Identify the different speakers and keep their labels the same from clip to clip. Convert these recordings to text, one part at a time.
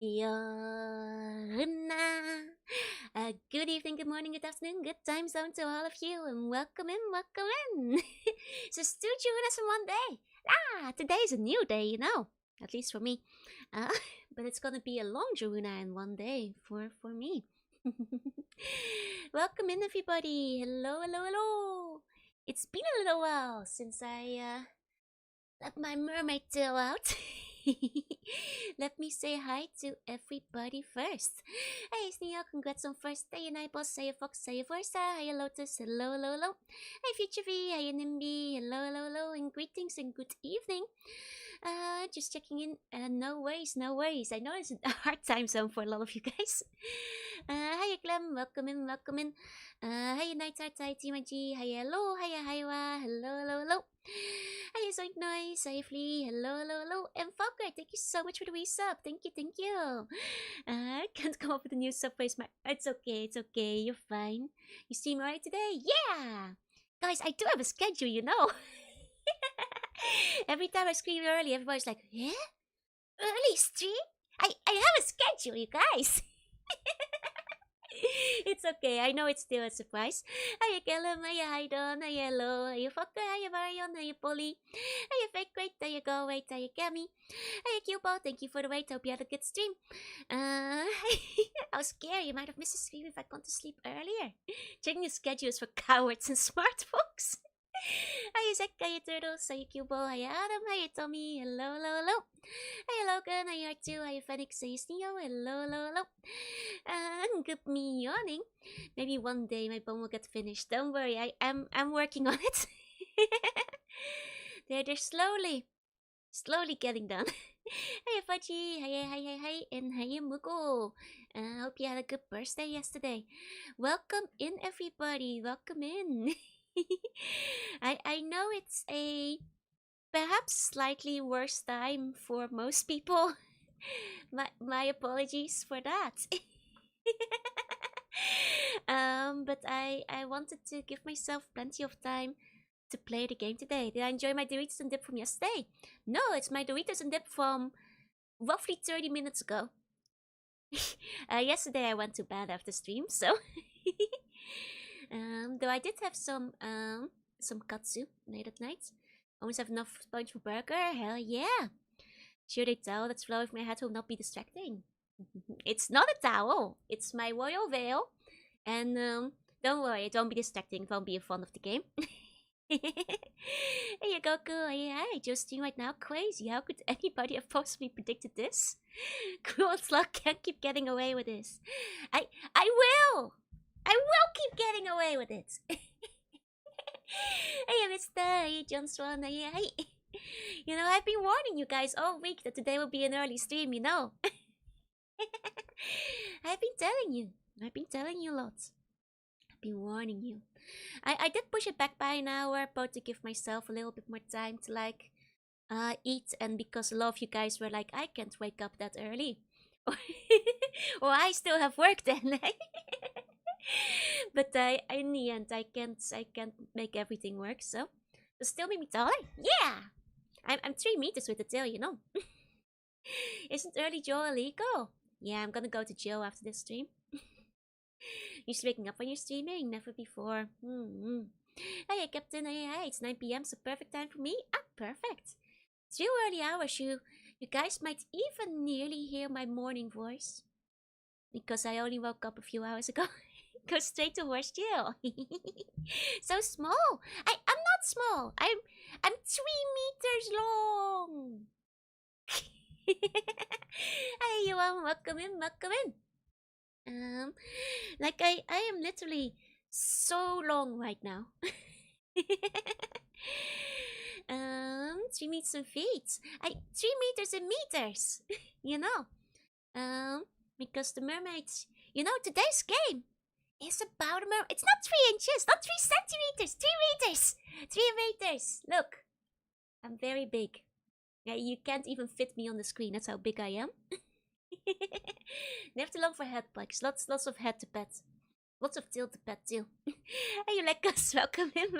Speaker 1: Jorunna. Good evening, good morning, good afternoon, good time zone to all of you, and welcome in, welcome in. So, two Jorunas in one day. Today is a new day, at least for me. But it's gonna be a long Jorunna in one day for me. Welcome in, everybody. Hello, hello, hello. It's been a little while since I let my mermaid tail out. Let me say hi to everybody first. Hey, Sneal, congrats on first day. And I boss, say a fox, say a versa. Hey, Lotus, hello, hello, hello. Hey, Future V, hey, Nimby, hello, hello, hello. And greetings and good evening. Just checking in. No worries, no worries. I know it's a hard time zone for a lot of you guys. Hiya, Clem, welcome in, welcome in. Hiya, Night Art, hi, Tima G, hiya, hello, hiya, hiya, hello, hello, hello. Hiya, Zoink Noise, hiya, Flea, hello, hello, hello. And Falker, thank you so much for the resub. Thank you, thank you. I can't come up with a new sub phrase. It's okay, it's okay, you're fine. You stream alright today? Yeah! Guys, I do have a schedule, Every time I scream early, everybody's like, yeah? Early stream? I have a schedule, you guys. It's okay. I know it's still a surprise. Hiya, Callum. Hiya, Haidon. Hiya, Hello. Hiya, Fokker. Hiya, Marion. Hiya, Polly. Hiya, Fake Great. There you go. Wait. Hiya, Cammy. Hiya, Cubo. Thank you for the wait. Hope you had a good stream. I was scared. You might have missed a stream if I'd gone to sleep earlier. Checking the schedules for cowards and smart folks. Hiya, Zek. Hiya, Turtles. Hiya, Cubo. Hiya, Adam. Hiya, Tommy. Hello, hello, hello. Hiya, Logan. Hiya, R2. Hiya, Phoenix. Hiya, Sneo. Hello, hello, hello. Good me yawning. Maybe one day my poem will get finished. Don't worry, I'm working on it. they're slowly getting done. Hey Fudgy, hey, and hey Mugo. Hope you had a good birthday yesterday. Welcome in, everybody. Welcome in. I know it's a perhaps slightly worse time for most people. My apologies for that. But I wanted to give myself plenty of time to play the game today. Did I enjoy my Doritos and dip from yesterday? No, it's my Doritos and dip from roughly 30 minutes ago. Yesterday I went to bed after stream, so though I did have some katsu late at night. Always have enough sponge for burger. Hell yeah! Should I tell that flow if my head will not be distracting? It's not a towel. It's my royal veil. And don't worry, it won't be distracting. It won't be in fun of the game. Hey, Goku. Hey, just stream right now. Crazy. How could anybody have possibly predicted this? Cruel Slug can't keep getting away with this. I will. I will keep getting away with it. Hey, Mister. Hey, John Swan. Hey. I've been warning you guys all week that today will be an early stream, I've been telling you lots. I've been warning you. I did push it back by an hour, but to give myself a little bit more time to eat, and because a lot of you guys were like, I can't wake up that early. Or I still have work then. But in the end, I can't make everything work, so still make me taller. Yeah! I'm 3 meters with the tail, Isn't early Joe illegal? Yeah, I'm gonna go to Joe after this stream. You're waking up when you're streaming, never before. Hey, Captain, hey, it's 9 p.m, so perfect time for me. Perfect. 2 early hours, you guys might even nearly hear my morning voice. Because I only woke up a few hours ago. Go straight to horse jail. So small. I'm not small. I'm 3 meters long. Hey, Yuan, welcome in. I am literally so long right now. 3 meters and feet. 3 meters and meters. Because the mermaids, today's game is about a mermaid. It's not 3 inches, not 3 centimeters, 3 meters. 3 meters. Look, I'm very big. Yeah, you can't even fit me on the screen. That's how big I am. Never too long for head plugs. Lots of head to pet. Lots of tail to pet too. Hey, you like us? Welcome in.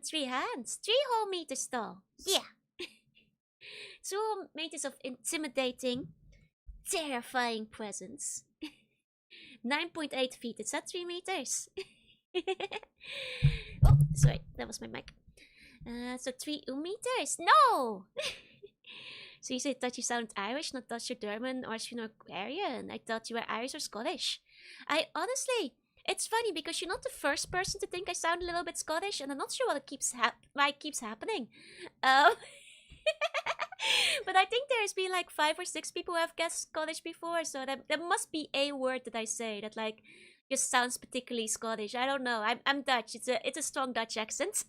Speaker 1: 3 hands. 3 whole meters tall. Yeah. meters of intimidating, terrifying presence. 9.8 feet. Is that 3 meters? Oh, sorry, that was my mic. So 3 meters. No! So you said that you sound Irish, not Dutch or German or Finno-Hungarian. I thought you were Irish or Scottish. I honestly, it's funny because you're not the first person to think I sound a little bit Scottish, and I'm not sure why it keeps happening. But I think there's been like 5 or 6 people who have guessed Scottish before, so there must be a word that I say that like just sounds particularly Scottish. I don't know. I'm Dutch. It's a strong Dutch accent.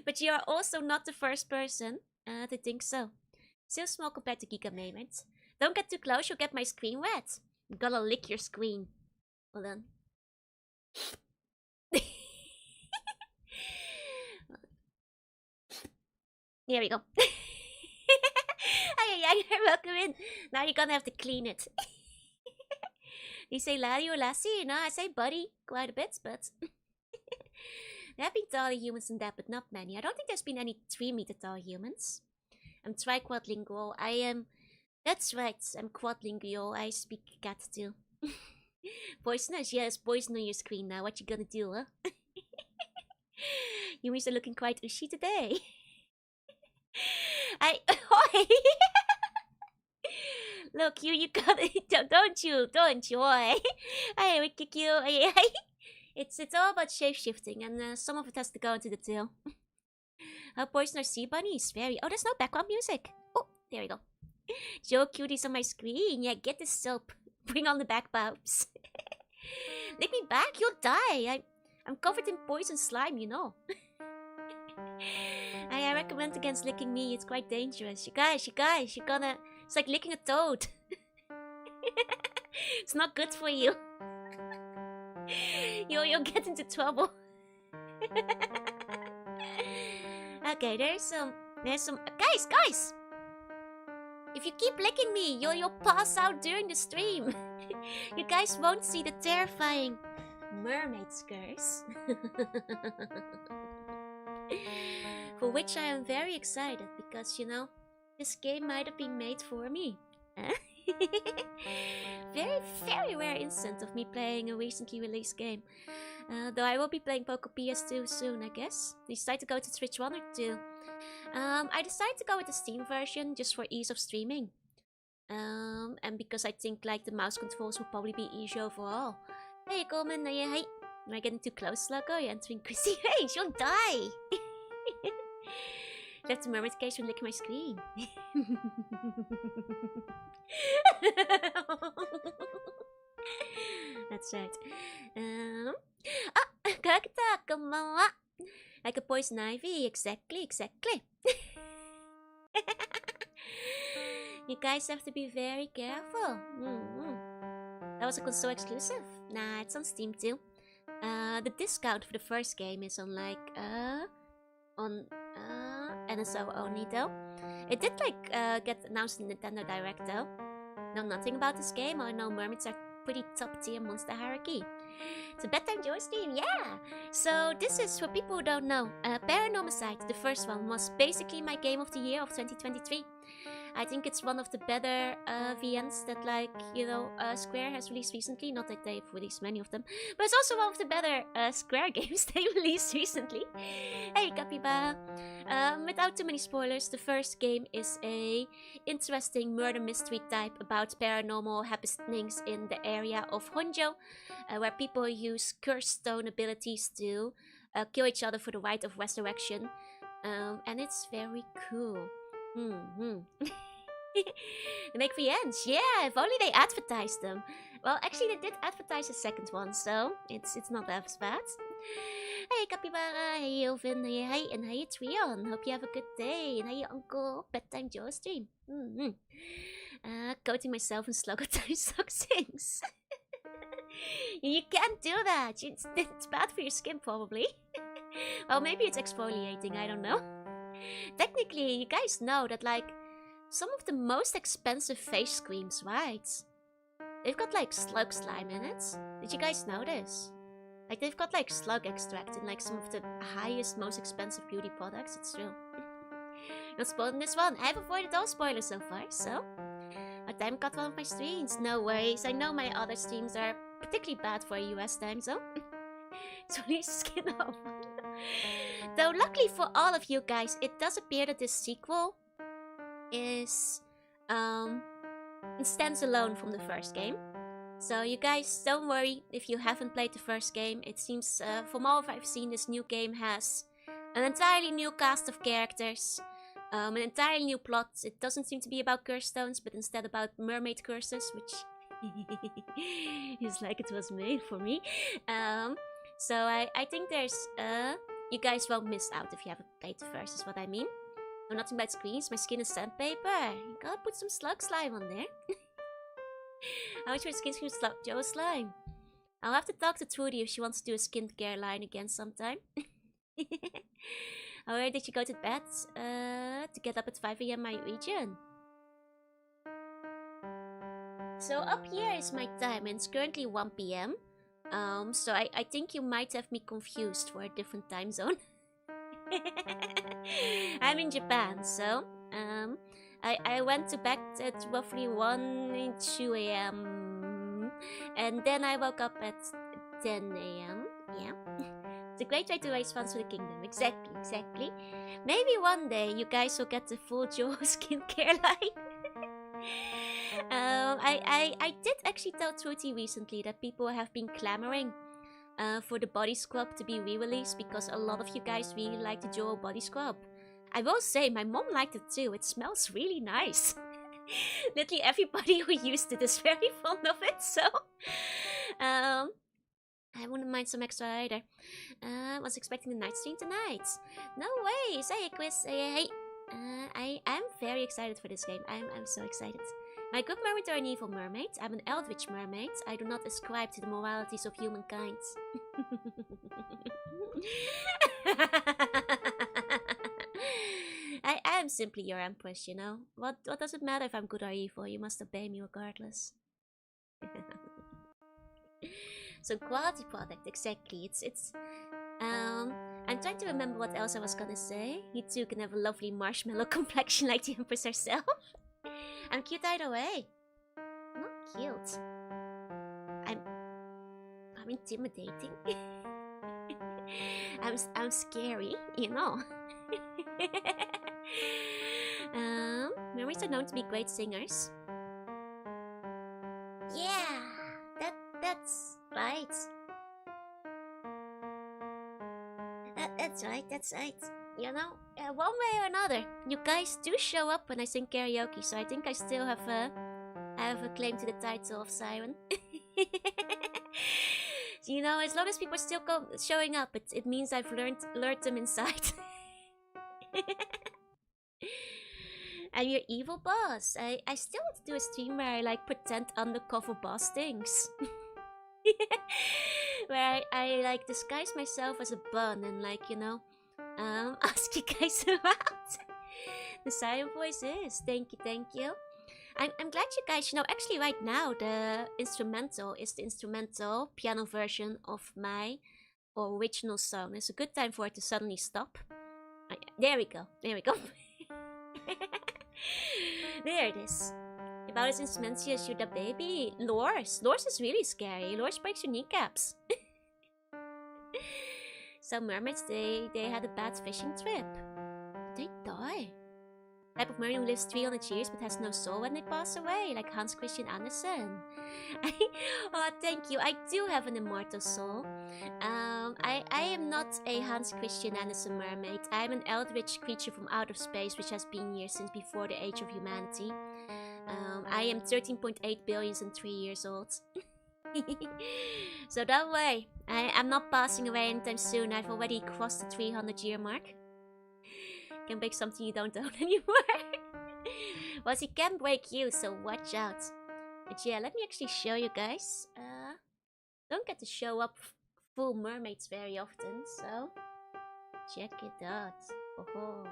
Speaker 1: But you are also not the first person to think so. Still small compared to Giga Mermaid. Don't get too close, you'll get my screen wet. I'm gonna lick your screen. Hold on. Here we go. Hi, welcome in. Now you're gonna have to clean it. You say laddie or lassie? No, I say buddy quite a bit, but there have been taller humans than that, but not many. I don't think there's been any 3-meter tall humans. I'm tri-quadlingual. I am... That's right, I'm quadlingual. I speak cat too. Poisonous? Yes, poison on your screen now. What you gonna do, huh? Humans are looking quite ushy today. Look, you got it. Don't you, oi. Hey, we kick you. It's all about shape-shifting, and some of it has to go into the tail. How poison are sea bunnies? Very. Oh, there's no background music. Oh, there we go. Joe cuties on my screen. Yeah, get this soap. Bring on the back bumps. Lick me back, you'll die. I'm covered in poison slime, you know. I recommend against licking me. It's quite dangerous. You guys, you're gonna... It's like licking a toad. It's not good for you. You'll get into trouble. Okay, there's some... Guys! If you keep licking me, you'll pass out during the stream. You guys won't see the terrifying mermaid scars. For which I am very excited, because, you know, this game might have been made for me. Very, very rare instance of me playing a recently released game. Though I will be playing Poco PS2 soon, I guess. You decide to go to Switch 1 or 2? I decided to go with the Steam version just for ease of streaming. And because I think like the mouse controls will probably be easier overall. Hey, Coleman, hey. Am I getting too close, Sluggo? You're entering Chrissy range, you'll die! Left the mermaid cage and lick my screen. That's right. Kakata, konbanwa. Like a poison ivy, exactly. You guys have to be very careful. That was a console exclusive. Nah, it's on Steam too. The discount for the first game is on like NSO only though. It did like get announced in Nintendo Direct though. Know nothing about this game. I know mermaids are pretty top tier monster hierarchy. It's a bedtime joy stream, yeah! So this is, for people who don't know, Paranormasight, the first one, was basically my game of the year of 2023. I think it's one of the better VNs that, like, you know, Square has released recently. Not that they've released many of them, but it's also one of the better Square games they released recently. Hey, Capybara! Without too many spoilers, the first game is a interesting murder mystery type about paranormal happenings in the area of Honjo, where people use cursed stone abilities to kill each other for the right of resurrection. And it's very cool. They make VNs, yeah, if only they advertised them. Well, actually they did advertise a second one, so it's not that bad. Hey Capybara, hey Elvin, hey, and hey Trion, hope you have a good day, and hey Uncle, bedtime Joe stream. Coating myself in Sluggo time sucks things. You can't do that, it's bad for your skin probably. Well, maybe it's exfoliating, I don't know. Technically, you guys know that, like, some of the most expensive face creams, right? They've got, like, slug slime in it. Did you guys know this? Like, they've got, like, slug extract in, like, some of the highest, most expensive beauty products. It's true. Not spoiling this one. I've avoided all spoilers so far, so... My time got one of my streams. No worries. I know my other streams are particularly bad for a US time zone. So please skip off. Though luckily for all of you guys, it does appear that this sequel is... stands alone from the first game. So you guys, don't worry if you haven't played the first game. It seems, from all I've seen, this new game has an entirely new cast of characters. An entirely new plot. It doesn't seem to be about curse stones, but instead about mermaid curses, which is like it was made for me. So I think there's, you guys won't miss out if you haven't played the first, is what I mean. Oh, nothing but screens. My skin is sandpaper. You gotta put some slug slime on there. How much for skin Joe slime? I'll have to talk to Trudy if she wants to do a skincare line again sometime. How early did you go to bed? To get up at 5 AM my region. So up here is my time, and it's currently 1 PM. So I think you might have me confused for a different time zone. I'm in Japan, so I went to bed at roughly 1 and 2 AM, and then I woke up at 10 AM. Yeah. It's a great way to raise funds for the kingdom. Exactly. Maybe one day you guys will get the full Joe skincare line. I did actually tell Trudy recently that people have been clamoring for the body scrub to be re-released because a lot of you guys really like the Joe body scrub. I will say, my mom liked it too. It smells really nice. Literally everybody who used it is very fond of it, so... I wouldn't mind some extra either. Was expecting the night stream tonight. No way! Say Chris, hey. I am very excited for this game. I'm so excited. My good mermaid or an evil mermaid? I'm an eldritch mermaid. I do not ascribe to the moralities of humankind. I am simply your empress, you know. What does it matter if I'm good or evil? You must obey me regardless. So quality product, exactly. I'm trying to remember what else I was gonna say. You two can have a lovely marshmallow complexion like the empress herself. I'm cute either way. I'm not cute. I'm intimidating. I'm scary, you know. Mermaids are known to be great singers. Yeah, that's right. That's right. You know, one way or another, you guys do show up when I sing karaoke, so I think I still have a claim to the title of Siren. You know, as long as people still showing up, it means I've lured them inside. I'm your evil boss. I still want to do a stream where I like pretend undercover boss things. Where I like disguise myself as a bun and like, you know, ask you guys about. The Siren voice is. Thank you. I'm glad you guys, you know, actually right now the instrumental is the instrumental piano version of my original song. It's a good time for it to suddenly stop. There we go. There it is. About as instrumental as you the baby. Lors is really scary. Lors breaks your kneecaps. Some mermaids, they had a bad fishing trip. They die. Type of mermaid who lives 300 years but has no soul when they pass away, like Hans Christian Andersen. Oh, thank you. I do have an immortal soul. I am not a Hans Christian Andersen mermaid. I am an eldritch creature from outer space which has been here since before the age of humanity. I am 13.8 billion and 3 years old. So that way, I'm not passing away anytime soon. I've already crossed the 300-year mark. Can break something you don't own anymore. Well, he can break you, so watch out. But yeah, let me actually show you guys. Don't get to show up full mermaids very often, so check it out. Oh.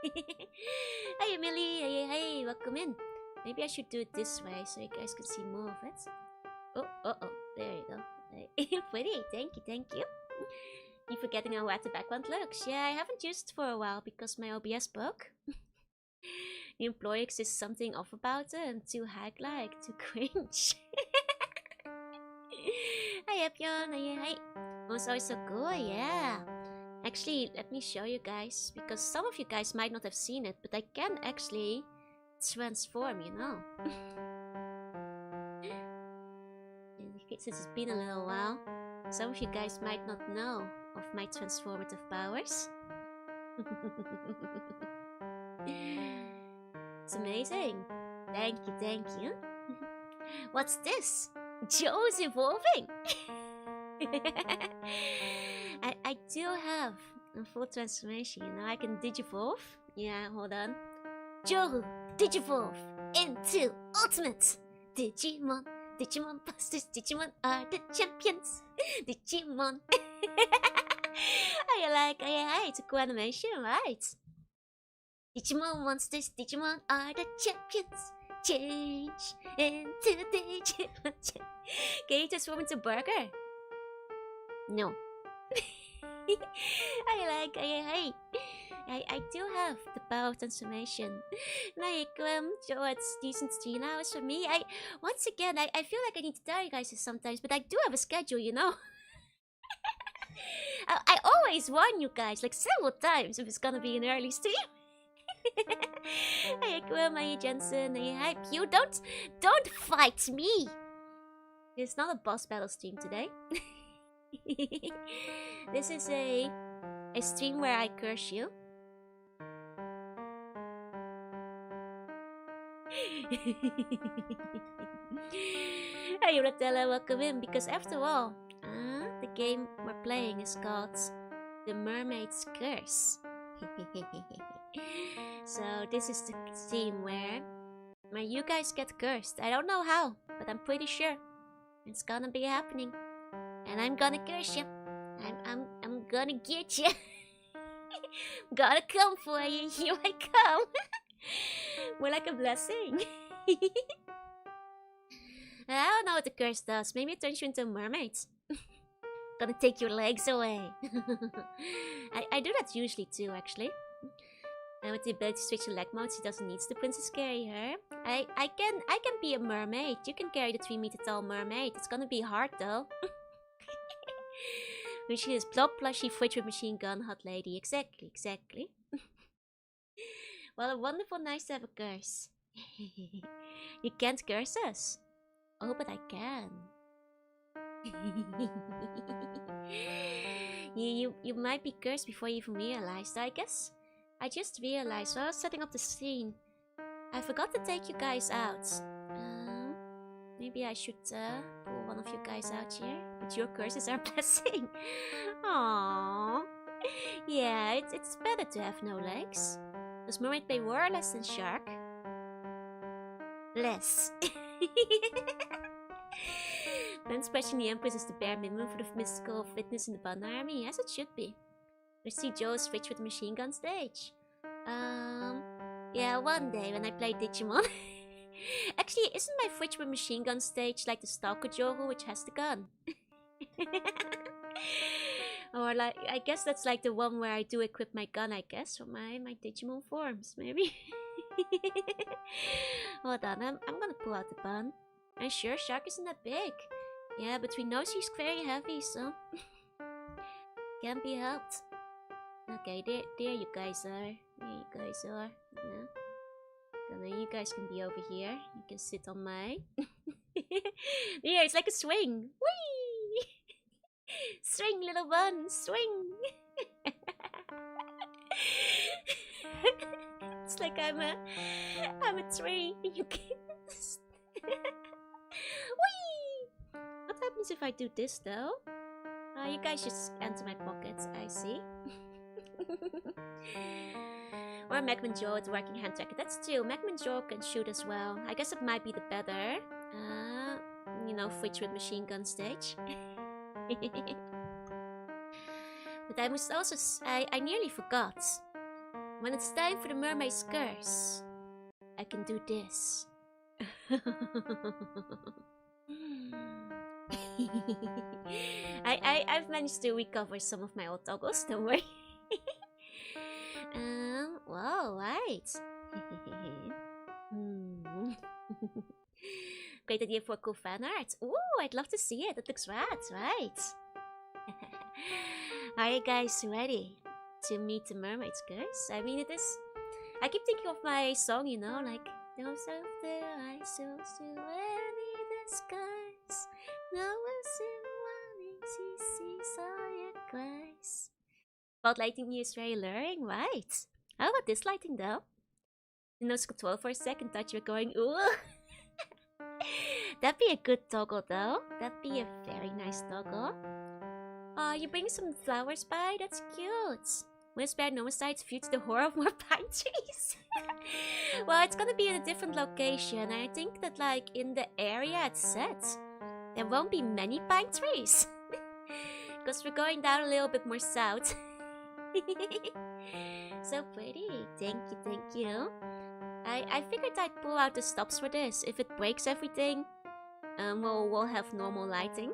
Speaker 1: Hey Emily, hey, welcome in. Maybe I should do it this way so you guys can see more of it. Oh, there you go. Pretty, thank you. Keep forgetting how the background looks. Yeah, I haven't used it for a while because my OBS broke. The employees is something off about it and too hack-like, too cringe. Hi, Epyon. Hi. Oh, so cool, yeah. Actually, let me show you guys, because some of you guys might not have seen it, but I can actually transform, you know. Since it's been a little while, some of you guys might not know of my transformative powers. It's amazing. Thank you. What's this? Joe's evolving! I do have a full transformation, you know. I can digivolve. Yeah, hold on. Joe, digivolve into ultimate Digimon. Digimon Busters, Digimon are the champions. Digimon. It's a cool animation, right? Digimon monsters, Digimon are the champions. Change into Digimon. Can you transform into burger? No. I do have the power of transformation. So it's decent 3 hours for me. Once again, I feel like I need to tell you guys this sometimes, but I do have a schedule, you know. I always warn you guys, like several times, if it's gonna be an early stream. Hey Aquam, hey Jensen, hey Hype. You don't fight me. It's not a boss battle stream today. This is a stream where I curse you. Hey Ratella, welcome in, because after all, the game we're playing is called The Mermaid's Curse. So this is the scene where you guys get cursed. I don't know how, but I'm pretty sure it's gonna be happening, and I'm gonna curse you. I'm gonna get you. Gotta come for you. Here I come. More like a blessing. I don't know what the curse does. Maybe it turns you into a mermaid. Gonna take your legs away. I do that usually too, actually. And with the ability to switch to leg mode, she doesn't need the princess carry her. I can be a mermaid. You can carry the 3-meter tall mermaid. It's gonna be hard though. When she is plop, plushy, fridge with machine gun, hot lady. Exactly. Well, a wonderful, nice to have a curse. You can't curse us. Oh, but I can. You might be cursed before you even realized, I guess. I just realized while I was setting up the scene, I forgot to take you guys out. Maybe I should pull one of you guys out here. But your curses are a blessing. Aww. Yeah, it's better to have no legs. Does mermaid pay more or less than shark? Less. Man's question the Empress is the bare minimum for the mystical fitness in the Bun Army. Yes, it should be. We see Joe's fridge with the machine gun stage. Yeah, one day when I play Digimon. Actually, isn't my fridge with machine gun stage like the Stalker Joru, which has the gun? Or like, I guess that's like the one where I do equip my gun, I guess, for my Digimon forms, maybe. Hold on, I'm gonna pull out the bun. I'm sure Shark isn't that big. Yeah, but we know she's very heavy, so can't be helped. Okay, there you guys are. Yeah. And then you guys can be over here. You can sit on my... Yeah, it's like a swing. Whee! Swing, little bun, swing. It's like I'm a tree. You can... Whee! What happens if I do this though? You guys just enter my pockets, I see. Or Magman Joe at working hand tracker. That's true. Magman Joe can shoot as well. I guess it might be the better. You know, fridge with machine gun stage. But I must also I nearly forgot. When it's time for the mermaid's curse, I can do this. I've managed to recover some of my old toggles, don't worry. Whoa, right. Great idea for cool fan art. Ooh, I'd love to see it. It looks rad, right? Are you guys ready to meet the mermaids, guys? I mean, it is... I keep thinking of my song, you know, like... Those of the eyes, those to any the skies. No one's in wanting to see all your cries. About lighting is very alluring, right? How about this lighting, though? The nose control for a second, thought you were going, ooh! That'd be a good toggle, though. That'd be a very nice toggle. Oh, you bring some flowers by? That's cute. Will spare Paranormasight due to the horror of more pine trees? Well, it's gonna be in a different location. I think that, like, in the area it's set, there won't be many pine trees. Because we're going down a little bit more south. So pretty. Thank you, thank you. I figured I'd pull out the stops for this. If it breaks everything, we'll have normal lighting.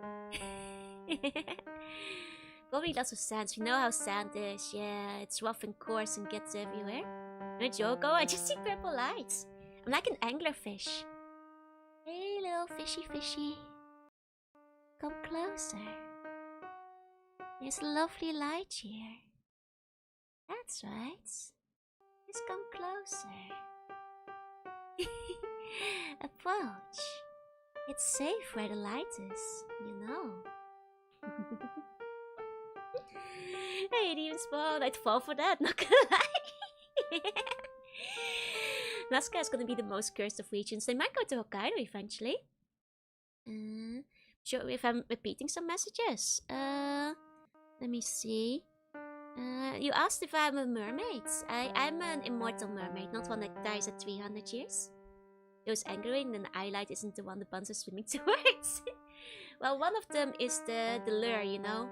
Speaker 1: Probably lots of sand. You know how sand is. Yeah, it's rough and coarse and gets everywhere. No joke. I just see purple lights. I'm like an anglerfish. Hey, little fishy. Come closer. There's a lovely light here. That's right. Just come closer. Approach. It's safe where the light is, you know. Hey, it even spawned. I'd fall for that, not gonna lie. Nazca is gonna be the most cursed of regions. They might go to Hokkaido eventually. Sure if I'm repeating some messages. Let me see. You asked if I'm a mermaid. I'm an immortal mermaid, not one that dies at 300 years. It was angering, and the eyelight isn't the one the buns are swimming towards. Well, one of them is the lure, you know?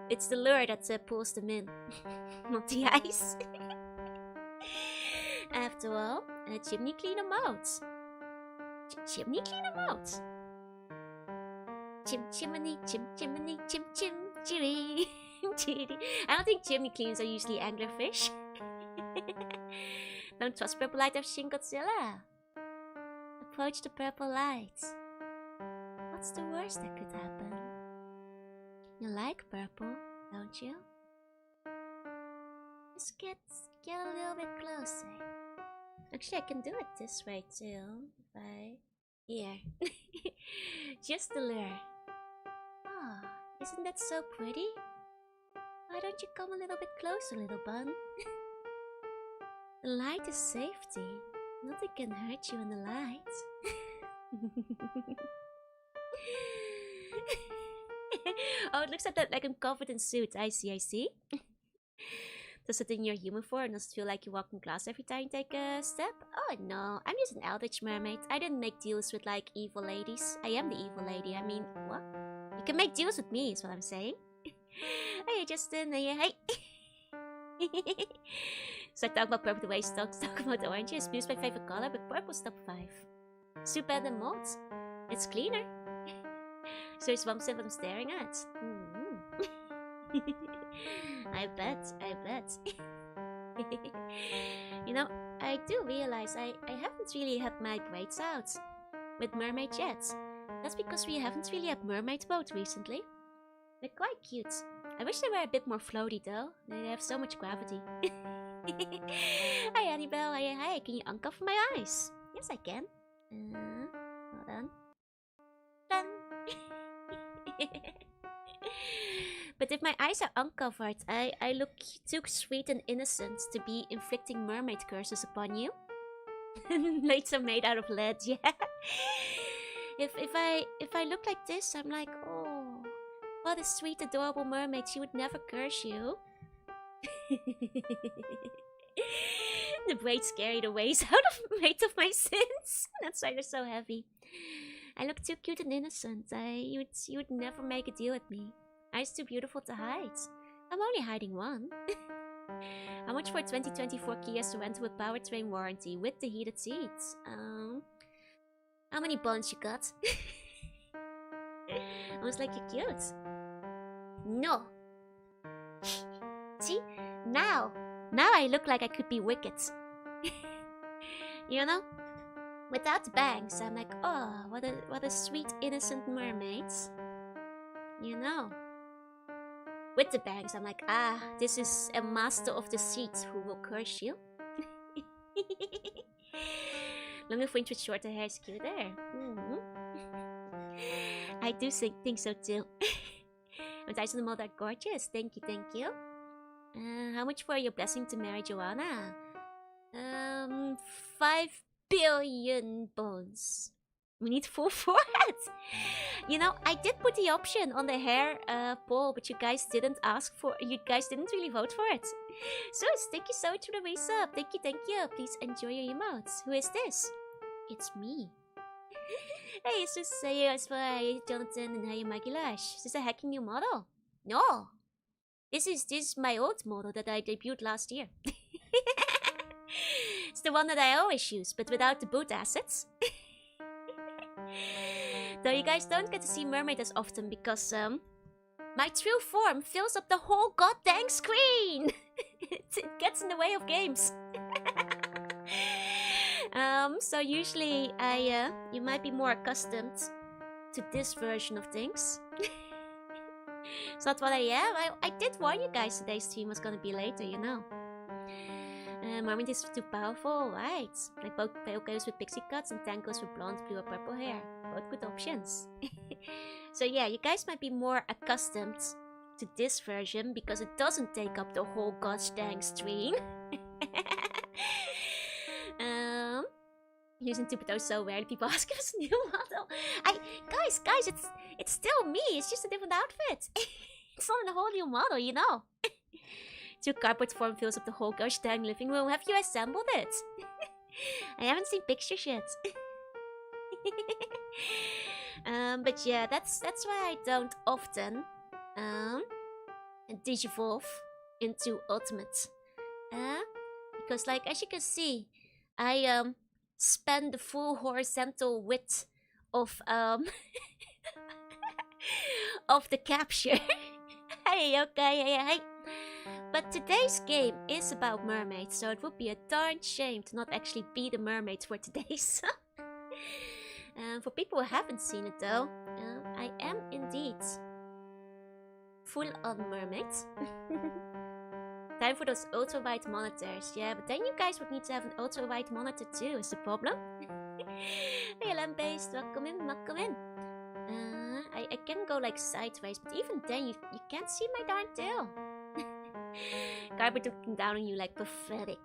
Speaker 1: It's the lure that pulls them in, not the ice. After all, chimney clean them out. Chimney clean them out. Chimney, chimney, chiri. I don't think chimney cleans are usually anglerfish. Don't trust purple light of Shin Godzilla. Approach the purple light. What's the worst that could happen? You like purple, don't you? Just get a little bit closer. Actually, I can do it this way too. If I... Here. Just a lure. Oh, isn't that so pretty? Why don't you come a little bit closer, little bun? The light is safety. Nothing can hurt you in the light. Oh, it looks like that, like I'm covered in suit. I see. Does it in your human form? Does it feel like you walk in glass every time you take a step? Oh no, I'm just an eldritch mermaid. I didn't make deals with like evil ladies. I am the evil lady. I mean, what? You can make deals with me is what I'm saying. Hey Justin, hey. So I talk about purple the way stocks talk about oranges. Blue's my favorite color, but purple's top 5. Super than mold. It's cleaner. So it's 1% what I'm staring at. I bet. You know, I do realize I haven't really had my braids out with Mermaid yet. That's because we haven't really had Mermaid boat recently. They're quite cute. I wish they were a bit more floaty though. They have so much gravity. Hi Annabelle, hi, can you uncover my eyes? Yes I can. Hold on. Done. But if my eyes are uncovered, I look too sweet and innocent to be inflicting mermaid curses upon you. Blades are made out of lead, yeah. If I look like this, I'm like, oh, what a sweet, adorable mermaid. She would never curse you. The braids carry the ways out of weight of my sins. That's why they're so heavy. I look too cute and innocent. You would never make a deal with me. Eyes too beautiful to hide. I'm only hiding one. How much for 2024 Kia Sorento with powertrain warranty with the heated seats? How many bonds you got? I was like, you're cute. No. See? Now I look like I could be wicked. You know? Without the bangs, I'm like, oh, what a sweet, innocent mermaid. You know? With the bangs, I'm like, ah, this is a master of the seas who will curse you. Longer fringe with shorter hair is cuter. I do think so too. And eyes on the mold are gorgeous. Thank you. How much for your blessing to marry Jorunna? 5 billion bones. We need full forehead. You know, I did put the option on the hair poll, but you guys didn't ask for. You guys didn't really vote for it. So thank you so much for the raise up. Thank you. Please enjoy your emotes. Who is this? It's me. Hey, it's just as by Jonathan and hey, Mikey Lash. Is this a hacking new model? No. This is my old model that I debuted last year. It's the one that I always use, but without the boot assets. Though you guys don't get to see Mermaid as often because my true form fills up the whole goddamn screen. It gets in the way of games. So usually you might be more accustomed to this version of things. It's not what I am. I did warn you guys today's stream was gonna be later, you know. Mermaid is too powerful, right? Like both pale goes with pixie cuts and tan goes with blonde, blue or purple hair. Both good options. So yeah, you guys might be more accustomed to this version because it doesn't take up the whole gosh dang stream. Using Tupato so rarely people ask if it's a new model. Guys, it's still me. It's just a different outfit. It's not a whole new model, you know. 2 cardboard form fills up the whole gosh dang living room. Have you assembled it? I haven't seen pictures yet. But yeah, that's why I don't often digivolve into ultimate. Because like as you can see, I spend the full horizontal width of of the capture. Hey, okay, hey. But today's game is about mermaids, so it would be a darn shame to not actually be the mermaid for today's. For people who haven't seen it though, I am indeed full-on mermaid. Time for those ultra-wide monitors. Yeah, but then you guys would need to have an ultra-wide monitor too, is the problem. Hey, lamp-based, welcome in. I can go like sideways, but even then you can't see my darn tail. Cardboard looking down on you like pathetic.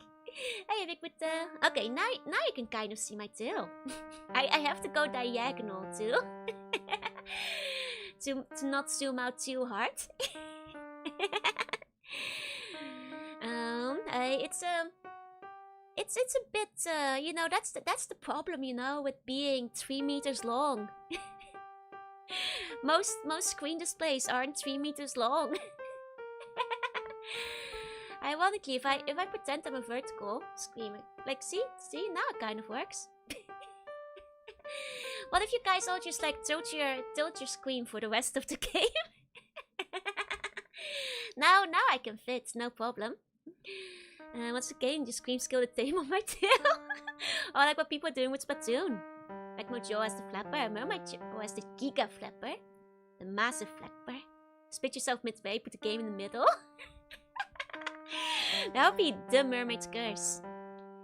Speaker 1: Hey, Vic with the... Okay, now you can kind of see my tail. I have to go diagonal too. to not zoom out too hard. It's a bit you know, that's the problem, you know, with being 3 meters long. Most screen displays aren't 3 meters long. Ironically, if I pretend I'm a vertical screamer, like see now it kind of works. What if you guys all just like tilt your screen for the rest of the game? Now I can fit, no problem. What's the game? Just scream skill the theme on my tail. Or like what people are doing with Splatoon. Like Mojo has the flapper, Mermaid has the giga flapper, the massive flapper. Split yourself midway, put the game in the middle. That would be the mermaid's curse.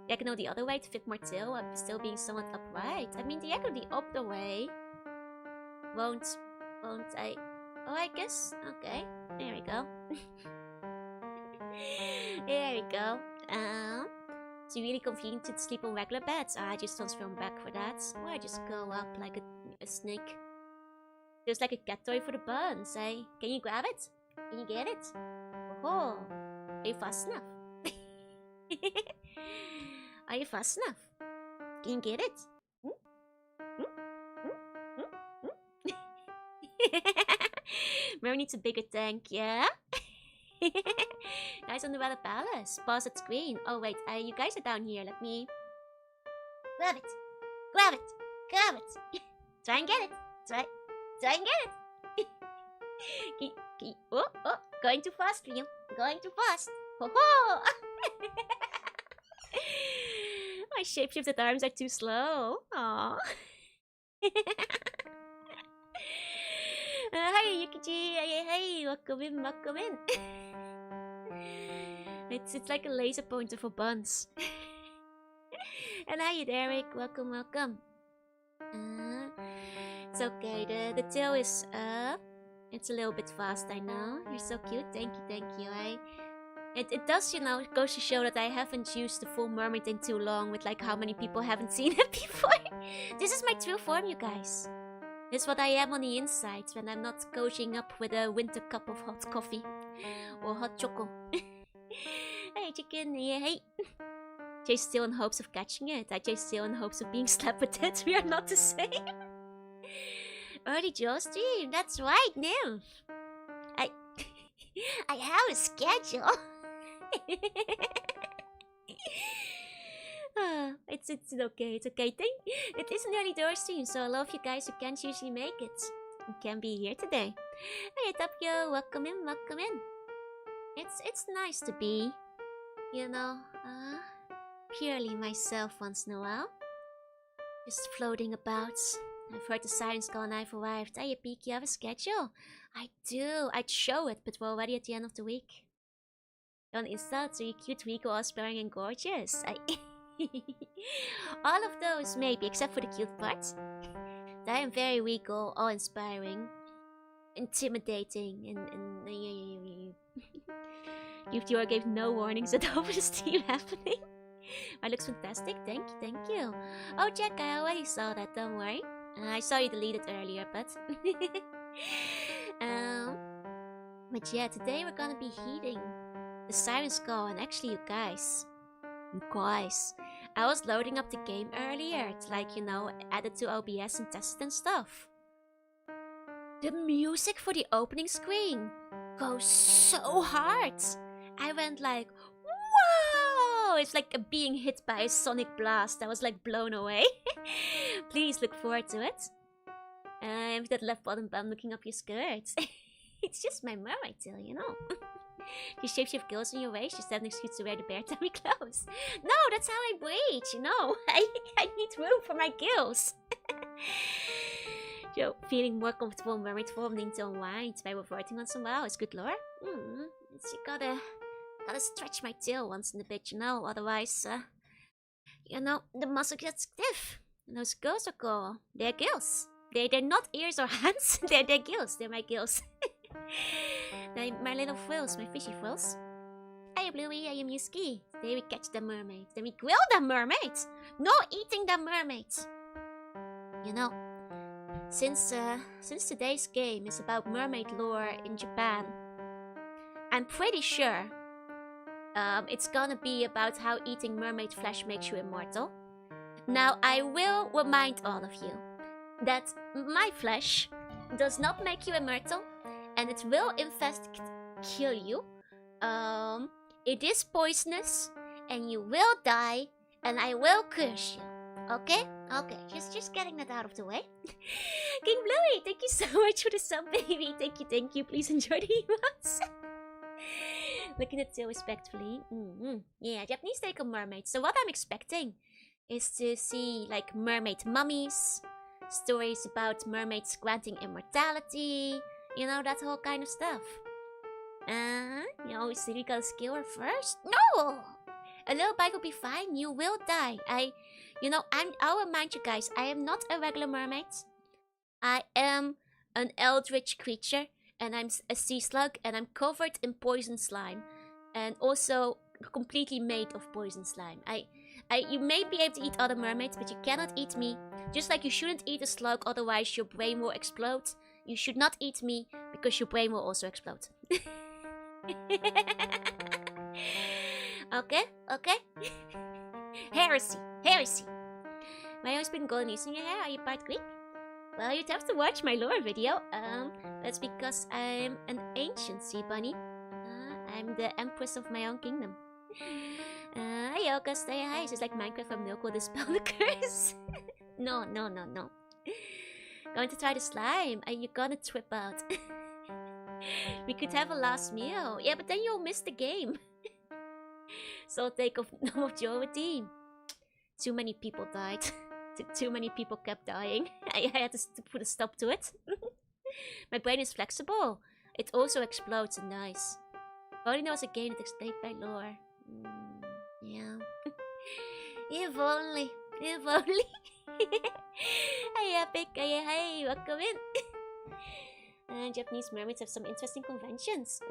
Speaker 1: Diagonal the other way to fit more tail while still being somewhat upright. I mean, diagonal the other way. Won't I? Oh, I guess. Okay, there we go. There we go. It's really convenient to sleep on regular beds. I just transform back for that. Or I just go up like a snake. Feels like a cat toy for the buns, eh? Can you grab it? Can you get it? Oh, are you fast enough? Are you fast enough? Can you get it? Mary needs a bigger tank, yeah? Guys on the Weather Palace. Pause at screen. Oh wait, you guys are down here. Let me grab it. Grab it. Grab it. Try and get it. Try and get it. Oh, going too fast for you. Going too fast. Ho ho! My shapeshifted arms are too slow. Aww. Hi Yukiji. Hey, welcome in, welcome in. It's like a laser pointer for buns. And hi Derek, welcome, welcome. It's okay, the tail is up. It's a little bit fast, I know. You're so cute, thank you. It does, you know, it goes to show that I haven't used the full mermaid in too long with like how many people haven't seen it before. This is my true form, you guys. This is what I am on the inside when I'm not cozying up with a winter cup of hot coffee or hot choco. Hey chicken, hey. Chase still in hopes of catching it. I chase still in hopes of being slapped with it. We are not the same. Early Joe stream, that's right, Nymph. I have a schedule. It's okay, it's okay. It is an early door stream, so I love you guys who can't usually make it. You can be here today. Hey Tapio, welcome in, welcome in. It's nice to be, you know, purely myself once in a while. Just floating about. I've heard the sirens call and I've arrived. Hey Peak, you have a schedule? I do. I'd show it, but we're already at the end of the week. On Insta, 3 cute, weak, aspiring, and gorgeous. All of those, maybe, except for the cute parts. I am very weak, all inspiring, intimidating, and Vtuber gave no warnings that over the stream happening. It looks fantastic. Thank you. Oh, Jack, I already saw that. Don't worry. I saw you delete it earlier, but but yeah, today we're gonna be heeding the siren's call, and actually, you guys, I was loading up the game earlier to, like, you know, add it to OBS and test it and stuff. The music for the opening screen goes so hard. I went like, whoa! It's like being hit by a sonic blast. I was like blown away. Please look forward to it. With that left bottom bum looking up your skirts. It's just my mermaid tail, you know. You shapeshift girls in your waist, you have an excuse to wear the bear tummy clothes. No, that's how I breathe, you know. I need room for my gills. Yo, feeling more comfortable in mermaid form than to unwind by reverting on some wow, it's good lore. You gotta stretch my tail once in a bit, you know, otherwise, you know, the muscle gets stiff. And those gills are cool. They're gills. They're not ears or hands, they're gills. They're my gills. My little frills, my fishy frills. Hey Bluey, I am Yuski. Today we catch the mermaid. Then we grill the mermaid. No eating the mermaid. You know, since today's game is about mermaid lore in Japan, I'm pretty sure it's gonna be about how eating mermaid flesh makes you immortal. Now, I will remind all of you that my flesh does not make you immortal, and it will in fact kill you. It is poisonous, and you will die, and I will curse you. Okay? Okay, just getting that out of the way. King Bluey, thank you so much for the sub, baby. Thank you. Please enjoy the emotes. Looking at you respectfully. Yeah, Japanese take on mermaids. So what I'm expecting is to see like mermaid mummies, stories about mermaids granting immortality, you know, that whole kind of stuff. You know, so we gotta skill her first? No! A little bite will be fine, you will die. I'll remind you guys, I am not a regular mermaid. I am an eldritch creature, and I'm a sea slug, and I'm covered in poison slime. And also completely made of poison slime. You may be able to eat other mermaids, but you cannot eat me. Just like you shouldn't eat a slug, otherwise your brain will explode. You should not eat me, because your brain will also explode. Okay? Heresy. Why always been golden in your hair? Are you part Greek? Well, you'd have to watch my lore video. That's because I'm an ancient sea bunny. I'm the empress of my own kingdom. Hey Yoka, stay high. It's just like Minecraft from Milk will dispel the curse. No. Going to try the slime. And you're gonna trip out. We could have a last meal. Yeah, but then you'll miss the game. So I'll take off no of your team. Too many people died. Too many people kept dying. I had to put a stop to it. My brain is flexible. It also explodes and dies. If only there was a game that escaped by lore. Yeah. If only. If only. Hey, Epic. Hey, welcome in. Japanese mermaids have some interesting conventions.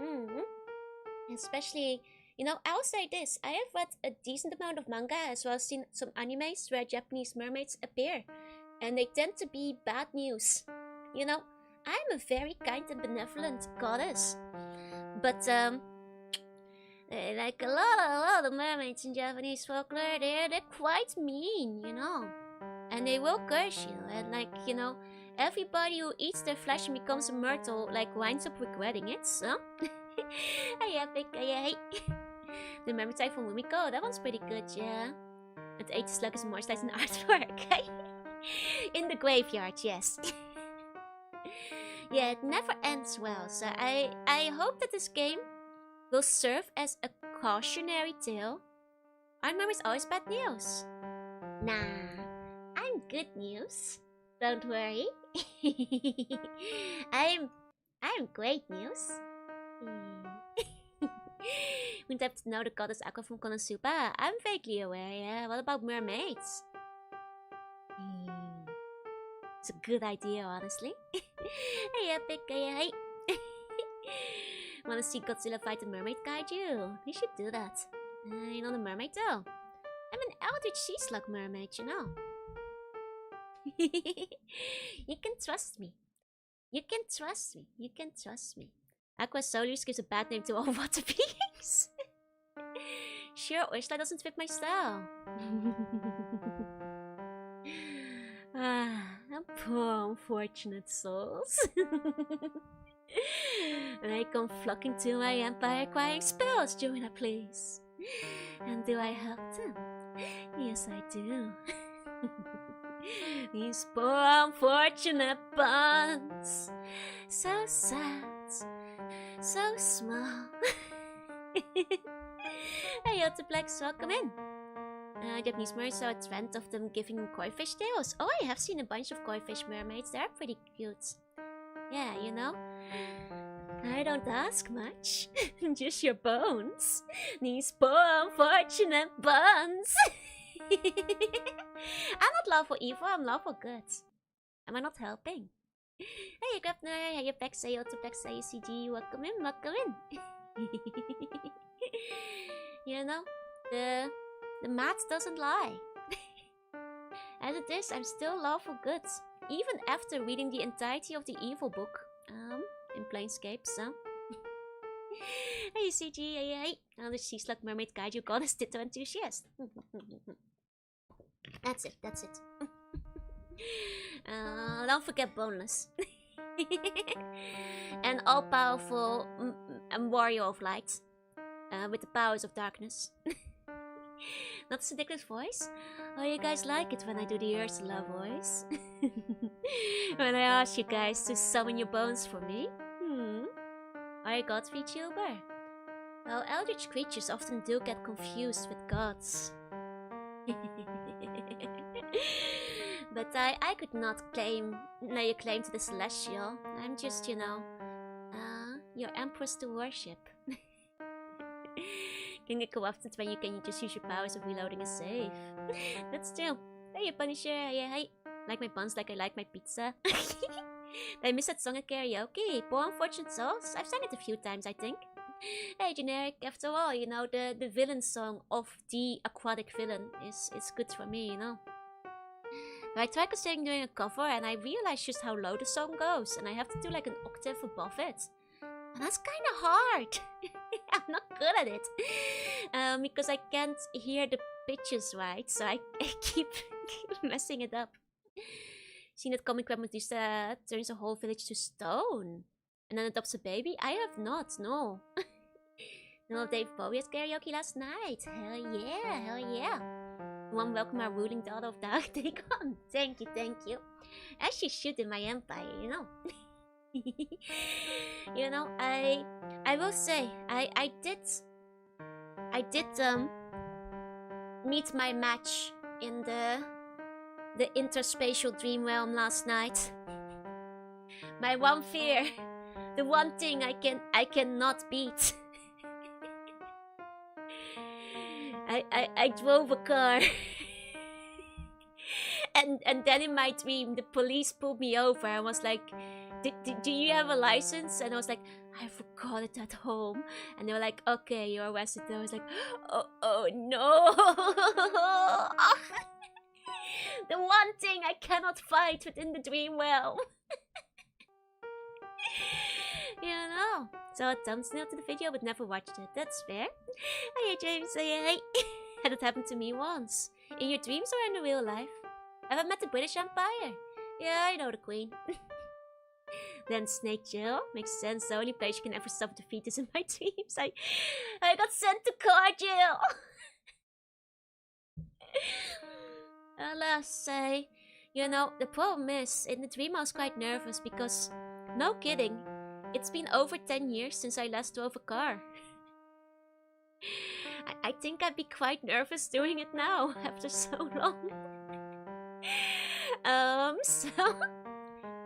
Speaker 1: Especially, you know, I'll say this. I have read a decent amount of manga as well as seen some animes where Japanese mermaids appear. And they tend to be bad news. You know, I'm a very kind and benevolent goddess. But, like a lot of mermaids in Japanese folklore, they're quite mean, you know. And they will curse you. And like, you know, everybody who eats their flesh and becomes a myrtle, like, winds up regretting it, so... Hey, Epic, hey. The Mermaid type from Wumiko, that one's pretty good, yeah. And the 80 slug is more slice than artwork, hey? In the graveyard, yes. Yeah, it never ends well, so I hope that this game will serve as a cautionary tale. Our mermaid's always bad news. Nah, I'm good news. Don't worry. I'm great news. We have to know the goddess Aqua from Konosuba. I'm vaguely aware, yeah. What about mermaids? It's a good idea, honestly. Hey, Epic, hey. Wanna see Godzilla fight the mermaid kaiju? We should do that. You know the mermaid though? I'm an eldritch sea slug mermaid, you know. You can trust me. You can trust me. You can trust me. Aqua Solus gives a bad name to all water beings. Sure, Ursula doesn't fit my style. Poor unfortunate souls. They come flocking to my empire acquiring spells, Jorunna, please. And do I help them? Yes, I do. These poor unfortunate buns. So sad. So small. Hey, Otterplex, welcome in. Japanese mermaids saw a trend of them giving them koi fish tails. Oh, I have seen a bunch of koi fish mermaids. They're pretty cute. Yeah, you know. I don't ask much. Just your bones. These poor unfortunate buns. I'm not lawful evil, I'm lawful good. Am I not helping? Hey, Grabner, hey, Pex, hey, Otterplex, hey, CG, welcome in, welcome in. You know, the math doesn't lie. As it is, I'm still lawful good, even after reading the entirety of the evil book. In Planescape, so. Hey, CG, hey. Another sea slug mermaid kaiju goddess Ditto enthusiast. That's it. Don't forget boneless. An all-powerful warrior of light. With the powers of darkness. Not a ridiculous voice? Oh, you guys like it when I do the Ursula voice? When I ask you guys to summon your bones for me? Are you god Vtuber? Well, eldritch creatures often do get confused with gods. But I could not lay a claim to the celestial. I'm just, you know, your empress to worship. Can get co-opted when you can just use your powers of reloading a save. That's true. Hey, Punisher, hey. Like my buns like I like my pizza. Did I miss that song at karaoke? Poor unfortunate souls? I've sang it a few times, I think. Hey, generic. After all, you know, the villain song of the aquatic villain is good for me, you know. But I tried considering doing a cover and I realized just how low the song goes. And I have to do like an octave above it. And that's kind of hard. I'm not good at it. Because I can't hear the pitches right. So I keep messing it up. Seen that comic where Medusa turns a whole village to stone. And then adopts a baby? I have not, no. No, Dave Bowie at karaoke last night. Hell yeah. One welcome our ruling daughter of the Arctic. Thank you, thank you. As she should in my empire, you know. You know, I will say I did meet my match in the interspatial dream realm last night. My one fear, the one thing I cannot beat. I drove a car. and then in my dream the police pulled me over and was like, do you have a license? And I was like, I forgot it at home. And they were like, okay, you're arrested. And I was like, oh no. The one thing I cannot fight within the dream realm. You know. So a thumbs nail to the video but never watched it. That's fair. Hey James, say hey. Had it happen to me once. In your dreams or in the real life? Have I met the British Empire? Yeah, I know the Queen. Then Snake Jail. Makes sense. The only place you can ever stop the fetus in my dreams. I got sent to car jail. Alas, you know, the problem is, in the dream I was quite nervous because, no kidding, it's been over 10 years since I last drove a car. I think I'd be quite nervous doing it now, after so long. So...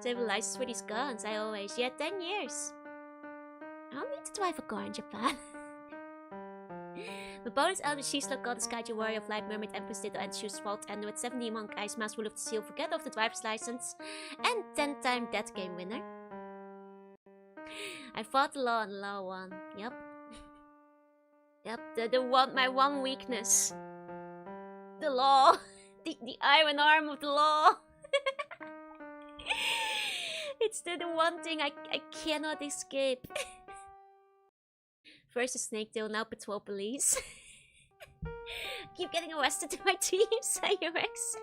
Speaker 1: Save a license for these guns, I always... Yeah, 10 years. I don't need to drive a car in Japan. The bonus elder Sheesla God, the Skyju Warrior of Light, Mermaid, Empress, Ditto, and Shoes Fault, and with 70 Monk, Ice Mouse, Rule of the Seal, Forget of the Driver's License, and 10-time Death Game winner. I fought the law and the law won. Yep. Yep, my one weakness. The law. The iron arm of the law. It's the one thing I cannot escape. First a snaketail, now patrol police. Keep getting arrested in my dreams, IRX.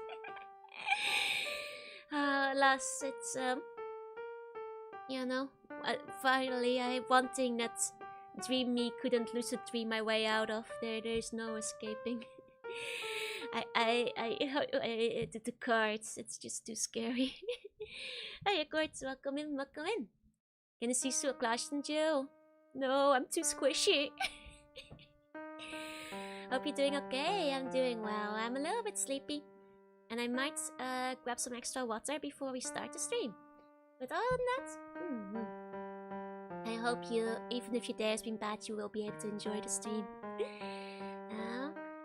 Speaker 1: Alas, it's you know, finally one thing that Dream Me couldn't lucid dream my way out of. There's no escaping. The cards, it's just too scary. Hey, cards, welcome in, welcome in. Gonna see Sue Clash and Jill. No, I'm too squishy. Hope you're doing okay. I'm doing well. I'm a little bit sleepy. And I might grab some extra water before we start the stream. But other than that, I hope you, even if your day has been bad, you will be able to enjoy the stream.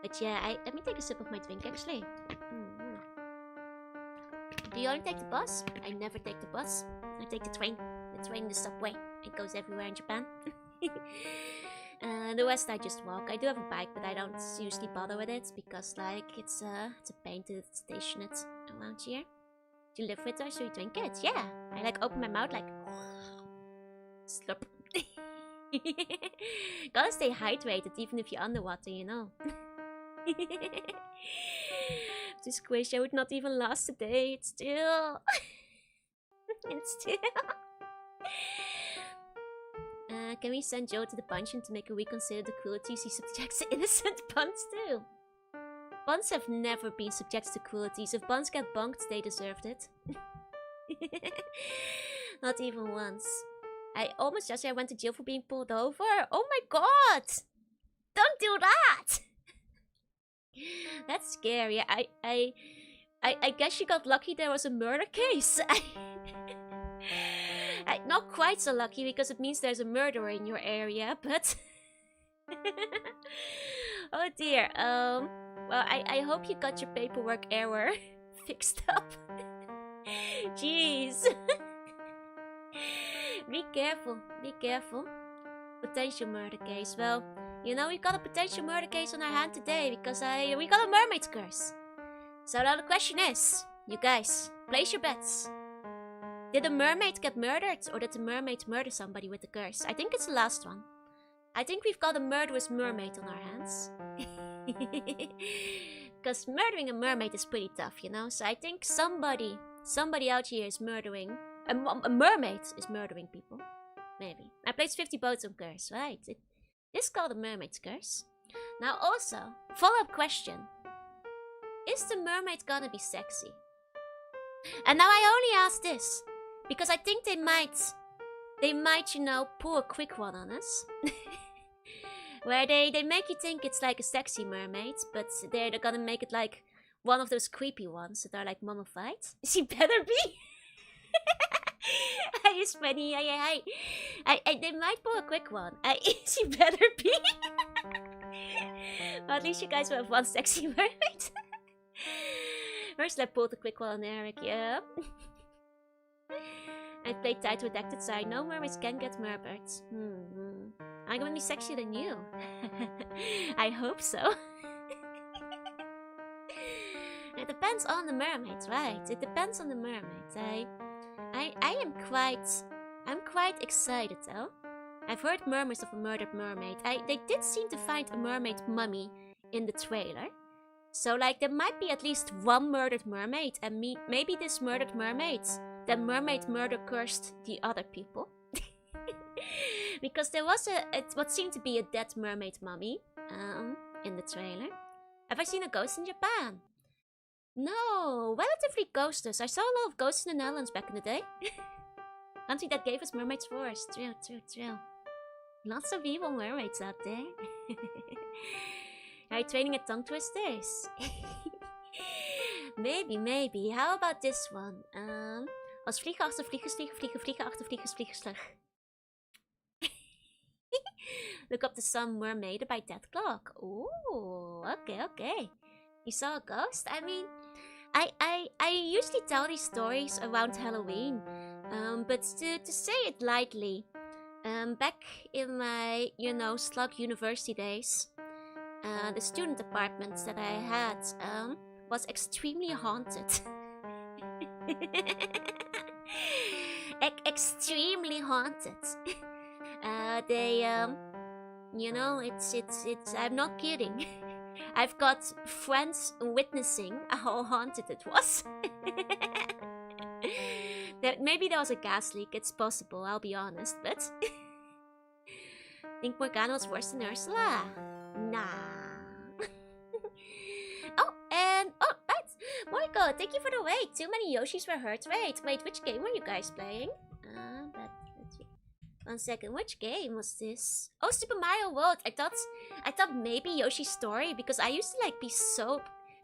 Speaker 1: But yeah, let me take a sip of my drink actually. Do you only take the bus? I never take the bus. I take the train. The train, the subway. It goes everywhere in Japan. The rest I just walk. I do have a bike, but I don't usually bother with it because, like, it's a pain to station it around here. Do you live with it or should you drink it? Yeah, I like open my mouth like slurp. Gotta stay hydrated even if you're underwater, you know. To squish, I would not even last a day. It's still. It's still. Can we send Joe to the puncheon to make her reconsider the cruelties he subjects to innocent buns to? Buns have never been subjected to cruelties. If buns get bunked, they deserved it. Not even once. I almost yesterday went to jail for being pulled over. Oh my god! Don't do that! That's scary. I guess you got lucky there was a murder case. Not quite so lucky because it means there's a murderer in your area, but... Oh dear. Well, I hope you got your paperwork error fixed up. Jeez. Be careful. Be careful. Potential murder case. Well, you know, we got a potential murder case on our hand today because we got a mermaid's curse. So now the question is, you guys, place your bets. Did the mermaid get murdered or did the mermaid murder somebody with the curse? I think it's the last one. I think we've got a murderous mermaid on our hands. Because murdering a mermaid is pretty tough, you know? So I think somebody out here is murdering... A mermaid is murdering people. Maybe. I placed 50 votes on curse, right? This is called a mermaid's curse. Now also, follow-up question. is the mermaid gonna be sexy? And now I only ask this because I think they might, you know, pull a quick one on us. Where they make you think it's like a sexy mermaid, but they're gonna make it like one of those creepy ones that are like mummified. She better be. It's funny. They might pull a quick one. She better be. But at least you guys will have one sexy mermaid. First, I pulled a quick one on Eric, yeah. I played tight redacted, so I know mermaids can get murdered. I'm gonna be sexier than you. I hope so. It depends on the mermaids, right? It depends on the mermaids. I'm quite excited though. I've heard murmurs of a murdered mermaid. They did seem to find a mermaid mummy in the trailer. So like there might be at least one murdered mermaid, and maybe this murdered mermaid, the mermaid murder cursed the other people. Because there was what seemed to be a dead mermaid mummy in the trailer. Have I seen a ghost in Japan? No, relatively ghostless. I saw a lot of ghosts in the Netherlands back in the day. Country that gave us mermaids force. True. Lots of evil mermaids out there. Are you training at tongue twisters? Maybe. How about this one? Als vliegen achter vliegers vliegen, vliegen achter vliegers vliegers. Look up the sun mermaid by Dead Clock. Ooh, okay. You saw a ghost? I mean, I usually tell these stories around Halloween. But to say it lightly, back in my, you know, slug university days, the student apartment that I had was extremely haunted. Extremely haunted. You know, it's. I'm not kidding. I've got friends witnessing how haunted it was. Maybe there was a gas leak. It's possible. I'll be honest, but think Morgana was worse than Ursula? Nah. Right. Moiko, thank you for the wait. Too many Yoshis were hurt. Wait, which game were you guys playing? One second, which game was this? Oh, Super Mario World. I thought maybe Yoshi's Story, because I used to like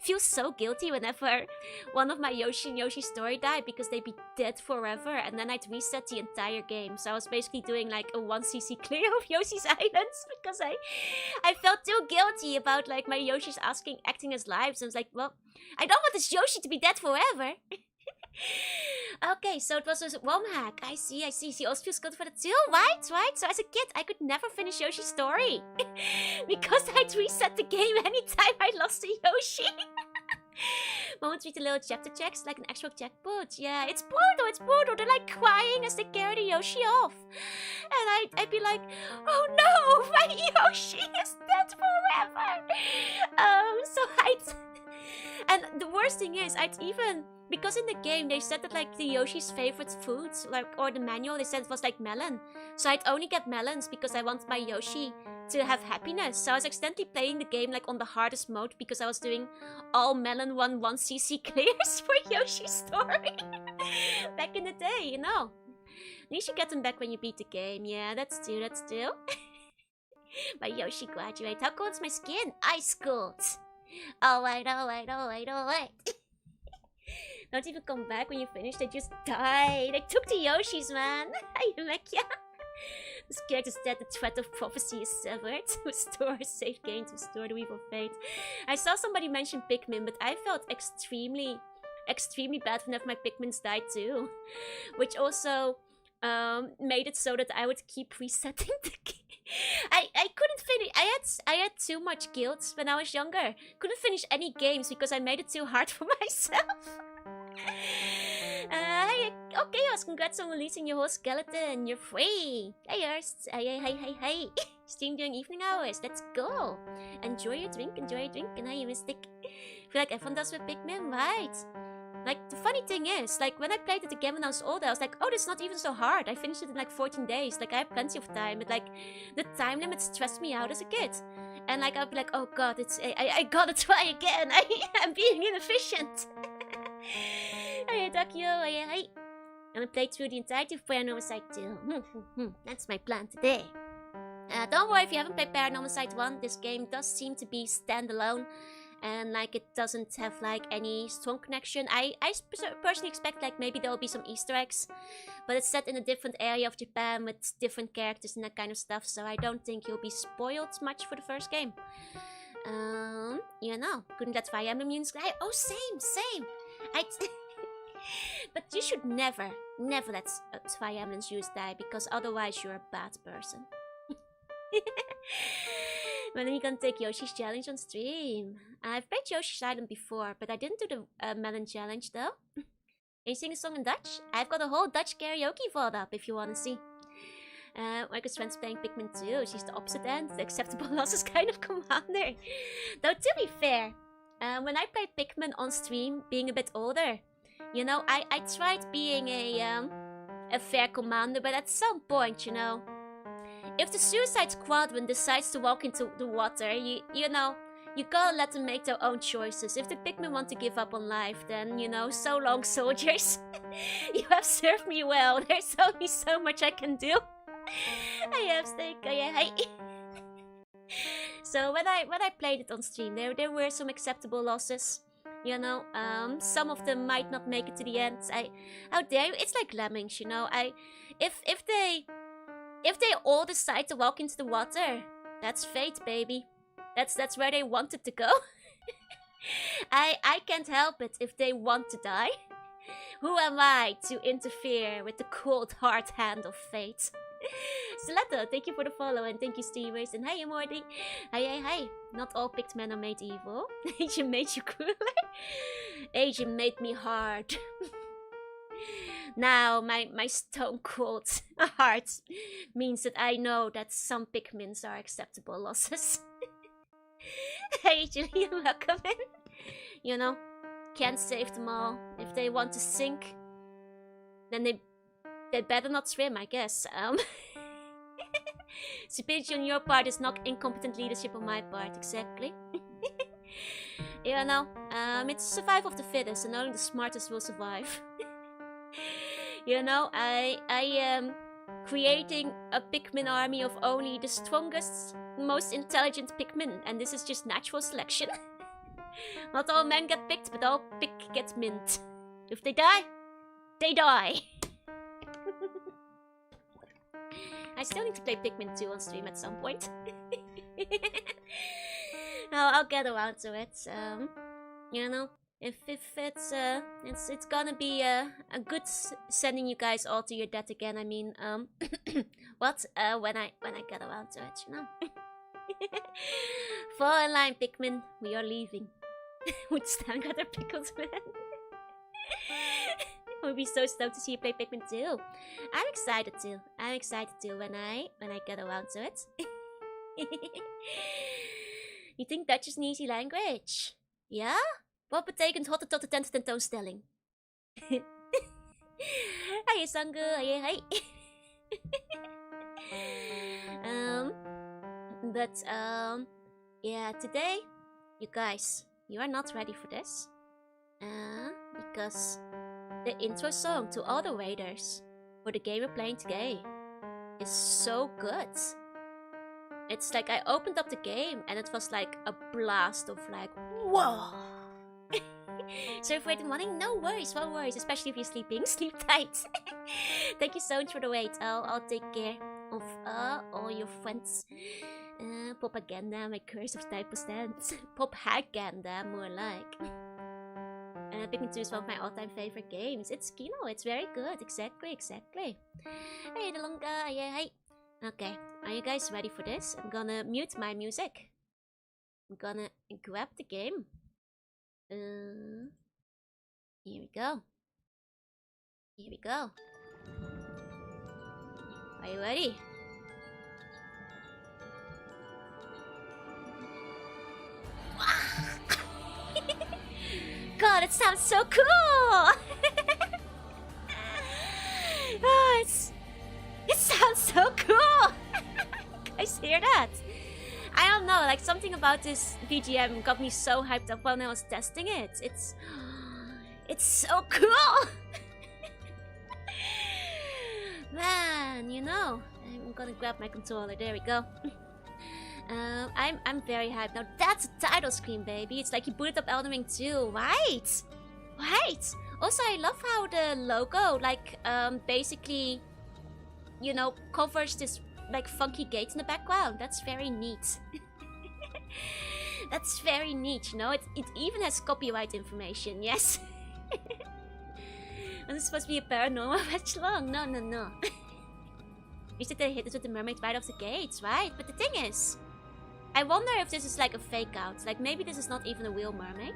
Speaker 1: feel so guilty whenever one of my Yoshi and Yoshi's Story died, because they'd be dead forever, and then I'd reset the entire game. So I was basically doing like a 1cc clear of Yoshi's Islands, because I felt too guilty about like my Yoshis acting as lives. I was like, well, I don't want this Yoshi to be dead forever. Okay, so it was a ROM hack. I see. She also feels good for that too, right? So as a kid, I could never finish Yoshi's Story because I'd reset the game anytime I lost a Yoshi. Moments read the little chapter checks like an actual checkbook. Yeah, it's brutal. They're like crying as they carry the Yoshi off. And I'd be like, oh no, my Yoshi is dead forever. And the worst thing is, because in the game they said that like the Yoshi's favorite foods, like, or the manual, they said it was like melon. So I'd only get melons because I want my Yoshi to have happiness. So I was accidentally playing the game like on the hardest mode because I was doing all melon 1cc clears for Yoshi's Story. Back in the day, you know. At least you get them back when you beat the game. Yeah, that's true. My Yoshi graduate. How cold's my skin? Ice cold. Alright. Don't even come back when you finish, they just die. They took the Yoshis, man. Yeah. This character's dead, the thread of prophecy is severed. Restore a safe game to restore the weave of fate. I saw somebody mention Pikmin, but I felt extremely bad whenever my Pikmins died too. Which also made it so that I would keep resetting the game. I couldn't finish. I had too much guilt when I was younger. Couldn't finish any games because I made it too hard for myself. Okay, Yours, congrats on releasing your whole skeleton. You're free. Hey, Yours. Hey. Stream during evening hours. Let's go. Enjoy your drink. And hey, Mystic. I feel like everyone does with Pikmin, right? Like, the funny thing is, like, when I played it again when I was older, I was like, oh, this is not even so hard. I finished it in like 14 days. Like, I have plenty of time. But like, the time limit stressed me out as a kid. And like I'll be like, oh god, I gotta try again. I'm being inefficient. Hey, Takio, hey. I'm gonna play through the entirety of Paranormasight 2. That's my plan today. Don't worry if you haven't played Paranormasight 1. This game does seem to be standalone. And like it doesn't have like any strong connection. I personally expect like maybe there will be some Easter eggs. But it's set in a different area of Japan with different characters and that kind of stuff. So I don't think you'll be spoiled much for the first game. You know, couldn't let Fire Emblem units die. Oh, same. But you should never let Fire Emblem units die, because otherwise you're a bad person. When are you gonna take Yoshi's challenge on stream? I've played Yoshi's Island before, but I didn't do the melon challenge though. Can you sing a song in Dutch? I've got a whole Dutch karaoke vault up if you wanna see. My good friend's playing Pikmin 2. She's the opposite end, the acceptable losses kind of commander. Though to be fair, when I played Pikmin on stream, being a bit older, you know, I tried being a fair commander, but at some point, you know, if the Suicide Squadron decides to walk into the water, you know, you gotta let them make their own choices. If the Pikmin want to give up on life, then, you know, so long, soldiers. You have served me well. There's only so much I can do. I have steak. So when I played it on stream, there were some acceptable losses. You know, some of them might not make it to the end. How dare you? It's like lemmings, you know. If they all decide to walk into the water, that's fate, baby. That's where they wanted to go. I can't help it if they want to die. Who am I to interfere with the cold hard hand of fate? Stiletto, thank you for the follow, and thank you, Steamers, and hey, Morty. Hey. Not all picked men are made evil. Agent made you cooler. Agent made me hard. Now, my stone cold heart means that I know that some Pikmins are acceptable losses. Hey, Julie, welcome in. You know, can't save them all. If they want to sink, then they better not swim, I guess. Stupidity on your part is not incompetent leadership on my part, exactly. You know, it's survival of the fittest, and only the smartest will survive. You know, I am creating a Pikmin army of only the strongest, most intelligent Pikmin, and this is just natural selection. Not all men get picked, but all pick gets mint. If they die, they die. I still need to play Pikmin 2 on stream at some point. I'll get around to it. You know, if it's gonna be a good sending you guys all to your death again. I mean, what? When I get around to it, you know. Fall in line, Pikmin. We are leaving. Would Stan got their pickles, man? We'll be so stoked to see you play Pikmin 2. I'm excited too. When I get around to it. You think Dutch is an easy language? Ja? Wat betekent hotte tot de tent tentoonstelling? Hey Sangu, hey. Yeah, today, you guys, you are not ready for this. Because the intro song to all the raiders for the game we're playing today is so good. It's like I opened up the game and it was like a blast of like, whoa! So if you're waiting morning, no worries, especially if you're sleeping, sleep tight. Thank you so much for the wait. I'll take care of all your friends. Propaganda, my curse of 9%. Propaganda, more like. Pikmin 2 is one of my all-time favorite games. It's Kino, it's very good. Exactly. Hey, the long guy, hey. Okay, are you guys ready for this? I'm gonna mute my music. I'm gonna grab the game. Here we go. Are you ready? God, it sounds so cool! Oh, it sounds so cool! Guys, hear that? I don't don't know, like something about this BGM got me so hyped up when I was testing it. It's so cool. Man, you know, I'm gonna grab my controller. There we go. I'm very hyped now. That's a title screen, baby. It's like you booted up Elden Ring 2, right? Right. Also, I love how the logo, like, basically, you know, covers this like funky gate in the background. That's very neat. That's very neat, you know. It even has copyright information. Yes. And it's supposed to be a paranormal match long. No, no, no. You said they hit us with the mermaid right off the gates, right? But the thing is, I wonder if this is like a fake out. Like maybe this is not even a real mermaid.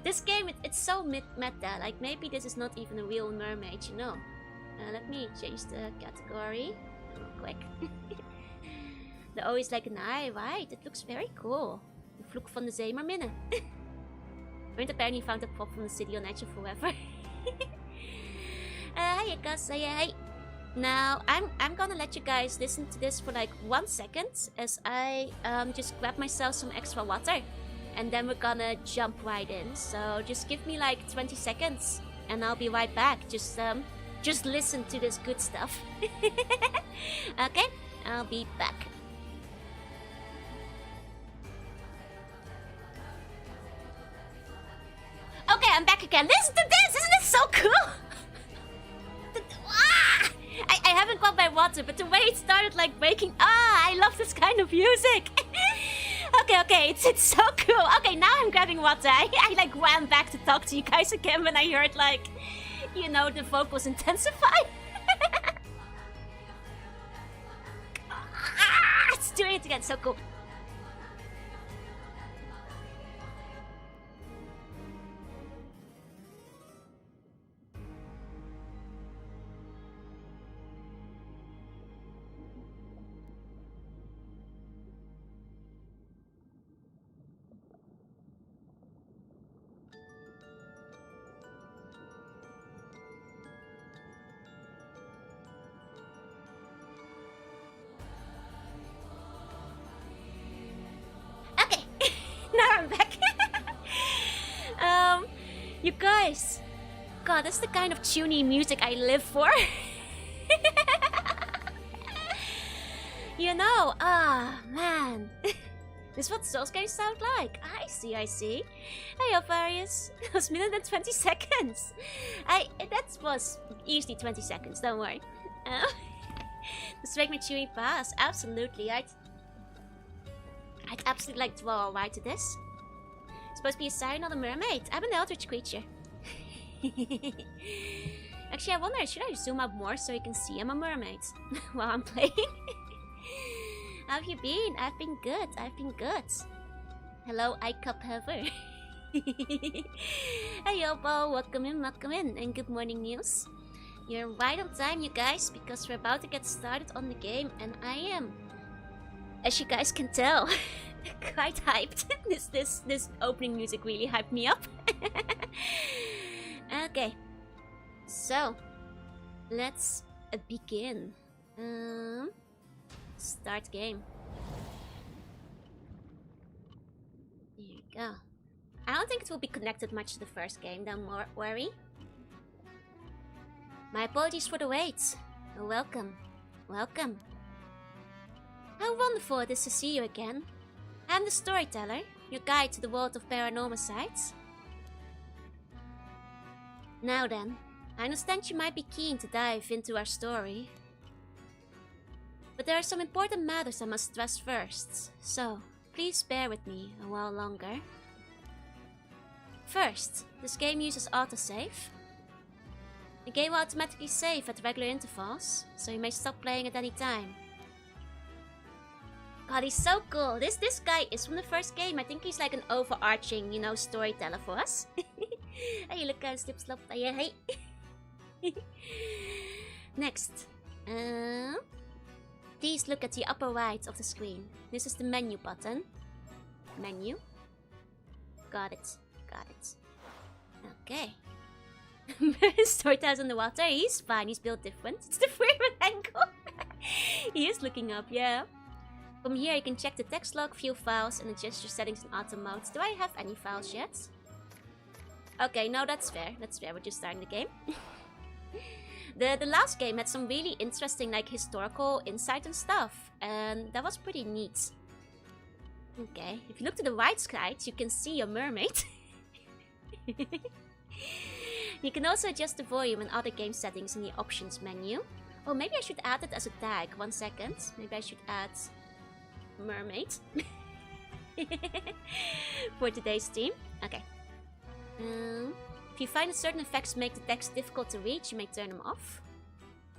Speaker 1: This game, it's so meta. Like maybe this is not even a real mermaid, you know. Let me change the category real quick. The O is like an eye, right? It looks very cool. De vloek van de zeemerminne. Mermaid apparently found a prop from the city on edge of forever. Hi, Akas. Hey. Now, I'm gonna let you guys listen to this for like 1 second as I just grab myself some extra water. And then we're gonna jump right in. So just give me like 20 seconds and I'll be right back. Just listen to this good stuff. Okay, I'll be back. Okay, I'm back again. Listen to this! Isn't this so cool? I haven't got my water, but the way it started like breaking... I love this kind of music. Okay, it's so cool. Okay, now I'm grabbing water. I like ran back to talk to you guys again when I heard like, you know, the vocals intensify. It's doing it again, so cool. You guys, God, that's the kind of tuney music I live for. You know, man. This is what Souls games sound like. I see. Hey, Alvarius. That was more than 20 seconds. That was easily 20 seconds, don't worry. Just make me chewy pass. Absolutely. I'd absolutely like to draw a ride to this. Supposed to be a siren, not a mermaid. I'm an eldritch creature. Actually, I wonder, should I zoom up more so you can see I'm a mermaid while I'm playing? How have you been? I've been good. Hello, iCup Hover. Hey, Yobo, welcome in, and good morning, News. You're right on time, you guys, because we're about to get started on the game, and I am, as you guys can tell, quite hyped. This opening music really hyped me up. Okay, so let's begin. Start game. There you go. I don't think it will be connected much to the first game, don't worry. My apologies for the wait. Welcome. How wonderful it is to see you again. I'm the storyteller, your guide to the world of Paranormasight. Now then, I understand you might be keen to dive into our story. But there are some important matters I must address first, so please bear with me a while longer. First, this game uses autosave. The game will automatically save at regular intervals, so you may stop playing at any time. God, he's so cool. This guy is from the first game. I think he's like an overarching, you know, storyteller for us. Hey, look at slip slop. Hey. Next. Please look at the upper right of the screen. This is the menu button. Menu. Got it. Okay. Storyteller's on the water. He's fine. He's built different. It's the favorite angle. He is looking up, yeah. From here you can check the text log, view files, and adjust your settings in auto mode. Do I have any files yet? Okay, no, that's fair. That's fair, we're just starting the game. The last game had some really interesting like historical insight and stuff, and that was pretty neat. Okay, if you look to the right side, you can see a mermaid. You can also adjust the volume and other game settings in the options menu. Oh, maybe I should add it as a tag. 1 second. Maybe I should add mermaid for today's stream. Okay. If you find that certain effects make the text difficult to read, you may turn them off.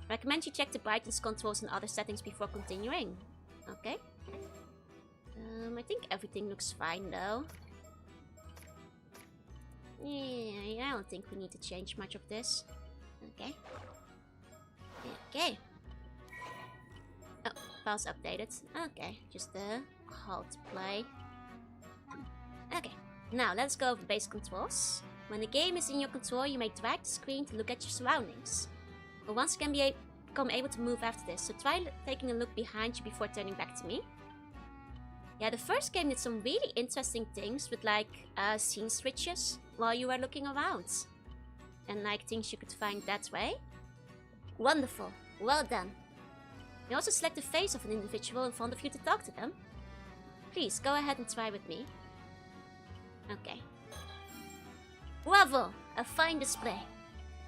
Speaker 1: Recommend you check the brightness controls and other settings before continuing. Okay. I think everything looks fine though. Yeah, I don't think we need to change much of this. Okay. Okay. Oh, files updated. Okay, just halt play. Okay, now let's go over base controls. When the game is in your control, you may drag the screen to look at your surroundings. But once you can become able to move after this, so try taking a look behind you before turning back to me. Yeah, the first game did some really interesting things with like scene switches while you were looking around. And like things you could find that way. Wonderful, well done. You also select the face of an individual in front of you to talk to them. Please, go ahead and try with me. Okay. Bravo! A fine display.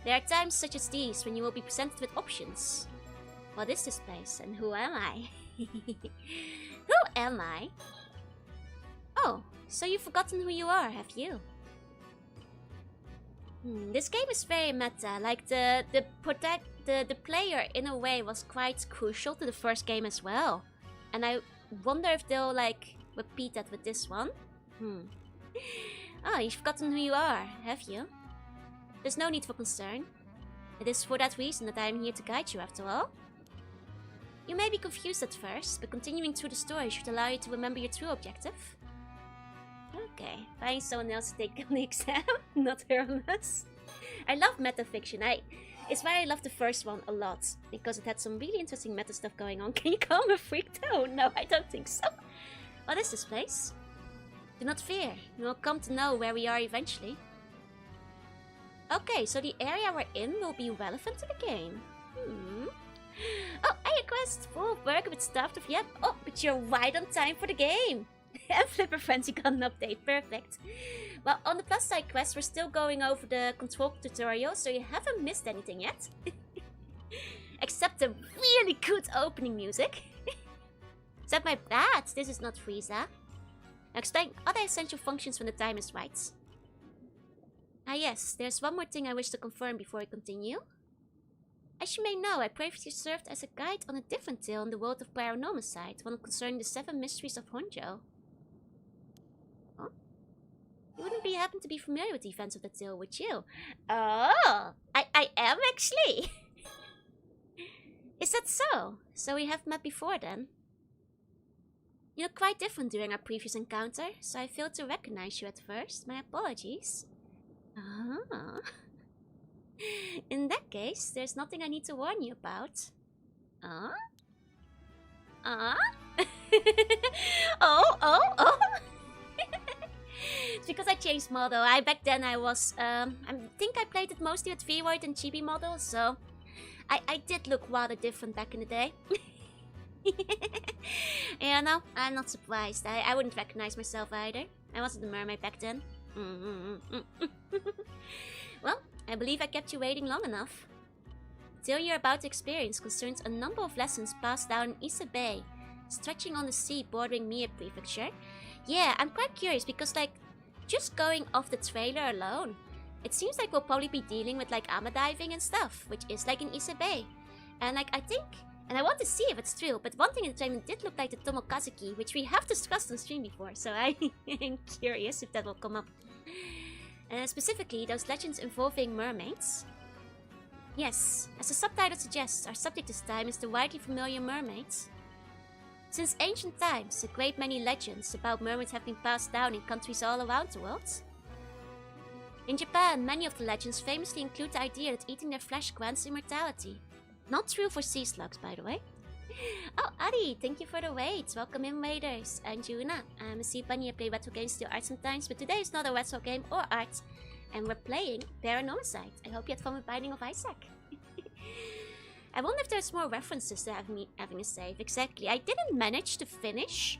Speaker 1: There are times such as these when you will be presented with options. What is this place and who am I? Who am I? Oh, so you've forgotten who you are, have you? This game is very meta. Like the player in a way was quite crucial to the first game as well. And I wonder if they'll like repeat that with this one. Oh, you've forgotten who you are, have you? There's no need for concern. It is for that reason that I am here to guide you after all. You may be confused at first, but continuing through the story should allow you to remember your true objective. Okay, find someone else to take the exam, not her on us. I love metafiction. It's why I love the first one a lot, because it had some really interesting meta stuff going on. Can you call me a freak though? No, I don't think so. What is this place? Do not fear, you will come to know where we are eventually. Okay, so the area we're in will be relevant to the game. Oh, I quest full of work with stuff of yep. Oh, but you're right on time for the game. And Flipper Frenzy got an update, perfect. Well, on the plus side quest, we're still going over the control tutorial, so you haven't missed anything yet. Except the really good opening music. Said my bad, this is not Frieza. Now explain other essential functions when the time is right. Ah yes, there's one more thing I wish to confirm before we continue. As you may know, I previously served as a guide on a different tale in the world of Paranormasight, one concerning the 7 mysteries of Honjo. Huh? You wouldn't happen to be familiar with the events of the tale, would you? Oh, I am actually. Is that so? So we have met before then? You look quite different during our previous encounter, so I failed to recognize you at first. My apologies. Ah. In that case, there's nothing I need to warn you about. Ah? Ah? Oh. It's because I changed model. Back then I was, I think I played it mostly with Void and Chibi models, so I did look rather different back in the day. Yeah, no, I'm not surprised. I wouldn't recognize myself either. I wasn't a mermaid back then. Well, I believe I kept you waiting long enough. The tale you're about to experience concerns a number of lessons passed down in Issa Bay, stretching on the sea bordering Mie Prefecture. Yeah, I'm quite curious because, like, just going off the trailer alone, it seems like we'll probably be dealing with, like, ama diving and stuff, which is, like, in Issa Bay. And, like, I think, and I want to see if it's true, but one thing in the trailer did look like the Tomokazuki, which we have discussed on stream before, so I'm curious if that will come up. Specifically, those legends involving mermaids. Yes, as the subtitle suggests, our subject this time is the widely familiar mermaids. Since ancient times, a great many legends about mermaids have been passed down in countries all around the world. In Japan, many of the legends famously include the idea that eating their flesh grants immortality. Not true for sea slugs, by the way. Oh, Adi, thank you for the wait. Welcome in, waiters. I'm Jorunna. I'm a sea bunny. I play retro games to art sometimes, but today is not a retro game or art. And we're playing Paranormasight. I hope you had fun with Binding of Isaac. I wonder if there's more references to having a save. Exactly. I didn't manage to finish.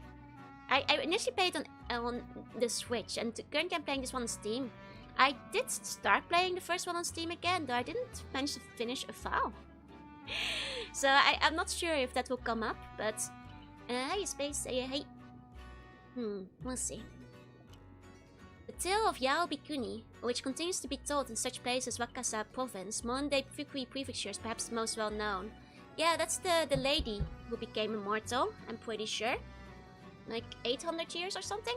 Speaker 1: I initially played on the Switch, and currently I'm playing this one on Steam. I did start playing the first one on Steam again, though I didn't manage to finish a file. So I'm not sure if that will come up, but hey, space, hey. We'll see. The tale of Yao Bikuni, which continues to be told in such places as Wakasa province, modern-day Fukui prefecture, is perhaps the most well known. Yeah, that's the lady who became immortal, I'm pretty sure. Like 800 years or something,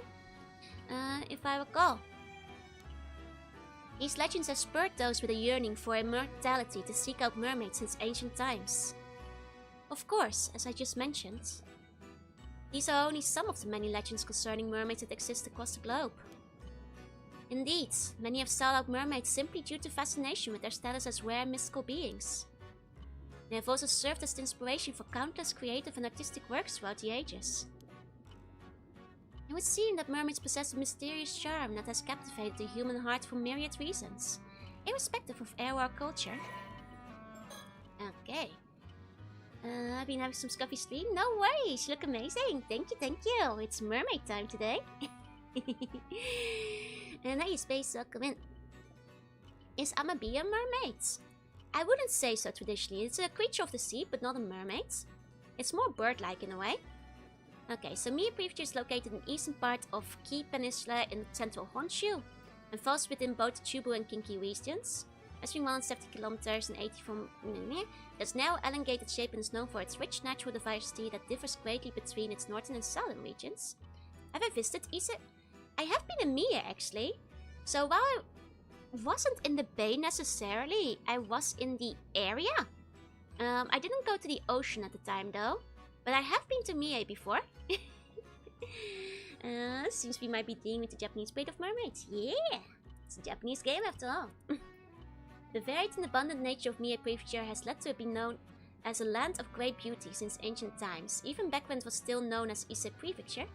Speaker 1: if I recall. These legends have spurred those with a yearning for immortality to seek out mermaids since ancient times. Of course, as I just mentioned, these are only some of the many legends concerning mermaids that exist across the globe. Indeed, many have sought out mermaids simply due to fascination with their status as rare mystical beings. They have also served as the inspiration for countless creative and artistic works throughout the ages. It would seem that mermaids possess a mysterious charm that has captivated the human heart for myriad reasons, irrespective of era or culture. Okay. I've been having some scuffy stream? No worries, you look amazing. Thank you. It's mermaid time today. And hey, space, welcome in. Is Amabi a mermaid? I wouldn't say so traditionally. It's a creature of the sea, but not a mermaid. It's more bird-like in a way. Okay, so Mie Prefecture is located in the eastern part of Ki Peninsula in central Honshu, and falls within both the Chubu and Kinki regions. Measuring 170 kilometers and 80 from its narrow elongated shape and is known for its rich natural diversity that differs greatly between its northern and southern regions. Have I visited Ise? I have been in Mie actually, so while I wasn't in the bay necessarily, I was in the area. I didn't go to the ocean at the time though. But I have been to Mie before. Seems we might be dealing with the Japanese breed of mermaids. Yeah! It's a Japanese game after all. The varied and abundant nature of Mie Prefecture has led to it be known as a land of great beauty since ancient times. Even back when it was still known as Ise Prefecture,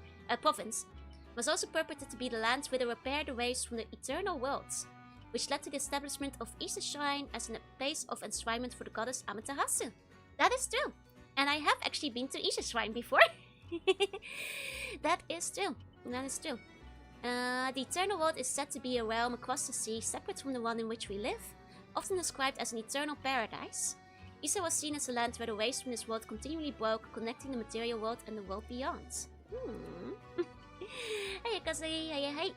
Speaker 1: province, was also purported to be the land where they repair the waves from the eternal worlds, which led to the establishment of Ise Shrine as a place of enshrinement for the goddess Amaterasu. That is true! And I have actually been to Ise Shrine before. That is true. The Eternal World is said to be a realm across the sea, separate from the one in which we live, often described as an eternal paradise. Ise was seen as a land where the waves from this world continually broke, connecting the material world and the world beyond. Hey, Kazi, hey.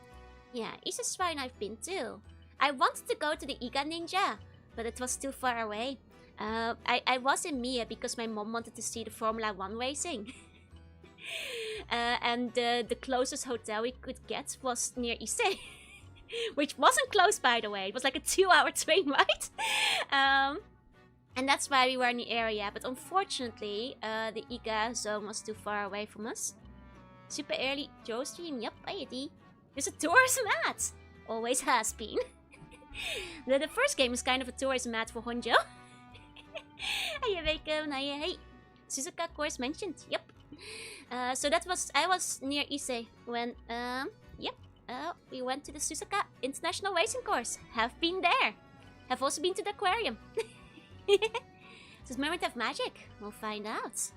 Speaker 1: Yeah, Ise Shrine I've been to. I wanted to go to the Iga Ninja, but it was too far away. I was in Mie because my mom wanted to see the Formula 1 racing. And the closest hotel we could get was near Ise. Which wasn't close, by the way. It was like a 2-hour train ride. And that's why we were in the area. But unfortunately, the Iga zone was too far away from us. Super early Joe stream. Yep, IAD. There's a tourism ad. Always has been. The first game was kind of a tourism ad for Honjo. Hey, welcome. Hey. Suzuka, of course, mentioned. Yep. So I was near Ise when, we went to the Suzuka International Racing Course. Have been there. Have also been to the aquarium. Does mermaid have magic? We'll find out.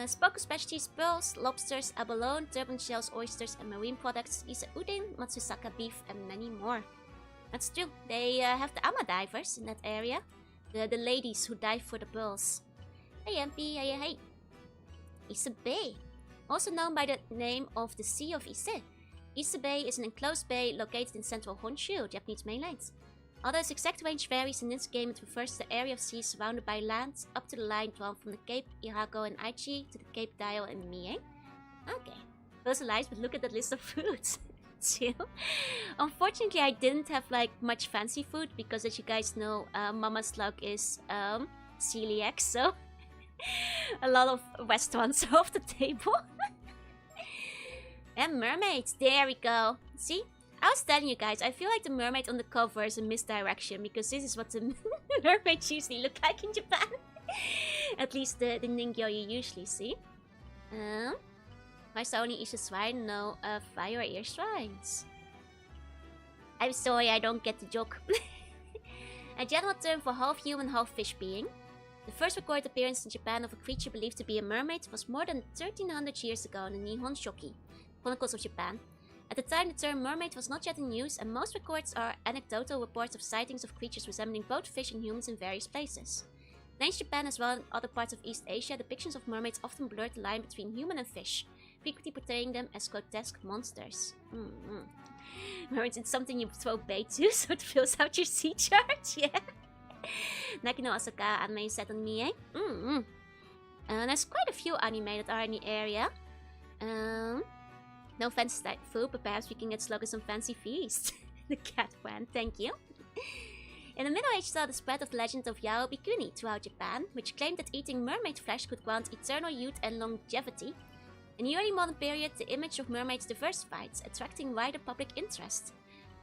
Speaker 1: Spoke specialties, pearls, lobsters, abalone, turban shells, oysters, and marine products, Ise Udin, Matsusaka beef, and many more. That's true. They have the ama divers in that area. The ladies who dive for the pearls. Hey MP, hey. Ise Bay. Also known by the name of the Sea of Ise. Ise Bay is an enclosed bay located in central Honshu, Japanese mainland. Although its exact range varies in this game, it refers to the area of sea surrounded by land up to the line drawn from the Cape Irago and Aichi to the Cape Dial and Mie. Okay. Those are lies, but look at that list of foods. Chill. Unfortunately, I didn't have like much fancy food because, as you guys know, Mama Slug is celiac, so a lot of restaurants are off the table. And mermaids, there we go. See, I was telling you guys, I feel like the mermaid on the cover is a misdirection because this is what the mermaids usually look like in Japan. At least the Ningyo you usually see. Why is there only Isha Shrine? No, Fire Ear Shrines. I'm sorry, I don't get the joke. A general term for half-human, half-fish being. The first recorded appearance in Japan of a creature believed to be a mermaid was more than 1300 years ago in the Nihon Shoki, Chronicles of Japan. At the time, the term mermaid was not yet in use, and most records are anecdotal reports of sightings of creatures resembling both fish and humans in various places. In ancient Japan as well as in other parts of East Asia, depictions of mermaids often blurred the line between human and fish, frequently portraying them as grotesque monsters. Mermaids is something you throw bait to, so it fills out your sea charge, yeah. Naki no Asaka anime set on me, eh? There's quite a few anime that are in the area. No fancy type food, but perhaps we can get Slug some fancy feast. The cat went, thank you. In the Middle Age saw the spread of the legend of Yao Bikuni throughout Japan, which claimed that eating mermaid flesh could grant eternal youth and longevity. In the early modern period, the image of mermaids diversified, attracting wider public interest.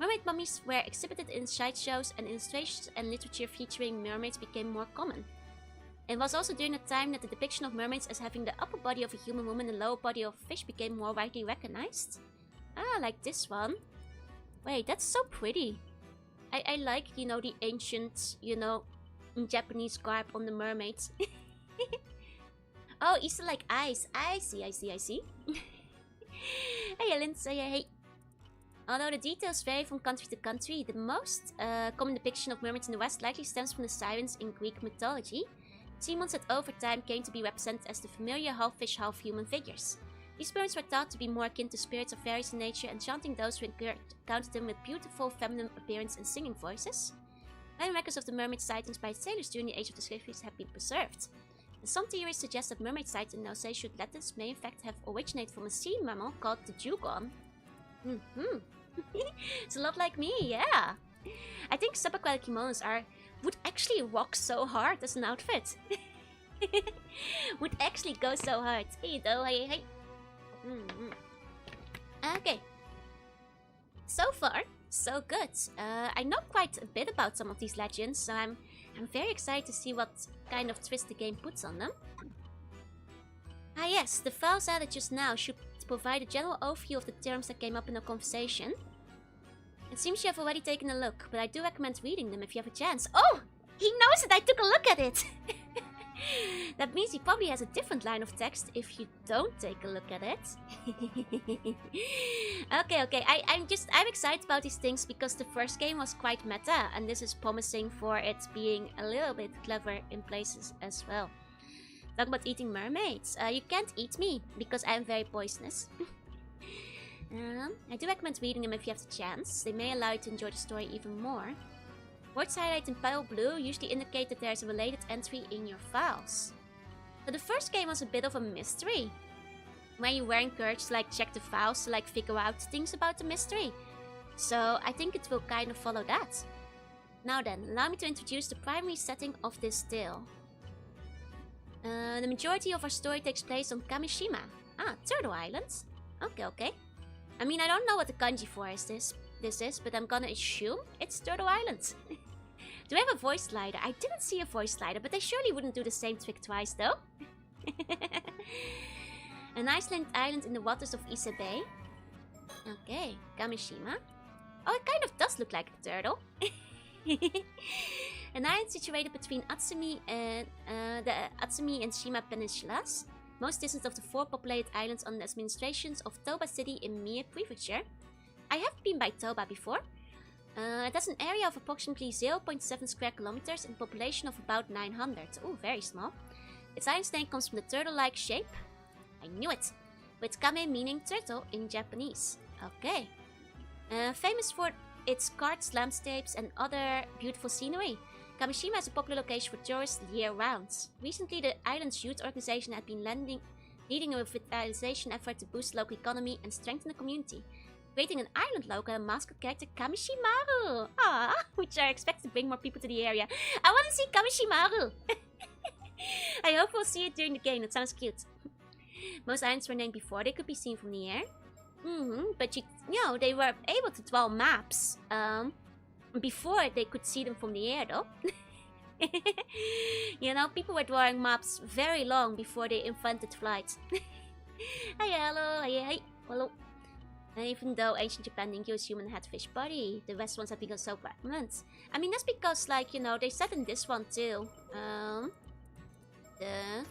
Speaker 1: Mermaid mummies were exhibited in sideshows, and illustrations and literature featuring mermaids became more common. It was also during the time that the depiction of mermaids as having the upper body of a human woman and the lower body of a fish became more widely recognized. Ah, like this one. Wait, that's so pretty. I like, you know, the ancient, you know, Japanese garb on the mermaids. Oh, Easter like ice. I see. Hey, Lindsay, hey. Although the details vary from country to country, the most common depiction of mermaids in the West likely stems from the sirens in Greek mythology. Sea monsters that over time came to be represented as the familiar half-fish, half-human figures. These mermaids were thought to be more akin to spirits of fairies in nature, enchanting those who encountered them with beautiful feminine appearance and singing voices. Many records of the mermaid sightings by sailors during the Age of the Discoveries have been preserved. And some theories suggest that mermaid sights in Osage Latins may in fact have originated from a sea mammal called the dugong. It's a lot like me, yeah. I think subaquatic kimonos would actually rock so hard as an outfit. Would actually go so hard. Hey, though, hey. Okay. So far, so good. I know quite a bit about some of these legends, so I'm very excited to see what kind of twist the game puts on them. Ah yes, the files added just now should provide a general overview of the terms that came up in our conversation. It seems you have already taken a look, but I do recommend reading them if you have a chance. Oh! He knows that I took a look at it! That means he probably has a different line of text if you don't take a look at it. Okay. I'm excited about these things because the first game was quite meta, and this is promising for it being a little bit clever in places as well. Talk about eating mermaids. You can't eat me because I am very poisonous. I do recommend reading them if you have the chance. They may allow you to enjoy the story even more. Words highlighted in pale blue usually indicate that there is a related entry in your files. So the first game was a bit of a mystery, where you were encouraged to check the files to figure out things about the mystery. So I think it will kind of follow that. Now then, allow me to introduce the primary setting of this tale. The majority of our story takes place on Kamishima. Ah, Turtle Island. Okay. I mean, I don't know what the kanji for this is, but I'm gonna assume it's Turtle Island. Do I have a voice slider? I didn't see a voice slider, but they surely wouldn't do the same trick twice, though. An Iceland island in the waters of Ise Bay. Okay, Kamishima. Oh, it kind of does look like a turtle. An island situated between Atsumi and the Atsumi and Shima peninsulas, most distant of the 4 populated islands under the administrations of Toba City in Mie Prefecture. I have been by Toba before. It has an area of approximately 0.7 square kilometers and a population of about 900. Oh, very small. Its island's name comes from the turtle-like shape. I knew it! With kame meaning turtle in Japanese. Okay. Famous for its cards, landscapes and other beautiful scenery, Kamishima is a popular location for tourists year-round. Recently, the island's youth organization had been leading a revitalization effort to boost the local economy and strengthen the community, creating an island logo and mascot character Kamishimaru, which are expected to bring more people to the area. I want to see Kamishimaru! I hope we'll see it during the game, that sounds cute. Most islands were named before they could be seen from the air. But you know, they were able to draw maps before they could see them from the air, though. You know, people were drawing maps very long before they invented flight. Hi, hello, hi, hello. And even though ancient Japan didn't use human head fish body, the West ones have become so prevalent. I mean, that's because, like, you know, they said in this one too. The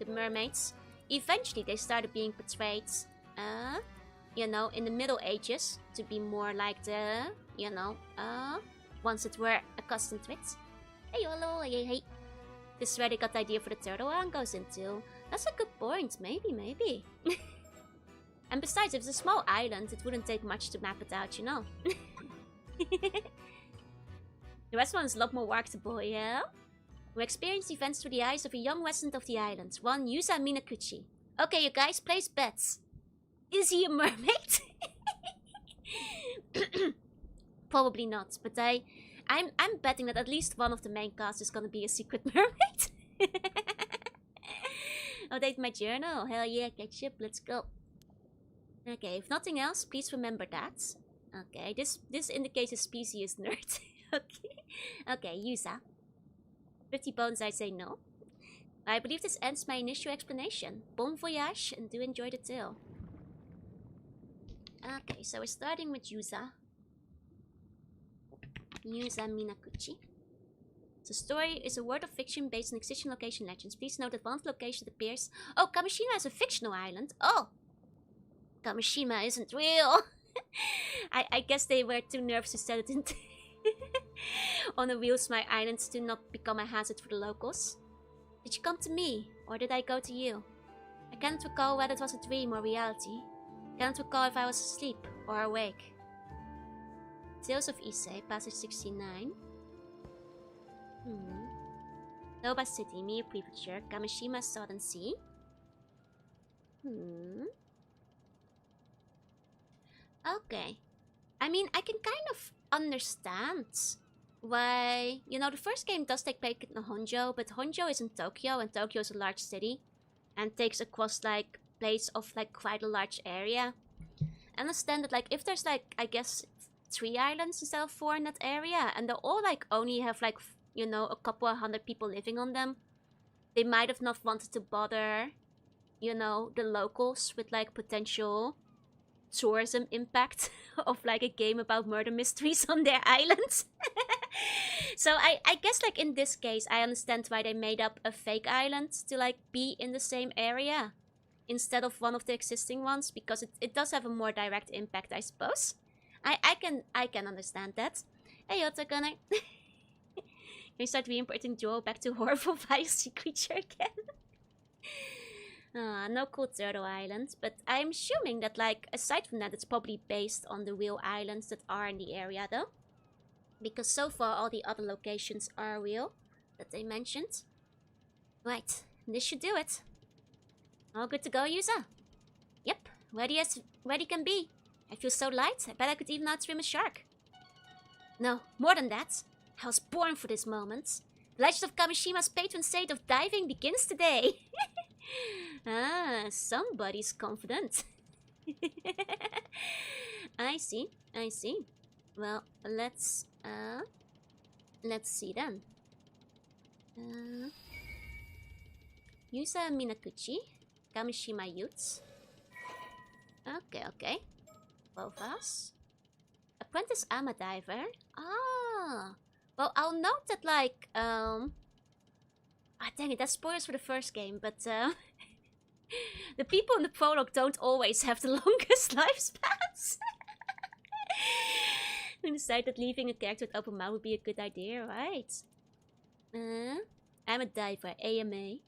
Speaker 1: mermaids. Eventually, they started being portrayed, you know, in the Middle Ages to be more like the, you know, ones that were accustomed to it. Hey, hello, hey. This is where they got the idea for the turtle island goes into. That's a good point. Maybe. And besides, if it's a small island, it wouldn't take much to map it out, you know. The West one is a lot more workable, yeah? We experienced events through the eyes of a young resident of the island, one Yusa Minakuchi. Okay, you guys, place bets. Is he a mermaid? Probably not, but I'm betting that at least one of the main cast is gonna be a secret mermaid. Update my journal. Hell yeah, ketchup, let's go. Okay, if nothing else, please remember that. Okay, this indicates a species nerd. Okay, Yusa. 50 bones, I say no. I believe this ends my initial explanation. Bon voyage, and do enjoy the tale. Okay, so we're starting with Yusa. Yusa Minakuchi. The story is a world of fiction based on existing location legends. Please note that one of the locations appears... Oh, Kamishima is a fictional island. Oh! Kamishima isn't real. I guess they were too nervous to set it in on a real smite island to not become a hazard for the locals. Did you come to me, or did I go to you? I cannot recall whether it was a dream or reality. I cannot recall if I was asleep or awake. Tales of Issei, passage 69. Noba City, Mir Prefecture, Kamishima Southern Sea. Okay. I mean, I can kind of understand why, you know, the first game does take place in Honjo, but Honjo is in Tokyo, and Tokyo is a large city, and takes across, like, place of, like, quite a large area. I understand that, like, if there's, like, I guess, 3 islands instead of 4 in that area, and they all, like, only have, like, you know, a couple of 100 people living on them, they might have not wanted to bother, you know, the locals with, like, potential tourism impact of like a game about murder mysteries on their islands. So I guess like in this case I understand why they made up a fake island to like be in the same area instead of one of the existing ones, because it does have a more direct impact, I suppose. I can understand that. Hey Otagone. Can we start re-importing Joe back to horrible fire sea creature again? No cool turtle islands, but I'm assuming that, like, aside from that, it's probably based on the real islands that are in the area, though. Because so far, all the other locations are real that they mentioned. Right, this should do it. All good to go, Yusa? Yep, ready as ready can be. I feel so light, I bet I could even outswim a shark. No, more than that. I was born for this moment. The Legend of Kamishima's patron saint of diving begins today. Somebody's confident. I see. Well, let's see then. Yusa Minakuchi, Kamishima Youths. Okay. Both of us. Apprentice Ama Diver. Well, I'll note that, like, dang it, that's spoilers for the first game, but, the people in the prologue don't always have the longest lifespans. We decided that leaving a character with open mouth would be a good idea, right? I'm a diver, AMA.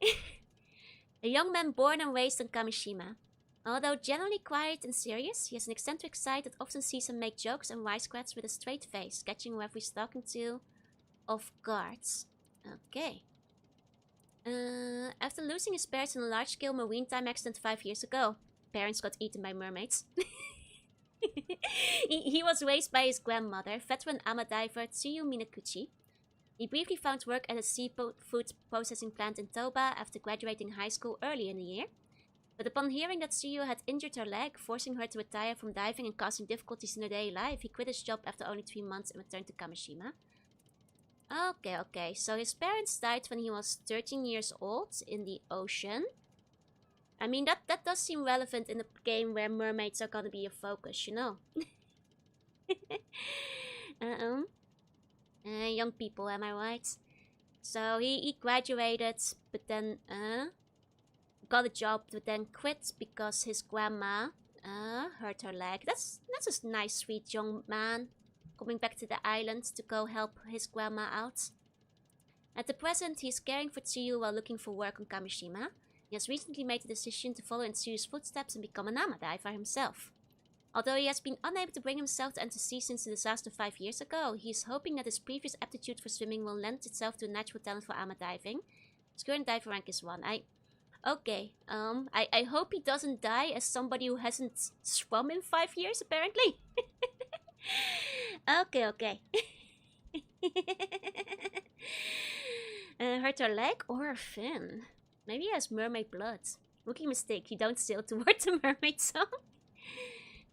Speaker 1: A young man born and raised in Kamishima. Although generally quiet and serious, he has an eccentric side that often sees him make jokes and wisecracks with a straight face, catching whoever he's talking to off guards. Okay. After losing his parents in a large-scale maritime accident 5 years ago, parents got eaten by mermaids. he was raised by his grandmother, veteran ama diver Tsuyu Minakuchi. He briefly found work at a seafood processing plant in Toba after graduating high school early in the year. But upon hearing that Tsuyu had injured her leg, forcing her to retire from diving and causing difficulties in her daily life, he quit his job after only 3 months and returned to Kamishima. Okay. So his parents died when he was 13 years old in the ocean. I mean, that does seem relevant in a game where mermaids are gonna be a focus, you know. uh-uh. Young people, am I right? So he graduated, but then got a job, but then quit because his grandma hurt her leg. That's a nice, sweet young man coming back to the island to go help his grandma out. At the present, he is caring for Tsuyu while looking for work on Kamishima. He has recently made the decision to follow in Tsuyu's footsteps and become an ama diver himself. Although he has been unable to bring himself to enter sea since the disaster 5 years ago, he is hoping that his previous aptitude for swimming will lend itself to a natural talent for ama diving. His current diver rank is 1. I hope he doesn't die as somebody who hasn't swum in 5 years, apparently. Okay. Hurt her leg or her fin? Maybe he has mermaid blood. Rookie mistake, you don't sail towards a mermaid song.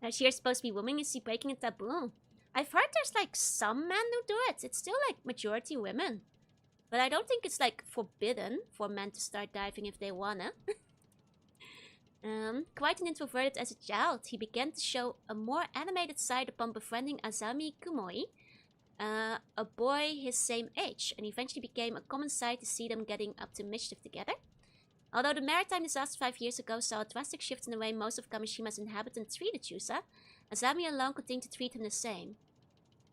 Speaker 1: She is supposed to be woman, is he breaking a taboo? I've heard there's like some men who do it. It's still like majority women. But I don't think it's like forbidden for men to start diving if they wanna. Quite an introverted as a child, he began to show a more animated side upon befriending Azami Kumoi, a boy his same age, and eventually became a common sight to see them getting up to mischief together. Although the maritime disaster 5 years ago saw a drastic shift in the way most of Kamishima's inhabitants treated Yusa, Azami alone continued to treat him the same.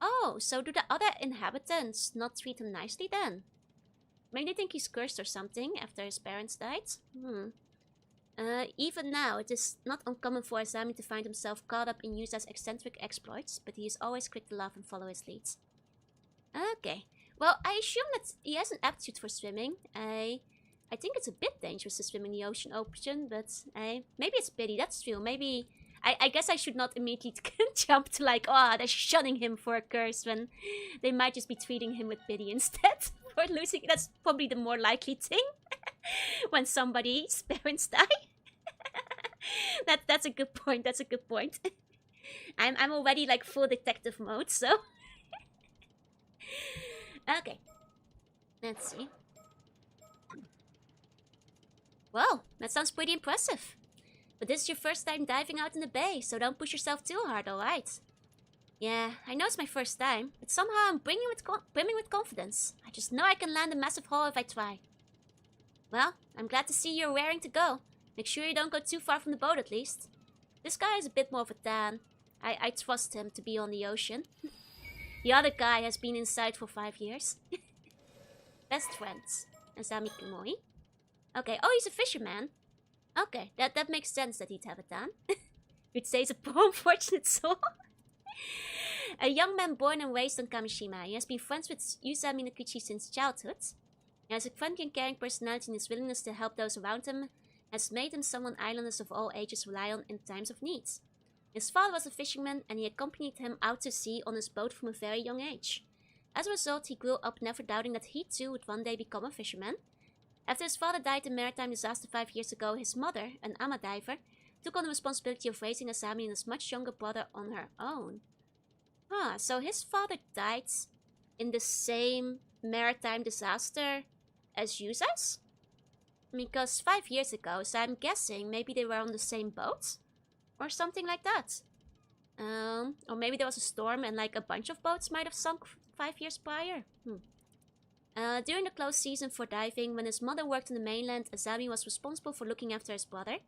Speaker 1: Oh, so do the other inhabitants not treat him nicely then? Maybe they think he's cursed or something after his parents died? Even now, it is not uncommon for Azami to find himself caught up in Yusa's eccentric exploits, but he is always quick to laugh and follow his leads. Okay. Well, I assume that he has an aptitude for swimming. I think it's a bit dangerous to swim in the ocean, but maybe it's pity. That's true. Maybe I guess I should not immediately jump to like, oh, they're shunning him for a curse when they might just be treating him with pity instead for losing. That's probably the more likely thing when somebody's parents die. That's a good point. That's a good point. I'm already like full detective mode, so okay. Let's see. Well, that sounds pretty impressive. But this is your first time diving out in the bay, so don't push yourself too hard, alright? Yeah, I know it's my first time, but somehow I'm brimming with confidence. I just know I can land a massive haul if I try. Well, I'm glad to see you're raring to go. Make sure you don't go too far from the boat at least. This guy is a bit more of a tan. I trust him to be on the ocean. The other guy has been inside for 5 years. Best friends. Azami Kumoi. Okay, oh, he's a fisherman. Okay, that makes sense that he'd have a tan. You'd say he's a poor unfortunate soul. A young man born and raised on Kamishima, he has been friends with Yusa Minakuchi since childhood. He has a friendly and caring personality, and his willingness to help those around him has made him someone islanders of all ages rely on in times of need. His father was a fisherman, and he accompanied him out to sea on his boat from a very young age. As a result, he grew up never doubting that he too would one day become a fisherman. After his father died in maritime disaster 5 years ago, his mother, an ama diver, took on the responsibility of raising Asami and his much younger brother on her own. So his father died in the same maritime disaster as Yusa's? Because 5 years ago, so I'm guessing maybe they were on the same boat? Or something like that. Or maybe there was a storm and like a bunch of boats might have sunk 5 years prior. During the close season for diving, when his mother worked on the mainland, Azami was responsible for looking after his brother.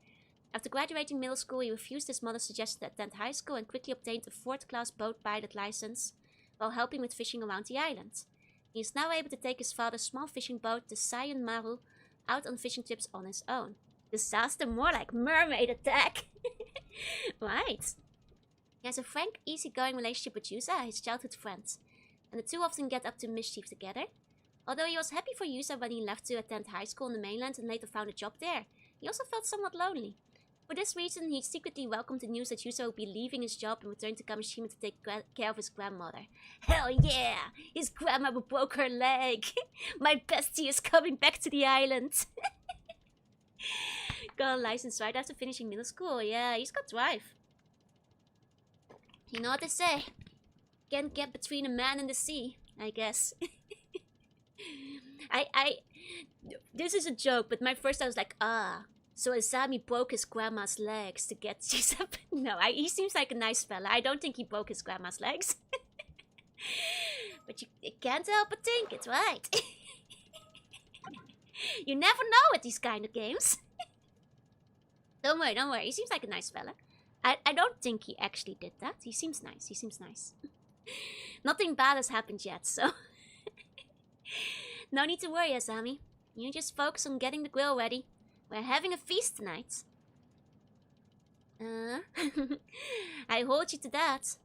Speaker 1: After graduating middle school, he refused his mother's suggestion to attend high school and quickly obtained a 4th-class boat pilot license while helping with fishing around the island. He is now able to take his father's small fishing boat, the Saiyan Maru, out on fishing trips on his own. Disaster, more like mermaid attack. Right. He has a frank, easygoing relationship with Yusa, his childhood friend, and the two often get up to mischief together. Although he was happy for Yusa when he left to attend high school on the mainland and later found a job there, he also felt somewhat lonely. For this reason, he secretly welcomed the news that Yusa would be leaving his job and return to Kamishima to take care of his grandmother. Hell yeah! His grandmother broke her leg! My bestie is coming back to the island! Got a license right after finishing middle school. Yeah, he's got drive. You know what they say? Can't get between a man and the sea, I guess. I this is a joke, but my first I was like, ah, so Asami broke his grandma's legs to get Giuseppe. No, he seems like a nice fella. I don't think he broke his grandma's legs. But you can't help but think it's right. You never know with these kind of games. Don't worry, don't worry. He seems like a nice fella. I don't think he actually did that. He seems nice. He seems nice. Nothing bad has happened yet, so... No need to worry, Asami. You just focus on getting the grill ready. We're having a feast tonight. I hold you to that.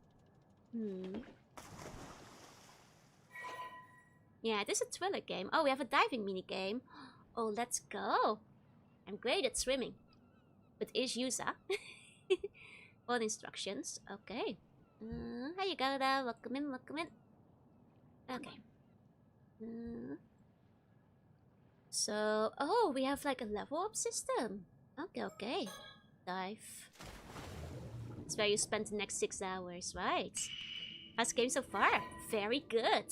Speaker 1: Yeah, this is a thriller game. Oh, we have a diving mini game. Oh, let's go. I'm great at swimming. But is Yusa? All instructions. Okay. How you go there? Welcome in, welcome in. Okay. So, oh, we have like a level up system. Okay, okay. Dive. It's where you spend the next 6 hours, right? How's the game so far? Very good.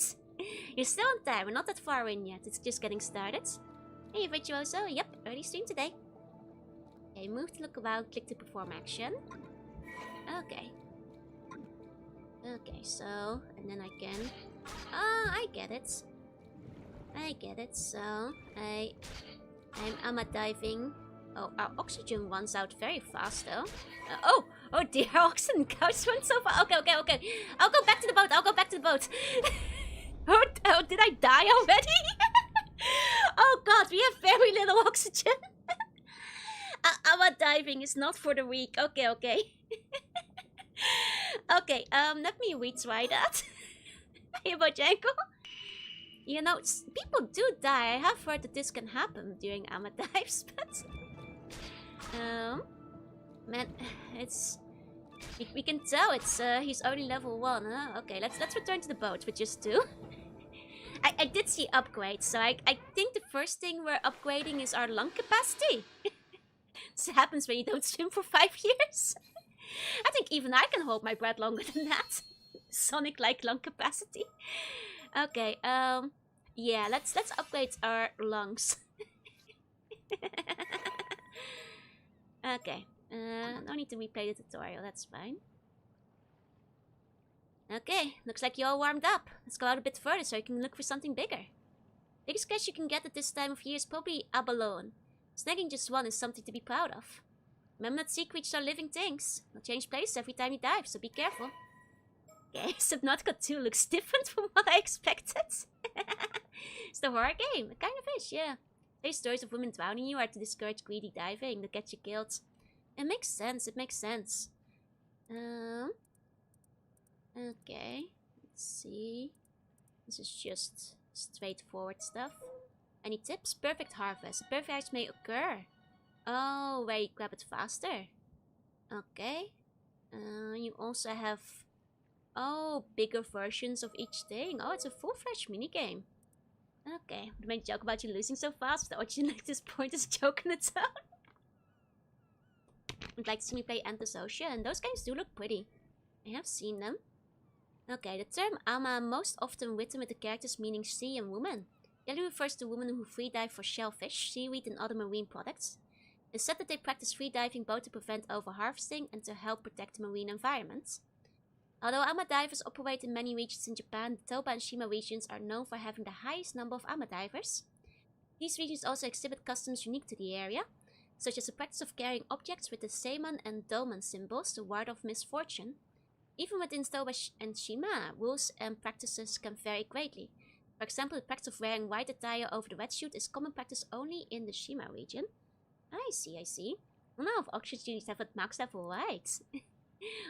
Speaker 1: You're still on time. We're not that far in yet. It's just getting started. Hey, Virtuoso. Yep, early stream today. Okay, move to look about. Click to perform action. Okay. Okay, so, and then I can... Oh, I get it. I get it, so... I'm diving. Oh, our oxygen runs out very fast, though. Oh dear, our oxygen couch runs so far. Okay, okay, okay. I'll go back to the boat, I'll go back to the boat. Oh, did I die already? Oh god, we have very little oxygen. Our diving is not for the weak. Okay, okay. Okay, let me retry that. Hey, Bojanko. You know, people do die. I have heard that this can happen during Ama dives, but... Man, it's... We can tell it's, he's only level 1, huh? Okay, let's return to the boat with just 2. I did see upgrades, so I think the first thing we're upgrading is our lung capacity. This happens when you don't swim for 5 years. I think even I can hold my breath longer than that. Sonic-like lung capacity. Okay, yeah, let's upgrade our lungs. Okay, no need to replay the tutorial, that's fine. Okay, looks like you all warmed up. Let's go out a bit further so you can look for something bigger. Biggest catch you can get at this time of year is probably abalone. Snagging just one is something to be proud of. Remember that sea creatures are living things. They'll change place every time you dive, so be careful. Okay, Subnautica 2 looks different from what I expected. It's the horror game. It kind of is, yeah. These stories of women drowning you are to discourage greedy diving. They'll get you killed. It makes sense, it makes sense. Okay, let's see. This is just straightforward stuff. Any tips? Perfect harvest. A perfect harvest may occur. Oh, where you grab it faster. Okay. You also have... Oh, bigger versions of each thing. Oh, it's a full-fledged minigame. Okay, the main joke about you losing so fast. The origin at this point is a joke in its own. Would like to see me play Endless Ocean. Those games do look pretty. I have seen them. Okay, the term ama most often written with the characters meaning sea and woman. Usually refers to women who freedive for shellfish, seaweed and other marine products. It's said that they practice freediving both to prevent overharvesting and to help protect the marine environment. Although ama divers operate in many regions in Japan, the Toba and Shima regions are known for having the highest number of ama divers. These regions also exhibit customs unique to the area, such as the practice of carrying objects with the Seiman and Doman symbols to ward off misfortune. Even within Toba and Shima, rules and practices can vary greatly. For example, the practice of wearing white attire over the wetsuit is common practice only in the Shima region. I see, I see. Well, now if oxygen units have at max level, right?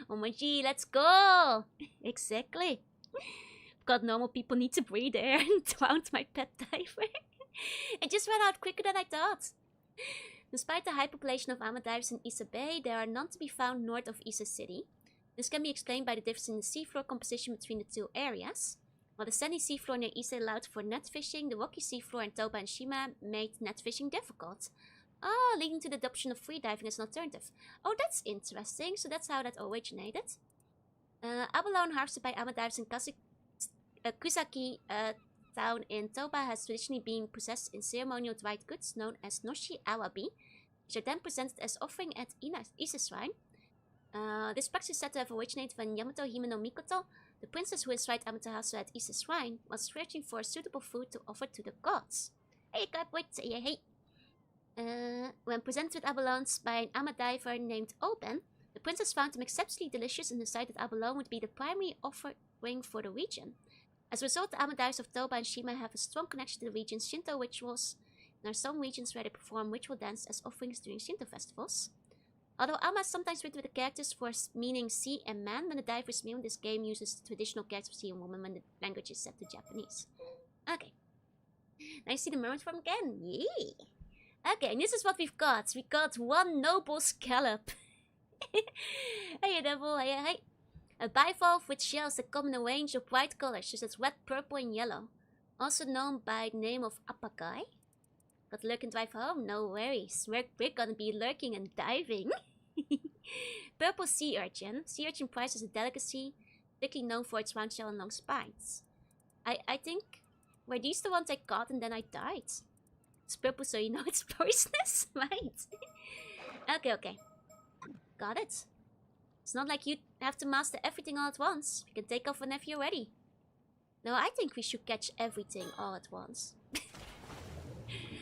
Speaker 1: Oh my gee, let's go! Exactly. God, normal people need to breathe air and drown my pet diver. It just ran out quicker than I thought. Despite the high population of ama divers in Ise Bay, there are none to be found north of Ise City. This can be explained by the difference in the seafloor composition between the two areas. While the sandy seafloor near Ise allowed for net fishing, the rocky seafloor in Toba and Shima made net fishing difficult. Oh, leading to the adoption of freediving as an alternative. Oh, that's interesting. So that's how that originated. Abalone harvested by ama divers in Kusaki town in Toba has traditionally been possessed in ceremonial dried goods known as noshi awabi, which are then presented as offering at Isa's shrine. This practice is said to have originated when Yamato Hime no Mikoto, the princess who is right Amaterasu at Isa's shrine, was searching for suitable food to offer to the gods. Hey, wait, hey. When presented with abalones by an ama diver named Oben, the princess found them exceptionally delicious and decided that abalone would be the primary offering for the region. As a result, the ama divers of Toba and Shima have a strong connection to the region's Shinto rituals. There are some regions where they perform ritual dance as offerings during Shinto festivals. Although ama is sometimes written with the characters for meaning sea and man, when the divers mean, this game uses the traditional characters for sea and woman when the language is set to Japanese. Okay. Now you see the mermaid form again. Yay! Okay, and this is what we've got. We got one noble scallop. Hey, devil, hey. A bivalve with shells that come in a range of bright colors, such as red, purple, and yellow. Also known by the name of apakai. Got lurk and dive home? No worries. We're gonna be lurking and diving. Purple sea urchin. Sea urchin prized as a delicacy, particularly known for its round shell and long spines. I think, were these the ones I caught and then I died? It's purple, so you know it's poisonous, right? Okay. Got it. It's not like you have to master everything all at once. We can take off whenever you're ready. No, I think we should catch everything all at once.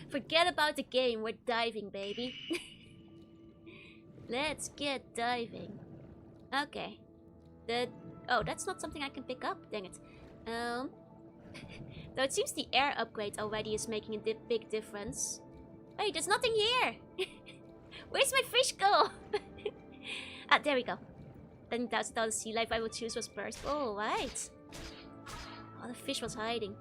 Speaker 1: Forget about the game, we're diving, baby. Let's get diving. Okay. Oh, that's not something I can pick up. Dang it. Though it seems the air upgrade already is making a big difference. Hey, there's nothing here! Where's my fish go? Ah, there we go. $10,000 sea life I would choose was burst. Oh, right. Oh, the fish was hiding.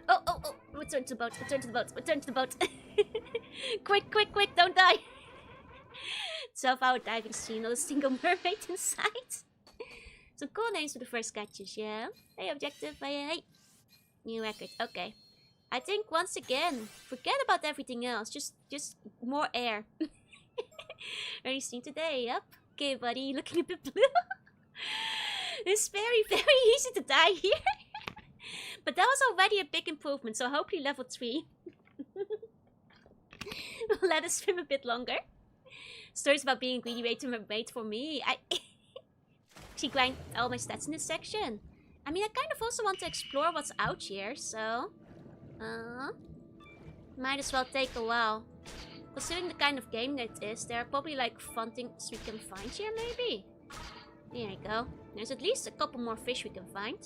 Speaker 1: Oh. Return to the boat, return to the boat. Quick, don't die. 12-hour diving scene, not a single mermaid in sight. Some cool names for the first catches, yeah? Hey, objective, hey. New record, okay. I think once again, forget about everything else. Just more air. Early stream today, yep. Okay, buddy, looking a bit blue. It's very easy to die here. But that was already a big improvement, so hopefully level 3 will let us swim a bit longer. Stories about being greedy way to mermaid for me. She grind all my stats in this section. I mean, I kind of also want to explore what's out here, so... might as well take a while. Considering the kind of game that it is, there are probably like fun things we can find here, maybe? There we go. There's at least a couple more fish we can find.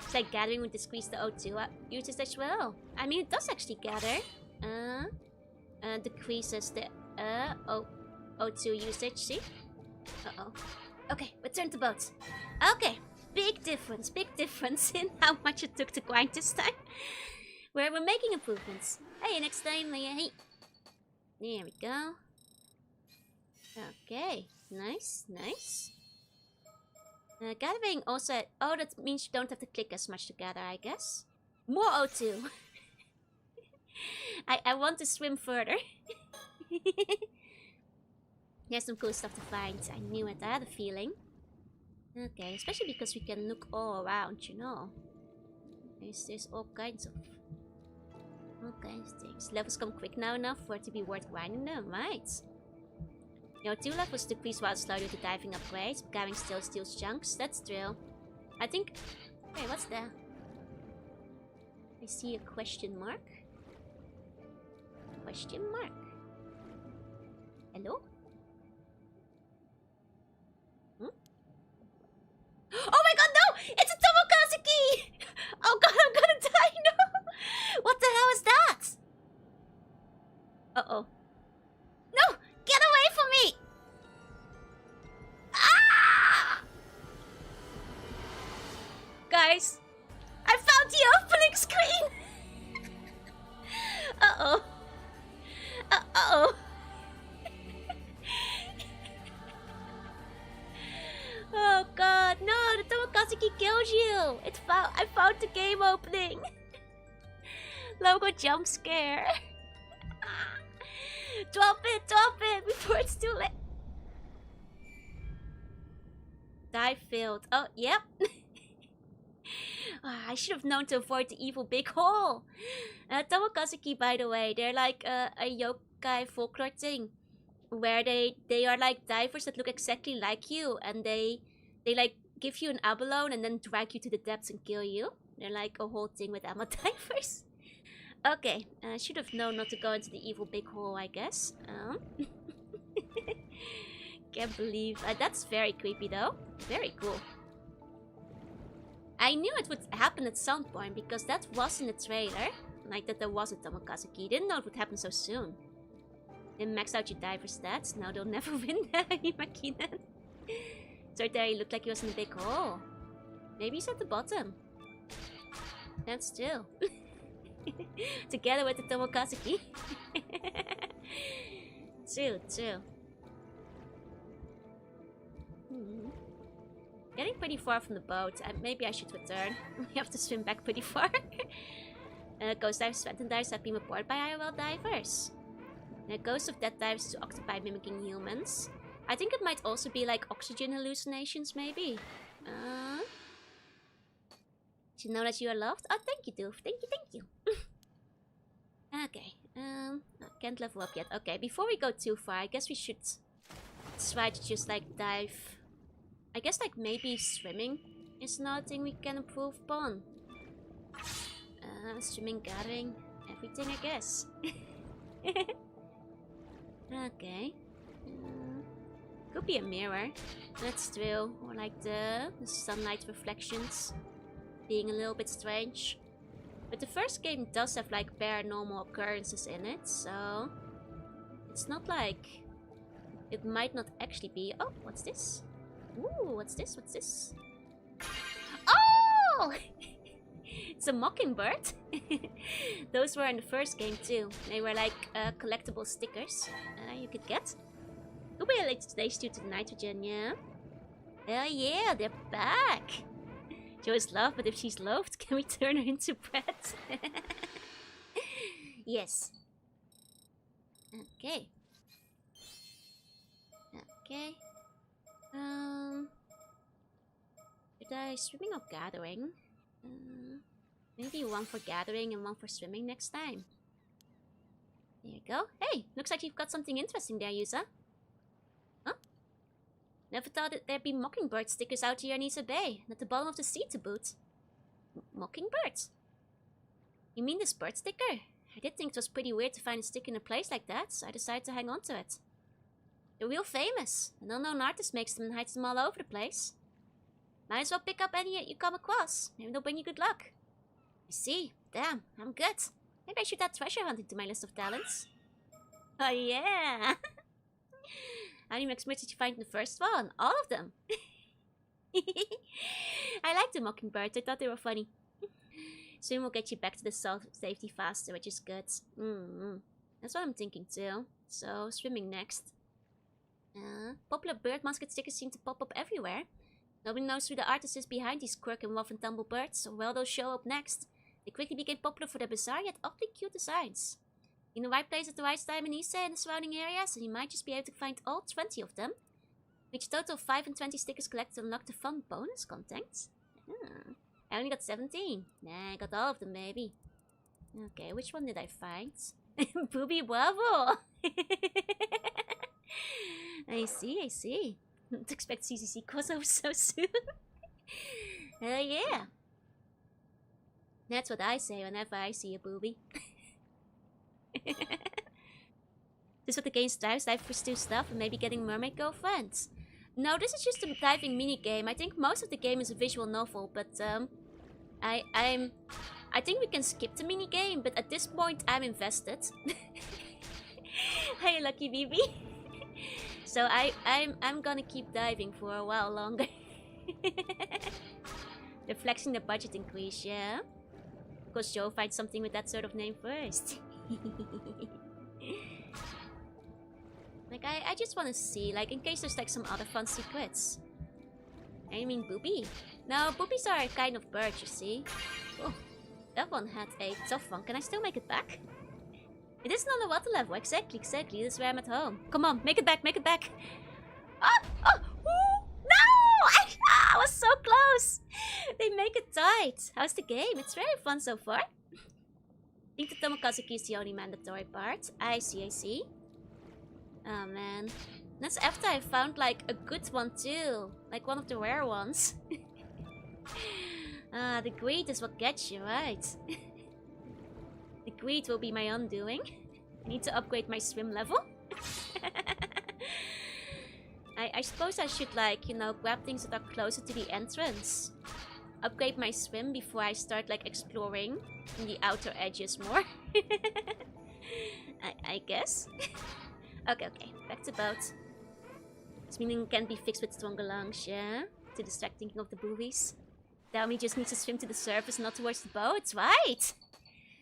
Speaker 1: It's like gathering with decrease the O2 usage as well. I mean, it does actually gather. Decreases the O2 usage, see? Uh-oh. Okay, return to boat. Okay, big difference in how much it took to grind this time. We're making improvements. Hey, next time, hey. There we go. Okay, nice. Gathering also... Oh, that means you don't have to click as much to gather, I guess. More O2. I want to swim further. There's some cool stuff to find. I knew it, I had a feeling. Okay, especially because we can look all around, you know. There's all kinds of things. Levels come quick now enough for it to be worth grinding them, right? Your 2 levels decrease while slow due to diving upgrades. Carrying still steals chunks. That's true. I think... Hey, what's that? I see a question mark. Question mark. Hello? Oh my god, no! It's a Tomokazuki! Oh god, I'm gonna die, no! What the hell is that? Uh-oh. No! Get away from me! Ah! Guys, I found the opening screen! Uh-oh. Uh-oh. Oh god, no, the Tomokazuki killed you! I found the game opening! Logo jump scare! Drop it before it's too late! Dive failed. Oh, yep. I should have known to avoid the evil big hole. Tomokazuki, by the way, they're like a yokai folklore thing. Where they are like divers that look exactly like you. And they like give you an abalone and then drag you to the depths and kill you. They're like a whole thing with Ama divers. Okay, I should have known not to go into the evil big hole, I guess. Can't believe... that's very creepy though. Very cool. I knew it would happen at some point because that was in the trailer. Like that there was a Tomokazuki. Didn't know it would happen so soon. Then max out your diver stats. Now they'll never win that, Himakinen. So there he looked like he was in a big hole. Maybe he's at the bottom. And still. Together with the Tomokazuki. True. Getting pretty far from the boat. Maybe I should return. We have to swim back pretty far. Ghost divers, phantom divers have been reported by IRL divers. Ghosts of dead divers to octopi mimicking humans. I think it might also be like oxygen hallucinations, maybe. To know that you are loved? Oh, thank you, Doof. Thank you. Okay. Can't level up yet. Okay, before we go too far, I guess we should try to just like dive. I guess like maybe swimming is another thing we can improve upon. Swimming, gathering, everything, I guess. Okay. Could be a mirror. That's true. Or like the sunlight reflections being a little bit strange. But the first game does have like paranormal occurrences in it, so it's not like it might not actually be. Oh, what's this? Ooh, what's this? Oh! It's a mockingbird. Those were in the first game too. They were like collectible stickers you could get. Who will today's due to the nitrogen, yeah? Hell yeah, they're back. Joe is loved, but if she's loved, can we turn her into bread? Yes. Okay. Should I swimming or gathering? Maybe one for gathering and one for swimming next time. There you go. Hey, looks like you've got something interesting there, Yusa. Huh? Never thought that there'd be mockingbird stickers out here in Issa Bay, and at the bottom of the sea to boot. Mockingbirds? You mean this bird sticker? I did think it was pretty weird to find a sticker in a place like that, so I decided to hang on to it. They're real famous. An unknown artist makes them and hides them all over the place. Might as well pick up any you come across. Maybe they'll bring you good luck. I see. Damn, I'm good. Maybe I should add treasure hunting to my list of talents. Oh yeah! How many mockingbirds did you find in the first one? All of them! I like the mockingbirds. I thought they were funny. Soon we'll get you back to the safety faster, which is good. That's what I'm thinking too. So, swimming next. Popular bird mascot stickers seem to pop up everywhere. Nobody knows who the artist is behind these quirk and rough and tumble birds, so well they'll show up next. They quickly became popular for their bizarre yet oddly cute designs. In the right place at the right time in Issa and the surrounding areas, and you might just be able to find all 20 of them. Reach a total of 5 and 20 stickers collected to unlock the fun bonus content. I only got 17. Nah, I got all of them, maybe. Okay, which one did I find? Booby Bravo! I see. Don't expect CCC crossover so soon. Yeah. That's what I say whenever I see a booby. This is what the game strives, dive for steal stuff and maybe getting mermaid girlfriends. No, this is just a diving minigame. I think most of the game is a visual novel, but I think we can skip the minigame, but at this point I'm invested. Hey lucky BB. So I'm gonna keep diving for a while longer. They're flexing the budget increase, yeah? Because Joe finds something with that sort of name first. Like, I just want to see, like, in case there's, like, some other fun secrets. I mean, booby. No, boobies are a kind of bird, you see. Oh, that one had a tough one. Can I still make it back? It isn't on the water level. Exactly. This is where I'm at home. Come on, make it back. Oh! No! I was so close! They make it tight. How's the game? It's very fun so far. I think the Tomokazuki is the only mandatory part. I see. Oh man. That's after I found like a good one too. Like one of the rare ones. The greed is what gets you, right? The greed will be my undoing. I need to upgrade my swim level. I suppose I should, like, you know, grab things that are closer to the entrance. Upgrade my swim before I start, like, exploring in the outer edges more. I guess. Okay. Back to boat. This meaning can be fixed with stronger lungs, yeah? To distract thinking of the boobies. Dowmy just needs to swim to the surface, not towards the boat, right?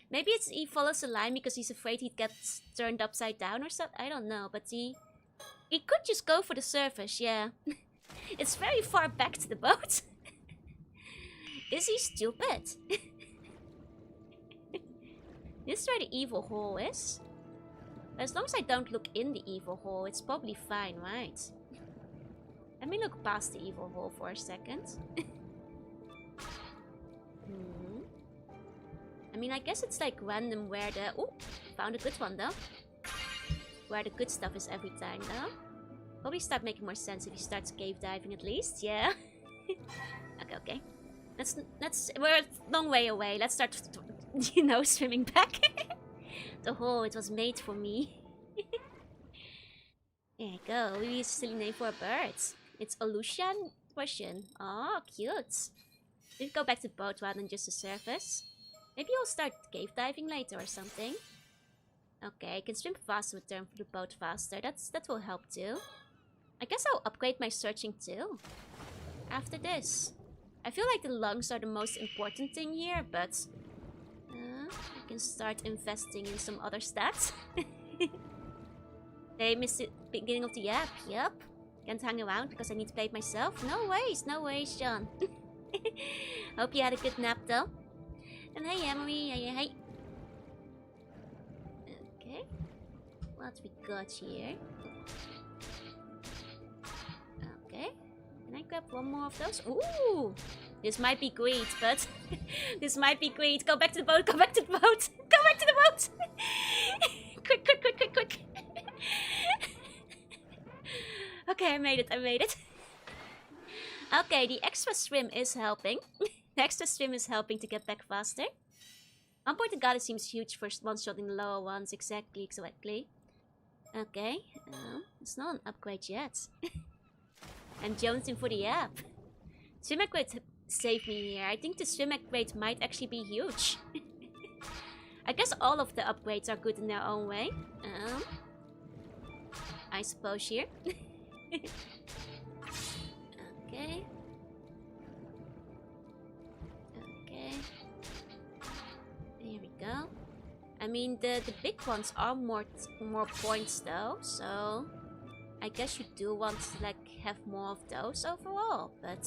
Speaker 1: Maybe he follows the line because he's afraid he'd get turned upside down or something. I don't know, but he could just go for the surface, yeah. It's very far back to the boat. Is he stupid? This is where the evil hole is. As long as I don't look in the evil hole, it's probably fine, right? Let me look past the evil hole for a second. I mean, I guess it's like random where the... Oh, found a good one though. Where the good stuff is every time though. Probably start making more sense if you start cave diving at least, yeah. Okay. We're a long way away. Let's start, you know, swimming back. The hole, it was made for me. There you go. We use a silly name for a bird. It's Olusian question. Oh, cute. We go back to the boat rather than just the surface. Maybe I'll start cave diving later or something. Okay, I can swim faster with turn for the boat faster. That will help too. I guess I'll upgrade my searching too. After this. I feel like the lungs are the most important thing here, but... I can start investing in some other stats. They missed the beginning of the app. Yep. Can't hang around because I need to play it myself. No ways, John. Hope you had a good nap though. And hey, Emily. Hey. Okay. What we got here? Okay. Can I grab one more of those? Ooh! This might be greed, but... this might be greed. Go back to the boat, go back to the boat! Go back to the boat! Quick! Okay, I made it. Okay, the extra swim is helping. The extra swim is helping to get back faster. One point the goddess seems huge for one-shotting the lower ones. Exactly. Okay, it's not an upgrade yet. I'm jonesing for the app. Swim upgrade saved me here. I think the swim upgrade might actually be huge. I guess all of the upgrades are good in their own way. I suppose here. Okay. There we go. I mean, the big ones are more points though, so I guess you do want to like have more of those overall. But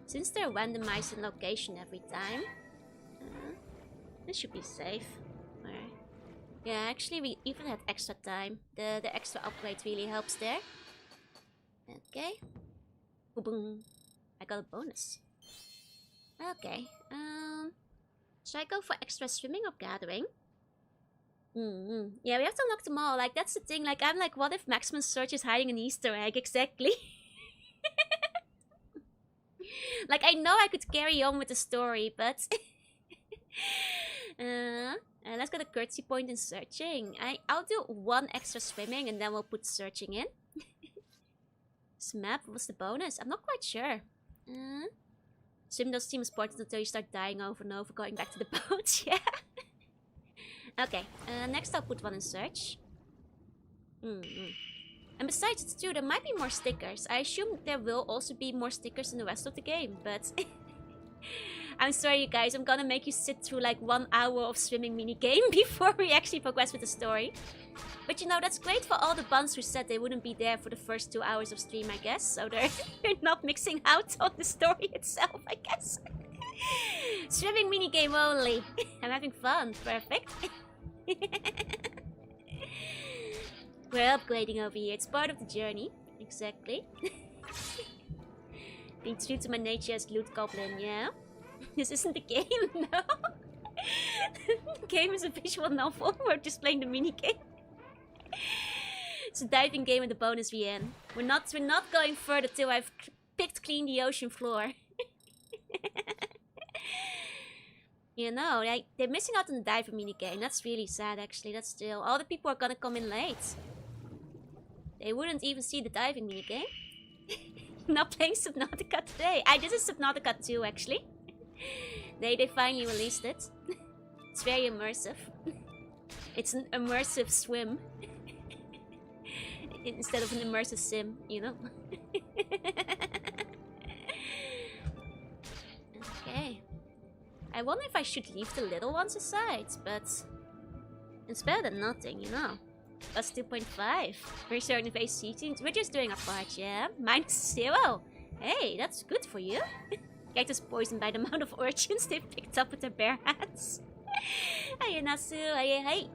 Speaker 1: since they're randomized in location every time, this should be safe. Alright. Yeah, actually we even had extra time. The extra upgrade really helps there. Okay. Boom. I got a bonus. Okay. Should I go for extra swimming or gathering? Yeah, we have to unlock them all. Like, that's the thing. Like, I'm like, what if Maximum Search is hiding an Easter egg? Exactly. Like, I know I could carry on with the story, but... let's get a courtesy point in searching. I'll do one extra swimming and then we'll put searching in. This map, what's the bonus? I'm not quite sure. Swim doesn't seem important until you start dying over and over, going back to the boat. Yeah. Okay, next I'll put one in search. And besides, it's true, there might be more stickers. I assume there will also be more stickers in the rest of the game, but... I'm sorry, you guys, I'm gonna make you sit through like 1 hour of swimming minigame before we actually progress with the story. But you know, that's great for all the buns who said they wouldn't be there for the first 2 hours of stream, I guess. So they're not mixing out on the story itself, I guess. Swimming minigame only. I'm having fun. Perfect. We're upgrading over here. It's part of the journey. Exactly. Being true to my nature as loot goblin, yeah? This isn't the game, no? The game is a visual novel. We're just playing the minigame. It's a diving game with a bonus VN. We're not going further till I've picked clean the ocean floor. You know, they're missing out on the diving minigame. That's really sad, actually. That's still... All the people are gonna come in late. They wouldn't even see the diving minigame. Not playing Subnautica today. This is Subnautica 2, actually. They finally released it. It's very immersive. It's an immersive swim. Instead of an immersive sim, you know? Okay. I wonder if I should leave the little ones aside, but... It's better than nothing, you know? Plus 2.5. We're starting to face seating. We're just doing our part, yeah? -0. Hey, that's good for you. Cactus poisoned by the amount of urchins they've picked up with their bare hands. Hey, Nasu. Hey.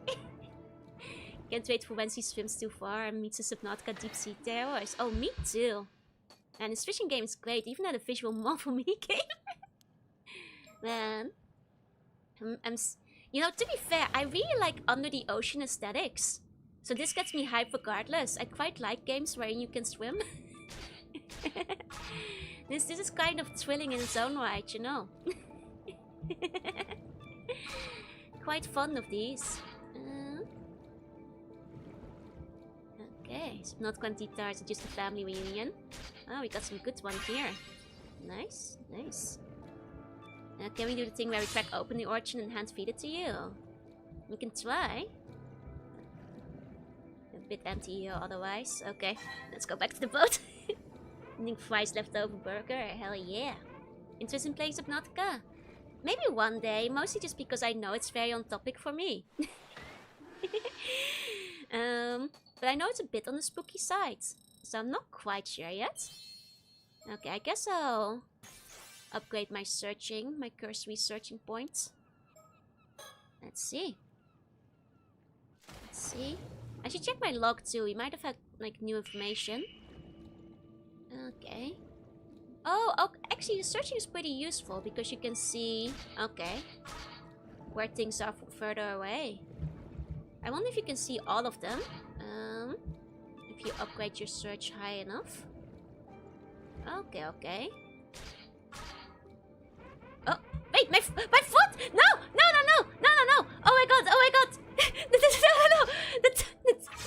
Speaker 1: Can't wait for when she swims too far and meets a Subnautica deep sea terrors. Oh, me too. And this fishing game is great, even at a visual novel minigame. Man. You know, to be fair, I really like under the ocean aesthetics. So this gets me hyped regardless. I quite like games wherein you can swim. This is kind of thrilling in its own right, you know. Quite fond of these. Okay, so not Quantita, it's just a family reunion. Oh, we got some good ones here. Nice. Can we do the thing where we crack open the orchard and hand feed it to you? We can try. A bit empty here otherwise. Okay, let's go back to the boat. Eating fries leftover burger. Hell yeah. Interesting place, Subnautica. Maybe one day, mostly just because I know it's very on topic for me. But I know it's a bit on the spooky side, so I'm not quite sure yet. Okay, I guess I'll upgrade my cursory searching points. Let's see. I should check my log too. We might have had like new information. Okay. Oh, actually, the searching is pretty useful because you can see, okay, where things are further away. I wonder if you can see all of them. If you upgrade your search high enough. Okay. Oh, wait, my foot! No! Oh my god! No!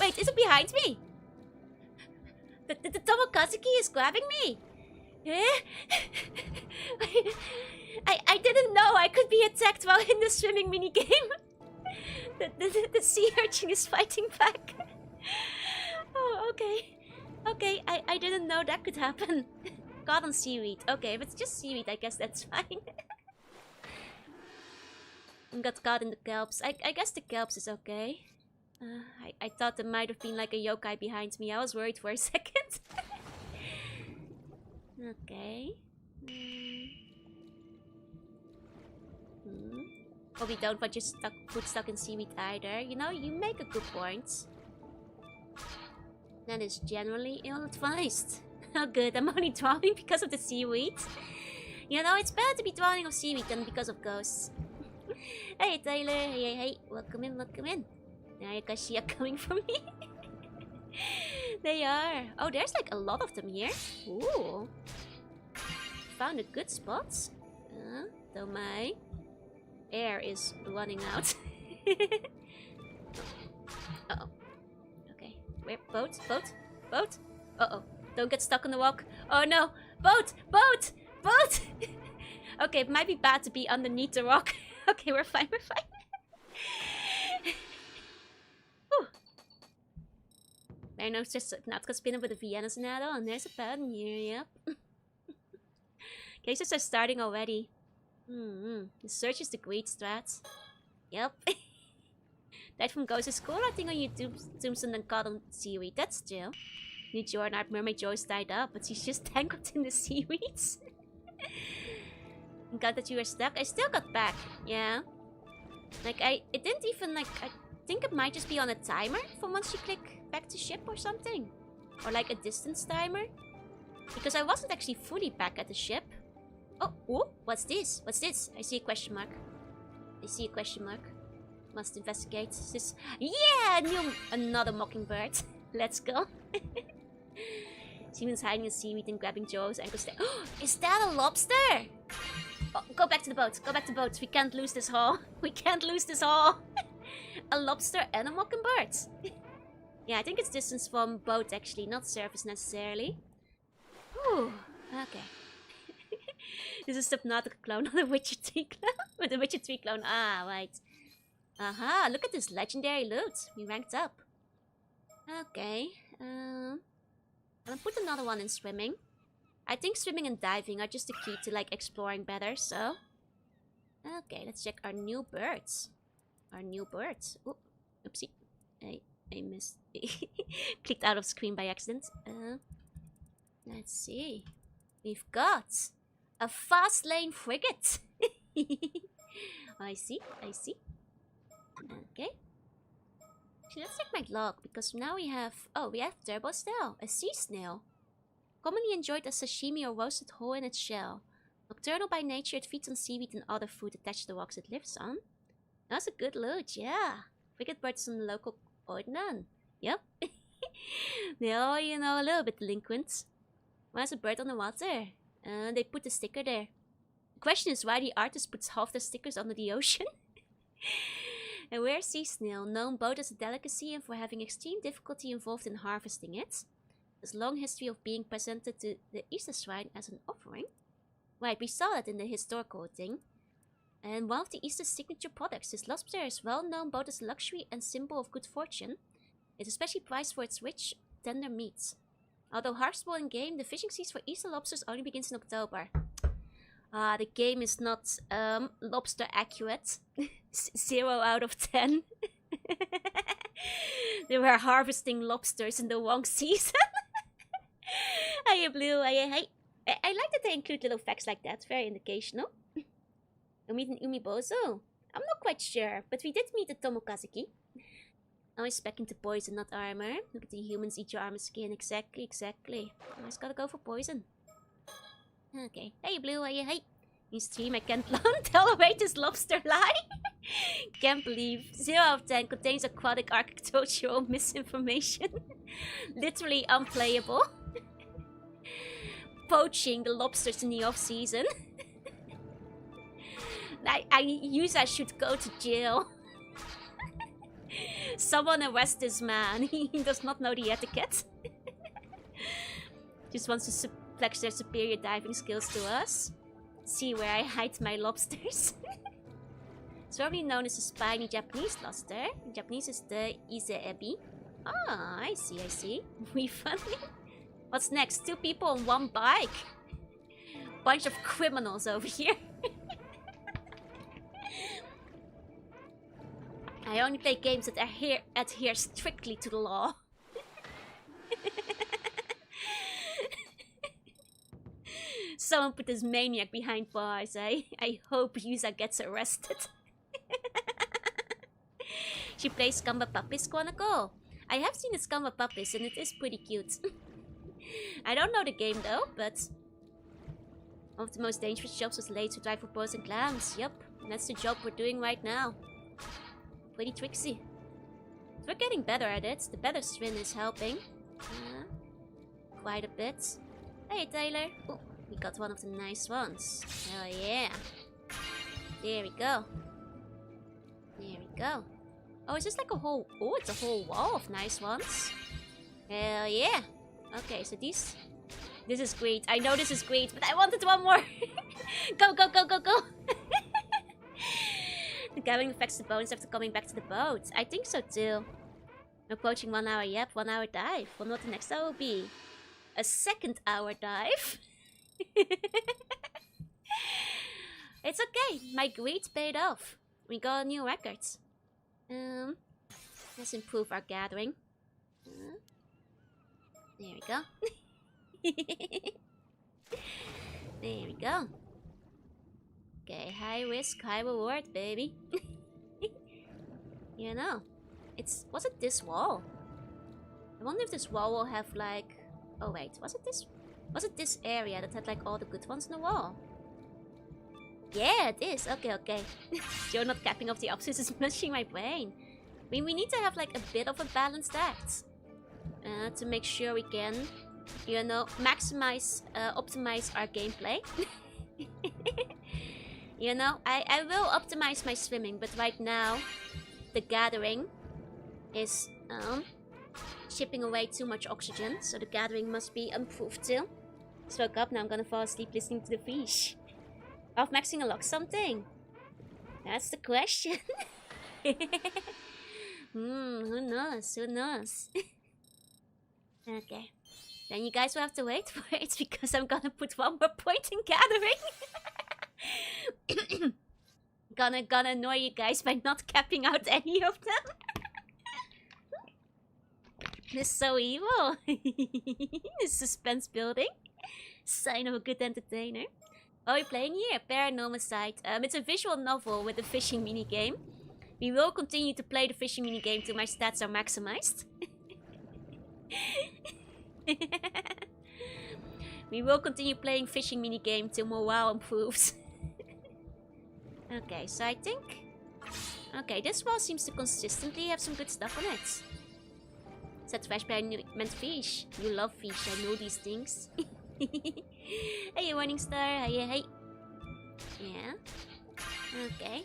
Speaker 1: Wait, is it behind me? The Tomokazuki is grabbing me. I didn't know I could be attacked while in the swimming minigame. The sea urchin is fighting back. Oh, okay. I didn't know that could happen. Caught on seaweed. Okay, if it's just seaweed, I guess that's fine. And got caught in the kelps. I guess the kelps is okay. I thought there might have been like a yokai behind me. I was worried for a second. Okay. Probably don't want your foot stuck in seaweed either. You know, you make a good point. That is generally ill-advised. Oh good, I'm only drowning because of the seaweed. You know, it's better to be drowning of seaweed than because of ghosts. Hey Tyler, hey, welcome in. Ayakashi are coming for me. They are. Oh, there's like a lot of them here. Ooh. Found a good spot. Though my air is running out. Uh-oh. Okay. Where? Boat? Uh-oh. Don't get stuck on the rock. Oh no! Boat! Okay, it might be bad to be underneath the rock. Okay, we're fine. There knows just not gonna spin it with a Vienna's an add-on. And there's a pattern here, yep. Cases are starting already. The search is the great strat. Yep. Died from ghosts is cool. I think on YouTube, Tombstone and caught on seaweed. That's true. New Jorunna, Mermaid Joy's tied up, but she's just tangled in the seaweeds. Glad that you were stuck. I still got back. Yeah. Like, it didn't even, like, I think it might just be on a timer for once you click back to ship or something. Or like a distance timer. Because I wasn't actually fully back at the ship. Oh, what's this? What's this? I see a question mark. I see a question mark. Must investigate. Is this... Yeah! Another mockingbird. Let's go. Simon's hiding in seaweed and grabbing Joe's ankles. Oh, is that a lobster? Oh, go back to the boat. Go back to the boat. We can't lose this haul. We can't lose this haul. A lobster and a mockingbird. Yeah, I think it's distance from boat actually, not surface necessarily. Ooh, okay. This is Subnautica clone, not a Witcher 3 clone. With a Witcher 3 clone. Ah, right. Aha, look at this legendary loot. We ranked up. Okay. I'll put another one in swimming. I think swimming and diving are just the key to like exploring better, so. Okay, let's check our new birds. Our new birds. Ooh, oopsie. I missed. Clicked out of screen by accident. Let's see. We've got a fast lane frigate. I see, I see. Okay. So let's check my log, because now we have... Oh, we have turbo snail, a sea snail. Commonly enjoyed as sashimi or roasted whole in its shell. Nocturnal by nature, it feeds on seaweed and other food attached to the rocks it lives on. That's a good loot, yeah. Frigate birds on the local ordnance. Yep. They all, you know, a little bit delinquent. Why is a bird on the water? They put a sticker there. The question is why the artist puts half the stickers under the ocean. A rare sea snail, known both as a delicacy and for having extreme difficulty involved in harvesting it. Has a long history of being presented to the Easter Shrine as an offering. Right, we saw that in the historical thing. And one of the Easter signature products, this lobster is well known both as a luxury and symbol of good fortune. It's especially prized for its rich, tender meats. Although harvestable in game, the fishing season for Easter lobsters only begins in October. The game is not lobster accurate. 0 out of 10. They were harvesting lobsters in the wrong season. Hiya Blue, I like that they include little facts like that. Very educational. We meet an Umibozo. I'm not quite sure, but we did meet a Tomokazuki. Always spec into poison, not armor. Look at the humans eat your armor skin. Exactly. I just gotta go for poison. Okay. Hey Blue, hey. In stream I can't tolerate this lobster lie. Can't believe 0 out of 10 contains aquatic architectural misinformation. Literally unplayable. Poaching the lobsters in the off season. I should go to jail. Someone arrest this man. He does not know the etiquette. Just wants to flex their superior diving skills to us. See where I hide my lobsters. It's probably known as a spiny Japanese lobster. In Japanese is the Iseebi. Ah, I see. We funny. What's next? 2 people on 1 bike. Bunch of criminals over here. I only play games that adhere strictly to the law. Someone put this maniac behind bars, eh? I hope Yusa gets arrested. She plays Skamba Puppies Chronicle. I have seen the Skamba Puppies and it is pretty cute. I don't know the game though, but... One of the most dangerous jobs was laid to drive for bows and clams. Yup, that's the job we're doing right now. Pretty tricksy. We're getting better at it. The better swim is helping. Quite a bit. Hey Taylor. Ooh, we got one of the nice ones. Hell yeah. There we go. Oh, is this like a whole... Oh, it's a whole wall of nice ones. Hell yeah. Okay, so these... This is great. I know this is great, but I wanted one more. Go. The gathering affects the bones after coming back to the boat. I think so too. Approaching 1 hour yep, 1 hour dive. Wonder what the next hour will be. A 2nd hour dive. It's okay. My greed paid off. We got new records. Let's improve our gathering. There we go. There we go. Okay, high risk, high reward, baby. You know, was it this wall? I wonder if this wall will have like... Oh wait, was it this? Was it this area that had like all the good ones on the wall? Yeah, it is. Okay, okay. You're not capping off the options is mushing my brain. We need to have like a bit of a balanced act. To make sure we can, you know, maximize, optimize our gameplay. You know, I will optimize my swimming, but right now, the gathering is shipping away too much oxygen, so the gathering must be improved too. Just woke up, now I'm gonna fall asleep listening to the fish. Off maxing unlock something? That's the question. Who knows? Who knows? Okay. Then you guys will have to wait for it because I'm gonna put one more point in gathering. Gonna annoy you guys by not capping out any of them. This is so evil. This suspense building. Sign of a good entertainer. What are we playing here? Paranormasight. It's a visual novel with a fishing minigame. We will continue to play the fishing minigame till my stats are maximized. We will continue playing fishing minigame till morale improves. Okay, so I think... Okay, this wall seems to consistently have some good stuff on it. Set flashback meant fish. You love fish, I know these things. Hey, Morningstar. Hey. Yeah. Okay.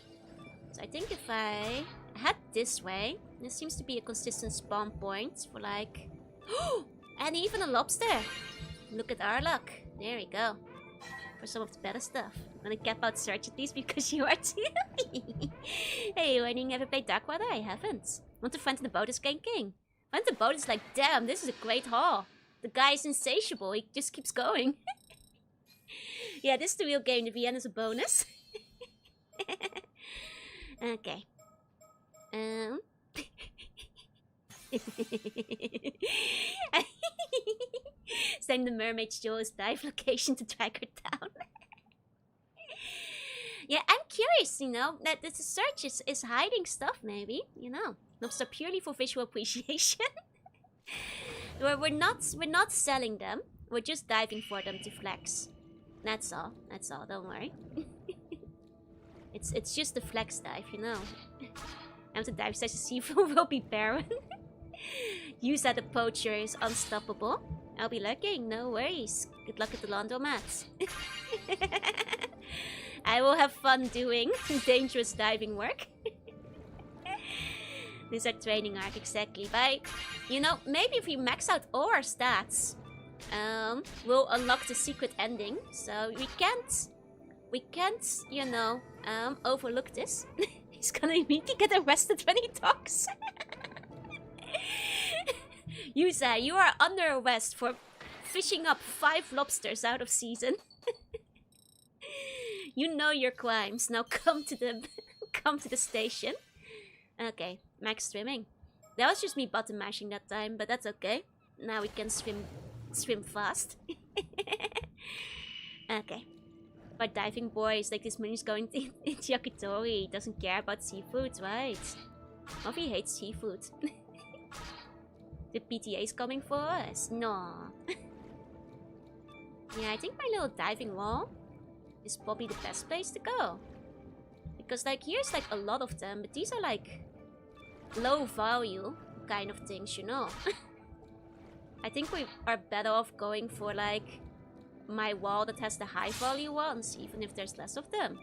Speaker 1: So I think if I head this way, there seems to be a consistent spawn point for like... And even a lobster. Look at our luck. There we go. For some of the better stuff. I'm gonna cap out search at least because you are too. Hey, Warning, ever played Darkwater? I haven't. Want to find the boat is king. Find the boat is like, damn, this is a great haul. The guy is insatiable, he just keeps going. Yeah, this is the real game, the VN is a bonus. Okay. Same the Mermaid's Jaws dive location to drag her down. Yeah, I'm curious, you know, that the search is hiding stuff, maybe, you know. Not so purely for visual appreciation. We're not selling them. We're just diving for them to flex. That's all. That's all. Don't worry. It's just a flex dive, you know. And the dive says the seafood will be barren. Use that a poacher is unstoppable. I'll be looking. No worries. Good luck at the laundromat. I will have fun doing dangerous diving work. This is our training arc, exactly. But, you know, maybe if we max out all our stats, we'll unlock the secret ending. So we can't, you know, overlook this. He's gonna immediately get arrested when he talks. Yuza, you are under arrest for fishing up 5 lobsters out of season. You know your crimes. Now come to the station. Okay, max swimming. That was just me button mashing that time, but that's okay. Now we can swim fast. Okay. But diving boys, like this money's going to yakitori. He doesn't care about seafood, right? Or he hates seafood. The PTA's coming for us? No. Yeah, I think my little diving wall is probably the best place to go. Because like here's like a lot of them, but these are like low value kind of things, you know. I think we are better off going for like my wall that has the high value ones, even if there's less of them.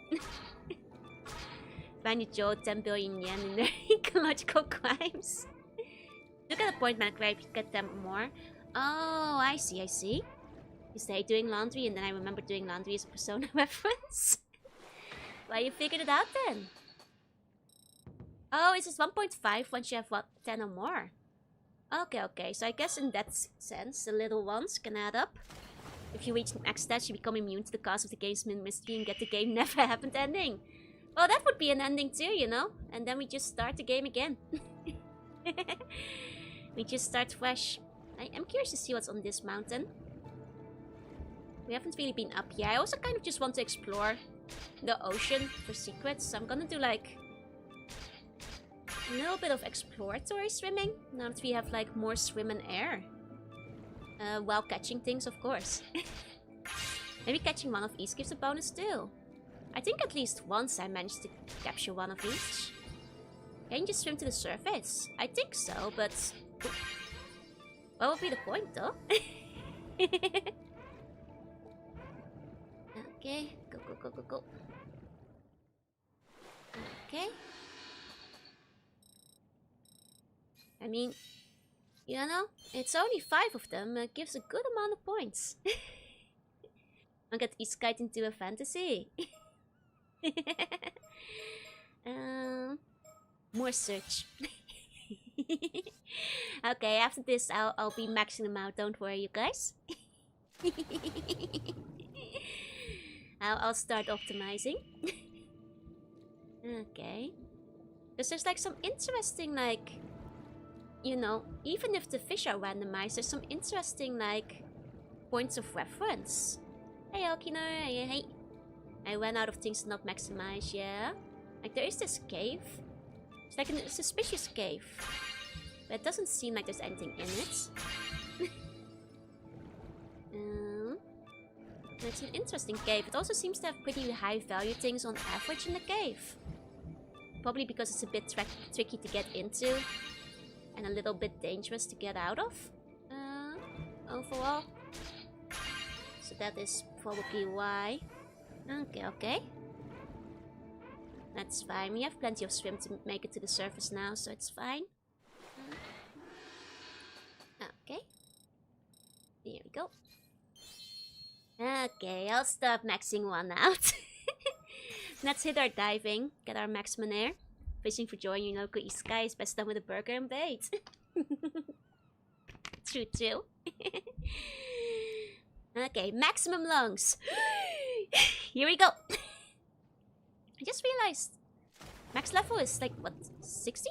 Speaker 1: Find a Joe 10 billion yen in their ecological crimes. Look at the point man where you get them more. Oh, I see. You say doing laundry and then I remember doing laundry as a Persona reference. Well, you figured it out then. Oh, it's just 1.5 once you have, what, 10 or more? Okay. So I guess in that sense, the little ones can add up. If you reach max stats, you become immune to the cause of the game's mystery and get the game never happened ending. Well, that would be an ending too, you know? And then we just start the game again. We just start fresh. I'm curious to see what's on this mountain. We haven't really been up here. I also kind of just want to explore the ocean for secrets. So I'm gonna do like a little bit of exploratory swimming. Now that we have like more swim and air. While catching things, of course. Maybe catching one of each gives a bonus too. I think at least once I managed to capture one of each. Can you just swim to the surface? I think so, but... what would be the point, though? Okay, go, go, go, go, go. Okay. I mean, you know, it's only 5 of them. It gives a good amount of points. I'll get each kite into a fantasy. More search. Okay, after this I'll be maxing them out, don't worry you guys. I'll start optimizing. Okay. Because there's like some interesting, like, you know, even if the fish are randomized, there's some interesting, like, points of reference. Hey Okino, hey. I ran out of things to not maximize, yeah. Like, there is this cave. It's like a suspicious cave. But it doesn't seem like there's anything in it. It's an interesting cave. It also seems to have pretty high value things on average in the cave. Probably because it's a bit tricky to get into. And a little bit dangerous to get out of. Overall. So that is probably why. Okay. That's fine. We have plenty of swim to make it to the surface now, so it's fine. Okay. Here we go. Okay, I'll stop maxing one out. Let's hit our diving, get our maximum air. Fishing for joy, Yunoko Isekai is best done with a burger and bait. True too. Okay, maximum lungs. Here we go. I just realized max level is like, what, 60?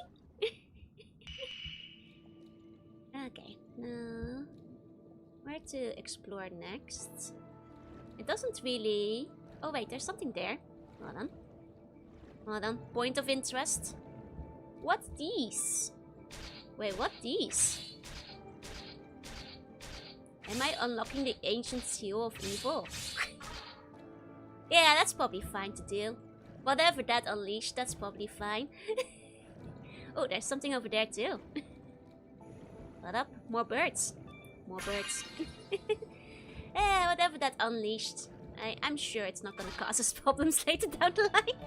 Speaker 1: Okay, now where to explore next? It doesn't really... Oh wait, there's something there. Hold on. Point of interest. What's these? Wait, what these? Am I unlocking the ancient seal of evil? Yeah, that's probably fine to do. Whatever that unleashed, that's probably fine. Oh, there's something over there too. What up? More birds. More birds. Yeah, whatever that unleashed. I'm sure it's not gonna cause us problems later down the line.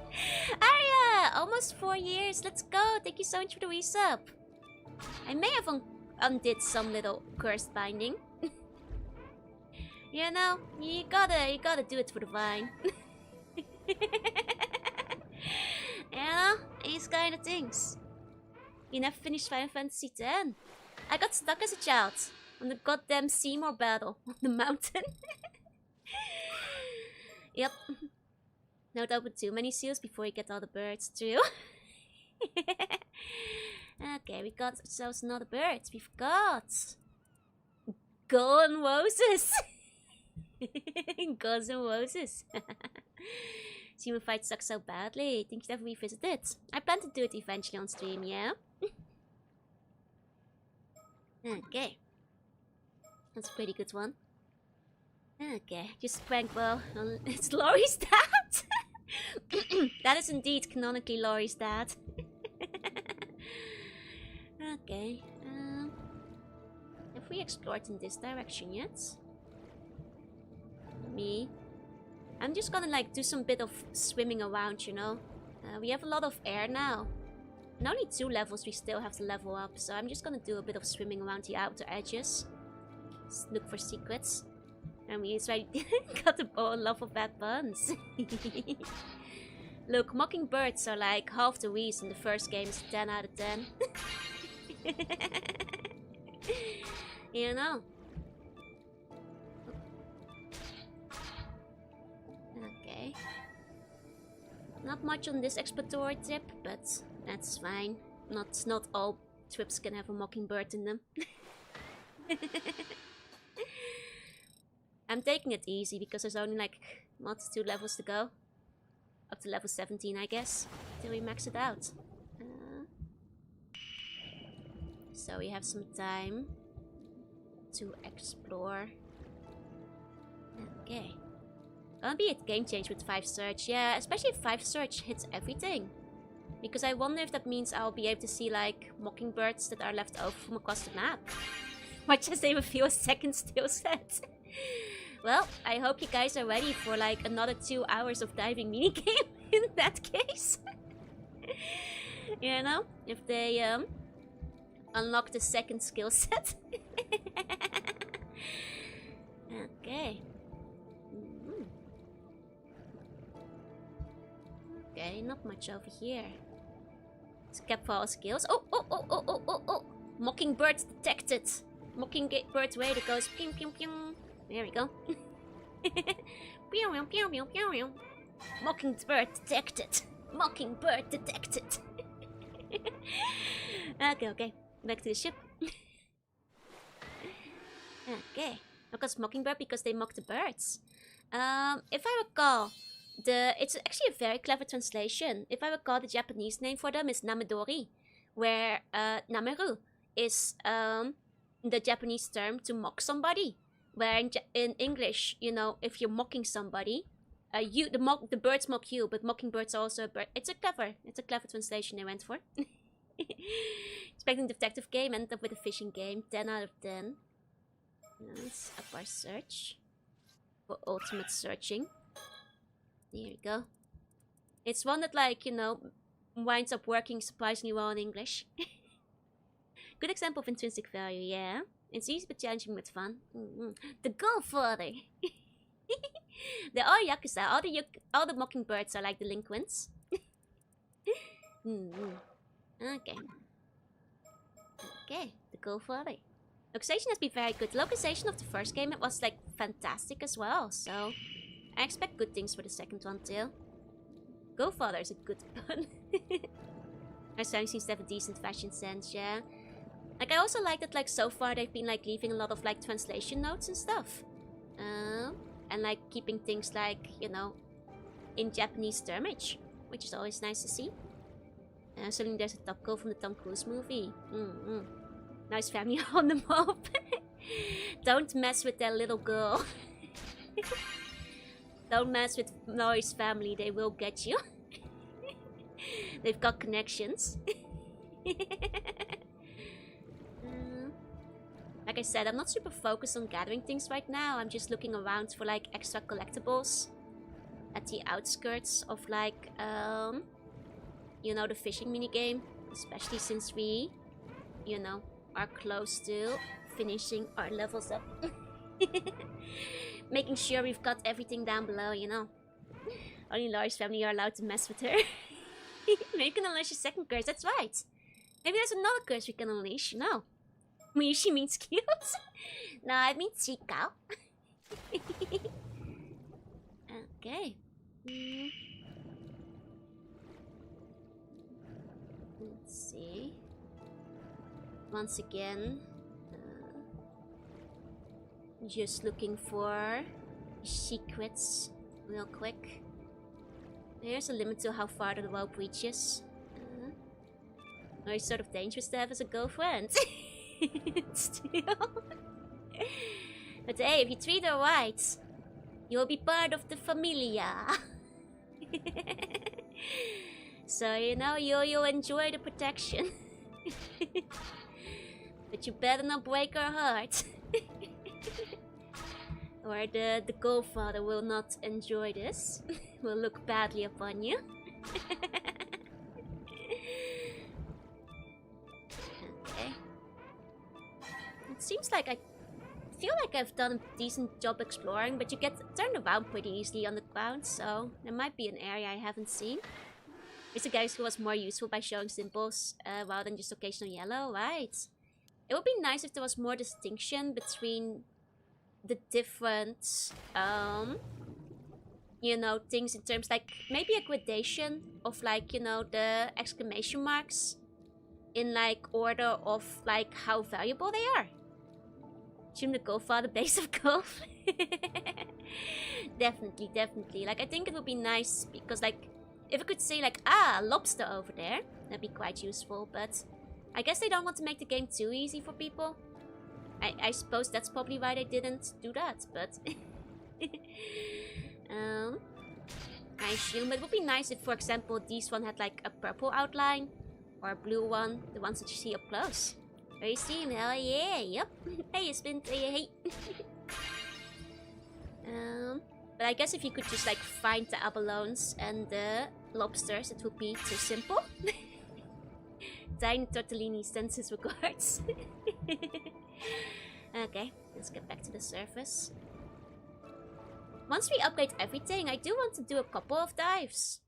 Speaker 1: Arya! Almost 4 years. Let's go. Thank you so much for the resub. I may have undid some little cursed binding. You know, you gotta do it for the vine. Yeah, these kind of things. You never finished Final Fantasy X. I got stuck as a child on the goddamn Seymour battle on the mountain. Yep. Don't open too many seals before you get all the birds too. Okay, we got ourselves another bird. We've got Golden Roses. Golden Roses. Human fight sucks so badly. Think you'd ever revisit it? I plan to do it eventually on stream, yeah? Okay. That's a pretty good one. Okay, just prank well. It's Laurie's dad! That is indeed canonically Laurie's dad. Okay. Have we explored in this direction yet? Me? I'm just gonna like do some bit of swimming around, you know. We have a lot of air now. And only 2 levels we still have to level up, so I'm just gonna do a bit of swimming around the outer edges. Just look for secrets. And we already got the bow and love of bad puns. Look, mockingbirds are like half the reason the first game is 10 out of 10. You know. Okay. Not much on this exploratory trip, but that's fine. Not all trips can have a mockingbird in them. I'm taking it easy because there's only like, what, 2 levels to go? Up to level 17, I guess, till we max it out. So we have some time to explore. Okay. Gonna be a game change with 5 search. Yeah, especially if 5 search hits everything. Because I wonder if that means I'll be able to see like mockingbirds that are left over from across the map. Might just save a few seconds still set. Well, I hope you guys are ready for like another 2 hours of diving minigame in that case. You know, if they unlock the second skill set. Okay. Okay, not much over here. Skip for all skills. Oh! Mockingbird detected. Mockingbird way to go. Pew pew pew. There we go. Pew pew pew pew pew. Mockingbird detected. Mockingbird detected. Okay. Back to the ship. Okay. Because mockingbird because they mock the birds. If I recall, it's actually a very clever translation. If I recall, the Japanese name for them is Namedori, where Nameru is the Japanese term to mock somebody. Where in English, you know, if you're mocking somebody, the birds mock you, but mockingbirds are also a bird. It's a clever translation they went for. Expecting detective game, ended up with a fishing game. 10 out of 10. Let's up our search for ultimate searching. There we go. It's one that, like, you know, winds up working surprisingly well in English. Good example of intrinsic value, yeah. It's easy but challenging but fun. The Go Father. They're all Yakuza. All the mockingbirds are like delinquents. Okay. Okay, the Go Father. Localization has been very good. The localization of the first game, it was like fantastic as well. So I expect good things for the second one too. Go Father is a good pun. Our song seems to have a decent fashion sense, yeah. Like, I also like that, like, so far they've been, like, leaving a lot of, like, translation notes and stuff. And, like, keeping things, like, you know, in Japanese termage, which is always nice to see. Suddenly there's a top girl from the Tom Cruise movie. Nice family on the mob. Don't mess with that little girl. Don't mess with Noise family, they will get you. They've got connections. Like I said, I'm not super focused on gathering things right now. I'm just looking around for like extra collectibles at the outskirts of like, you know, the fishing minigame. Especially since we, you know, are close to finishing our levels up. Making sure we've got everything down below, you know. Only Laurie's family are allowed to mess with her. Maybe you can unleash a second curse, that's right. Maybe there's another curse we can unleash, no. She means cute. No, I mean Chica. Okay. Let's see. Once again, just looking for secrets real quick. There's a limit to how far the rope reaches. Or it's sort of dangerous to have as a girlfriend. Still. But hey, if you treat her right, you'll be part of the familia. So, you know, you'll enjoy the protection. But you better not break her heart. Or the godfather will not enjoy this. Will look badly upon you. Okay. It seems like I feel like I've done a decent job exploring, but you get turned around pretty easily on the ground, so there might be an area I haven't seen. It's a guy who was more useful by showing symbols rather than just occasional yellow, right? It would be nice if there was more distinction between the different, you know, things in terms like maybe a gradation of like, you know, the exclamation marks in like order of like how valuable they are. Assume the Godfather base of golf. Definitely. Like, I think it would be nice because like if I could say like, ah, lobster over there, that'd be quite useful, but I guess they don't want to make the game too easy for people. I suppose that's probably why they didn't do that, but... I assume it would be nice if, for example, these one had like a purple outline. Or a blue one, the ones that you see up close. Where you see him? Oh yeah, yep. Hey, Spin, hey. But I guess if you could just like find the abalones and the lobsters, it would be too simple. Tiny Tortellini sends his regards. Okay, let's get back to the surface. Once we upgrade everything, I do want to do a couple of dives.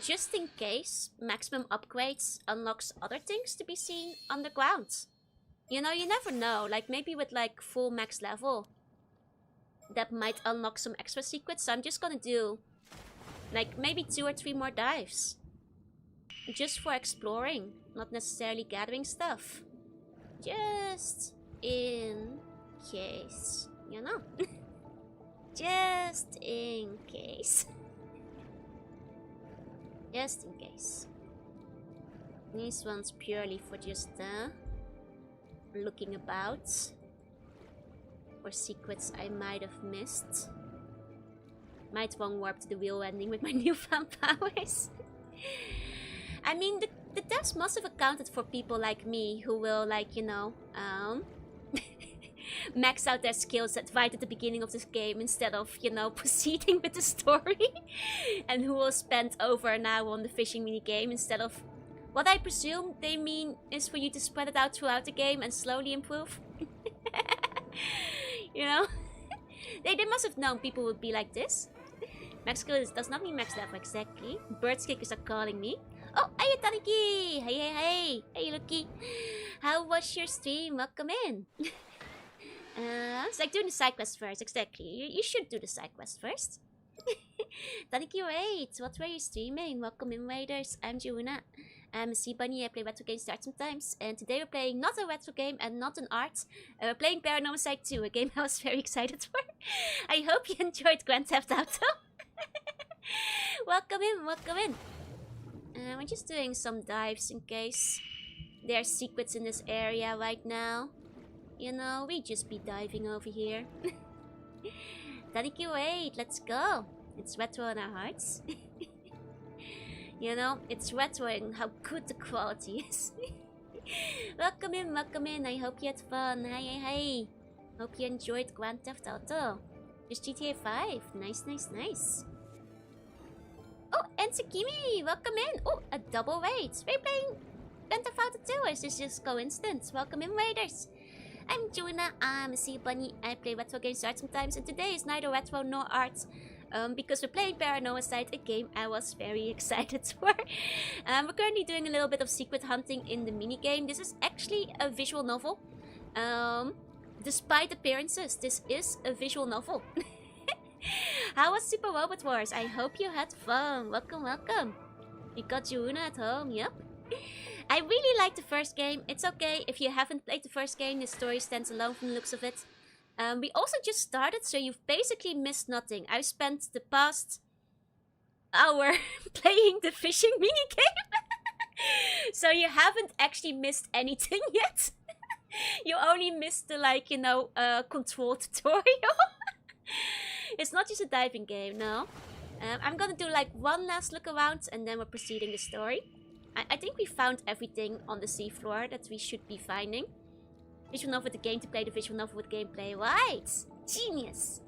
Speaker 1: Just in case maximum upgrades unlocks other things to be seen underground. You know, you never know. Like maybe with like full max level, that might unlock some extra secrets. So I'm just gonna do like maybe 2 or 3 more dives. Just for exploring, not necessarily gathering stuff. Just in case, you know. Just in case. Just in case. This one's purely for just looking about. For secrets I might have missed. Might one warp to the real ending with my newfound powers. I mean, the devs must have accounted for people like me who will, like, you know, max out their skill set right at the beginning of this game instead of, you know, proceeding with the story. And who will spend over an hour on the fishing minigame instead of... What I presume they mean is for you to spread it out throughout the game and slowly improve. You know? They must have known people would be like this. Max skill does not mean max level exactly. Bird kickers are calling me. Oh, hey Taniki! Hey, hey, hey! Hey, Lucky! How was your stream? Welcome in! It's like doing the side quest first, exactly. You should do the side quest first. Taniki, wait! What were you streaming? Welcome in, Raiders. I'm Jorunna. I'm a sea bunny. I play retro games sometimes. And today we're playing not a retro game and not an art. We're playing Paranormasight 2, a game I was very excited for. I hope you enjoyed Grand Theft Auto. Welcome in, welcome in. We're just doing some dives in case there are secrets in this area right now. You know, we just be diving over here. Taniki, wait, let's go. It's retro in our hearts. You know, it's retro in how good the quality is. Welcome in, welcome in. I hope you had fun. Hi, hi, hi. Hope you enjoyed Grand Theft Auto. Just GTA 5. Nice, nice, nice. Oh, and Sakimi, welcome in. Oh, a double raid. We're playing Grand Theft Auto 2, or is this just coincidence? Welcome in, Raiders. I'm Jorunna, I'm a sea bunny. I play retro games art sometimes, and today is neither retro nor art. Because we're playing Paranormasight, a game I was very excited for. We're currently doing a little bit of secret hunting in the minigame. This is actually a visual novel. Despite appearances, this is a visual novel. How was Super Robot Wars? I hope you had fun. Welcome, welcome. You got Jorunna at home, yep. I really liked the first game. It's okay if you haven't played the first game. The story stands alone from the looks of it. We also just started, so you've basically missed nothing. I've spent the past hour playing the fishing minigame. So you haven't actually missed anything yet. You only missed the, like, you know, control tutorial. It's not just a diving game, no. I'm gonna do like one last look around and then we're proceeding the story. I think we found everything on the seafloor that we should be finding. Visual novel with the game to play, the visual novel with gameplay. Right! Genius!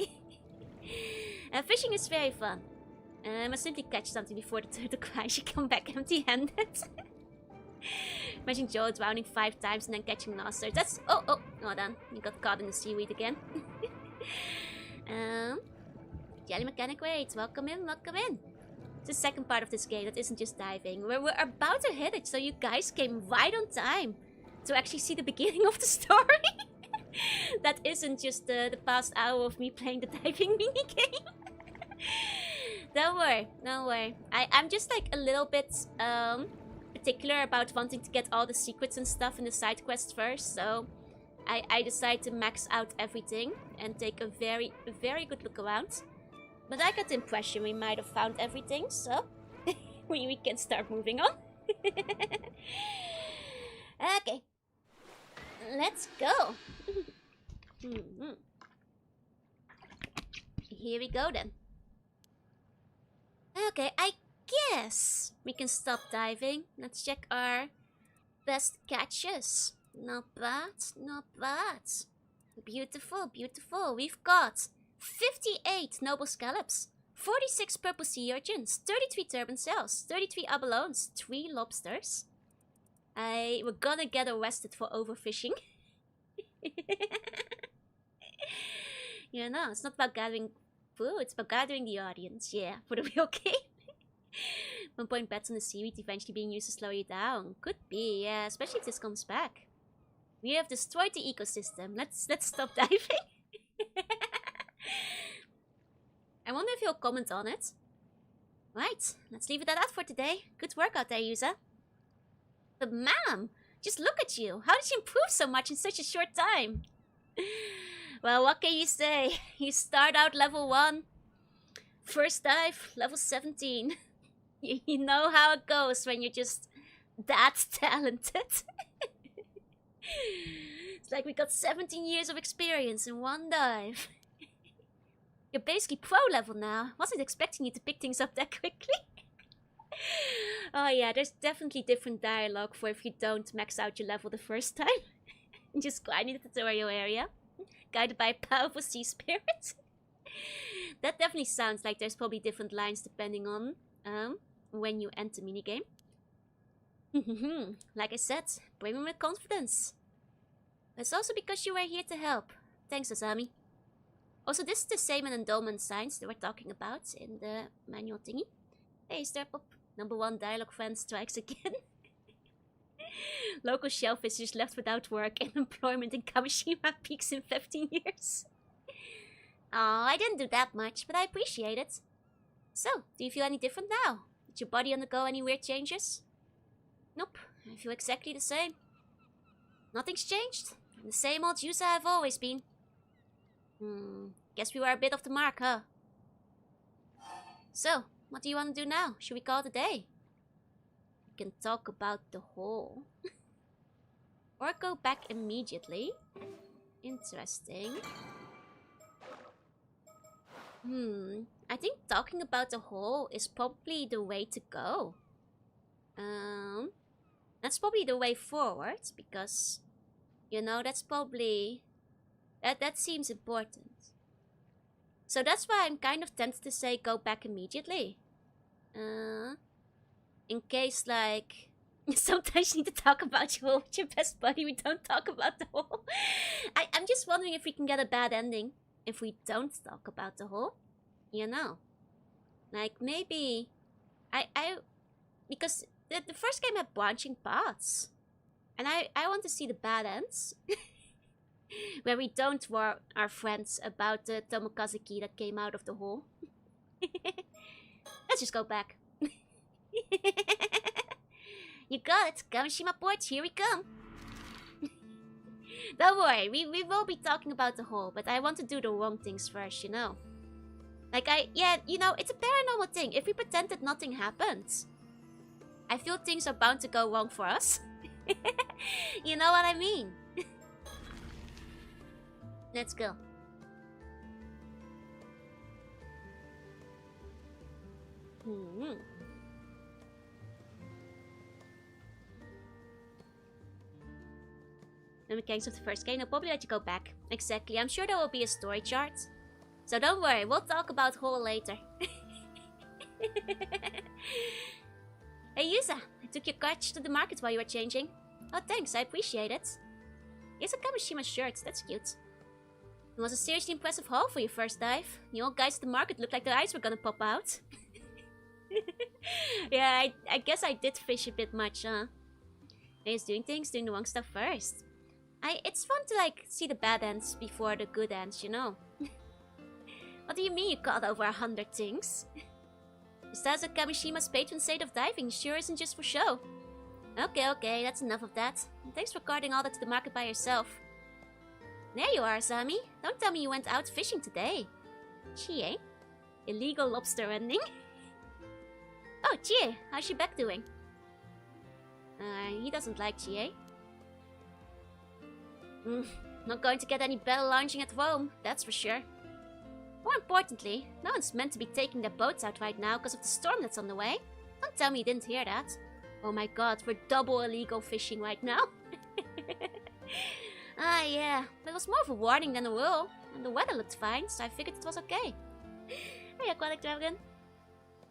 Speaker 1: Fishing is very fun. I must simply catch something before the turtle cries. You come back empty-handed. Imagine Joe drowning 5 times and then catching lobsters. That's... Oh, hold on. You got caught in the seaweed again. Jelly Mechanic, wait. Welcome in, welcome in. It's the second part of this game that isn't just diving. We're about to hit it, so you guys came right on time to actually see the beginning of the story. That isn't just the past hour of me playing the diving minigame. Don't worry, don't worry. I'm just like a little bit particular about wanting to get all the secrets and stuff in the side quest first, so I decided to max out everything and take a very good look around. But I got the impression we might have found everything, so we can start moving on. Okay. let's go. Here we go then. Okay, I guess we can stop diving. Let's check our best catches. Not bad, not bad. Beautiful, beautiful. We've got 58 noble scallops, 46 purple sea urchins, 33 turban shells, 33 abalones, 3 lobsters. We're gonna get arrested for overfishing. You know, it's not about gathering food, it's about gathering the audience, yeah, for the real game. 1 point bets on the seaweed eventually being used to slow you down. Could be, yeah, especially if this comes back. We have destroyed the ecosystem. Let's stop diving. I wonder if he'll comment on it. Right, let's leave it at that for today. Good work out there, user. But ma'am, just look at you. How did you improve so much in such a short time? Well, what can you say? You start out level 1. First dive, level 17. You know how it goes when you're just that talented. It's like we got 17 years of experience in 1 dive. You're basically pro level now. Wasn't expecting you to pick things up that quickly. Oh yeah, there's definitely different dialogue for if you don't max out your level the first time. Just grinding the tutorial area. Guided by a powerful sea spirit. That definitely sounds like there's probably different lines depending on when you enter minigame. Like I said, bring me with confidence. It's also because you were here to help. Thanks, Asami. Also, this is the same endowment signs that we're talking about in the manual thingy. Hey, Starpop. Number 1 dialogue friend strikes again. Local shellfishers left without work and employment in Kamishima peaks in 15 years. Oh, I didn't do that much, but I appreciate it. So, do you feel any different now? Did your body undergo any weird changes? Nope, I feel exactly the same. Nothing's changed. I'm the same old user I've always been. Guess we were a bit off the mark, huh? So, what do you want to do now? Should we call it a day? We can talk about the hole. Or go back immediately. Interesting. I think talking about the hole is probably the way to go. That's probably the way forward, because, you know, that's probably... That seems important. So that's why I'm kind of tempted to say go back immediately. In case, like... Sometimes you need to talk about your hole with your best buddy. We don't talk about the hole. I'm just wondering if we can get a bad ending if we don't talk about the hole. You know. Like, maybe... Because the first game had branching paths. And I want to see the bad ends. Where we don't warn our friends about the Tomokaze key that came out of the hole. Let's just go back. You got it, Kamishima Port, here we come. Don't worry, we will be talking about the hole, but I want to do the wrong things first, you know. Like you know, it's a paranormal thing. If we pretend that nothing happens, I feel things are bound to go wrong for us. You know what I mean? Let's go. The mechanics of the first game, I'll probably let you go back. Exactly, I'm sure there will be a story chart. So don't worry, we'll talk about hole later. Hey Yusa, I took your catch to the market while you were changing. Oh thanks, I appreciate it. Here's a Kamishima shirt, that's cute. It was a seriously impressive haul for your first dive. The old guys at the market looked like their eyes were gonna pop out. Yeah, I guess I did fish a bit much, huh? He's doing the wrong stuff first. It's fun to, like, see the bad ends before the good ends, you know? What do you mean you caught over 100 things? Besides that Kamishima's patron saint of diving sure isn't just for show. Okay, that's enough of that. And thanks for carting all that to the market by yourself. There you are, Asami. Don't tell me you went out fishing today. Chie? Illegal lobster ending? Oh, Chie, how's your back doing? He doesn't like Chie. Not going to get any better launching at Rome, that's for sure. More importantly, no one's meant to be taking their boats out right now because of the storm that's on the way. Don't tell me you didn't hear that. Oh my god, we're double illegal fishing right now. Ah yeah, but it was more of a warning than a rule. And the weather looked fine, so I figured it was okay. Hey Aquatic Dragon.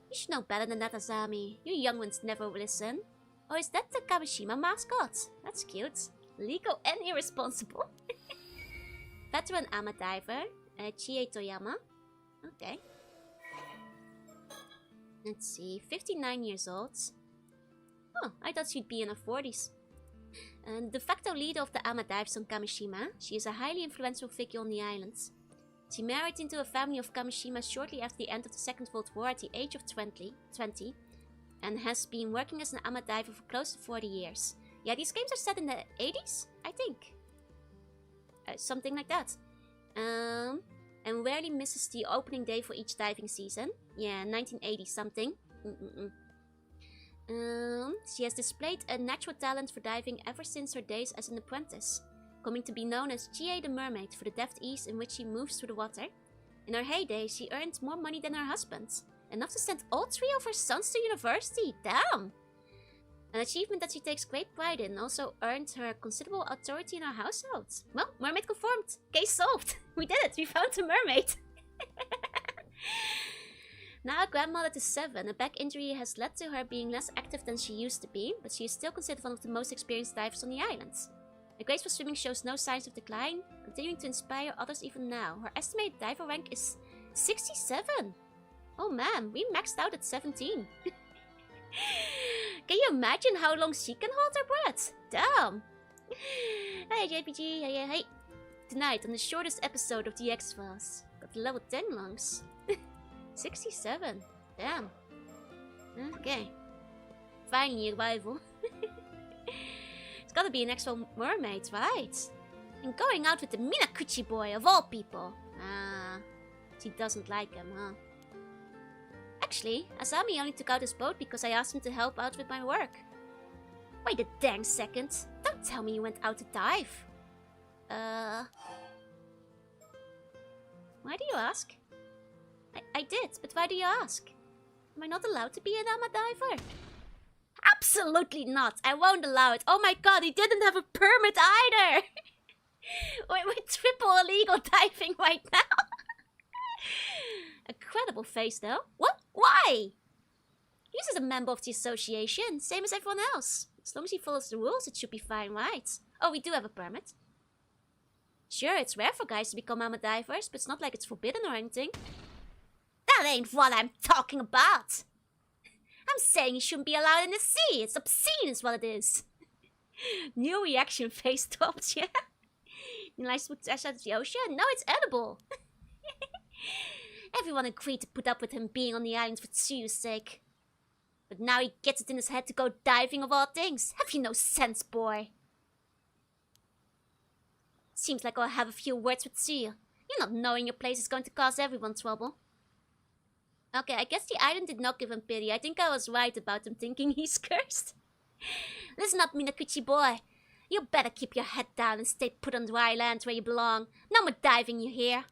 Speaker 1: You should know better than that, Azami. You young ones never listen. Oh, is that the Kamishima mascot? That's cute. Legal and irresponsible. Veteran Ama Diver, Chie Toyama. Okay. Let's see, 59 years old. Oh, I thought she'd be in her 40s. And de facto leader of the Ama Dives on Kamishima, she is a highly influential figure on the islands. She married into a family of Kamishima shortly after the end of the Second World War at the age of 20, and has been working as an Ama Diver for close to 40 years. Yeah, these games are set in the 80s, I think. Something like that. And rarely misses the opening day for each diving season. Yeah, 1980 something. She has displayed a natural talent for diving ever since her days as an apprentice, coming to be known as Chie the Mermaid for the deft ease in which she moves through the water. In her heyday, she earned more money than her husband, enough to send all 3 of her sons to university. Damn! An achievement that she takes great pride in, also earned her considerable authority in her household. Well, mermaid confirmed. Case solved. We did it. We found a mermaid. Now a grandmother to 7, a back injury has led to her being less active than she used to be, but she is still considered one of the most experienced divers on the islands. Her graceful swimming shows no signs of decline, continuing to inspire others even now. Her estimated diver rank is 67. Oh man, we maxed out at 17. Can you imagine how long she can hold her breath? Damn! Hey JPG, hey. Tonight on the shortest episode of the X-Files, got level 10 lungs. 67. Damn. Okay. Finally a rival. It's gotta be an actual mermaid, right? And going out with the Minakuchi boy of all people. Ah, she doesn't like him, huh? Actually, Asami only took out his boat because I asked him to help out with my work. Wait a dang second. Don't tell me you went out to dive. Why do you ask? I did, but why do you ask? Am I not allowed to be an Ama Diver? Absolutely not. I won't allow it. Oh my god, he didn't have a permit either. We're triple illegal diving right now. A credible face though. What? Why? He's just a member of the association, same as everyone else. As long as he follows the rules, it should be fine, right? Oh, we do have a permit. Sure, it's rare for guys to become Ama Divers, but it's not like it's forbidden or anything. That ain't what I'm talking about. I'm saying you shouldn't be allowed in the sea. It's obscene is what it is. New reaction face tops, yeah? You like to trash out of the ocean? No, it's edible. Everyone agreed to put up with him being on the island for Tsuyu's sake. But now he gets it in his head to go diving of all things. Have you no sense, boy? Seems like I'll have a few words with Tsuyu. You not knowing your place is going to cause everyone trouble. Okay, I guess the island did not give him pity. I think I was right about him thinking he's cursed. Listen up, Minakuchi boy. You better keep your head down and stay put on dry land where you belong. No more diving, you hear?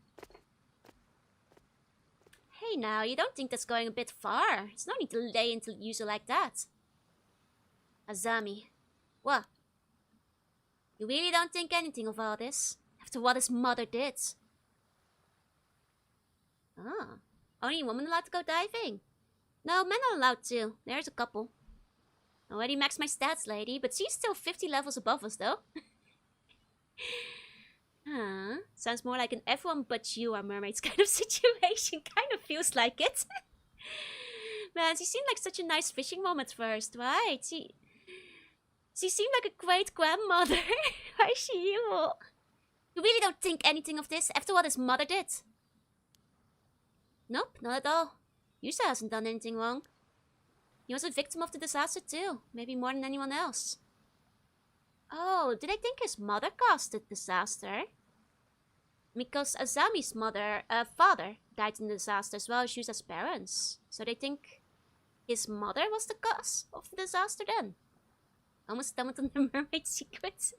Speaker 1: Hey now, you don't think that's going a bit far? It's no need to lay into user like that. Azami. What? You really don't think anything of all this? After what his mother did? Ah. Only women allowed to go diving? No, men are allowed to. There's a couple. Already maxed my stats, lady, but she's still 50 levels above us, though. Sounds more like an everyone but you are mermaids kind of situation. Kind of feels like it. Man, she seemed like such a nice fishing mom at first, right? She seemed like a great grandmother. Why is she evil? You really don't think anything of this after what his mother did? Nope, not at all. Yusa hasn't done anything wrong. He was a victim of the disaster too, maybe more than anyone else. Oh, did they think his mother caused the disaster? Because Azami's father died in the disaster as well as Yusa's parents. So they think his mother was the cause of the disaster then? Almost done with the mermaid secret.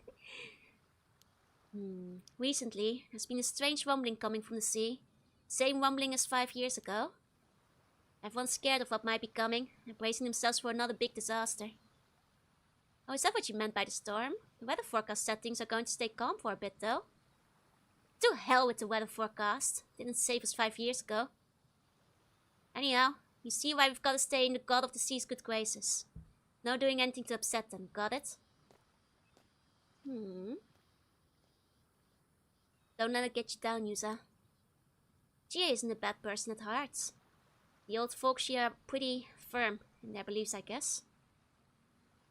Speaker 1: Recently, there's been a strange rumbling coming from the sea. Same rumbling as 5 years ago. Everyone's scared of what might be coming and bracing themselves for another big disaster. Oh, is that what you meant by the storm? The weather forecast said things are going to stay calm for a bit, though. To hell with the weather forecast. Didn't save us 5 years ago. Anyhow, you see why we've got to stay in the God of the Sea's good graces. No doing anything to upset them, got it? Don't let it get you down, Yuza. Gia isn't a bad person at heart. The old folks here are pretty firm in their beliefs, I guess.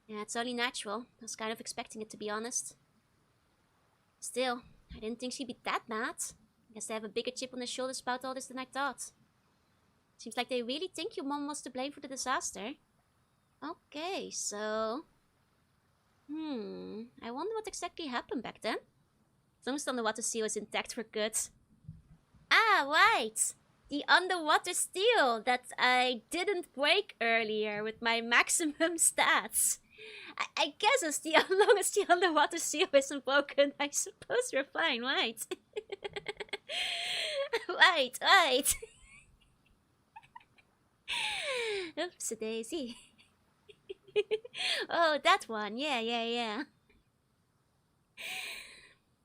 Speaker 1: Yeah, it's only natural. I was kind of expecting it, to be honest. Still, I didn't think she'd be that mad. I guess they have a bigger chip on their shoulders about all this than I thought. Seems like they really think your mom was to blame for the disaster. Okay, so... I wonder what exactly happened back then. As long as the underwater seal is intact, we're good. Ah, right! The underwater steel that I didn't break earlier with my maximum stats. I guess as long as the underwater seal isn't broken, I suppose we're fine, right? Right. Oops, a daisy. Oh, that one. Yeah.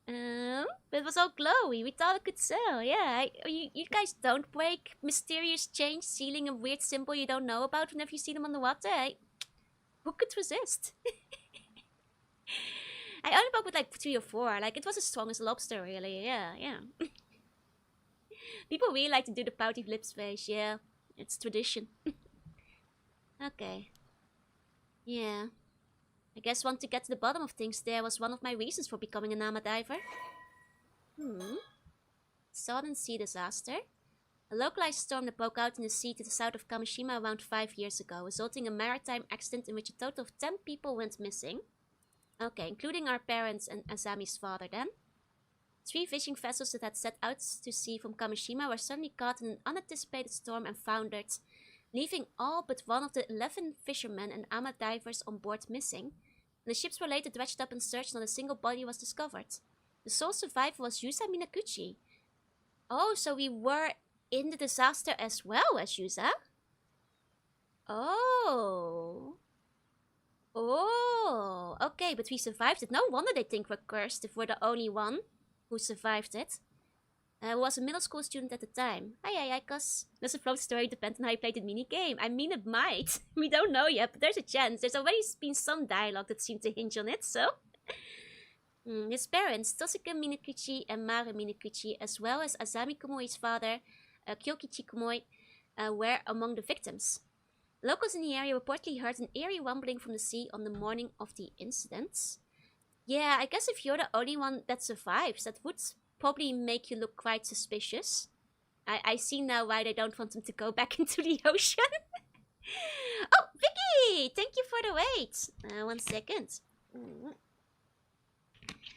Speaker 1: But it was all glowy. We thought it could sell. Yeah, you guys don't break mysterious chains sealing a weird symbol you don't know about whenever you see them on the water. Who could resist? I only broke with like 3 or 4. Like, it was as strong as a lobster, really. Yeah. People really like to do the pouty lips face. Yeah, it's tradition. Okay. Yeah. I guess wanting to get to the bottom of things there was one of my reasons for becoming a Nama diver. Southern Sea disaster. A localized storm that broke out in the sea to the south of Kamishima around 5 years ago, resulting in a maritime accident in which a total of 10 people went missing. Okay, including our parents and Asami's father then. 3 fishing vessels that had set out to sea from Kamishima were suddenly caught in an unanticipated storm and foundered, leaving all but one of the 11 fishermen and ama divers on board missing. And the ships were later dredged up and searched, not a single body was discovered. The sole survivor was Yusa Minakuchi. Oh, so we were in the disaster as well as Yusa? Oh, okay, but we survived it. No wonder they think we're cursed if we're the only one who survived it. I was a middle school student at the time. Hi, cuz. Does a float story depend on how you played the minigame? I mean, it might. We don't know yet, but there's a chance. There's already been some dialogue that seemed to hinge on it, so... His parents, Tosuke Minakuchi and Maru Minakuchi, as well as Asami Kumoi's father, Kyokichi Kumoi, were among the victims. Locals in the area reportedly heard an eerie rumbling from the sea on the morning of the incident. Yeah, I guess if you're the only one that survives, that would probably make you look quite suspicious. I see now why they don't want them to go back into the ocean. Oh, Vicky! Thank you for the wait. 1 second.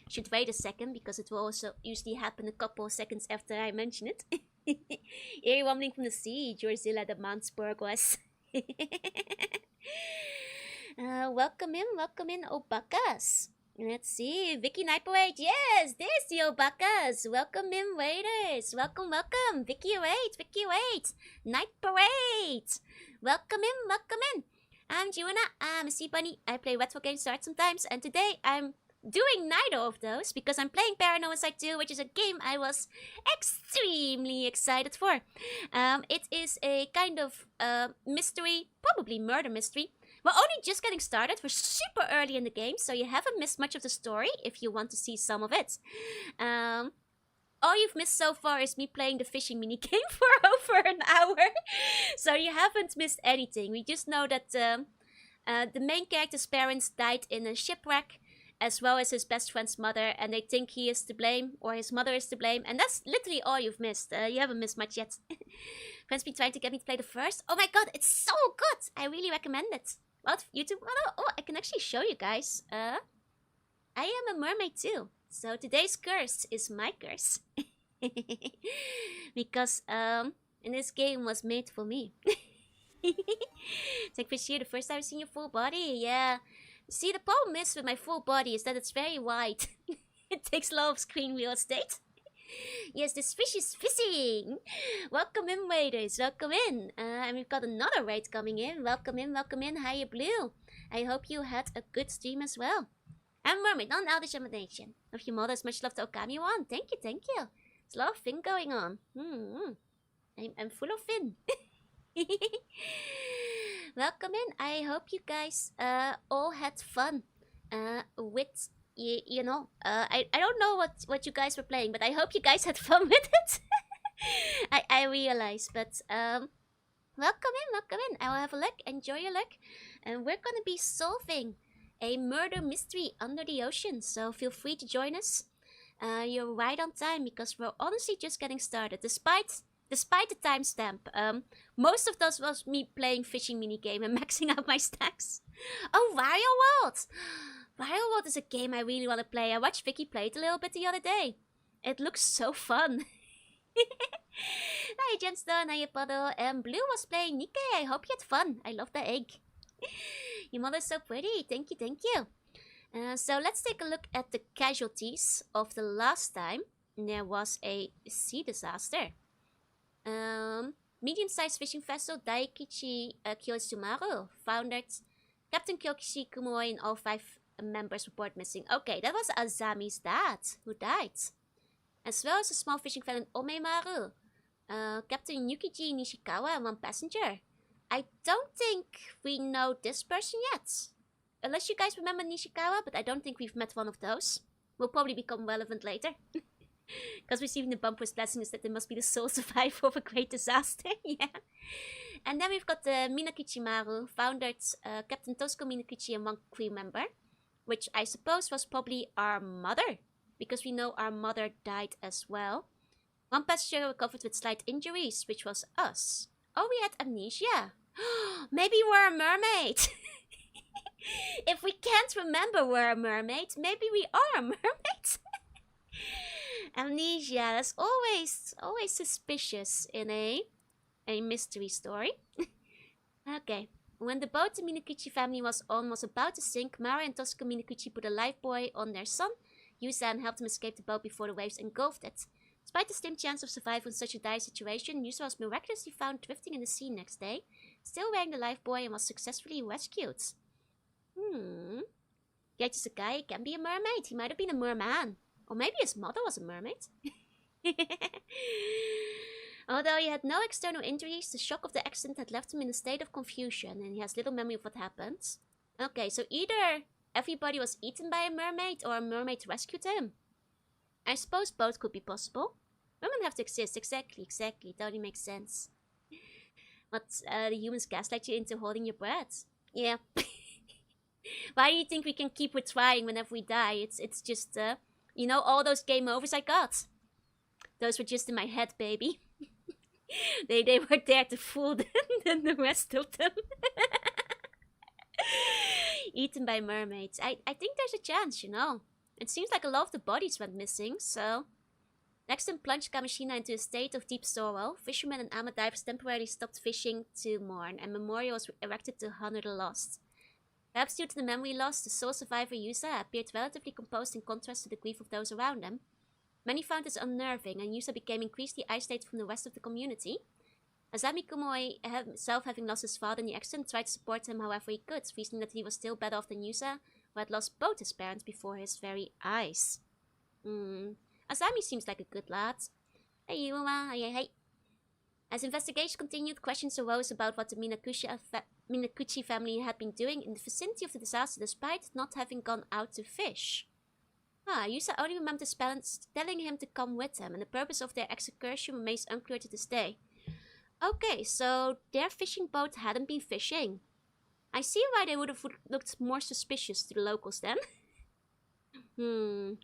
Speaker 1: Should wait a second because it will also usually happen a couple of seconds after I mention it. Eerie rumbling from the sea, Jorzilla the Mansburg was. Welcome in, Obakas. Let's see, Vicky Night Parade. Yes, there's the Obakas. Welcome in, waiters. Welcome. Vicky, wait. Night Parade. Welcome in. I'm Jorunna. I'm a sea bunny. I play retro games art sometimes, and today I'm doing neither of those because I'm playing Paranormasight 2, which is a game I was extremely excited for. It is a kind of mystery, probably murder mystery. We're only just getting started. We're super early in the game, so you haven't missed much of the story if you want to see some of it. All you've missed so far is me playing the fishing minigame for over an hour. So you haven't missed anything. We just know that the main character's parents died in a shipwreck, as well as his best friend's mother, and they think he is to blame, or his mother is to blame, and that's literally all you've missed. You haven't missed much yet. Friends been trying to get me to play the first. Oh my god, it's so good! I really recommend it. What? YouTube? Oh, I can actually show you guys. I am a mermaid too, so today's curse is my curse. Because, and this game was made for me. It's like for sure the first time I've seen your full body, yeah. See, the problem is with my full body is that it's very wide. It takes a lot of screen real estate. Yes, this fish is fishing. Welcome in, waiters. Welcome in. And we've got another raid coming in. Welcome in, welcome in. Hiya, Blue. I hope you had a good stream as well. And Mermaid, non Eldish Emanation. Of your mothers, much love to Okami-wan. Thank you, thank you. There's a lot of fin going on. I'm full of fin. Welcome in. I hope you guys all had fun with, you know, I don't know what you guys were playing, but I hope you guys had fun with it. I realize, but welcome in. I will have a look. Enjoy your look. And we're gonna be solving a murder mystery under the ocean, so feel free to join us. You're right on time because we're honestly just getting started. Despite the timestamp, most of this was me playing fishing minigame and maxing out my stacks. Oh, Wario World! Wario World is a game I really want to play. I watched Vicky play it a little bit the other day. It looks so fun. Hi Jenstone, hi Puddle. Blue was playing Nikkei. I hope you had fun. I love the egg. Your mother's so pretty. Thank you, thank you. So let's take a look at the casualties of the last time there was a sea disaster. Medium-sized fishing vessel Daikichi Kyosumaru foundered. Captain Kyokishi Kumoi and all 5 members report missing. Okay, that was Azami's dad who died. As well as a small fishing vessel in Omemaru. Captain Yukiji Nishikawa and 1 passenger. I don't think we know this person yet. Unless you guys remember Nishikawa, but I don't think we've met one of those. Will probably become relevant later. Because receiving the bumper's blessing is that they must be the sole survivor of a great disaster. Yeah. And then we've got the Minakichi Maru, foundered Captain Tosco Minakichi and 1 crew member. Which I suppose was probably our mother. Because we know our mother died as well. 1 passenger recovered with slight injuries, which was us. Oh, we had amnesia. Maybe we're a mermaid. If we can't remember we're a mermaid, maybe we are a mermaid. Amnesia, that's always suspicious in a mystery story. Okay. When the boat the Minakuchi family was on was about to sink, Mara and Tosco Minakuchi put a lifebuoy on their son, Yusa, and helped him escape the boat before the waves engulfed it. Despite the slim chance of survival in such a dire situation, Yusa was miraculously found drifting in the sea next day, still wearing the lifebuoy, and was successfully rescued. Yachi Sakai can be a mermaid. He might have been a merman. Or maybe his mother was a mermaid. Although he had no external injuries, the shock of the accident had left him in a state of confusion, and he has little memory of what happened. Okay, so either everybody was eaten by a mermaid, or a mermaid rescued him. I suppose both could be possible. Women have to exist, exactly, it totally makes sense. But the humans gaslight you into holding your breath. Yeah. Why do you think we can keep retrying whenever we die? It's just, you know, all those game overs I got. Those were just in my head, baby. they were there to fool them, than the rest of them. Eaten by mermaids. I think there's a chance, you know. It seems like a lot of the bodies went missing, so... Nexton plunged Kamishina into a state of deep sorrow. Fishermen and ama divers temporarily stopped fishing to mourn, and memorial was erected to honor the lost. Perhaps due to the memory loss, the sole survivor Yusa appeared relatively composed in contrast to the grief of those around them. Many found this unnerving, and Yusa became increasingly isolated from the rest of the community. Azami Kumoi himself, having lost his father in the accident, tried to support him however he could, reasoning that he was still better off than Yusa, who had lost both his parents before his very eyes. Azami seems like a good lad. Hey Yuma, hey. As investigation continued, questions arose about what the Minakuchi family had been doing in the vicinity of the disaster despite not having gone out to fish. Yusa only remembered his parents telling him to come with him, and the purpose of their excursion remains unclear to this day. Okay, so their fishing boat hadn't been fishing. I see why they would have looked more suspicious to the locals then.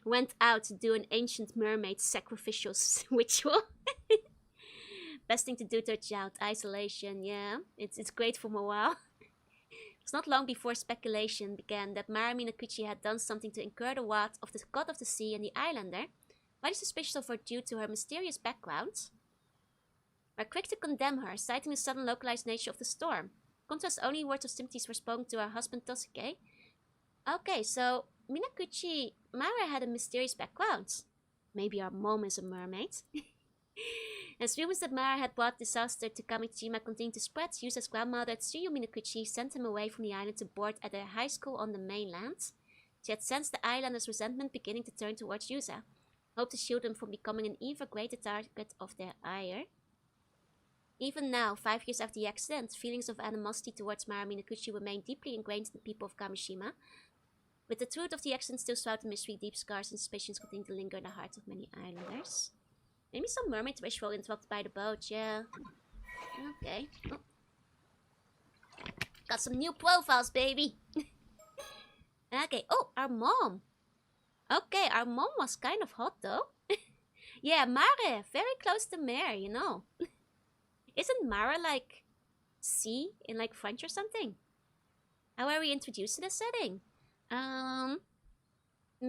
Speaker 1: Went out to do an ancient mermaid sacrificial ritual. Best thing to do to a child, isolation, yeah. It's great for morale. It was not long before speculation began that Mara Minakuchi had done something to incur the wrath of the god of the sea and the islander, widely suspicious of her due to her mysterious background. Were quick to condemn her, citing the sudden localized nature of the storm. Contrast only words of sympathies were spoken to her husband Tosuke. Okay, so Minakuchi Mara had a mysterious background. Maybe our mom is a mermaid. As rumors that Mara had brought disaster to Kamishima continued to spread, Yusa's grandmother, Tsuyu Minakuchi, sent him away from the island to board at a high school on the mainland. She had sensed the islanders' resentment beginning to turn towards Yusa, hoped to shield him from becoming an even greater target of their ire. Even now, 5 years after the accident, feelings of animosity towards Mara Minakuchi remain deeply ingrained in the people of Kamishima. With the truth of the accident still shrouded in mystery, deep scars and suspicions continue to linger in the hearts of many islanders. Maybe some mermaid ritual interrupted by the boat, yeah. Okay. Oh. Got some new profiles, baby! Okay, oh, our mom! Okay, our mom was kind of hot, though. Yeah, Mare, very close to Mare, you know. Isn't Mara like sea in like French or something? How are we introduced to the setting?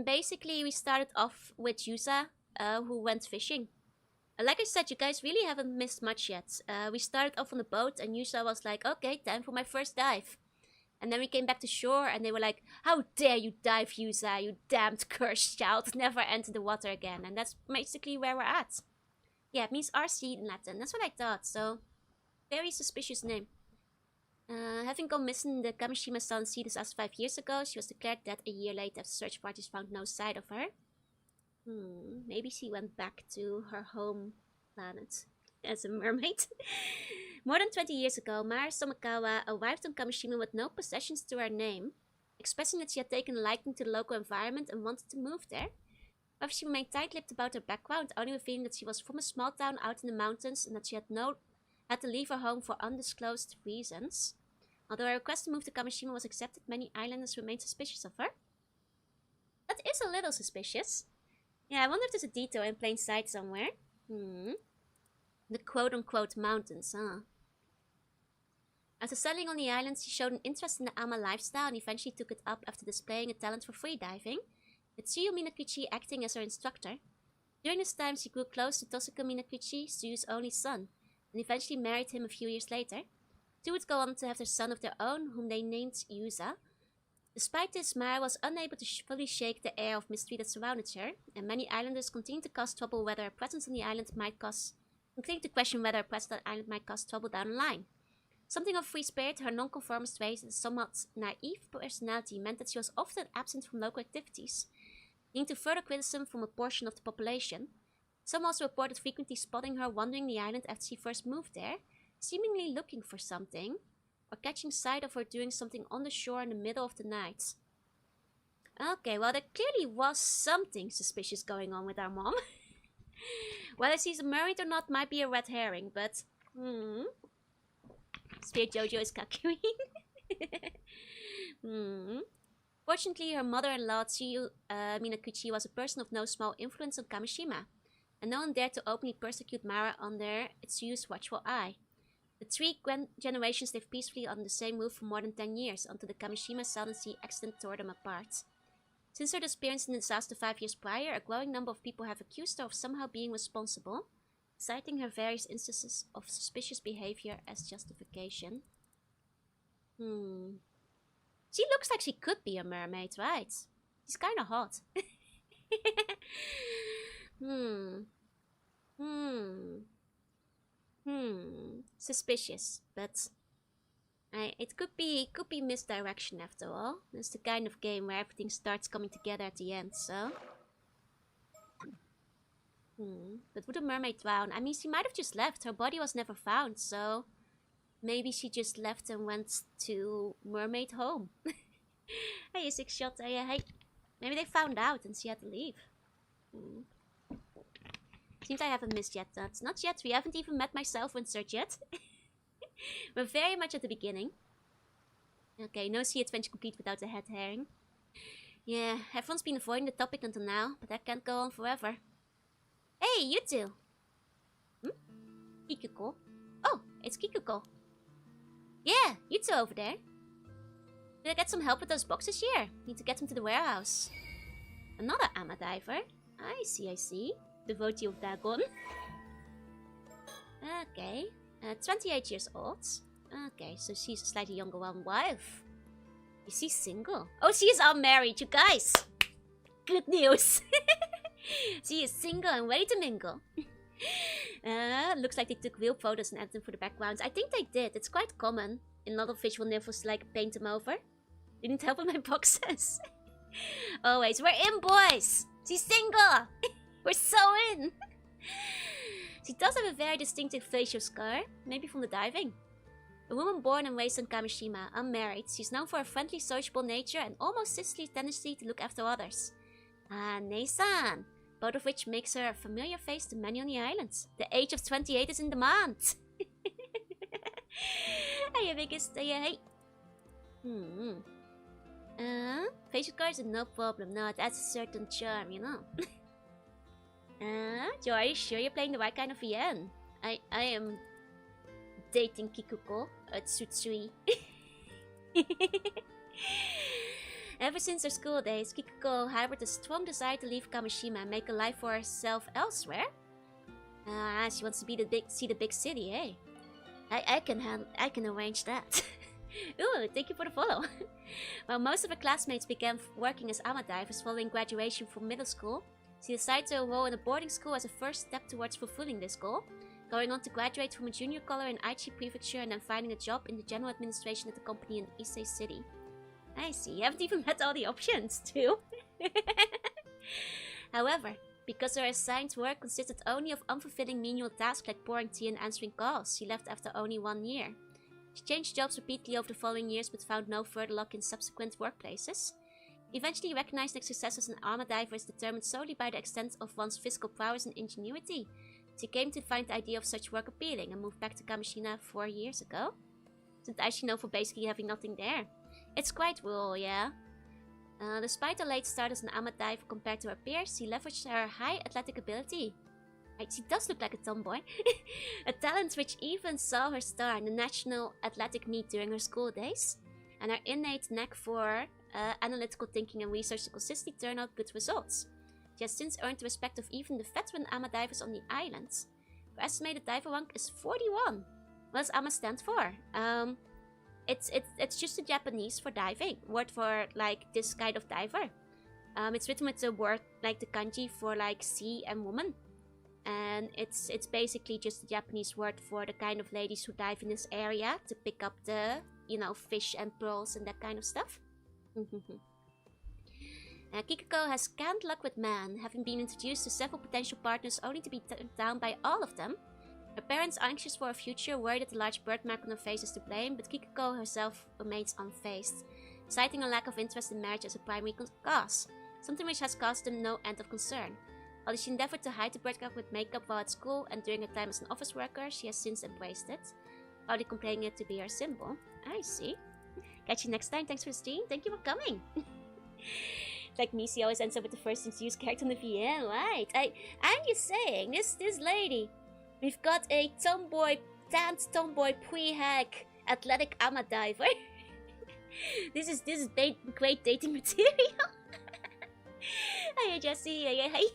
Speaker 1: Basically we started off with Yusa, who went fishing. Like I said, you guys really haven't missed much yet. We started off on the boat and Yusa was like, okay, time for my first dive. And then we came back to shore and they were like, how dare you dive, Yusa, you damned cursed child, never enter the water again. And that's basically where we're at. Yeah, it means RC in Latin, that's what I thought, so very suspicious name. Having gone missing in the Kamishima Southern Sea this 5 years ago, she was declared dead a year later after search parties found no sign of her. Maybe she went back to her home planet as a mermaid. More than 20 years ago, Mara Somakawa arrived on Kamishima with no possessions to her name, expressing that she had taken a liking to the local environment and wanted to move there. However, she remained tight-lipped about her background, only revealing that she was from a small town out in the mountains and that she had to leave her home for undisclosed reasons. Although her request to move to Kamishima was accepted, many islanders remained suspicious of her. That is a little suspicious. Yeah, I wonder if there's a detail in plain sight somewhere. The quote-unquote mountains, huh? After settling on the island, she showed an interest in the Ama lifestyle and eventually took it up after displaying a talent for freediving, with Tsuyu Minakuchi acting as her instructor. During this time, she grew close to Tosuke Minakuchi, Tsuyu's only son, and eventually married him a few years later. Two would go on to have their son of their own, whom they named Yusa. Despite this, Mara was unable to fully shake the air of mystery that surrounded her, and many islanders continued to cause trouble whether her presence on the island might question whether her presence on the island might cause trouble down the line. Something of free spirit, her non-conformist ways, and somewhat naive personality meant that she was often absent from local activities, leading to further criticism from a portion of the population. Some also reported frequently spotting her wandering the island after she first moved there, seemingly looking for something, or catching sight of her doing something on the shore in the middle of the night. Okay, well, there clearly was something suspicious going on with our mom. Whether she's married or not might be a red herring, but Spirit Jojo is cackling. Fortunately, her mother-in-law, Tsuyu Minakuchi, was a person of no small influence on Kamishima, and no one dared to openly persecute Mara under Tsuyu's watchful eye. The three generations lived peacefully on the same roof for more than 10 years, until the Kamishima Southern Sea accident tore them apart. Since her disappearance in the disaster 5 years prior, a growing number of people have accused her of somehow being responsible, citing her various instances of suspicious behavior as justification. She looks like she could be a mermaid, right? She's kinda hot. Suspicious, but it could be misdirection after all. It's the kind of game where everything starts coming together at the end, so. But would a mermaid drown? I mean, she might have just left. Her body was never found, so maybe she just left and went to mermaid home. Hey, 6-shot. Hey. Maybe they found out and she had to leave. Seems I haven't missed yet. That's not yet. We haven't even met myself in search yet. We're very much at the beginning. Okay, no sea adventure complete without a head herring. Yeah, everyone's been avoiding the topic until now, but that can't go on forever. Hey, you two! Kikuko? Oh, it's Kikuko. Yeah, you two over there. Did I get some help with those boxes here? Need to get them to the warehouse. Another Ama diver. I see. Devotee of Dagon. Okay. 28 years old. Okay, so she's a slightly younger one. Wife. Is she single? Oh, she is unmarried, you guys! Good news! She is single and ready to mingle. Looks like they took real photos and added them for the backgrounds. I think they did. It's quite common in a lot of visual novels to like paint them over. Didn't help with my boxes. Always, we're in, boys! She's single! We're so in! She does have a very distinctive facial scar, maybe from the diving. A woman born and raised in Kamishima, unmarried, she's known for her friendly, sociable nature and almost sisterly tendency to look after others. Ah, Nei-san! Both of which makes her a familiar face to many on the islands. The age of 28 is in demand! Hey, biggest, hey! Facial scars are no problem. No, that's a certain charm, you know. Joe, are you sure you're playing the right kind of VN? I am dating Kikuko at Tsutsui. Ever since her school days, Kikuko harbored a strong desire to leave Kamishima and make a life for herself elsewhere. She wants to see the big city, eh? I can arrange that. Ooh, thank you for the follow. While most of her classmates began working as ama divers following graduation from middle school, she decided to enroll in a boarding school as a first step towards fulfilling this goal, going on to graduate from a junior collar in Aichi Prefecture and then finding a job in the general administration at the company in Issei City. I see, you haven't even met all the options, too. However, because her assigned work consisted only of unfulfilling menial tasks like pouring tea and answering calls, she left after only 1 year. She changed jobs repeatedly over the following years but found no further luck in subsequent workplaces. Eventually recognized that success as an armor diver is determined solely by the extent of one's physical prowess and ingenuity. She came to find the idea of such work appealing and moved back to Kamishina 4 years ago. Since I should know for basically having nothing there. It's quite rural, yeah. Despite her late start as an armor diver compared to her peers, she leveraged her high athletic ability. She does look like a tomboy. A talent which even saw her star in the national athletic meet during her school days. And her innate knack for analytical thinking and research to consistently turn out good results. She has since earned the respect of even the veteran ama divers on the islands. Her estimated diver rank is 41. What does ama stand for? It's just a Japanese for diving, word for like this kind of diver. It's written with the word like the kanji for like sea and woman. And it's basically just a Japanese word for the kind of ladies who dive in this area to pick up the, you know, fish and pearls and that kind of stuff. Kikuko has scant luck with men, having been introduced to several potential partners only to be turned down by all of them. Her parents, anxious for her future, worried that the large birthmark on her face is to blame, but Kikuko herself remains unfazed, citing a lack of interest in marriage as a primary cause, something which has caused them no end of concern. Although she endeavored to hide the birthmark with makeup while at school and during her time as an office worker, she has since embraced it, proudly complaining it to be her symbol. I see. Catch you next time. Thanks for the stream. Thank you for coming. Like me, she always ends up with the first introduced character on the VN, right? I'm just saying, this lady, we've got a tomboy, tanned tomboy, pre-hack, athletic ama diver. This is great dating material. Hiya, Jessie. Hey.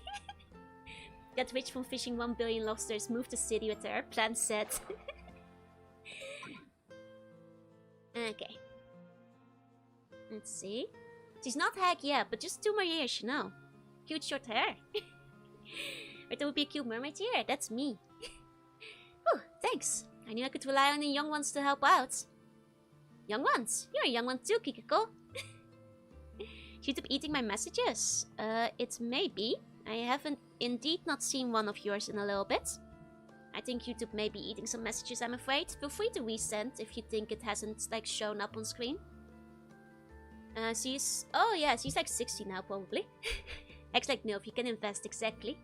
Speaker 1: Got rich from fishing 1 billion lobsters, moved to city with her, plan set. Okay. Let's see. She's not hack yet, but just 2 more years, you know. Cute short hair. But there would be a cute mermaid here. That's me. Oh, thanks. I knew I could rely on the young ones to help out. Young ones? You're a young one too, Kikuko. Should you be eating my messages? It may be. I haven't indeed not seen one of yours in a little bit. I think YouTube may be eating some messages, I'm afraid. Feel free to resend if you think it hasn't like shown up on screen. She's... Oh yeah, she's like 60 now probably. Acts like MILF, you can invest, exactly.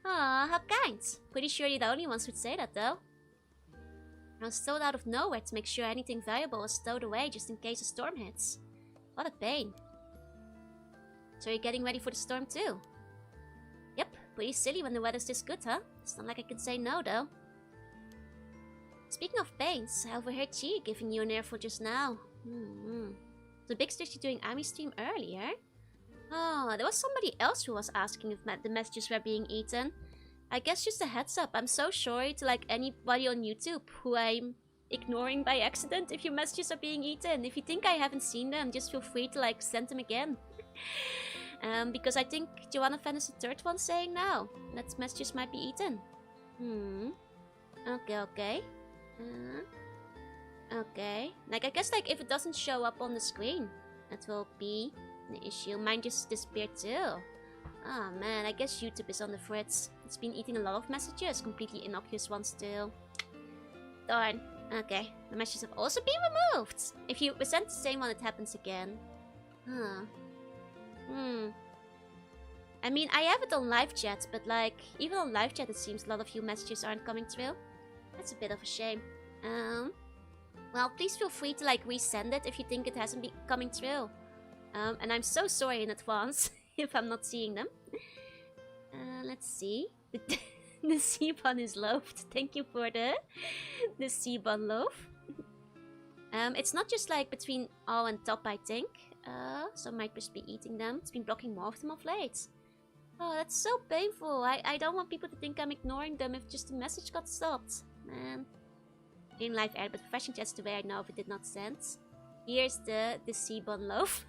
Speaker 1: Aw, how kind. Pretty sure you're the only ones who'd say that though. I was stowed out of nowhere to make sure anything valuable was stowed away just in case a storm hits. What a pain. So you're getting ready for the storm too? Yep, pretty silly when the weather's this good, huh? It's not like I can say no though. Speaking of pains, I overheard Chi giving you an earful just now. The big stage doing Ami stream earlier? Oh, there was somebody else who was asking if the messages were being eaten. I guess just a heads up, I'm so sorry to like anybody on YouTube who I'm ignoring by accident if your messages are being eaten. If you think I haven't seen them, just feel free to like send them again. Because I think Jorunna fan is the third one saying now that messages might be eaten. Okay. Okay. Like, I guess, like, if it doesn't show up on the screen, that will be an issue. Mine just disappeared too. Oh man, I guess YouTube is on the fritz. It's been eating a lot of messages, completely innocuous ones too. Darn. Okay, the messages have also been removed. If you resent the same one, it happens again. I mean, I have it on live chat, but like, even on live chat it seems a lot of you messages aren't coming through. That's a bit of a shame. Well, please feel free to like resend it if you think it hasn't been coming through. And I'm so sorry in advance if I'm not seeing them. Let's see. The C-bun is loafed. Thank you for the C-bun loaf. It's not just like between O and top, I think. So I might just be eating them. It's been blocking more of them of late. Oh, that's so painful. I don't want people to think I'm ignoring them if just the message got stopped. Man. In live air, but fashion chat's the way I know if it did not send. Here's the C-bun loaf.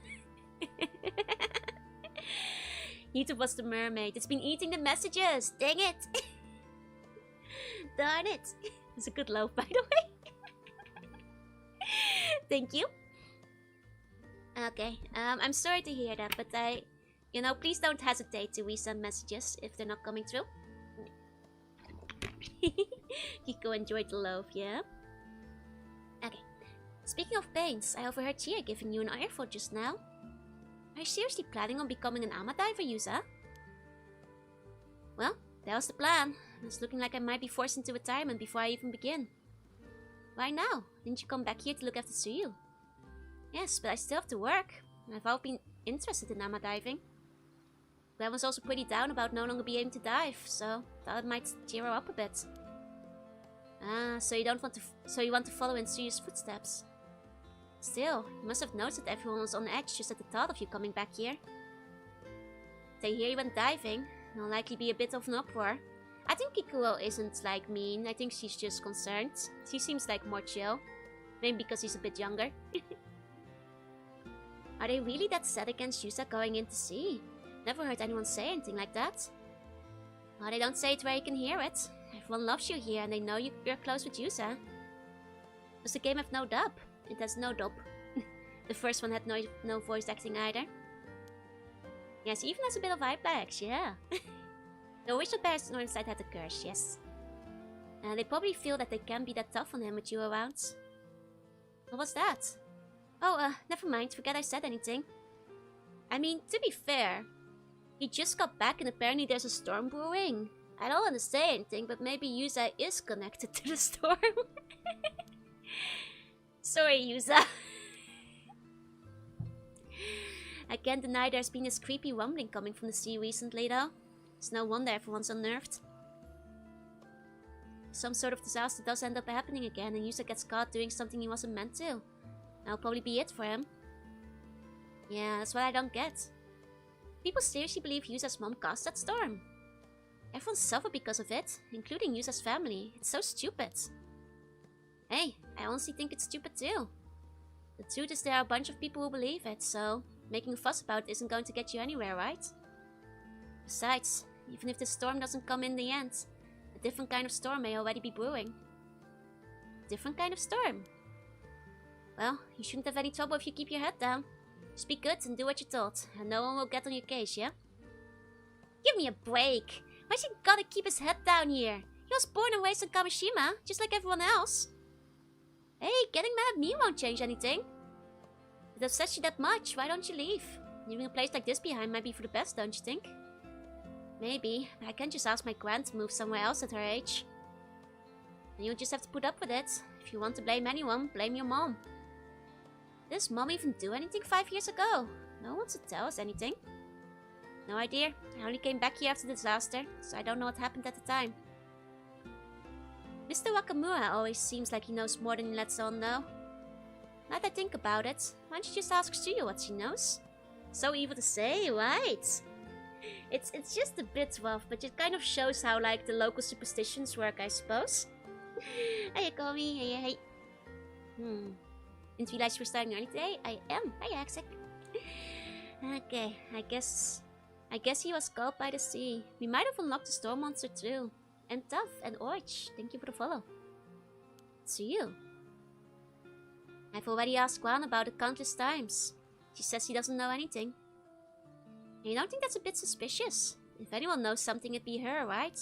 Speaker 1: YouTube was the mermaid. It's been eating the messages. Dang it. Darn it. It's a good loaf, by the way. Thank you. Okay. I'm sorry to hear that, but you know, please don't hesitate to resend messages if they're not coming through. Kiko enjoyed the loaf, yeah? Okay. Speaking of pains, I overheard Chia giving you an earful just now. Are you seriously planning on becoming an ama diver, Yusa? Well, that was the plan. It's looking like I might be forced into retirement before I even begin. Why now? Didn't you come back here to look after Suyu? Yes, but I still have to work. I've always been interested in ama diving. Glenn was also pretty down about no longer being able to dive, so thought it might cheer her up a bit. Ah, so you want to follow in Suyu's footsteps. Still, you must have noticed that everyone was on edge just at the thought of you coming back here. They hear you went diving, there'll likely be a bit of an uproar. I think Kikuo isn't like mean, I think she's just concerned. She seems like more chill. Maybe because he's a bit younger. Are they really that set against Yusa going in to sea? Never heard anyone say anything like that. Well, they don't say it where you can hear it. Everyone loves you here and they know you're close with Yusa. Does the game have no dub? It has no dub. The first one had no voice acting either. Yes, even has a bit of eye bags, yeah. The original Paranormasight had a curse, yes. They probably feel that they can't be that tough on him with you around. What was that? Oh, never mind, forget I said anything. I mean, to be fair, he just got back and apparently there's a storm brewing. I don't want to say anything, but maybe Yusa is connected to the storm. Sorry, Yusa. I can't deny there's been this creepy rumbling coming from the sea recently, though. It's no wonder everyone's unnerved. Some sort of disaster does end up happening again, and Yusa gets caught doing something he wasn't meant to. That'll probably be it for him. Yeah, that's what I don't get. People seriously believe Yusa's mom caused that storm. Everyone suffered because of it, including Yusa's family. It's so stupid. Hey, I honestly think it's stupid too. The truth is there are a bunch of people who believe it, so making a fuss about it isn't going to get you anywhere, right? Besides, even if the storm doesn't come in the end, a different kind of storm may already be brewing. Different kind of storm? Well, you shouldn't have any trouble if you keep your head down. Just be good and do what you're told, and no one will get on your case, yeah? Give me a break! Why's he gotta keep his head down here? He was born and raised in Kamishima, just like everyone else. Hey, getting mad at me won't change anything. If it upsets you that much, why don't you leave? Leaving a place like this behind might be for the best, don't you think? Maybe, but I can't just ask my grand to move somewhere else at her age. And you'll just have to put up with it. If you want to blame anyone, blame your mom. Did mom even do anything 5 years ago? No one to tell us anything. No idea. I only came back here after the disaster, so I don't know what happened at the time. Mr. Wakamura always seems like he knows more than he lets on, though. Now that I think about it, why don't you just ask Suyo what she knows? So evil to say, right? It's just a bit rough, but it kind of shows how, like, the local superstitions work, I suppose. Hey, Komi. Hey. Didn't realize you were starting early today. I am. Hi, Axel. Okay, I guess he was caught by the sea. We might have unlocked the storm monster too. And Tough and Orch, thank you for the follow. See you. I've already asked Guan about it countless times. She says he doesn't know anything. And you don't think that's a bit suspicious? If anyone knows something, it'd be her, right?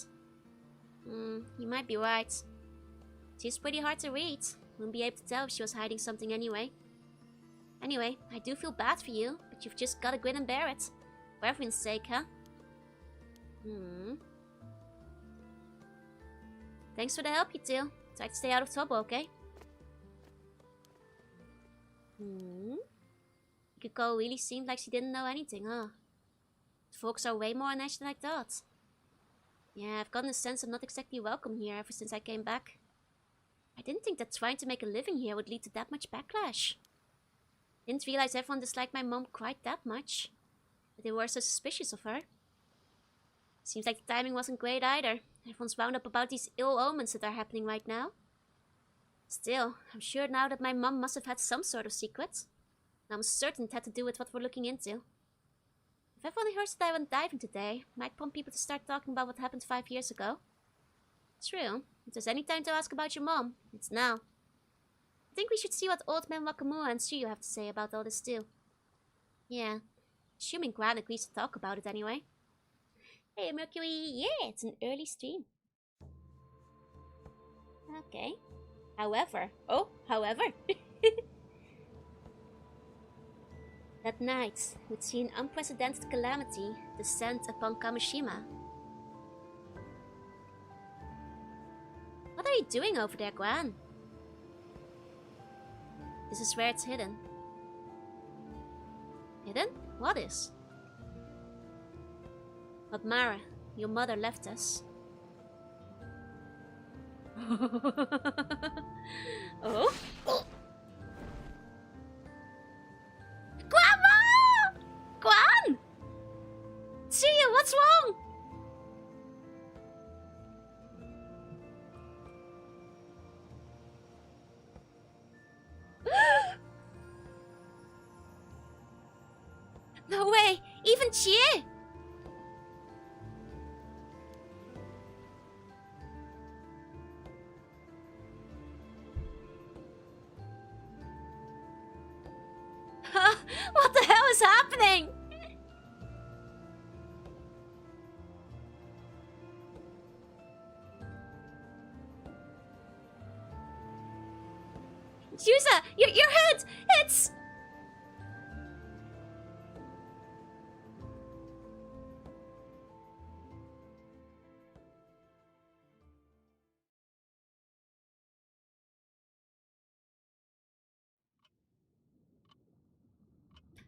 Speaker 1: You might be right. She's pretty hard to read. Wouldn't be able to tell if she was hiding something anyway. Anyway, I do feel bad for you, but you've just gotta grin and bear it. For everyone's sake, huh? Thanks for the help, you two. Try to stay out of trouble, okay? Kiko really seemed like she didn't know anything, huh? Folks are way more on edge than I thought. Yeah, I've gotten a sense I'm not exactly welcome here ever since I came back. I didn't think that trying to make a living here would lead to that much backlash. Didn't realize everyone disliked my mom quite that much. But they were so suspicious of her. Seems like the timing wasn't great either. Everyone's wound up about these ill omens that are happening right now. Still, I'm sure now that my mom must have had some sort of secret. And I'm certain it had to do with what we're looking into. If everyone hears that I went diving today, might prompt people to start talking about what happened 5 years ago. True. If there's any time to ask about your mom, it's now. I think we should see what Old Man Wakamura and Tsuyu have to say about all this too. Yeah, assuming Gran agrees to talk about it anyway. Hey Mercury, yeah, it's an early stream. Okay. However. That night, we'd see an unprecedented calamity descend upon Kamishima. What are you doing over there, Gran? This is where it's hidden. Hidden? What is? But Mara, your mother left us. Oh? Guan! Guan! Tsuyu, what's wrong? No way! Even Chie! What the hell is happening? Yusa, your head! It's...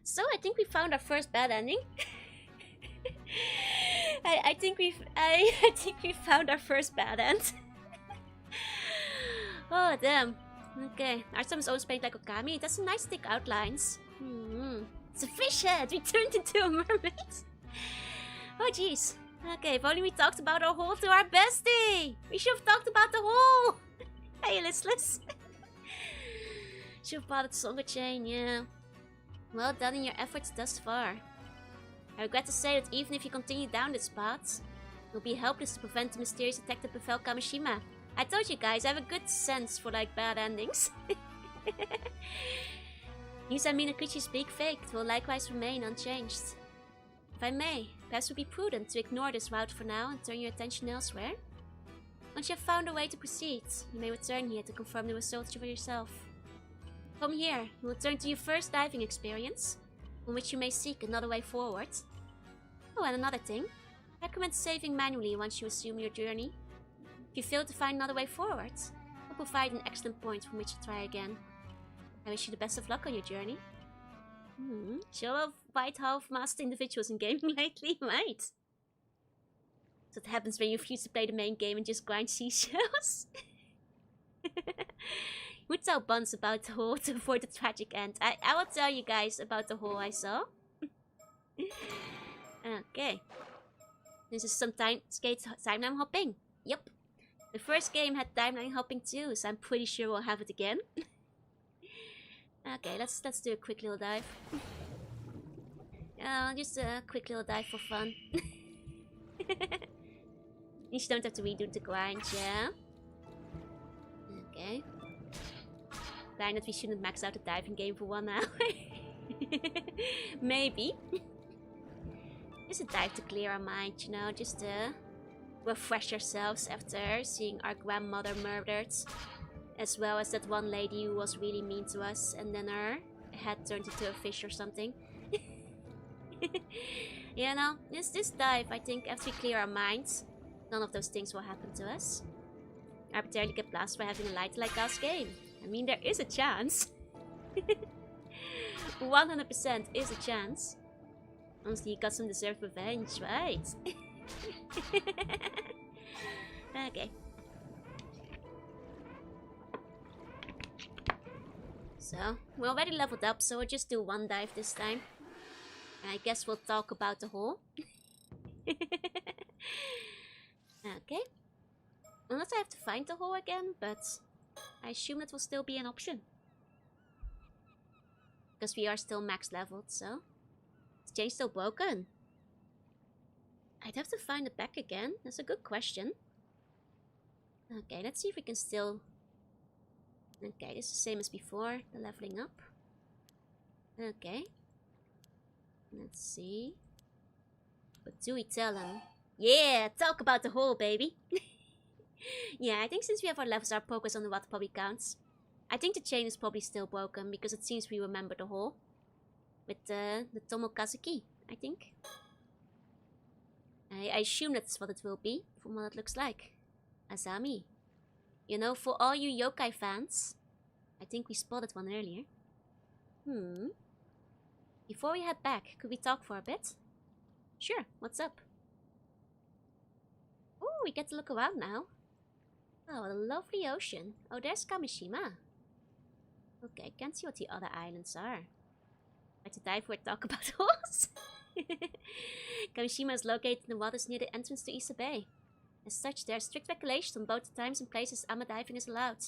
Speaker 1: So I think we found our first bad ending. I think we found our first bad end. Oh damn. Okay, Artem's always played like Okami. That's some nice thick outlines. It's a fish head. We turned into a mermaid. Oh jeez. Okay, if only we talked about our hole to our bestie. We should have talked about the hole. Hey, listless. Should have bought a stronger chain, yeah. Well done in your efforts thus far. I regret to say that even if you continue down this path, you'll be helpless to prevent the mysterious attack that befell Kamishima. I told you guys, I have a good sense for like bad endings. Yusa Minakuchi's big fate will likewise remain unchanged. If I may, perhaps it would be prudent to ignore this route for now and turn your attention elsewhere. Once you have found a way to proceed, you may return here to confirm the results for yourself. From here, you will turn to your first diving experience, from which you may seek another way forward. Oh, and another thing. I recommend saving manually once you resume your journey. If you fail to find another way forward, I'll provide an excellent point from which to try again. I wish you the best of luck on your journey. Sure of white half-master individuals in gaming lately, right? So what happens when you refuse to play the main game and just grind seashells? Would tell Buns about the hole to avoid the tragic end. I will tell you guys about the hole I saw. Okay. This is some timeline hopping. Yep. The first game had timeline hopping too, so I'm pretty sure we'll have it again. Okay, let's do a quick little dive. Just a quick little dive for fun. You don't have to redo the grind, yeah? Okay. Fine that we shouldn't max out the diving game for 1 hour. Maybe. Just a dive to clear our mind, you know, just to refresh ourselves after seeing our grandmother murdered. As well as that one lady who was really mean to us and then her head turned into a fish or something. You know, this dive, I think after we clear our minds, none of those things will happen to us. Arbitrarily get blasted for having a light like us game. I mean, there is a chance. 100% is a chance. Honestly, you got some deserved revenge, right? Okay. So, we're already leveled up, so we'll just do 1 dive this time. And I guess we'll talk about the hole. Okay. Unless I have to find the hole again, but I assume it will still be an option. Because we are still max leveled, so... Is the chain still broken? I'd have to find it back again. That's a good question. Okay, let's see if we can still... Okay, it's the same as before, the leveling up. Okay. Let's see. What do we tell him? Yeah, talk about the hole, baby. Yeah, I think since we have our levels, our progress on the water probably counts. I think the chain is probably still broken because it seems we remember the hole. With the Tomokazuki, I think. I assume that's what it will be, from what it looks like. Azami. You know, for all you yokai fans, I think we spotted one earlier. Before we head back, could we talk for a bit? Sure, what's up? Oh, we get to look around now. Oh, the lovely ocean. Oh, there's Kamishima. Okay, can't see what the other islands are. Like to dive where talk about horse? Kamishima is located in the waters near the entrance to Issa Bay. As such, there are strict regulations on both the times and places ama diving is allowed.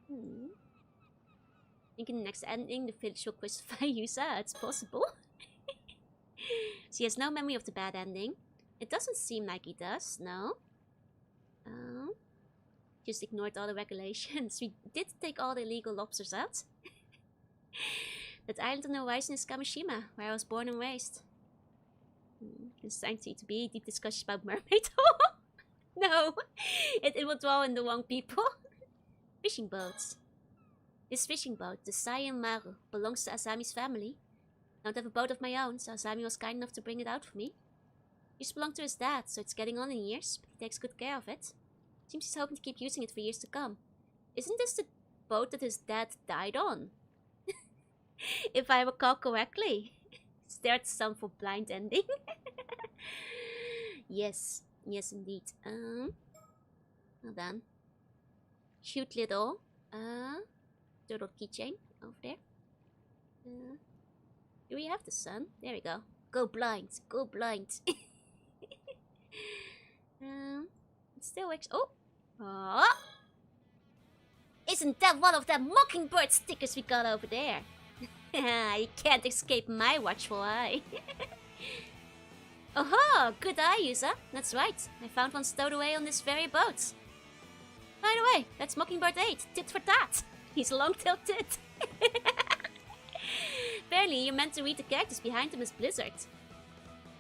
Speaker 1: I think in the next ending, the village will crucify Yusa. It's possible. She has no memory of the bad ending. It doesn't seem like he does, no. Just ignored all the regulations. We did take all the illegal lobsters out. That island on the horizon is Kamishima, where I was born and raised. It's time to be deep discussion about Mermaid. No, it will draw in the wrong people. Fishing boats. This fishing boat, the Saiyan Maru, belongs to Asami's family. I don't have a boat of my own, so Asami was kind enough to bring it out for me. It used to belong to his dad, so it's getting on in years, but he takes good care of it. Seems he's hoping to keep using it for years to come. Isn't this the boat that his dad died on? If I recall correctly. Is there some for blind ending? Yes, yes indeed. Well done. Cute little turtle keychain over there. Do we have the sun? There we go. Go blind, go blind. It still works. Oh! Isn't that one of the mockingbird stickers we got over there? You can't escape my watchful eye. Oh, good eye, Yusa. That's right. I found one stowed away on this very boat. By the way, that's Mockingbird 8. Tit for tat. He's long-tailed tit. Apparently, you're meant to read the characters behind him as Blizzard.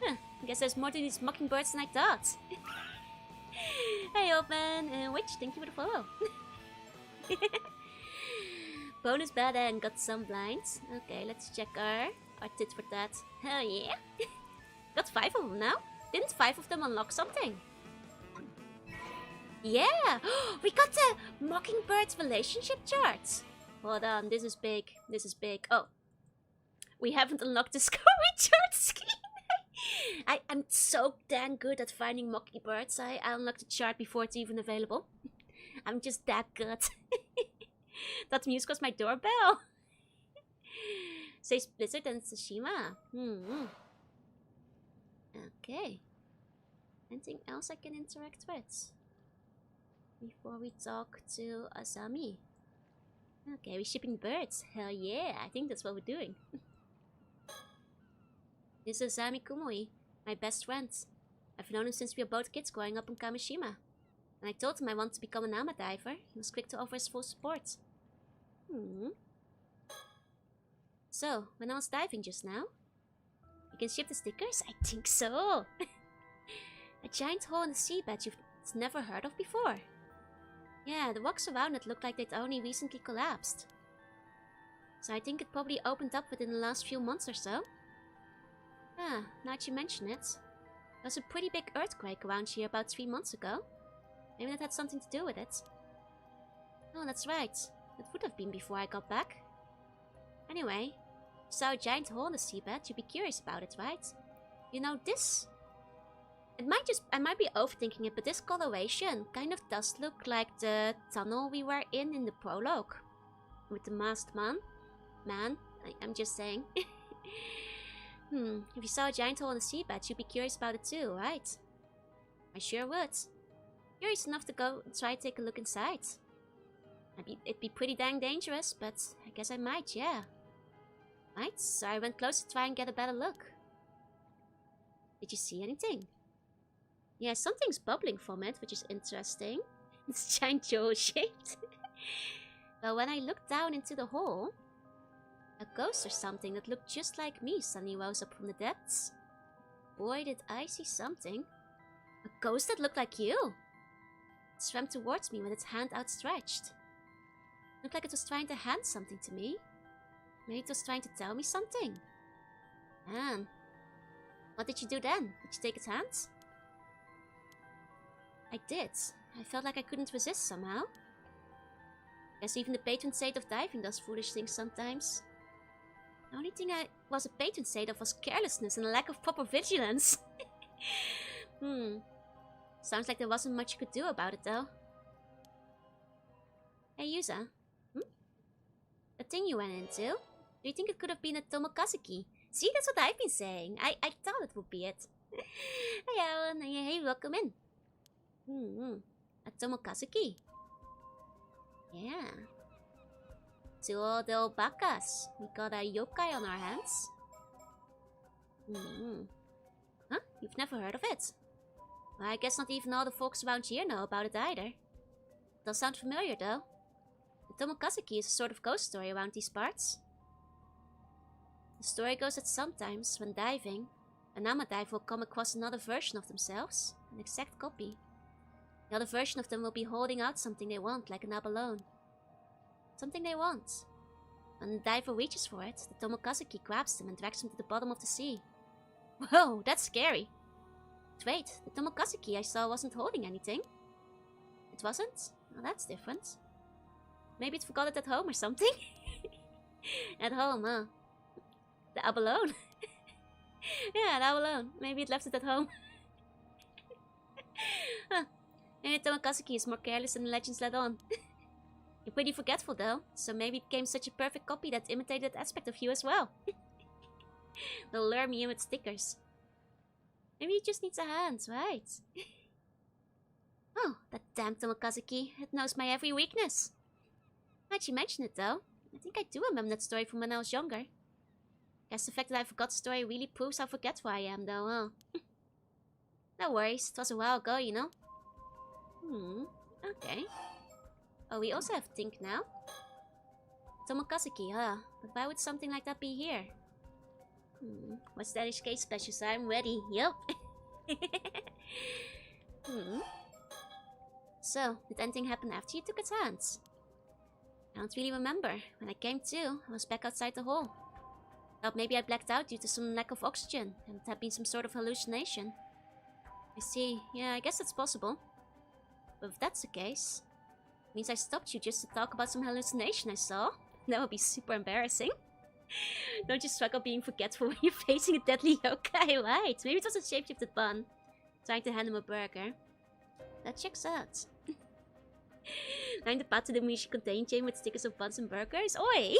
Speaker 1: Huh, I guess there's more to these mockingbirds than I thought. Hey, old man. Witch, thank you for the follow. Bonus bad and got some blinds. Okay, let's check our tit for tat. Oh yeah. Got 5 of them now. Didn't 5 of them unlock something? Yeah! We got the Mockingbird relationship chart. Hold on, this is big. This is big. Oh. We haven't unlocked the Discovery chart scheme. I'm so dang good at finding Mockingbirds. I unlocked the chart before it's even available. I'm just that good. That music was my doorbell. Says Blizzard and Tsushima. Okay. Anything else I can interact with? Before we talk to Asami. Okay, we're shipping birds. Hell yeah, I think that's what we're doing. This is Zami Kumoi, my best friend. I've known him since we were both kids growing up in Kamishima. When I told him I wanted to become an ama diver, he was quick to offer his full support. So, when I was diving just now, you can ship the stickers? I think so! A giant hole in the seabed you've never heard of before. Yeah, the rocks around it looked like they'd only recently collapsed. So I think it probably opened up within the last few months or so. Ah, now that you mention it, there was a pretty big earthquake around here about 3 months ago. Maybe that had something to do with it. Oh, that's right. It would have been before I got back. Anyway, you saw a giant hole in the seabed, you'd be curious about it, right? You know, this... I might be overthinking it, but this coloration kind of does look like the tunnel we were in the prologue. With the masked man. I'm just saying. If you saw a giant hole in the seabed, you'd be curious about it too, right? I sure would. Curious enough to go and try to take a look inside. It'd be pretty dang dangerous, but I guess I might, yeah. Right, so I went close to try and get a better look. Did you see anything? Yeah, something's bubbling from it, which is interesting. It's giant jewel shaped. But when I looked down into the hole, a ghost or something that looked just like me suddenly rose up from the depths. Boy, did I see something. A ghost that looked like you. It swam towards me with its hand outstretched. Looked like it was trying to hand something to me. Maybe it was trying to tell me something. Man. What did you do then? Did you take its hand? I did. I felt like I couldn't resist somehow. Guess even the patron saint of diving does foolish things sometimes. The only thing I was a patron saint of was carelessness and a lack of proper vigilance. Sounds like there wasn't much you could do about it though. Hey Yuza. The thing you went into? Do you think it could have been a Tomokazuki? See, that's what I've been saying. I thought it would be it. Hey Alan, hey, welcome in. A Tomokazuki. Yeah. To all the old bakas. We got a yokai on our hands. Huh? You've never heard of it? Well, I guess not even all the folks around here know about it either. Does sound familiar though. The Tomokazuki is a sort of ghost story around these parts. The story goes that sometimes, when diving, an ama diver will come across another version of themselves, an exact copy. The other version of them will be holding out something they want, like an abalone. Something they want. When the diver reaches for it, the Tomokazuki grabs them and drags them to the bottom of the sea. Whoa, that's scary. But wait, the Tomokazuki I saw wasn't holding anything. It wasn't? Well, that's different. Maybe it forgot it at home or something? At home, huh? The abalone. Yeah, the abalone. Maybe it left it at home. Huh. Maybe the Tomokazuki is more careless than the legends let on. You're pretty forgetful though, so maybe it became such a perfect copy that imitated that aspect of you as well. They'll lure me in with stickers. Maybe it just needs a hand, right? Oh, that damn Tomokazuki. It knows my every weakness. How'd you mention it though? I think I do remember that story from when I was younger. Guess the fact that I forgot the story really proves how forgetful I am though, huh? No worries, it was a while ago, you know? Okay. Oh, we also have Tink now. Tomokazuki, huh? But why would something like that be here? What's that case special? So I'm ready. Yup. So, did anything happen after you took its hands? I don't really remember. When I came to, I was back outside the hole. Thought maybe I blacked out due to some lack of oxygen, and it had been some sort of hallucination. I see. Yeah, I guess it's possible. But if that's the case, it means I stopped you just to talk about some hallucination I saw. That would be super embarrassing. Don't you struggle being forgetful when you're facing a deadly yokai, right? Maybe it was a shapeshifted bun. Trying to hand him a burger. That checks out. I'm the path to the Mishi contain chain with stickers of buns and burgers? Oi!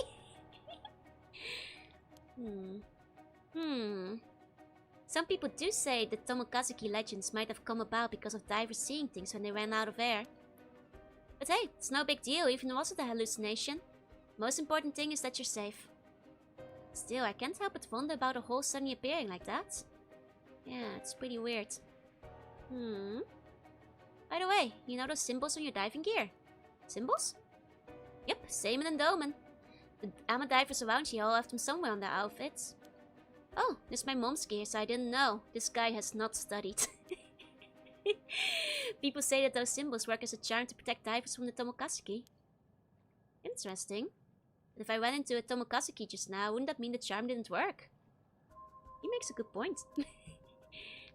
Speaker 1: Some people do say that Tomokazuki legends might have come about because of divers seeing things when they ran out of air. But hey, it's no big deal even if it wasn't a hallucination. Most important thing is that you're safe. Still, I can't help but wonder about a hole suddenly appearing like that. Yeah, it's pretty weird. By the way, you know those symbols on your diving gear? Symbols? Yep, Seaman and Doman. The ama divers around here all have them somewhere on their outfits. Oh, this is my mom's gear, so I didn't know. This guy has not studied. People say that those symbols work as a charm to protect divers from the Tomokazuki. Interesting. But if I ran into a Tomokazuki just now, wouldn't that mean the charm didn't work? He makes a good point.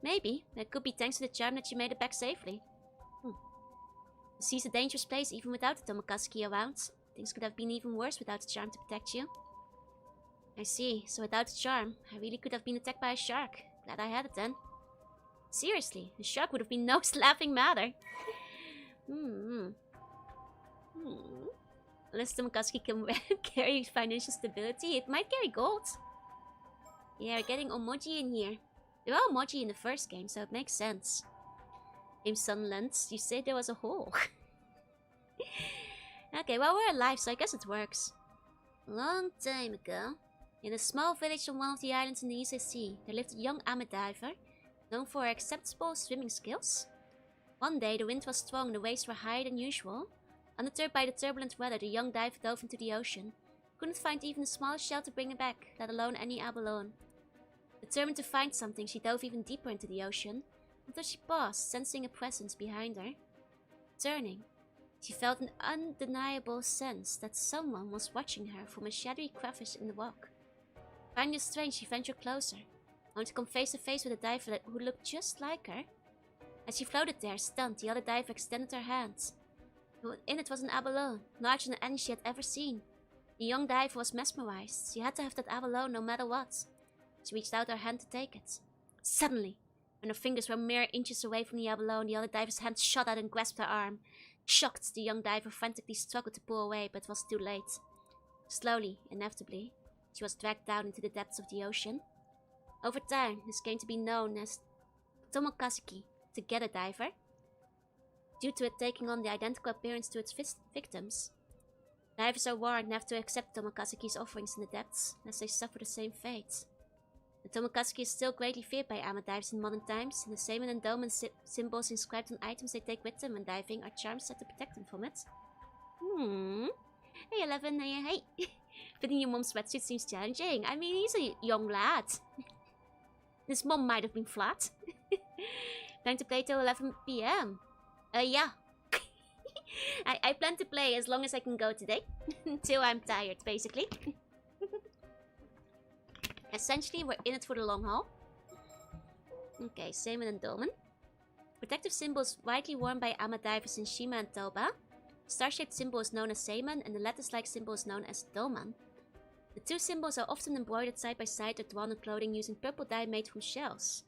Speaker 1: Maybe. It could be thanks to the charm that you made it back safely. The sea's a dangerous place even without the Tomokazuki around. Things could have been even worse without the charm to protect you. I see. So without the charm, I really could have been attacked by a shark. Glad I had it then. Seriously, a shark would have been no laughing matter. Unless Tomokazuki can carry financial stability, it might carry gold. Yeah, we're getting Omoji in here. There were Omoji in the first game, so it makes sense. Game Sunland, you say there was a hole. Okay, well, we're alive, so I guess it works. A long time ago, in a small village on one of the islands in the East Sea, there lived a young ama diver, known for her acceptable swimming skills. One day, the wind was strong and the waves were higher than usual. Undeterred by the turbulent weather, the young diver dove into the ocean. Couldn't find even the smallest shell to bring her back, let alone any abalone. Determined to find something, she dove even deeper into the ocean, until she paused, sensing a presence behind her. Turning, she felt an undeniable sense that someone was watching her from a shadowy crevice in the rock. Finding it strange, she ventured closer, only to come face to face with a diver who looked just like her. As she floated there, stunned, the other diver extended her hand. In it was an abalone, larger than any she had ever seen. The young diver was mesmerized. She had to have that abalone no matter what. She reached out her hand to take it. Suddenly, when her fingers were mere inches away from the abalone, the other diver's hand shot out and grasped her arm. Shocked, the young diver frantically struggled to pull away, but was too late. Slowly, inevitably, she was dragged down into the depths of the ocean. Over time, this came to be known as Tomokazuki, the Together Diver, due to it taking on the identical appearance to its victims. Divers are warned never to accept Tomokazuki's offerings in the depths, lest they suffer the same fate. The Tomokazuki is still greatly feared by ama divers in modern times, and the Seaman and Doman symbols inscribed on items they take with them when diving are charms set to protect them from it. Hey 11, hey. Fitting your mom's sweatsuit seems challenging. I mean, he's a young lad. His mom might have been flat. Plan to play till 11 PM. Yeah. I plan to play as long as I can go today. Until I'm tired, basically. Essentially, we're in it for the long haul. Okay, Seaman and Doman. Protective symbol is widely worn by ama divers in Shima and Toba. The star-shaped symbol is known as Seaman, and the lattice-like symbol is known as Doman. The two symbols are often embroidered side by side or drawn on clothing using purple dye made from shells.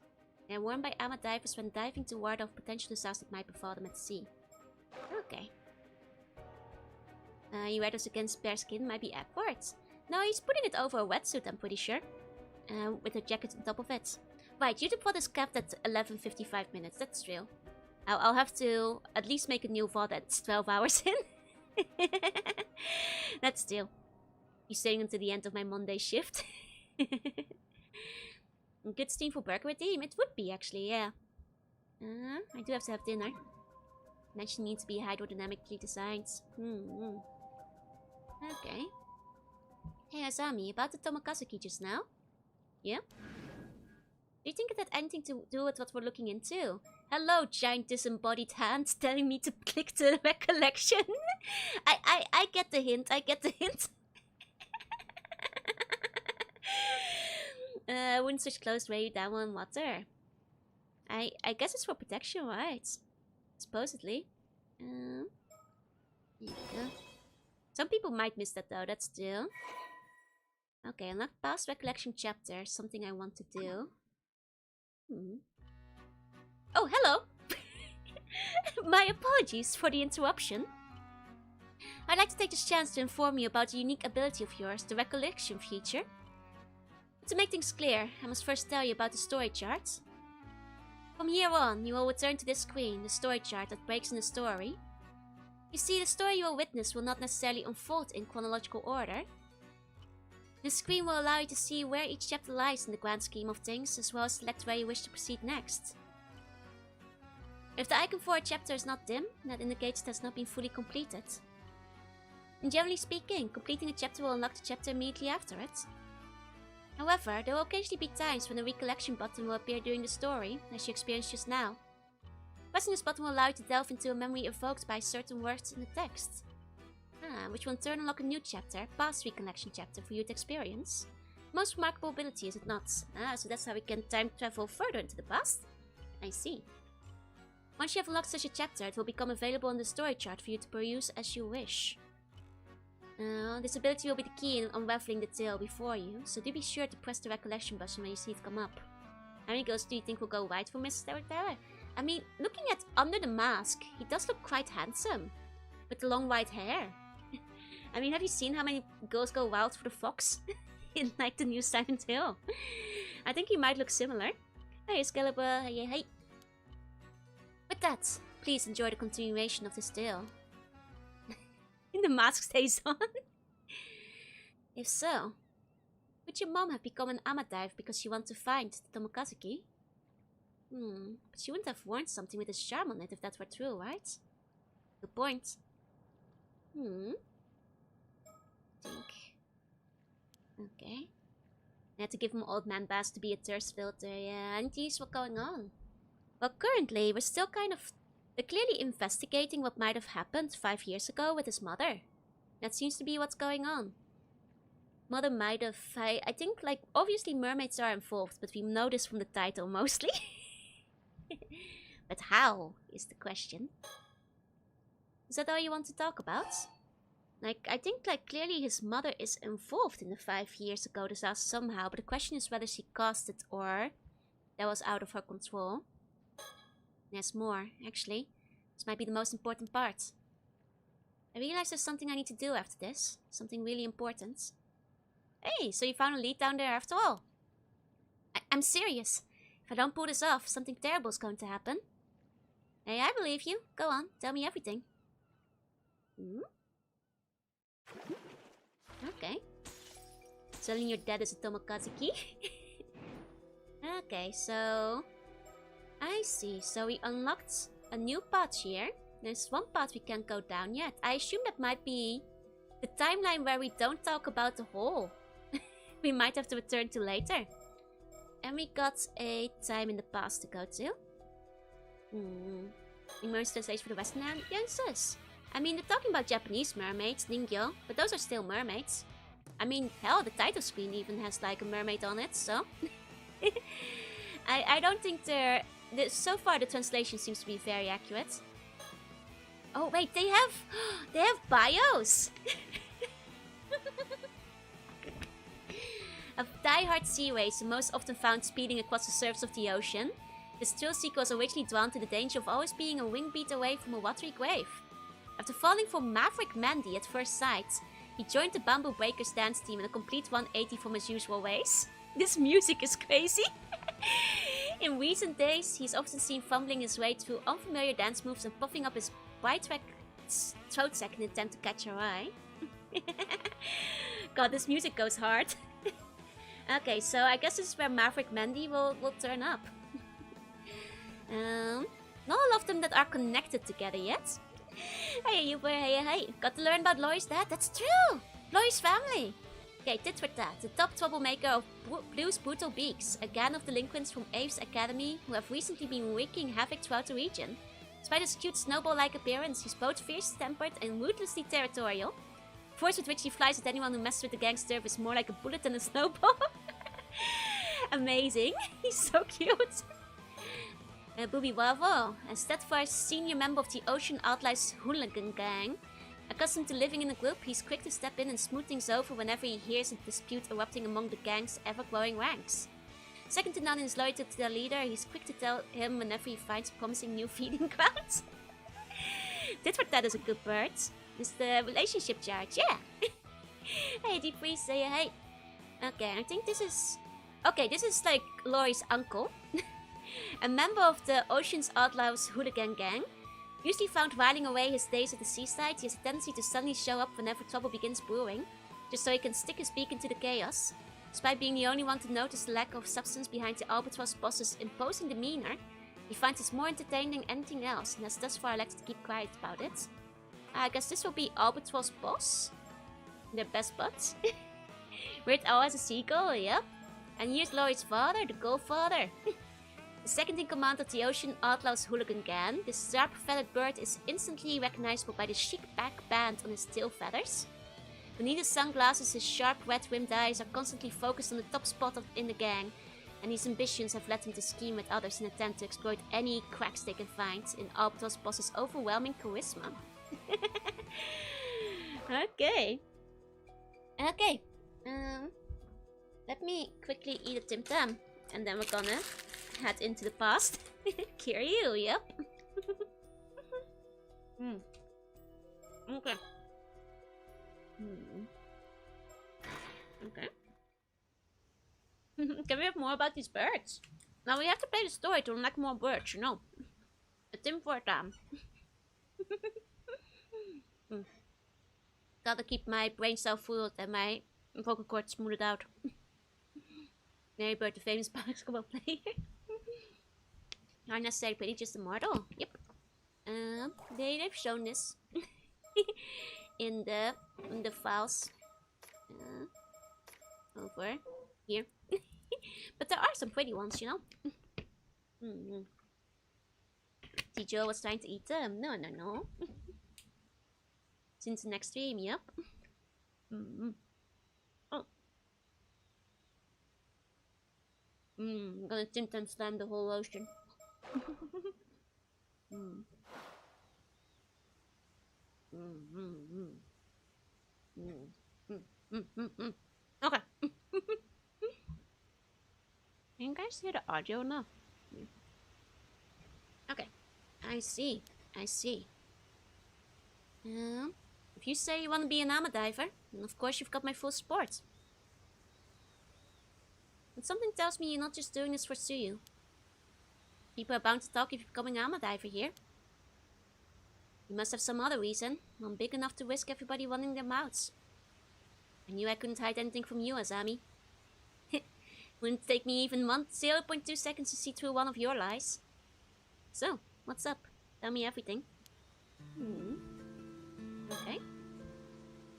Speaker 1: They are worn by ama divers when diving to ward off potential disasters that might befall them at sea. Okay. You wear those against bare skin might be awkward. No, he's putting it over a wetsuit, I'm pretty sure. With a jacket on top of it. Right, YouTube VOD is capped at 11:55 minutes, that's true. I'll have to at least make a new VOD that's 12 hours in. That's still. You're staying until the end of my Monday shift. Good Steam for burger redeem? It would be, actually, yeah. I do have to have dinner. Mention needs to be hydrodynamically designed. Okay. Hey Azami, about the Tomokazuki just now? Yeah? Do you think it had anything to do with what we're looking into? Hello, giant disembodied hand telling me to click the recollection. I get the hint, I get the hint. Wouldn't switch clothes weigh you down on water. I guess it's for protection, right? Supposedly. There you go. Some people might miss that though, that's still. Okay, unlock past recollection chapter, something I want to do. Oh, hello! My apologies for the interruption. I'd like to take this chance to inform you about a unique ability of yours, the recollection feature. To make things clear, I must first tell you about the story chart. From here on, you will return to this screen, the story chart that breaks in the story. You see, the story you will witness will not necessarily unfold in chronological order. The screen will allow you to see where each chapter lies in the grand scheme of things, as well as select where you wish to proceed next. If the icon for a chapter is not dim, that indicates it has not been fully completed. And generally speaking, completing a chapter will unlock the chapter immediately after it. However, there will occasionally be times when the recollection button will appear during the story, as you experienced just now. Pressing this button will allow you to delve into a memory evoked by certain words in the text. Which will in turn unlock a new chapter, past recollection chapter, for you to experience. Most remarkable ability, is it not? So that's how we can time travel further into the past? I see. Once you have unlocked such a chapter, it will become available on the story chart for you to peruse as you wish. This ability will be the key in unraveling the tale before you, so do be sure to press the recollection button when you see it come up. How many ghosts do you think will go right for Mrs. Terror? I mean, looking at under the mask, he does look quite handsome. With the long white hair. I mean, have you seen how many girls go wild for the fox? In like the new Silent Hill. I think he might look similar. Hey Excalibur, hey. With that, please enjoy the continuation of this tale. The mask stays on. If so, would your mom have become an Amadive because she wanted to find the Tomokazuki? But she wouldn't have worn something with his charm on it if that were true, right? Good point. Think. Okay. I had to give him old man bass to be a thirst filter, yeah, and geez, what's going on? Well, currently, we're still kind of clearly investigating what might have happened 5 years ago with his mother. That seems to be what's going on. Mother might have, I think, like, obviously mermaids are involved, but we know this from the title mostly. But how is the question? Is that all you want to talk about? Like, I think, like, clearly his mother is involved in the 5 years ago disaster somehow, but the question is whether she caused it or that was out of her control. There's more, actually. This might be the most important part. I realize there's something I need to do after this. Something really important. Hey, so you found a lead down there after all. I'm serious. If I don't pull this off, something terrible is going to happen. Hey, I believe you. Go on, tell me everything. Okay. Telling your dad is a Tomokazuki? Okay, so... I see. So we unlocked a new path here. There's one path we can't go down yet. I assume that might be the timeline where we don't talk about the hole. We might have to return to later. And we got a time in the past to go to. Immersive translation for the Western audiences. I mean, they're talking about Japanese mermaids, Ningyo, but those are still mermaids. I mean, hell, the title screen even has like a mermaid on it, so... I don't think they're... So far, the translation seems to be very accurate. Oh, wait, they have bios! Of die-hard seaways, the most often found speeding across the surface of the ocean, this thrill seeker was originally drawn to the danger of always being a wing beat away from a watery grave. After falling for Maverick Mandy at first sight, he joined the Bamboo Breakers dance team in a complete 180 from his usual ways. This music is crazy! In recent days, he's often seen fumbling his way through unfamiliar dance moves and puffing up his wide throat sack in an attempt to catch her eye. God, this music goes hard. Okay, so I guess this is where Maverick Mandy will turn up. Not all of them that are connected together yet. Hey, hey. Got to learn about Laurie's dad? That's true! Laurie's family! Okay, tit for tat. The top troublemaker of Blue's Brutal Beaks. A gang of delinquents from Abe's Academy who have recently been wreaking havoc throughout the region. Despite his cute snowball-like appearance, he's both fierce-tempered and ruthlessly territorial. The force with which he flies at anyone who messes with the gang's turf is more like a bullet than a snowball. Amazing. He's so cute. Booby Wavo, a steadfast senior member of the Ocean Outlaws hooligan gang. Accustomed to living in a group, he's quick to step in and smooth things over whenever he hears a dispute erupting among the gang's ever-growing ranks. Second to none in his loyalty to their leader, he's quick to tell him whenever he finds promising new feeding grounds. Tit for tat is a good bird. It's the relationship charge, yeah. Hey, Deep Freeze, say hey. Okay, I think this is... Okay, this is like Laurie's uncle. A member of the Ocean's Outlaws hooligan gang. Usually found whiling away his days at the seaside, he has a tendency to suddenly show up whenever trouble begins brewing, just so he can stick his beak into the chaos. Despite being the only one to notice the lack of substance behind the Albatross boss's imposing demeanor, he finds this more entertaining than anything else, and has thus far elected to keep quiet about it. I guess this will be Albatross boss. Their best buds. Weird Owl has a seagull, yep. And here's Laurie's father, the Gull Father. The second in command of the Ocean Outlaws Hooligan Gang, this sharp-feathered bird is instantly recognizable by the chic back band on his tail feathers. Beneath his sunglasses, his sharp, red-rimmed eyes are constantly focused on the top spot in the gang, and his ambitions have led him to scheme with others in an attempt to exploit any cracks they can find in Albatross Boss's overwhelming charisma. Okay. Okay. Let me quickly eat a Tim Tam, and then we're gonna head into the past. Kiryu, yep. Okay. Okay. Can we have more about these birds? Now we have to play the story to unlock more birds, you know. A Tim for a Tam. Gotta keep my brain cell full and my vocal cords smoothed out. Mary Bird, the famous basketball player. Not necessarily pretty, just immortal. Yep. They've shown this in the files over here. But there are some pretty ones, you know. Tijo was trying to eat them. No. Since the next stream, yep. Oh. I'm gonna Tim Tam slam the whole ocean. Okay. Can you guys hear the audio now? Okay. I see. If you say you want to be an armor diver, then of course you've got my full support. But something tells me you're not just doing this for Suyu. People are bound to talk if you're becoming an armor diver here. You must have some other reason, one big enough to risk everybody running their mouths. I knew I couldn't hide anything from you, Azami. Wouldn't take me even 0.2 seconds to see through one of your lies. So, what's up? Tell me everything. Okay.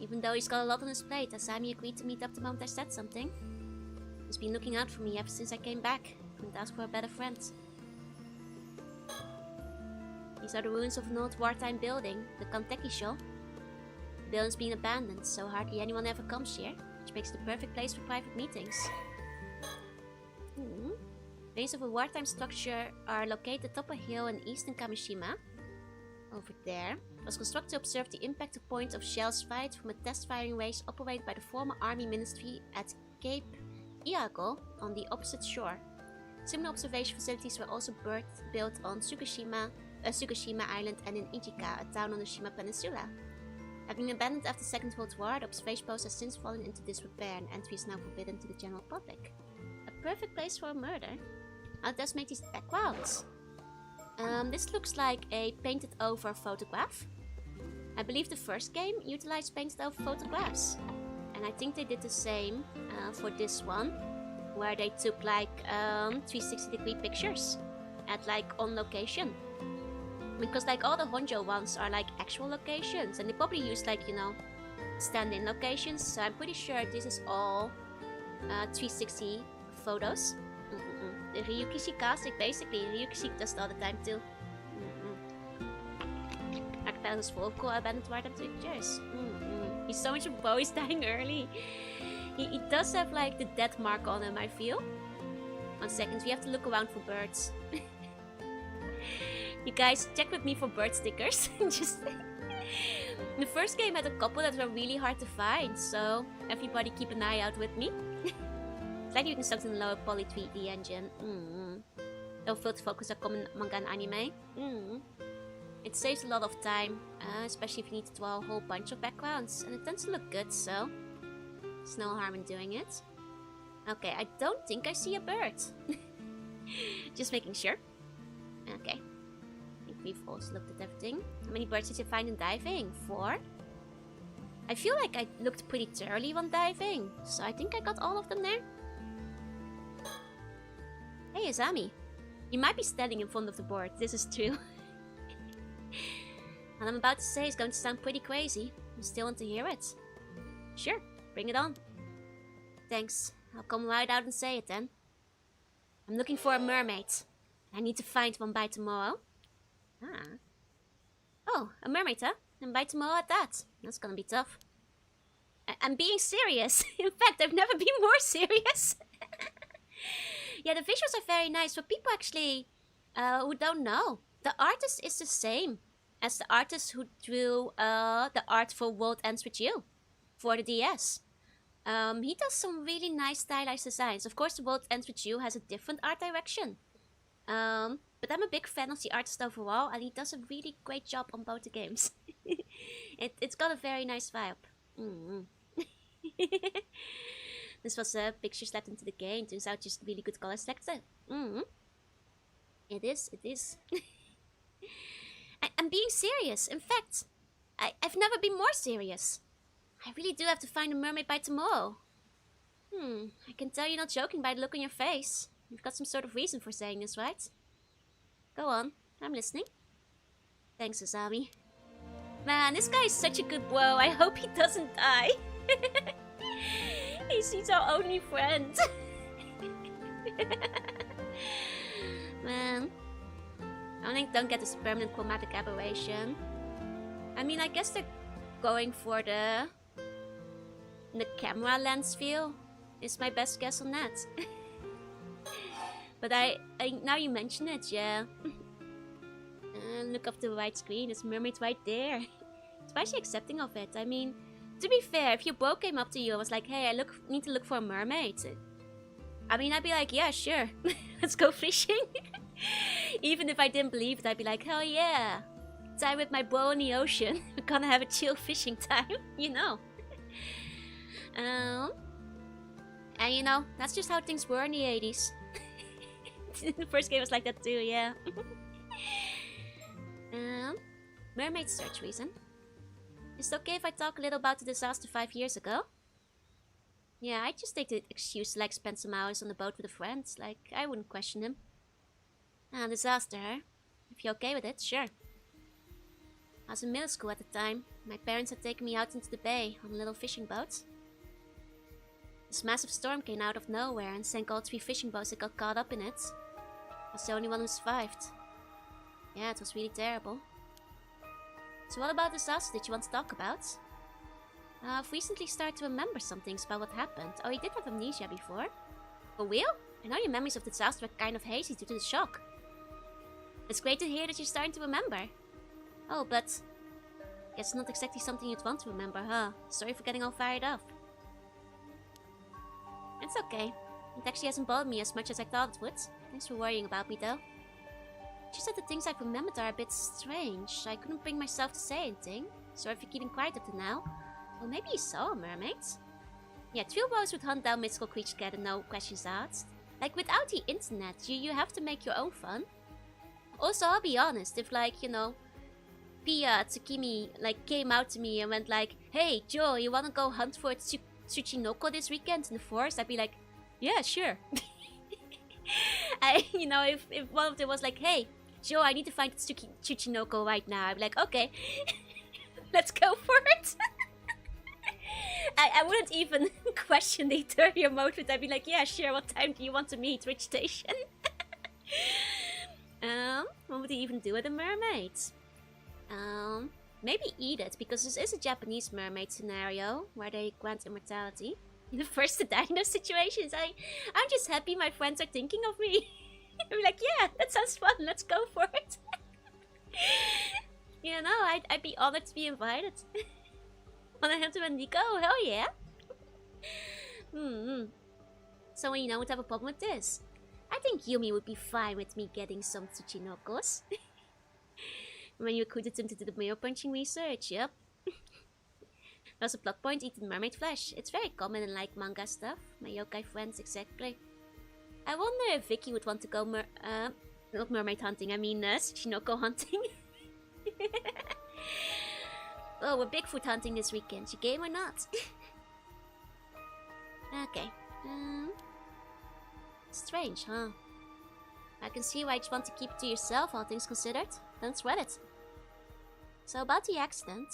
Speaker 1: Even though he's got a lot on his plate, Asami agreed to meet up the moment I said something. He's been looking out for me ever since I came back. Couldn't ask for a better friend. These are the ruins of an old wartime building, the Kanteki Show. The building's been abandoned, so hardly anyone ever comes here, which makes it the perfect place for private meetings. Remains of a wartime structure are located atop a hill in eastern Kamishima. Over there. It was constructed to observe the impact point of shells fired from a test firing range operated by the former army ministry at Cape Iago on the opposite shore. Similar observation facilities were also built on Tsukishima Island and in Ijika, a town on the Shima Peninsula. Having been abandoned after the Second World War, the observation post has since fallen into disrepair and entry is now forbidden to the general public. A perfect place for a murder. How does make these backgrounds? This looks like a painted over photograph. I believe the first game utilized painted over photographs. And I think they did the same for this one. Where they took like 360-degree pictures at like on location. Because like all the Honjo ones are like actual locations. And they probably use like, you know, stand-in locations. So I'm pretty sure this is all 360 photos. The Ryukishi casting, basically. Ryukishi does it all the time too. Archipelago is full of cool abandoned wartime pictures. He's so much of Bowie dying early. He does have like the death mark on him, I feel. 1 second, we have to look around for birds. You guys, check with me for bird stickers. Just the first game had a couple that were really hard to find, so everybody keep an eye out with me. Slightly using something lower poly 3D engine. Low filter focus are common manga and anime. It saves a lot of time, especially if you need to draw a whole bunch of backgrounds, and it tends to look good, so there's no harm in doing it. Okay, I don't think I see a bird. Just making sure. Okay. we've also looked at everything. How many birds did you find in diving? 4? I feel like I looked pretty thoroughly when diving, so I think I got all of them there. Hey, Azami. You might be standing in front of the board, this is true. What I'm about to say is going to sound pretty crazy. You still want to hear it? Sure, bring it on. Thanks, I'll come right out and say it then. I'm looking for a mermaid. I need to find one by tomorrow. Ah. Oh, a mermaid, huh? And by tomorrow at that. That's gonna be tough. I'm being serious. In fact, I've never been more serious. Yeah, the visuals are very nice. For people actually who don't know, the artist is the same as the artist who drew the art for World Ends With You for the DS. He does some really nice stylized designs. Of course, the World Ends With You has a different art direction. But I'm a big fan of the artist overall, and he does a really great job on both the games. It's got a very nice vibe. This was a picture slapped into the game. Turns out just really good color selector. It is. I'm being serious. In fact, I've never been more serious. I really do have to find a mermaid by tomorrow. I can tell you're not joking by the look on your face. You've got some sort of reason for saying this, right? Go on, I'm listening. Thanks, Azami. Man, this guy is such a good bro. I hope he doesn't die. He's our only friend. Man. I only don't get this permanent chromatic aberration. I mean, I guess they're going for the camera lens feel. Is my best guess on that. But I now you mention it, yeah. Look off the right screen, there's mermaid right there. Why is she accepting of it? I mean, to be fair, if your bro came up to you and was like, hey, I need to look for a mermaid. I mean, I'd be like, yeah, sure. Let's go fishing. Even if I didn't believe it, I'd be like, hell yeah. Time with my bro in the ocean. We're gonna have a chill fishing time, you know. And you know, that's just how things were in the 80s. The first game was like that too, yeah. Mermaid search reason. Is it okay if I talk a little about the disaster 5 years ago? Yeah, I just take the excuse to like spend some hours on the boat with a friend. Like, I wouldn't question him. Disaster, huh? If you're okay with it, sure. I was in middle school at the time. My parents had taken me out into the bay on a little fishing boat. This massive storm came out of nowhere and sank all 3 fishing boats that got caught up in it. I was the only one who survived. Yeah, it was really terrible. So what about disaster did you want to talk about? I've recently started to remember some things about what happened. Oh, you did have amnesia before? For real? I know your memories of the disaster were kind of hazy due to the shock. It's great to hear that you're starting to remember. Oh, but... guess not exactly something you'd want to remember, huh? Sorry for getting all fired up. It's okay. It actually hasn't bothered me as much as I thought it would. Thanks for worrying about me, though. Just that the things I've remembered are a bit strange. I couldn't bring myself to say anything. Sorry for keeping quiet up to now. Well, maybe you saw a mermaid. Yeah, true bros would hunt down mythical creatures together, no questions asked. Like, without the internet, you have to make your own fun. Also, I'll be honest, if like, you know, Pia Tsukimi, like, came out to me and went like, hey, Joe, you wanna go hunt for Tsuchinoko this weekend in the forest? I'd be like, yeah, sure. You know, if one of them was like, hey, Joe, I need to find Tsuchinoko right now, I'd be like, okay, let's go for it. I wouldn't even question the ulterior motive. I'd be like, yeah, sure, what time do you want to meet? Which station? What would he even do with a mermaid? Maybe eat it, because this is a Japanese mermaid scenario where they grant immortality. The first to die in those situations. I'm just happy my friends are thinking of me. I'd be like, yeah, that sounds fun, let's go for it. You know, I'd be honored to be invited. Wanna hunt him and Nico? Hell yeah! Someone you know would have a problem with this. I think Yumi would be fine with me getting some Tsuchinokos. When you recruited him to do the mirror punching research, yep. There's a plot point, eating mermaid flesh. It's very common in like manga stuff. My yokai friends, exactly. I wonder if Vicky would want to go Not mermaid hunting, I mean Shinoko hunting. Oh, we're Bigfoot hunting this weekend. You game or not? Okay. Strange, huh? I can see why you'd want to keep it to yourself, all things considered. Don't sweat it. So about the accident.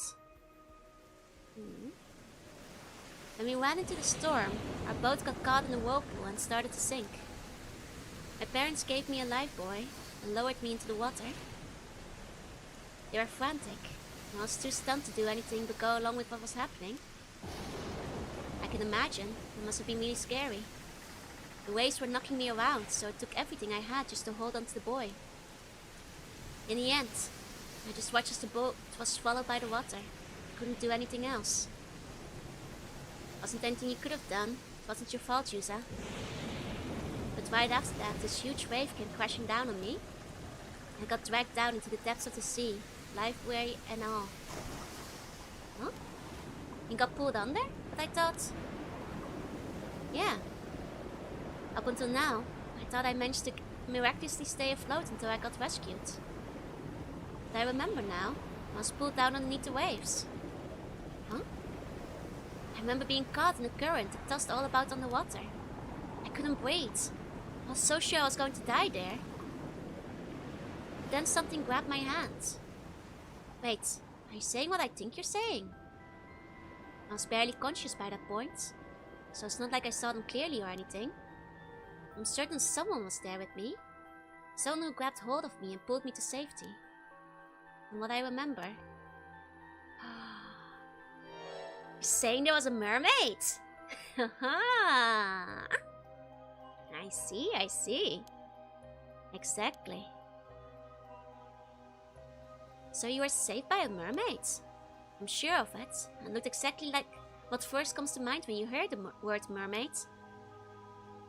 Speaker 1: When we ran into the storm, our boat got caught in a whirlpool and started to sink. My parents gave me a lifebuoy and lowered me into the water. They were frantic, and I was too stunned to do anything but go along with what was happening. I can imagine, it must have been really scary. The waves were knocking me around, so it took everything I had just to hold onto the buoy. In the end, I just watched as the boat was swallowed by the water. I couldn't do anything else. Wasn't anything you could have done. It wasn't your fault, Yusa. But right after that, this huge wave came crashing down on me. I got dragged down into the depths of the sea, lifebuoy and all. Huh? You got pulled under? But I thought... Yeah. Up until now, I thought I managed to miraculously stay afloat until I got rescued. But I remember now, I was pulled down underneath the waves. Huh? I remember being caught in a current that tossed all about on the water. I couldn't breathe. I was so sure I was going to die there. But then something grabbed my hand. Wait, are you saying what I think you're saying? I was barely conscious by that point, so it's not like I saw them clearly or anything. I'm certain someone was there with me. Someone who grabbed hold of me and pulled me to safety. And what I remember... You're saying there was a mermaid? Haha! I see. Exactly. So you were saved by a mermaid? I'm sure of it. And looked exactly like what first comes to mind when you hear the word mermaid.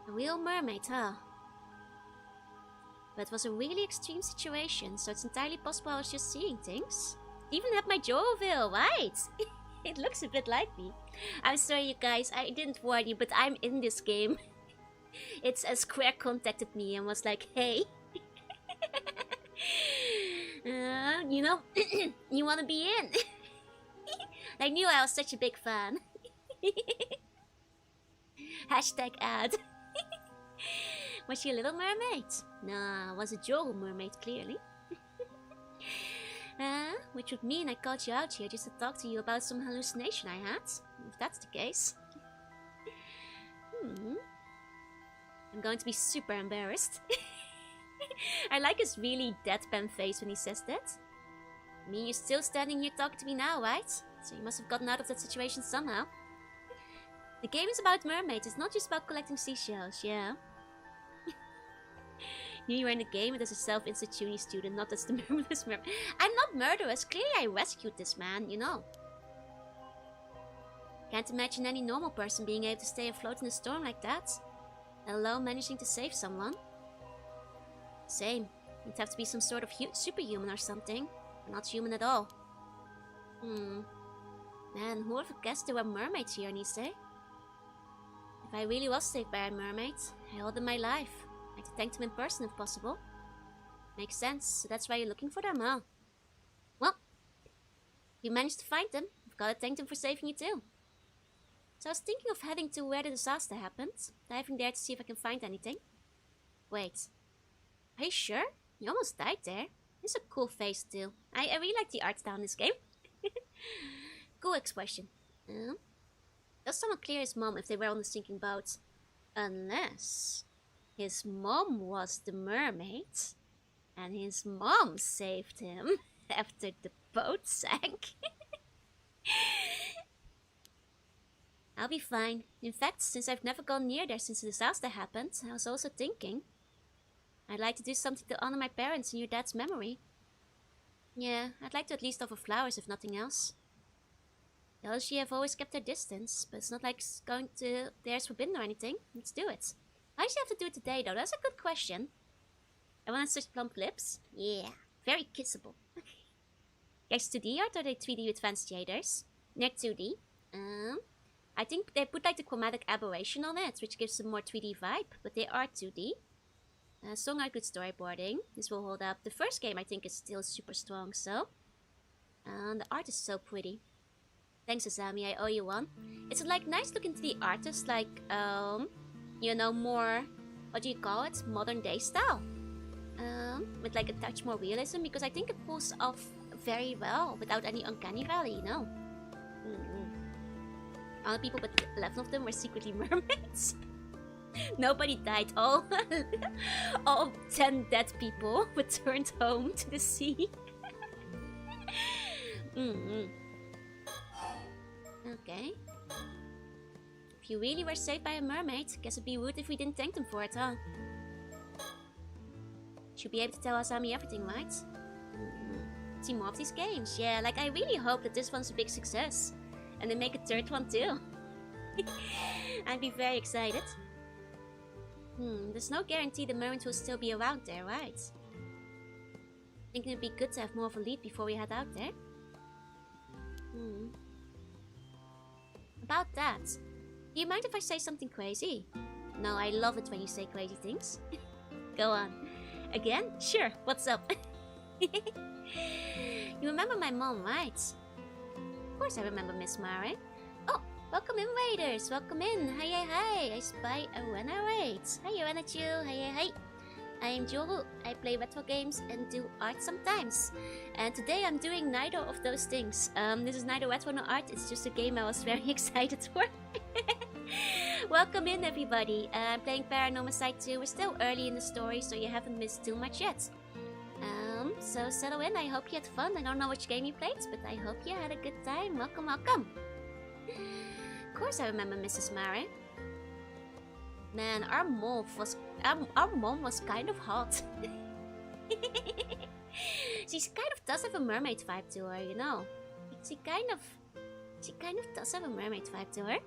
Speaker 1: A real mermaid, huh? But it was a really extreme situation, so it's entirely possible I was just seeing things. Even had my jaw reveal, right? It looks a bit like me. I'm sorry you guys, I didn't warn you, but I'm in this game. It's a Square contacted me and was like, hey. You know, you wanna be in? I knew I was such a big fan. Hashtag ad. Was she a little mermaid? Nah, was a Joel mermaid, clearly. Which would mean I called you out here just to talk to you about some hallucination I had. If that's the case. I'm going to be super embarrassed. I like his really deadpan face when he says that. I mean, you're still standing here talking to me now, right? So you must have gotten out of that situation somehow. The game is about mermaids, it's not just about collecting seashells, yeah. Knew you were in the game and as a self-insert uni student, not as the murderous mermaid. I'm not murderous, clearly I rescued this man, you know. Can't imagine any normal person being able to stay afloat in a storm like that. Let alone managing to save someone. Same. You'd have to be some sort of superhuman or something. Or not human at all. Man, who would have guessed there were mermaids here, Nise? If I really was saved by a mermaid, I owed them my life. I'd like to thank them in person if possible. Makes sense, so that's why you're looking for them, huh? Well, if you managed to find them, I've gotta thank them for saving you too. So I was thinking of heading to where the disaster happened, diving there to see if I can find anything. Wait, are you sure? You almost died there. It's a cool face too. I really like the art style in this game. Cool expression. Does someone clear his mom if they were on the sinking boat? Unless his mom was the mermaid and his mom saved him after the boat sank. I'll be fine. In fact, since I've never gone near there since the disaster happened, I was also thinking I'd like to do something to honor my parents in your dad's memory. Yeah, I'd like to at least offer flowers if nothing else. The others have always kept their distance, but it's not like going to theirs forbidden or anything. Let's do it. Why does she have to do it today though? That's a good question. Everyone has such plump lips. Yeah, very kissable. Guys, 2D art or are they 3D with advanced shaders? They're 2D. I think they put like the chromatic aberration on it, which gives them more 3D vibe, but they are 2D. Strong art, good storyboarding. This will hold up. The first game I think is still super strong, so. And the art is so pretty. Thanks, Asami, I owe you one. It's like nice looking to the artist, like, you know, more, what do you call it? Modern day style. With like a touch more realism, because I think it pulls off very well without any uncanny valley, you know. All the people but 11 of them were secretly mermaids. Nobody died. All 10 dead people returned home to the sea. Okay. If you really were saved by a mermaid, guess it'd be rude if we didn't thank them for it, huh? Should be able to tell Asami everything, right? See more of these games. Yeah, like I really hope that this one's a big success. And they make a third one too. I'd be very excited. There's no guarantee the mermaid will still be around there, right? Thinking it'd be good to have more of a lead before we head out there. About that, do you mind if I say something crazy? No, I love it when you say crazy things. Go on. Again? Sure, what's up? You remember my mom, right? Of course I remember Miss Mare. Oh, welcome in, raiders. Welcome in. Hi. I spy Jorunna raids. Hi, Jorunna. Hi. I am Joru. I play retro games and do art sometimes. And today I'm doing neither of those things. This is neither retro nor art. It's just a game I was very excited for. Welcome in, everybody. I'm playing Paranormasight 2. We're still early in the story, so you haven't missed too much yet. So settle in. I hope you had fun. I don't know which game you played, but I hope you had a good time. Welcome. Of course I remember Mrs. Mare. Man, our mom was kind of hot. She kind of does have a mermaid vibe to her, you know. She kind of does have a mermaid vibe to her.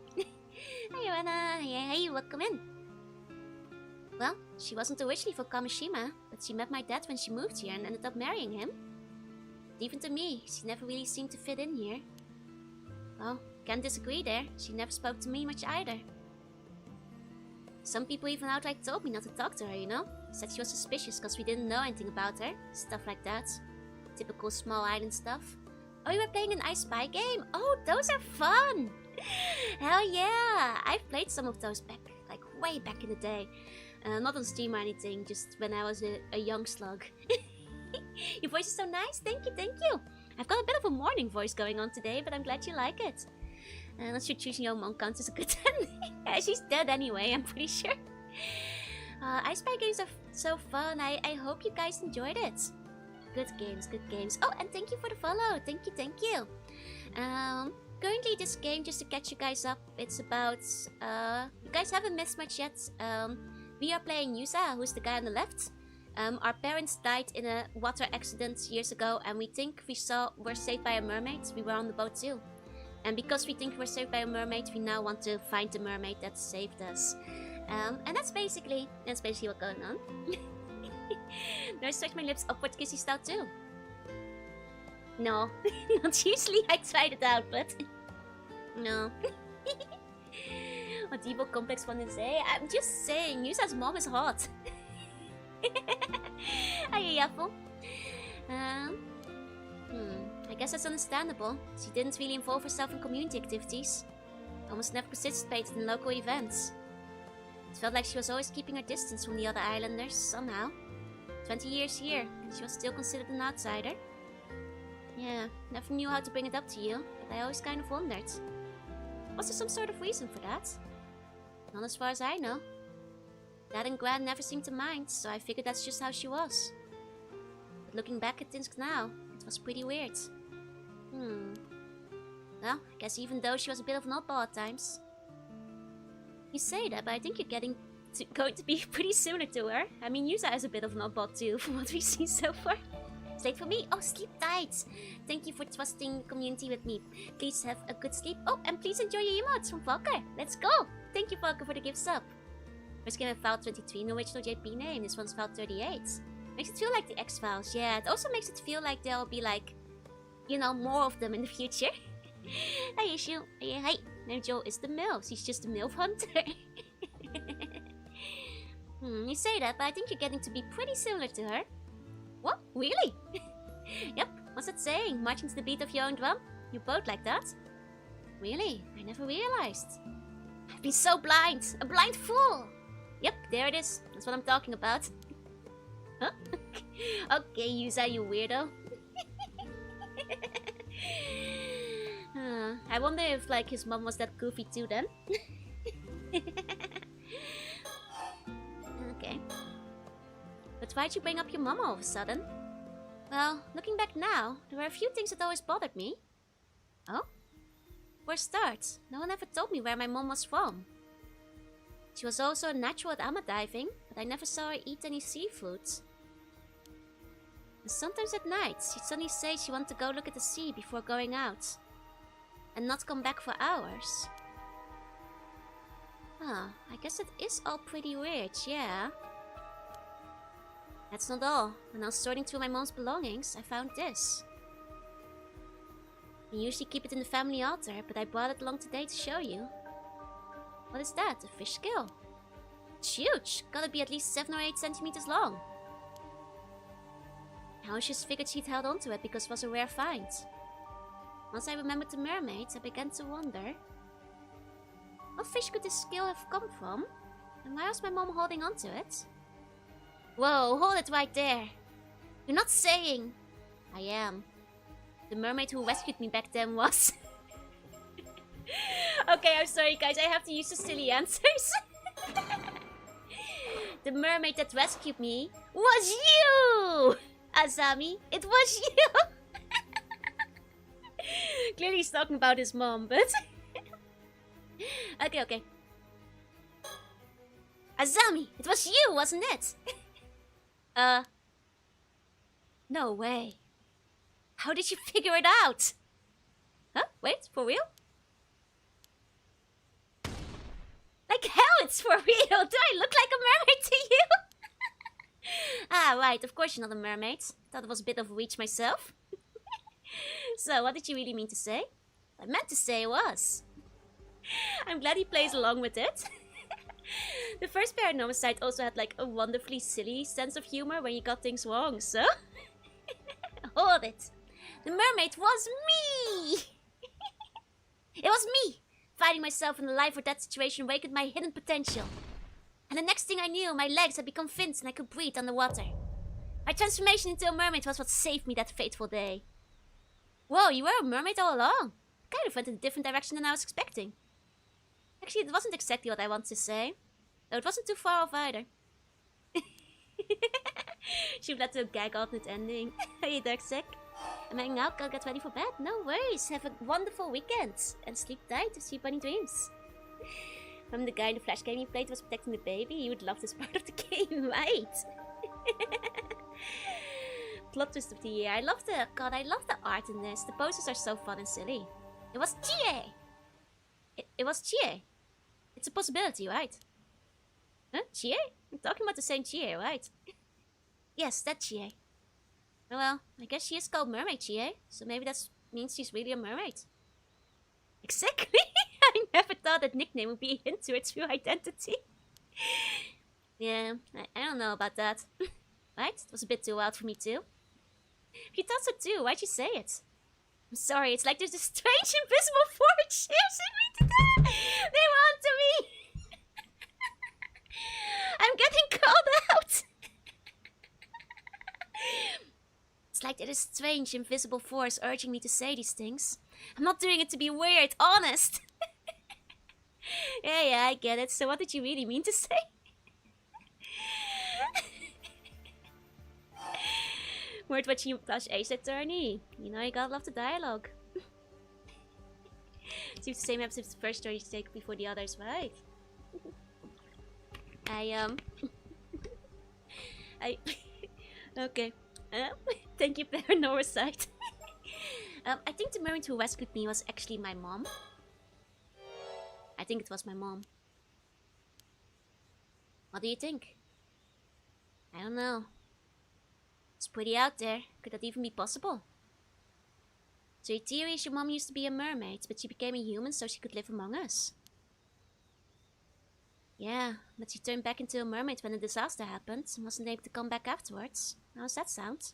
Speaker 1: Hi, Jorunna. Hey, welcome in. Well, she wasn't originally from Kamishima, but she met my dad when she moved here and ended up marrying him. Even to me, she never really seemed to fit in here. Well, can't disagree there. She never spoke to me much either. Some people even outright told me not to talk to her, you know? Said she was suspicious because we didn't know anything about her. Stuff like that. Typical small island stuff. Oh, you were playing an I Spy game? Oh, those are fun! Hell yeah! I've played some of those back, like way back in the day. Not on stream or anything, just when I was a young slug. Your voice is so nice, thank you. I've got a bit of a morning voice going on today, but I'm glad you like it. Not sure choosing your mom counts as a good ending. She's dead anyway, I'm pretty sure. I Spy games are so fun, I hope you guys enjoyed it. Good games. Oh, and thank you for the follow, thank you. Currently this game, just to catch you guys up, it's about, you guys haven't missed much yet. We are playing Yusa, who's the guy on the left. Our parents died in a water accident years ago, and we think we're saved by a mermaid. We were on the boat too. And because we think we're saved by a mermaid, we now want to find the mermaid that saved us. And that's basically what's going on. Do I stretch my lips upward kissy style too? No, not usually. I tried it out, but no. What evil complex one to say? I'm just saying, Yusa's mom is hot. Hi, Yaffle. I guess that's understandable. She didn't really involve herself in community activities. Almost never participated in local events. It felt like she was always keeping her distance from the other islanders, somehow. 20 years here, and she was still considered an outsider. Yeah, never knew how to bring it up to you, but I always kind of wondered. Was there some sort of reason for that? Not as far as I know. Dad and Gran never seemed to mind, so I figured that's just how she was. But looking back at things now, it was pretty weird. Well, I guess even though she was a bit of an oddball at times. You say that, but I think you're going to be pretty similar to her. I mean, Yusa is a bit of an oddball too, from what we've seen so far. Stay for me. Oh, sleep tight. Thank you for trusting community with me. Please have a good sleep. Oh, and please enjoy your emotes from Volker. Let's go. Thank you, Volker, for the gift sub. First game I filed 23, no original JP name. This one's filed 38. Makes it feel like the X-Files. Yeah, it also makes it feel like there'll be like, you know, more of them in the future. Hi, Issue. Hi. Name Joe is the MILF. She's just a MILF hunter. You say that, but I think you're getting to be pretty similar to her. What? Really? Yep, what's that saying? Marching to the beat of your own drum? You both like that? Really? I never realized. I've been so blind! A blind fool! Yep, there it is. That's what I'm talking about. Huh? Okay, Yusa, you weirdo. I wonder if, like, his mom was that goofy too then. Okay. But why'd you bring up your mom all of a sudden? Well, looking back now, there were a few things that always bothered me. Oh? For a start, no one ever told me where my mom was from. She was also a natural at ama diving, but I never saw her eat any seafood. And sometimes at night, she'd suddenly say she wanted to go look at the sea before going out. And not come back for hours. Huh, I guess it is all pretty weird, yeah. That's not all. When I was sorting through my mom's belongings, I found this. We usually keep it in the family altar, but I brought it along today to show you. What is that? A fish scale? It's huge! Gotta be at least 7 or 8 centimeters long. I always just figured she'd held onto it because it was a rare find. Once I remembered the mermaids, I began to wonder... what fish could this scale have come from? And why was my mom holding onto it? Whoa, hold it right there! You're not saying... I am. The mermaid who rescued me back then was... Okay, I'm sorry guys, I have to use the silly answers. The mermaid that rescued me was you! Azami, it was you! Clearly he's talking about his mom, but... Okay. Azami, it was you, wasn't it? No way. How did you figure it out? Huh? Wait, for real? Like hell it's for real! Do I look like a mermaid to you? Ah, right, of course you're not a mermaid. Thought it was a bit of a reach myself. So, what did you really mean to say? What I meant to say was... I'm glad he plays along with it. The first Paranormasight also had like a wonderfully silly sense of humor when you got things wrong, so... Hold it. The mermaid was me! It was me! Finding myself in a life or death situation awakened my hidden potential. And the next thing I knew, my legs had become fins and I could breathe underwater. My transformation into a mermaid was what saved me that fateful day. Whoa, you were a mermaid all along. Kind of went in a different direction than I was expecting. Actually, it wasn't exactly what I wanted to say. Though it wasn't too far off either. She led to a gag alternate ending. Hey, Darksack. I'm hanging out, gotta get ready for bed. No worries, have a wonderful weekend. And sleep tight to see bunny dreams. From the guy in the Flash game you played was protecting the baby. You would love this part of the game, right? Plot twist of the year. I love the art in this. The poses are so fun and silly. It was Chie! It was Chie. It's a possibility, right? Huh? Chie? I'm talking about the same Chie, right? Yes, that Chie. Well, I guess she is called Mermaid Chie, so maybe that means she's really a mermaid. Exactly! I never thought that nickname would be a hint to her true identity. Yeah, I don't know about that. Right? It was a bit too wild for me too. If you thought so too, why'd you say it? I'm sorry, it's like there's a strange invisible force chasing me to death! They want to me! I'm getting called out! It's like there's a strange invisible force urging me to say these things. I'm not doing it to be weird, honest! Yeah, I get it. So what did you really mean to say? Word watching you plush Ace attorney. You know you gotta love the dialogue. Seems the same episode's the first story to take before the others, right? Okay. Thank you, Paranormasight. I think the mermaid who rescued me was actually my mom. I think it was my mom. What do you think? I don't know. It's pretty out there. Could that even be possible? So your theory is your mom used to be a mermaid, but she became a human so she could live among us. Yeah, but she turned back into a mermaid when the disaster happened and wasn't able to come back afterwards. How does that sound?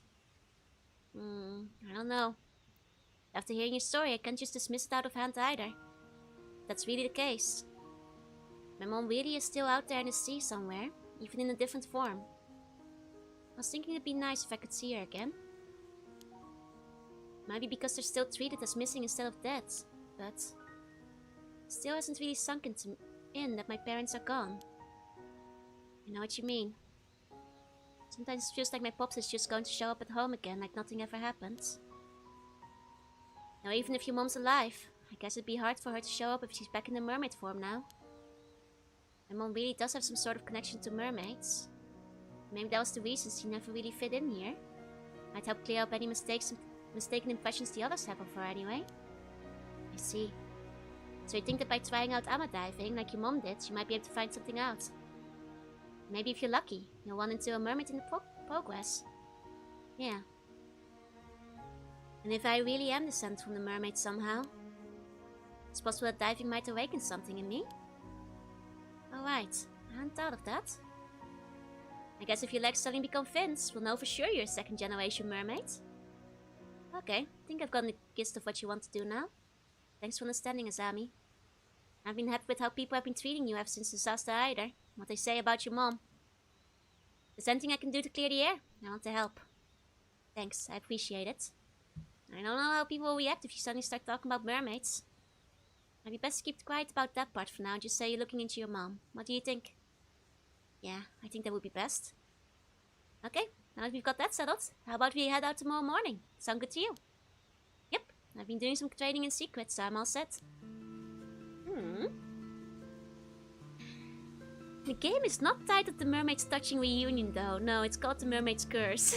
Speaker 1: I don't know. After hearing your story, I can't just dismiss it out of hand either. That's really the case. My mom really is still out there in the sea somewhere, even in a different form. I was thinking it'd be nice if I could see her again. Maybe because they're still treated as missing instead of dead, but still hasn't really sunk in that my parents are gone. I know what you mean. Sometimes it feels like my pops is just going to show up at home again like nothing ever happened. Now even if your mom's alive, I guess it'd be hard for her to show up if she's back in the mermaid form now. My mom really does have some sort of connection to mermaids. Maybe that was the reason she never really fit in here. Might help clear up any mistaken impressions the others have of her anyway. I see. So you think that by trying out ama diving, like your mom did, you might be able to find something out. Maybe if you're lucky, you'll run into a mermaid in the progress. Yeah. And if I really am descended from the mermaid somehow, it's possible that diving might awaken something in me. Alright, I hadn't thought of that. I guess if your legs suddenly become fins, we'll know for sure you're a second generation mermaid. Okay, I think I've gotten the gist of what you want to do now. Thanks for understanding, Azami. I've been happy with how people have been treating you ever since the disaster either. What they say about your mom. If there's anything I can do to clear the air, I want to help. Thanks, I appreciate it. I don't know how people will react if you suddenly start talking about mermaids. Might be best to keep quiet about that part for now, just say you're looking into your mom. What do you think? Yeah, I think that would be best. Okay, now that we've got that settled, how about we head out tomorrow morning? Sound good to you? Yep, I've been doing some training in secret, so I'm all set. The game is not titled The Mermaid's Touching Reunion though. No, it's called The Mermaid's Curse.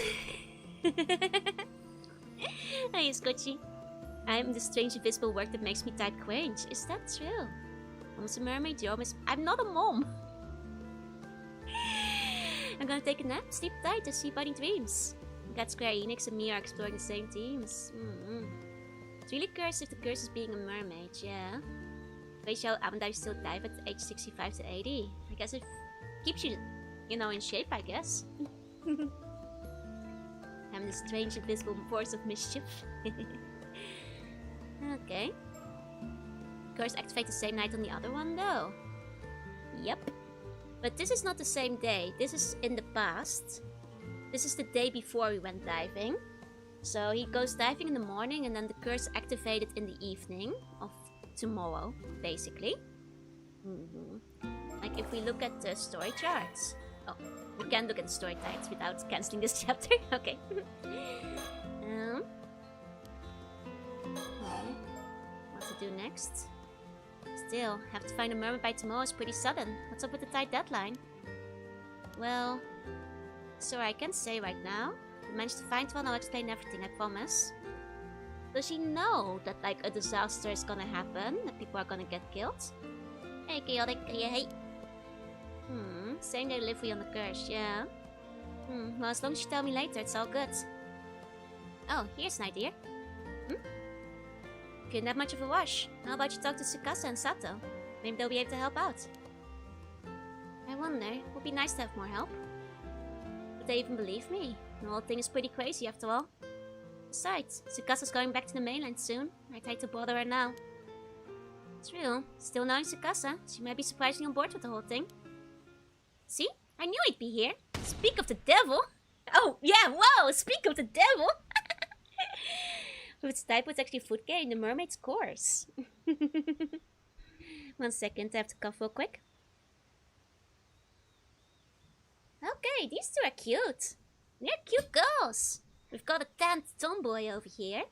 Speaker 1: Hey, Scotchy. I'm the strange invisible work that makes me type cringe. Is that true? Mom's a mermaid, you're I'm not a mom. I'm gonna take a nap, sleep tight, and see budding dreams. Got Square Enix and me are exploring the same themes. It's really cursed if the curse is being a mermaid, yeah. Ratio Amandai still dive at age 65 to 80. I guess it keeps you, in shape, I guess. I'm the strange invisible force of mischief. Okay. Curse activate the same night on the other one though. Yep. But this is not the same day. This is in the past. This is the day before we went diving. So he goes diving in the morning and then the curse activated in the evening of tomorrow, basically. Like if we look at the story charts. Oh, we can look at the story charts without cancelling this chapter. Okay. What to do next? Still, have to find a mermaid by tomorrow is pretty sudden. What's up with the tight deadline? Well, sorry, I can't say right now. If I manage to find one, I'll explain everything, I promise. Does she know that, like, a disaster is gonna happen? That people are gonna get killed? Hey, chaotic, hey. Same day delivery on the curse, yeah. Well, as long as you tell me later, it's all good. Oh, here's an idea. If you're not much of a rush, how about you talk to Tsukasa and Sato? Maybe they'll be able to help out. I wonder, it would be nice to have more help. Would they even believe me? The whole thing is pretty crazy after all. Besides, Tsukasa's going back to the mainland soon. I'd hate to bother her now. True, still knowing Tsukasa, she might be surprisingly on board with the whole thing. See? I knew he'd be here. Speak of the devil! Oh, yeah, wow! Speak of the devil! With type was actually Futke in the mermaid's course. 1 second, I have to cough real quick. Okay, these two are cute. They're cute girls. We've got a tanned tomboy over here.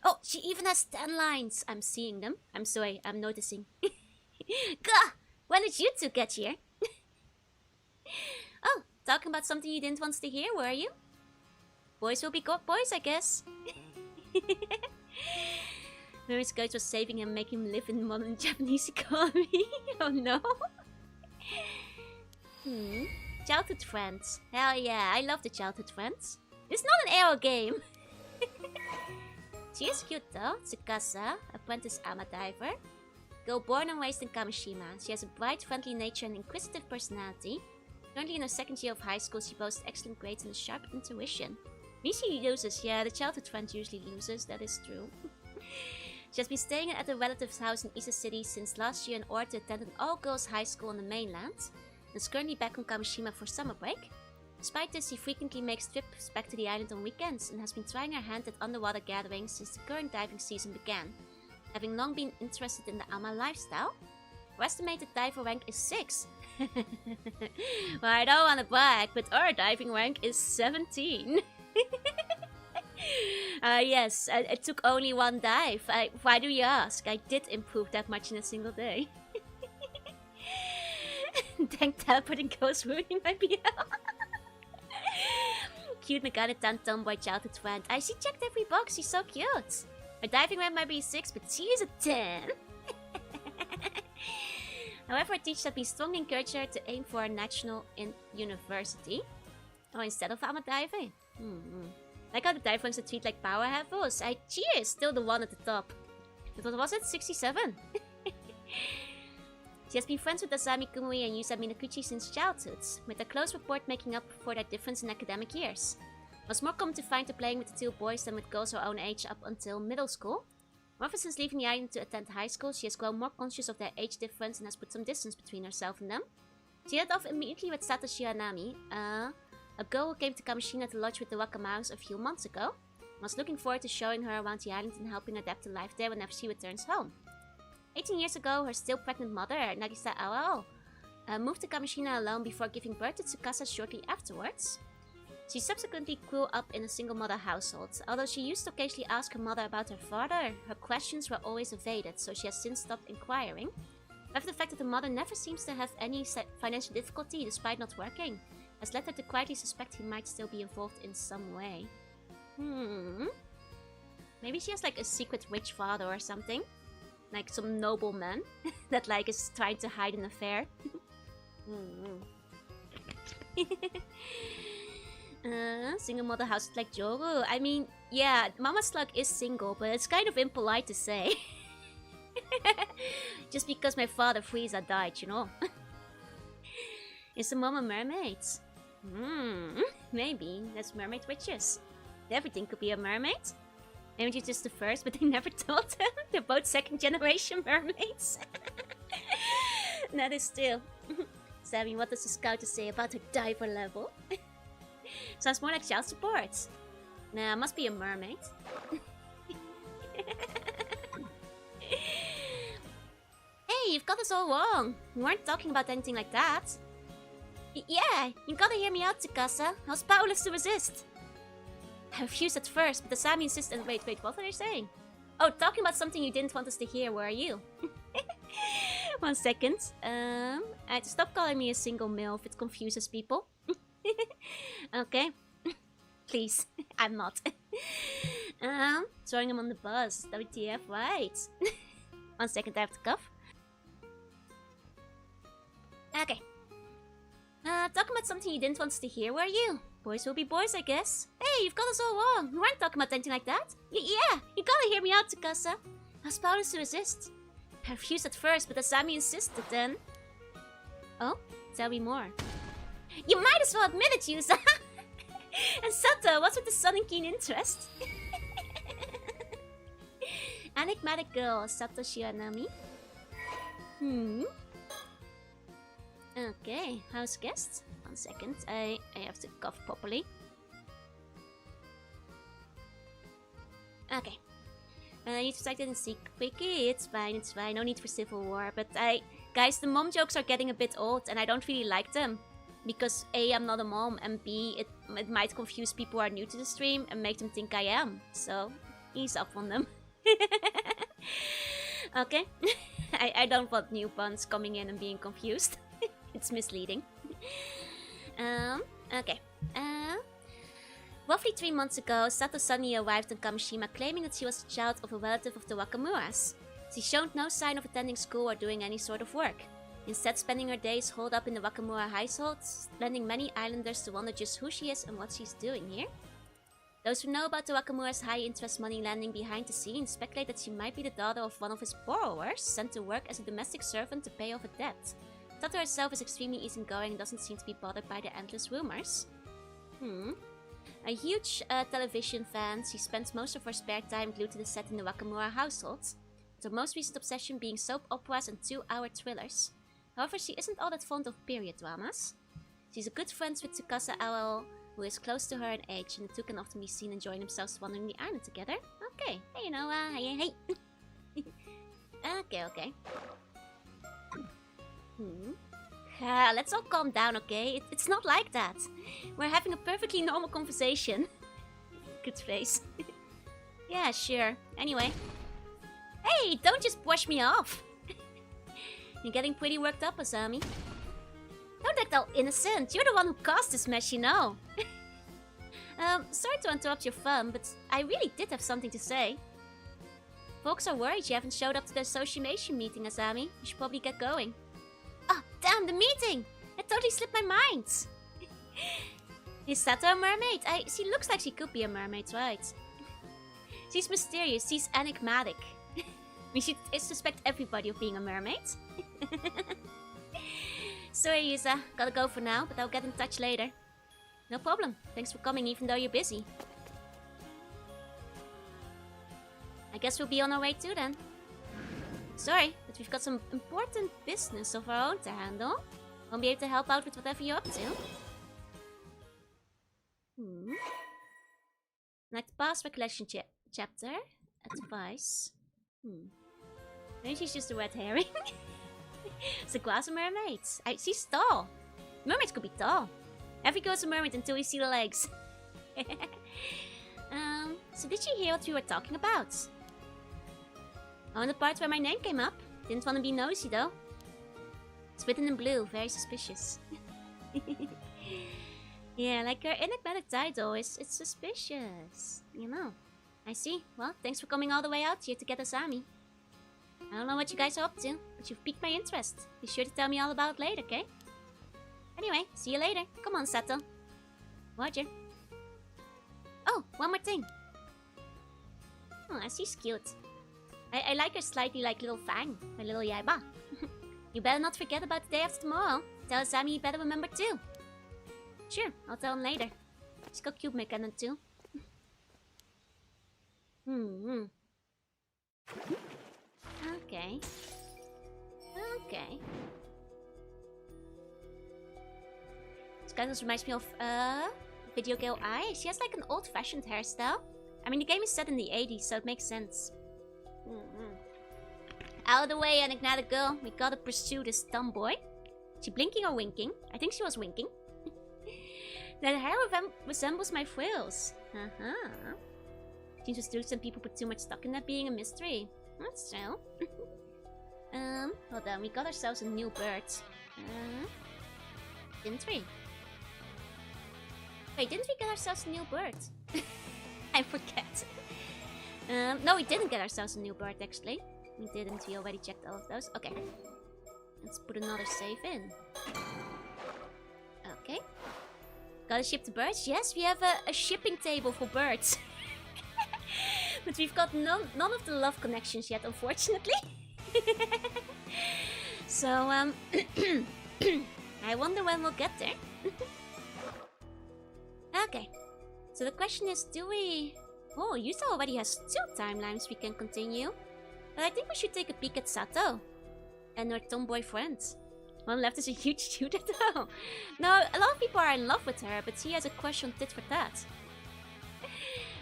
Speaker 1: Oh, she even has tan lines. I'm seeing them. I'm sorry, I'm noticing. Gah! When did you two get here? Oh, talking about something you didn't want to hear, were you? Boys will be boys, I guess. Mary's coach was saving him, making him live in modern Japanese economy. Oh no. Childhood friends. Hell yeah, I love the childhood friends. It's not an arrow game. She is cute though. Tsukasa, apprentice ama diver. Girl born and raised in Kamishima, she has a bright, friendly nature and inquisitive personality. Currently in her second year of high school, she boasts excellent grades and a sharp intuition. Means she loses, yeah, the childhood friend usually loses, that is true. She has been staying at a relative's house in Ise City since last year in order to attend an all-girls high school on the mainland, and is currently back on Kamishima for summer break. Despite this, she frequently makes trips back to the island on weekends and has been trying her hand at underwater gatherings since the current diving season began, having long been interested in the Ama lifestyle. Her estimated diver rank is 6. Well, I don't want to brag, but our diving rank is 17. Yes, it took only one dive. Why do you ask? I did improve that much in a single day. Thank teleporting ghost ruining my BL. Cute Megalodon tomboy childhood friend. She checked every box, she's so cute. Her diving rank might be 6, but she is a 10. However, her teachers have been strongly encouraged her to aim for a national in university. Oh, instead of Ama diving. Like how the dive ranks are treated like power levels. She is still the one at the top. But what was it? 67? She has been friends with Asami Kumui and Yusa Minakuchi since childhood, with a close rapport making up for their difference in academic years. It was more common to find her playing with the two boys than with girls her own age up until middle school. However, since leaving the island to attend high school, she has grown more conscious of their age difference and has put some distance between herself and them. She headed off immediately with Satoshi Hanami, a girl who came to Kamishina to lodge with the Wakamaus a few months ago, and was looking forward to showing her around the island and helping adapt to life there whenever she returns home. 18 years ago, her still pregnant mother, Nagisa Awao, moved to Kamishina alone before giving birth to Tsukasa shortly afterwards. She subsequently grew up in a single mother household. Although she used to occasionally ask her mother about her father, her questions were always evaded, so she has since stopped inquiring. However, the fact that the mother never seems to have any financial difficulty despite not working has led her to quietly suspect he might still be involved in some way. Maybe she has like a secret witch father or something. Like some nobleman that like is trying to hide an affair. Single mother house like Joru. I mean, yeah, Mama Slug is single, but it's kind of impolite to say. Just because my father Frieza died, you know. Is the mom a mermaid? Maybe. That's mermaid witches. Everything could be a mermaid. Maybe she's just the first, but they never told them. They're both second generation mermaids. That is still. Sammy, what does the scout to say about her diver level? Sounds more like child support. Nah, must be a mermaid. Hey, you've got us all wrong. We weren't talking about anything like that. Yeah, you gotta hear me out, Tsukasa. I was powerless to resist. I refused at first, but Asami insisted. Wait, what are they saying? Oh, talking about something you didn't want us to hear. Where are you? 1 second. Stop calling me a single MILF. It confuses people. Okay. Please. I'm not. Throwing him on the bus. WTF, right? 1 second, I have to cough. Okay. Talking about something you didn't want us to hear. Where are you? Boys will be boys, I guess. Hey, you've got us all wrong. We weren't talking about anything like that. Yeah, you gotta hear me out, Tsukasa. I was powerless to resist. I refused at first, but Asami insisted then. Oh? Tell me more. You might as well admit it, Yusa! And Sato, what's with the sudden keen interest? Enigmatic girl, Satoshi Hanami. Okay, house guest. 1 second, I have to cough properly. Okay. You decided in secret, Vicky. It's fine, no need for civil war. But guys, the mom jokes are getting a bit old and I don't really like them. Because A, I'm not a mom, and B, it might confuse people who are new to the stream and make them think I am. So, ease up on them. Okay? I don't want new puns coming in and being confused. It's misleading. Okay. Roughly 3 months ago, Sato suddenly arrived in Kamishima claiming that she was the child of a relative of the Wakamuras. She showed no sign of attending school or doing any sort of work. Instead, spending her days holed up in the Wakamura household, lending many islanders to wonder just who she is and what she's doing here. Those who know about the Wakamura's high-interest money lending behind the scenes speculate that she might be the daughter of one of his borrowers, sent to work as a domestic servant to pay off a debt. Tato herself is extremely easygoing and doesn't seem to be bothered by the endless rumors. A huge television fan, she spends most of her spare time glued to the set in the Wakamura household, with her most recent obsession being soap operas and 2-hour thrillers. However, she isn't all that fond of period dramas. She's a good friend with Tsukasa Owl, who is close to her in age, and the two can often be seen enjoying themselves wandering the island together. Okay, hey, you know, hey. Okay. Let's all calm down, okay? It's not like that. We're having a perfectly normal conversation. Good face. Yeah, sure. Anyway. Hey, don't just brush me off. You're getting pretty worked up, Asami. Don't act all innocent. You're the one who caused this mess, you know. Sorry to interrupt your fun, but I really did have something to say. Folks are worried you haven't showed up to the association meeting, Asami. You should probably get going. Oh, damn, the meeting! It totally slipped my mind. Is Sato a mermaid? She looks like she could be a mermaid, right? She's mysterious, she's enigmatic. We should suspect everybody of being a mermaid. Sorry, Yusa. Gotta go for now, but I'll get in touch later. No problem. Thanks for coming, even though you're busy. I guess we'll be on our way too, then. Sorry, but we've got some important business of our own to handle. Won't be able to help out with whatever you're up to. Like the past recollection chapter. Advice. Maybe she's just a red herring. It's a glass of mermaids. She's tall. Mermaids could be tall. Every girl's a mermaid until you see the legs. So did you hear what we were talking about? Oh, in the part where my name came up. Didn't want to be nosy though. It's written in blue, very suspicious. Yeah, like her enigmatic title it's suspicious. You know. I see. Well, thanks for coming all the way out here to get Asami. I don't know what you guys are up to, but you've piqued my interest. Be sure to tell me all about it later, okay? Anyway, see you later. Come on, Sato. Roger. Oh, one more thing. Oh, she's cute. I like her slightly like little fang, my little yaiba. You better not forget about the day after tomorrow. Tell Asami you better remember too. Sure, I'll tell him later. She's got cute mechanic too. Okay. This guy also reminds me of Video Girl Ai. She has like an old-fashioned hairstyle. I mean, the game is set in the 80s, so it makes sense. Out of the way, enigmatic girl. We gotta pursue this tomboy. She blinking or winking? I think she was winking. That hair resembles my frills. Seems to do some people put too much stock in that being a mystery. That's true. Hold on, we got ourselves a new bird. Didn't we? Wait, didn't we get ourselves a new bird? I forget. No, we didn't get ourselves a new bird, actually. We didn't, we already checked all of those. Okay. Let's put another save in. Okay. Gotta ship the birds? Yes, we have a shipping table for birds. But we've got none of the love connections yet, unfortunately. So, I wonder when we'll get there. Okay. So the question is, do we... Oh, Yusa already has 2 timelines we can continue. But I think we should take a peek at Sato. And her tomboy friend. One left is a huge shooter though. No, a lot of people are in love with her, but she has a crush on tit for tat.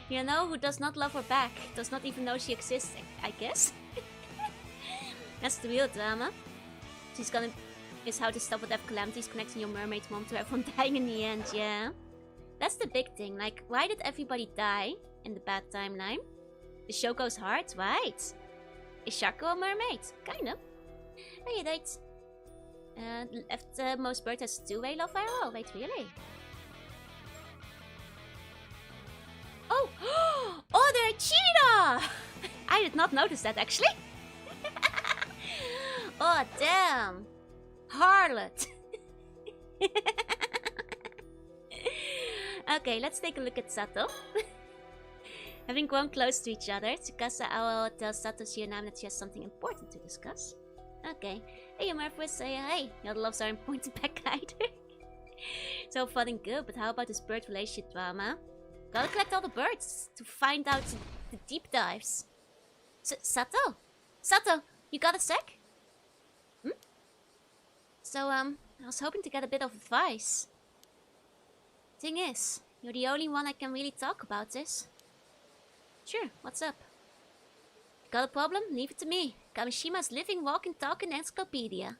Speaker 1: You know, who does not love her back, does not even know she exists, I guess. That's the real drama. Is how to stop whatever calamities connecting your mermaid mom to everyone dying in the end, yeah. That's the big thing, like, why did everybody die in the bad timeline? The show goes hard, right? Is Sharko a mermaid? Kind of. Wait. Leftmost bird has 2-way love arrow. Wait, really? Oh! Oh, they're a cheetah! I did not notice that, actually. Oh, damn. Harlot. Okay, let's take a look at Sato. Having grown close to each other, Tsukasa will tell Satoshi and Nam that she has something important to discuss. Okay. Hey, Murphy, say hi. Your loves aren't pointed back either. So fun and good, but how about this bird relationship drama? Gotta collect all the birds to find out the deep dives. Sato? Sato, you got a sec? So, I was hoping to get a bit of advice. Thing is, you're the only one I can really talk about this. Sure, what's up? Got a problem? Leave it to me. Kamishima's living, walking, talking encyclopedia.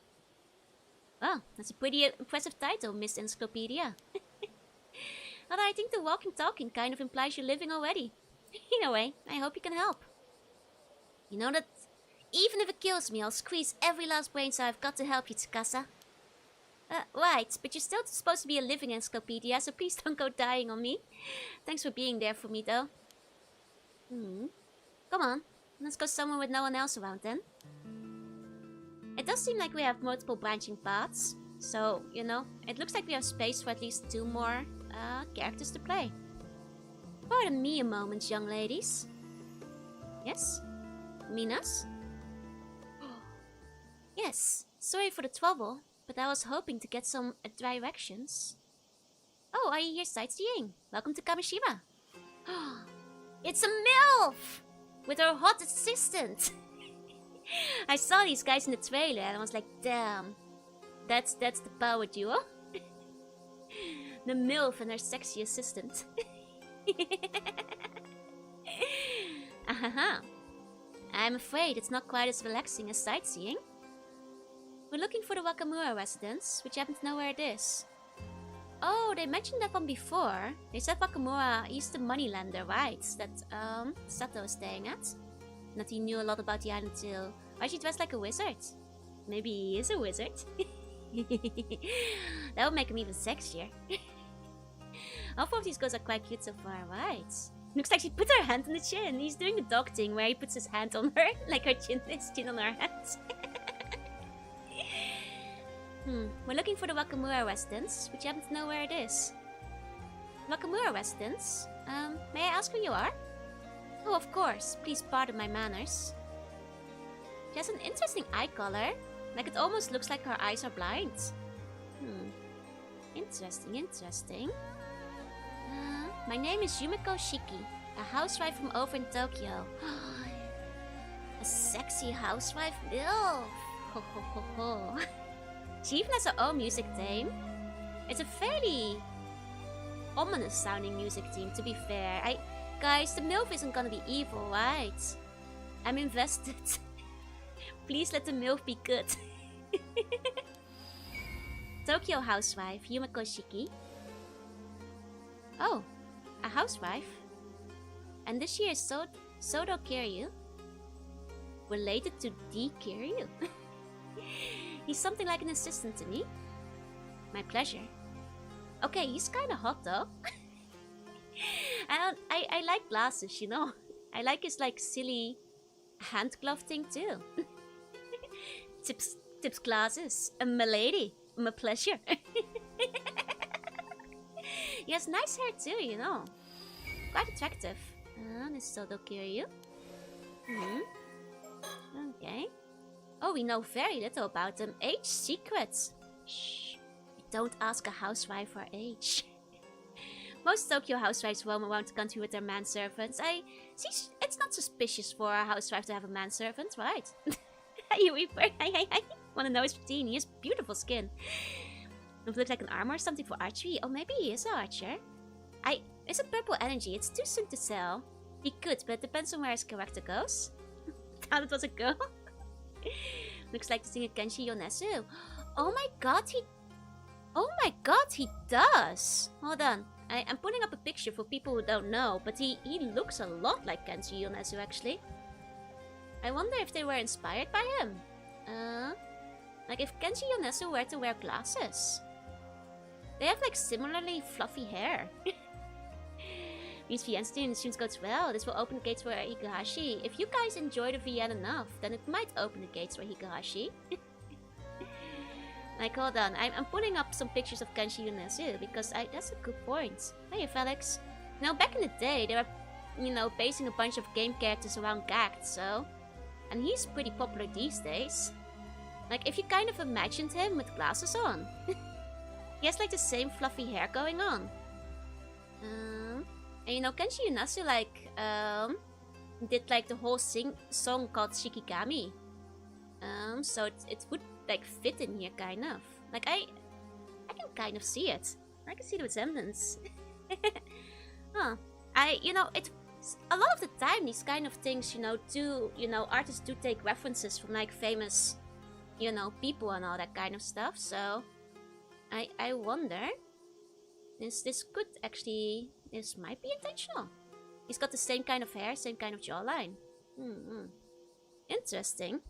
Speaker 1: Wow, that's a pretty impressive title, Miss Encyclopedia. Although I think the walking, talking kind of implies you're living already. In a way, I hope you can help. You know that even if it kills me, I'll squeeze every last brain cell I've got to help you, Tsukasa. Right, but you're still supposed to be a living encyclopedia, so please don't go dying on me. Thanks for being there for me, though. Come on, let's go somewhere with no one else around then. It does seem like we have multiple branching paths, so, you know, it looks like we have space for at least 2 more characters to play. Pardon me a moment, young ladies. Yes? Minas? Yes, sorry for the trouble, but I was hoping to get some directions. Oh, are you here sightseeing? Welcome to Kamishima. It's a MILF! With her hot assistant! I saw these guys in the trailer and I was like, damn. That's the power duo. The MILF and her sexy assistant. Ahaha. I'm afraid it's not quite as relaxing as sightseeing. We're looking for the Wakamura residence, which happen to know where it is. Oh, they mentioned that one before. They said Wakamura, he's the moneylender, right? That Sato is staying at. That he knew a lot about the island too. Why is she dressed like a wizard? Maybe he is a wizard. That would make him even sexier. All 4 of these girls are quite cute so far, right? Looks like she put her hand on the chin. He's doing the dog thing where he puts his hand on her, like her chin on her hand. We're looking for the Wakamura residence, which you happen to know where it is. Wakamura residence? May I ask where you are? Oh, of course. Please pardon my manners. She has an interesting eye color. Like it almost looks like her eyes are blind. Interesting. My name is Yumiko Shiki, a housewife from over in Tokyo. A sexy housewife? Ew. Ho ho ho ho. She even has her own music theme. It's a fairly ominous sounding music theme, to be fair. Guys, the MILF isn't gonna be evil, right? I'm invested. Please let the MILF be good. Tokyo housewife, Yumiko Shiki. Oh, a housewife? And this year is Sodo Kiryu? Related to D. Kiryu? He's something like an assistant to me. My pleasure. Okay, he's kinda hot though. I like glasses, you know. I like his like silly hand glove thing too. Tips glasses. My lady. My pleasure. He has nice hair too, you know. Quite attractive. This is Sodo Kiryu. Okay. Oh, we know very little about them. Age secrets. Shh. Don't ask a housewife her age. Most Tokyo housewives roam around the country with their manservants. See, it's not suspicious for a housewife to have a manservant, right? Hey, Reaper. Wanna know his routine? He has beautiful skin. Does it look like an armor or something for archery? Oh, maybe he is an archer. It's a purple energy. It's too soon to tell. He could, but it depends on where his character goes. Thought it was a girl. Looks like the singer Kenshi Yonezu. Oh my god, he does! Hold on. I'm putting up a picture for people who don't know, but he looks a lot like Kenshi Yonezu, actually. I wonder if they were inspired by him. Like if Kenshi Yonezu were to wear glasses. They have like similarly fluffy hair. Means VN students goes well. This will open the gates for Higurashi. If you guys enjoy the VN enough, then it might open the gates for Higurashi. Like, hold on. I'm putting up some pictures of Kenshi Yonezu because that's a good point. Hey, Felix. Now, back in the day, there were you know, basing a bunch of game characters around Gact, so... And he's pretty popular these days. Like, if you kind of imagined him with glasses on. He has, like, the same fluffy hair going on. And, you know, Kenshi Yunasu, like, did, like, the whole song called Shikigami. So it would, like, fit in here, kind of. Like, I can kind of see it. I can see the resemblance. Huh. You know, a lot of the time, these kind of things, you know, artists do take references from, like, famous, you know, people and all that kind of stuff, so I wonder, this could actually, this might be intentional. He's got the same kind of hair, same kind of jawline. Interesting.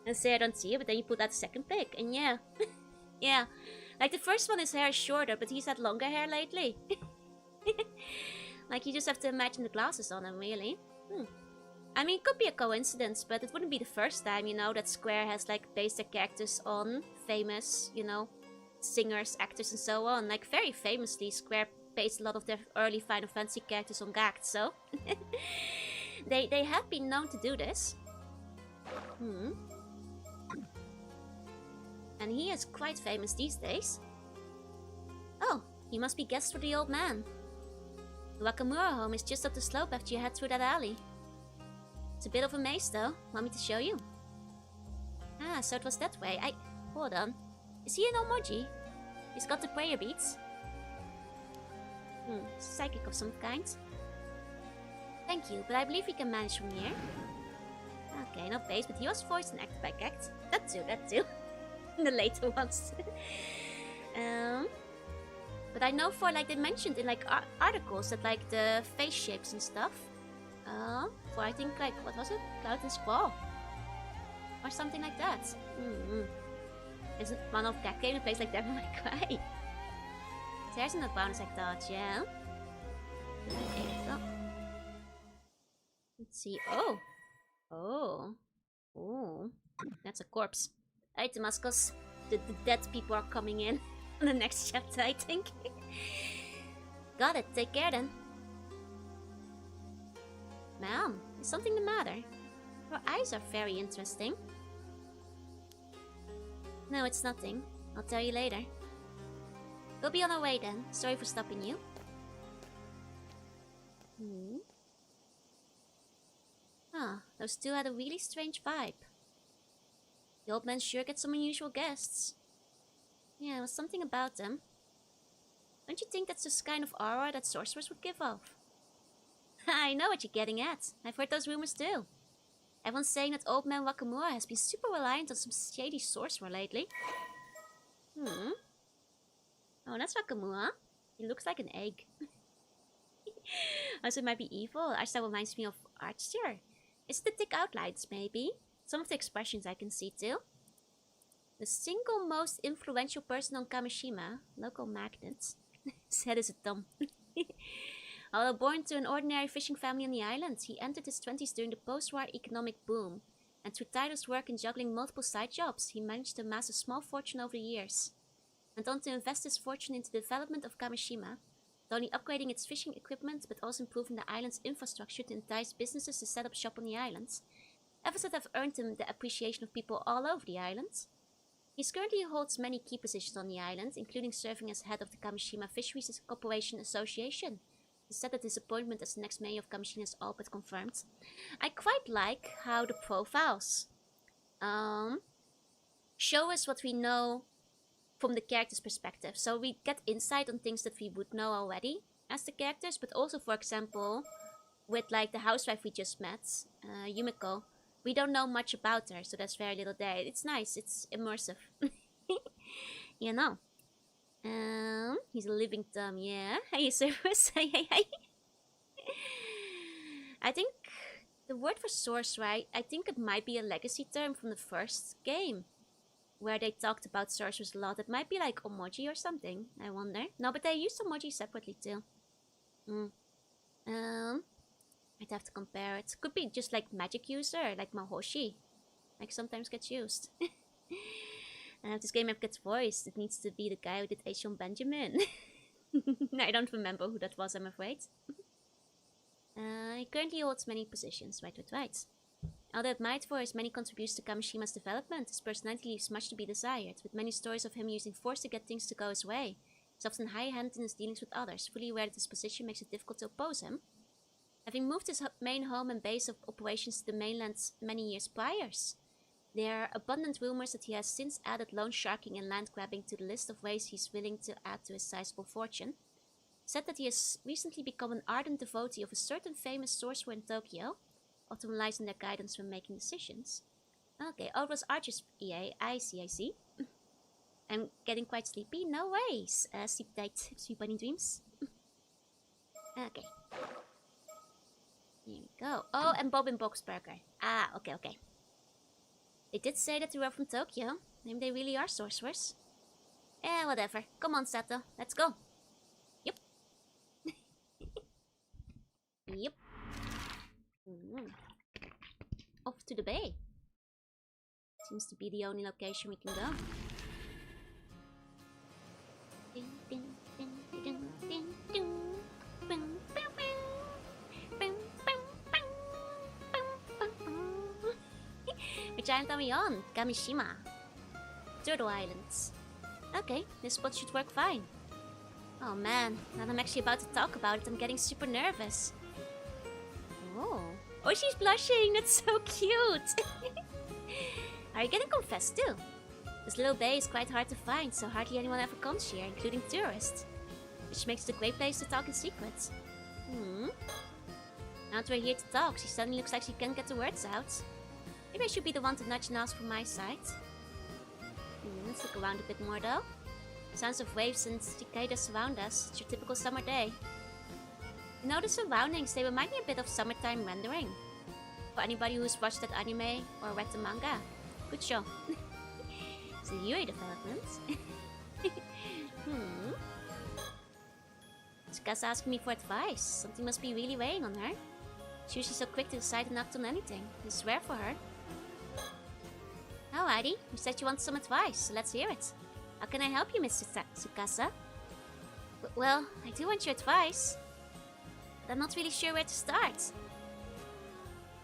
Speaker 1: And say I don't see it, but then you put out the second pic, and yeah. Yeah. Like, the first one, his hair is shorter, but he's had longer hair lately. Like, you just have to imagine the glasses on him, really. I mean, it could be a coincidence, but it wouldn't be the first time, you know, that Square has, like, based their characters on famous, you know, singers, actors, and so on. Like, very famously, Square based a lot of their early Final Fantasy characters on Gact, so... they have been known to do this. And he is quite famous these days. Oh, he must be guest for the old man. The Wakamura home is just up the slope after you head through that alley. It's a bit of a maze though. Want me to show you? Ah, so it was that way. Hold on. Is he an Omoji? He's got the prayer beads. Psychic of some kind. Thank you, but I believe we can manage from here. Okay, not base, but he was voiced and acted by Gact. That too. The later ones. But I know for, like, they mentioned in, like, articles that, like, the face shapes and stuff. For, I think, like, what was it? Cloud and Squall. Or something like that. Isn't one of Gact game a place like Devil May Cry? There's another bonus, I thought, yeah. Okay, so. Let's see. Oh. That's a corpse. Alright, Damascus. The dead people are coming in on the next chapter, I think. Got it. Take care then. Ma'am, is something the matter? Your eyes are very interesting. No, it's nothing. I'll tell you later. We'll be on our way then. Sorry for stopping you. Those two had a really strange vibe. The old man sure gets some unusual guests. Yeah, there was something about them. Don't you think that's just kind of aura that sorcerers would give off? I know what you're getting at. I've heard those rumors too. Everyone's saying that old man Wakamura has been super reliant on some shady sorcerer lately. Oh, that's Wakamura. He looks like an egg. Also, it might be evil. Ashta reminds me of Archer. Is it the thick outlines, maybe? Some of the expressions I can see too. The single most influential person on Kamishima, local magnet. His head is a thumb. Although born to an ordinary fishing family on the island, he entered his 20s during the post-war economic boom. And through tireless work and juggling multiple side jobs, he managed to amass a small fortune over the years. Went on to invest his fortune into the development of Kamishima, not only upgrading its fishing equipment, but also improving the island's infrastructure to entice businesses to set up shop on the islands. Efforts that have earned him the appreciation of people all over the island. He currently holds many key positions on the island, including serving as head of the Kamishima Fisheries Corporation Association. He said that his appointment as the next mayor of Kamishima is all but confirmed. I quite like how the profiles show us what we know from the character's perspective. So we get insight on things that we would know already as the characters, but also, for example, with like the housewife we just met, Yumiko, we don't know much about her, so there's very little there. It's nice, it's immersive. You know. He's a living thumb, yeah. Hey, service. Hey. I think the word for source, right? I think it might be a legacy term from the first game, where they talked about sorcerers a lot. It might be like Omoji or something, I wonder. No, but they use Omoji separately too. I'd have to compare it. Could be just like magic user, like Mahoshi. Like sometimes gets used. And if this game app gets voiced, it needs to be the guy who did Asian Benjamin. I don't remember who that was, I'm afraid. He currently holds many positions. Right. Although admired for his many contributions to Kamishama's development, his personality leaves much to be desired, with many stories of him using force to get things to go his way. He's often high-handed in his dealings with others, fully aware that his position makes it difficult to oppose him. Having moved his main home and base of operations to the mainland many years prior, there are abundant rumors that he has since added loan sharking and land grabbing to the list of ways he's willing to add to his sizable fortune. Said that he has recently become an ardent devotee of a certain famous sorcerer in Tokyo, often relies on their guidance when making decisions. Okay, oh, it was Archer's EA. I see. I'm getting quite sleepy. No worries. Sleep tight, sweet bunny dreams. Okay. Here we go. Oh, and Bob and Boxburger. Ah, okay. They did say that they were from Tokyo. Maybe they really are sorcerers. Eh, whatever. Come on, Sato. Let's go. Yep. Yep. Off to the bay. Seems to be the only location we can go. Which island are we on? Kamishima. Turtle Islands. Okay, this spot should work fine. Oh man, now that I'm actually about to talk about it, I'm getting super nervous. Oh, she's blushing. That's so cute. Are you getting confessed too? This little bay is quite hard to find, so hardly anyone ever comes here, including tourists. Which makes it a great place to talk in secret. Now that we're here to talk, she suddenly looks like she can't get the words out. Maybe I should be the one to nudge and ask for my side. Let's look around a bit more though. Sounds of waves and cicadas surround us. It's your typical summer day. You know, the surroundings, they remind me a bit of summertime rendering. For anybody who's watched that anime or read the manga. Good show. It's a Yuri development. Tsukasa asking me for advice. Something must be really weighing on her. She's usually so quick to decide and act on anything. It's rare for her. Alrighty, you said you want some advice, so let's hear it. How can I help you, Mr. Tsukasa? Well, I do want your advice. But I'm not really sure where to start.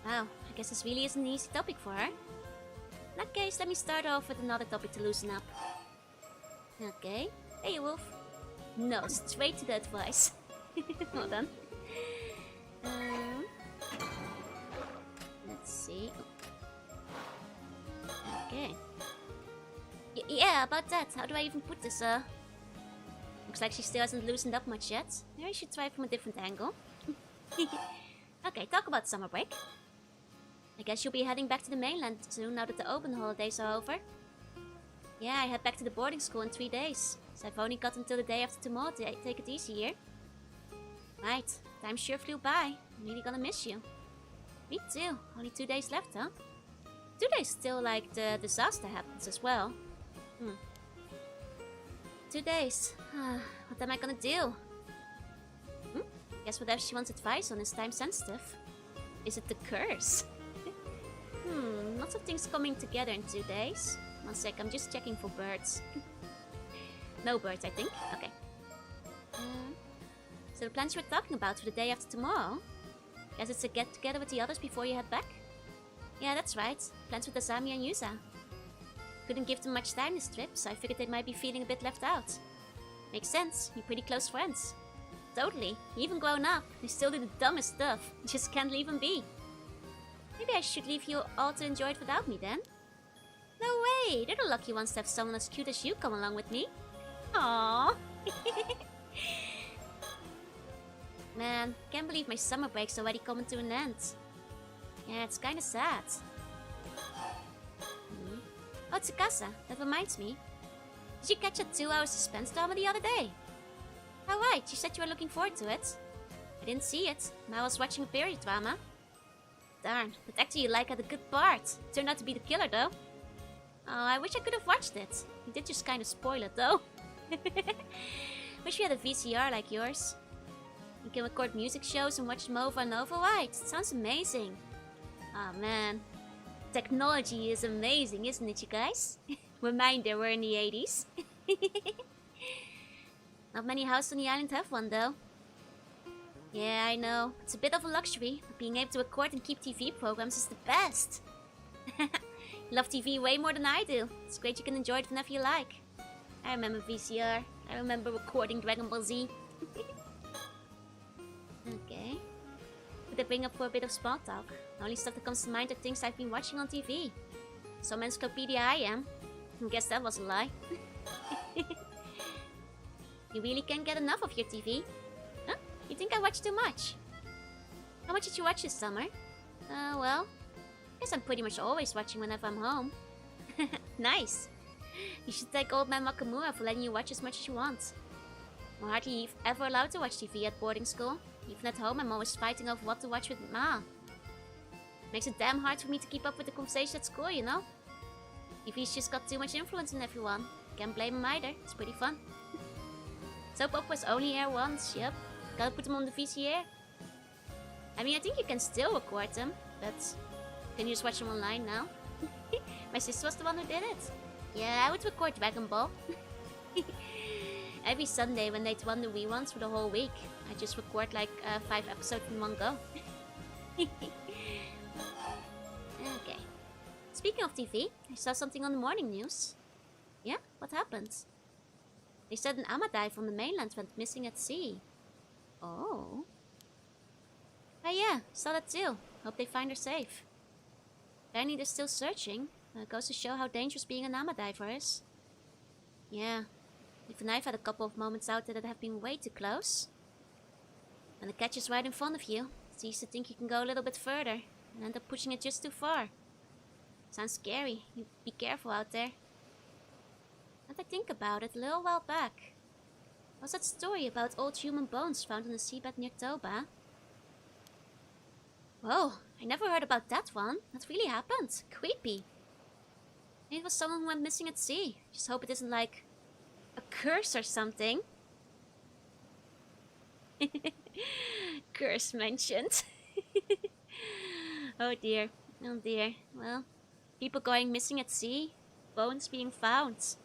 Speaker 1: Wow, I guess this really isn't an easy topic for her. In that case, let me start off with another topic to loosen up. Okay. Hey, Wolf. No, straight to the advice. Hold on. Let's see. Okay. Yeah, about that. How do I even put this? Looks like she still hasn't loosened up much yet. Maybe I should try from a different angle. Okay, talk about summer break. I guess you'll be heading back to the mainland soon now that the open holidays are over. Yeah, I head back to the boarding school in 3 days. So I've only got until the day after tomorrow to take it easy here. Right, time sure flew by. I'm really gonna miss you. Me too. Only 2 days left, huh? 2 days till like the disaster happens as well. 2 days. What am I gonna do? Guess whatever she wants advice on is time sensitive. Is it the curse? Lots of things coming together in 2 days. 1 sec, I'm just checking for birds. No birds, I think. Okay. So the plans you were talking about for the day after tomorrow? Guess it's a get-together with the others before you head back? Yeah, that's right. Plans with Asami and Yusa. Couldn't give them much time this trip, so I figured they might be feeling a bit left out. Makes sense. You're pretty close friends. Totally. Even grown up, they still do the dumbest stuff. Just can't leave them be. Maybe I should leave you all to enjoy it without me then? No way! They're the lucky ones to have someone as cute as you come along with me. Aww. Man, can't believe my summer break's already coming to an end. Yeah, it's kinda sad. Oh, Tsukasa, that reminds me. Did you catch a 2-hour suspense drama the other day? Oh right, you said you were looking forward to it. I didn't see it, and I was watching a period drama. Darn, that actor you like had a good part. Turned out to be the killer though. Oh, I wish I could have watched it. You did just kinda spoil it though. Wish we had a VCR like yours. You can record music shows and watch them over and over, right? It sounds amazing. Oh man. Technology is amazing, isn't it, you guys? Reminder, we're in the 80s. Not many houses on the island have one, though. Yeah, I know. It's a bit of a luxury, but being able to record and keep TV programs is the best. You love TV way more than I do. It's great you can enjoy it whenever you like. I remember VCR. I remember recording Dragon Ball Z. Okay. Could I bring up for a bit of small talk? The only stuff that comes to mind are things I've been watching on TV. Some encyclopedia I am. I guess that was a lie. You really can't get enough of your TV? Huh? You think I watch too much? How much did you watch this summer? Well, I guess I'm pretty much always watching whenever I'm home. Nice. You should thank old man Makamura for letting you watch as much as you want. I'm hardly ever allowed to watch TV at boarding school. Even at home, I'm always fighting over what to watch with Ma. Makes it damn hard for me to keep up with the conversation at school, you know? TV's just got too much influence on everyone. Can't blame him either, it's pretty fun. Soap operas only air once, yep. Gotta put them on the VCR. I mean, I think you can still record them, but can you just watch them online now? My sister was the one who did it. Yeah, I would record Dragon Ball. Every Sunday when they'd run the reruns for the whole week, I just record like 5 episodes in one go. Okay. Speaking of TV, I saw something on the morning news. Yeah? What happened? They said an Amadai from the mainland went missing at sea. Oh. Hey, yeah, saw that too. Hope they find her safe. Apparently they're still searching. Goes to show how dangerous being an Amadiver is. Yeah. Even I've had a couple of moments out there that have been way too close. When the catch is right in front of you, it's easy to think you can go a little bit further and end up pushing it just too far. Sounds scary. You be careful out there. And I think about it, a little while back, was that story about old human bones found on the seabed near Toba? Whoa, I never heard about that one. That really happened. Creepy. Maybe it was someone who went missing at sea. Just hope it isn't like a curse or something. Curse mentioned. Oh dear. Oh dear. Well, people going missing at sea. Bones being found.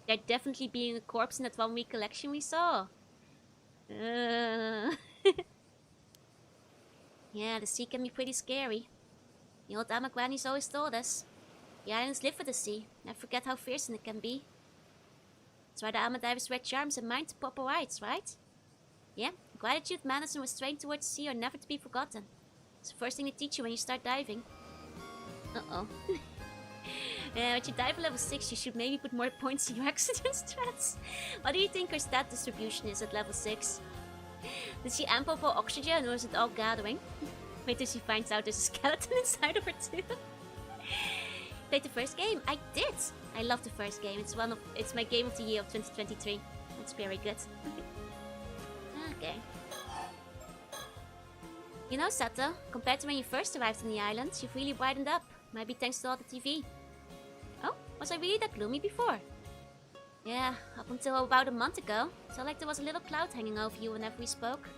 Speaker 1: There definitely being a corpse in that 1 week collection we saw. Yeah, the sea can be pretty scary. The old Ama grannies always told us. The islands live for the sea. I forget how fearsome it can be. That's why the Amadivers wear charms and mind proper rights, right? Yeah, gratitude, manners and restraint towards the sea are never to be forgotten. It's the first thing they teach you when you start diving. Uh-oh. When you dive level 6, you should maybe put more points in your accident strats. What do you think her stat distribution is at level 6? Does she ample for oxygen or is it all gathering? Wait till she finds out there's a skeleton inside of her too. Played the first game? I did! I love the first game. It's my game of the year of 2023. It's very good. Okay. You know, Sato, compared to when you first arrived on the island, you've really brightened up. Might be thanks to all the TV. Oh, was I really that gloomy before? Yeah, up until about a month ago. It felt like there was a little cloud hanging over you whenever we spoke.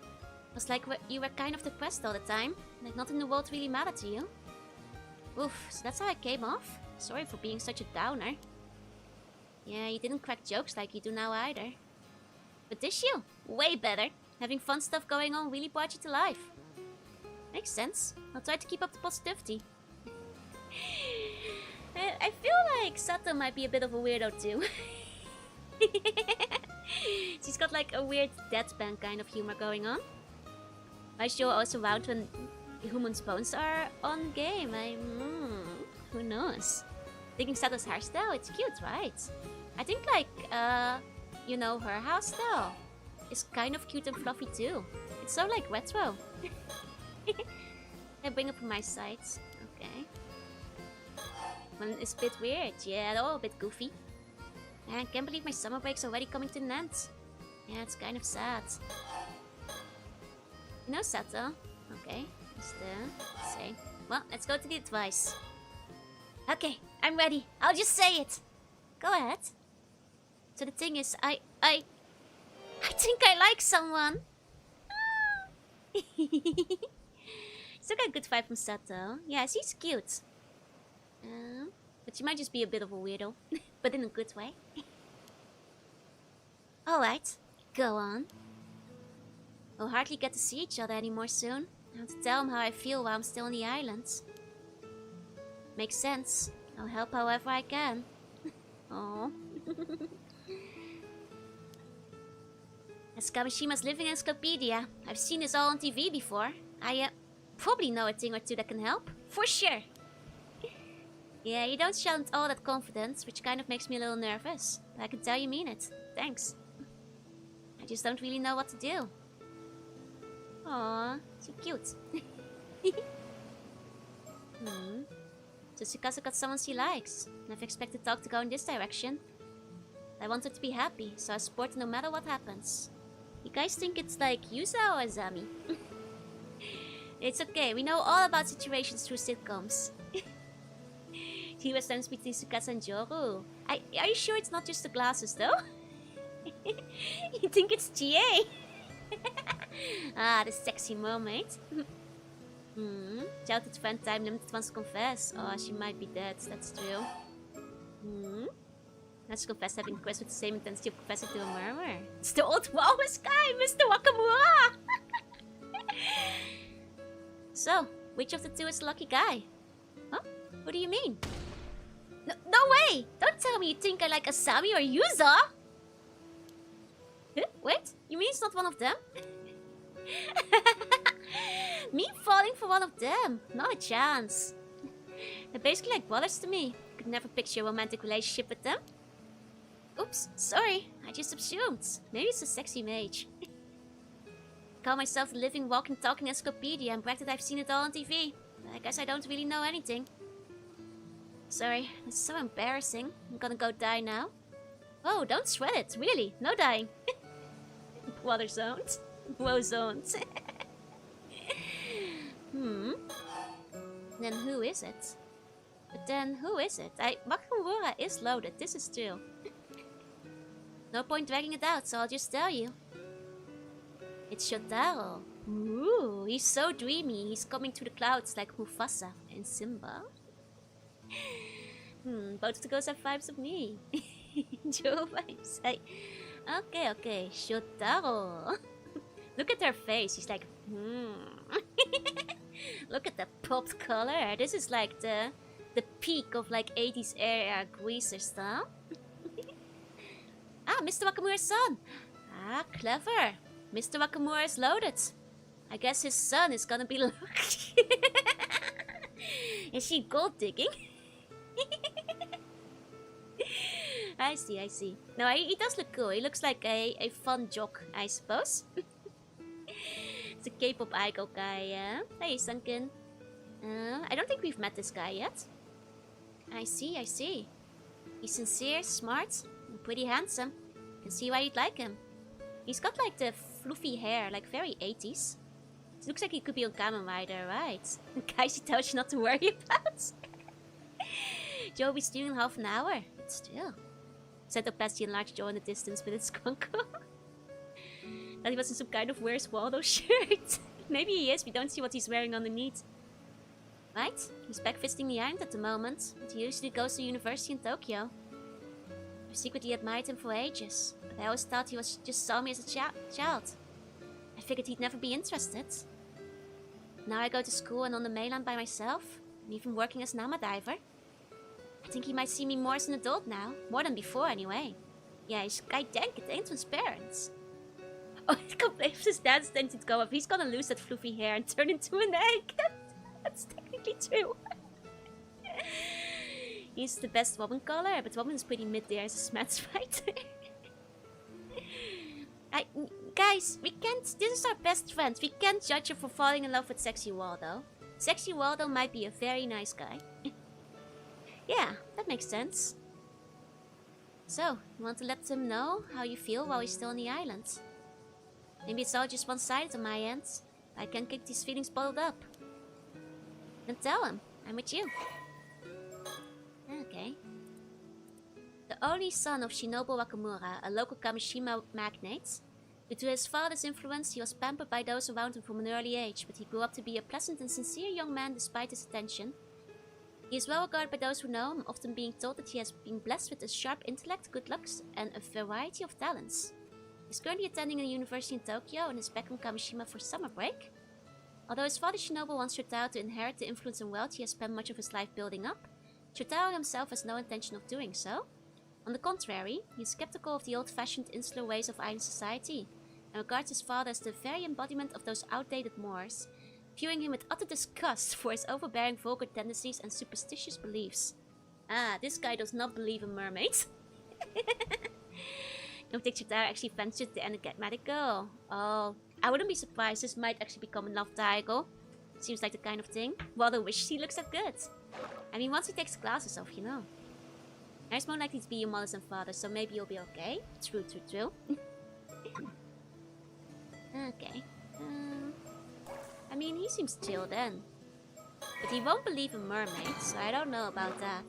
Speaker 1: It was like you were kind of depressed all the time. Like nothing in the world really mattered to you. Oof, so that's how I came off? Sorry for being such a downer. Yeah, you didn't crack jokes like you do now either. But this you? Way better. Having fun stuff going on really brought you to life. Makes sense. I'll try to keep up the positivity. I feel like Sato might be a bit of a weirdo too. She's got like a weird deadpan kind of humor going on. Why is she also around when humans' bones are on game? Who knows? Thinking Sato's hairstyle, it's cute, right? I think like, you know, her hairstyle is kind of cute and fluffy too. It's so like retro. I bring it from my side. Okay. Well, it's a bit weird. Yeah, all a bit goofy. I can't believe my summer break's already coming to an end. Yeah, it's kind of sad. You know, Sato. Okay, just say. Well, let's go to the advice. Okay, I'm ready. I'll just say it. Go ahead. So the thing is, I think I like someone. Still got a good vibe from Sato. Yeah, she's cute. But she might just be a bit of a weirdo. But in a good way. Alright, go on. We'll hardly get to see each other anymore soon. I have to tell him how I feel while I'm still on the island. Makes sense. I'll help however I can. Aww. As Kamishima's living encyclopedia, I've seen this all on TV before. I probably know a thing or two that can help. For sure. Yeah, you don't sound all that confident, which kind of makes me a little nervous. But I can tell you mean it. Thanks. I just don't really know what to do. Aww, so cute. Just because I got someone she likes. Never expected talk to go in this direction. I want her to be happy, so I support her no matter what happens. You guys think it's like Yusa or Azami? It's okay, we know all about situations through sitcoms. He was dance between Tsukasa and Joru. Are you sure it's not just the glasses though? You think it's GA? Ah, the sexy mermaid. Childhood friend time limited ones to confess. Oh, she might be dead, that's true. Let's confess having quest with the same intensity of confessing to a murmur. It's the old walrus guy, Mr. Wakamura! So, which of the two is the lucky guy? Huh? What do you mean? No way! Don't tell me you think I like Asami or Yuza! Huh? Wait, you mean it's not one of them? Me falling for one of them? Not a chance. They're basically like brothers to me. Could never picture a romantic relationship with them. Oops, sorry. I just assumed. Maybe it's a sexy mage. Call myself the living, walking, talking encyclopedia and brag that I've seen it all on TV. But I guess I don't really know anything. Sorry, it's so embarrassing. I'm gonna go die now. Oh, don't sweat it. Really, no dying. Water zones. Woe zones. Then who is it? Makamura is loaded, this is true. No point dragging it out, so I'll just tell you. It's Shotaro. Ooh, he's so dreamy. He's coming through the clouds like Mufasa and Simba. Both of the girls have vibes of me. Joe vibes. Okay, Shotaro. Look at her face. She's like, Look at the popped color. This is like the peak of like 80s era greaser style. Ah, Mr. Wakamura's son. Ah, clever. Mr. Wakamura is loaded. I guess his son is gonna be lucky. Is she gold digging? I see. No, he does look cool. He looks like a fun jock, I suppose. It's a K-pop idol guy, yeah? Hey, Sunken. I don't think we've met this guy yet. I see. He's sincere, smart, and pretty handsome. Can see why you'd like him. He's got like the fluffy hair, like very 80s. It looks like he could be on Kamen Rider, right? Guys he tells you not to worry about. Joe will be stealing in half an hour. But still. Centoplasty large Joe in the distance with its skunkle. That he was in some kind of Where's Waldo shirt. Maybe he is, we don't see what he's wearing underneath. Right? He's back visiting the island at the moment. But he usually goes to university in Tokyo. I've secretly admired him for ages. But I always thought he just saw me as a child. I figured he'd never be interested. Now I go to school and on the mainland by myself. And even working as Nama diver. I think he might see me more as an adult now. More than before anyway. Yeah, he's gigantic and transparent. Oh, I can't believe his dad's tinted go up. He's gonna lose that fluffy hair and turn into an egg. That's technically true. He's the best woman caller, but woman is pretty mid there as a smash fighter. Guys, we can't. This is our best friend. We can't judge her for falling in love with Sexy Waldo. Sexy Waldo might be a very nice guy. Yeah, that makes sense. So, you want to let him know how you feel while he's still on the island? Maybe it's all just one-sided on my end. I can't keep these feelings bottled up. Then tell him, I'm with you. Okay. The only son of Shinobu Wakamura, a local Kamishima magnate. Due to his father's influence, he was pampered by those around him from an early age, but he grew up to be a pleasant and sincere young man despite his attention. He is well regarded by those who know him, often being told that he has been blessed with a sharp intellect, good looks, and a variety of talents. He's currently attending a university in Tokyo and is back from Kamishima for summer break. Although his father Shinobu wants Shotaro to inherit the influence and wealth he has spent much of his life building up, Shotaro himself has no intention of doing so. On the contrary, he is skeptical of the old-fashioned insular ways of island society, and regards his father as the very embodiment of those outdated mores, viewing him with utter disgust for his overbearing vulgar tendencies and superstitious beliefs. Ah, this guy does not believe in mermaids. Don't think Shotaro actually ventured the enigmatic girl. Oh, I wouldn't be surprised. This might actually become a love triangle. Seems like the kind of thing. Well, I wish he looks that good. I mean, once he takes the glasses off, you know. He's more likely to be your mother and father, so maybe you'll be okay. True. Okay. I mean, he seems chill then. But he won't believe in mermaids, so I don't know about that.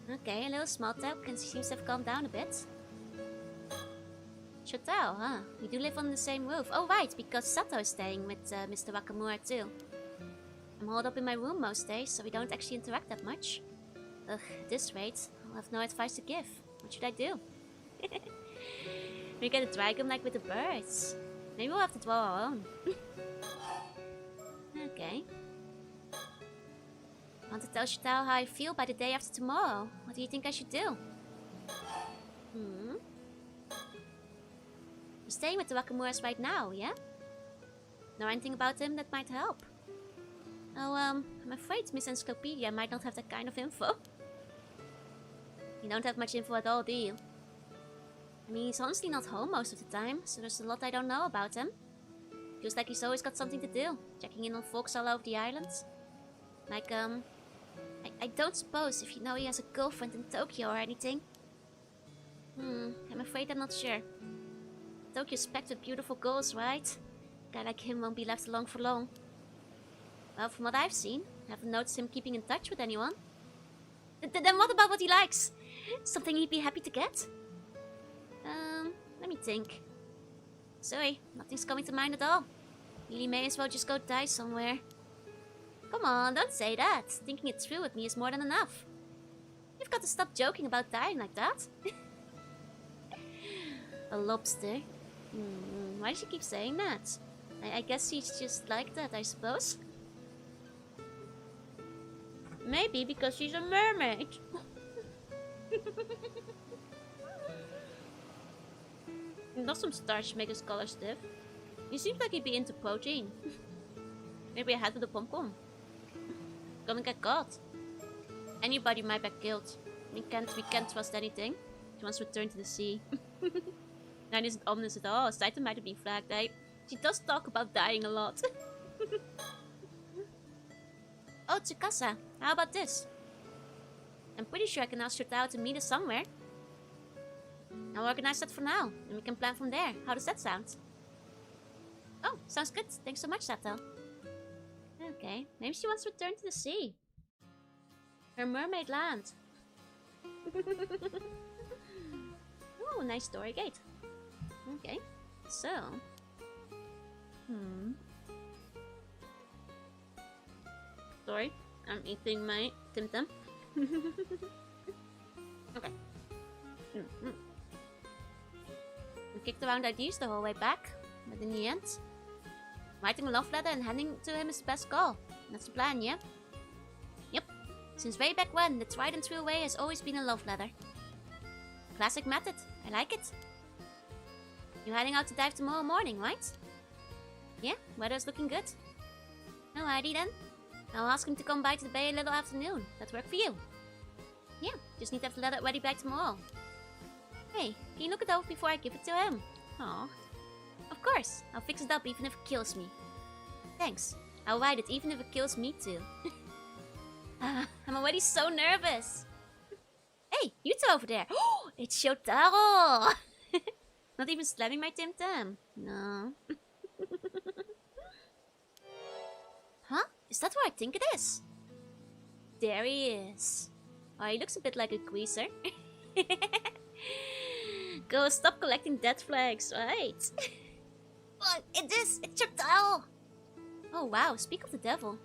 Speaker 1: Okay, a little small talk and seems to have calmed down a bit. Shotaro, huh? We do live on the same roof. Oh right, because Sato is staying with Mr. Wakamura too. I'm holed up in my room most days, so we don't actually interact that much. Ugh, at this rate, I'll have no advice to give. What should I do? We gotta drag him like with the birds. Maybe we'll have to draw our own. Okay. I want to tell Shotaro how I feel by the day after tomorrow. What do you think I should do? You're staying with the Wakamuras right now, yeah? Know anything about him that might help? Oh, I'm afraid Miss Encyclopedia might not have that kind of info. You don't have much info at all, do you? I mean, he's honestly not home most of the time, so there's a lot I don't know about him. Feels like he's always got something to do, checking in on folks all over the island. Like, I don't suppose if you know he has a girlfriend in Tokyo or anything. I'm afraid I'm not sure. Tokyo's packed with beautiful girls, right? A guy like him won't be left alone for long. Well, from what I've seen, I haven't noticed him keeping in touch with anyone. Then what about what he likes? Something he'd be happy to get? Let me think. Sorry, nothing's coming to mind at all. Really may as well just go die somewhere. Come on, don't say that. Thinking it through with me is more than enough. You've got to stop joking about dying like that. A lobster? Why does she keep saying that? I guess she's just like that, I suppose. Maybe because she's a mermaid. Not some starch make a scholar stiff. He seems like he'd be into protein. Maybe I had with a pom-pom. Gonna get caught. Anybody might get killed. We can't trust anything. She wants to return to the sea. That isn't ominous at all. Saito might have been flagged. She does talk about dying a lot. Oh, Tsukasa, how about this? I'm pretty sure I can ask Shotaro to meet us somewhere. I'll organize that for now, and we can plan from there. How does that sound? Oh, sounds good. Thanks so much, Sato. Okay, maybe she wants to return to the sea. Her mermaid land. Oh, nice story gate. Okay, so... Sorry, I'm eating my Tim Tam. Okay. We kicked around ideas the whole way back, but in the end, writing a love letter and handing it to him is the best call. That's the plan, yeah? Yep. Since way back when, the tried and true way has always been a love letter. Classic method. I like it. You're heading out to dive tomorrow morning, right? Yeah, weather's looking good. Alrighty then. I'll ask him to come by to the bay a little afternoon. That work for you? Yeah, just need to have the letter ready by tomorrow. Hey, can you look it over before I give it to him? Aw. Of course, I'll fix it up even if it kills me. Thanks. I'll write it even if it kills me too. I'm already so nervous. Hey, you two over there. Oh, it's Shotaro. Not even slamming my Tim Tam. No. Huh? Is that what I think it is? There he is. Oh, he looks a bit like a greaser. Go, stop collecting dead flags, right? Oh, it is! It's Shotaro! Oh wow, speak of the devil.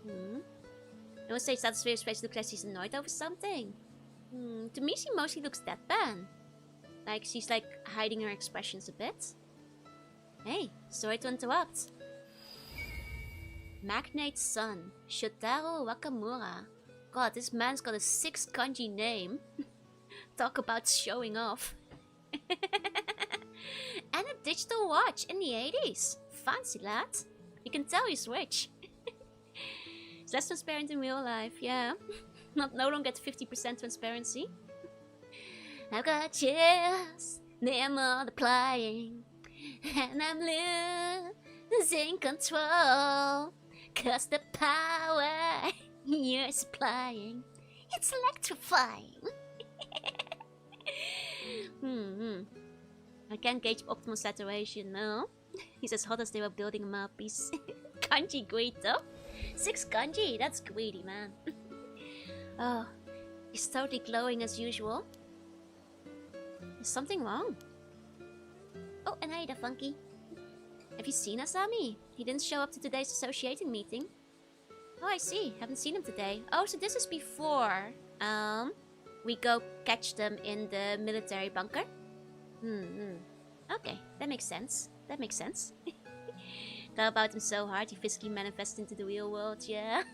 Speaker 1: I would say Sato's face looks like she's annoyed over something. To me, she mostly looks deadpan. Like she's like hiding her expressions a bit. Hey, sorry to interrupt. Magnate's son, Shotaro Wakamura. God, this man's got a 6 kanji name. Talk about showing off. And a digital watch in the 80s. Fancy lad. You can tell he's rich. It's less transparent in real life, yeah. No longer at 50% transparency. I've got chills, they're multiplying. And I'm losing control. Cause the power you're supplying, it's electrifying. I can't gauge optimal saturation, no. He's as hot as they were building him up. He's kanji great though. 6 kanji, that's greedy, man. Oh, he's totally glowing as usual. Is something wrong? Oh, and hey, the funky. Have you seen Asami? He didn't show up to today's associating meeting. Oh, I see. Haven't seen him today. Oh, so this is before we go catch them in the military bunker. Okay, that makes sense. That makes sense. Thought about him so hard he physically manifested into the real world, yeah.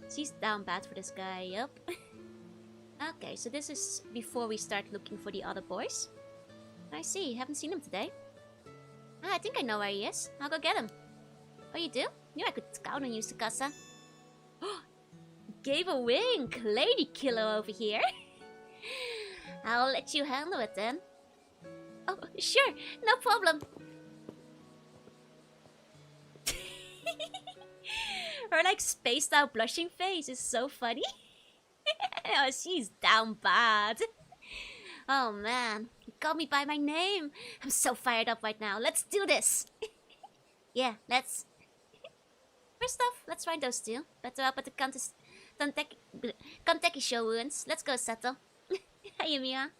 Speaker 1: She's down bad for this guy, yup. Okay, so this is before we start looking for the other boys. I see, haven't seen him today. I think I know where he is. I'll go get him. Oh, you do? Knew I could count on you, Tsukasa. Gave a wink. Lady killer over here. I'll let you handle it then. Oh, sure. No problem. Her like spaced out blushing face is so funny. Oh, she's down bad. Oh man, he called me by my name. I'm so fired up right now. Let's do this. Yeah, let's. First off, let's find those two. Better up at the Kanteki show ruins. Let's go settle. Hey, Yumiya.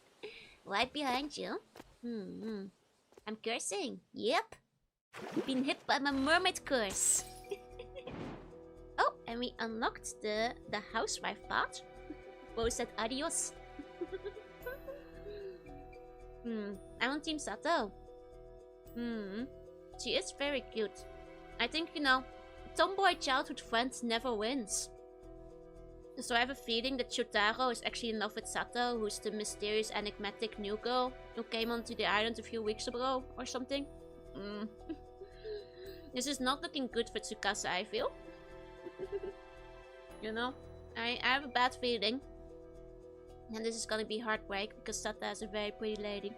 Speaker 1: Right behind you. I'm cursing. Yep. Been hit by my mermaid curse. Oh, and we unlocked the housewife part. Both said adios. I'm on Team Sato. She is very cute. I think, you know, tomboy childhood friend never wins. So I have a feeling that Shotaro is actually in love with Sato, who's the mysterious, enigmatic new girl who came onto the island a few weeks ago or something. This is not looking good for Tsukasa, I feel. You know, I have a bad feeling. And this is gonna be heartbreak because Sato is a very pretty lady.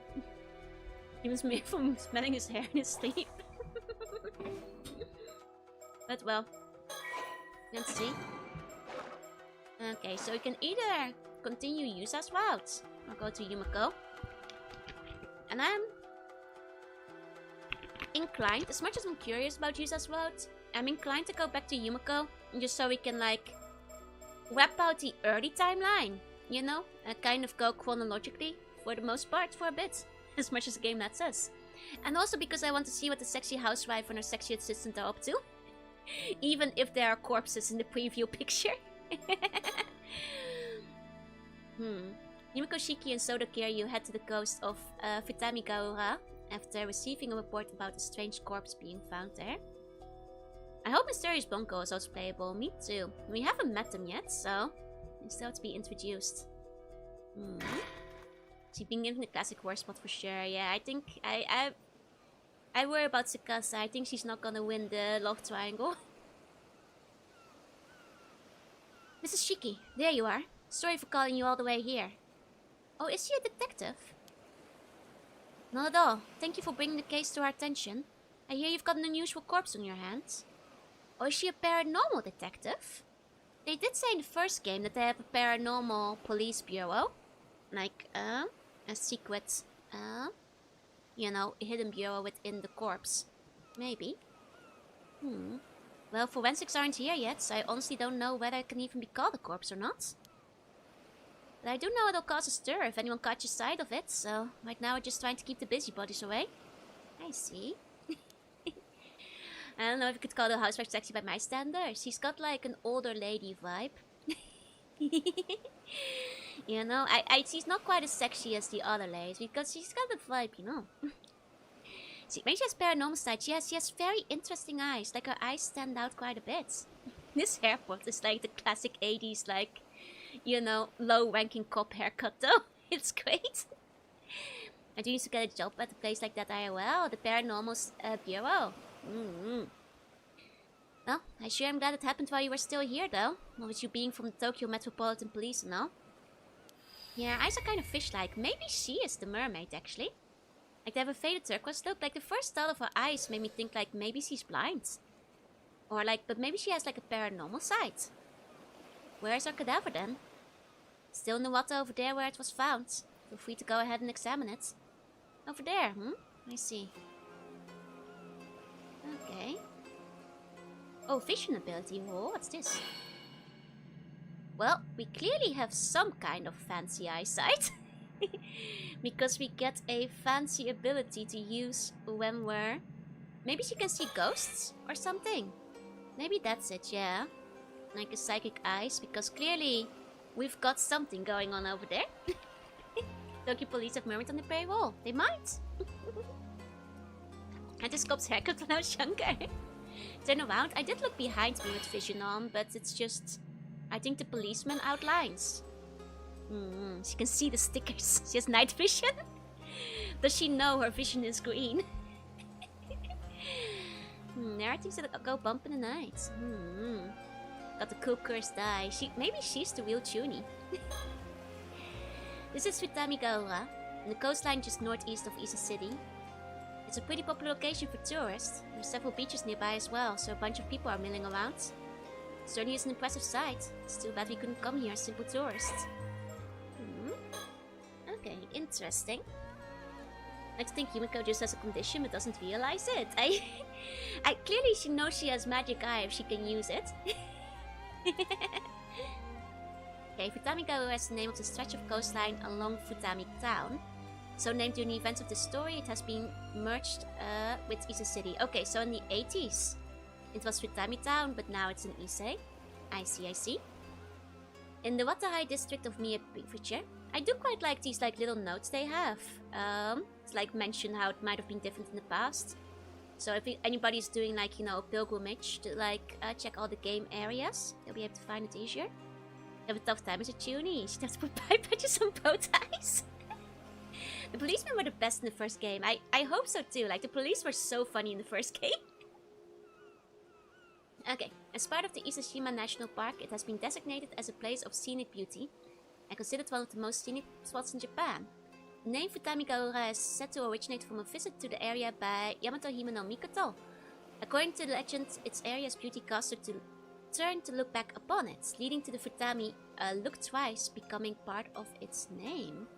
Speaker 1: He was made from smelling his hair in his sleep. But well, let's see. Okay, so we can either continue Yusa's route or go to Yumiko. And I'm inclined, as much as I'm curious about Yusa's route, I'm inclined to go back to Yumiko just so we can like wrap out the early timeline, you know? Kind of go chronologically for the most part for a bit, as much as the game lets us. And also because I want to see what the sexy housewife and her sexy assistant are up to. Even if there are corpses in the preview picture. Yumiko Shiki and Soda Kiryu head to the coast of Futamigaura after receiving a report about a strange corpse being found there. I hope Mysterious Bunko is also playable. Me too. We haven't met them yet, so they still have to be introduced. She's being given the classic horse spot for sure. Yeah, I think I worry about Tsukasa. I think she's not gonna win the love triangle. Mrs. Shiki, there you are. Sorry for calling you all the way here. Oh, is she a detective? Not at all. Thank you for bringing the case to our attention. I hear you've got an unusual corpse on your hands. Oh, is she a paranormal detective? They did say in the first game that they have a paranormal police bureau. Like, a secret, you know, a hidden bureau within the corpse. Maybe. Well, forensics aren't here yet, so I honestly don't know whether it can even be called a corpse or not. But I do know it'll cause a stir if anyone catches sight of it, so right now we're just trying to keep the busybodies away. I see. I don't know if you could call the housewife sexy by my standards. She's got like an older lady vibe. You know, she's not quite as sexy as the other ladies because she's got the vibe, you know. Maybe she has Paranormasight. She has very interesting eyes. Like her eyes stand out quite a bit. This haircut is like the classic 80s, like, you know, low-ranking cop haircut though. It's great. I do used to get a job at a place like that IRL, the Paranormal Bureau. Well, I sure am glad it happened while you were still here though. Well, with you being from the Tokyo Metropolitan Police and all. Yeah, eyes are kind of fish-like. Maybe she is the mermaid actually. Like they have a faded turquoise look. Like the first thought of her eyes made me think like maybe she's blind. Or like, but maybe she has like a paranormal side. Where's her cadaver then? Still in the water over there where it was found. Feel free to go ahead and examine it. Over there, I see. Okay. Oh, vision ability. Oh, what's this? Well, we clearly have some kind of fancy eyesight. Because we get a fancy ability to use when we're... Maybe she can see ghosts or something. Maybe that's it, yeah. Like a psychic eyes, because clearly we've got something going on over there. Tokyo police have Mermaid on the prairie wall. They might. I just copped haircut when I was younger. Turn around. I did look behind me with vision on, but it's just... I think the policeman outlines. She can see the stickers. She has night vision. Does she know her vision is green? There are things that go bump in the night. Got the cool cursed eye. Maybe she's the real Chuny. This is Futamigaura, on the coastline just northeast of Ise City. It's a pretty popular location for tourists. There's several beaches nearby as well, so a bunch of people are milling around. Certainly is an impressive sight. It's too bad we couldn't come here as simple tourists. Okay, interesting. I think Yumiko just has a condition but doesn't realize it. I clearly she knows she has magic eye if she can use it. Okay, Futamigaura is the name of the stretch of coastline along Futami town. So named during the events of the story, it has been merged with Ise City. Okay, so in the 80s, it was Futami town, but now it's in Ise. I see. In the Watahai district of Mie Prefecture, I do quite like these like little notes they have. It's like mention how it might have been different in the past. So if anybody's doing like, you know, a pilgrimage to like check all the game areas, they'll be able to find it easier. Have a tough time as a Chuny. She'd have to put pipe patches on bow ties. The policemen were the best in the first game. I hope so too. Like the police were so funny in the first game. Okay, as part of the Iseshima National Park, it has been designated as a place of scenic beauty and considered one of the most scenic spots in Japan. The name Futamigaura is said to originate from a visit to the area by Yamato Hime no Mikoto. According to the legend, its area's beauty caused her to turn to look back upon it, leading to the Futami look twice becoming part of its name.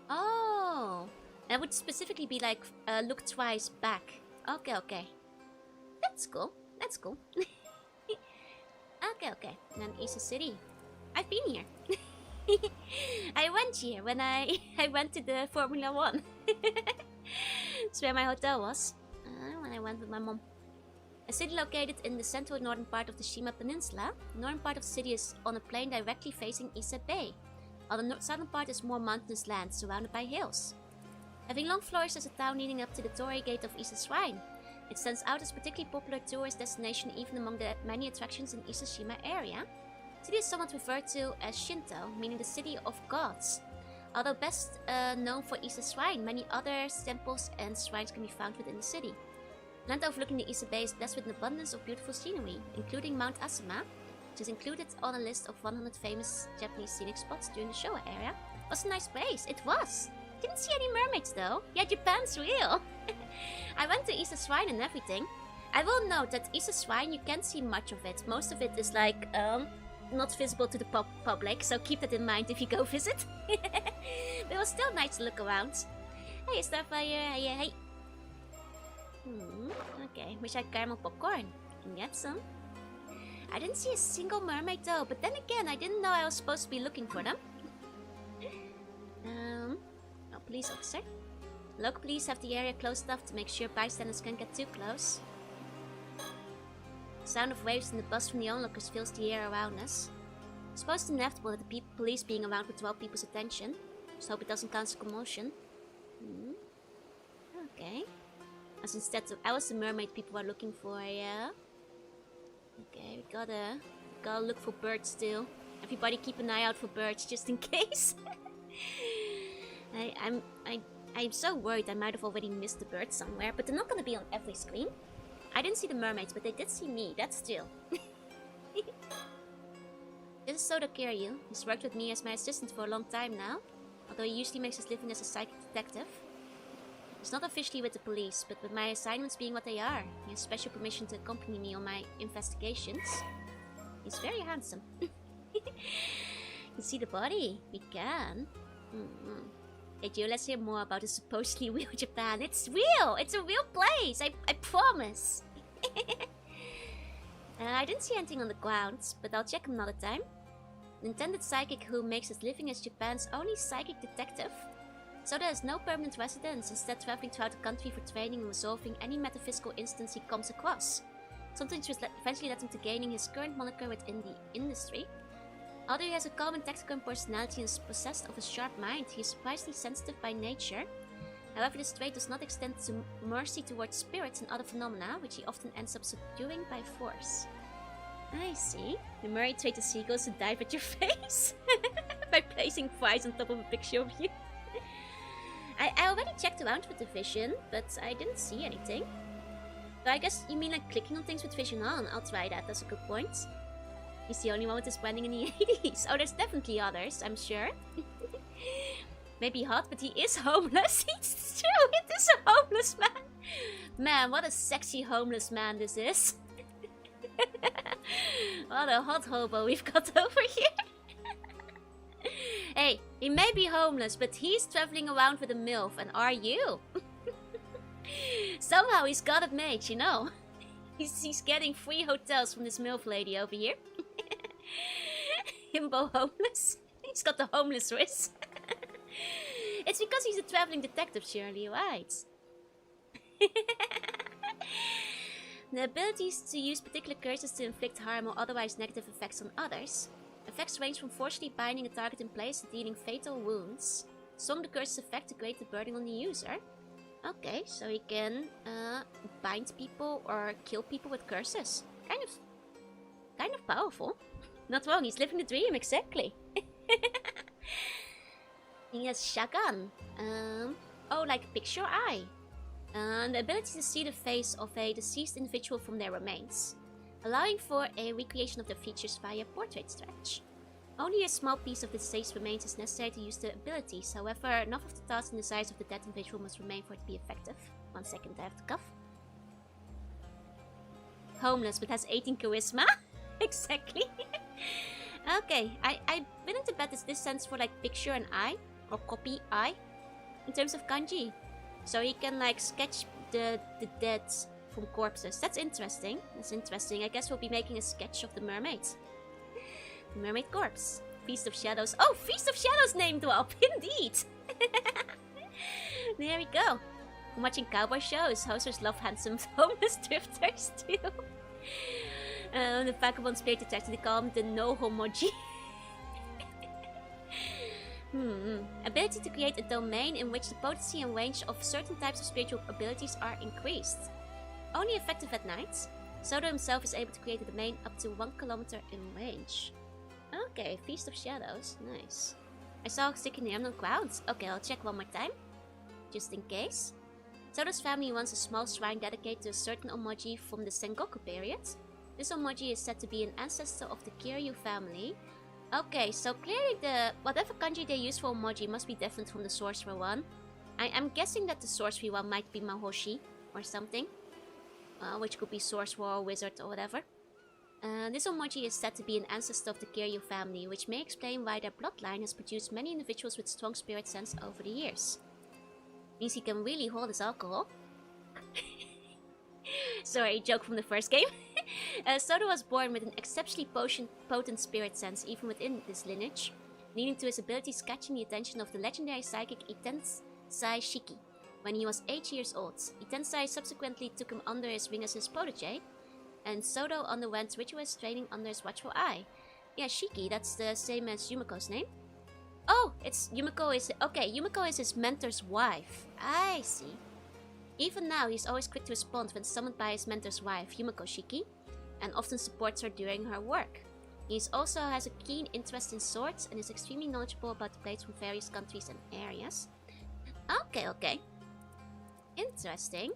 Speaker 1: Oh, that would specifically be like look twice back. Okay. That's cool. Okay. And then Ise City. I've been here. I went here when I went to the Formula 1. That's where my hotel was. When I went with my mom. A city located in the central northern part of the Shima Peninsula. The northern part of the city is on a plain directly facing Ise Bay, while the southern part is more mountainous land surrounded by hills. Having long flourished as a town leading up to the Torii Gate of Ise Shrine, it stands out as a particularly popular tourist destination even among the many attractions in Ise-shima area. The city is somewhat referred to as Shinto, meaning the city of gods. Although best known for Ise Shrine, many other temples and shrines can be found within the city. Land overlooking the Ise Bay is blessed with an abundance of beautiful scenery, including Mount Asuma, which is included on a list of 100 famous Japanese scenic spots during the Showa era. It was a nice place, it was! Didn't see any mermaids though. Yeah, Japan's real! I went to Ise Shrine and everything. I will note that Ise Shrine, you can't see much of it. Most of it is like, not visible to the public, so keep that in mind if you go visit. But it was still nice to look around. Hey, Starfire, hey. Okay, wish I had caramel popcorn. Can get some. I didn't see a single mermaid though, but then again, I didn't know I was supposed to be looking for them. Police officer. Local police have the area closed off to make sure bystanders can't get too close. The sound of waves and the buzz from the onlookers fills the air around us. Suppose it's inevitable that the police being around would draw people's attention. Just hope it doesn't cause a commotion. Okay. As instead of I was the mermaid people are looking for, yeah. Okay, we gotta look for birds still. Everybody keep an eye out for birds just in case. I'm so worried I might have already missed the birds somewhere, but they're not gonna be on every screen. I didn't see the mermaids, but they did see me. That's still. This is Soda Kiryu. He's worked with me as my assistant for a long time now, although he usually makes his living as a psychic detective. He's not officially with the police, but with my assignments being what they are, he has special permission to accompany me on my investigations. He's very handsome. You see the body? We can. Hey Gio, let's hear more about the supposedly real Japan. It's real! It's a real place! I promise! I didn't see anything on the ground, but I'll check another time. An intended psychic who makes his living as Japan's only psychic detective. So there is no permanent residence, instead traveling throughout the country for training and resolving any metaphysical instance he comes across. Something which eventually led him to gaining his current moniker within the industry. Although he has a calm and tactical personality and is possessed of a sharp mind, he is surprisingly sensitive by nature. However, this trait does not extend to mercy towards spirits and other phenomena, which he often ends up subduing by force. I see. The mermaid trait the seagulls to dive at your face by placing fries on top of a picture of you. I already checked around with the vision, but I didn't see anything. So I guess you mean like clicking on things with vision on. I'll try that, that's a good point. He's the only one with this branding in the 80s. Oh, there's definitely others, I'm sure. Maybe hot, but he is homeless. It's true, it is a homeless man. Man, what a sexy homeless man this is. What a hot hobo we've got over here. Hey, he may be homeless, but he's traveling around with a MILF, and are you? Somehow he's got it made, you know. He's getting free hotels from this MILF lady over here. Himbo homeless. He's got the homeless wrist. It's because he's a traveling detective, surely, right? The abilities to use particular curses to inflict harm or otherwise negative effects on others. Effects range from forcibly binding a target in place to dealing fatal wounds. Some of the curses affect the greater burden on the user. Okay, so he can bind people or kill people with curses. Kind of powerful. Not wrong, he's living the dream, exactly. He has Shagan. Oh, like picture eye. The ability to see the face of a deceased individual from their remains, allowing for a recreation of their features via portrait stretch. Only a small piece of the deceased remains is necessary to use the abilities, however, enough of the task and the size of the dead individual must remain for it to be effective. 1 second, I have to cough. Homeless, but has 18 charisma? Exactly. Okay, I'm willing to bet this stands for like picture an eye, or copy eye, in terms of kanji. So he can like sketch the dead from corpses. That's interesting. That's interesting. I guess we'll be making a sketch of the mermaid. The mermaid corpse. Feast of Shadows. Oh, Feast of Shadows name drop! Indeed! There we go. I'm watching cowboy shows. Hosters love handsome homeless drifters too. The vagabond spirit detector, they call him the no homoji. Ability to create a domain in which the potency and range of certain types of spiritual abilities are increased. Only effective at night. Soda himself is able to create a domain up to 1 kilometer in range. Okay, Feast of Shadows. Nice. I saw a stick in the emerald clouds. Okay, I'll check one more time. Just in case. Soda's family wants a small shrine dedicated to a certain Omoji from the Sengoku period. This Omoji is said to be an ancestor of the Kiryu family. Okay, so clearly whatever kanji they use for Omoji must be different from the sorcerer one. I'm guessing that the sorcery one might be Mahoshi or something. Which could be sorcerer or wizard or whatever. This Omoji is said to be an ancestor of the Kiryu family, which may explain why their bloodline has produced many individuals with strong spirit sense over the years. Means he can really hold his alcohol. Sorry, joke from the first game. Soda was born with an exceptionally potent spirit sense even within this lineage, leading to his abilities catching the attention of the legendary psychic Itensai Shiki when he was 8 years old. Itensai subsequently took him under his wing as his protege, and Soda underwent ritualist training under his watchful eye. Yeah, Shiki, that's the same as Yumiko's name. Oh, it's Yumiko is... Okay, Yumiko is his mentor's wife. I see. Even now, he's always quick to respond when summoned by his mentor's wife, Yumiko Shiki, and often supports her during her work. He also has a keen interest in swords and is extremely knowledgeable about the blades from various countries and areas. Okay. Interesting.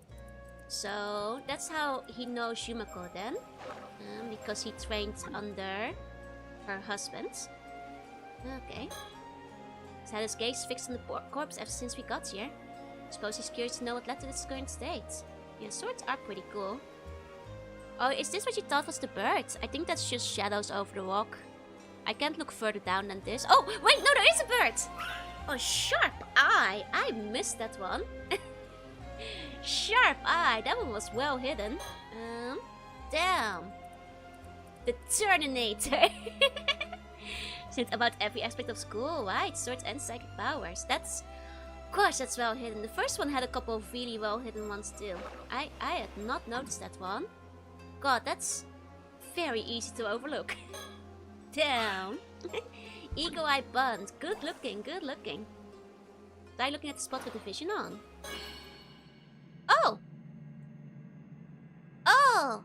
Speaker 1: So, that's how he knows Yumiko then. Because he trained under her husband. Okay. He's had his gaze fixed on the corpse ever since we got here. Suppose he's curious to know what led to its current state. Yeah, swords are pretty cool. Oh, is this what you thought was the bird? I think that's just shadows over the rock. I can't look further down than this. Oh, wait, no, there is a bird! Oh, sharp eye! I missed that one. Sharp eye! That one was well hidden. Damn. The Terminator. It's about every aspect of school, right? Swords and psychic powers. That's... Gosh, that's well hidden. The first one had a couple of really well hidden ones too. I had not noticed that one. God, that's very easy to overlook. Damn. Eagle Eye Bund. Good looking, good looking. Try looking at the spot with the vision on. Oh! Oh!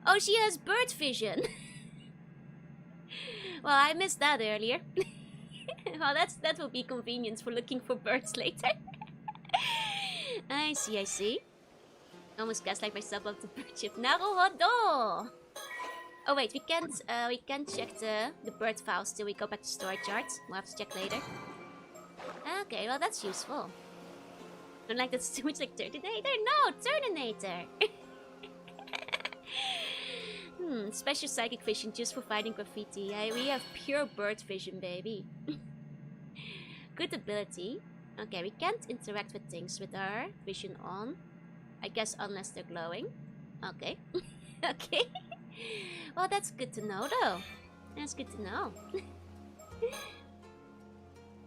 Speaker 1: Oh, she has bird vision. Well, I missed that earlier. Well, that will be convenient for looking for birds later. I see. Almost gaslight myself up the bird ship. Naruhodo! Oh wait, we can't check the bird files till we go back to storage yard. We'll have to check later. Okay, well that's useful. Don't like that's too much like Terminator? No, Terminator! Special psychic vision just for fighting graffiti. We have pure bird vision, baby. Good ability. Okay, we can't interact with things with our vision on. I guess unless they're glowing. Okay. Okay. Well, that's good to know, though. That's good to know.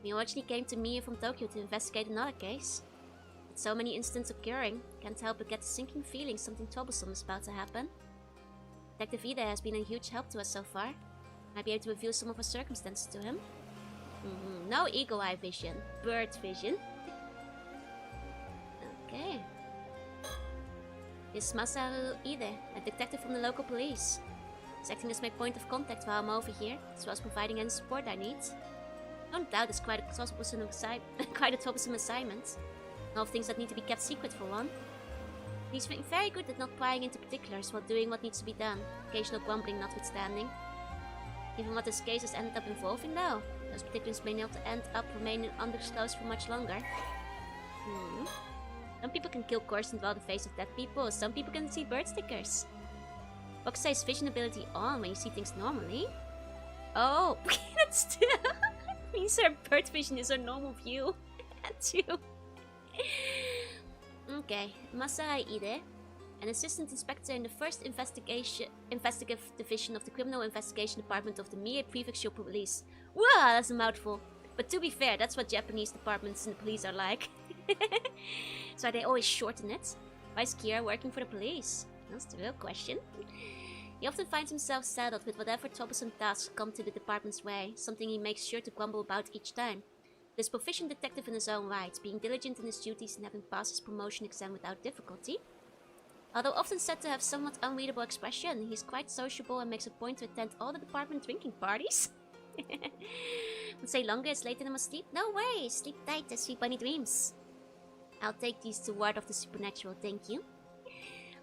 Speaker 1: We originally came to Mie from Tokyo to investigate another case. With so many incidents occurring, can't help but get the sinking feeling something troublesome is about to happen. Detective Ida has been a huge help to us so far. Might be able to reveal some of the circumstances to him. No eagle eye vision. Bird vision. Okay. This is Masaru Ide, a detective from the local police. He's acting as my point of contact while I'm over here, as well as providing any support I need. No doubt it's quite a troublesome assignment. A lot of things that need to be kept secret for one. He's very good at not prying into particulars while doing what needs to be done, occasional grumbling notwithstanding. Given what this case has ended up involving though, those particulars may not end up remaining undisclosed for much longer. Some people can kill Corson while the face of dead people, some people can see bird stickers. Fox says vision ability on when you see things normally. Oh, that's means her bird vision is her normal view. Too. Okay, Masaru Ide, an assistant inspector in the first investigative division of the Criminal Investigation Department of the Mie Prefectural Police. Wow, that's a mouthful. But to be fair, that's what Japanese departments in the police are like. That's why they always shorten it. Why is Kira working for the police? That's the real question. He often finds himself saddled with whatever troublesome tasks come to the department's way, something he makes sure to grumble about each time. This proficient detective in his own right, being diligent in his duties and having passed his promotion exam without difficulty. Although often said to have somewhat unreadable expression, he's quite sociable and makes a point to attend all the department drinking parties. Would say longer is late and I must sleep? No way! Sleep tight and sweet bunny dreams. I'll take these to ward off the supernatural, thank you.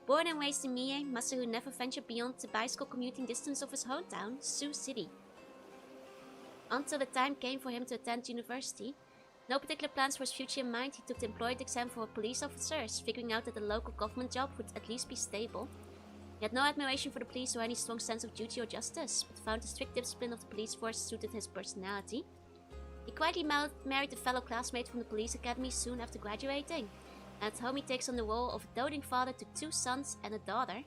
Speaker 1: Born and raised in Mie, Masaru never ventured beyond the bicycle commuting distance of his hometown, Sioux City. Until the time came for him to attend university, no particular plans for his future in mind, he took the employed exam for police officers, figuring out that a local government job would at least be stable. He had no admiration for the police or any strong sense of duty or justice, but found the strict discipline of the police force suited his personality. He quietly married a fellow classmate from the police academy soon after graduating. And at home he takes on the role of a doting father to 2 sons and a daughter.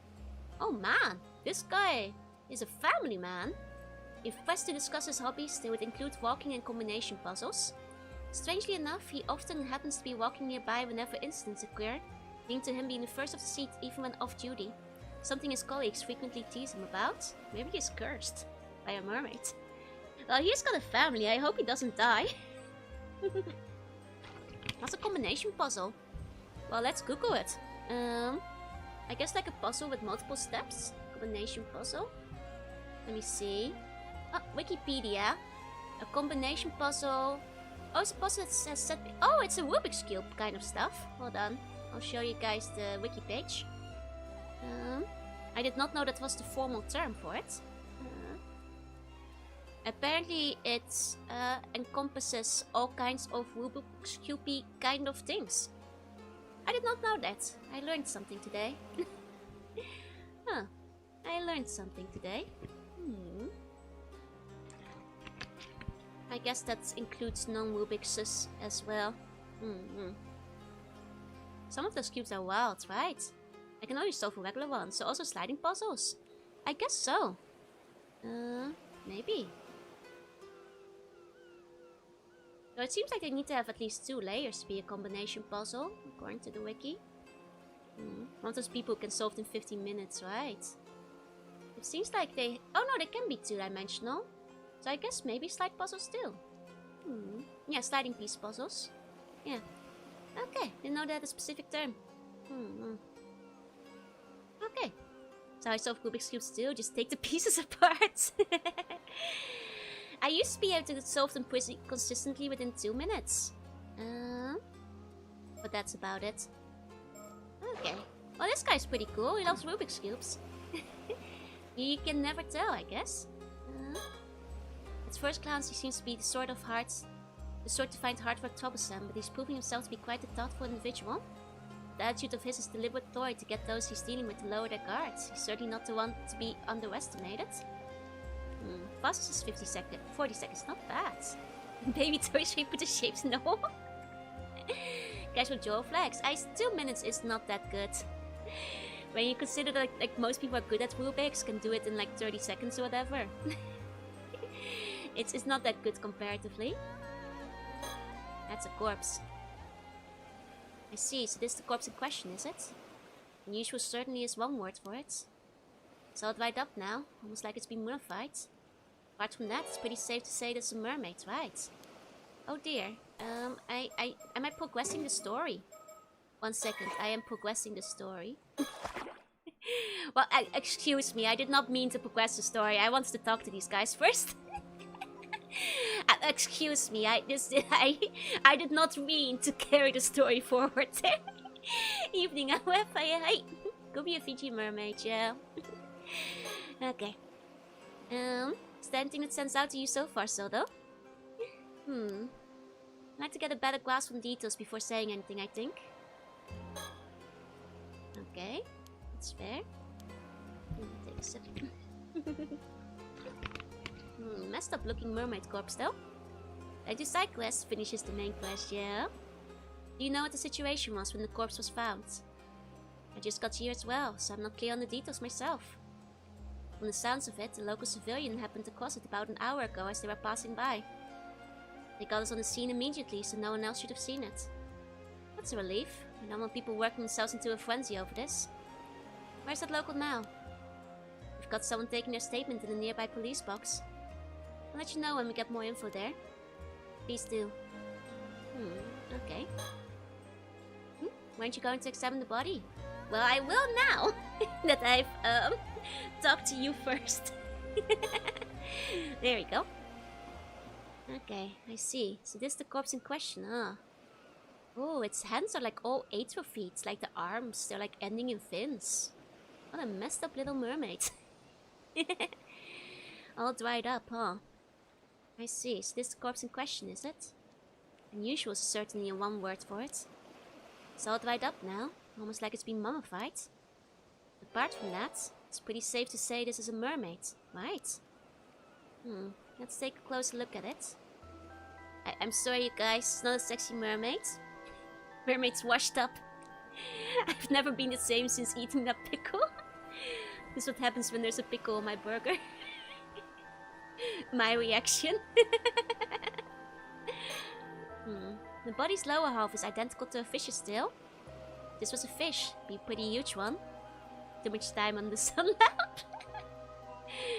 Speaker 1: Oh man, this guy is a family man. If pressed to discuss his hobbies, they would include walking and combination puzzles. Strangely enough, he often happens to be walking nearby whenever incidents occur, leading to him being the first of the seat even when off duty. Something his colleagues frequently tease him about. Maybe he's cursed. by a mermaid. Well, he's got a family. I hope he doesn't die. That's a combination puzzle. Well, let's Google it. I guess like a puzzle with multiple steps. Combination puzzle. Let me see. Oh, Wikipedia. A combination puzzle. Oh, it's a puzzle that says set. Oh, it's a Rubik's Cube kind of stuff. Hold on. I'll show you guys the wiki page. I did not know that was the formal term for it. Apparently it encompasses all kinds of Rubik's Cube kind of things. I did not know that. I learned something today. Huh. I learned something today. I guess that includes non-Rubik's as well. Some of those cubes are wild, right? I can only solve a regular one, so also sliding puzzles. I guess so. Maybe. So it seems like they need to have at least 2 layers to be a combination puzzle, according to the wiki. One of those people who can solve it in 15 minutes, right? It seems like they... Oh no, they can be 2-dimensional. So I guess maybe slide puzzles too. Yeah, sliding piece puzzles. Yeah. Okay, didn't know that a specific term. Okay. So I solve Rubik's Cubes too, just take the pieces apart. I used to be able to solve them pretty consistently within 2 minutes. But that's about it. Okay. Well, this guy's pretty cool. He loves Rubik's Cubes. You can never tell, I guess. At first glance, he seems to be the sort to find hard work troublesome, but he's proving himself to be quite a thoughtful individual. The attitude of his is deliberate toy to get those he's dealing with to lower their guards. He's certainly not the one to be underestimated. Fastest is 40 seconds, not bad. Baby toy shape with the shapes, no. Casual jaw flags. 2 minutes is not that good. When you consider that like most people are good at Rubik's, can do it in like 30 seconds or whatever. It's not that good comparatively. That's a corpse. I see, so this is the corpse in question, is it? Unusual certainly is one word for it. It's all dried up now, almost like it's been mummified. Apart from that, it's pretty safe to say that's a mermaid, right? Oh dear, am I progressing the story? 1 second, I am progressing the story. Well, excuse me, I did not mean to progress the story. I wanted to talk to these guys first. Excuse me, I did not mean to carry the story forward. Evening, however, could be a Fiji mermaid, yeah. Okay. Is there anything that stands out to you so far, though? I'd like to get a better grasp on details before saying anything, I think. Okay, that's fair. Take a sip. Messed up looking mermaid corpse though. Like the side quest finishes the main quest, yeah? Do you know what the situation was when the corpse was found? I just got here as well, so I'm not clear on the details myself. From the sounds of it, a local civilian happened across it about an hour ago as they were passing by. They got us on the scene immediately, so no one else should have seen it. That's a relief. I don't want people working themselves into a frenzy over this. Where's that local now? We've got someone taking their statement in a nearby police box. I'll let you know when we get more info there. Please do. Okay. Weren't you going to examine the body? Well, I will now that I've talked to you first. There we go. Okay, I see. So this is the corpse in question, huh? Oh, its hands are like all atrophied. It's like the arms, they're like ending in fins. What a messed up little mermaid. All dried up, huh? I see. So this is the corpse in question, is it? Unusual is certainly one word for it. It's all dried up now, almost like it's been mummified. Apart from that, it's pretty safe to say this is a mermaid, right? Let's take a closer look at it. I'm sorry you guys, it's not a sexy mermaid. Mermaid's washed up. I've never been the same since eating that pickle. This is what happens when there's a pickle on my burger. My reaction. The body's lower half is identical to a fish's tail. This was a fish, be a pretty huge one. Too much time on the sun lamp.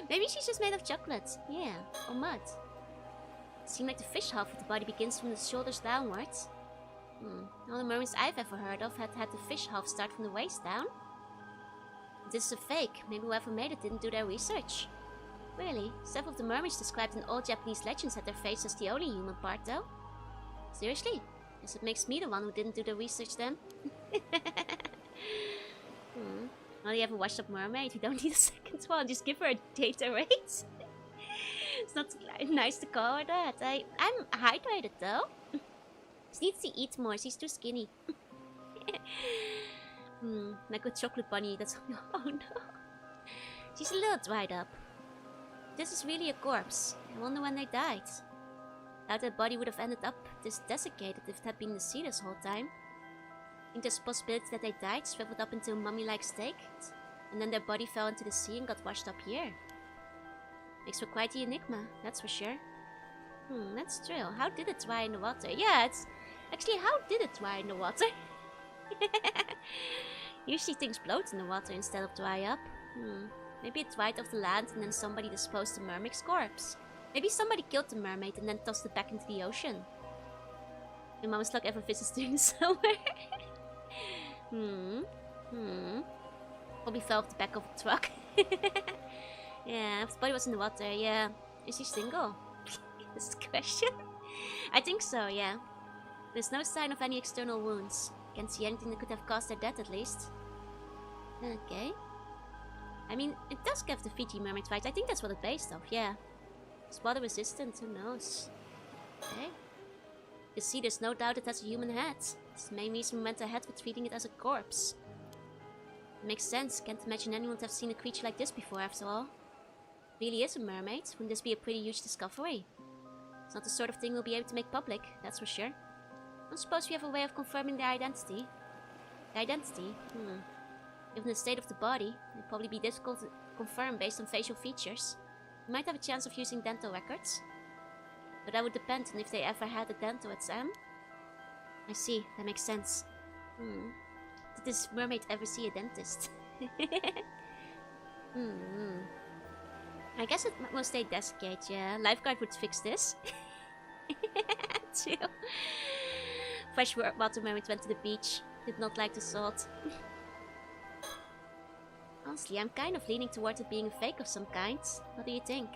Speaker 1: Maybe she's just made of chocolate. Yeah, or mud. Seems like the fish half of the body begins from the shoulders downwards. All the mermaids I've ever heard of had the fish half start from the waist down. This is a fake. Maybe whoever made it didn't do their research. Really? Several of the mermaids described in old Japanese legends had their face as the only human part though. Seriously? Guess it makes me the one who didn't do the research then. Well, you haven't watched up Mermaid, we don't need a second one, just give her a data rate. It's not nice to call her that. I'm hydrated though. She needs to eat more, she's too skinny. Like a chocolate bunny, that's... Oh no. She's a little dried up. This is really a corpse. I wonder when they died. Doubt their body would have ended up this desiccated if it had been the sea this whole time. I think there's a possibility that they died, shriveled up into a mummy-like state, and then their body fell into the sea and got washed up here. Makes for quite the enigma, that's for sure. That's true. How did it dry in the water? Yeah, it's... Actually, how did it dry in the water? Usually things float in the water instead of dry up. Maybe it dried off the land and then somebody disposed the mermaid's corpse. Maybe somebody killed the mermaid and then tossed it back into the ocean. My mama's luck ever visits during the summer. Probably fell off the back of a truck. Yeah, if the body was in the water, yeah. Is she single? This is the question. I think so, yeah. There's no sign of any external wounds. Can't see anything that could have caused their death at least. Okay. I mean, it does give the Fiji mermaid vibes. I think that's what it's based off, yeah. It's water resistant, who knows? Okay. You see, there's no doubt it has a human head. It's the main reason we went ahead with treating it as a corpse. It makes sense. Can't imagine anyone would have seen a creature like this before, after all. It really is a mermaid. Wouldn't this be a pretty huge discovery? It's not the sort of thing we'll be able to make public, that's for sure. I don't suppose we have a way of confirming their identity. The identity? Given the state of the body, it'd probably be difficult to confirm based on facial features. We might have a chance of using dental records. But that would depend on if they ever had a dental exam. I see, that makes sense. Did this mermaid ever see a dentist? I guess it will stay desiccated, yeah. Lifeguard would fix this. True. Freshwater mermaid went to the beach. Did not like the salt. Honestly, I'm kind of leaning towards it being a fake of some kind. What do you think?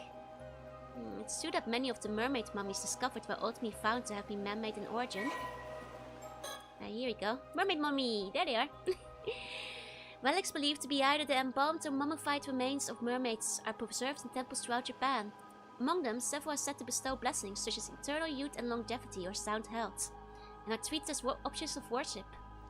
Speaker 1: It's true that many of the mermaid mummies discovered were ultimately found to have been man-made in origin. Here we go. Mermaid mummy! There they are! Relics believed to be either the embalmed or mummified remains of mermaids are preserved in temples throughout Japan. Among them, several are said to bestow blessings such as eternal youth and longevity or sound health, and are treated as objects of worship.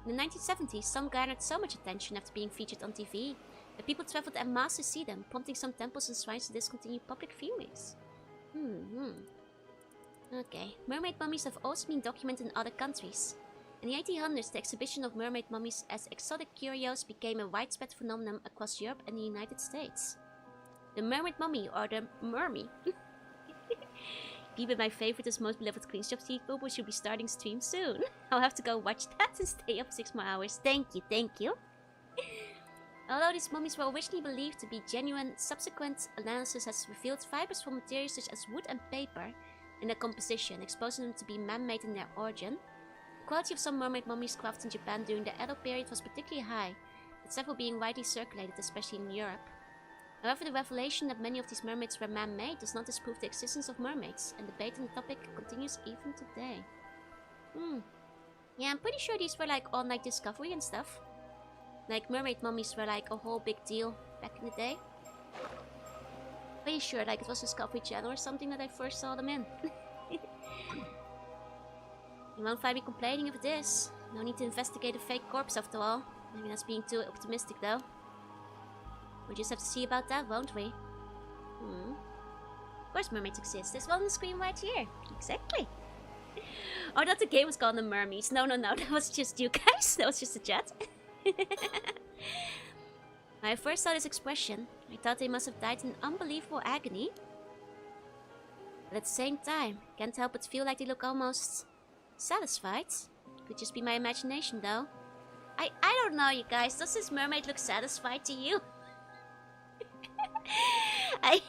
Speaker 1: In the 1970s, some garnered so much attention after being featured on TV that people traveled en masse to see them, prompting some temples and shrines to discontinue public viewings. Okay, mermaid mummies have also been documented in other countries. In the 1800s, the exhibition of mermaid mummies as exotic curios became a widespread phenomenon across Europe and the United States. The mermaid mummy, or the mermy. Be my favorite as most beloved Queen's Job Vtuber should be starting stream soon. I'll have to go watch that and stay up 6 more hours. Thank you, thank you. Although these mummies were originally believed to be genuine, subsequent analysis has revealed fibers from materials such as wood and paper in their composition, exposing them to be man-made in their origin. The quality of some mermaid mummies crafted in Japan during the Edo period was particularly high, with several being widely circulated, especially in Europe. However, the revelation that many of these mermaids were man-made does not disprove the existence of mermaids, and debate on the topic continues even today. Yeah, I'm pretty sure these were like on like Discovery and stuff. Like mermaid mummies were like a whole big deal back in the day. Pretty sure like it was Discovery Channel or something that I first saw them in. You won't find me complaining if it is. No need to investigate a fake corpse after all. Maybe that's being too optimistic though. We'll just have to see about that, won't we? Of course mermaids exist. There's one on the screen right here. Exactly. Oh, that the game was called the Mermaids. No, that was just you guys. That was just a chat. When I first saw this expression, I thought they must have died in unbelievable agony. But at the same time, can't help but feel like they look almost satisfied. Could just be my imagination though. I don't know, you guys. Does this mermaid look satisfied to you? I,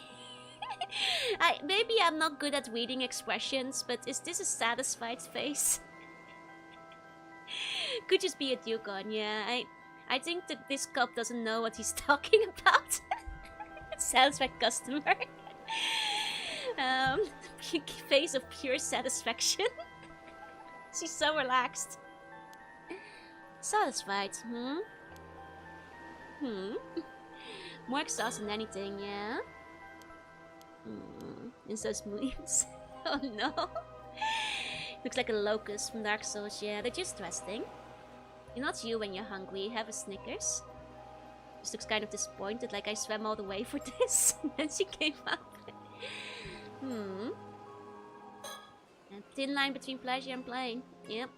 Speaker 1: maybe I'm not good at reading expressions, but is this a satisfied face? Could just be a Dugong, yeah. I think that this cop doesn't know what he's talking about. Satisfied customer. Face of pure satisfaction. She's so relaxed. Satisfied, More exhausted than anything, yeah? And so smooth. Oh no. Looks like a locust from Dark Souls, yeah. They're just resting. You're not you when you're hungry. Have a Snickers. Just looks kind of disappointed, like I swam all the way for this. And then she came up. A thin line between pleasure and pain. Yep.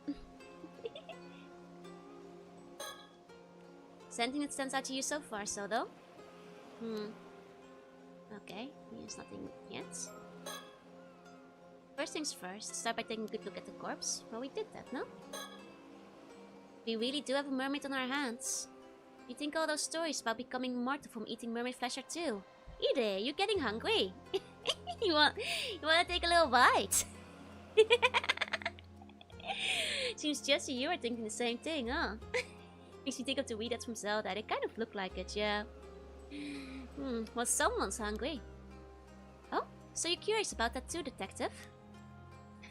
Speaker 1: Is anything that stands out to you so far, Sodo? Okay, there's nothing yet. First things first, start by taking a good look at the corpse. Well, we did that, no? We really do have a mermaid on our hands. You think all those stories about becoming immortal from eating mermaid flesh are true? Eat it, you're getting hungry. you want to take a little bite? Seems just you are thinking the same thing, huh? Makes me think of the readouts from Zelda. They kind of look like it, yeah. Well, someone's hungry. Oh, so you're curious about that too, detective?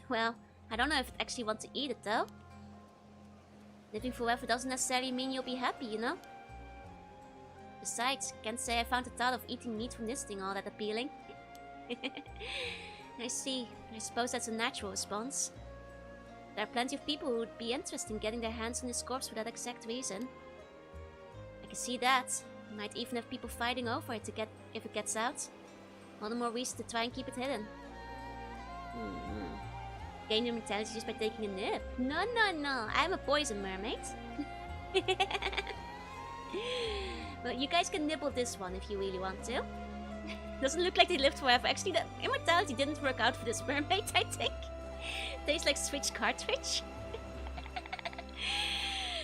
Speaker 1: Well, I don't know if I actually want to eat it, though. Living forever doesn't necessarily mean you'll be happy, you know? Besides, can't say I found the thought of eating meat from this thing all that appealing. I see. I suppose that's a natural response. There are plenty of people who would be interested in getting their hands on this corpse for that exact reason. I can see that. Might even have people fighting over it if it gets out. All the more reason to try and keep it hidden. Gain your mentality just by taking a nip. No, I'm a poison mermaid. Well, you guys can nibble this one if you really want to. Doesn't look like they lived forever. Actually, the immortality didn't work out for this mermaid, I think. Tastes like Switch cartridge.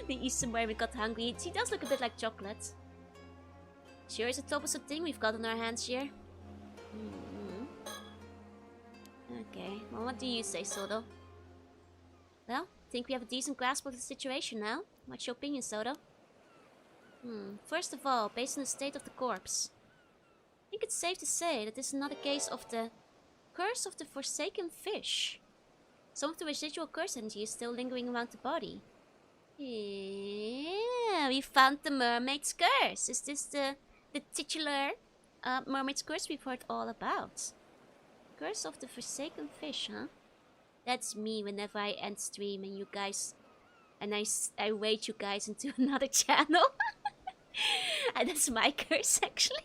Speaker 1: The Eastern mermaid got hungry. She does look a bit like chocolate. Sure is a troublesome thing we've got on our hands here. Okay, well, what do you say, Sodo? Well, think we have a decent grasp of the situation now. What's your opinion, Sodo? First of all, based on the state of the corpse, I think it's safe to say that this is not a case of the curse of the forsaken fish. Some of the residual curse energy is still lingering around the body. Yeah, we found the mermaid's curse. Is this the titular mermaid's curse we've heard all about? Curse of the forsaken fish, huh? That's me whenever I end stream and you guys... And I raid you guys into another channel. And that's my curse, actually.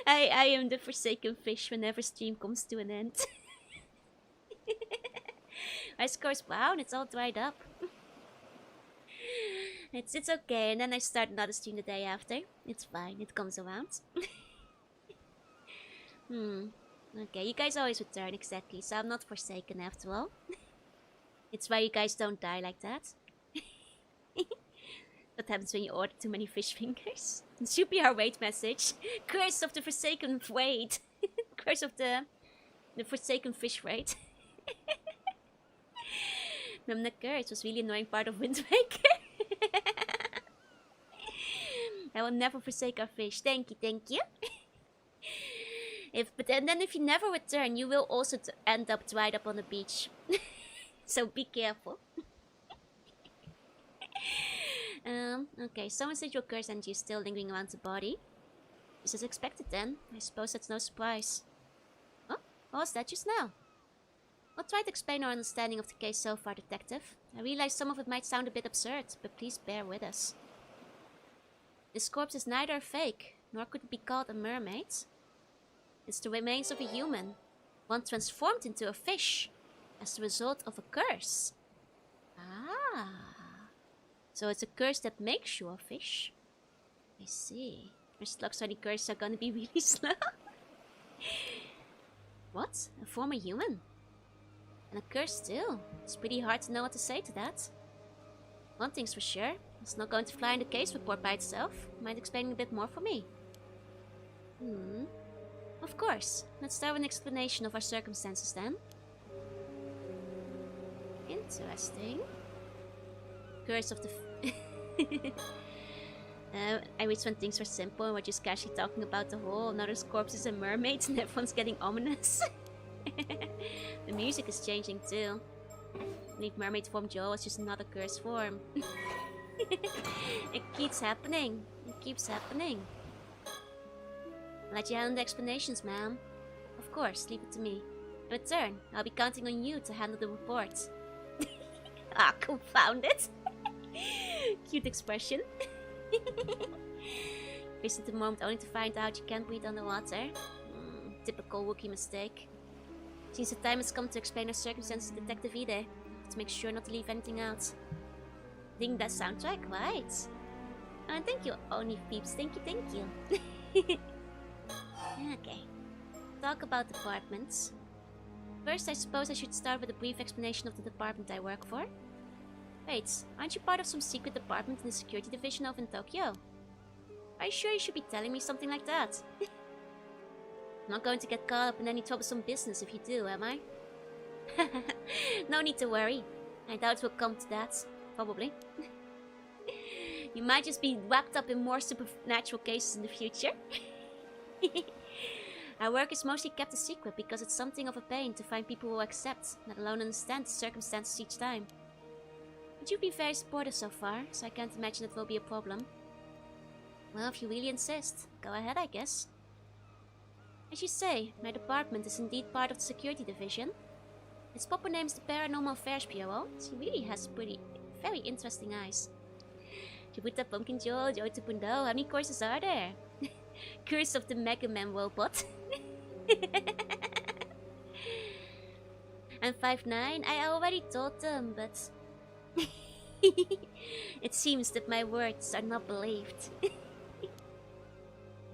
Speaker 1: I am the forsaken fish whenever stream comes to an end. My score's brown, it's all dried up. It's okay, and then I start another stream the day after. It's fine, it comes around. Okay, you guys always return, exactly, so I'm not forsaken after all. It's why you guys don't die like that. What happens when you order too many fish fingers? It should be our raid message. Curse of the forsaken raid. Curse of the forsaken fish raid. The curse was really annoying part of Wind Waker. I will never forsake our fish. Thank you. But then if you never return, you will also end up dried up on the beach. So be careful. Okay, some residual curse energy is still lingering around the body. This is expected then. I suppose that's no surprise. Oh, what was that just now? I'll try to explain our understanding of the case so far, detective. I realize some of it might sound a bit absurd, but please bear with us. This corpse is neither a fake, nor could it be called a mermaid. It's the remains of a human, one transformed into a fish, as the result of a curse. Ah. So it's a curse that makes you a fish. I see. First looks like the curses are gonna be really slow. What? A former human? And a curse too. It's pretty hard to know what to say to that. One thing's for sure. It's not going to fly in the case report by itself. Mind explaining a bit more for me? Of course. Let's start with an explanation of our circumstances then. Interesting. Curse of the... I wish when things were simple and we're just casually talking about the whole another's corpses and mermaids and everyone's getting ominous. The music is changing too. Leave mermaid form Joe is just another curse form. It keeps happening. It keeps happening. I'll let you handle the explanations, ma'am. Of course, leave it to me. In return, I'll be counting on you to handle the report. Ah, confound it. Cute expression. Visit the moment only to find out you can't breathe underwater. Typical Wookiee mistake. Seems the time has come to explain our circumstances to Detective Ide. Let's make sure not to leave anything out. Ding that soundtrack, right? Thank you, Oni peeps. Thank you. Okay. Talk about departments. First, I suppose I should start with a brief explanation of the department I work for. Wait, aren't you part of some secret department in the security division over in Tokyo? Are you sure you should be telling me something like that? I'm not going to get caught up in any troublesome business if you do, am I? No need to worry. I doubt it will come to that. Probably. You might just be wrapped up in more supernatural cases in the future. Our work is mostly kept a secret because it's something of a pain to find people who accept, let alone understand the circumstances each time. But you've been very supportive so far, so I can't imagine it will be a problem. Well, if you really insist, go ahead, I guess. As you say, my department is indeed part of the security division. Its proper name is the Paranormal Affairs Bureau. She really has very interesting eyes. Shibuta Pumpkin Joe, Joy to Pundo, how many courses are there? Curse of the Mega Man robot. And 5'9", I already told them, but... It seems that my words are not believed.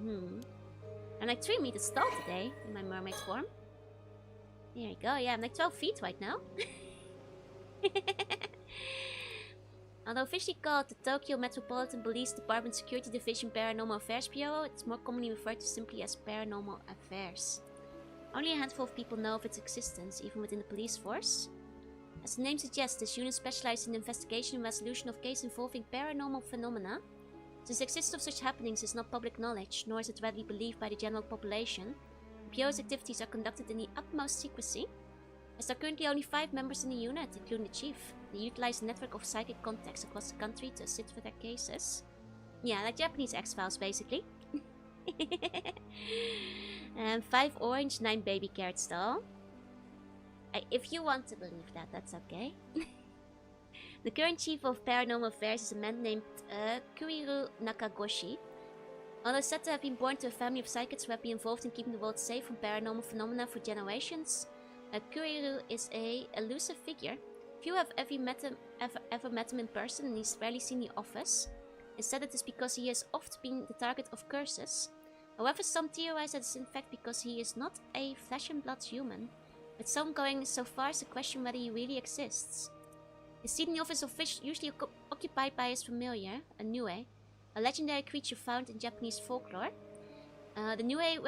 Speaker 1: I'm like 3 meters tall today, in my mermaid form. There you go, yeah, I'm like 12 feet right now. Although officially called the Tokyo Metropolitan Police Department Security Division Paranormal Affairs Bureau, it's more commonly referred to simply as Paranormal Affairs. Only a handful of people know of its existence, even within the police force. As the name suggests, this unit specializes in the investigation and resolution of cases involving paranormal phenomena. Since the existence of such happenings is not public knowledge, nor is it readily believed by the general population, the Bureau's activities are conducted in the utmost secrecy. As there are currently only 5 members in the unit, including the chief, they utilize a network of psychic contacts across the country to assist with their cases. Yeah, like Japanese X-Files, basically. 5 orange, 9 baby carrots tall. If you want to believe that, that's okay. The current chief of Paranormal Affairs is a man named Kuriru Nakagoshi. Although said to have been born to a family of psychics who have been involved in keeping the world safe from paranormal phenomena for generations, Kuriru is a elusive figure. Few have ever met him in person, and he's rarely seen the office. Instead, it is because he has oft been the target of curses. However, some theorize that it's in fact because he is not a flesh and blood human, with some going so far as to question whether he really exists. His seat in the office is usually occupied by his familiar, a Nue, a legendary creature found in Japanese folklore. The Nue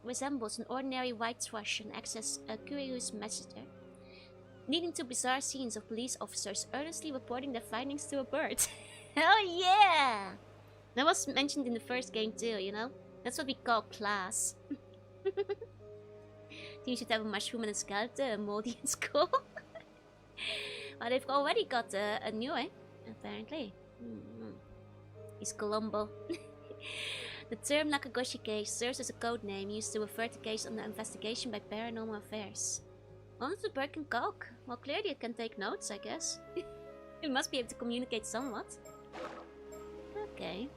Speaker 1: resembles an ordinary white thrush and acts as Kuriru's messenger, leading to bizarre scenes of police officers earnestly reporting their findings to a bird. Hell yeah! That was mentioned in the first game too, you know? That's what we call class. You should have a mushroom and a skeleton, a moldy and skull. Well, they've already got a new, apparently. He's Colombo. The term Nakagoshi case serves as a code name used to refer to cases under investigation by Paranormal Affairs. Only the bird can talk. Well, clearly it can take notes, I guess. It must be able to communicate somewhat. Okay.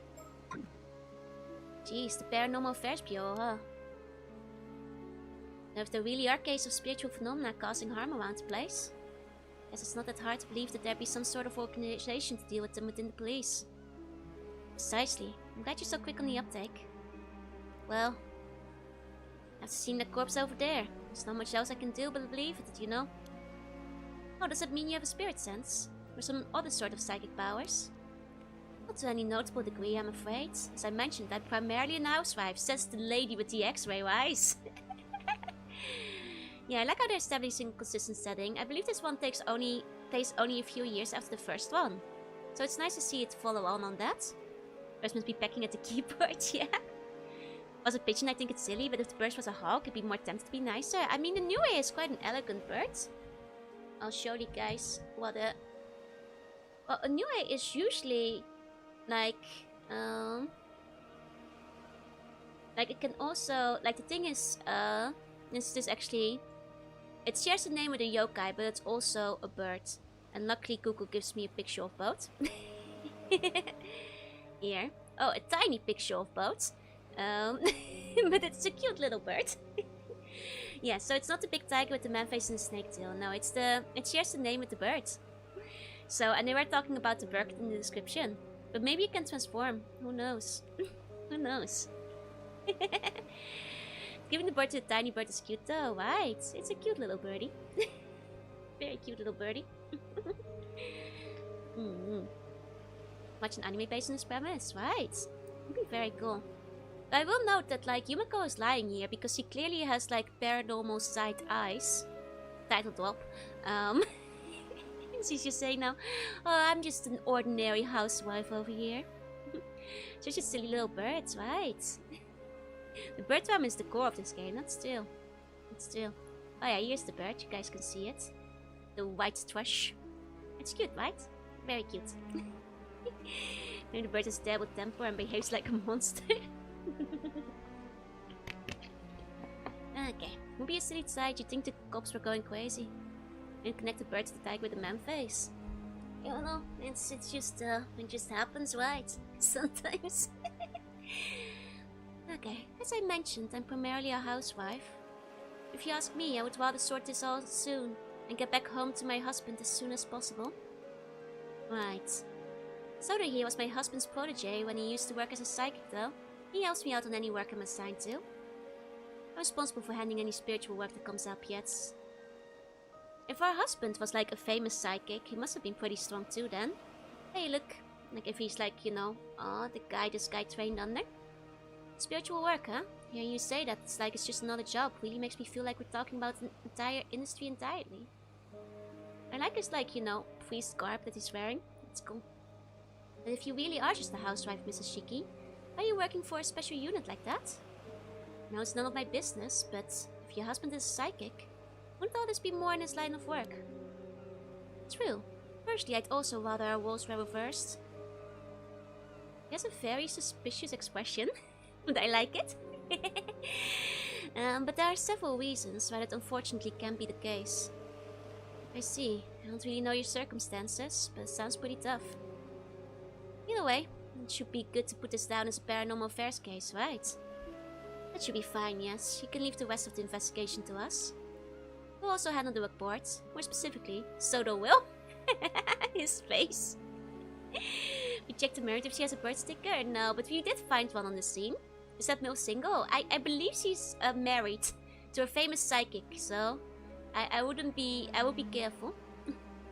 Speaker 1: Jeez, the Paranormal Affairs Bureau, huh? Now, if there really are cases of spiritual phenomena causing harm around the place, guess it's not that hard to believe that there be some sort of organization to deal with them within the police. Precisely. I'm glad you're so quick on the uptake. Well, after seeing that corpse over there, there's not much else I can do but believe it, you know? Oh, does that mean you have a spirit sense? Or some other sort of psychic powers? Not to any notable degree, I'm afraid. As I mentioned, I'm primarily an housewife, says the lady with the X-ray eyes. Yeah, I like how they're establishing a consistent setting. I believe this one takes place only a few years after the first one. So it's nice to see it follow on that. Birds must be pecking at the keyboard, yeah. Was a pigeon, I think it's silly, but if the bird was a hawk, it'd be more tempted to be nicer. I mean, the Niue is quite an elegant bird. I'll show you guys what a... Well, a Niue is usually, like it can also... Like, the thing is, this actually... It shares a name with a yokai, but it's also a bird. And luckily Google gives me a picture of both. Here. Oh, a tiny picture of both. But it's a cute little bird. Yeah, so it's not the big tiger with the man face and the snake tail. No, it shares the name with the bird. So, and they were talking about the bird in the description. But maybe it can transform. Who knows? Who knows? Giving the bird to the tiny bird is cute though, right? It's a cute little birdie. Very cute little birdie. Watch an anime based on this premise, right? Would be very cool. But I will note that, like, Yumiko is lying here because she clearly has, like, Paranormasight eyes. Title drop. She's just saying now, oh, I'm just an ordinary housewife over here. Such a silly little bird, right? The bird drum is the core of this game, not still. It's still. Oh yeah, here's the bird, you guys can see it. The white thrush. It's cute, right? Very cute. Maybe the bird has a terrible temper and behaves like a monster. Okay, would be a silly side. You'd think the cops were going crazy. And connect the bird to the tiger with a man face. You know, it's just it just happens, right? Sometimes. Okay, as I mentioned, I'm primarily a housewife. If you ask me, I would rather sort this all soon and get back home to my husband as soon as possible. Right. Soda here was my husband's protege when he used to work as a psychic, though. He helps me out on any work I'm assigned to. I'm responsible for handling any spiritual work that comes up yet. If our husband was like a famous psychic, he must have been pretty strong too then. Hey, look. Like if he's like, you know, the guy this guy trained under. Spiritual work, huh? Hearing you say that, it's like it's just another job. Really makes me feel like we're talking about an entire industry entirely. I like his, like, you know, priest garb that he's wearing. It's cool. But if you really are just a housewife, Mrs. Shiki, why are you working for a special unit like that? Now it's none of my business, but if your husband is a psychic, wouldn't all this be more in his line of work? True. Firstly, I'd also rather our roles were reversed. He has a very suspicious expression, but I like it. But there are several reasons why that unfortunately can't be the case. I see. I don't really know your circumstances, but it sounds pretty tough. Either way, it should be good to put this down as a paranormal affairs case, right? That should be fine, yes. You can leave the rest of the investigation to us. We'll also handle the report. More specifically, Sodo will. His face. We checked the Mermaid if she has a birth sticker. No, but we did find one on the scene. Is that Mill single? I believe she's married to a famous psychic, so I would be careful.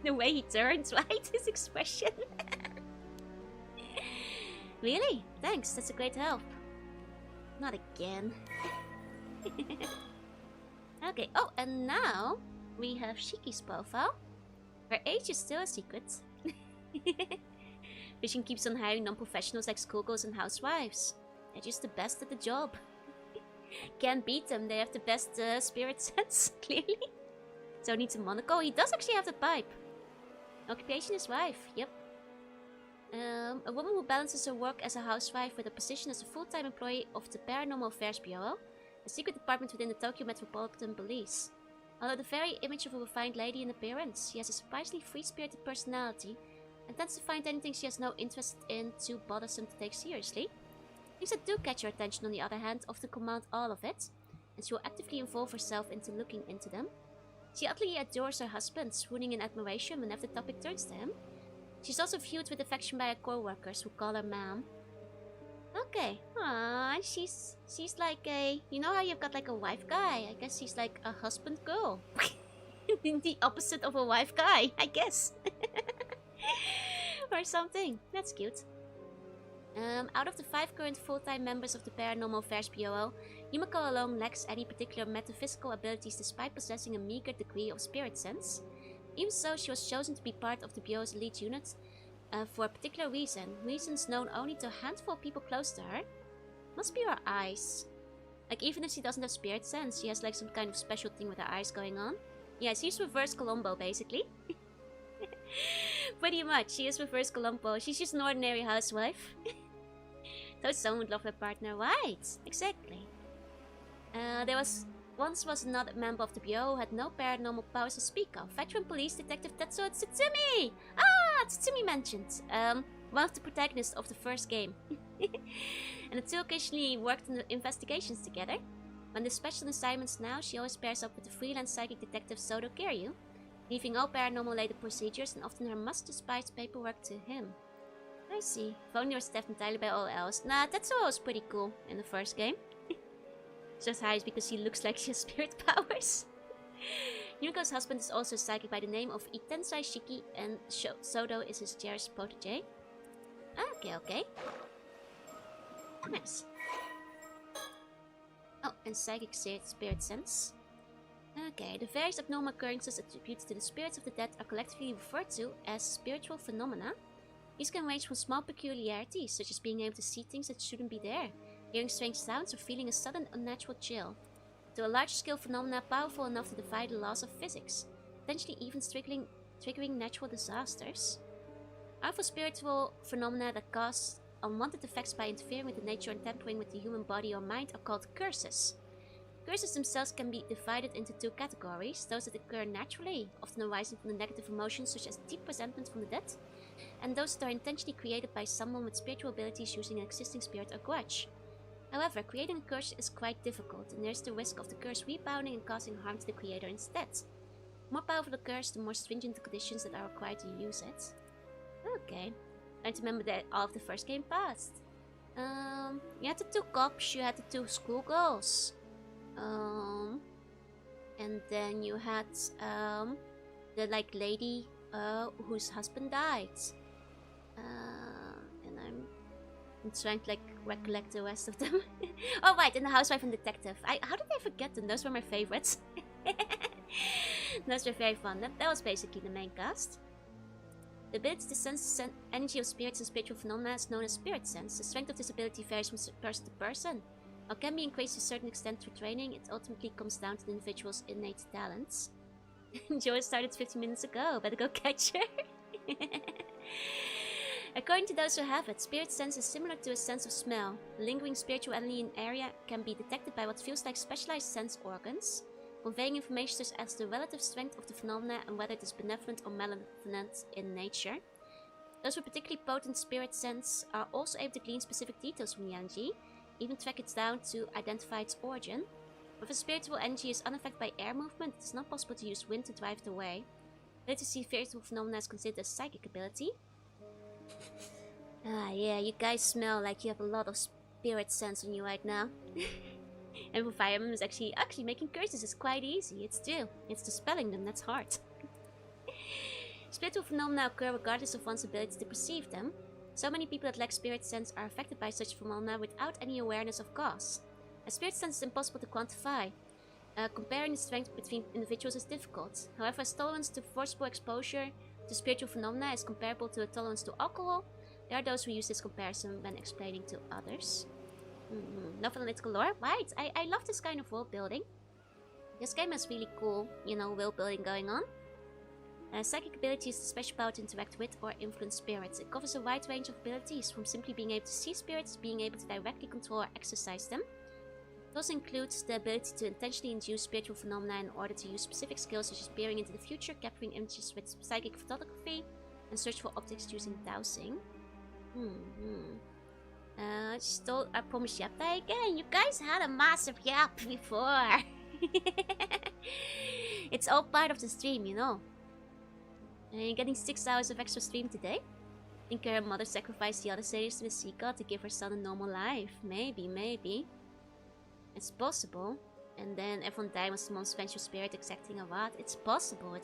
Speaker 1: The way he turns, right? His expression. Really? Thanks, that's a great help. Not again. Okay, oh, and now we have Shiki's profile. Her age is still a secret. Vision keeps on hiring non-professionals like schoolgirls and housewives. They're just the best at the job. Can't beat them, they have the best spirit sense, clearly. So needs a monocle. He does actually have the pipe. Occupation is wife, yep. A woman who balances her work as a housewife with a position as a full-time employee of the Paranormal Affairs Bureau, a secret department within the Tokyo Metropolitan Police. Although the very image of a refined lady in appearance, she has a surprisingly free-spirited personality and tends to find anything she has no interest in too bothersome to take seriously. Things that do catch her attention, on the other hand, often command all of it, and she will actively involve herself into looking into them. She utterly adores her husband, swooning in admiration whenever the topic turns to him. She's also viewed with affection by her co-workers, who call her ma'am. Okay, she's like a... You know how you've got like a wife guy? I guess she's like a husband girl. The opposite of a wife guy, I guess. Or something. That's cute. Out of the 5 current full-time members of the Paranormal Affairs Bureau, Yumiko alone lacks any particular metaphysical abilities despite possessing a meager degree of spirit sense. Even so, she was chosen to be part of the Bureau's elite unit for a particular reason, reasons known only to a handful of people close to her. Must be her eyes. Like, even if she doesn't have spirit sense, she has like some kind of special thing with her eyes going on. Yeah, she's reverse Columbo, basically. Pretty much, she is reverse Columbo. She's just an ordinary housewife. Though someone would love her partner, right? Exactly. There once was another member of the Bureau who had no paranormal powers to speak of. Veteran police detective Tetsuo Tsutsumi! Ah, Tsutsumi mentioned. One of the protagonists of the first game. And the two occasionally worked on the investigations together. On the special assignments now, she always pairs up with the freelance psychic detective Sodo Kiryu, leaving all paranormal-related procedures and often her much-despised paperwork to him. I see. If only was staffed entirely by all else. Nah, Tetsuo was pretty cool in the first game. Just hides because she looks like she has spirit powers. Yumiko's husband is also a psychic by the name of Itensai Shiki, and Sodo is his cherished protege. Okay. Nice. Oh, and psychic spirit sense. Okay, the various abnormal occurrences attributed to the spirits of the dead are collectively referred to as spiritual phenomena. These can range from small peculiarities, such as being able to see things that shouldn't be there, hearing strange sounds, or feeling a sudden unnatural chill, to a large-scale phenomena powerful enough to defy the laws of physics, potentially even triggering natural disasters. Powerful spiritual phenomena that cause unwanted effects by interfering with the nature and tampering with the human body or mind are called curses. Curses themselves can be divided into 2 categories: those that occur naturally, often arising from the negative emotions such as deep resentment from the dead, and those that are intentionally created by someone with spiritual abilities using an existing spirit or grudge. However, creating a curse is quite difficult, and there's the risk of the curse rebounding and causing harm to the creator instead. The more powerful the curse, the more stringent the conditions that are required to use it. Okay. I have to remember that all of the first game passed. You had the 2 cops, you had the 2 schoolgirls. And then you had the like lady whose husband died. And I'm trying to like recollect the rest of them. Oh right, and the housewife and detective. How did I forget them? Those were my favorites. Those were very fun. That was basically the main cast. The ability to sense the energy of spirits and spiritual phenomena is known as spirit sense. The strength of this ability varies from person to person. While can be increased to a certain extent through training, it ultimately comes down to the individual's innate talents. Joy started 15 minutes ago. Better go catch her. According to those who have it, spirit sense is similar to a sense of smell. The lingering spiritual energy in an area can be detected by what feels like specialized sense organs, conveying information such as the relative strength of the phenomena and whether it is benevolent or malevolent in nature. Those with particularly potent spirit sense are also able to glean specific details from the energy, even track it down to identify its origin. If a spiritual energy is unaffected by air movement, it is not possible to use wind to drive it away. The ability to see spiritual phenomena is considered a psychic ability. Ah yeah, you guys smell like you have a lot of spirit sense on you right now. And for Fire Emblem is actually making curses is quite easy, it's true. It's dispelling them that's hard. Spiritual phenomena occur regardless of one's ability to perceive them. So many people that lack spirit sense are affected by such phenomena without any awareness of cause. A spirit sense is impossible to quantify. Comparing the strength between individuals is difficult. However, as tolerance to forcible exposure to spiritual phenomena is comparable to a tolerance to alcohol, there are those who use this comparison when explaining to others. Love analytical lore? Right, I love this kind of world building. This game has really cool, world building going on. Psychic ability is the special power to interact with or influence spirits. It covers a wide range of abilities, from simply being able to see spirits to being able to directly control or exercise them. It also includes the ability to intentionally induce spiritual phenomena in order to use specific skills such as peering into the future, capturing images with psychic photography, and search for objects using dowsing. Stole our promised yaptai again. You guys had a massive yap before. It's all part of the stream, And you're getting 6 hours of extra stream today? Think her mother sacrificed the other sailors to the sea god to give her son a normal life? Maybe. It's possible. And then everyone died was the mom's vengeful spirit exacting a wrath. It's possible.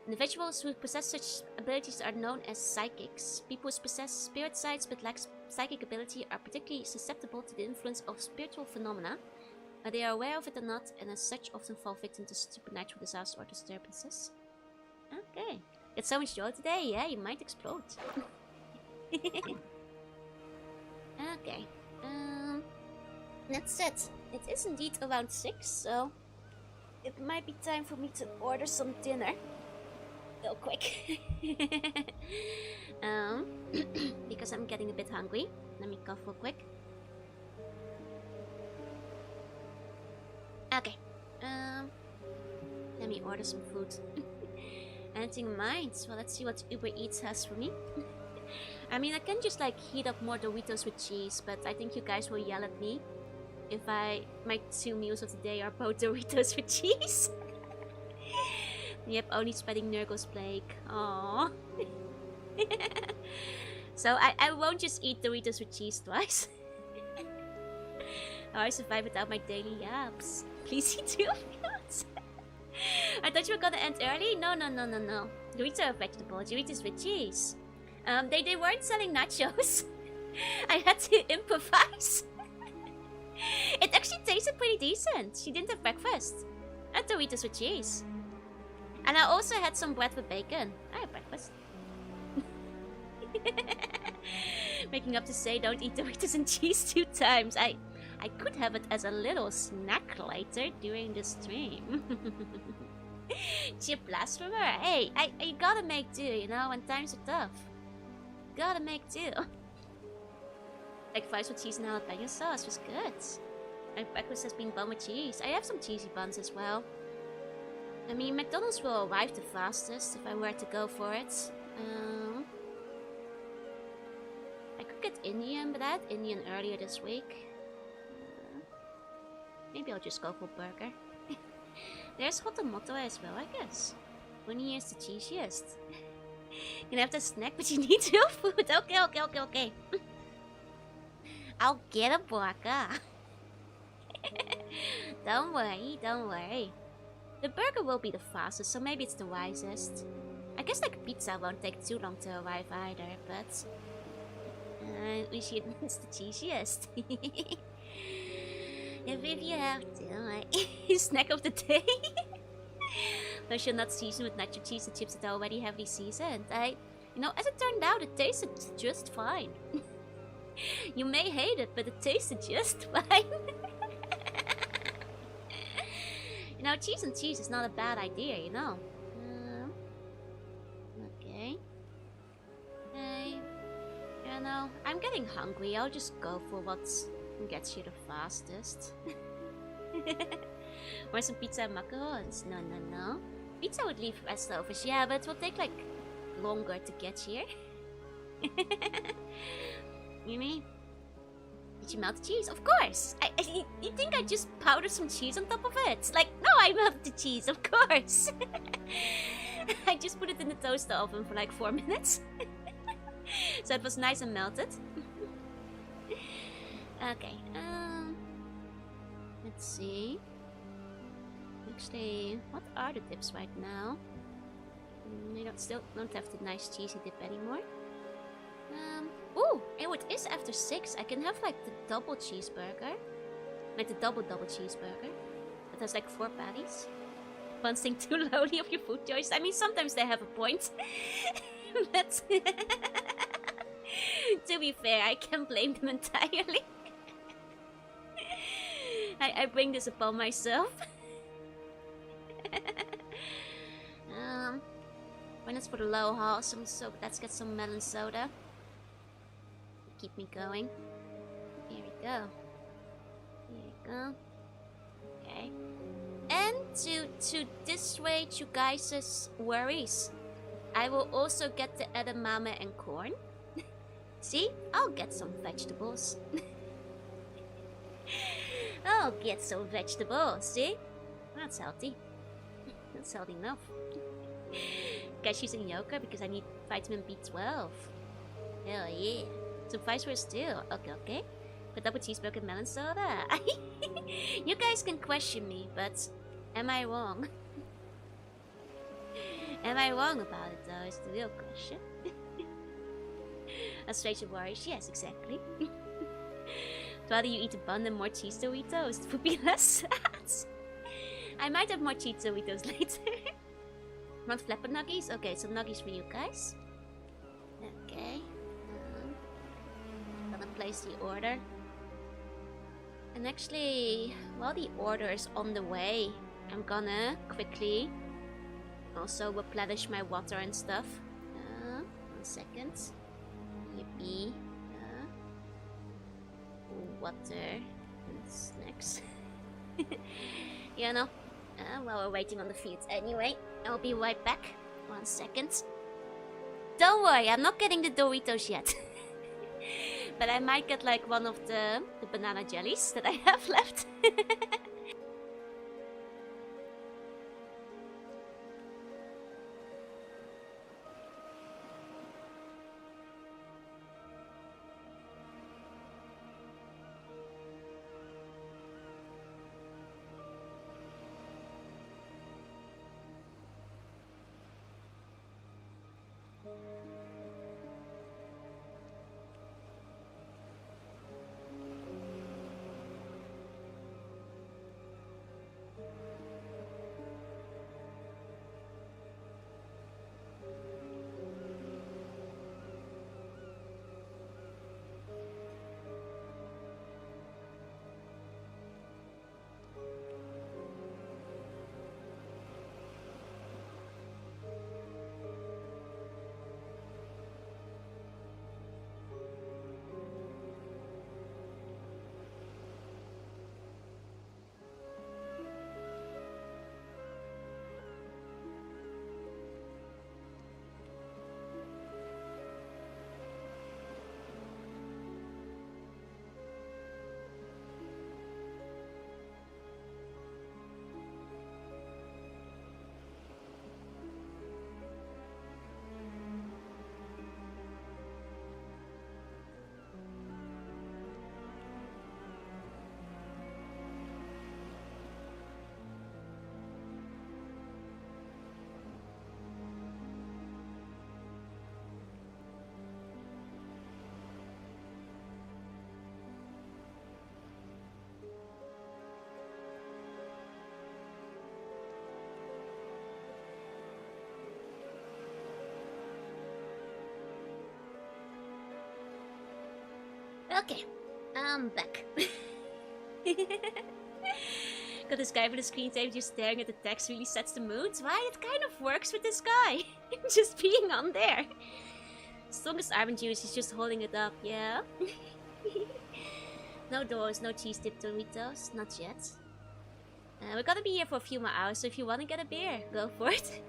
Speaker 1: Individuals who possess such abilities are known as psychics. People who possess spirit sights but lack psychic ability are particularly susceptible to the influence of spiritual phenomena, whether they are aware of it or not, and as such often fall victim to supernatural disasters or disturbances. Okay. It's so much joy today, yeah, you might explode. Okay. That's it. It is indeed around 6, so it might be time for me to order some dinner. Real quick. Because I'm getting a bit hungry. Let me cough real quick. Okay. Let me order some food. Anything in mind? Well, let's see what Uber Eats has for me. I mean, I can just like heat up more Doritos with cheese, but I think you guys will yell at me if my 2 meals of the day are both Doritos with cheese. Yep, only spreading Nurgle's plague. Aww. So I won't just eat Doritos with cheese twice. I survive without my daily yaps. Please eat 2 meals. I thought you were gonna end early? No. Doritos are vegetable. Doritos with cheese. They weren't selling nachos. I had to improvise. It actually tasted pretty decent. She didn't have breakfast. I had Doritos with cheese. And I also had some bread with bacon. I had breakfast. Making up to say don't eat Doritos and cheese 2 times. I could have it as a little snack later during the stream. Chip blasphemer. Hey, I gotta make do, you know, when times are tough. Gotta make do. Like fries with cheese and jalapeno sauce was good. My breakfast has been bun with cheese. I have some cheesy buns as well. I mean, McDonald's will arrive the fastest if I were to go for it. I could get Indian, but I had Indian earlier this week. Maybe I'll just go for burger. There's hot tomato as well, I guess. Winnie is the cheesiest. You can have the snack, but you need real food. Okay. I'll get a burger. Don't worry. The burger will be the fastest, so maybe it's the wisest. I guess like pizza won't take too long to arrive either, but we should it's the cheesiest. If you have to, snack of the day. Though she'll not season with nacho cheese and chips that are already heavily seasoned. You know, as it turned out, it tasted just fine. You may hate it, but it tasted just fine. You know, cheese and cheese is not a bad idea, you know. Okay. You know, I'm getting hungry. I'll just go for what gets you the fastest. Want some pizza and macarons? No. Pizza would leave leftovers, yeah, but it will take like longer to get here. You mean? Did you melt the cheese? Of course! You think I just powdered some cheese on top of it? Like, no, I melted the cheese, of course! I just put it in the toaster oven for like 4 minutes. So it was nice and melted. Okay, let's see. Actually, what are the dips right now? They still don't have the nice cheesy dip anymore. Oh, it is after 6. I can have like the double cheeseburger. Like the double cheeseburger. That has like 4 patties. One thing too lowly of your food choice. I mean, sometimes they have a point. But to be fair, I can't blame them entirely. I bring this upon myself. When it's for the low haul, so let's get some melon soda. Keep me going. Here we go. Okay. And to dissuade you guys' worries, I will also get the edamame and corn. See? I'll get some vegetables. I'll get some vegetables, see? That's healthy. That's healthy enough. Guys using yogurt because I need vitamin B12. Hell yeah. Some vice versa too. Okay. Put up a cheeseburger melon soda. You guys can question me, but am I wrong? Am I wrong about it though, is the real question. A strange worries, yes, exactly. Rather you eat a bun than more cheese Doritos, it would be less sad. I might have more cheese Doritos later. Want flapper nuggies? Okay, some nuggies for you guys. Okay. Gonna place the order. And actually, while the order is on the way, I'm gonna quickly also replenish my water and stuff. 1 second. Yippee. Water and snacks. You know, while we're waiting on the fields anyway. I'll be right back. 1 second. Don't worry, I'm not getting the Doritos yet. But I might get like one of the banana jellies that I have left. Okay, I'm back. Got this guy for the screen tape just staring at the text really sets the mood. Why? It kind of works with this guy. Just being on there. Strongest iron juice, he's just holding it up, yeah? No doors, no cheese dip Doritos, not yet. We're gonna be here for a few more hours, so if you wanna get a beer, go for it.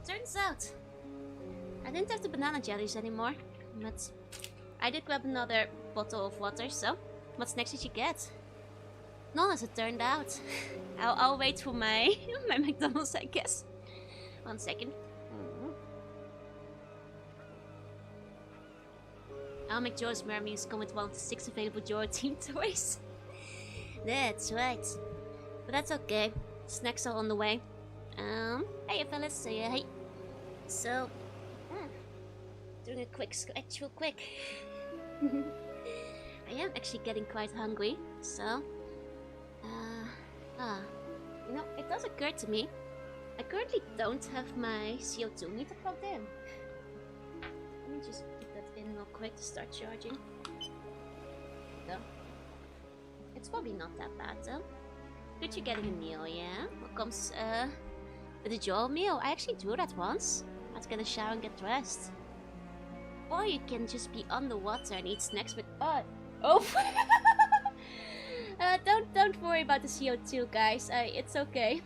Speaker 1: Turns out, I didn't have the banana jellies anymore. But I did grab another bottle of water, so what's next did you get? None as it turned out. I'll wait for my my McDonald's, I guess. 1 second. I'll make Joe's Mermaid come with one of the 6 available Joe team toys. That's right. But that's okay. Snacks are on the way. Hey fellas, say hey. So doing a quick sketch real quick. I am actually getting quite hungry, so you know, it does occur to me I currently don't have my CO2 meter plugged in. Let me just put that in real quick to start charging. Though it's probably not that bad though. Good, you're getting a meal, yeah? What comes with a Joel meal? I actually do that once. I had to get a shower and get dressed. Or you can just be underwater and eat snacks with oh don't worry about the CO2, guys. It's okay.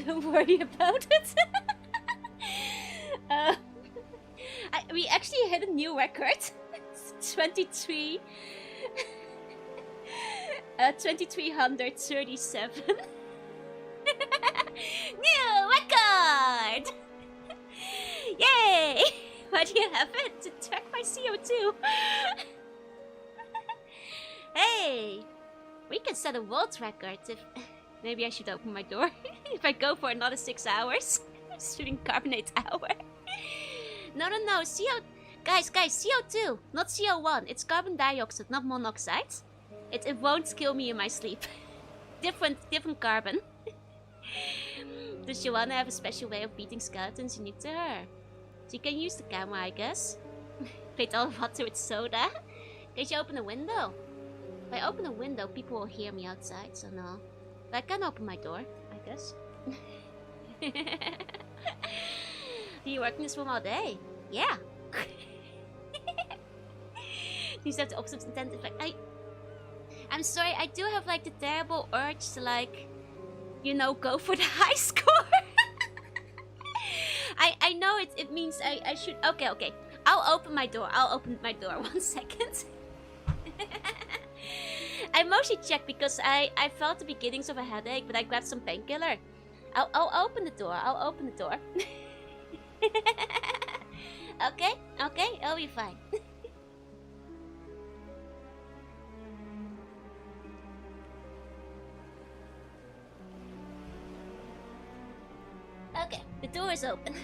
Speaker 1: Don't worry about it. We actually hit a new record. 2337. New record! Yay! Why do you have it? To track my CO2. Hey! We can set a world record Maybe I should open my door. If I go for another 6 hours. Shooting carbonate hour. No. Guys, CO2. Not CO1. It's carbon dioxide, not monoxide. It won't kill me in my sleep. different carbon. Does Jorunna have a special way of beating skeletons unique to her? She can use the camera, I guess. Played all of water with soda. Can she open a window? If I open a window, people will hear me outside, so no. But I can open my door, I guess. Do you work in this room all day? Yeah. These have the opposite intent. Like, I'm sorry, I do have like the terrible urge to like, you know, go for the high score. I know it means I should. Okay. I'll open my door. 1 second. I mostly checked because I felt the beginnings of a headache, but I grabbed some painkiller. I'll open the door. Okay, I'll be fine. Okay, the door is open.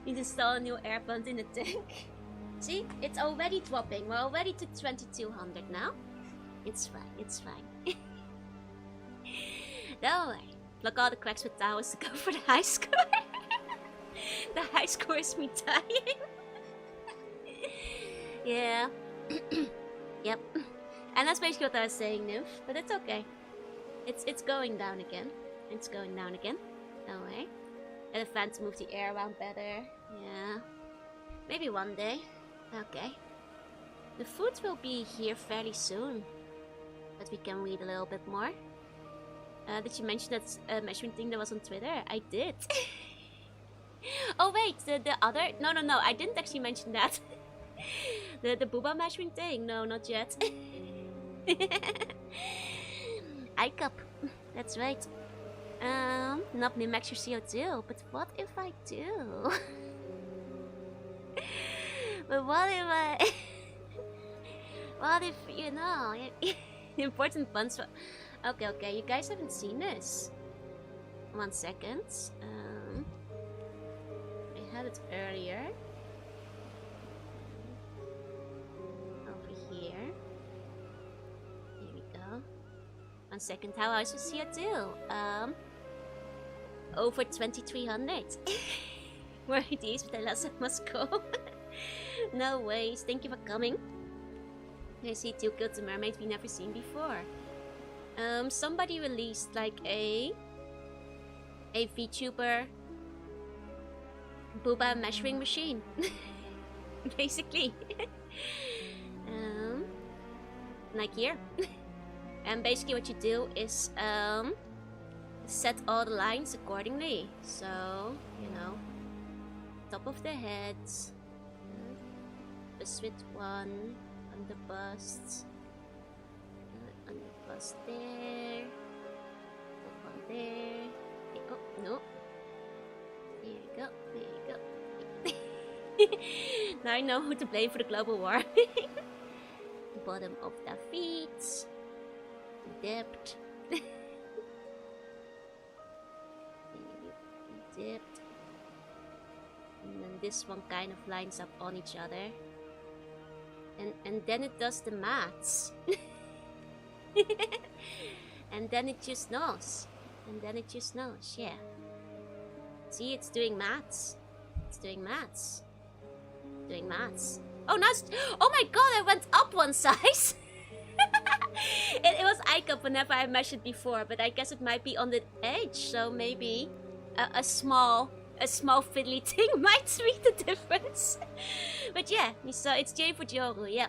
Speaker 1: Need to install a new air pump in the tank. See, it's already dropping. We're already to 2200 now. It's fine. Don't worry. Block all the cracks with towels to go for the high score. The high score is me dying. Yeah. Yep. And that's basically what I was saying, Nymph. But it's okay. It's going down again. Don't worry. And the fan to move the air around better. Yeah. Maybe one day. Okay. The food will be here fairly soon. But we can read a little bit more. Did you mention that measuring thing that was on Twitter? I did. Oh wait, the other... No, I didn't actually mention that. the booba measuring thing? No, not yet. Eye cup. That's right. Not min-max your CO2, but what if I do? But what if I... What if, you know... Important puns for... Okay, you guys haven't seen this. 1 second. I had it earlier. Over here. Here we go. 1 second, how high is your CO2? Over 2300. Where it is, but alas, I must go. No ways, thank you for coming. I see 2 killed the mermaid we never seen before. Somebody released like a VTuber booba measuring machine. Basically. Like here. And basically what you do is set all the lines accordingly. So, you know, top of the head, bust with 1, on the bust, there, one there. Oh, no. There you go. Now I know who to blame for the global war. Bottom of the feet. Dipped. Dipped. And then this one kind of lines up on each other. And then it does the maths. And then it just knows. Yeah. See, it's doing maths. Oh, now oh my god, I went up 1 size. It was eye cup whenever I measured before, but I guess it might be on the edge, so maybe a small fiddly thing might read the difference. But yeah, so it's J for Joru, yeah.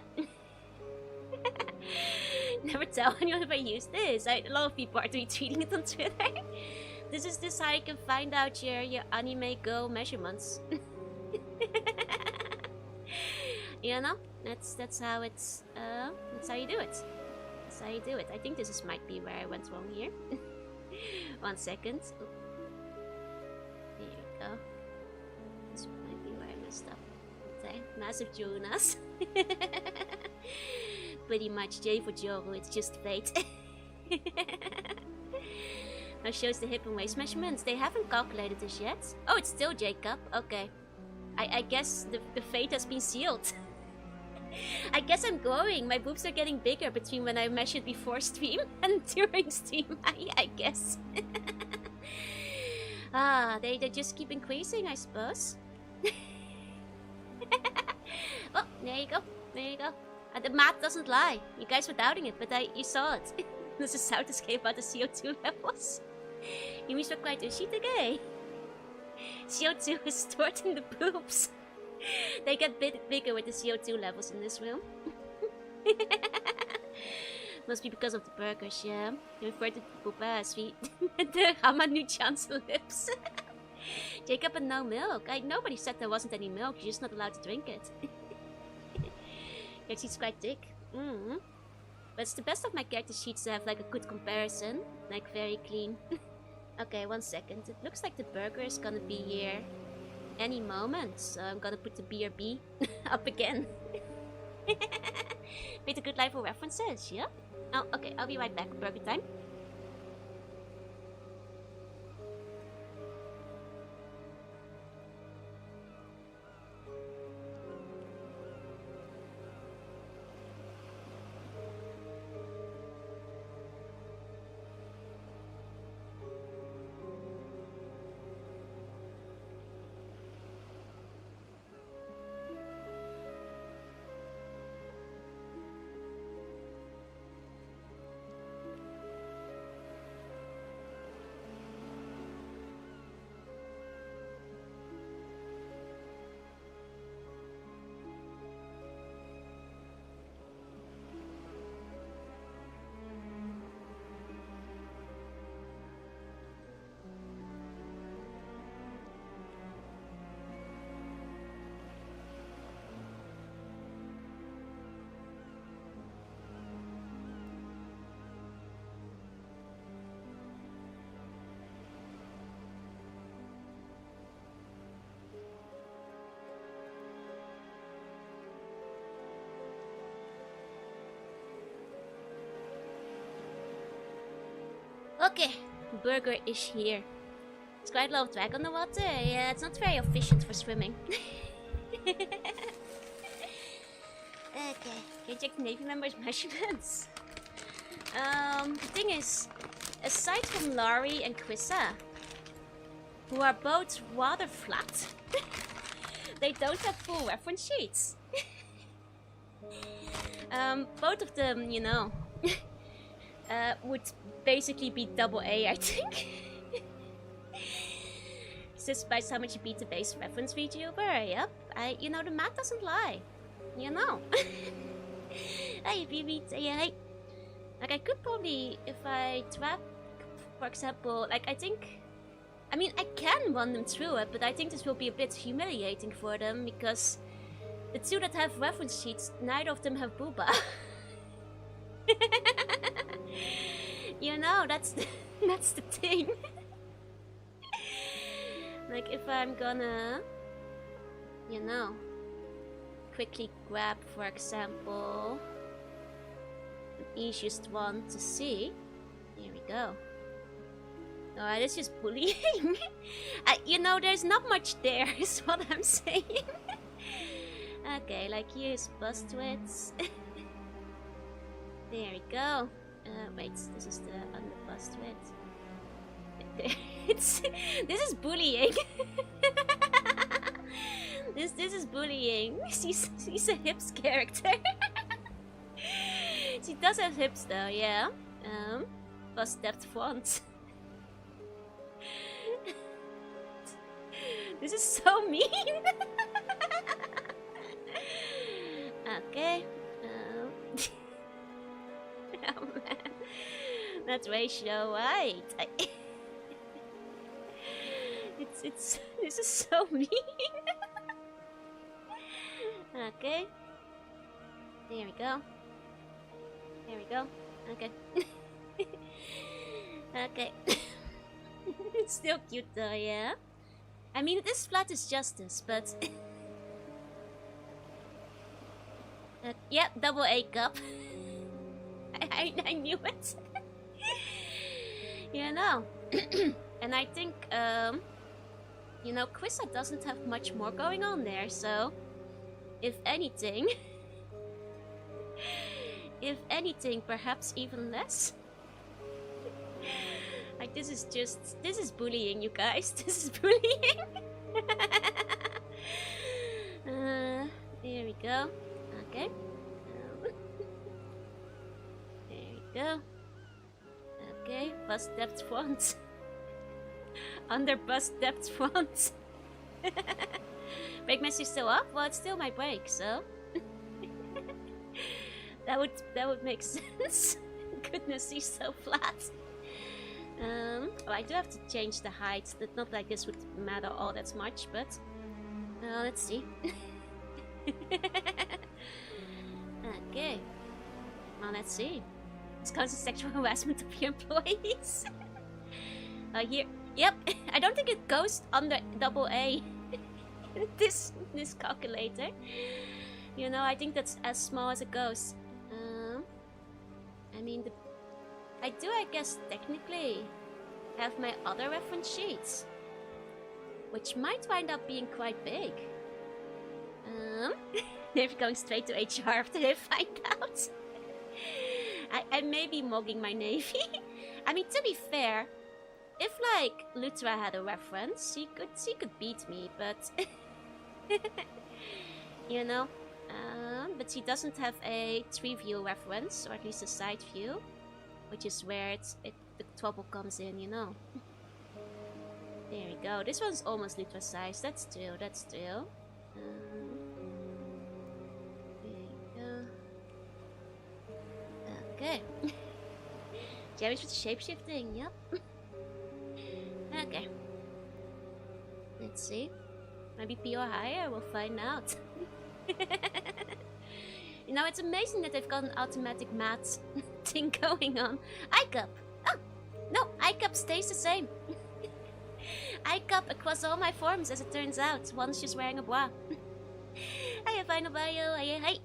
Speaker 1: Never tell anyone if I use this. A lot of people are retweeting it on Twitter. This is how you can find out your anime girl measurements. You know, that's how it's that's how you do it. I think this might be where I went wrong here. 1 second. Oh. There we go. This might be where I messed up. Okay, massive Jorunnas. Pretty much J for Joru, it's just fate. Now shows the hip and waist measurements. They haven't calculated this yet. Oh, it's still Jacob. Okay. I guess the fate has been sealed. I guess I'm growing. My boobs are getting bigger between when I measured before stream and during stream. I guess. They just keep increasing, I suppose. Oh, there you go. There you go. The math doesn't lie. You guys were doubting it, but you saw it. There's a sound escape about the CO2 levels. You mean quite a sheet again. CO2 is stored in the boobs. They get bigger with the CO2 levels in this room. Must be because of the burgers, yeah. They refer to the poop as the Hamanuchan's lips. Jacob and no milk. Nobody said there wasn't any milk. You're just not allowed to drink it. Yeah, she's quite thick. But it's the best of my character sheets to have like a good comparison. Like very clean. Okay, 1 second. It looks like the burger is gonna be here any moment. So I'm gonna put the BRB up again. Made a good line for references, yeah? Oh, okay, I'll be right back. Burger time. Okay, burger is here. It's quite a lot of drag on the water. Yeah, it's not very efficient for swimming. Okay, can you check the Navy members' measurements? The thing is, aside from Laurie and Quissa, who are both rather flat, they don't have full reference sheets. Both of them, you know, would basically be double A, I think. Just by how much you beat the base reference VTuber, yep. You know, the math doesn't lie. You know. Hey, hey. Like, I could probably, if I trap, for example, like, I mean, I can run them through it, but I think this will be a bit humiliating for them, because the two that have reference sheets, neither of them have booba. You know, that's the thing. Like, if I'm gonna, you know, quickly grab, for example, the easiest one to see. Here we go. Alright, it's just bullying. You know, there's not much there, is what I'm saying. Okay, like here's bust widths. There we go. Wait, this is the under bust width. This is bullying. This is bullying. She's a hips character. She does have hips though, yeah. Bust depth font. This is so mean. Okay. Oh man, that's ratio right. This is so mean. Okay. There we go. There we go. Okay. Okay. It's still cute though, yeah. I mean, this flat is justice, but yeah, double A cup. I knew it. You know. And I think, you know, Quissa doesn't have much more going on there, so if anything, perhaps even less. Like, this is bullying, you guys. This is bullying. There we go. Okay. There we go. Okay, bus depth front. Under bus depth front. Brake message still up? Well, it's still my brake, so that would make sense. Goodness, he's so flat. Well, I do have to change the height. Not like this would matter all that much, but let's see. Okay. Well, let's see. This causes sexual harassment of your employees. Here. Yep. I don't think it goes under AA. this calculator. You know, I think that's as small as it goes. I mean, I do, I guess, technically have my other reference sheets, which might wind up being quite big. They're going straight to HR after they find out. I may be mugging my navy. I mean, to be fair, if like Lutra had a reference, she could beat me, but you know. But she doesn't have a tree view reference, or at least a side view, which is where the trouble comes in, you know. There we go. This one's almost Lutra size. That's true. That's true. There you go. Okay. Jerry's with shapeshifting. Yep. Okay. Let's see. Maybe P or higher. We'll find out. You know, it's amazing that they've got an automatic math thing going on. iCup! Oh! No, iCup stays the same. iCup across all my forms, as it turns out. Once she's wearing a bra. Hiya, Final Bio. Hiya, hi.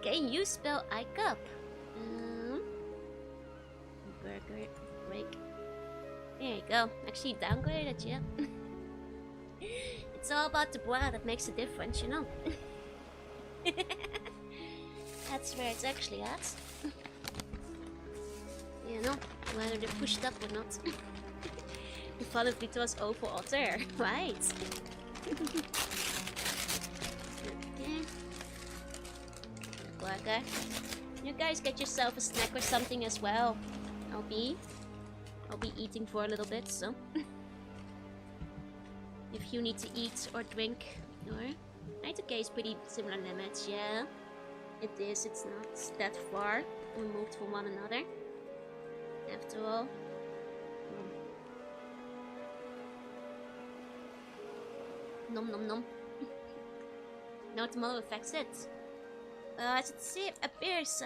Speaker 1: Can you spell iCup? Burger break. There you go. Actually downgraded, yeah. It's all about the bra that makes a difference, you know. That's where it's actually at. You know, whether they're pushed up or not. The fun of it was over otter, right? Okay. You guys get yourself a snack or something as well. I'll be eating for a little bit, so if you need to eat or drink, or 90k is pretty similar limits, yeah. It is, it's not that far removed from one another, after all. Nom nom nom. No, tomorrow affects it. As it appears,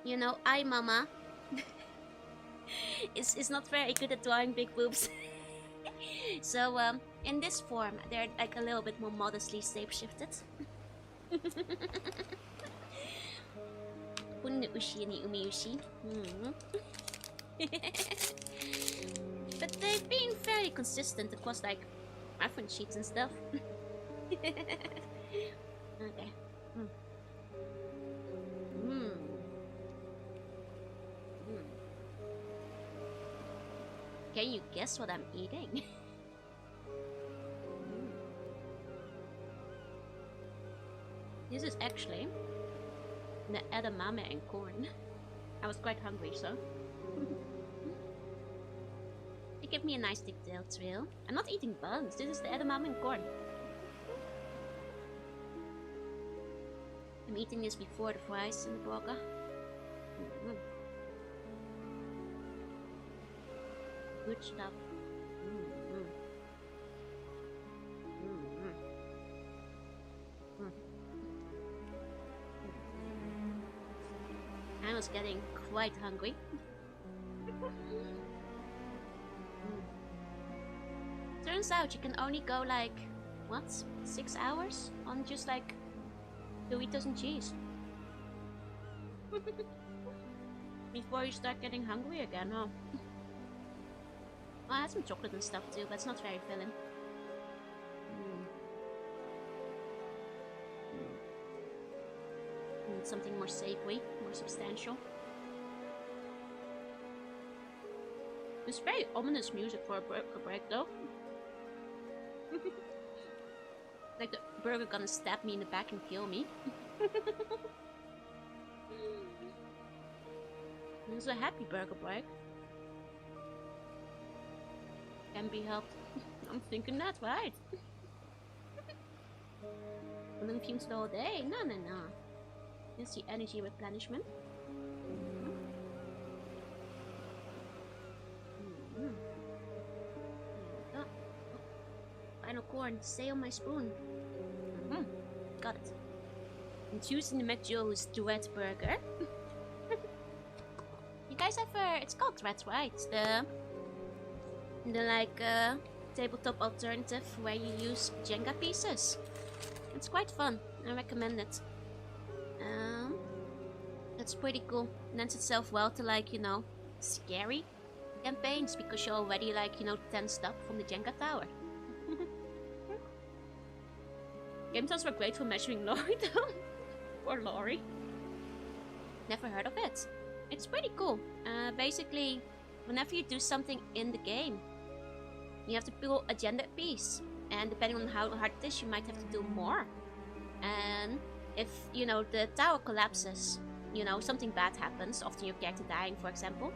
Speaker 1: you know, iMama is not very good at drawing big boobs. So, in this form, they're like a little bit more modestly shape-shifted. Ushi ni umiushi. But they've been fairly consistent across like reference sheets and stuff. Okay. Can you guess what I'm eating? This is actually the edamame and corn. I was quite hungry, so it gave me a nice thick tail trail. I'm not eating buns. This is the edamame and corn. I'm eating this before the fries and the burger. Good stuff. I was getting quite hungry. Turns out you can only go like, what, 6 hours on just like 2 Doritos and cheese. Before you start getting hungry again, huh? I had some chocolate and stuff too, but it's not very filling. Need something more savory, more substantial. It's very ominous music for a burger break though. Like the burger gonna stab me in the back and kill me. It's a happy burger break. Can be helped. I'm thinking that, right? Balloon fumes the whole day? No. It's the energy replenishment. Final corn, stay on my spoon. Got it. I'm choosing the McJoe's duet burger. You guys ever? It's called Threads, right? The like tabletop alternative where you use Jenga pieces. It's quite fun. I recommend it. That's pretty cool. Lends itself well to like, you know, scary campaigns because you're already like, you know, tensed up from the Jenga tower. Game towers were great for measuring Lori though. Or Lori. Never heard of it. It's pretty cool. Basically, whenever you do something in the game, you have to pull a gendered piece. And depending on how hard it is, you might have to do more. And if, you know, the tower collapses, you know, something bad happens, often your character dying, for example.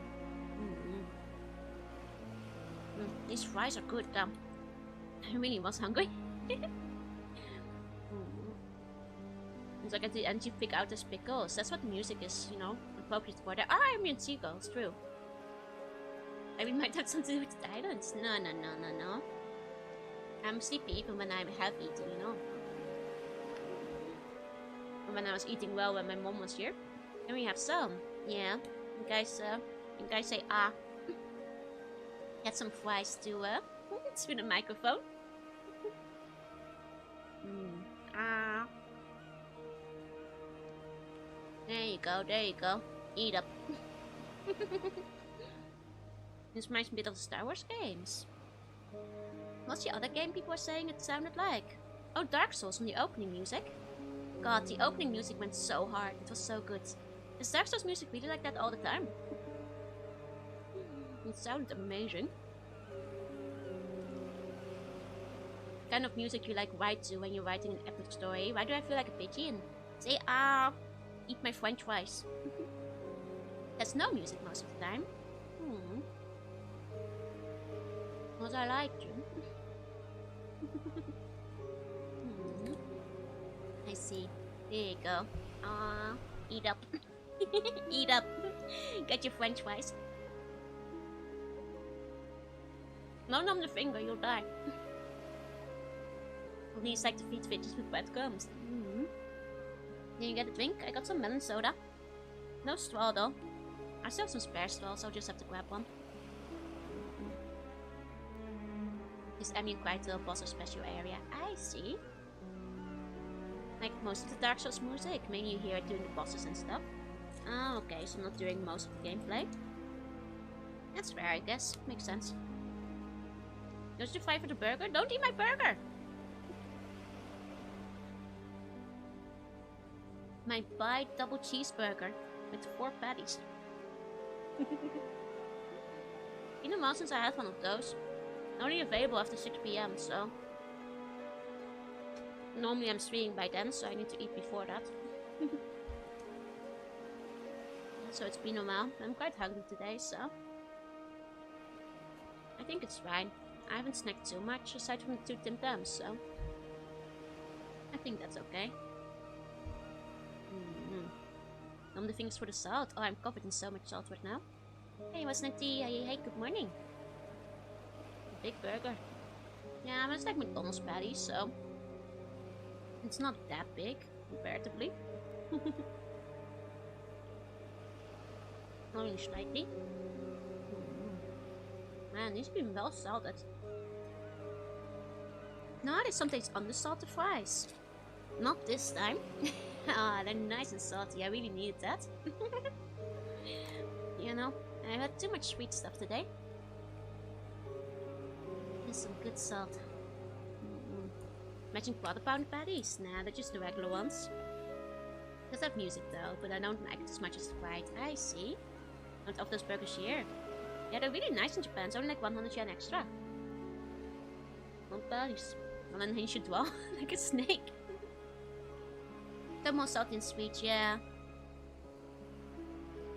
Speaker 1: These fries are good, though. I really was hungry. It's like at the end you pick out the pickles. That's what music is, you know, appropriate for. There are immune seagulls, true. I mean, might have something to do with the islands. No. I'm sleepy even when I have eaten, you know. When I was eating well when my mom was here. And we have some. Yeah. You guys say ah. Get some fries to through the microphone. Ah. There you go. Eat up. This reminds me a bit of the Star Wars games. What's the other game people were saying it sounded like? Oh, Dark Souls from the opening music. God, the opening music went so hard. It was so good. Is Dark Souls music really like that all the time? It sounded amazing. Kind of music you like write to when you're writing an epic story. Why do I feel like a pigeon? Say ah. Eat my french fries. That's no music most of the time. Was I like you? I see. There you go. Eat up. Eat up. Get your french fries. No, numb the finger, you'll die. Only it's like to feed fishes with breadcrumbs. Did you get a drink? I got some melon soda. No straw though. I still have some spare straws, so I'll just have to grab one. This immune quite to a boss or special area. I see. Like most of the Dark Souls music, mainly you hear it during the bosses and stuff. Oh, okay, so not during most of the gameplay. That's fair, I guess. Makes sense. Just to fight for the burger? Don't eat my burger! My bite double cheeseburger with 4 patties. In a while since I had one of those. Only available after 6 PM, so... Normally I'm streaming by then, so I need to eat before that. So it's been a while. I'm quite hungry today, so... I think it's fine. I haven't snacked too much, aside from the 2 Tim Tams, so... I think that's okay. The things for the salt. Oh, I'm covered in so much salt right now. Hey, what's next tea? Hey, good morning. A big burger. Yeah, but it's like McDonald's patty, so... It's not that big, comparatively. Only slightly. Man, these have been well salted. No, there's some taste on the salted fries. Not this time. Ah, they're nice and salty. I really needed that. You know, I've had too much sweet stuff today. There's some good salt. Imagine quarter pound patties? Nah, they're just the regular ones. Does have music though, but I don't like it as much as fried. I see. Not of those burgers here. Yeah, they're really nice in Japan. It's only like 100 yen extra. Not bad. And then he should dwell like a snake. They're more salty and sweet, yeah.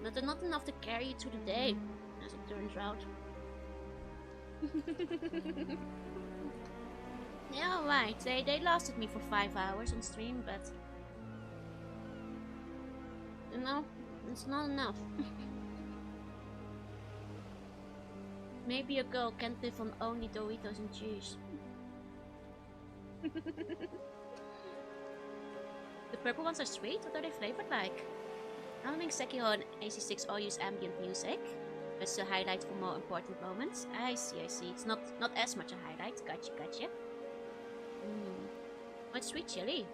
Speaker 1: But they're not enough to carry you through the day, as it turns out. Yeah, alright. They lasted me for 5 hours on stream, but you know, it's not enough. Maybe a girl can't live on only Doritos and cheese. The purple ones are sweet. What are they flavored like? I don't think Sekiro and AC6 all use ambient music. It's a highlight for more important moments. I see. It's not as much a highlight. Gotcha. What sweet chili?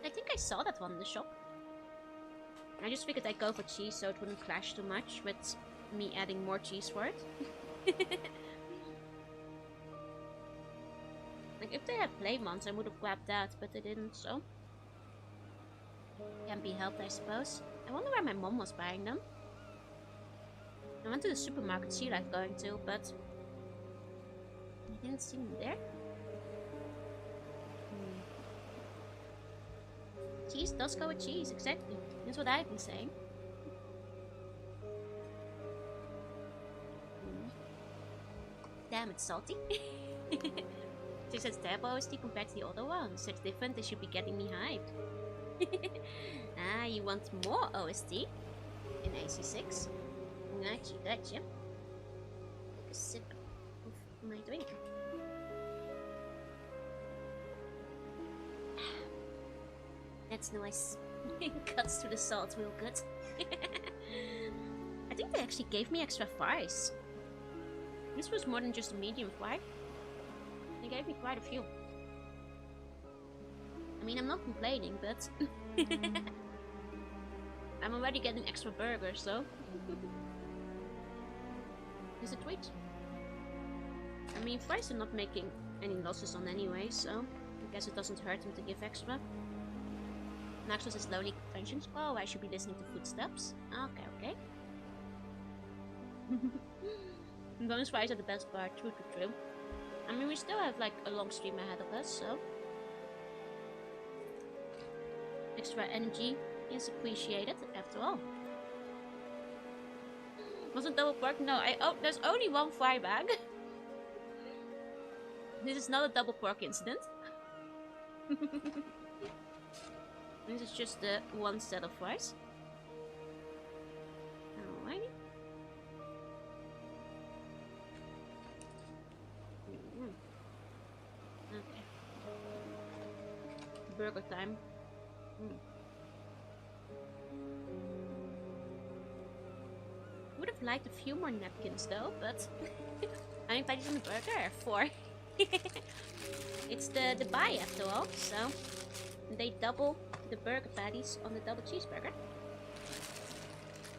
Speaker 1: I think I saw that one in the shop. I just figured I'd go for cheese so it wouldn't clash too much with me adding more cheese for it. Like, if they had plain ones, I would have grabbed that, but they didn't, so can't be helped, I suppose. I wonder where my mom was buying them. I went to the supermarket she liked going to, but I didn't see them there. Cheese does go with cheese, exactly. That's what I've been saying. Damn, it's salty. She says tab OST compared to the other ones. It's different, they should be getting me hyped. Ah, you want more OST in AC6? Gotcha. Take a sip of my drink. That's nice. Cuts through the salt real good. I think they actually gave me extra fries. This was more than just a medium fry. They gave me quite a few. I mean, I'm not complaining, but I'm already getting extra burgers, so it's a treat. I mean, fries are not making any losses on anyway, so I guess it doesn't hurt them to give extra. Naxos is slowly crunching. Oh, I should be listening to footsteps. Okay. Bonus fries are the best part. True. I mean, we still have like a long stream ahead of us, so extra energy is appreciated after all. Wasn't double pork? No, there's only one fry bag. This is not a double pork incident. This is just the one set of fries. Alrighty. Okay. Burger time. Would have liked a few more napkins though, but how many patties on the burger? 4. It's the buy after all, so they double the burger patties on the double cheeseburger.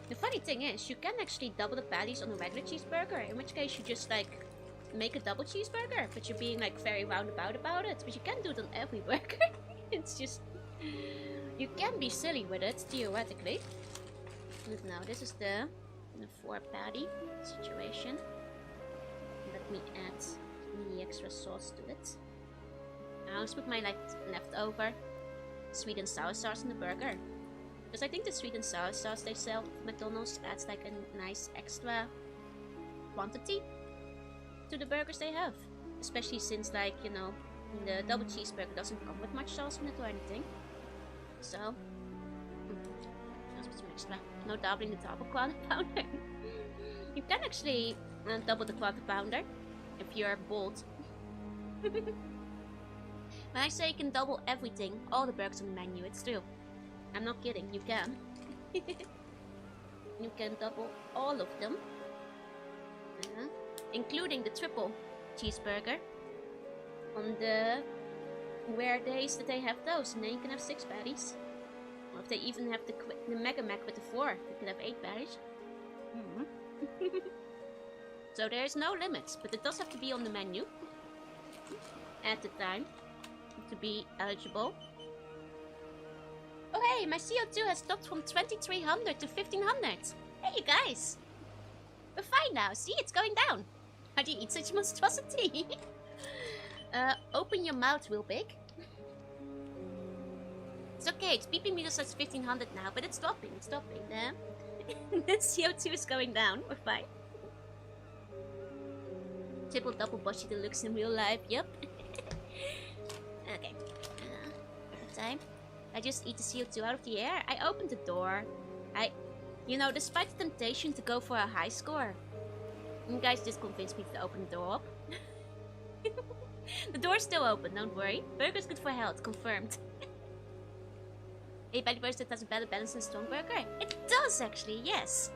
Speaker 1: The funny thing is, you can actually double the patties on a regular cheeseburger, in which case you just like make a double cheeseburger, but you're being like very roundabout about it. But you can do it on every burger. It's just, you can be silly with it, theoretically. But now this is the 4 patty situation. Let me add the extra sauce to it. I'll just put my like leftover sweet and sour sauce in the burger. Because I think the sweet and sour sauce they sell at McDonald's adds like a nice extra quantity to the burgers they have. Especially since, like, you know, the double cheeseburger doesn't come with much sauce in it or anything. So, let's put some extra. No doubling the double quarter pounder. You can actually double the quarter pounder if you're bold. When I say you can double everything, all the burgers on the menu, it's true. I'm not kidding, you can. You can double all of them. Including the triple cheeseburger. On the rare days that they have those, and then you can have 6 patties. Or if they even have the Mega Mac with the 4, they could have 8 berries. So there's no limits, but it does have to be on the menu at the time to be eligible. Oh hey, my CO2 has dropped from 2300 to 1500. Hey you guys! We're fine now, see, it's going down. How do you eat such monstrosity? Open your mouth real big. It's okay, it's beeping because it's 1500 now, but it's dropping, The CO2 is going down, we're fine. Triple double boshy deluxe in real life, yep. Okay. Time. I just eat the CO2 out of the air. I opened the door. You know, despite the temptation to go for a high score, you guys just convinced me to open the door up. The door's still open, don't worry. Burger's good for health, confirmed. Hey, Belly Burst has a better balance than Strong Burger? It does actually, yes.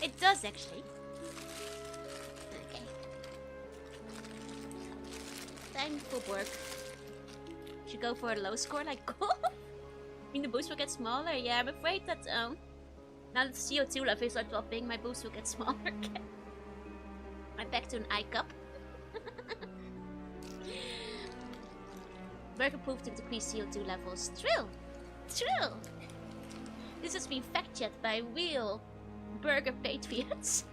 Speaker 1: It does actually. Okay. Time for work. Should go for a low score like gold. I mean, the boost will get smaller. Yeah, I'm afraid that now that the CO2 levels are dropping, my boost will get smaller again. I'm back to an I cup. Burger proof to decrease CO2 levels. True! True! This has been fact-checked by real burger patriots.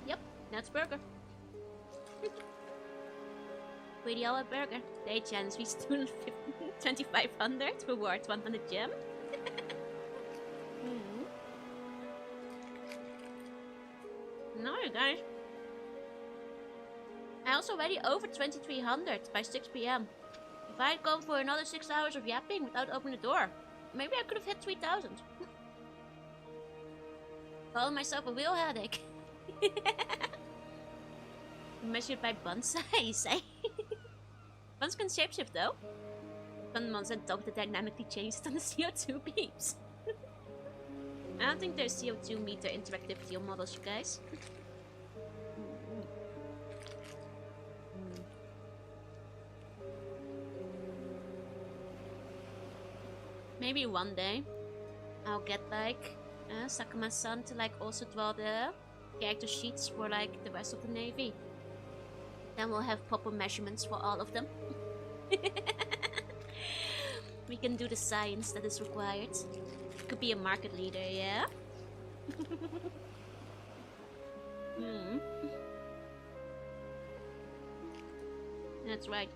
Speaker 1: Yep, that's burger. Pretty hour burger. Day chance we stood 2500 rewards 100 gem. No, you guys. I also already over 2300 by 6 PM. If I had gone for another 6 hours of yapping without opening the door, maybe I could have hit 3000. Calling myself a real headache. Measured by bun size, eh? Buns can shapeshift though. Fun ones and dog that dynamically changed on the CO2 beeps. I don't think there's CO2 meter interactivity on models, you guys. Maybe one day I'll get like Sakuma-san to like also draw the character sheets for like the rest of the Navy. Then we'll have proper measurements for all of them. We can do the science that is required. Could be a market leader, yeah? That's right.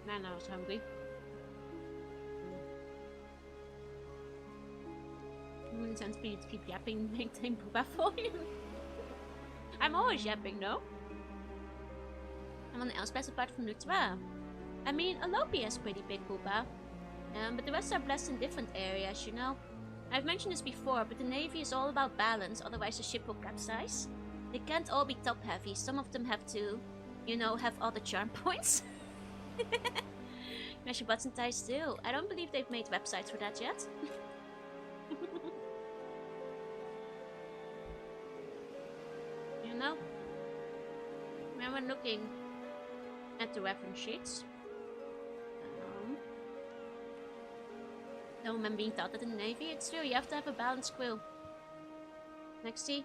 Speaker 1: Man, I was hungry. It sounds pretty to keep yapping, maintain poopa volume. I'm always yapping, no? Someone else blessed apart from Nutra. I mean, Alopi has pretty big poopa. But the rest are blessed in different areas, you know? I've mentioned this before, but the Navy is all about balance, otherwise the ship will capsize. They can't all be top heavy, some of them have to, you know, have all the charm points. Measure butts and ties too. I don't believe they've made websites for that yet. You know, when we're looking at the reference sheets, don't remember being taught that in the Navy. It's true, you have to have a balanced crew. Nexty.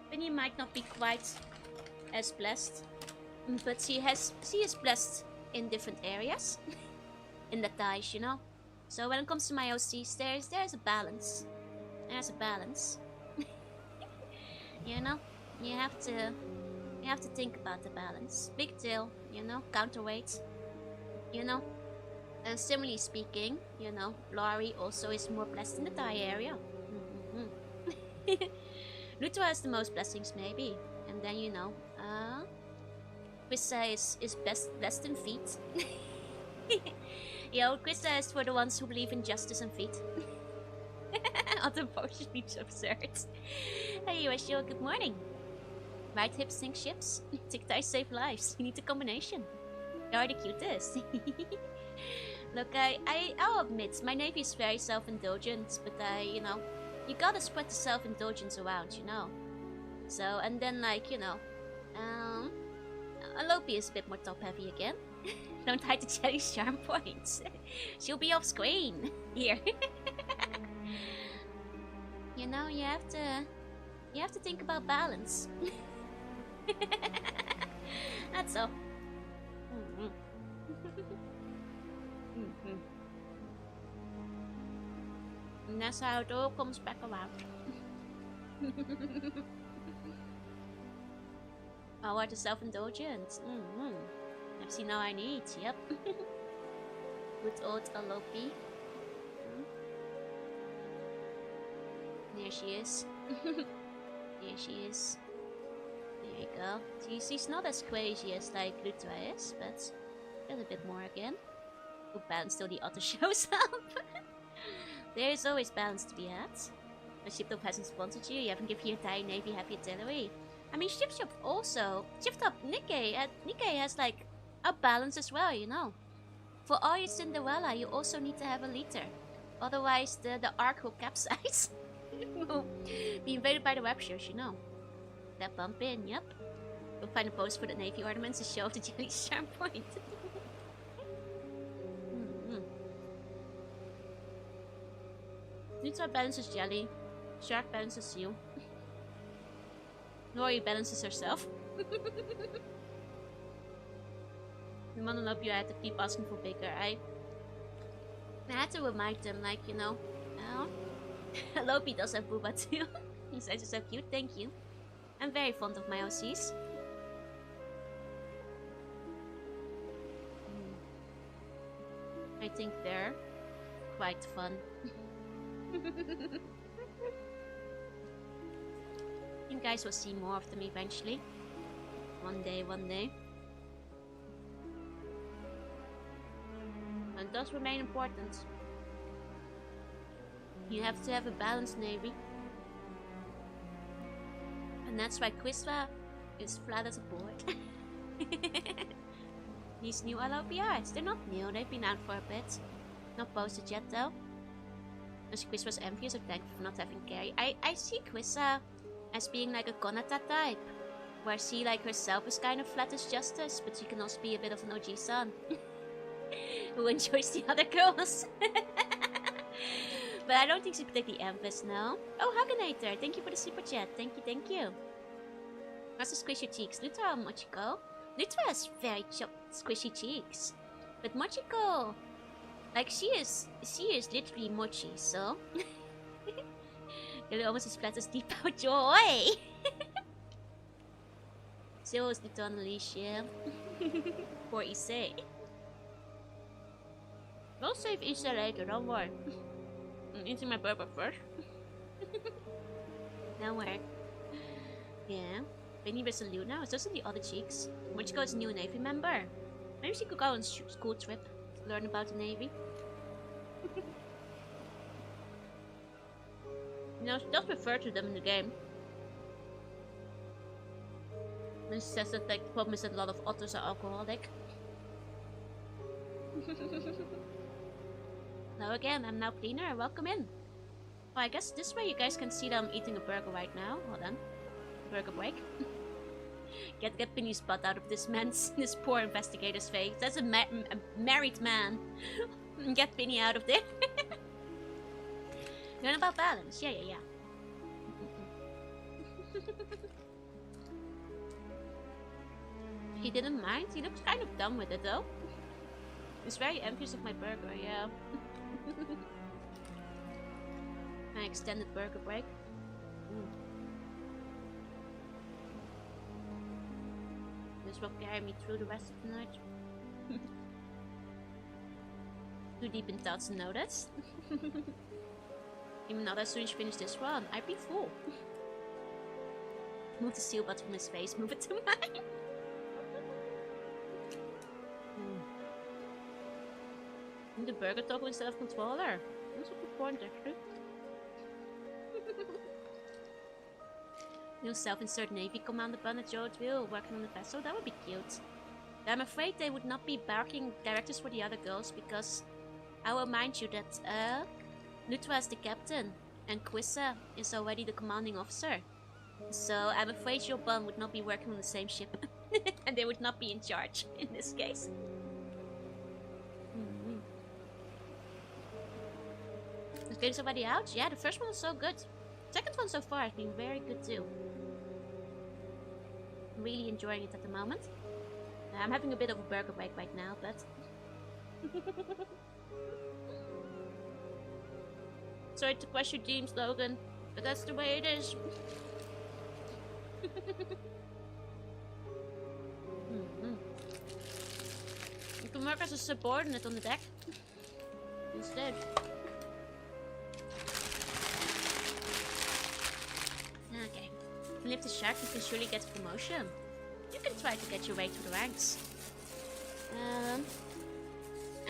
Speaker 1: Penny might not be quite as blessed, but she is blessed in different areas. In the ties, you know. So when it comes to my OCs, there's a balance. There's a balance. You know, you have to think about the balance. Big tail, you know, counterweight, you know. And similarly speaking, you know, Laurie also is more blessed in the thigh area. Lutua has the most blessings maybe, and then you know, Krista is best blessed in feet. Yo, Krista is for the ones who believe in justice and feet. Other potion leaves absurd. Hey, Weshio, good morning. Right hips sink ships, tick ties save lives. You need a combination. You are the cutest. Look, I'll admit, my Navy is very self-indulgent, but you know, you gotta spread the self-indulgence around, you know. So, and then, like, you know, Alope is a bit more top-heavy again. Don't hide the Jelly's charm points. She'll be off screen here. You know, you have to think about balance. That's all. And that's how it all comes back around. Oh, what a self-indulgence. I've seen all I need, yep. Good old Alope. There she is. There she is. There you go. She's not as crazy as like Lutra is, but a bit more again. Good balance till the otter shows up. There is always balance to be had. The Shiptop hasn't sponsored you, you haven't given your entire navy happy artillery. I mean, Shiptop also, Shiptop Nikkei has like a balance as well, you know. For all your Cinderella, you also need to have a leader. Otherwise, the arc will capsize. Will be invaded by the raptures, you know. That bump in, yep. We'll find a post for the navy ornaments to show off the Jelly's charm point. Nutra balances Jelly. Shark balances you. Nori balances herself. The Monolope, you had to keep asking for bigger. I had to remind them, like, you know. Lopi does have booba too. He says it's so cute, thank you. I'm very fond of my OCs. I think they're quite fun. You guys will see more of them eventually. One day. And it does remain important. You have to have a balanced navy. And that's why Quisva is flat as a board. These new LOPRs, they're not new, they've been out for a bit. Not posted yet though. As Quisva's envious or thankful for not having carry. I see Quisva as being like a Konata type. Where she like herself is kind of flat as justice, but she can also be a bit of an OG-san. Who enjoys the other girls. But I don't think she's particularly envious now. Oh, Haganator, thank you for the super chat. Thank you. Also squish your cheeks. Lutra or Mochiko? Lutra has very squishy cheeks. But Mochiko, like she is literally mochi, so. You're almost as flat as Deep Out Joy. So is Lutra on the leash, yeah. Poor Issei. We'll save Issei later, don't worry. I'm eating my burger first. Don't worry. Yeah. Benny versus Luna. It's also the other cheeks. Mochiko is a new Navy member. Maybe she could go on a school trip. Learn about the Navy. You know, she does refer to them in the game. And she says that like, the problem is that a lot of otters are alcoholic. Hello again, I'm now cleaner. Welcome in. Well, I guess this way you guys can see that I'm eating a burger right now. Hold on. Burger break. Get Penny's butt out of this this poor investigator's face. That's a married man. Get Penny out of there. Learn about balance. Yeah. He didn't mind. He looks kind of done with it though. He's very envious of my burger, yeah. My extended burger break. This will carry me through the rest of the night. Too deep in thoughts to notice. Even though as soon as you finish this one, I'd be full. Move the seal button from his face, move it to mine. The burger toggle instead of controller. That's a good point actually. New self-insert Navy commander button at Joe's wheel working on the vessel. That would be cute. But I'm afraid they would not be barking directors for the other girls because I will remind you that Nutra is the captain and Quissa is already the commanding officer. So I'm afraid your bun would not be working on the same ship. And they would not be in charge in this case. The game's already out? Yeah, the first one was so good. Second one so far has been very good too. I'm really enjoying it at the moment. I'm having a bit of a burger break right now, but... Sorry to crush your dreams, Logan, but that's the way it is. You can work as a subordinate on the deck instead. Okay. If you lift the shark, you can surely get a promotion. You can try to get your way through the ranks.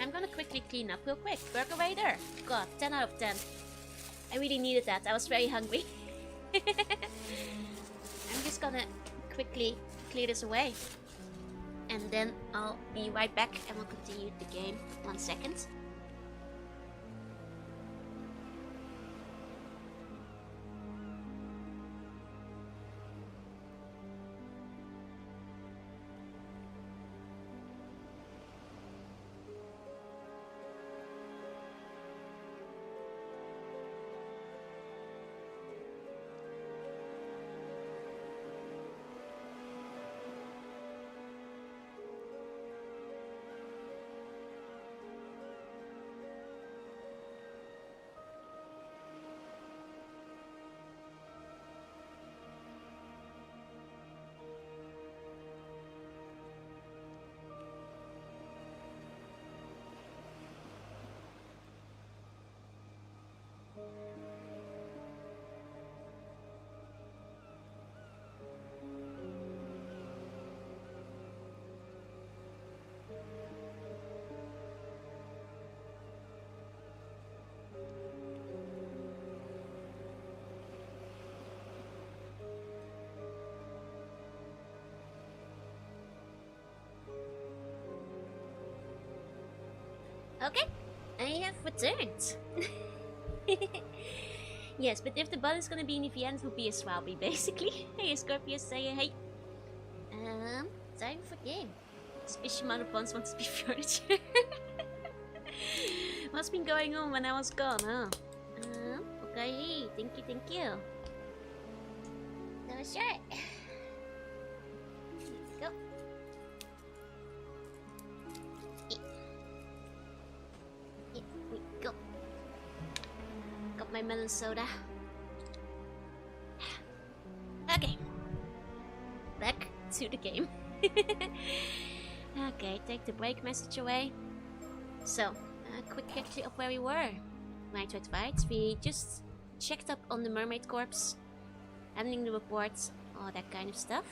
Speaker 1: I'm gonna quickly clean up real quick. Burger waiter. God, 10 out of 10. I really needed that. I was very hungry. I'm just gonna quickly clear this away. And then I'll be right back and we'll continue the game. 1 second. Okay, I have returned. Yes, but if the button is gonna be in the end, it will be a Swabby, basically. Hey, Scorpius, say hey. Time for game. Suspicious amount of buns want to be furniture. What's been going on when I was gone, huh? Okay, thank you. That was right. Go. Here we go. Got my melon soda. Okay. Back to the game. Okay, take the break message away. So, quick catch up where we were. Right, we just checked up on the mermaid corpse, handling the reports, all that kind of stuff.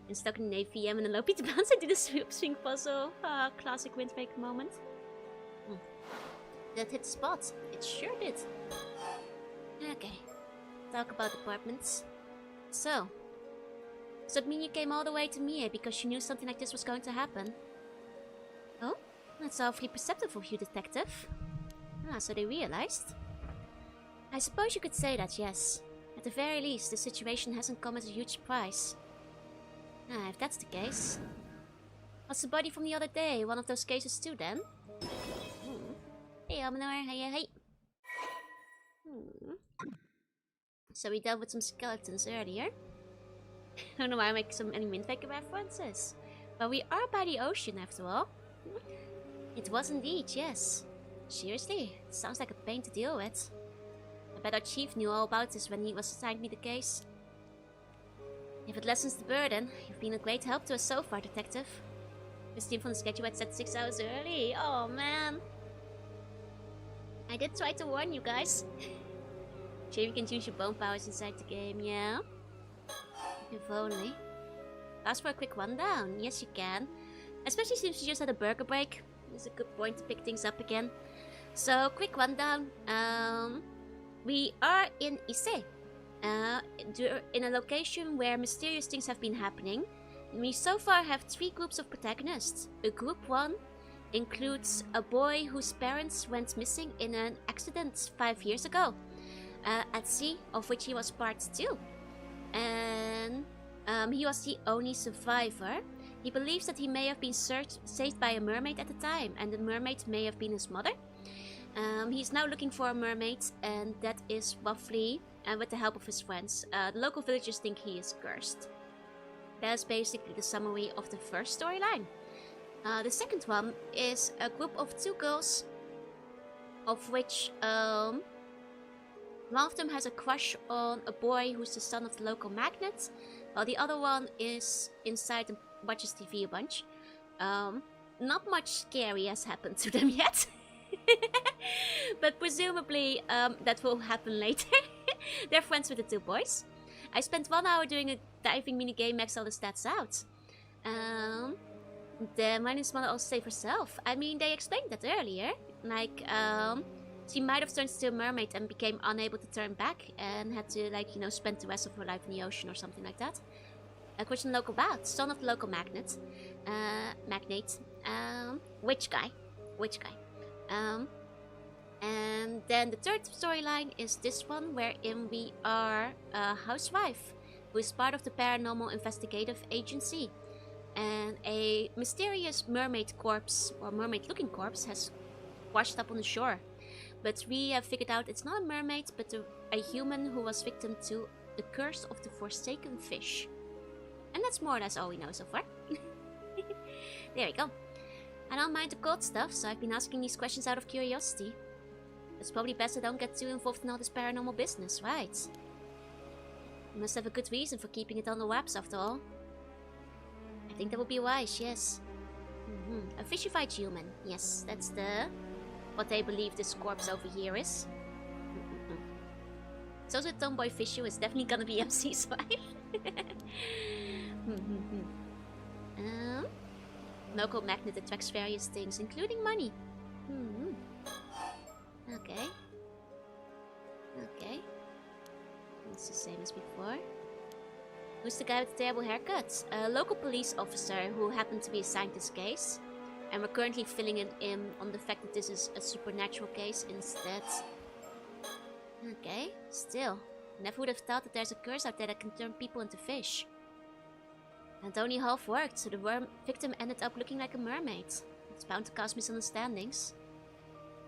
Speaker 1: And stuck in the AVM and a low Peter bounce. I did a swing puzzle. Classic wind fake moment. That hit the spot. It sure did. Okay, talk about apartments. So, does that mean you came all the way to Mie because you knew something like this was going to happen? Oh, that's awfully perceptive of you, detective. So they realized? I suppose you could say that, yes. At the very least, the situation hasn't come as a huge surprise. If that's the case... Was the body from the other day one of those cases too, then? Hey, Almanor, hey. So we dealt with some skeletons earlier. I don't know why I make any Windwaker references. But we are by the ocean after all. It was indeed, yes. Seriously, it sounds like a pain to deal with. I bet our chief knew all about this when he was assigned me the case. If it lessens the burden, you've been a great help to us so far, detective. Christine from the schedule had set 6 hours early. Oh man. I did try to warn you guys. Sure, you can use your bone powers inside the game, yeah? If only. Ask for a quick rundown. Yes, you can. Especially since you just had a burger break. It's a good point to pick things up again. So, quick rundown. We are in Ise. In a location where mysterious things have been happening. We so far have 3 groups of protagonists. A group 1 includes a boy whose parents went missing in an accident 5 years ago at sea, of which he was part too. And he was the only survivor. He believes that he may have been saved by a mermaid at the time, and the mermaid may have been his mother. He's now looking for a mermaid, and that is roughly, with the help of his friends. The local villagers think he is cursed. That's basically the summary of the first storyline. The second one is a group of 2 girls, of which one of them has a crush on a boy who's the son of the local magnate, while the other one is inside and watches TV a bunch. Not much scary has happened to them yet. But presumably that will happen later. They're friends with the 2 boys. I spent 1 hour doing a diving minigame, max all the stats out. The minus one will save herself. I mean, they explained that earlier. Like, she might have turned into a mermaid and became unable to turn back and had to, like, you know, spend the rest of her life in the ocean or something like that. A question local about son of the local magnate. Witch guy. And then the third storyline is this one, wherein we are a housewife who is part of the Paranormal Investigative Agency. And a mysterious mermaid corpse, or mermaid-looking corpse, has washed up on the shore. But we have figured out it's not a mermaid, but a human who was victim to the curse of the forsaken fish. And that's more or less all we know so far. There we go. I don't mind the cult stuff, so I've been asking these questions out of curiosity. It's probably best I don't get too involved in all this paranormal business, right? You must have a good reason for keeping it on the webs after all. I think that would be wise, yes. A fishified human. Yes, that's what they believe this corpse over here is. It's also a tomboy fish who is definitely gonna be MC's wife. Local magnet attracts various things, including money. Okay. It's the same as before. Who's the guy with the terrible haircut? A local police officer who happened to be assigned this case. And we're currently filling in on the fact that this is a supernatural case instead. Okay, still. Never would have thought that there's a curse out there that can turn people into fish. And only half worked, so the victim ended up looking like a mermaid. It's bound to cause misunderstandings.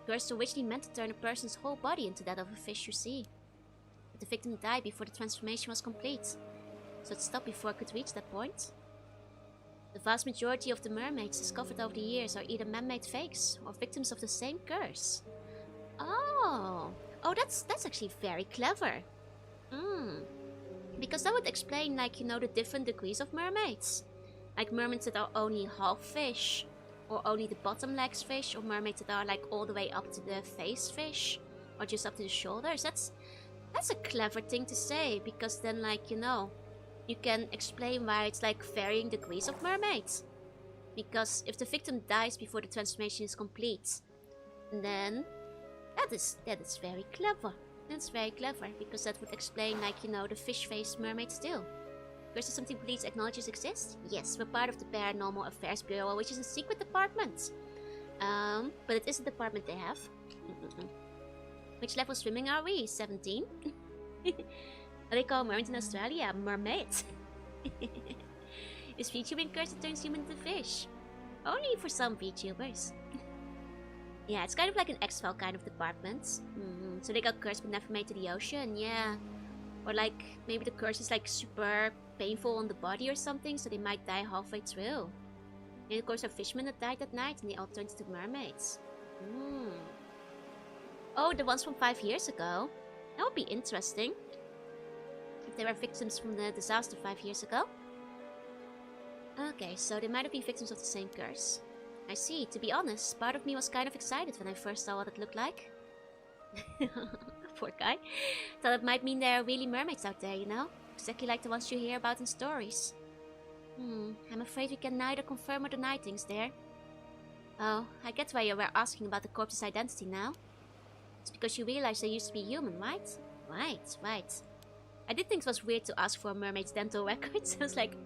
Speaker 1: Curse originally meant to turn a person's whole body into that of a fish, you see. But the victim died before the transformation was complete. So it stopped before it could reach that point. The vast majority of the mermaids discovered over the years are either man-made fakes or victims of the same curse. Oh, that's actually very clever. Because that would explain, like, you know, the different degrees of mermaids. Like mermaids that are only half fish, or only the bottom legs fish, or mermaids that are like all the way up to the face fish, or just up to the shoulders. That's a clever thing to say, because then, like, you know, you can explain why it's like varying degrees of mermaids. Because if the victim dies before the transformation is complete, then that is very clever. That's very clever, because that would explain, like, you know, the fish-faced mermaid still. First, does something police acknowledges exist? Yes, we're part of the Paranormal Affairs Bureau, which is a secret department. But it is a department they have. Which level swimming are we? 17? What they call mermaids in Australia? Mermaid. Is VTubing cursed that turns human into fish? Only for some VTubers. Yeah, it's kind of like an X-File kind of department. So they got cursed but never made to the ocean, yeah. Or like, maybe the curse is like super painful on the body or something, so they might die halfway through. And of course there are fishermen that died that night and they all turned into mermaids. Oh, the ones from 5 years ago? That would be interesting. If they were victims from the disaster 5 years ago. Okay, so they might have been victims of the same curse. I see. To be honest, part of me was kind of excited when I first saw what it looked like. Poor guy. Thought it might mean there are really mermaids out there, you know? Exactly like the ones you hear about in stories. I'm afraid we can neither confirm or deny things there. Oh, I get why you were asking about the corpse's identity now. It's because you realized they used to be human, right? Right. I did think it was weird to ask for a mermaid's dental records. I was like,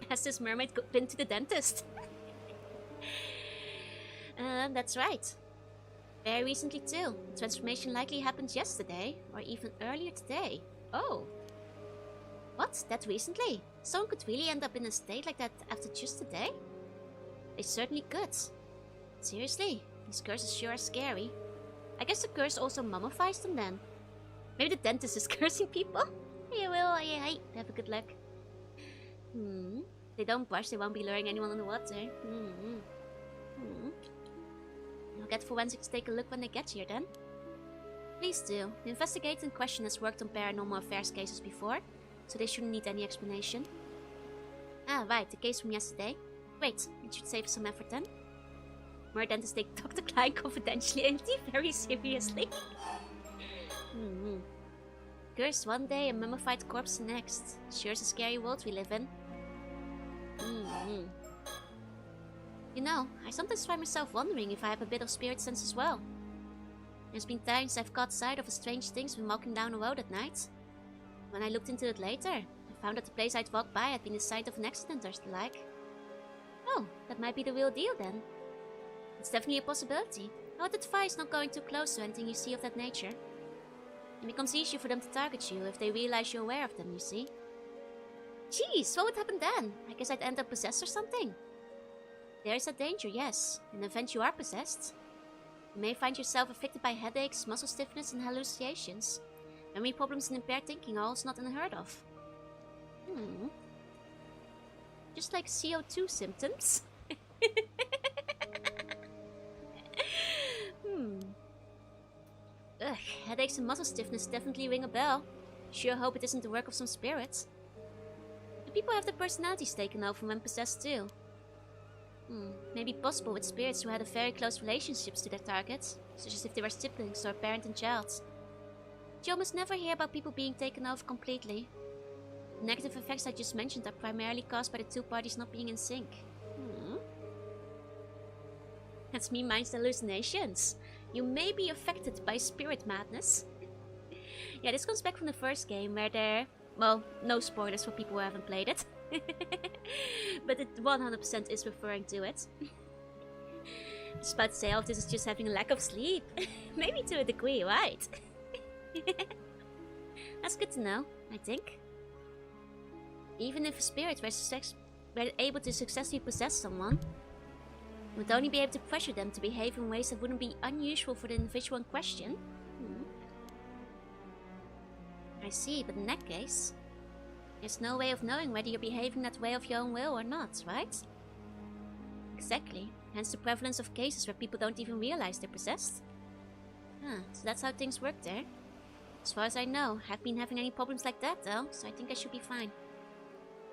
Speaker 1: has this mermaid been to the dentist? That's right. Very recently too. The transformation likely happened yesterday, or even earlier today. Oh. What? That recently? Someone could really end up in a state like that after just a day? They certainly could. Seriously, these curses sure are scary. I guess the curse also mummifies them then. Maybe the dentist is cursing people? Hey Will, hey, have a good luck. If they don't brush, they won't be luring anyone in the water. I'll get forensics to take a look when they get here then. Please do. The investigator in question has worked on paranormal affairs cases before, so they shouldn't need any explanation. Ah, right, the case from yesterday. Wait, it should save some effort then. More dentists take Dr. Klein confidentially and very seriously. Cursed one day and mummified corpse the next. Sure is a scary world we live in. You know, I sometimes find myself wondering if I have a bit of spirit sense as well. There's been times I've caught sight of strange things when walking down the road at night. When I looked into it later, I found that the place I'd walked by had been the site of an accident or the like. Oh, that might be the real deal then. It's definitely a possibility. I would advise not going too close to anything you see of that nature. It becomes easier for them to target you if they realize you're aware of them, you see. Jeez, what would happen then? I guess I'd end up possessed or something. There is that danger, yes. In the event you are possessed. You may find yourself afflicted by headaches, muscle stiffness and hallucinations. Memory problems and impaired thinking are also not unheard of. Just like CO2 symptoms. Ugh, headaches and muscle stiffness definitely ring a bell. Sure hope it isn't the work of some spirit. Do people have their personalities taken over when possessed too? Maybe possible with spirits who had a very close relationships to their targets, such as if they were siblings or parent and child. But you almost never hear about people being taken over completely. The negative effects I just mentioned are primarily caused by the two parties not being in sync. That's me minus hallucinations. You may be affected by spirit madness. Yeah, this comes back from the first game where there... Well, no spoilers for people who haven't played it. But it 100% is referring to it. I was about to say all of this is just having a lack of sleep. Maybe to a degree, right? That's good to know, I think. Even if a spirit were able to successfully possess someone, you would only be able to pressure them to behave in ways that wouldn't be unusual for the individual in question. I see, but in that case, there's no way of knowing whether you're behaving that way of your own will or not, right? Exactly. Hence the prevalence of cases where people don't even realize they're possessed. So that's how things work there. As far as I know, I haven't been having any problems like that though, so I think I should be fine.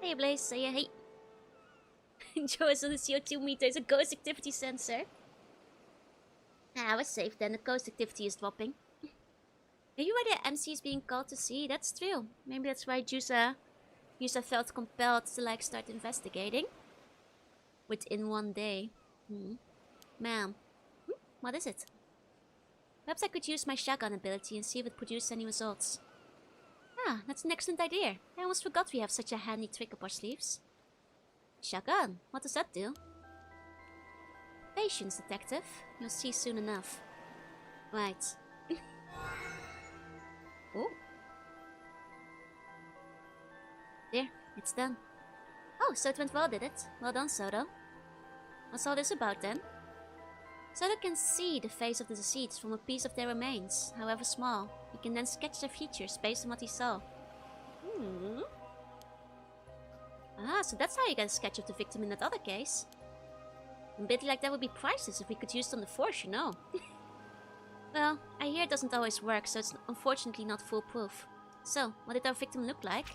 Speaker 1: Hey Blaze, say hey. Joe is on the CO2 meter, is a ghost activity sensor. I was safe then, the ghost activity is dropping. Maybe why the MC is being called to see, that's true. Maybe that's why Jusa felt compelled to start investigating. Within one day. Ma'am. What is it? Perhaps I could use my shotgun ability and see if it produces any results. That's an excellent idea. I almost forgot we have such a handy trick up our sleeves. Shotgun? What does that do? Patience, detective. You'll see soon enough. Right. Oh. There, it's done. Oh, so it went well, did it? Well done, Soto. What's all this about then? Soto can see the face of the deceased from a piece of their remains, however small. He can then sketch their features based on what he saw. So that's how you get a sketch of the victim in that other case. A bit like that would be priceless if we could use it on the force, you know. Well, I hear it doesn't always work, so it's unfortunately not foolproof. So, what did our victim look like?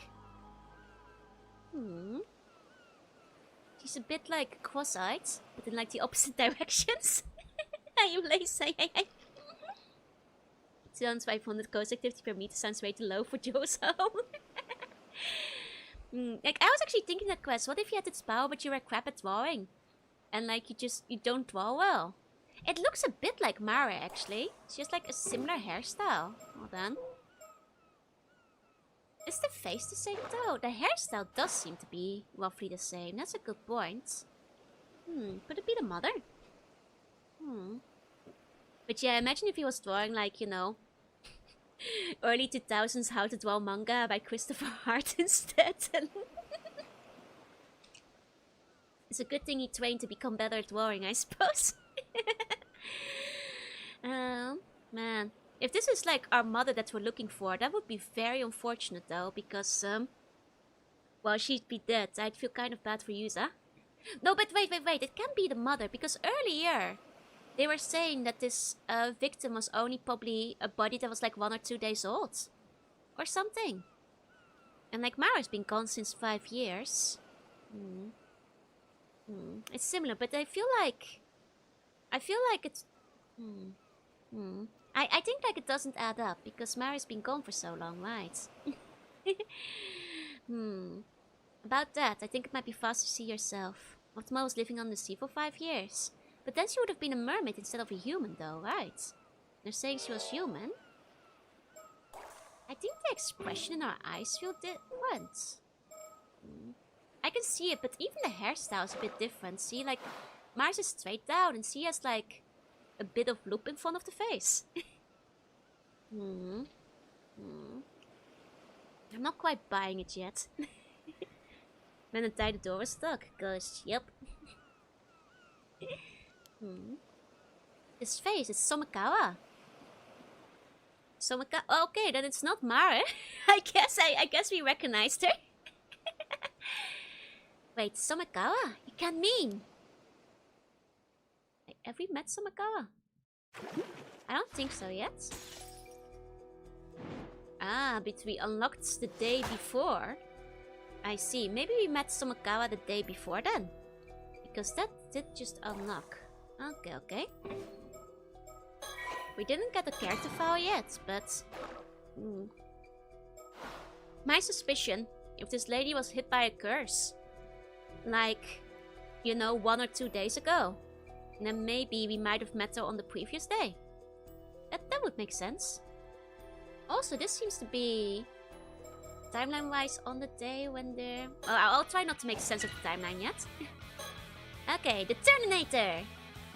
Speaker 1: She's a bit cross-eyed, but in the opposite directions. I'm lazy. 2500 ghost activity per meter sounds way too low for Joe's home. I was actually thinking that quest. What if you had its power, but you were crap at drawing? And you don't draw well. It looks a bit like Mara, actually. She has a similar hairstyle. Hold on. Is the face the same though? The hairstyle does seem to be roughly the same. That's a good point. Could it be the mother? But yeah, imagine if he was drawing like, you know, early 2000s How to Draw Manga by Christopher Hart instead. It's a good thing he trained to become better at drawing, I suppose. Man. If this is like our mother that we're looking for, that would be very unfortunate though, because, well, she'd be dead. I'd feel kind of bad for Yuza. No, but wait. It can't be the mother, because earlier they were saying that this victim was only probably a body that was like 1 or 2 days old. Or something. And like Mara's been gone since 5 years. It's similar, but I feel like it's... I think like it doesn't add up, because Mara's been gone for so long, right? About that, I think it might be fast to see yourself. Optima was living on the sea for 5 years. But then she would have been a mermaid instead of a human though, right? They're saying she was human. I think the expression in her eyes feel different. I can see it, but even the hairstyle is a bit different. See, like, Mars is straight down and she has like a bit of loop in front of the face. I'm not quite buying it yet. When the door was stuck, goes, yep. This face, it's Somakawa. Oh, okay, then it's not Mare. I guess we recognized her. Wait, Somakawa? You can't mean. Have we met Somakawa? I don't think so yet. Ah, but we unlocked the day before. I see. Maybe we met Somakawa the day before then. Because that did just unlock. Okay. We didn't get a character file yet, but... My suspicion, if this lady was hit by a curse, like, you know, 1 or 2 days ago, then maybe we might have met her on the previous day. That would make sense. Also, this seems to be timeline-wise on the day when they're... Oh, I'll try not to make sense of the timeline yet. Okay, the Terminator!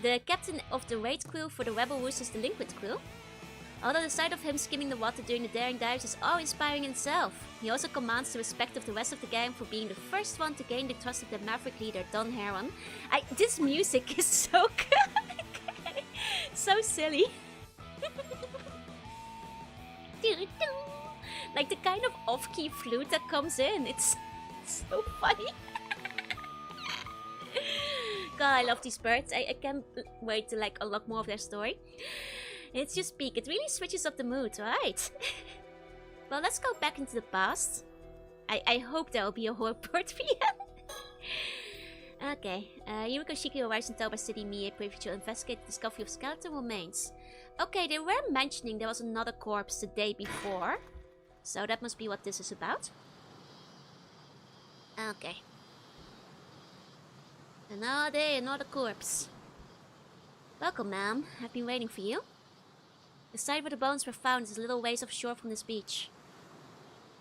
Speaker 1: The captain of the raid crew for the Rebel Roosters Delinquent crew. Although the sight of him skimming the water during the daring dives is awe-inspiring in itself, he also commands the respect of the rest of the gang for being the first one to gain the trust of the maverick leader, Don Heron. This music is so good! So silly. Like the kind of off-key flute that comes in. It's so funny. God, I love these birds. I can't wait to like unlock more of their story. It's just peak. It really switches up the mood, right? Well, let's go back into the past. I hope there will be a horror part for you. Okay. Yumiko Shiki arrives in Toba City, Mie, privy to investigate the discovery of skeleton remains. Okay, they were mentioning there was another corpse the day before. So that must be what this is about. Okay. Another day, another corpse. Welcome, ma'am. I've been waiting for you. The site where the bones were found is a little ways offshore from this beach.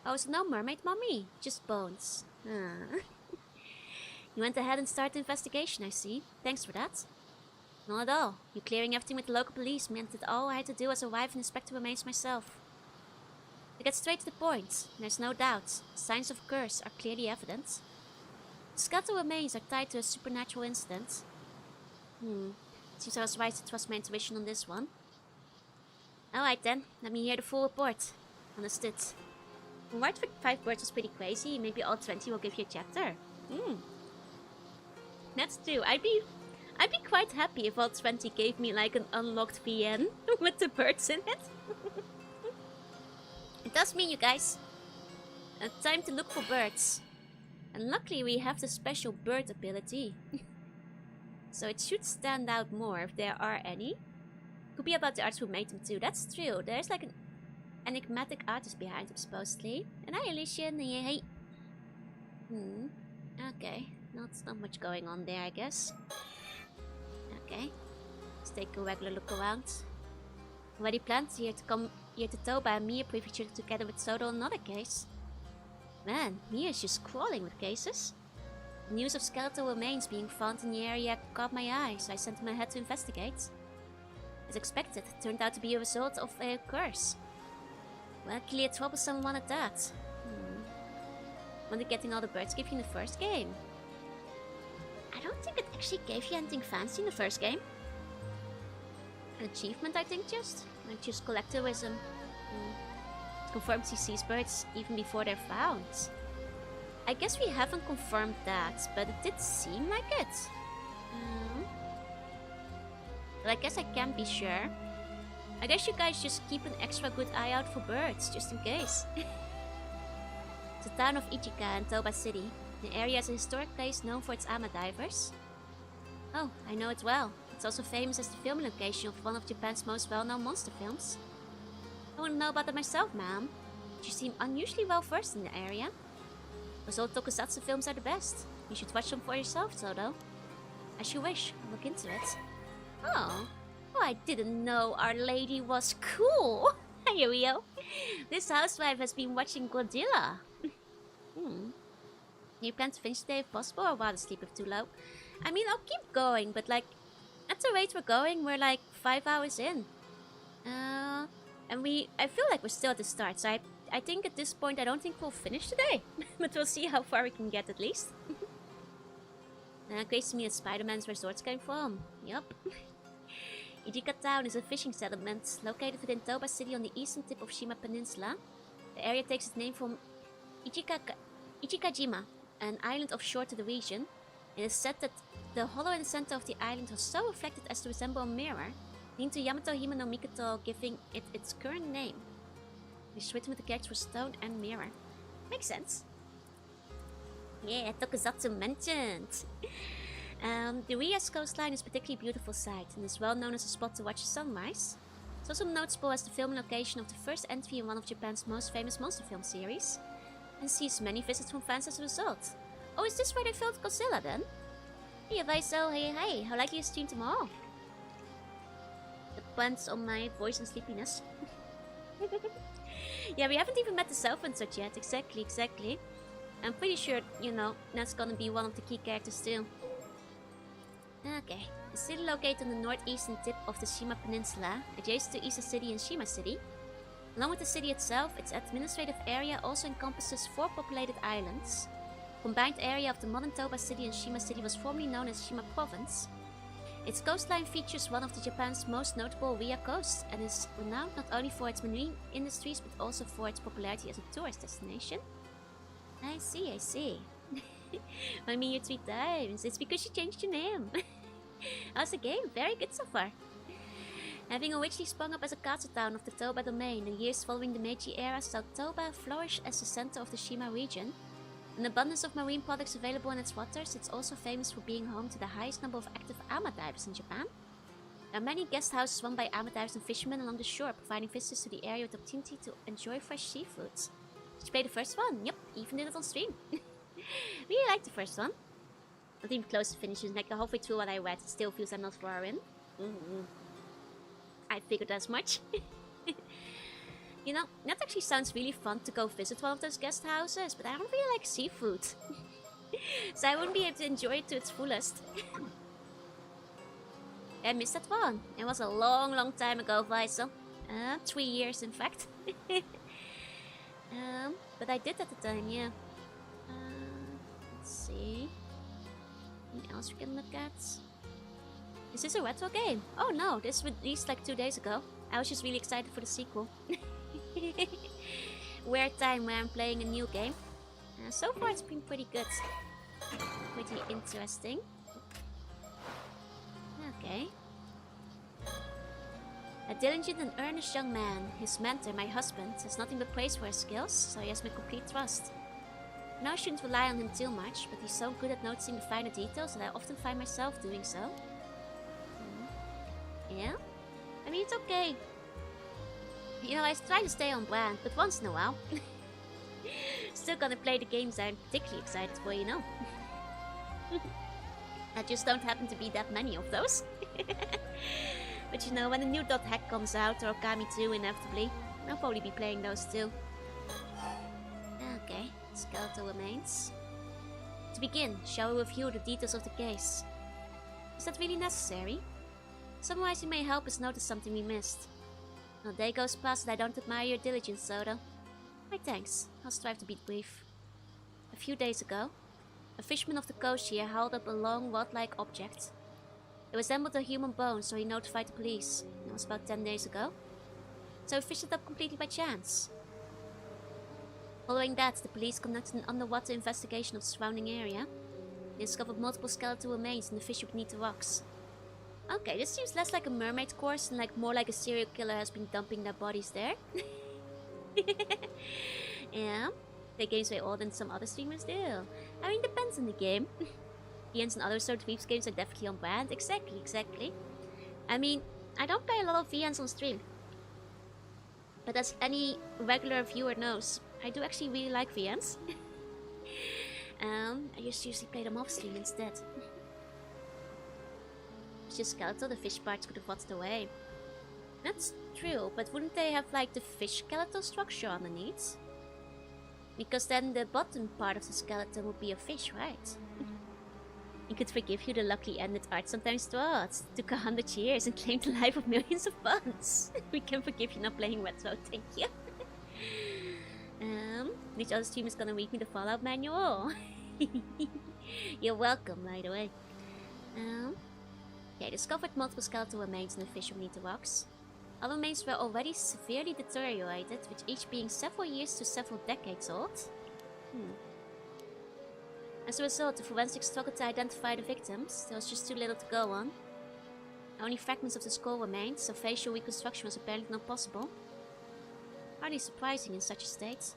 Speaker 1: Oh, so no mermaid, mommy? Just bones. You went ahead and started the investigation, I see. Thanks for that. Not at all. You clearing everything with the local police meant that all I had to do was arrive and inspect the remains myself. To get straight to the point, there's no doubt. Signs of curse are clearly evident. The skeletal remains are tied to a supernatural incident. Seems I was right to trust my intuition on this one. Alright then, let me hear the full report. Understood. Right for 5 birds was pretty crazy. Maybe all 20 will give you a chapter. That's true. I'd be quite happy if all 20 gave me like an unlocked VN with the birds in it. It does mean, you guys, time to look for birds. And luckily we have the special bird ability. So it should stand out more if there are any. Could be about the artist who made them too. That's true. There's like an enigmatic artist behind them supposedly. And hi Alicia. Hey. Okay. Not much going on there, I guess. Okay. Let's take a regular look around. Already planned here to come here to Toba and Mia prefecture together with Sodo on another case. Man, Mia's just crawling with cases. News of skeletal remains being found in the area caught my eye, so I sent him ahead to investigate. As expected, it turned out to be a result of a curse. Well, clearly a troublesome one at that. Wanted getting all the birds give you in the first game. I don't think it actually gave you anything fancy in the first game. An achievement, I think, just. Like just collectivism. It confirms he sees birds even before they're found. I guess we haven't confirmed that, but it did seem like it. But I guess I can't be sure. I guess you guys just keep an extra good eye out for birds, just in case. The town of Ichika in Toba City. The area is a historic place known for its ama divers. Oh, I know it well. It's also famous as the filming location of one of Japan's most well-known monster films. I wouldn't know about that myself, ma'am. But you seem unusually well versed in the area. Those old tokusatsu films are the best. You should watch them for yourself, though. As you wish, I'll look into it. Oh, I didn't know Our Lady was cool. Hey, Rio. This housewife has been watching Godzilla. You plan to finish today if possible, or rather sleep if too low? I mean, I'll keep going, but like, at the rate we're going, we're like 5 hours in. And I feel like we're still at the start, so I think at this point I don't think we'll finish today. But we'll see how far we can get at least. Crazy to me that Spider-Man's resorts came from. Yup. Ichika Town is a fishing settlement located within Toba City on the eastern tip of Shima Peninsula. The area takes its name from Ichikajima, an island offshore to the region. It is said that the hollow in the center of the island was so reflected as to resemble a mirror, leading to Yamato Hime no Mikoto giving it its current name. It is written with the characters for stone and mirror. Makes sense. Yeah, Tokusatsu mentioned. The Rias coastline is a particularly beautiful sight and is well known as a spot to watch the sunrise. It's also notable as the filming location of the first entry in one of Japan's most famous monster film series, and sees many visits from fans as a result. Oh, is this where they filmed Godzilla then? Hey, Vaiso, hey, how likely to stream tomorrow? Depends on my voice and sleepiness. Yeah, we haven't even met the Self-Insert yet, exactly. I'm pretty sure, you know, that's gonna be one of the key characters too. Okay, the city located on the northeastern tip of the Shima Peninsula, adjacent to Ise City and Shima City. Along with the city itself, its administrative area also encompasses 4 populated islands. The combined area of the modern Toba City and Shima City was formerly known as Shima Province. Its coastline features one of Japan's most notable Ria coasts and is renowned not only for its marine industries but also for its popularity as a tourist destination. I see. I mean you 3 times. It's because you changed your name. How's the game? Very good so far. Having originally sprung up as a castle town of the Toba domain, the years following the Meiji era saw Toba flourish as the center of the Shima region. An abundance of marine products available in its waters, it's also famous for being home to the highest number of active ama divers in Japan. There are many guest houses run by ama divers and fishermen along the shore, providing visitors to the area with the opportunity to enjoy fresh seafood. Did you play the first one? Yep, even did it on stream. Really liked the first one. Not even close to finishing, like halfway through what I read, it still feels I'm not far in. I figured as much. You know, that actually sounds really fun to go visit one of those guest houses, but I don't really like seafood. So I wouldn't be able to enjoy it to its fullest. I missed that one. It was a long time ago, Vaisel. 3 years in fact. But I did at the time, yeah. Let's see. Anything else we can look at? Is this a retro game? Oh no, this was released like 2 days ago. I was just really excited for the sequel. Weird time when I'm playing a new game. So far it's been pretty good. Pretty interesting. Okay. A diligent and earnest young man, his mentor, my husband, has nothing but praise for his skills, so he has my complete trust. Now I shouldn't rely on him too much, but he's so good at noticing the finer details that I often find myself doing so. Yeah? I mean, it's okay. You know, I try to stay on brand, but once in a while. Still gonna play the games I'm particularly excited for, you know. I just don't happen to be that many of those. But you know, when the new Dot Hack comes out, or Okami 2 inevitably, I'll probably be playing those too. Okay, skeletal remains. To begin, shall we review the details of the case? Is that really necessary? Summarizing may help us notice something we missed. No day goes past that I don't admire your diligence, Soda. My thanks. I'll strive to be brief. A few days ago, a fisherman off the coast here held up a long rod-like object. It resembled a human bone, so he notified the police. That was about 10 days ago. So he fished it up completely by chance. Following that, the police conducted an underwater investigation of the surrounding area. They discovered multiple skeletal remains in the fissure beneath the rocks. Okay, this seems less like a mermaid course and more like a serial killer has been dumping their bodies there. Yeah, they games way older than some other streamers do. I mean, depends on the game. VNs and other sort of Weeps games are definitely on brand. Exactly. I mean, I don't play a lot of VNs on stream. But as any regular viewer knows, I do actually really like VNs. I just usually play them off stream instead. It's just skeletal, the fish parts could have rotted away. That's true, but wouldn't they have the fish skeletal structure underneath? Because then the bottom part of the skeleton would be a fish, right? He could forgive you the luckily ended art sometimes thought. Took 100 years and claimed the life of millions of buns. We can forgive you not playing Retro, thank you. Which other stream is gonna read me the Fallout manual? You're welcome, by the way. Yeah, discovered multiple skeletal remains in the fissure beneath the rocks. All remains were already severely deteriorated, with each being several years to several decades old. As a result, the forensics struggled to identify the victims. There was just too little to go on. Only fragments of the skull remained, so facial reconstruction was apparently not possible. Hardly surprising in such a state.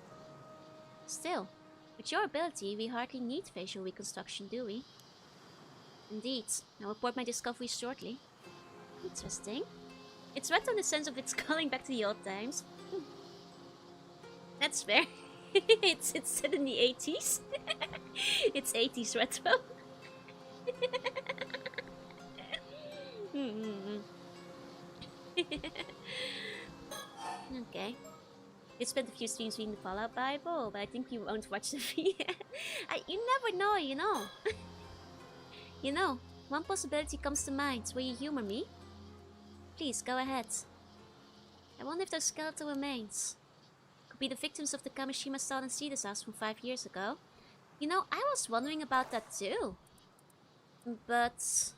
Speaker 1: Still, with your ability, we hardly need facial reconstruction, do we? Indeed. I'll report my discovery shortly. Interesting. It's retro in the sense of it's calling back to the old times. That's fair. It's set in the 80s. It's 80s retro. Okay. You spent a few streams reading the Fallout Bible, but I think you won't watch the video. You never know, you know. You know, one possibility comes to mind. Will you humor me? Please, go ahead. I wonder if those skeletal remains could be the victims of the Kamishima Salt and Sea disaster from 5 years ago. You know, I was wondering about that too. But,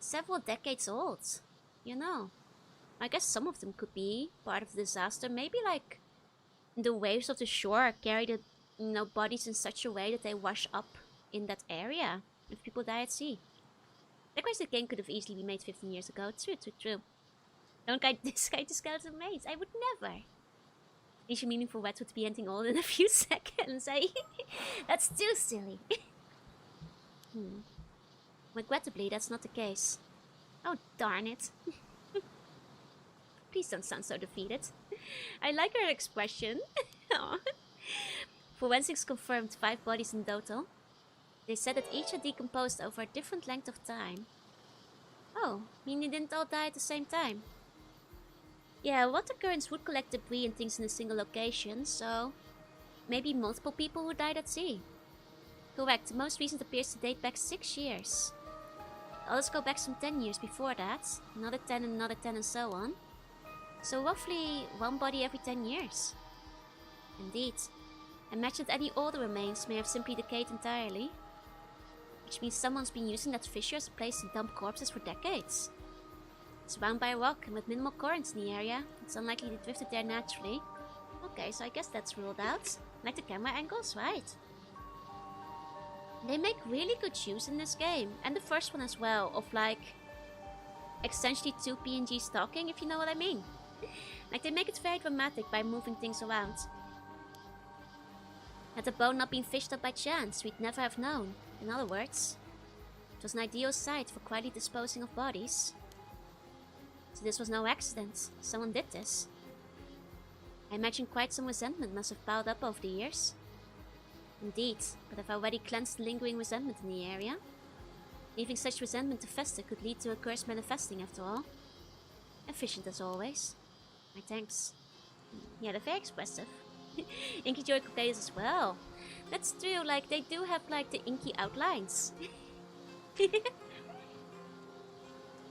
Speaker 1: several decades old, you know. I guess some of them could be part of the disaster. Maybe the waves of the shore carry the bodies in such a way that they wash up in that area if people die at sea. Likewise, the game could have easily been made 15 years ago. True. Don't disguise the skeleton remains. I would never. Is your meaningful wet would be ending all in a few seconds, eh? That's too silly. Regrettably, that's not the case. Oh, darn it. Please don't sound so defeated. I like her expression. Forensics confirmed 5 bodies in total. They said that each had decomposed over a different length of time. Oh, meaning they didn't all die at the same time. Yeah, water currents would collect debris and things in a single location, so maybe multiple people who died at sea. Correct, the most recent appears to date back 6 years. Others go back some 10 years before that, another 10 and so on. So roughly 1 body every 10 years. Indeed. Imagine that any older remains may have simply decayed entirely. Which means someone's been using that fissure as a place to dump corpses for decades. It's surrounded by a rock and with minimal currents in the area, it's unlikely they drifted there naturally. Okay, so I guess that's ruled out. Like the camera angles, right? They make really good use in this game, and the first one as well, of essentially 2 PNG stalking, if you know what I mean. They make it very dramatic by moving things around. Had the bone not been fished up by chance, we'd never have known. In other words, it was an ideal site for quietly disposing of bodies. So this was no accident, someone did this. I imagine quite some resentment must have piled up over the years. Indeed, but I've already cleansed lingering resentment in the area. Leaving such resentment to fester could lead to a curse manifesting after all. Efficient as always. My thanks. Yeah, they're very expressive. Inky Joy could play this as well. That's true, like they do have like the inky outlines.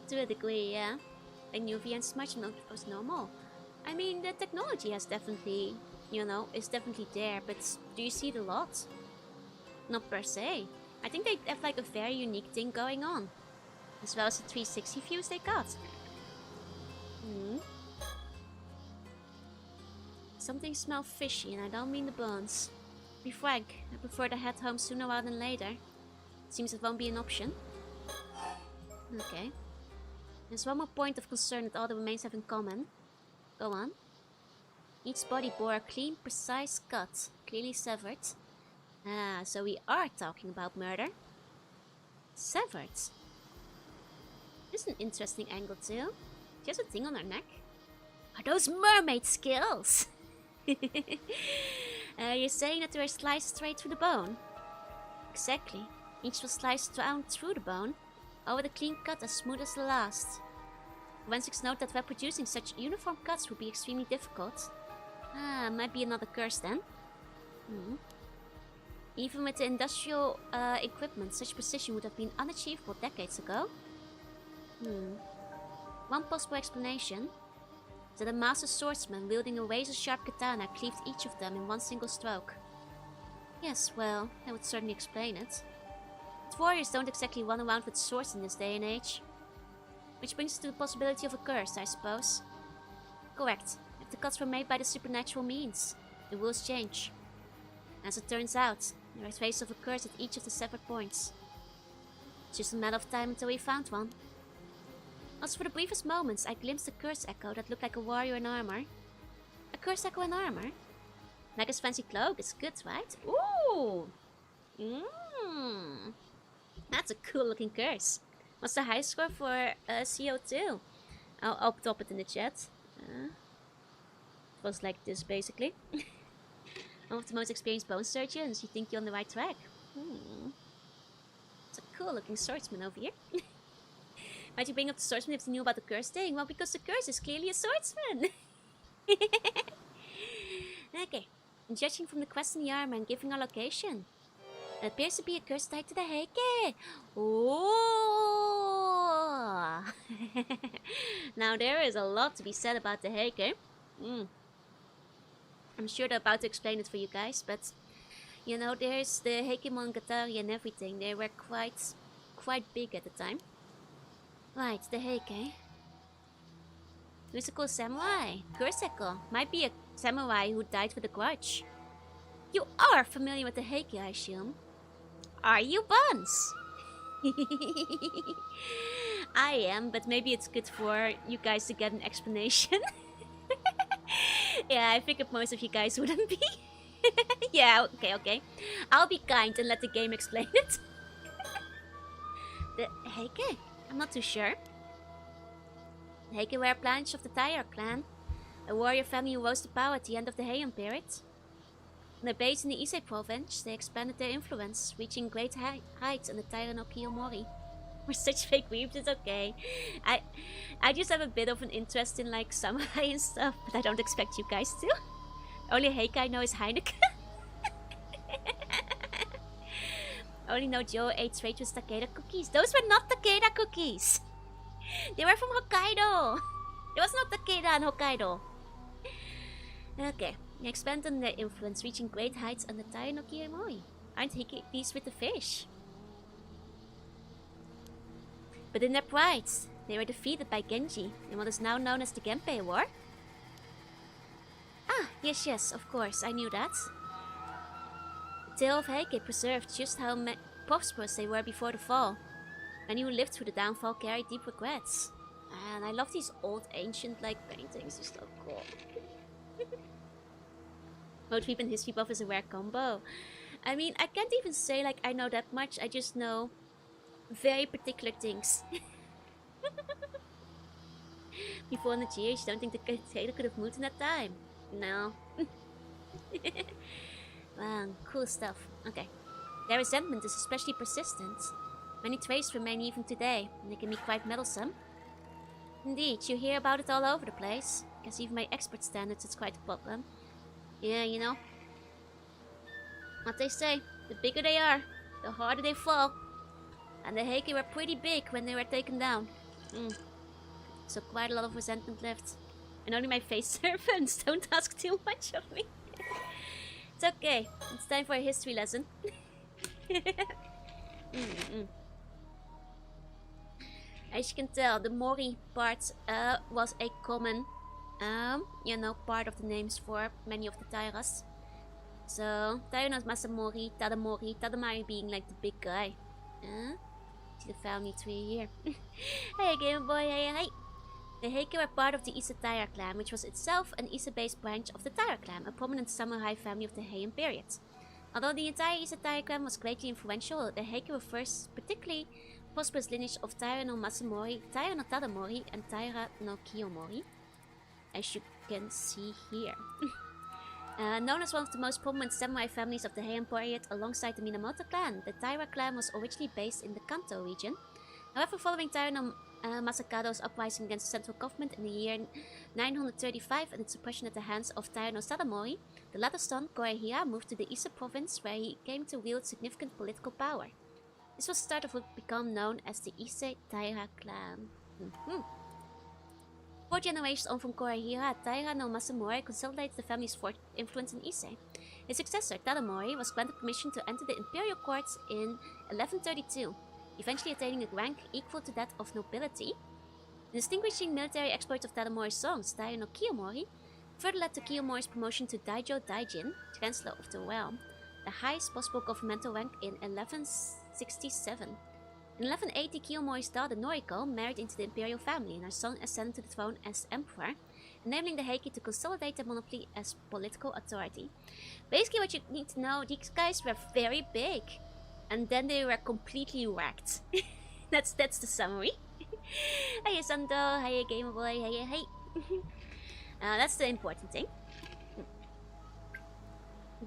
Speaker 1: To a degree, yeah. I knew VN's much was normal. I mean, the technology has definitely, is definitely there, but do you see it a lot? Not per se. I think they have like a very unique thing going on, as well as the 360 views they got. Something smells fishy, and I don't mean the bones. To be frank, I prefer to head home sooner rather than later. Seems it won't be an option. Okay. There's one more point of concern that all the remains have in common. Go on. Each body bore a clean, precise cut, clearly severed. Ah, so we are talking about murder. Severed. This is an interesting angle too. She has a thing on her neck. Are those mermaid skills? You're saying that they were sliced straight through the bone? Exactly. Each was sliced down through the bone, all with a clean cut as smooth as the last. Forensics note that reproducing such uniform cuts would be extremely difficult. Ah, might be another curse then. Even with the industrial equipment, such precision would have been unachievable decades ago. One possible explanation is that a master swordsman wielding a razor-sharp katana cleaved each of them in one single stroke. Yes, well, that would certainly explain it. But warriors don't exactly run around with swords in this day and age. Which brings us to the possibility of a curse, I suppose. Correct. If the cuts were made by the supernatural means, the rules change. As it turns out, there are traces of a curse at each of the severed points. It's just a matter of time until we found one. Also, for the briefest moments, I glimpsed a curse echo that looked like a warrior in armor. A curse echo in armor? Like his fancy cloak, it's good, right? Ooh! That's a cool looking curse. What's the high score for CO2? I'll drop it in the chat. It was like this, basically. One of the most experienced bone surgeons. You think you're on the right track? It's a cool looking swordsman over here. Why'd you bring up the swordsman if you knew about the curse thing? Well, because the curse is clearly a swordsman. Okay. And judging from the quest in the armor and giving our location, it appears to be a curse tied to the Heike. Oh! Now there is a lot to be said about the Heike. I'm sure they're about to explain it for you guys, but there's the Heike Monogatari and everything. They were quite big at the time. Right, the Heike. Who's a cool samurai? Kurseko. Might be a samurai who died with a grudge. You are familiar with the Heike, I assume. Are you, Buns? I am, but maybe it's good for you guys to get an explanation. Yeah, I figured most of you guys wouldn't be. Yeah, okay. I'll be kind and let the game explain it. The Heike? I'm not too sure. The Heike were a branch of the Taiyar clan, a warrior family who rose to power at the end of the Heian period. On their base in the Ise province, they expanded their influence, reaching great heights under Taira no Kiyomori. We're such fake weebs, it's okay. I just have a bit of an interest in like samurai and stuff, but I don't expect you guys to. Only Heike I know is Heineken. Only know Joe ate straight with Takeda cookies. Those were not Takeda cookies. They were from Hokkaido. It was not Takeda in Hokkaido. Okay, they expanded on their influence, reaching great heights under Taira no Kiyomori. Aren't hickeys with the fish? But in their pride, they were defeated by Genji in what is now known as the Genpei War. Ah, yes, of course, I knew that. The tale of Heike preserved just how prosperous they were before the fall. Many who lived through the downfall carry deep regrets. And I love these old ancient paintings, they're so cool. Motive and history buff is a rare combo. I mean, I can't even say I know that much, I just know very particular things. Before 100 years, you don't think the Taylor could have moved in that time? No. Wow, cool stuff. Okay. Their resentment is especially persistent. Many traces remain even today, and they can be quite meddlesome. Indeed, you hear about it all over the place. Guess even by expert standards it's quite a problem. Yeah, What they say, the bigger they are, the harder they fall. And the Heike were pretty big when they were taken down. So quite a lot of resentment left. And only my face servants. Don't ask too much of me. It's okay. It's time for a history lesson. As you can tell, the Mori part was a common, part of the names for many of the Tairas. So, Taira Masamori, Tadamori, Tadamari being like the big guy. See the family tree here. Hey, Game Boy, hey. The Heike were part of the Issa Taira clan, which was itself an Issa-based branch of the Taira clan, a prominent samurai family of the Heian period. Although the entire Issa Taira clan was greatly influential, the Heike were first particularly prosperous lineage of Taira no Masamori, Taira no Tadamori, and Taira no Kiyomori, as you can see here. Known as one of the most prominent samurai families of the Heian period alongside the Minamoto clan, the Taira clan was originally based in the Kanto region. However, following Taira no Masakado's uprising against the central government in the year 935 and its suppression at the hands of Taira no Sadamori, the latter's son, Korehira, moved to the Issa province where he came to wield significant political power. This was the start of what became known as the Issa Taira clan. 4 generations on from Korehira, Taira no Masamori consolidated the family's influence in Issei. His successor, Tadamori, was granted permission to enter the imperial courts in 1132, eventually attaining a rank equal to that of nobility. The distinguishing military exploits of Tadamori's sons, Taira no Kiyomori, further led to Kiyomori's promotion to Daijo Daijin, Chancellor of the Realm, the highest possible governmental rank in 1167. In 1180, Kiyomori's daughter Noriko married into the imperial family, and her son ascended to the throne as emperor, enabling the Heike to consolidate their monopoly as political authority. Basically, what you need to know, these guys were very big, and then they were completely wrecked. that's the summary. Hey Sando, hey Game Boy, hey. That's the important thing.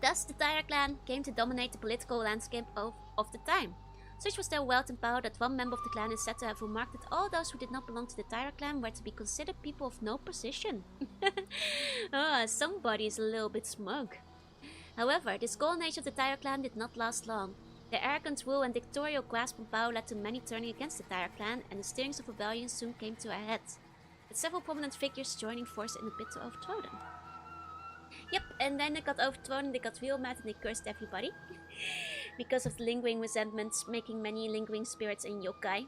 Speaker 1: Thus, the Taira clan came to dominate the political landscape of the time. Such was their wealth and power that one member of the clan is said to have remarked that all those who did not belong to the Taira clan were to be considered people of no position. Somebody is a little bit smug. However, this golden age of the Taira clan did not last long. Their arrogant rule and dictatorial grasp on power led to many turning against the Taira clan, and the stirrings of rebellion soon came to a head, with several prominent bigfigures joining forces in a bid to overthrow them. Yep, and then they got overthrown and they got real mad and they cursed everybody. Because of the lingering resentments, making many lingering spirits and yokai.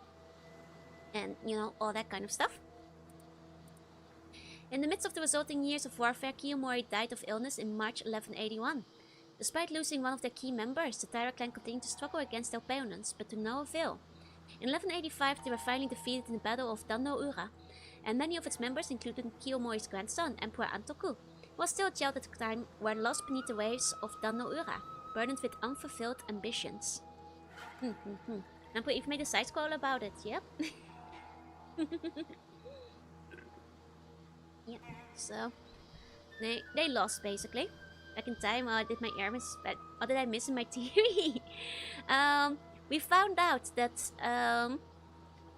Speaker 1: And, all that kind of stuff. In the midst of the resulting years of warfare, Kiyomori died of illness in March 1181. Despite losing one of their key members, the Taira clan continued to struggle against their opponents, but to no avail. In 1185, they were finally defeated in the Battle of Dan-no-ura, and many of its members, including Kiyomori's grandson, Emperor Antoku, was still jailed at the time, were lost beneath the waves of Dan-no-ura, burdened with unfulfilled ambitions. Emperor even made a side scroll about it, yep. Yeah, so they lost basically. Back in time, I did my errands, but what did I miss in my theory? We found out that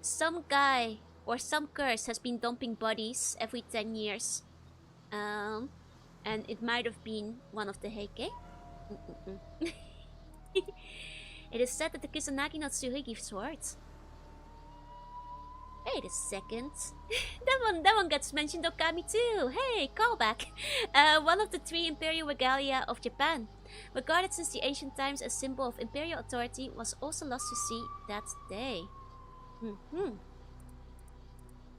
Speaker 1: some guy or some curse has been dumping bodies every 10 years. And it might have been one of the Heike. It is said that the Kusanagi no Tsurugi gives swords. Wait a second. that one gets mentioned Okami too. Hey, callback. One of the 3 imperial regalia of Japan, regarded since the ancient times as symbol of imperial authority, was also lost to sea that day.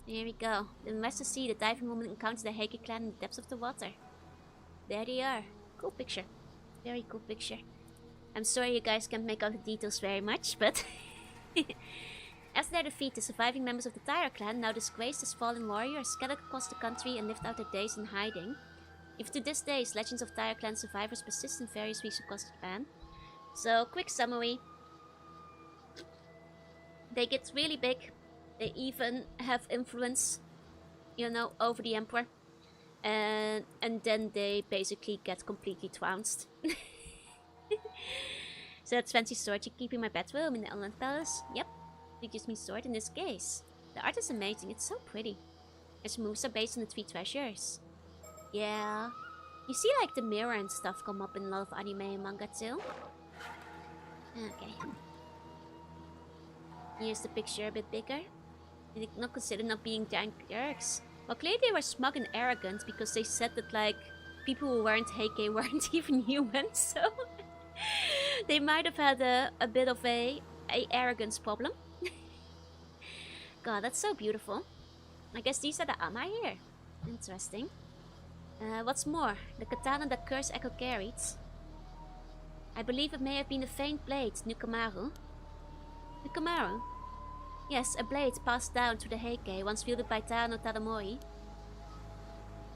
Speaker 1: Here we go. The rest of sea, the diving woman encounters the Heike clan in the depths of the water. There they are. Cool picture. Very cool picture. I'm sorry you guys can't make out the details very much, but... After their defeat, the surviving members of the Taira clan, now disgraced as fallen warriors, scattered across the country and lived out their days in hiding. Even to this day, legends of Taira clan survivors persist in various regions across Japan. So, quick summary. They get really big. They even have influence, over the emperor. And then they basically get completely trounced. So that's fancy sword you keep in my bedroom in the Island Palace. Yep. It gives me sword in this case. The art is amazing, it's so pretty. Its moves are based on the 3 treasures. Yeah. You see like the mirror and stuff come up in a lot of anime and manga too. Okay. Here's the picture a bit bigger. They did not consider not being giant jerks. Well, clearly they were smug and arrogant because they said that like people who weren't Heike weren't even human, so they might have had a bit of a arrogance problem. God, that's so beautiful. I guess these are the Ama here. Interesting. What's more, the katana that Curse Echo carried. I believe it may have been a faint blade, Nukamaru. Nukamaru? Yes, a blade passed down to the Heike, once wielded by Tano Tadamori.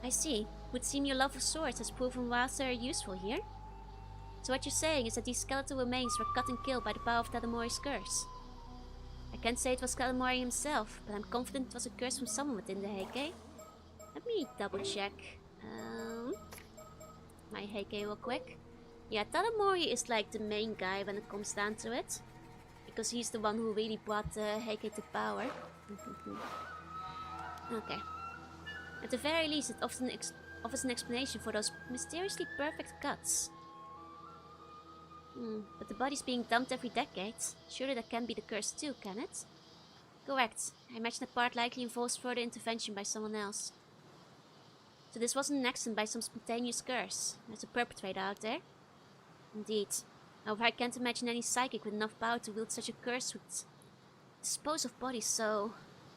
Speaker 1: I see. Would seem your love of swords has proven rather useful here. So what you're saying is that these skeletal remains were cut and killed by the power of Tadamori's curse. I can't say it was Tadamori himself, but I'm confident it was a curse from someone within the Heike. Let me double check my Heike real quick. Yeah, Tadamori is like the main guy when it comes down to it. Because he's the one who really brought Heike to power. Okay. At the very least, it often offers an explanation for those mysteriously perfect cuts. But the body's being dumped every decade. Surely that can be the curse too, can it? Correct. I imagine that part likely involves further intervention by someone else. So this wasn't an accident by some spontaneous curse. There's a perpetrator out there. Indeed. However, I can't imagine any psychic with enough power to wield such a curse would dispose of bodies so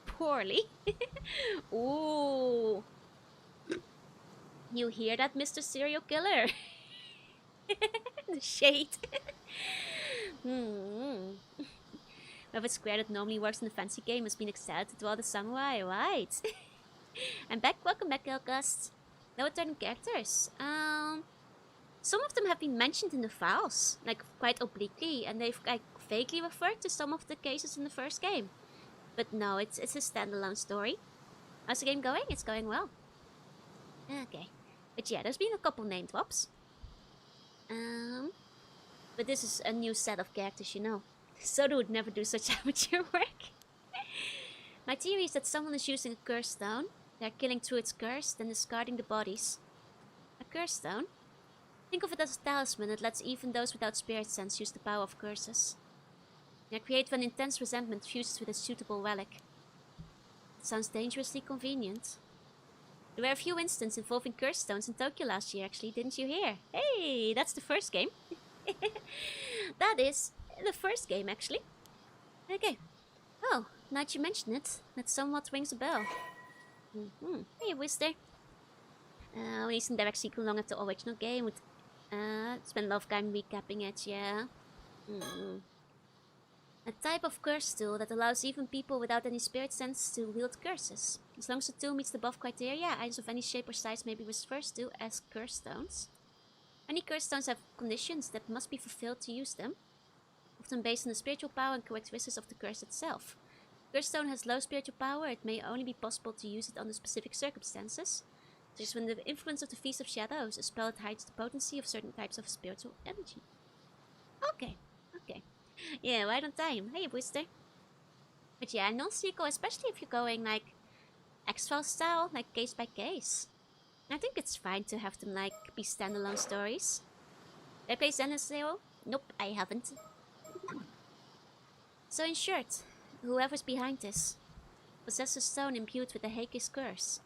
Speaker 1: poorly. Ooh. You hear that, Mr. Serial Killer? The shade. Whoever Square that normally works in the fancy game has been excited to all the samurai, right? I'm back, welcome back, Elgast. No returning characters. Some of them have been mentioned in the files, like quite obliquely, and they've like vaguely referred to some of the cases in the first game. But no, it's a standalone story. How's the game going? It's going well. Okay. But yeah, there's been a couple name drops. But this is a new set of characters, you know. Soda would never do such amateur work. My theory is that someone is using a curse stone. They're killing through its curse, then discarding the bodies. A curse stone? Think of it as a talisman that lets even those without spirit sense use the power of curses. They are created when intense resentment fuses with a suitable relic. It sounds dangerously convenient. There were a few instances involving curse stones in Tokyo last year, actually, didn't you hear? Hey, that's the first game. That is the first game, actually. Okay. Oh, now that you mention it, that somewhat rings a bell. Hey, Wister. Released in direct sequel along after the original game with spent a lot of time recapping it, yeah. A type of curse tool that allows even people without any spirit sense to wield curses. As long as the tool meets the above criteria, items of any shape or size may be referred to as curse stones. Many curse stones have conditions that must be fulfilled to use them, often based on the spiritual power and characteristics of the curse itself. If a curse stone has low spiritual power, it may only be possible to use it under specific circumstances, such as when the influence of the Feast of Shadows, a spell that hides the potency of certain types of spiritual energy. Okay, okay. Yeah, right on time. Hey, Booster. But yeah, non-sequel, especially if you're going like X-Files style, like case by case. I think it's fine to have them like be standalone stories. Did I play Zenless Zero? Nope, I haven't. So in short, whoever's behind this possesses a stone imbued with the Heike's curse.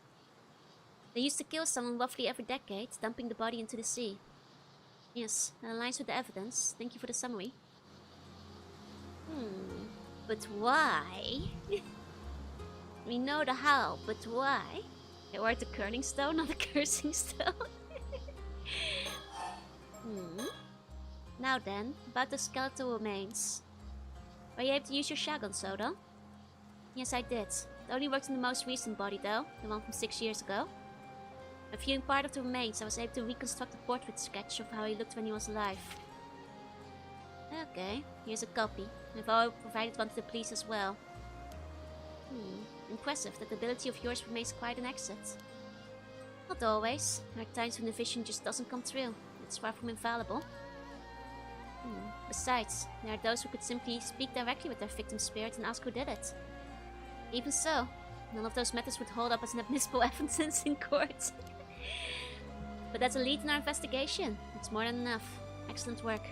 Speaker 1: They used to kill someone roughly every decade, dumping the body into the sea. Yes, that aligns with the evidence. Thank you for the summary. But why? We know the how, but why? They were the curling stone, not the cursing stone. Now then, about the skeletal remains. Were you able to use your shotgun, Soda? Yes, I did. It only worked in the most recent body though, the one from 6 years ago. By viewing part of the remains, I was able to reconstruct a portrait sketch of how he looked when he was alive. Okay, here's a copy. I've provided one to the police as well. Impressive that the ability of yours remains quite an asset. Not always. There are times when the vision just doesn't come true. It's far from infallible. Besides, there are those who could simply speak directly with their victim's spirit and ask who did it. Even so, none of those methods would hold up as an admissible evidence in court. But that's a lead in our investigation. It's more than enough. Excellent work.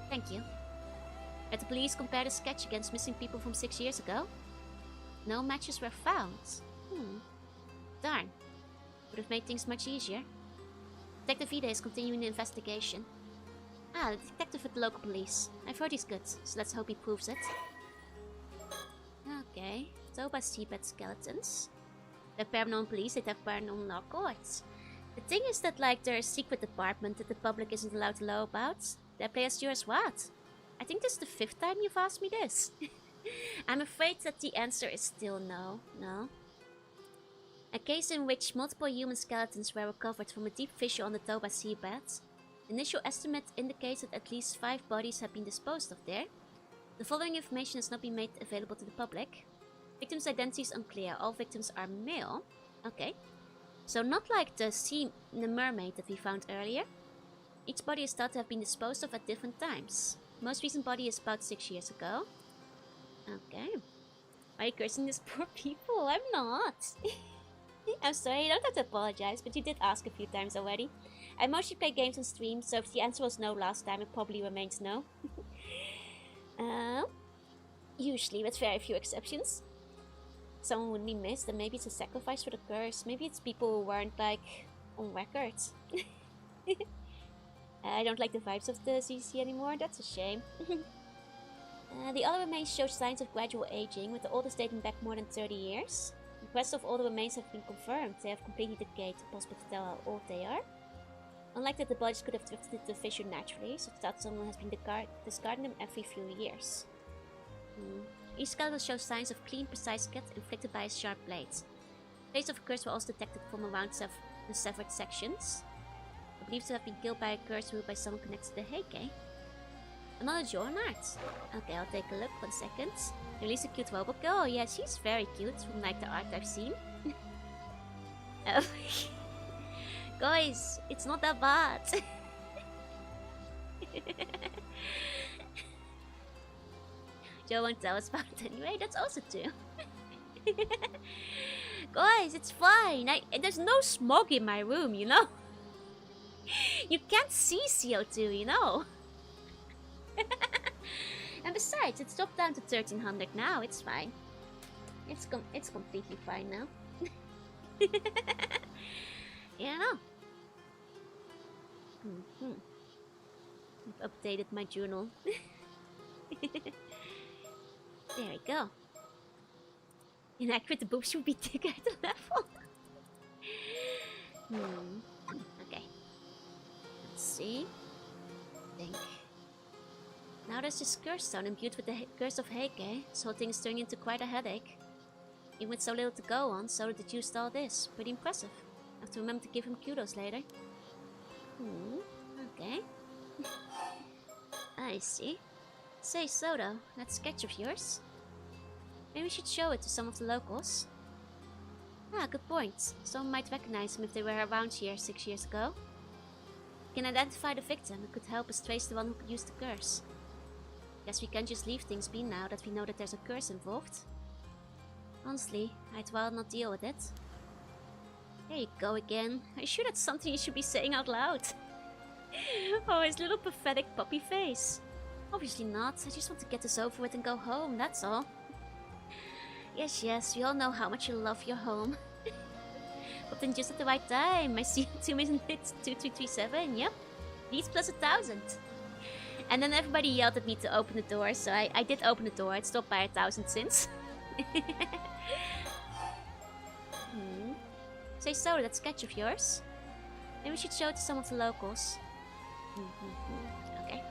Speaker 1: Thank you. Had the police compare the sketch against missing people from 6 years ago? No matches were found. Darn. Would have made things much easier. Detective Ida is continuing the investigation. Ah, the detective at the local police. I've heard he's good, so let's hope he proves it. Okay. Toba seabed skeletons. The paranormal police, they'd have paranormal records. The thing is that, like, they're a secret department that the public isn't allowed to know about. They play as sure as what? I think this is the 5th time you've asked me this. I'm afraid that the answer is still no. No. A case in which multiple human skeletons were recovered from a deep fissure on the Toba seabed. Initial estimate indicates that at least 5 bodies have been disposed of there. The following information has not been made available to the public. Victims' identities unclear. All victims are male. Okay. So not like the mermaid that we found earlier. Each body is thought to have been disposed of at different times. Most recent body is about 6 years ago. Okay. Are you cursing these poor people? I'm not. I'm sorry, you don't have to apologize, but you did ask a few times already. I mostly play games on stream, so if the answer was no last time, it probably remains no. Usually, with very few exceptions. Someone would be missed, and maybe it's a sacrifice for the curse. Maybe it's people who weren't, like, on record. I don't like the vibes of the ZC anymore, that's a shame. The other remains show signs of gradual aging, with the oldest dating back more than 30 years. The rest of all the remains have been confirmed. They have completely decayed, impossible to tell how old they are. Unlike that, the bodies could have drifted into the fissure naturally, so that someone has been discarding them every few years. Each skeleton shows signs of clean, precise cut inflicted by a sharp blade. Traces of curse were also detected from around the severed sections. Believed to have been killed by a curse ruled by someone connected to the Heike. Another Jorunna. Okay, I'll take a look. 1 second. Release a cute robot girl. Yeah, she's very cute from like the art I've seen. Guys, it's not that bad. Joe won't tell us about it anyway. That's also true. Guys, it's fine. There's no smog in my room, you know. You can't see CO2, you know. And besides, it's dropped down to 1300 now. It's fine. It's completely fine now. Yeah, no. I've updated my journal. There we go. Inaccurate, the boobs should be bigger at the level. Okay. Let's see. Think. Now there's this curse stone imbued with the curse of Heike. This whole thing is turning into quite a headache. Even with so little to go on, Soda deduced all this. Pretty impressive. I have to remember to give him kudos later. Okay. I see. Say, Soda, that sketch of yours? Maybe we should show it to some of the locals. Ah, good point. Someone might recognize him if they were around here 6 years ago. We can identify the victim. It could help us trace the one who used the curse. Guess we can't just leave things be now that we know that there's a curse involved. Honestly, I'd rather not deal with it. There you go again. Are you sure that's something you should be saying out loud? Oh, his little pathetic puppy face. Obviously not. I just want to get this over with and go home, that's all. Yes, we all know how much you love your home. But then just at the right time. I see 2 million hits, 2337, yep. Needs plus 1,000. And then everybody yelled at me to open the door, so I did open the door. It's dropped by 1,000 since. Say, so that sketch of yours? Maybe we should show it to some of the locals. Okay.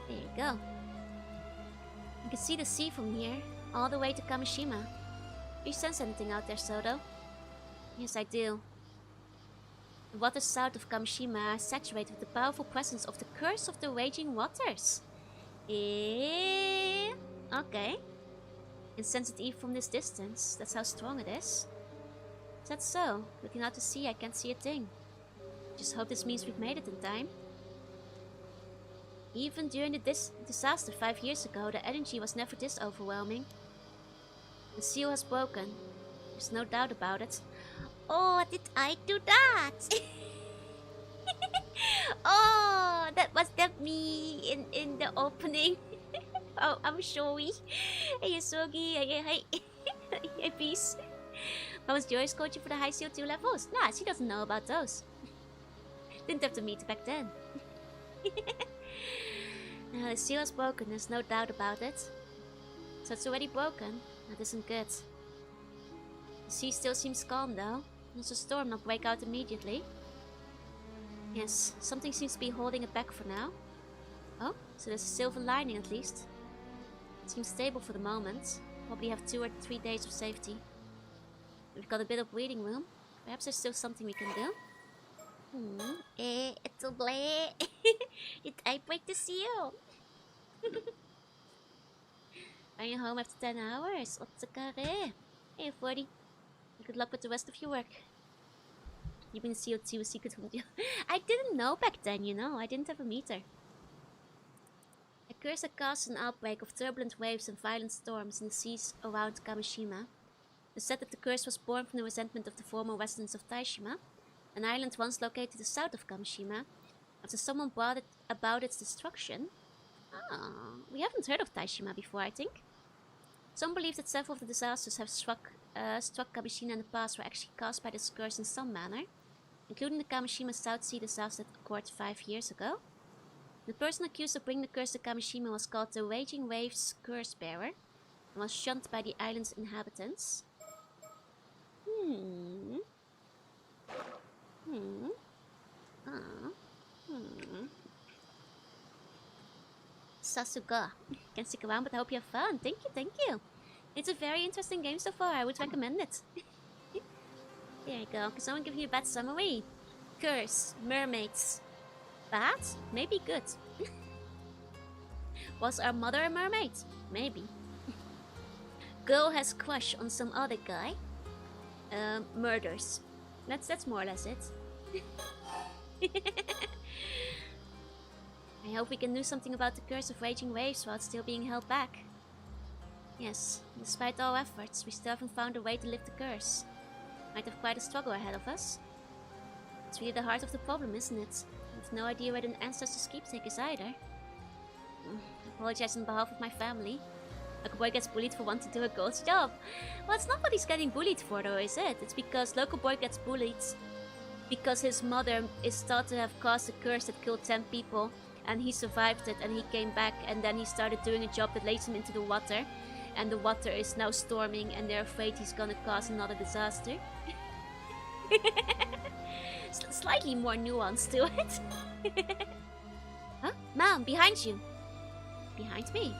Speaker 1: There you go. You can see the sea from here, all the way to Kamishima. Do you sense anything out there, Sodo? Yes, I do. The waters south of Kamishima are saturated with the powerful presence of the curse of the raging waters. Okay. And sense it even from this distance. That's how strong it is. Is that so? Looking out to sea, I can't see a thing. Just hope this means we've made it in time. Even during the disaster 5 years ago, the energy was never this overwhelming. The seal has broken. There's no doubt about it. Oh, did I do that? Oh, that was that me in the opening. Oh, I'm showy. Hey, Yosogi. Hey. Hey, peace. How was Joyce coaching for the high CO2 levels? Nah, she doesn't know about those. Didn't have to meet back then. The seal is broken, there's no doubt about it. So it's already broken. That isn't good. The sea still seems calm though. There's a storm not break out immediately. Yes, something seems to be holding it back for now. Oh, so there's a silver lining at least. It seems stable for the moment. Probably have 2 or 3 days of safety. We've got a bit of breathing room. Perhaps there's still something we can do. It's a bleh. Did I break the seal? Are you home after 10 hours? Otsukare. Hey, 40. Good luck with the rest of your work. You've been CO2 secret from you. I didn't know back then, you know. I didn't have a meter. A curse that caused an outbreak of turbulent waves and violent storms in the seas around Kamishima. It said that the curse was born from the resentment of the former residents of Taishima, an island once located to the south of Kamishima, after someone brought it about its destruction. Ah, we haven't heard of Taishima before, I think. Some believe that several of the disasters have struck Kamishima in the past were actually caused by this curse in some manner, including the Kamishima South Sea disaster that occurred 5 years ago. The person accused of bringing the curse to Kamishima was called the Raging Waves Curse Bearer, and was shunned by the island's inhabitants. Sasuga. Can stick around, but I hope you have fun. Thank you. It's a very interesting game so far. I would recommend it. There you go. Can someone give you a bad summary? Curse. Mermaids. Bad? Maybe good. Was our mother a mermaid? Maybe. Girl has crush on some other guy. Murders. That's more or less it. I hope we can do something about the curse of raging waves while it's still being held back. Yes, despite all efforts, we still haven't found a way to lift the curse. Might have quite a struggle ahead of us. It's really the heart of the problem, isn't it? I have no idea where the ancestors' keepsake is either. I apologize on behalf of my family. Like a boy gets bullied for wanting to do a girl's job. Well, it's not what he's getting bullied for though, is it? It's because local boy gets bullied because his mother is thought to have caused a curse that killed 10 people, and he survived it and he came back, and then he started doing a job that lays him into the water, and the water is now storming and they're afraid he's gonna cause another disaster. Slightly more nuance to it. Huh? Mom, behind you. Behind me.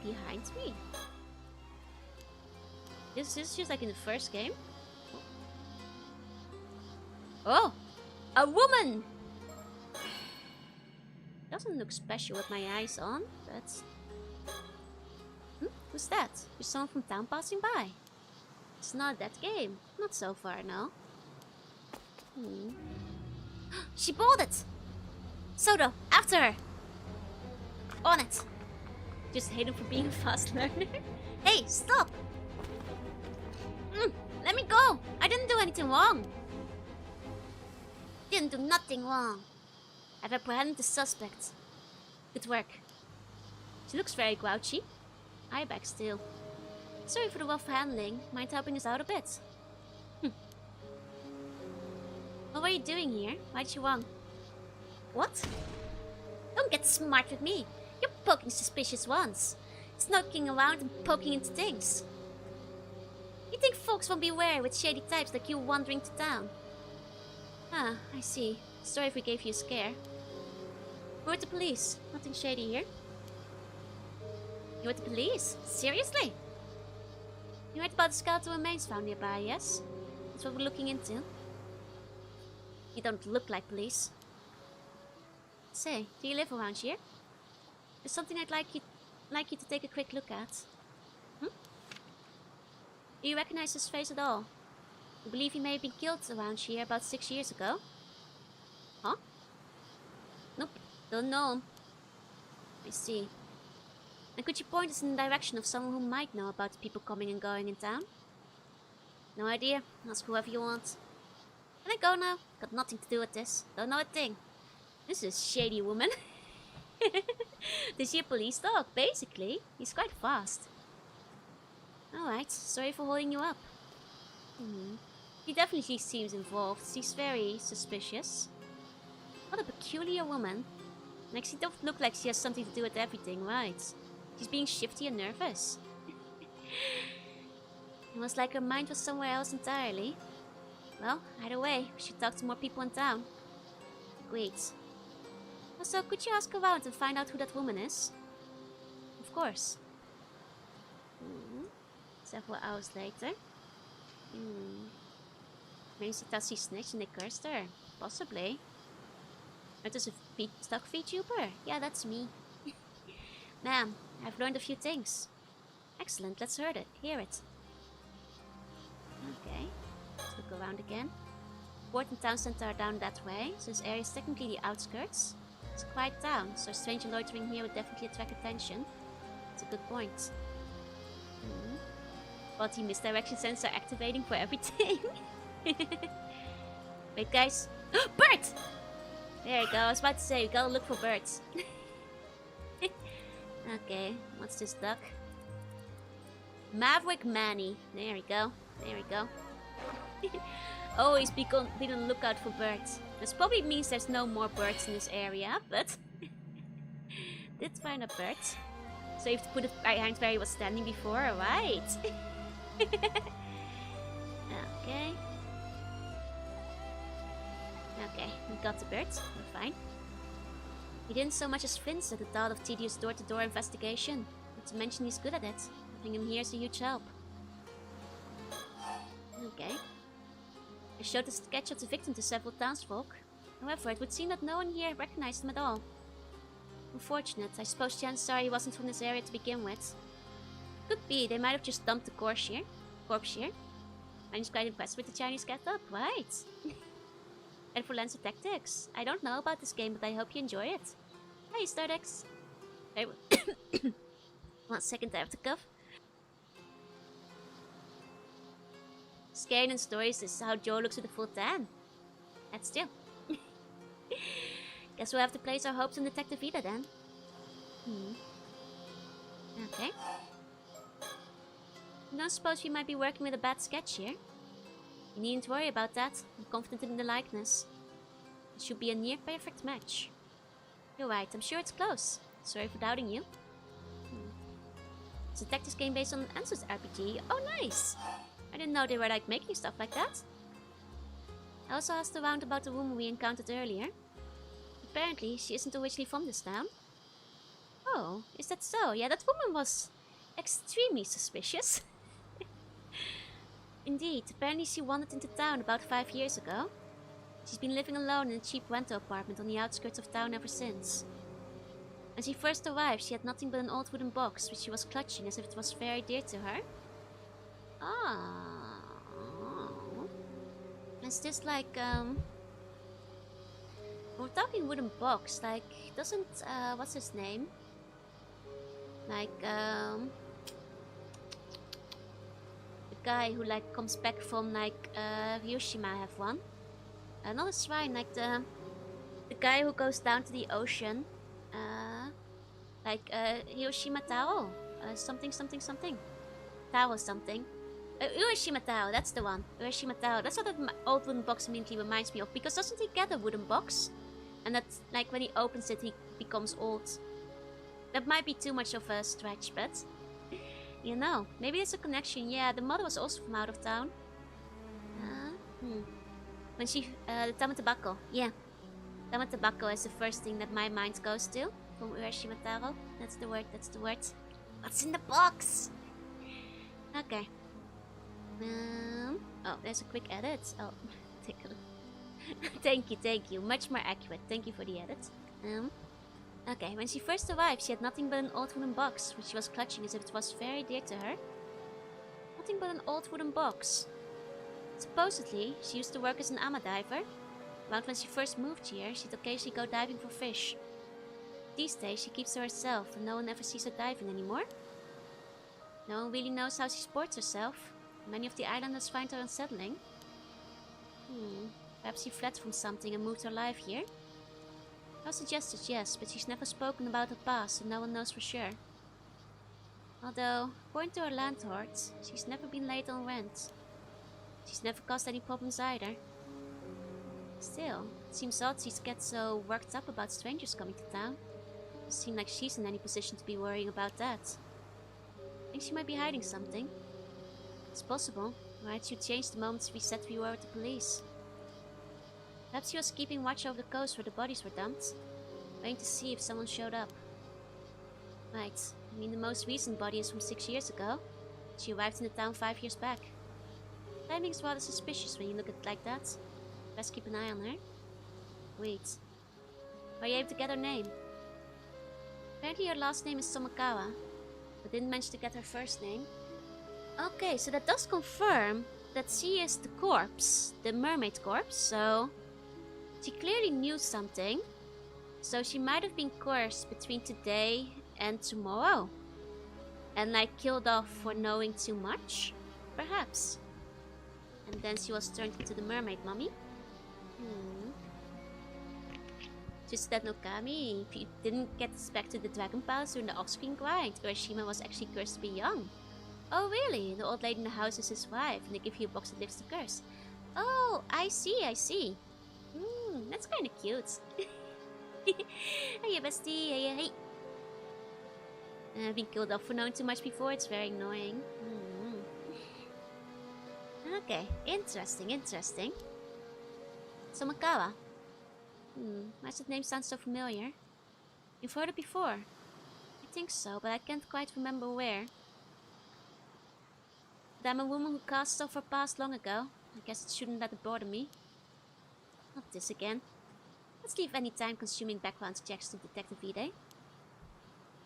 Speaker 1: Behind me. This is just like in the first game. Oh! A woman! Doesn't look special with my eyes on, but... Who's that? Is someone from town passing by? It's not that game. Not so far, no. She boarded! Sodo, after her! On it! Just hate him for being a fast learner. Hey, stop! Let me go! I didn't do anything wrong! Didn't do nothing wrong. I've apprehended the suspect. Good work. She looks very grouchy. Eye back still. Sorry for the rough handling. Mind helping us out a bit? What were you doing here? Why'd you run? What? Don't get smart with me. You're poking suspicious ones. Snoking around and poking into things. You think folks won't be wary with shady types like you wandering to town? Ah, I see. Sorry if we gave you a scare. We're with the police. Nothing shady here. You're with the police? Seriously? You heard about the skeletal remains found nearby, yes? That's what we're looking into. You don't look like police. Say, do you live around here? There's something I'd like you to take a quick look at. Do you recognize his face at all? You believe he may have been killed around here about 6 years ago? Huh? Nope, don't know him. I see. And could you point us in the direction of someone who might know about the people coming and going in town? No idea. Ask whoever you want. Can I go now? Got nothing to do with this. Don't know a thing. This is a shady woman. Is she a police dog? Basically. He's quite fast. Alright, sorry for holding you up. She definitely seems involved. She's very suspicious. What a peculiar woman. Like, she don't look like she has something to do with everything, right? She's being shifty and nervous. It was like her mind was somewhere else entirely. Well, either way, we should talk to more people in town. Agreed. Also, could you ask around and find out who that woman is? Of course. Several hours later. Maybe she thought she snitched and they cursed her. Possibly. It is a stock Vtuber. Yeah, that's me. Ma'am, I've learned a few things. Excellent, let's hear it. Okay, let's look around again. Port and town center are down that way, so this area is technically the outskirts. It's a quiet town, so a stranger loitering here would definitely attract attention. That's a good point. Faulty misdirection sensor activating for everything. Wait, guys. Bert! There you go, I was about to say, we gotta look for birds. Okay, what's this duck? Maverick Manny. There we go. Always be on the lookout for birds. This probably means there's no more birds in this area, but did find a bird. So you have to put it behind where he was standing before, right? Okay. Okay, we got the bird. We're fine. He didn't so much as flinch at the thought of tedious door-to-door investigation. Not to mention he's good at it. Having him here is a huge help. Okay. I showed the sketch of the victim to several townsfolk. However, it would seem that no one here recognized him at all. Unfortunate. I suppose chances are he wasn't from this area to begin with. Could be. They might have just dumped the corpse here. I'm just quite impressed with the Chinese get-up, right? And for Lancer Tactics. I don't know about this game, but I hope you enjoy it. Hey, Stardex. Hey, 1 second, I have to cough. Scaring in stories is how Joe looks with a full tan. That's still. Guess we'll have to place our hopes on Detective Ida then. Okay. I don't suppose we might be working with a bad sketch here. You needn't worry about that. I'm confident in the likeness. It should be a near perfect match. You're right, I'm sure it's close. Sorry for doubting you. It's a tactics game based on an Answers RPG. Oh, nice! I didn't know they were like making stuff like that. I also asked around about the woman we encountered earlier. Apparently, she isn't originally from this town. Oh, is that so? Yeah, that woman was extremely suspicious. Indeed, apparently she wandered into town about 5 years ago. She's been living alone in a cheap rental apartment on the outskirts of town ever since. When she first arrived, she had nothing but an old wooden box, which she was clutching as if it was very dear to her. Ah. Is this like, we're talking wooden box, like, doesn't, what's his name? Like, the guy who, like, comes back from, like, Hiroshima have one. Not a shrine, like the guy who goes down to the ocean. Like, Hiroshima Taro. Something. Taro something. Hiroshima Taro, that's the one. Hiroshima Taro. That's what that old wooden box immediately reminds me of. Because doesn't he get a wooden box? And that's, like, when he opens it, he becomes old. That might be too much of a stretch, but... You know, maybe there's a connection. Yeah, the mother was also from out of town. When she... the Tamatabako. Yeah. Tamatabako is the first thing that my mind goes to. From Hiroshima Taro. That's the word. What's in the box? Okay. Oh, there's a quick edit. Oh, take a look. Thank you. Much more accurate. Thank you for the edit. Okay, when she first arrived, she had nothing but an old wooden box, which she was clutching as if it was very dear to her. Nothing but an old wooden box. Supposedly, she used to work as an ama diver. Around when she first moved here, she'd occasionally go diving for fish. These days, she keeps to herself, and no one ever sees her diving anymore. No one really knows how she sports herself. Many of the islanders find her unsettling. Perhaps she fled from something and moved her life here? I suggested yes, but she's never spoken about her past, so no one knows for sure. Although, according to her landlord, she's never been late on rent. She's never caused any problems either. Still, it seems odd she gets so worked up about strangers coming to town. Doesn't seem like she's in any position to be worrying about that. I think she might be hiding something. It's possible. Her attitude changed the moment we said we were with the police. Perhaps she was keeping watch over the coast where the bodies were dumped, waiting to see if someone showed up. Right, I mean the most recent body is from 6 years ago. She arrived in the town 5 years back. Timing's rather suspicious when you look at it like that. Best keep an eye on her. Wait. Are you able to get her name? Apparently her last name is Somakawa, but didn't manage to get her first name. Okay, so that does confirm that she is the corpse, the mermaid corpse, so she clearly knew something. So she might have been cursed between today and tomorrow. And like killed off for knowing too much? Perhaps. And then she was turned into the mermaid mummy. Just that Nokami, if you didn't get back to the Dragon Palace during the off-screen grind, Urashima was actually cursed to be young. Oh really? The old lady in the house is his wife, and they give you a box that lifts the curse. Oh, I see, I see. That's kinda cute. Hey bestie, hey. I've been killed off for knowing too much before, it's very annoying. Okay, interesting. Somakawa. Why does that name sound so familiar? You've heard it before? I think so, but I can't quite remember where. But I'm a woman who cast off her past long ago. I guess it shouldn't let it bother me. Not this again. Let's leave any time-consuming background checks to Detective Ide.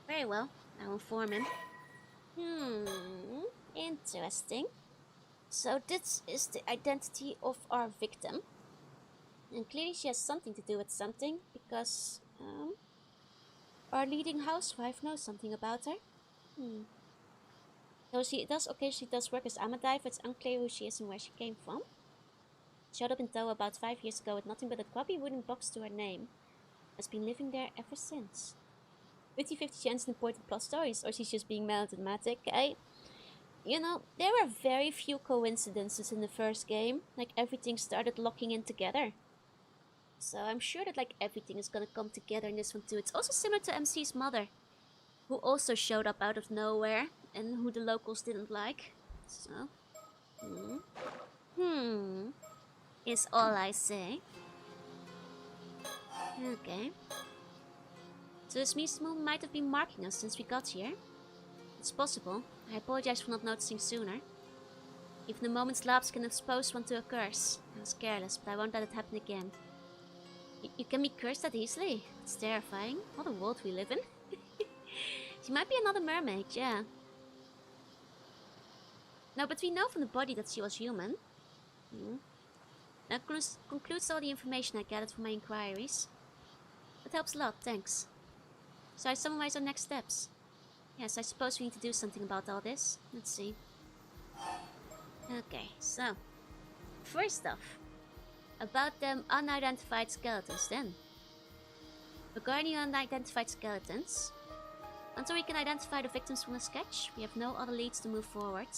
Speaker 1: Very well, I'll inform him. Interesting. So this is the identity of our victim. And clearly she has something to do with something, because our leading housewife knows something about her. Though she does occasionally work as Amadive, it's unclear who she is and where she came from. Showed up in Toa about 5 years ago with nothing but a grubby wooden box to her name. Has been living there ever since. 50-50 chance in important plot stories, or she's just being melodramatic. You know, there were very few coincidences in the first game. Like, everything started locking in together. So I'm sure that, like, everything is gonna come together in this one too. It's also similar to MC's mother, who also showed up out of nowhere, and who the locals didn't like. So, is all I say. Okay. So this means the moon might have been marking us since we got here. It's possible. I apologize for not noticing sooner. Even the moment's lapse can expose one to a curse. I was careless, but I won't let it happen again. You can be cursed that easily. It's terrifying. What a world we live in. She might be another mermaid, yeah. No, but we know from the body that she was human. That concludes all the information I gathered from my inquiries. That helps a lot, thanks. So I summarize our next steps. Yes, I suppose we need to do something about all this. Let's see. Okay, so first off, about them unidentified skeletons then. Regarding the unidentified skeletons, until we can identify the victims from the sketch, we have no other leads to move forward.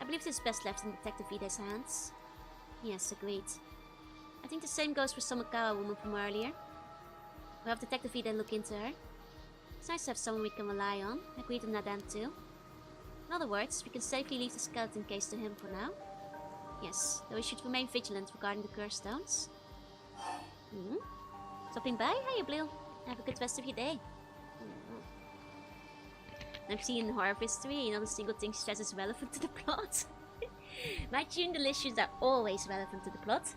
Speaker 1: I believe this is best left in Detective Ide's hands. Yes, agreed. I think the same goes for Somakawa woman from earlier. We'll have Detective Ide look into her. It's nice to have someone we can rely on. I agreed on that end too. In other words, we can safely leave the skeleton case to him for now. Yes, though we should remain vigilant regarding the curse stones. Stopping by? Hiya, Blue. Have a good rest of your day. I've seen horror history, not a single thing she says is relevant to the plot. My tune delicious are always relevant to the plot.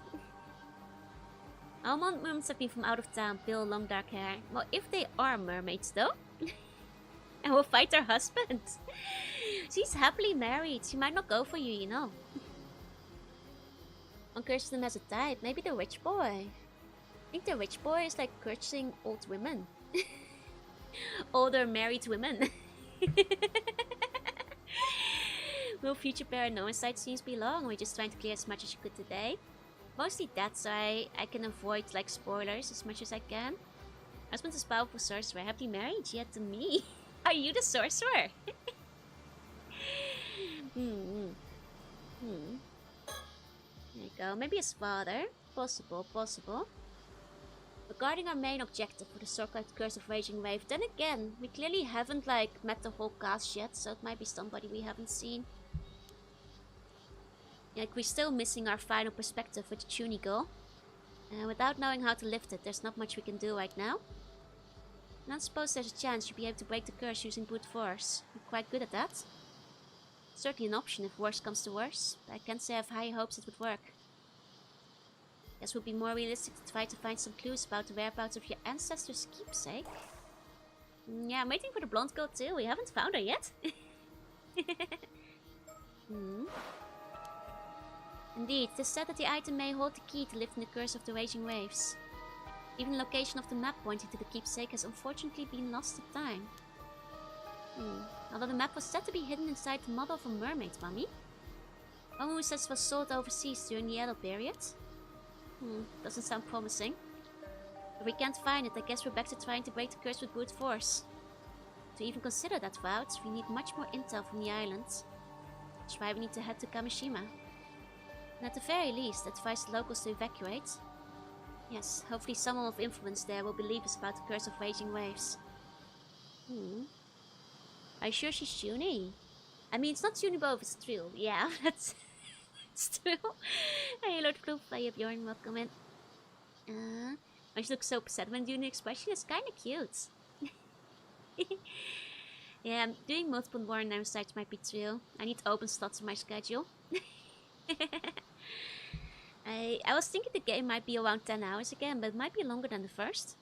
Speaker 1: Our mermaids have been from out of town, pale, long dark hair. Well, if they are mermaids though. And will fight her husband. She's happily married. She might not go for you, you know. One curses them as a type. Maybe the witch boy. I think the witch boy is like cursing old women. Older married women. No future Paranormasight seems to be long. We're just trying to clear as much as you could today. Mostly that, so I can avoid like spoilers as much as I can. Husband is powerful sorcerer. Happily married yet to me. Are you the sorcerer? There you go. Maybe his father. Possible, possible. Regarding our main objective for the Sorkite Curse of Raging Wave, then again, we clearly haven't like met the whole cast yet, so it might be somebody we haven't seen. Like, we're still missing our final perspective with the Tunigal. Without knowing how to lift it, there's not much we can do right now. And I suppose there's a chance you'll be able to break the curse using brute force. You're quite good at that. Certainly an option if worse comes to worse, but I can't say I have high hopes it would work. Guess it would be more realistic to try to find some clues about the whereabouts of your ancestors' keepsake. Yeah, I'm waiting for the blonde girl too. We haven't found her yet. Indeed, it is said that the item may hold the key to lifting the curse of the raging waves. Even the location of the map pointing to the keepsake has unfortunately been lost to time. Although the map was said to be hidden inside the model of a mermaid mummy. One who says it was sold overseas during the Edo period. Doesn't sound promising. If we can't find it, I guess we're back to trying to break the curse with brute force. To even consider that route, we need much more intel from the island. That's why we need to head to Kamishima. And at the very least, advise the locals to evacuate. Yes, hopefully someone of influence there will believe us about the curse of raging waves. Are you sure she's Juni? I mean, it's not Junibo if it's true. Yeah, that's true. Hey, Lord Floof, hey, Bjorn, welcome in. She looks so upset when doing the expression. It's kind of cute. Yeah, doing multiple Warren sites might be true. I need open slots in my schedule. I was thinking the game might be around 10 hours again, but it might be longer than the first.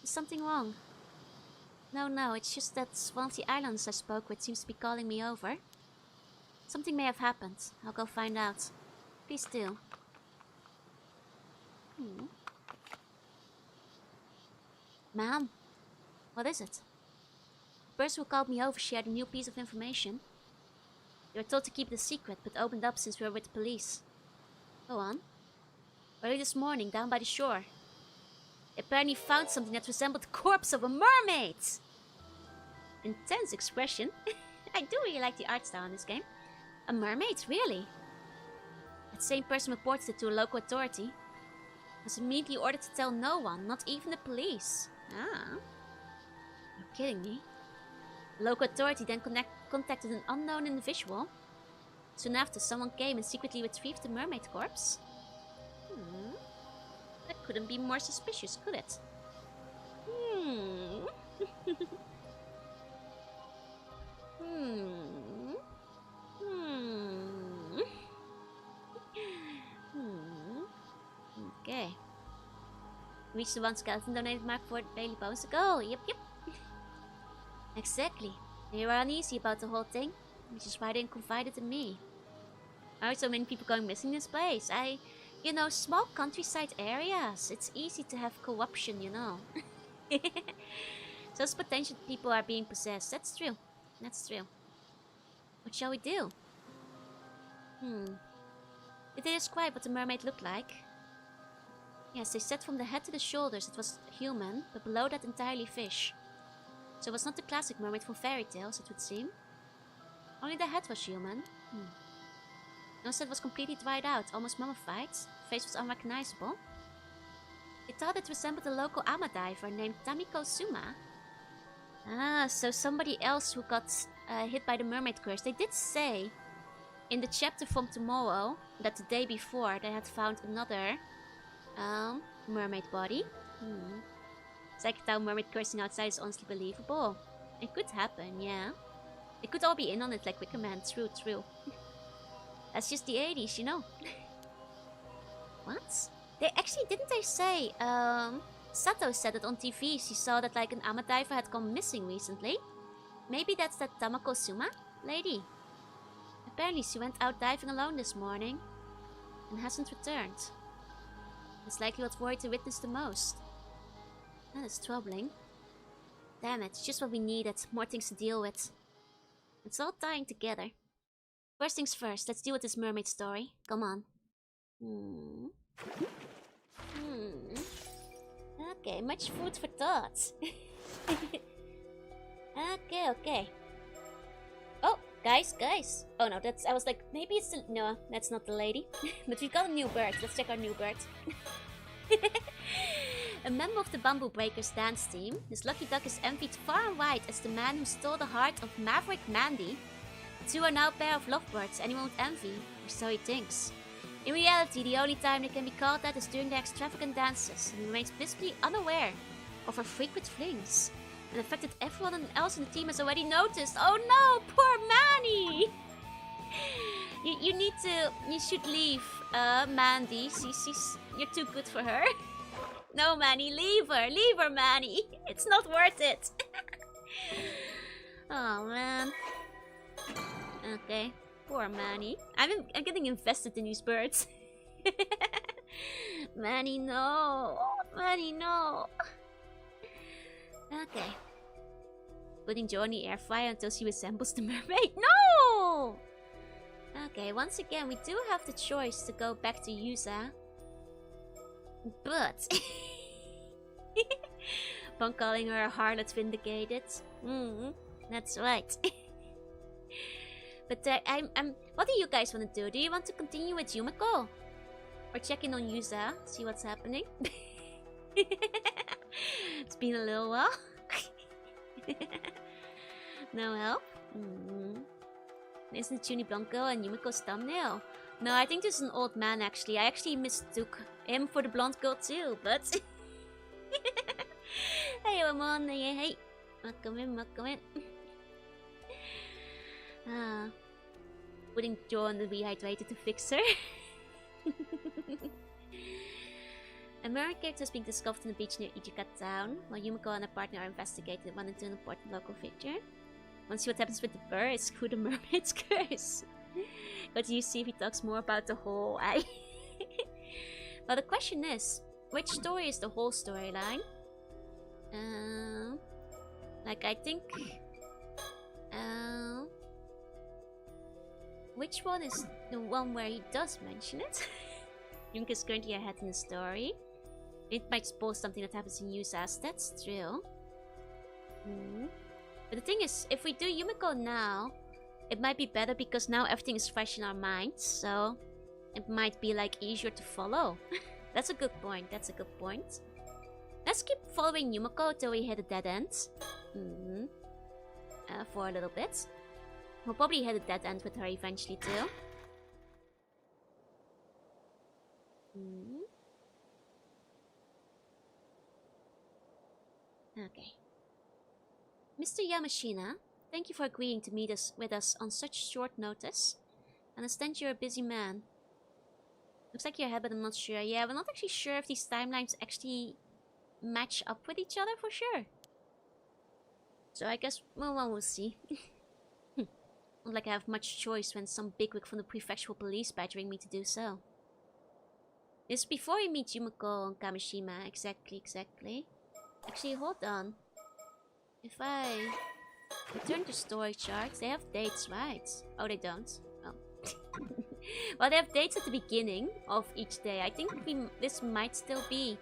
Speaker 1: Is something wrong? No, it's just that one of the islands I spoke with seems to be calling me over. Something may have happened. I'll go find out. Please do. Ma'am, what is it? The person who called me over shared a new piece of information. They were told to keep it a secret, but opened up since we were with the police. Go on. Early this morning, down by the shore. They apparently found something that resembled the corpse of a mermaid! Intense expression. I do really like the art style in this game. A mermaid, really? That same person reported it to a local authority. Was immediately ordered to tell no one, not even the police. You're kidding me. The local authority then contacted an unknown individual. Soon after, someone came and secretly retrieved the mermaid corpse. That couldn't be more suspicious, could it? Okay. Reached the one skeleton donated mark for daily bonus ago. Yep. Exactly. They were uneasy about the whole thing, which is why they confided in me. Why are so many people going missing in this place? You know, small countryside areas. It's easy to have corruption, you know. Those potential people are being possessed. That's true. What shall we do? Did they describe what the mermaid looked like? Yes, they said from the head to the shoulders it was human, but below that entirely fish. So it was not the classic mermaid from fairy tales, it would seem. Only the head was human. Nose head was completely dried out, almost mummified. Face was unrecognizable. They thought it resembled a local ama diver named Tamiko Suma. So somebody else who got hit by the mermaid curse. They did say in the chapter from tomorrow that the day before they had found another mermaid body. Psychic mermaid cursing outside is honestly believable. It could happen, yeah. They could all be in on it like Wicker Man. True. That's just the 80s, you know. What? Didn't they say, Sato said it on TV. She saw that like an ama diver had gone missing recently. Maybe that's that Tamako Suma lady. Apparently she went out diving alone this morning and hasn't returned. It's likely what worried the witness the most. That is troubling. Damn it, it's just what we needed. More things to deal with. It's all tying together. First things first, let's deal with this mermaid story. Come on. Okay, much food for thought. Okay. Oh, guys. Oh no, I was like, maybe it's the, no, that's not the lady. But we've got a new bird. Let's check our new bird. A member of the Bamboo Breakers dance team, this lucky duck is envied far and wide as the man who stole the heart of Maverick Mandy. The two are now a pair of lovebirds anyone would envy, or so he thinks. In reality, the only time they can be called that is during their extravagant dances, and he remains blissfully unaware of her frequent flings. And the fact that everyone else in the team has already noticed. Oh no, poor Manny! You should leave, Mandy. You're too good for her. No, Manny, leave her, Manny. It's not worth it. Oh man. Okay, poor Manny. I'm getting invested in these birds. Manny, no. Manny, no. Okay. Putting Jo in the air fryer until she resembles the mermaid. No! Okay, once again, we do have the choice to go back to Yusa. But... upon calling her a harlot vindicated. That's right. But what do you guys want to do? Do you want to continue with Yumiko? Or check in on Yusa, see what's happening? It's been a little while. No help? Isn't Chuni Blanco and Yumiko's thumbnail? No, I think this is an old man actually. I actually mistook him for the blonde girl too, but... Hey, Ramon, hey. Welcome in. Putting Jo on the rehydrated to fix her. A mermaid character is being discovered on the beach near Ijuka town, while Yumiko and her partner are investigating one into an important local figure. Want to see what happens with the bird? Screw the mermaid's curse. But you see if he talks more about the whole eye. Well, the question is, which story is the whole storyline? Like I think... which one is the one where he does mention it? Yumiko is currently ahead in the story. It might spoil something that happens in Yusa's, that's true. But the thing is, if we do Yumiko now, it might be better because now everything is fresh in our minds, so it might be like easier to follow. That's a good point, Let's keep following Yumiko till we hit a dead end. For a little bit. We'll probably hit a dead end with her eventually too. Okay. Mr. Yamashina, thank you for agreeing to meet with us on such short notice. I understand you're a busy man. Looks like you're ahead, but I'm not sure. Yeah, we're not actually sure if these timelines actually match up with each other for sure. So I guess, well, we'll see. Not like I have much choice when some bigwig from the prefectural police badgering me to do so. This is before we meet Yumiko and Kamishima. Exactly. Actually, hold on. If I return to story charts, they have dates, right? Oh, they don't. Oh. Well, they have dates at the beginning of each day. I think this might still be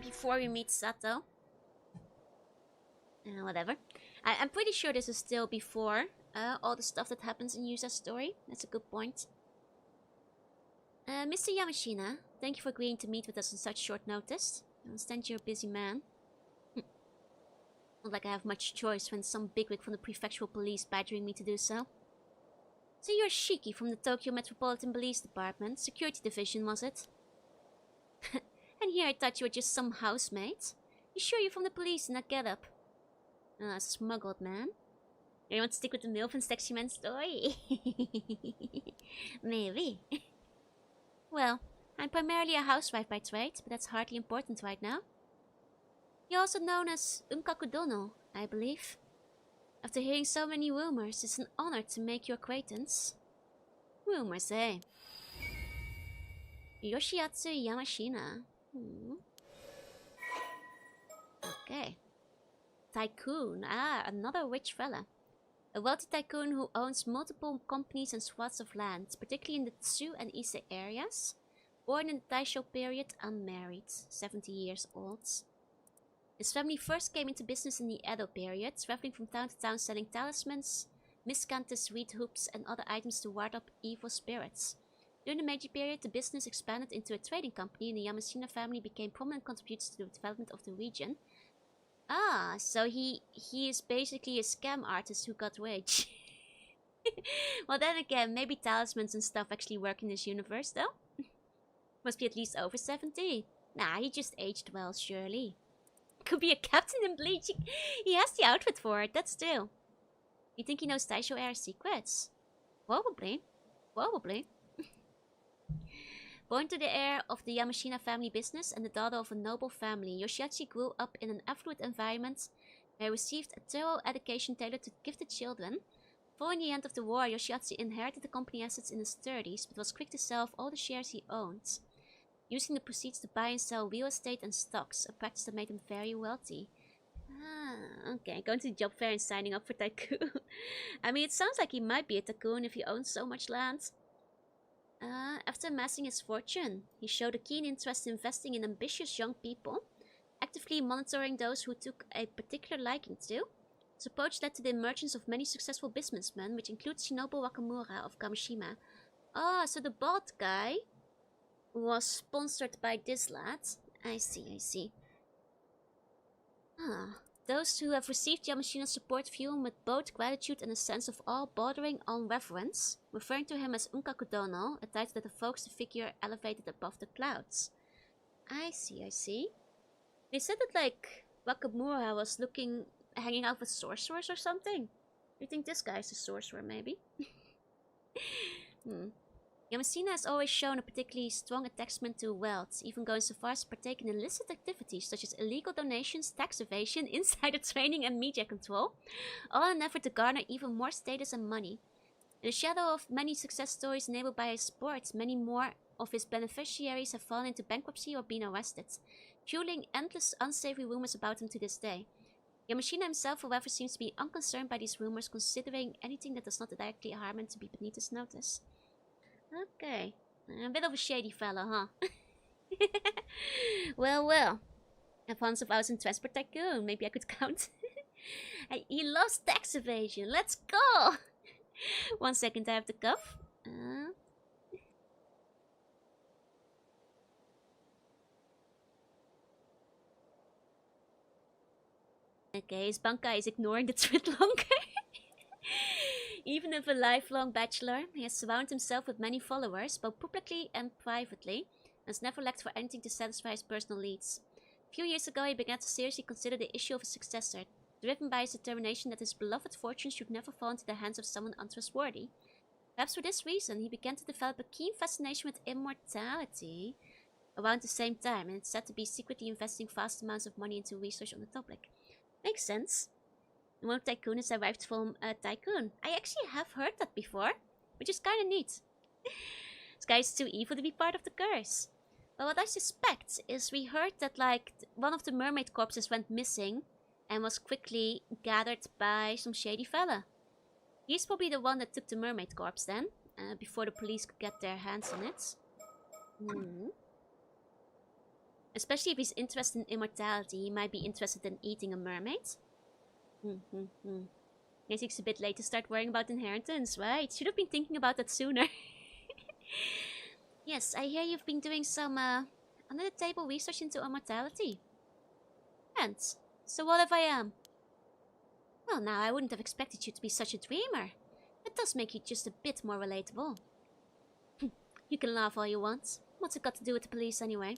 Speaker 1: before we meet Sato. Whatever. I'm pretty sure this is still before all the stuff that happens in Yusa's story. That's a good point. Mr. Yamashina, thank you for agreeing to meet with us on such short notice. I understand you're a busy man. Not like I have much choice when some bigwig from the prefectural police badgering me to do so. So you're Shiki from the Tokyo Metropolitan Police Department, Security Division, was it? And here I thought you were just some housemaid. You sure you're from the police in that getup? Smuggled, man. You want to stick with the MILF and Sexy Man story? Maybe. Well, I'm primarily a housewife by trade, but that's hardly important right now. You're also known as Unkaku Dono, I believe. After hearing so many rumors, it's an honor to make your acquaintance. Rumors, eh? Yoshiatsu Yamashina. Okay. Tycoon. Ah, another rich fella. A wealthy tycoon who owns multiple companies and swaths of land, particularly in the Tsu and Ise areas. Born in the Taisho period, unmarried, 70 years old. His family first came into business in the Edo period, traveling from town to town selling talismans, miscanthus reed hoops and other items to ward off evil spirits. During the Meiji period, the business expanded into a trading company and the Yamashina family became prominent contributors to the development of the region. Ah, so he is basically a scam artist who got rich. Well, then again, maybe talismans and stuff actually work in this universe, though. Must be at least over 70. Nah, he just aged well, surely. Could be a captain in Bleach. He has the outfit for it, that's still. You think he knows Taisho era secrets? Probably. Probably. Born to the heir of the Yamashina family business and the daughter of a noble family, Yoshihachi grew up in an affluent environment where he received a thorough education tailored to gifted children. Following the end of the war, Yoshihachi inherited the company assets in his 30s, but was quick to sell off all the shares he owned, using the proceeds to buy and sell real estate and stocks, a practice that made him very wealthy. Ah, okay, going to the job fair and signing up for tycoon. I mean, it sounds like he might be a tycoon if he owns so much land. After amassing his fortune, he showed a keen interest in investing in ambitious young people, actively monitoring those who took a particular liking to. His approach led to the emergence of many successful businessmen, which includes Shinobu Wakamura of Kamishima. Ah, so the bald guy was sponsored by this lad. I see. Ah, those who have received Yamashina's support view him with both gratitude and a sense of awe bordering on reverence, referring to him as Unkakudono, a title that evokes the figure elevated above the clouds. I see. They said that, like, Wakamura was hanging out with sorcerers or something. Do you think this guy's a sorcerer, maybe? Yamashina has always shown a particularly strong attachment to wealth, even going so far as to partake in illicit activities such as illegal donations, tax evasion, insider trading and media control, all in an effort to garner even more status and money. In the shadow of many success stories enabled by his sport, many more of his beneficiaries have fallen into bankruptcy or been arrested, fueling endless unsavory rumors about him to this day. Yamashina himself, however, seems to be unconcerned by these rumors, considering anything that does not directly harm him to be beneath his notice. Okay. A bit of a shady fella, huh? Well. Advance of hours in Transport Tycoon. Maybe I could count. He loves tax evasion. Let's go! 1 second, I have to cough. Okay, his banka is ignoring the tweet longer. Even if a lifelong bachelor, he has surrounded himself with many followers, both publicly and privately, and has never lacked for anything to satisfy his personal needs. A few years ago, he began to seriously consider the issue of a successor, driven by his determination that his beloved fortune should never fall into the hands of someone untrustworthy. Perhaps for this reason, he began to develop a keen fascination with immortality around the same time, and it's said to be secretly investing vast amounts of money into research on the topic. Makes sense. The word tycoon is derived from a tycoon. I actually have heard that before, which is kinda neat. This guy is too evil to be part of the curse. Well, what I suspect is we heard that, like, one of the mermaid corpses went missing and was quickly gathered by some shady fella. He's probably the one that took the mermaid corpse then, before the police could get their hands on it. Especially if he's interested in immortality, he might be interested in eating a mermaid. Guess it's a bit late to start worrying about inheritance, right? Should have been thinking about that sooner. Yes, I hear you've been doing some under-the-table research into immortality. And so what if I am? Well, now I wouldn't have expected you to be such a dreamer. That does make you just a bit more relatable. You can laugh all you want. What's it got to do with the police anyway?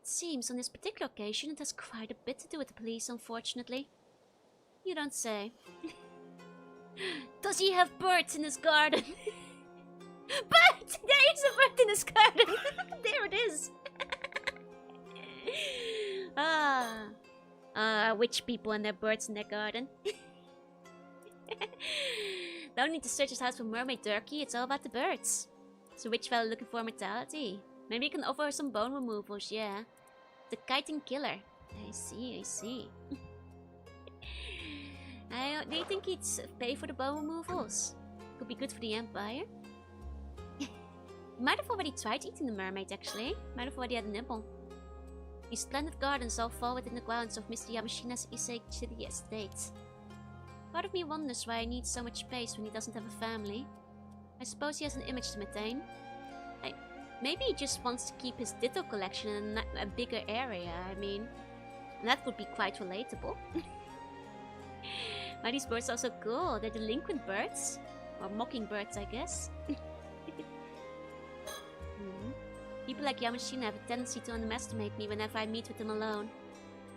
Speaker 1: It seems on this particular occasion it has quite a bit to do with the police, unfortunately. You don't say. Does he have birds in his garden? Bird! There is a bird in his garden! There it is! Witch people and their birds in their garden. Don't need to search his house for mermaid turkey, it's all about the birds. It's a witch fella looking for mortality. Maybe you can offer her some bone removals, yeah. The kiting killer. I see. Do you think he'd pay for the bone removals? Could be good for the Empire. Might have already tried eating the mermaid, actually. Might have already had a nibble. These splendid gardens all fall within the grounds of Mr. Yamashina's Issei City estate. Part of me wonders why he needs so much space when he doesn't have a family. I suppose he has an image to maintain. Maybe he just wants to keep his Ditto collection in a bigger area, I mean. And that would be quite relatable. But these birds are so cool. They're delinquent birds. Or mockingbirds, I guess. People like Yamashina have a tendency to underestimate me whenever I meet with them alone.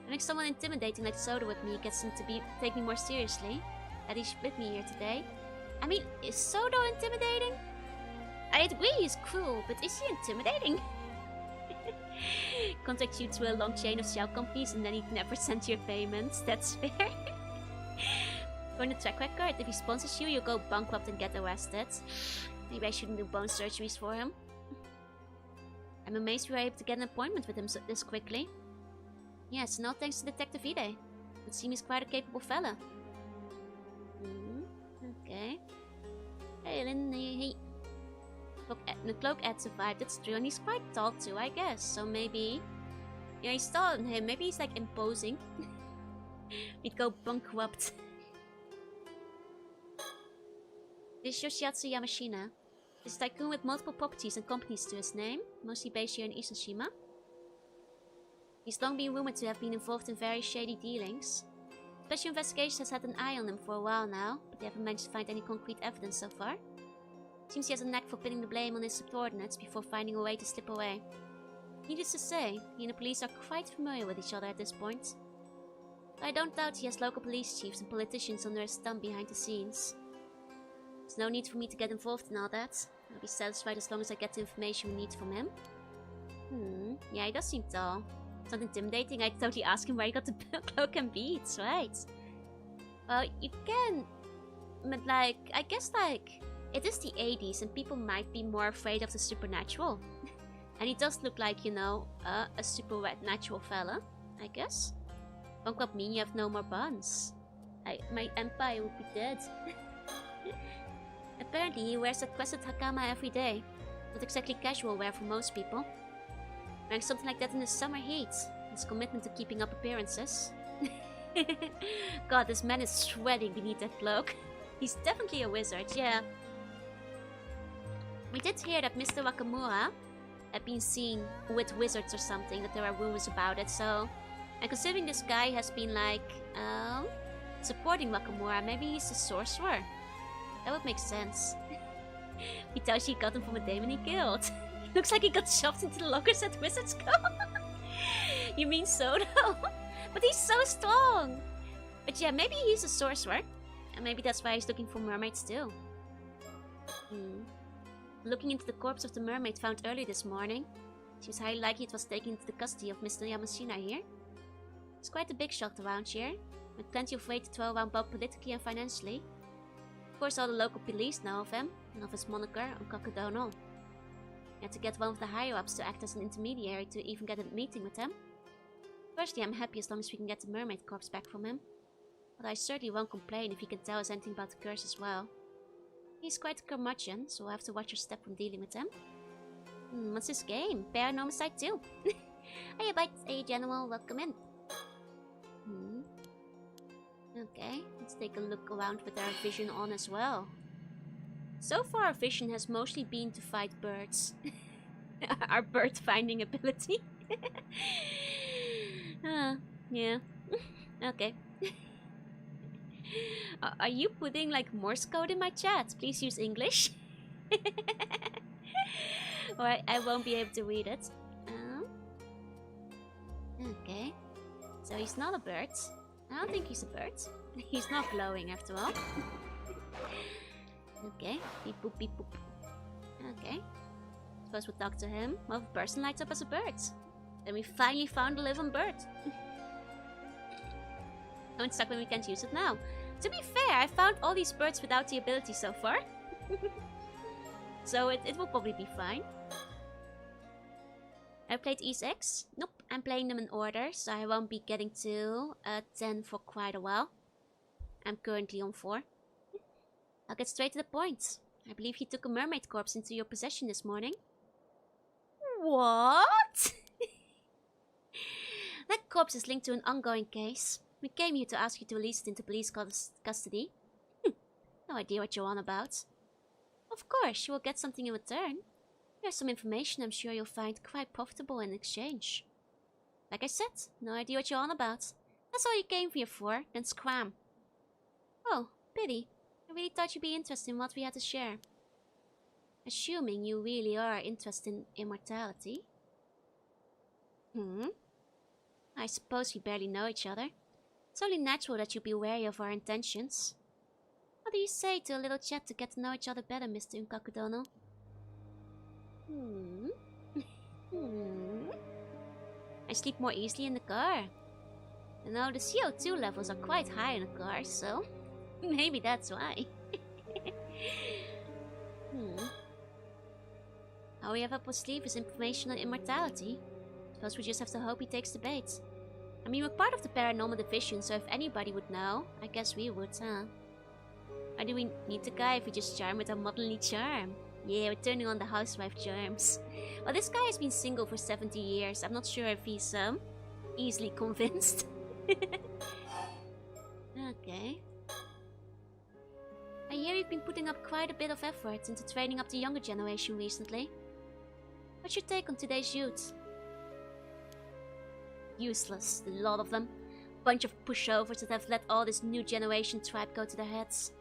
Speaker 1: Having someone intimidating like Soda with me gets them to take me more seriously. That he's with me here today. I mean, is Soda intimidating? I agree he's cruel, but is he intimidating? Contact you through a long chain of shell companies and then he'd never send your payments. That's fair. For the track record, if he sponsors you, you'll go bankrupt and get arrested. Maybe I shouldn't do bone surgeries for him. I'm amazed we were able to get an appointment with him this quickly. Yes, no thanks to Detective Ide. It seems he's quite a capable fella. Okay. Hey, Lynn, hey. The cloak adds a vibe, that's true, and he's quite tall too, I guess. So maybe... Yeah, he's taller than him. Maybe he's like imposing. We'd go bankrupt. This is Yoshiatsu Yamashina. This tycoon with multiple properties and companies to his name, mostly based here in Isushima. He's long been rumored to have been involved in very shady dealings. Special Investigations has had an eye on him for a while now, but they haven't managed to find any concrete evidence so far. Seems he has a knack for pinning the blame on his subordinates before finding a way to slip away. Needless to say, he and the police are quite familiar with each other at this point. I don't doubt he has local police chiefs and politicians under his thumb behind the scenes. There's no need for me to get involved in all that. I'll be satisfied as long as I get the information we need from him. Yeah, he does seem tall. It's not intimidating. I'd totally ask him where he got the cloak and beads, right? Well, you can... But like, I guess like... It is the 80s and people might be more afraid of the supernatural. And he does look like, you know, a supernatural fella, I guess. Bankrupt mean you have no more buns. My empire would be dead. Apparently he wears a crescent hakama every day. Not exactly casual wear for most people. Wearing something like that in the summer heat. His commitment to keeping up appearances. God, this man is sweating beneath that cloak. He's definitely a wizard, yeah. We did hear that Mr. Wakamura had been seen with wizards or something, that there are rumors about it, so... And considering this guy has been like, supporting Wakamura, maybe he's a sorcerer. That would make sense. Hitachi got him from a demon he killed. Looks like he got shoved into the lockers at Wizard's School. You mean Soto? But he's so strong! But yeah, maybe he's a sorcerer. And maybe that's why he's looking for mermaids too. Looking into the corpse of the mermaid found early this morning, seems highly likely it was taken into the custody of Mr. Yamashina here. It's quite a big shot around here, with plenty of weight to throw around both politically and financially. Of course all the local police know of him, and of his moniker, Onkakudono. You had to get one of the higher-ups to act as an intermediary to even get a meeting with him. Firstly, I'm happy as long as we can get the mermaid corpse back from him. But I certainly won't complain if he can tell us anything about the curse as well. He's quite a curmudgeon, so we'll have to watch our step when dealing with him. What's this game? Paranormasight 2. Hey, Bites. Hey, General. Welcome in. Okay, let's take a look around with our vision on as well. So far, our vision has mostly been to fight birds. Our bird finding ability. Yeah. Okay. Are you putting like Morse code in my chat? Please use English. Or I won't be able to read it. Okay. So he's not a bird. I don't think he's a bird. He's not glowing after all. Okay. Beep boop beep boop. Okay. Suppose we'll talk to him. Well, if a person lights up as a bird. Then we finally found a living bird. Oh, it's stuck when we can't use it now. To be fair, I found all these birds without the ability so far. So it will probably be fine. I played E6. Nope, I'm playing them in order, so I won't be getting to 10 for quite a while. I'm currently on 4. I'll get straight to the point. I believe you took a mermaid corpse into your possession this morning. What? That corpse is linked to an ongoing case. We came here to ask you to release it into police custody. No idea what you're on about. Of course, you will get something in return. There's some information I'm sure you'll find quite profitable in exchange. Like I said, no idea what you're on about. That's all you came here for, then scram. Oh, pity. I really thought you'd be interested in what we had to share. Assuming you really are interested in immortality. I suppose we barely know each other. It's only natural that you'd be wary of our intentions. What do you say to a little chat to get to know each other better, Mr. Unkakudono? I sleep more easily in the car. You know, the CO2 levels are quite high in a car, so maybe that's why. All we have up our sleeve is information on immortality. Suppose we just have to hope he takes the bait. I mean, we're part of the paranormal division, so if anybody would know, I guess we would, huh? Or do we need the guy if we just charm with our motherly charm? Yeah, we're turning on the housewife charms. Well, this guy has been single for 70 years. I'm not sure if he's, easily convinced. Okay. I hear you've been putting up quite a bit of effort into training up the younger generation recently. What's your take on today's youth? Useless, a lot of them. Bunch of pushovers that have let all this new generation tribe go to their heads.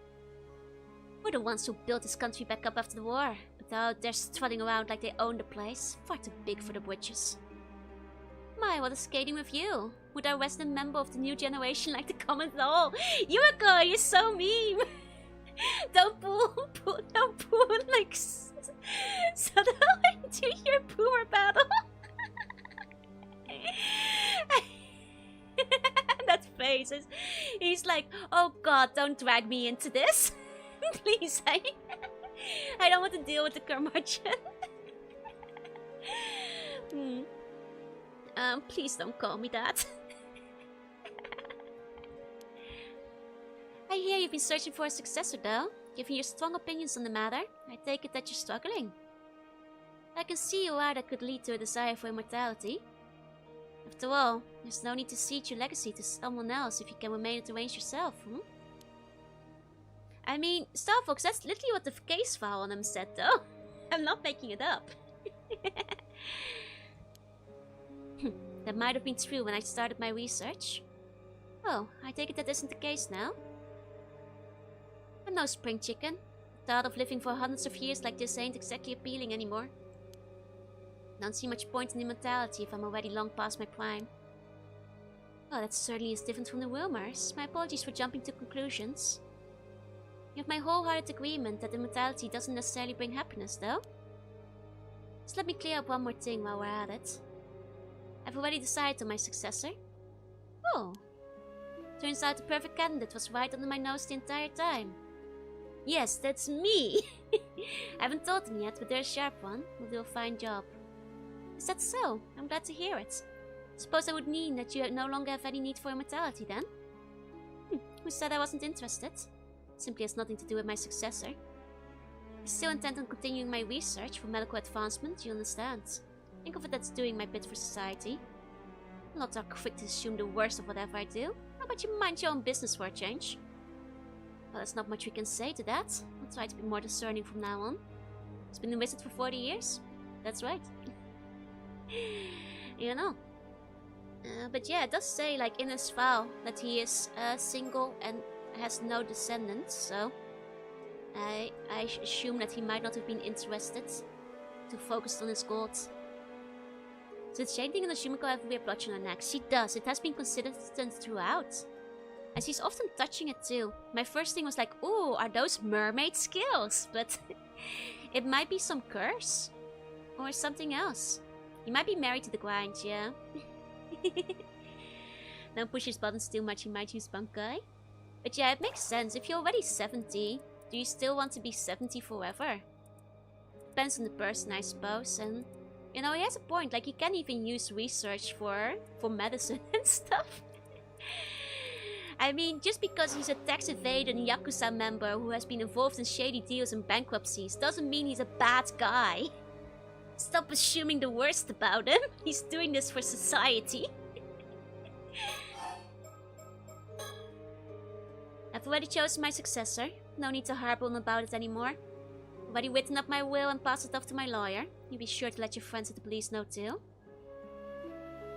Speaker 1: We're the ones who built this country back up after the war, but out there strutting around like they own the place. Far too big for the britches. My, what is skating with you? Would our resident member of the new generation like to comment at all? Yuriko, you're so mean! Don't pull like settle into your boomer battle. That face is, he's like, oh god, don't drag me into this. Please, I don't want to deal with the curmudgeon. Please don't call me that. I hear you've been searching for a successor though. Given your strong opinions on the matter, I take it that you're struggling. I can see why that could lead to a desire for immortality. After all, there's no need to cede your legacy to someone else if you can remain at the range yourself, I mean, Star Fox, that's literally what the case file on him said though. I'm not making it up. That might have been true when I started my research. Oh, I take it that isn't the case now. I'm no spring chicken. The thought of living for hundreds of years like this ain't exactly appealing anymore. Don't see much point in immortality if I'm already long past my prime. Well, that certainly is different from the rumors. My apologies for jumping to conclusions. You have my wholehearted agreement that immortality doesn't necessarily bring happiness, though. Just let me clear up one more thing while we're at it. I've already decided on my successor. Oh. Turns out the perfect candidate was right under my nose the entire time. Yes, that's me! I haven't told him yet, but there's a sharp one who'll do a fine job. Is that so? I'm glad to hear it. Suppose that would mean that you no longer have any need for immortality then? Who said I wasn't interested? Simply has nothing to do with my successor. I still intend on continuing my research for medical advancement, you understand. Think of it as doing my bit for society. I'm not so quick to assume the worst of whatever I do. How about you mind your own business for a change? Well, there's not much we can say to that. I'll try to be more discerning from now on. It's been a wizard for 40 years. That's right. You know. But yeah, it does say, like, in his file that he is single and has no descendants, so I assume that he might not have been interested, too focused on his gold. So it's shading and Shimiko have a weird blotch on her neck. She does. It has been consistent throughout. And she's often touching it too. My first thing was like, ooh, are those mermaid skills? But it might be some curse. Or something else. He might be married to the grind, yeah. Don't push his buttons too much, he might use Bankai. But yeah, it makes sense. If you're already 70, do you still want to be 70 forever? Depends on the person, I suppose. And, you know, he has a point. Like, you can even use research for medicine and stuff. I mean, just because he's a tax evader and Yakuza member who has been involved in shady deals and bankruptcies doesn't mean he's a bad guy. Stop assuming the worst about him. He's doing this for society. I've already chosen my successor. No need to harp on about it anymore. Already written up my will and passed it off to my lawyer. You be sure to let your friends at the police know too.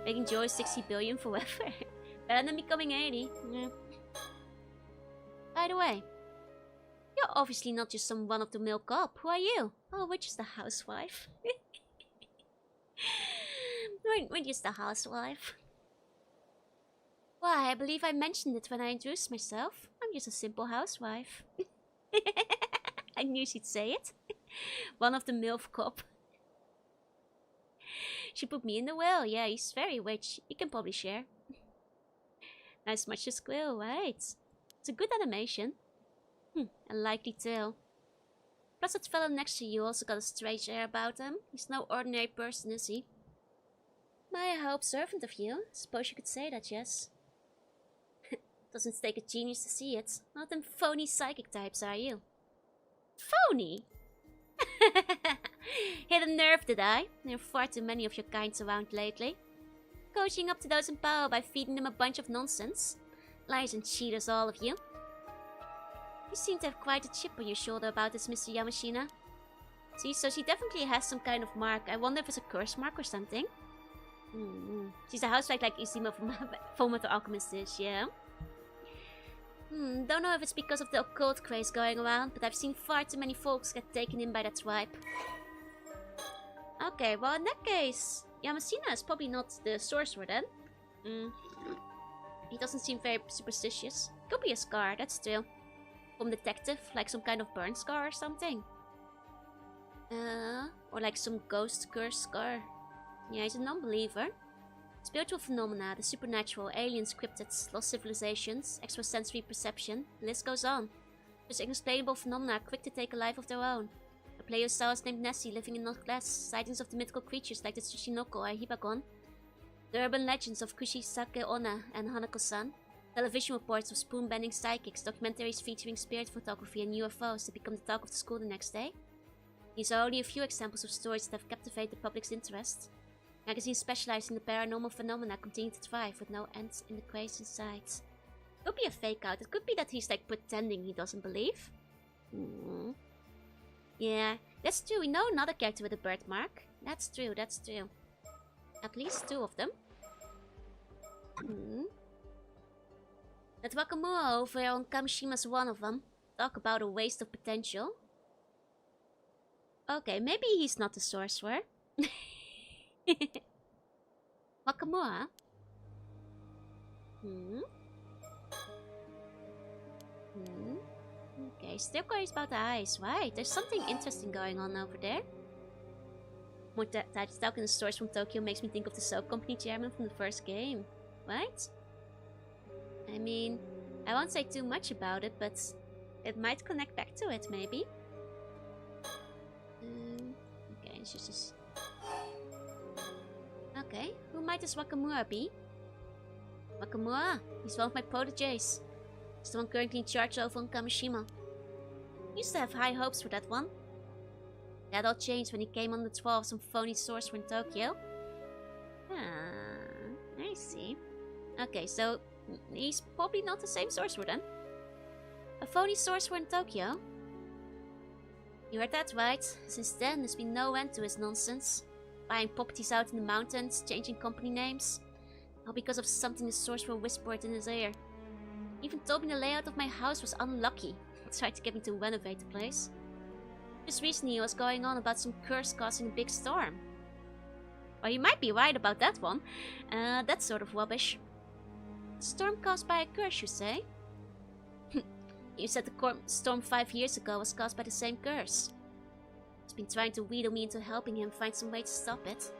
Speaker 1: Making Joy 60 billion forever. Better than becoming 80. Yeah. By the way, you're obviously not just some run-of-the-mill cop. Who are you? Oh, we're just a housewife. we're just a housewife. Why, I believe I mentioned it when I introduced myself. I'm just a simple housewife. I knew she'd say it. One of the MILF cop. She put me in the will. Yeah, he's very rich. He can probably share. Nice much to squill, right? It's a good animation. A likely tale. Plus that fellow next to you also got a strange air about him. He's no ordinary person, is he? My hope servant of you. Suppose you could say that, yes. Doesn't take a genius to see it. Not them phony psychic types, are you? Phony? Hit a nerve, did I? There are far too many of your kinds around lately. Coaching up to those in power by feeding them a bunch of nonsense. Liars and cheaters, all of you. You seem to have quite a chip on your shoulder about this, Mr. Yamashina. See, so she definitely has some kind of mark. I wonder if it's a curse mark or something. She's a housewife like Isima from Fullmetal Alchemist is, yeah? Don't know if it's because of the occult craze going around, but I've seen far too many folks get taken in by that tribe. Okay, well in that case, Yamashina is probably not the sorcerer then. He doesn't seem very superstitious. Could be a scar, that's true. From detective, like some kind of burn scar or something. Or like some ghost curse scar. Yeah, he's a non-believer. Spiritual phenomena, the supernatural, aliens, cryptids, lost civilizations, extrasensory perception, the list goes on. Just inexplainable phenomena quick to take a life of their own. A plesiosaurus named Nessie living in North Glass, sightings of the mythical creatures like the Tsushinoko or Hibagon, the urban legends of Kushisake Onna and Hanako-san, television reports of spoon-bending psychics, documentaries featuring spirit photography and UFOs that become the talk of the school the next day. These are only a few examples of stories that have captivated the public's interest. Magazines specializing in the paranormal phenomena continue to thrive with no end in the craze in sight. Could be a fake out. It could be that he's like pretending he doesn't believe. Yeah, that's true. We know another character with a birthmark. That's true, that's true. At least two of them. That Wakamura over here on Kamishima's one of them. Talk about a waste of potential. Okay, maybe he's not the sorcerer. Wakamura? Okay, still curious about the eyes. Right, there's something interesting going on over there. More types talking in the stores from Tokyo makes me think of the soap company chairman from the first game. Right? I mean, I won't say too much about it, but it might connect back to it, maybe. Okay, it's just... Okay, who might this Wakamura be? Wakamura, he's one of my proteges. He's the one currently in charge over on Kamishima. Used to have high hopes for that one. That all changed when he came on the 12 some phony sorcerer in Tokyo. I see. Okay, so he's probably not the same sorcerer then. A phony sorcerer in Tokyo? You heard that right. Since then, there's been no end to his nonsense. Buying properties out in the mountains, changing company names. All because of something the sorcerer whispered in his ear. Even told me the layout of my house was unlucky. Tried to get me to renovate the place. Just recently he was going on about some curse causing a big storm. Well, you might be right about that one. That's sort of rubbish. A storm caused by a curse, you say? You said the storm 5 years ago was caused by the same curse. He's been trying to wheedle me into helping him find some way to stop it.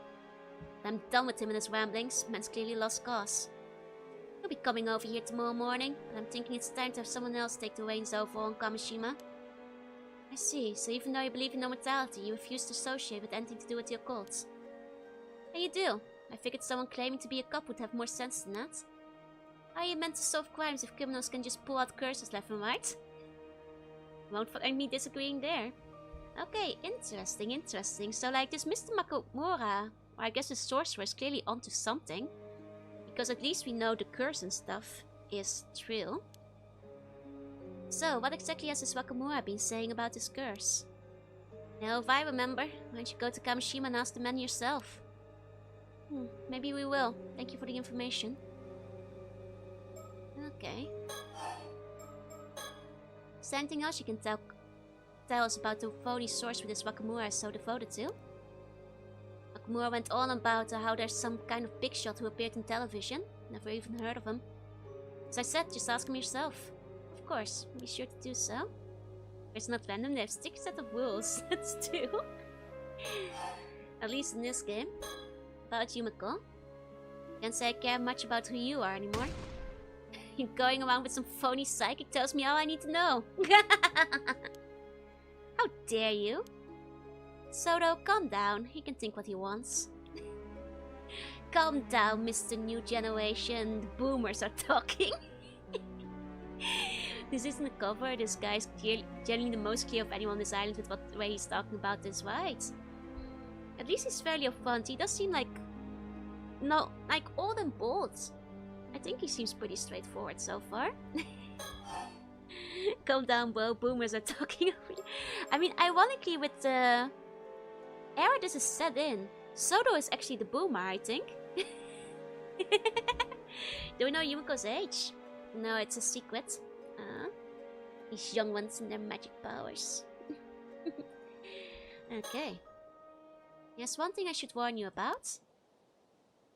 Speaker 1: But I'm done with him and his ramblings. Man's clearly lost cause. He'll be coming over here tomorrow morning, but I'm thinking it's time to have someone else take the reins over on Kamishima. I see, so even though you believe in immortality, you refuse to associate with anything to do with the occult. And you do. I figured someone claiming to be a cop would have more sense than that. How are you meant to solve crimes if criminals can just pull out curses left and right? Won't find me disagreeing there. Okay, interesting, interesting. So like this Mr. Makamura, or I guess the sorcerer, is clearly onto something. Because at least we know the curse and stuff is true. So, what exactly has this Wakamura been saying about this curse? Now, if I remember, why don't you go to Kamishima and ask the man yourself? Maybe we will. Thank you for the information. Okay. Is there anything else you can tell us about the phony source with this Wakamura is so devoted to? Wakamura went on about how there's some kind of big shot who appeared in television. Never even heard of him. As I said, just ask him yourself. Of course, be sure to do so. It's not random, they have strict set of rules. That's true. At least in this game. About Yumiko. Can't say I care much about who you are anymore. Going around with some phony psychic tells me all I need to know. How dare you? Soto, calm down. He can think what he wants. Calm down, Mr. New Generation. The boomers are talking. This isn't a cover. This guy's generally the most clear of anyone on this island with what way he's talking about this, right? At least he's fairly upfront. He does seem like... No, like old and bold. I think he seems pretty straightforward so far. Calm down, bro. Boomers are talking over you. I mean, ironically, with the era this is set in, Soto is actually the boomer, I think. Do we know Yumiko's age? No, it's a secret. These young ones and their magic powers. Okay. Yes, one thing I should warn you about.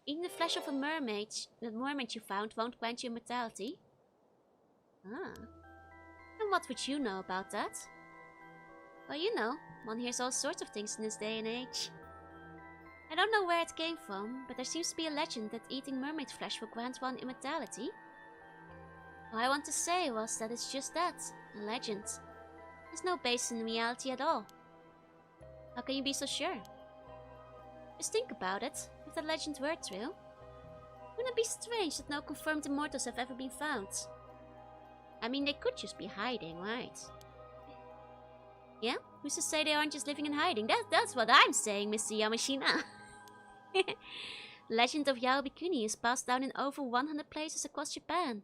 Speaker 1: Eating the flesh of a mermaid, the mermaid you found, won't grant you immortality. And what would you know about that? Well, you know, one hears all sorts of things in this day and age. I don't know where it came from, but there seems to be a legend that eating mermaid flesh will grant one immortality. All I want to say was that it's just that, a legend. There's no basis in reality at all. How can you be so sure? Just think about it. If the legend were true, wouldn't it be strange that no confirmed immortals have ever been found? I mean, they could just be hiding, right? Yeah? Who's to say they aren't just living in hiding? That's what I'm saying, Mr. Yamashina. Legend of Yaobikuni is passed down in over 100 places across Japan.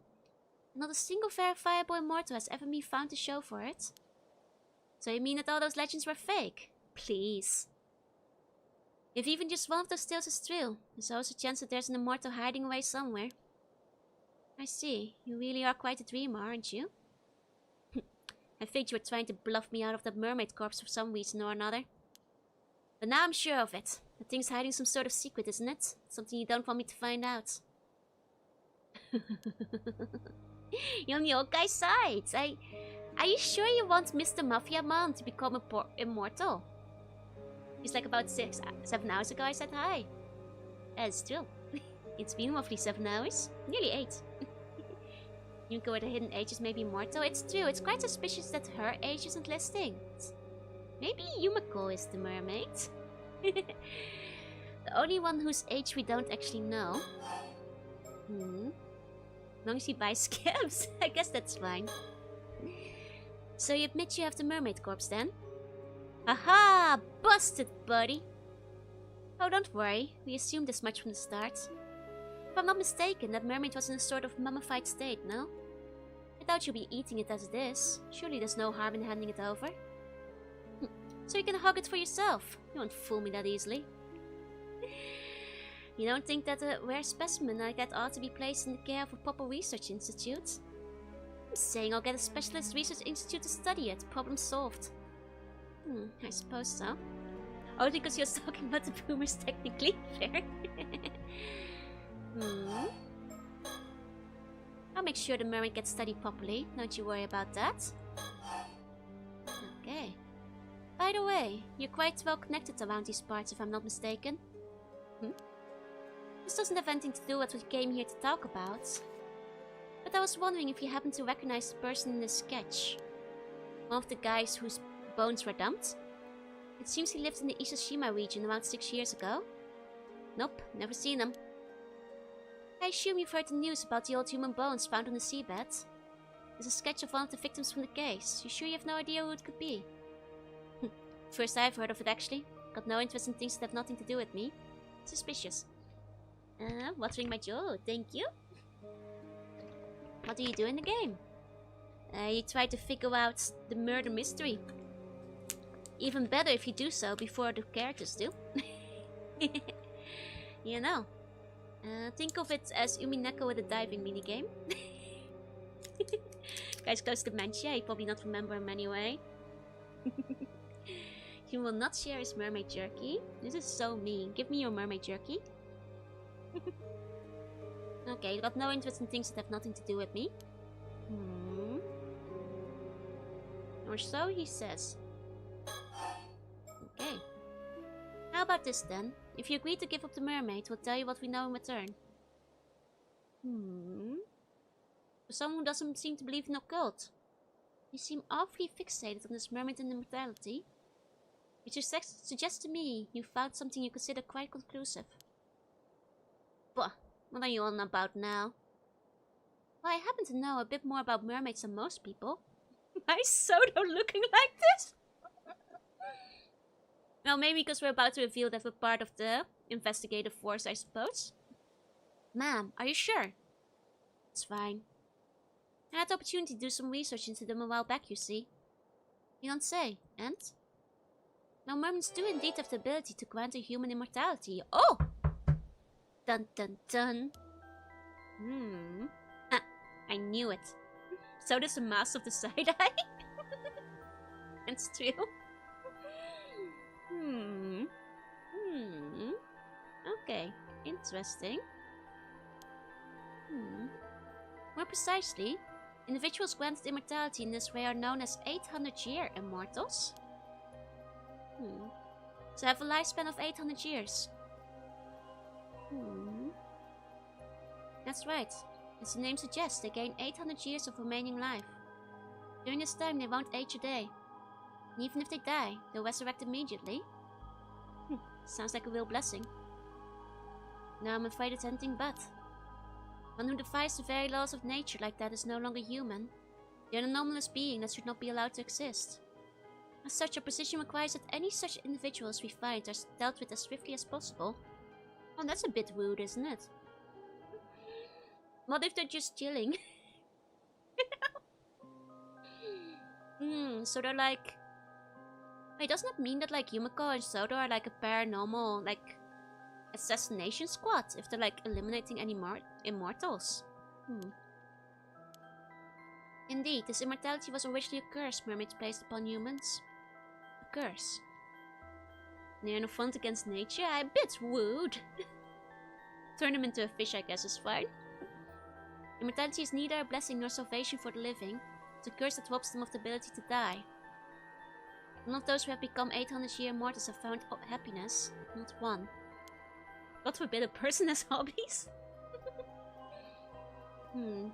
Speaker 1: Not a single verifiable immortal has ever been found to show for it. So you mean that all those legends were fake? Please. If even just one of those tales is true, there's always a chance that there's an immortal hiding away somewhere. I see. You really are quite a dreamer, aren't you? I figured you were trying to bluff me out of that mermaid corpse for some reason or another. But now I'm sure of it. The thing's hiding some sort of secret, isn't it? Something you don't want me to find out. You're on the old guy's side. Are you sure you want Mr. Mafia Man to become immortal? It's like about 7 hours ago I said hi. That's true. It's been roughly 7 hours. Nearly 8. Yumiko with a hidden age is maybe immortal. It's true. It's quite suspicious that her age isn't listing. Maybe Yumiko is the mermaid. The only one whose age we don't actually know. As long as he buys scabs, I guess that's fine. So you admit you have the mermaid corpse then? Aha! Busted, buddy! Oh, don't worry. We assumed as much from the start. If I'm not mistaken, that mermaid was in a sort of mummified state, no? I doubt you'll be eating it as it is. Surely there's no harm in handing it over. So you can hug it for yourself. You won't fool me that easily. You don't think that a rare specimen like that ought to be placed in the care of a proper research institute? I'm saying I'll get a specialist research institute to study it. Problem solved. I suppose so. Oh, because you're talking about the boomers technically. Fair. I'll make sure the mermaid gets studied properly. Don't you worry about that. Okay. By the way, you're quite well connected around these parts if I'm not mistaken. This doesn't have anything to do with what we came here to talk about. But I was wondering if you happen to recognize the person in this sketch. One of the guys whose bones were dumped. It seems he lived in the Isashima region around 6 years ago. Nope, never seen him. I assume you've heard the news about the old human bones found on the seabed. There's a sketch of one of the victims from the case. You sure you have no idea who it could be? First I've heard of it, actually. Got no interest in things that have nothing to do with me. Suspicious. Watering my jaw, thank you. What do you do in the game? You try to figure out the murder mystery. Even better if you do so before the characters do. You know. Think of it as Umineko with a diving minigame. Guy's close to dementia, you probably not remember him anyway. He will not share his mermaid jerky. This is so mean. Give me your mermaid jerky. Okay, you got no interest in things that have nothing to do with me. Or so he says. Okay. How about this then? If you agree to give up the mermaid, we'll tell you what we know in return. For someone who doesn't seem to believe in occult, you seem awfully fixated on this mermaid and immortality. Which suggests to me you found something you consider quite conclusive. Bah, what are you on about now? Well, I happen to know a bit more about mermaids than most people. My Soto looking like this? Well, maybe because we're about to reveal that we're part of the investigative force, I suppose. Ma'am, are you sure? It's fine. I had the opportunity to do some research into them a while back, you see. You don't say, and? Now, mermaids do indeed have the ability to grant a human immortality. Oh! Dun dun dun. I knew it. So does the master of the side-eye. It's true. Okay, interesting. More precisely, individuals granted immortality in this way are known as 800-year immortals. So have a lifespan of 800 years. That's right. As the name suggests, they gain 800 years of remaining life. During this time, they won't age a day. And even if they die, they'll resurrect immediately. Sounds like a real blessing. No, I'm afraid it's anything but. One who defies the very laws of nature like that is no longer human. They're an anomalous being that should not be allowed to exist. As such, our position requires that any such individuals we find are dealt with as swiftly as possible. Oh, that's a bit rude, isn't it? What if they're just chilling? So they're like... Wait, doesn't that mean that like Yumiko and Soto are like a paranormal, like, assassination squad if they're like eliminating any immortals? Indeed, this immortality was originally a curse mermaids placed upon humans. A curse. Near an affront against nature? A bit rude. Turn them into a fish, I guess, is fine. Immortality is neither a blessing nor salvation for the living. It's a curse that robs them of the ability to die. None of those who have become 800-year immortals have found happiness. Not one. God forbid a person has hobbies? It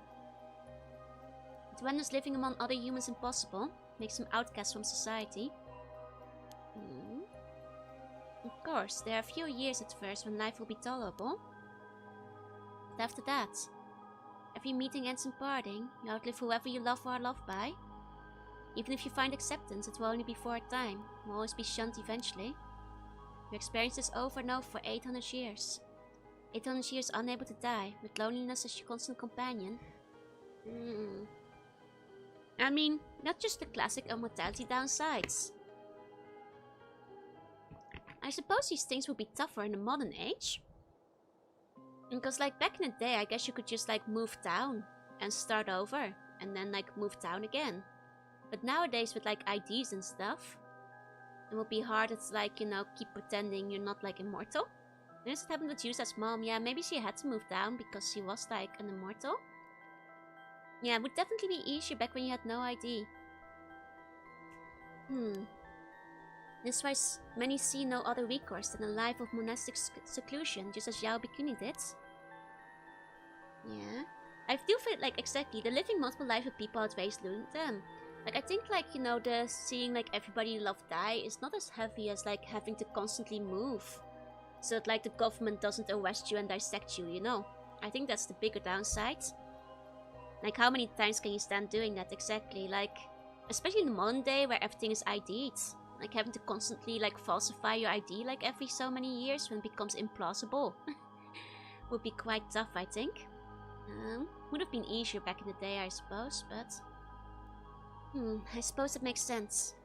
Speaker 1: renders living among other humans impossible. Makes them outcasts from society. Of course, there are a few years at first when life will be tolerable. But after that, every meeting ends in parting. You outlive whoever you love or are loved by. Even if you find acceptance, it will only be for a time. You will always be shunned eventually. You experience this over and over for 800 years. 800 years unable to die, with loneliness as your constant companion. I mean, not just the classic immortality downsides. I suppose these things would be tougher in the modern age. Because like back in the day, I guess you could just like move down and start over. And then like move down again. But nowadays with like IDs and stuff, it will be hard to like, you know, keep pretending you're not like immortal. And this happened with Yusa's mom. Yeah, maybe she had to move down because she was like an immortal. Yeah, it would definitely be easier back when you had no ID. This is why many see no other recourse than a life of monastic seclusion, just as Yao Bikini did. Yeah. I do feel like exactly, the living multiple lives with people outweighs losing them. Like, I think like, you know, the seeing like everybody you love die is not as heavy as like having to constantly move. So that like the government doesn't arrest you and dissect you, you know. I think that's the bigger downside. Like, how many times can you stand doing that exactly? Like, especially in the modern day where everything is ID'd. Like, having to constantly, like, falsify your ID, like, every so many years when it becomes implausible. Would be quite tough, I think. Would have been easier back in the day, I suppose, but... I suppose that makes sense.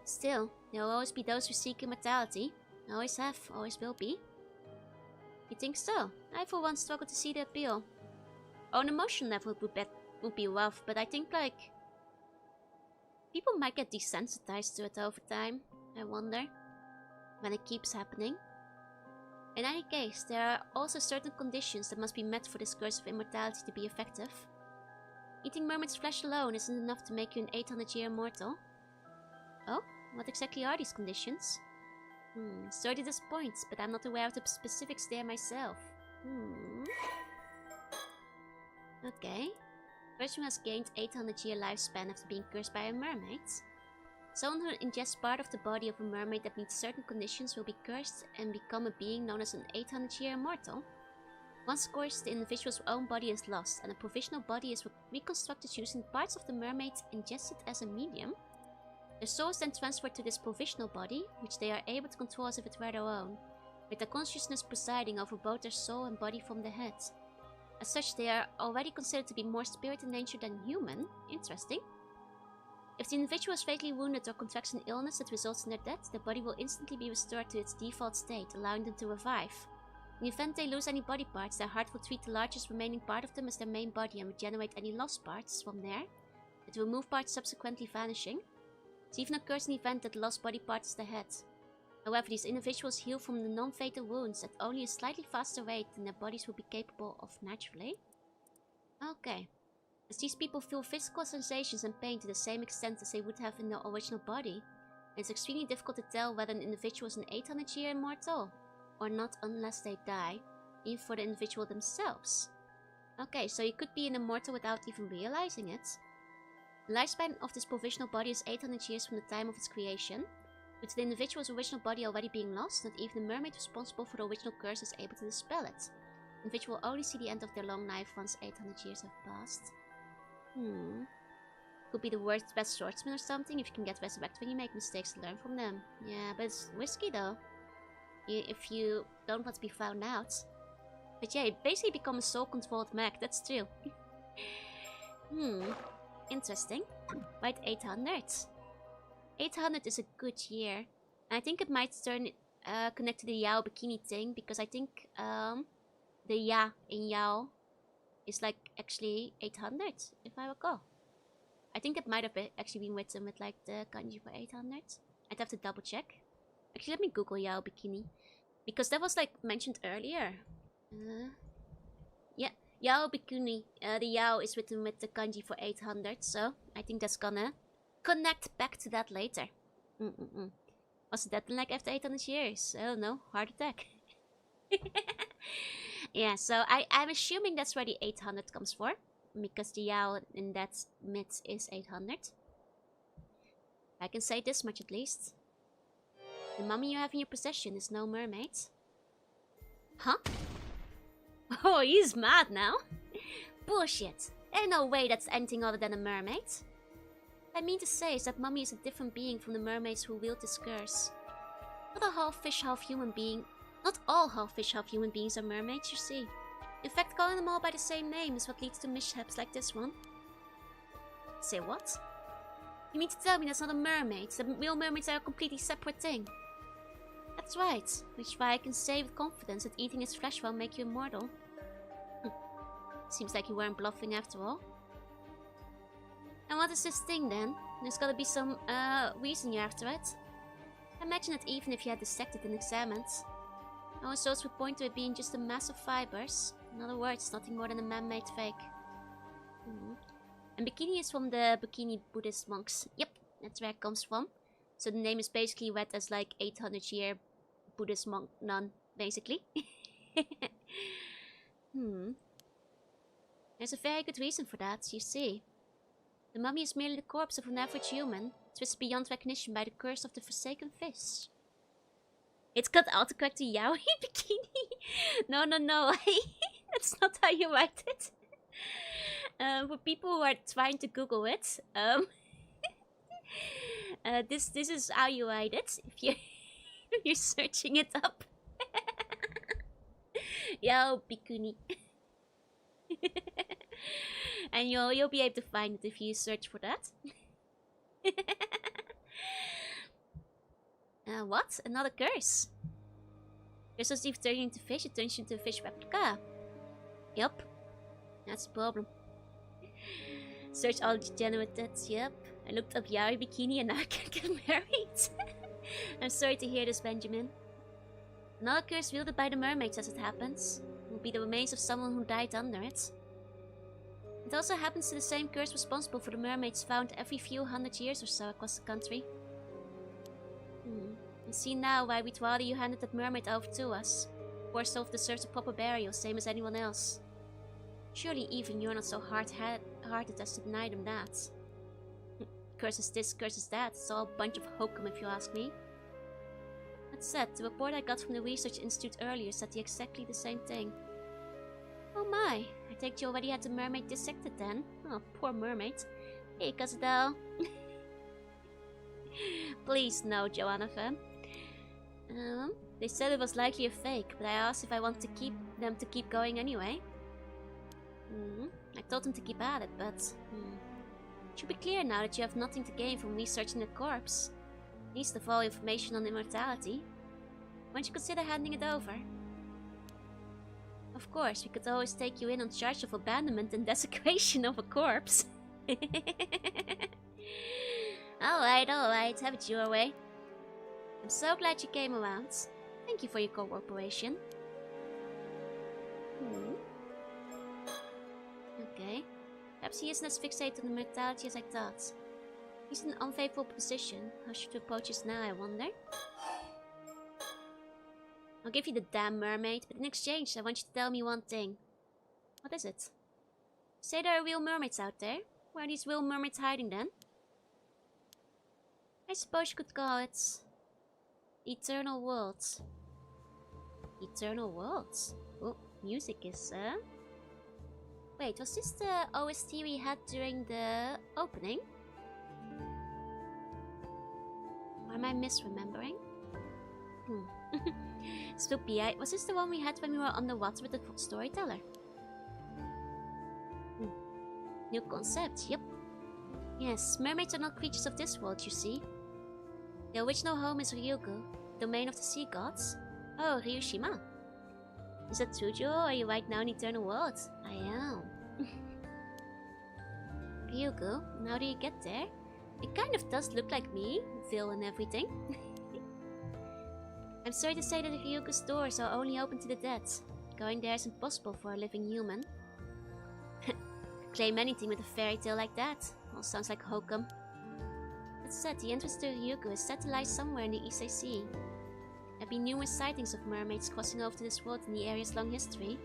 Speaker 1: Still, there will always be those who seek immortality. Always have, always will be. You think so? I for one struggle to see the appeal. On emotional level would be rough, but I think, like... people might get desensitized to it over time, I wonder. When it keeps happening. In any case, there are also certain conditions that must be met for this curse of immortality to be effective. Eating mermaid's flesh alone isn't enough to make you an 800-year immortal. Oh? What exactly are these conditions? Sorry to disappoint, but I'm not aware of the specifics there myself. Okay. Person has gained 800-year lifespan after being cursed by a mermaid. Someone who ingests part of the body of a mermaid that meets certain conditions will be cursed and become a being known as an 800-year immortal. Once cursed, the individual's own body is lost, and a provisional body is reconstructed using parts of the mermaid ingested as a medium. Their soul is then transferred to this provisional body, which they are able to control as if it were their own, with their consciousness presiding over both their soul and body from the head. As such, they are already considered to be more spirit in nature than human. Interesting. If the individual is fatally wounded or contracts an illness that results in their death, their body will instantly be restored to its default state, allowing them to revive. In the event they lose any body parts, their heart will treat the largest remaining part of them as their main body and regenerate any lost parts from there. It will move parts subsequently vanishing. It even occurs in the event that the lost body part is the head. However, these individuals heal from the non-fatal wounds at only a slightly faster rate than their bodies will be capable of naturally. Okay. As these people feel physical sensations and pain to the same extent as they would have in their original body, it's extremely difficult to tell whether an individual is an 800-year immortal or not unless they die, even for the individual themselves. Okay, so you could be an immortal without even realizing it. The lifespan of this provisional body is 800 years from the time of its creation. With the individual's original body already being lost, not even the mermaid responsible for the original curse is able to dispel it. The individual will only see the end of their long life once 800 years have passed. Could be the worst best swordsman or something. If you can get resurrected when you make mistakes, learn from them. Yeah, but it's risky though. If you don't want to be found out. But yeah, you basically become a soul-controlled mech, that's true. Interesting. Right, 800. 800 is a good year. I think it might turn connect to the Yao bikini thing, because I think the Ya in Yao is like actually 800, if I recall. I think that might have actually been written with like the kanji for 800. I'd have to double check. Actually, let me Google Yao bikini, because that was like mentioned earlier. Yeah, Yao bikini. The Yao is written with the kanji for 800, so I think that's gonna connect back to that later. Was it that like after 800 years? I don't know. Heart attack. Yeah, so I'm assuming that's where the 800 comes for, because the Yao in that myth is 800. I can say this much at least. The mummy you have in your possession is no mermaid. Huh? Oh, he's mad now. Bullshit. Ain't no way that's anything other than a mermaid. What I mean to say is that mummy is a different being from the mermaids who wield this curse. Not a half fish, half human being. Not all half fish, half human beings are mermaids, you see. In fact, calling them all by the same name is what leads to mishaps like this one. Say what? You mean to tell me that's not a mermaid? The real mermaids are a completely separate thing? That's right, which is why I can say with confidence that eating its flesh won't make you immortal. Seems like you weren't bluffing after all. And what is this thing then? There's gotta be some reason you're after it. I imagine that even if you had dissected and examined, all results would point to it being just a mass of fibers. In other words, nothing more than a man-made fake. And bikini is from the Bikini Buddhist monks. Yep, that's where it comes from. So the name is basically read as like 800-year Buddhist monk nun, basically. There's a very good reason for that, you see. The mummy is merely the corpse of an average human, twisted beyond recognition by the curse of the forsaken fish. It's got autocorrect to yaoi bikini. No. That That's not how you write it. For people who are trying to Google it, this is how you write it. If you if you're searching it up. Yo, Bikuni. And you'll be able to find it if you search for that. What? Another curse? Curse doesn't even turn you into fish, it turns you into a fish replica. Yup. That's the problem. Search all degenerated, yep. I looked up Yari Bikini and now I can't get married. I'm sorry to hear this, Benjamin. Another curse wielded by the mermaids as it happens. It will be the remains of someone who died under it. It also happens to the same curse responsible for the mermaids found every few hundred years or so across the country. I see now why we'd rather you handed that mermaid over to us. Poor soul deserves a proper burial, same as anyone else. Surely even you're not so hard-hearted as to deny them that. Curses this, curses that, it's all a bunch of hokum if you ask me. That said, the report I got from the research institute earlier said exactly the same thing. Oh my, I think you already had the mermaid dissected then. Oh, poor mermaid. Hey, Kazadel. Please no, Joanna fan. They said it was likely a fake, but I asked if I wanted to them to keep going anyway. I told them to keep at it, but... It should be clear now that you have nothing to gain from researching the corpse. Least of all information on immortality. Why don't you consider handing it over? Of course, we could always take you in on charge of abandonment and desecration of a corpse. Alright, have it your way. I'm so glad you came around. Thank you for your cooperation. Okay. Perhaps he isn't as fixated on the mortality as I thought. He's in an unfavorable position. How should we approach this now, I wonder? I'll give you the damn mermaid, but in exchange, I want you to tell me one thing. What is it? Say there are real mermaids out there. Where are these real mermaids hiding then? I suppose you could call it... Eternal Worlds. Eternal Worlds? Oh, music is, Wait, was this the OST we had during the opening? Or am I misremembering? Sloopy, was this the one we had when we were underwater with the storyteller? New concept, yep. Yes, mermaids are not creatures of this world, you see. The original home is Ryugu, domain of the sea gods. Oh, Ryushima. Is that true, Joe? Are you right now in Eternal World? I am. Ryugu, and how do you get there? It kind of does look like me, Vil and everything. I'm sorry to say that Ryugu's doors are only open to the dead. Going there is impossible for a living human. Claim anything with a fairy tale like that. All sounds like hokum. That said, the entrance to Ryugu is said to lie somewhere in the Ise Sea. There have been numerous sightings of mermaids crossing over to this world in the area's long history.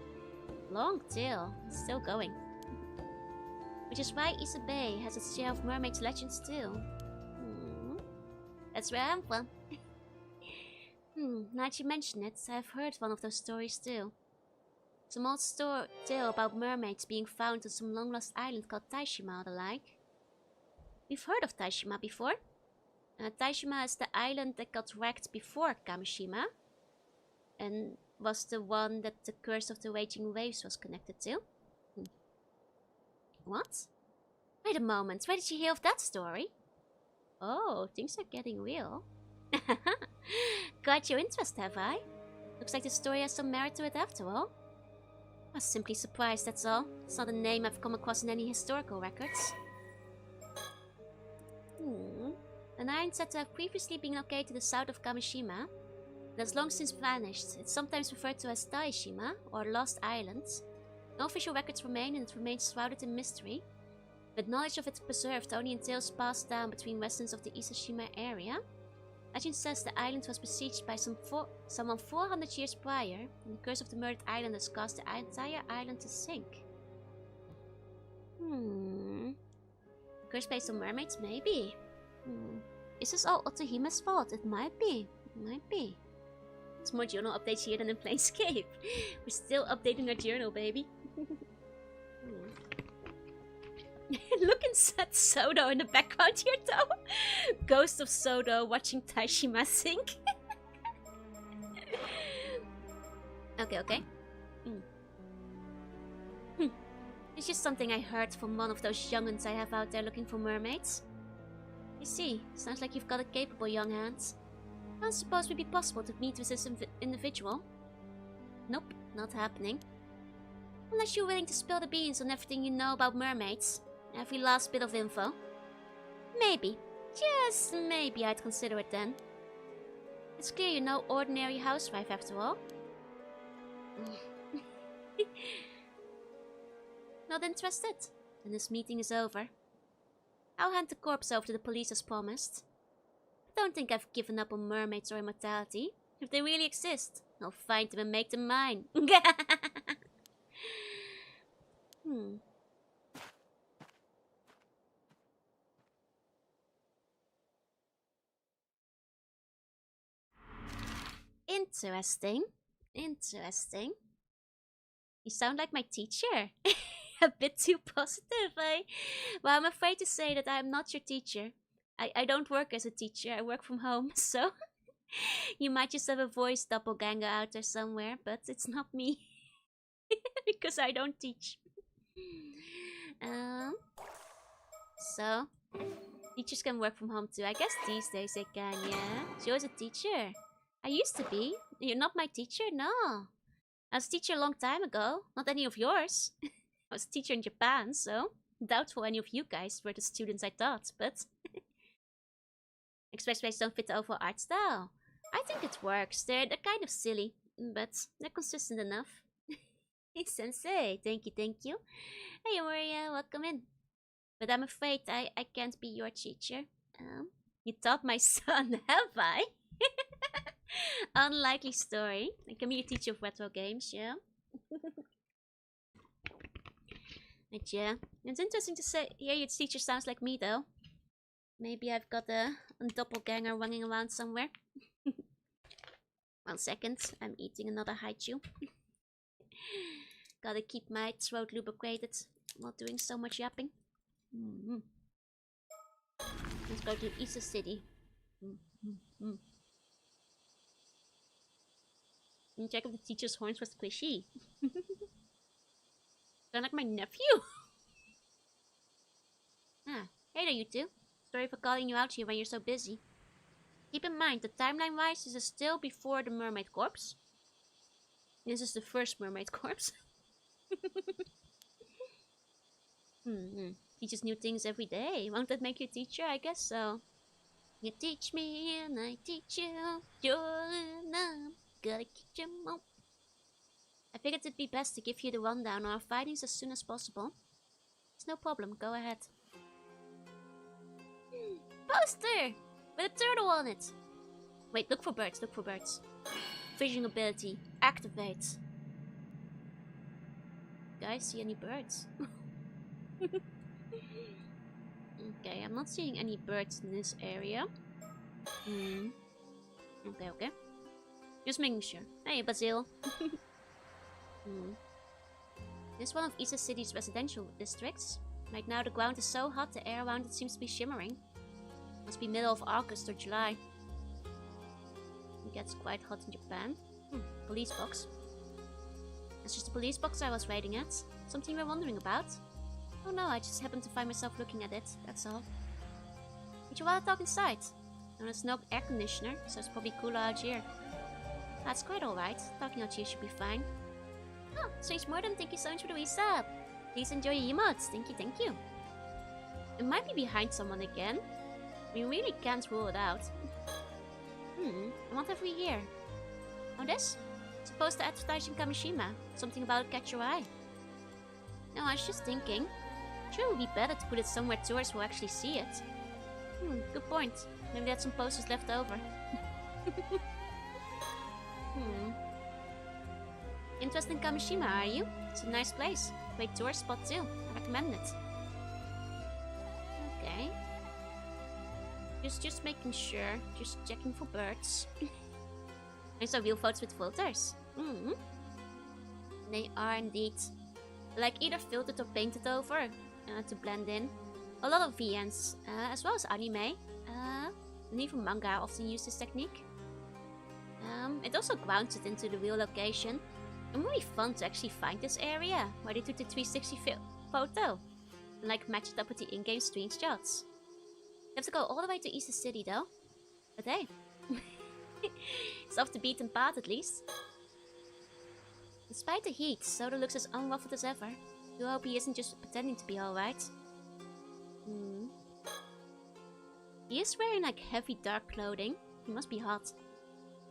Speaker 1: Long tale, it's still going. Which is why Ise Bay has its share of mermaid legends too. That's where I'm from. Now that you mention it, I've heard one of those stories too. Some old tale about mermaids being found on some long-lost island called Taishima or the like. We've heard of Taishima before. Taishima is the island that got wrecked before Kamishima. And was the one that the curse of the raging waves was connected to. What? Wait a moment, where did you hear of that story? Oh, things are getting real. Quite your interest, have I? Looks like the story has some merit to it after all. I was simply surprised, that's all. It's not a name I've come across in any historical records. An island said to have previously been located to the south of Kamishima, but has long since vanished. It's sometimes referred to as Taishima, or Lost Island. No official records remain and it remains shrouded in mystery, but knowledge of it preserved only in tales passed down between residents of the Isashima area. Legend says the island was besieged by someone 400 years prior, and the curse of the murdered islanders caused the entire island to sink. Curse based on mermaids? Maybe. Is this all Otohime's fault? It might be. It might be. It's more journal updates here than in Planescape. We're still updating our journal, baby. Looking at Sodo in the background here, though. Ghost of Sodo watching Taishima sink. Okay. It's just something I heard from one of those young'uns I have out there looking for mermaids. I see. Sounds like you've got a capable young hand. I don't suppose it would be possible to meet with this individual. Nope, not happening. Unless you're willing to spill the beans on everything you know about mermaids. Every last bit of info. Maybe. Just maybe I'd consider it then. It's clear you're no ordinary housewife after all. Not interested? Then this meeting is over. I'll hand the corpse over to the police as promised. I don't think I've given up on mermaids or immortality. If they really exist, I'll find them and make them mine. Interesting. You sound like my teacher. A bit too positive, eh? Well, I'm afraid to say that I'm not your teacher. I don't work as a teacher, I work from home, so... You might just have a voice doppelganger out there somewhere, but it's not me. Because I don't teach. So... Teachers can work from home too. I guess these days they can, yeah. She was a teacher. I used to be. You're not my teacher? No. I was a teacher a long time ago. Not any of yours. I was a teacher in Japan, so... Doubtful any of you guys were the students I taught, but... Expressways don't fit the overall art style. I think it works. They're kind of silly, but they're consistent enough. Hey, Sensei. Thank you. Hey, Maria. Welcome in. But I'm afraid I can't be your teacher. You taught my son, have I? Unlikely story. I can be a teacher of retro games, yeah. But yeah, it's interesting to hear your teacher sounds like me, though. Maybe I've got a doppelganger running around somewhere. 1 second, I'm eating another haichu. Gotta keep my throat lubricated while doing so much yapping. Let's go to Issa City. And check if the teacher's horns was squishy. Sound like my nephew. Hey there, you two. Sorry for calling you out here when you're so busy. Keep in mind that timeline-wise, this is still before the mermaid corpse. This is the first mermaid corpse. Teaches new things every day. Won't that make you a teacher? I guess so. You teach me and I teach you. Jorunna, gotta keep your mouth. I figured it'd be best to give you the rundown on our findings as soon as possible. It's no problem, go ahead. Poster! With a turtle on it! Wait, look for birds. Fishing ability, activate. Guys, see any birds? Okay, I'm not seeing any birds in this area. Okay. Just making sure. Hey, Basil. This is one of Issa City's residential districts. Right now the ground is so hot, the air around it seems to be shimmering. Must be middle of August or July. It gets quite hot in Japan. Police box. That's just the police box I was waiting at. Something you were wondering about? Oh no, I just happened to find myself looking at it, that's all. Would you rather talk inside? No, there's no air conditioner, so it's probably cooler out here. That's quite alright. Talking out here should be fine. Oh, Strange Morden, thank you so much for the resub. Please enjoy your emotes. Thank you. It might be behind someone again. We really can't rule it out. What have we here? Oh, this? Supposed to advertise in Kamishima. Something about catch your eye. No, I was just thinking. Sure, it would be better to put it somewhere tourists will actually see it. Good point. Maybe they had some posters left over. Interested in Kamishima, are you? It's a nice place. Great tourist spot too. I recommend it. Okay. Just making sure. Just checking for birds. These are real photos with filters. They are indeed like either filtered or painted over to blend in. A lot of VNs, as well as anime, and even manga often use this technique. It also grounds it into the real location. And really fun to actually find this area where they took the 360 photo and like match it up with the in-game screenshots. You have to go all the way to East City though. But hey, it's off the beaten path at least. Despite the heat, Soda looks as unruffled as ever. Do hope he isn't just pretending to be alright. He is wearing like heavy dark clothing. He must be hot.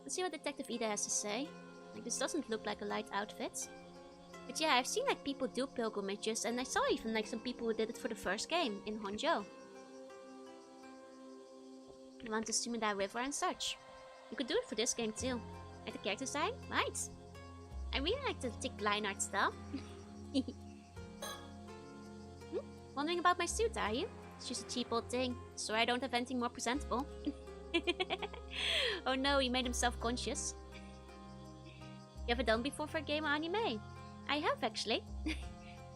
Speaker 1: Let's see what Detective Ida has to say. Like, this doesn't look like a light outfit. But yeah, I've seen like people do pilgrimages, and I saw even like some people who did it for the first game in Honjo. You want to swim in that river and such. You could do it for this game too. Like the character design? Right. I really like the thick line art style. Wondering about my suit, are you? It's just a cheap old thing, so I don't have anything more presentable. Oh no, he made himself conscious. You ever done before for a game or anime? I have actually.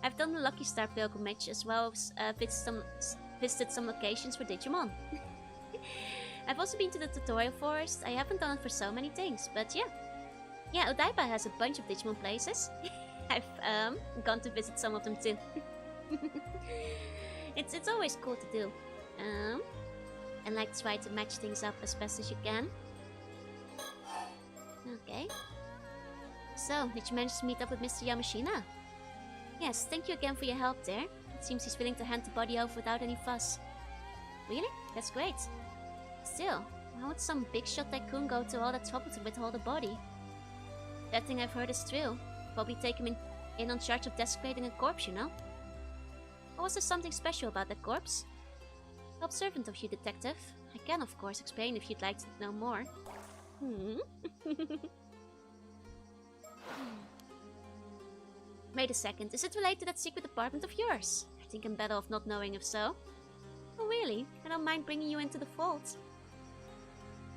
Speaker 1: I've done the Lucky Star pilgrimage as well as visited some locations for Digimon. I've also been to the tutorial forest. I haven't done it for so many things, but yeah. Yeah, Odaiba has a bunch of Digimon places. I've gone to visit some of them too. It's always cool to do. And like try to match things up as best as you can. Okay. So, did you manage to meet up with Mr. Yamashina? Yes, thank you again for your help there. It seems he's willing to hand the body over without any fuss. Really? That's great. Still, why would some big shot tycoon go to all that trouble to withhold the body? That thing I've heard is true. Probably take him in on charge of desecrating a corpse, you know? Or was there something special about that corpse? Observant of you, detective. I can, of course, explain if you'd like to know more. Wait a second, is it related to that secret apartment of yours? I think I'm better off not knowing if so. Oh really? I don't mind bringing you into the fold.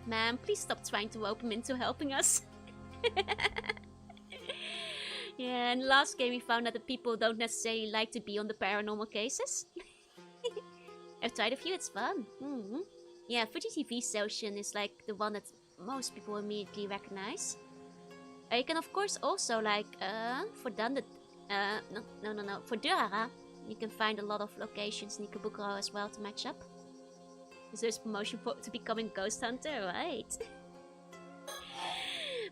Speaker 1: Ma'am, please stop trying to rope him into helping us. Yeah, in the last game we found out that people don't necessarily like to be on the paranormal cases. I've tried a few, it's fun. Yeah, Fuji TV Station is like the one that most people immediately recognize. You can of course also like, for for Durara, you can find a lot of locations in Ikebukuro as well to match up. So there's promotion to becoming Ghost Hunter, right?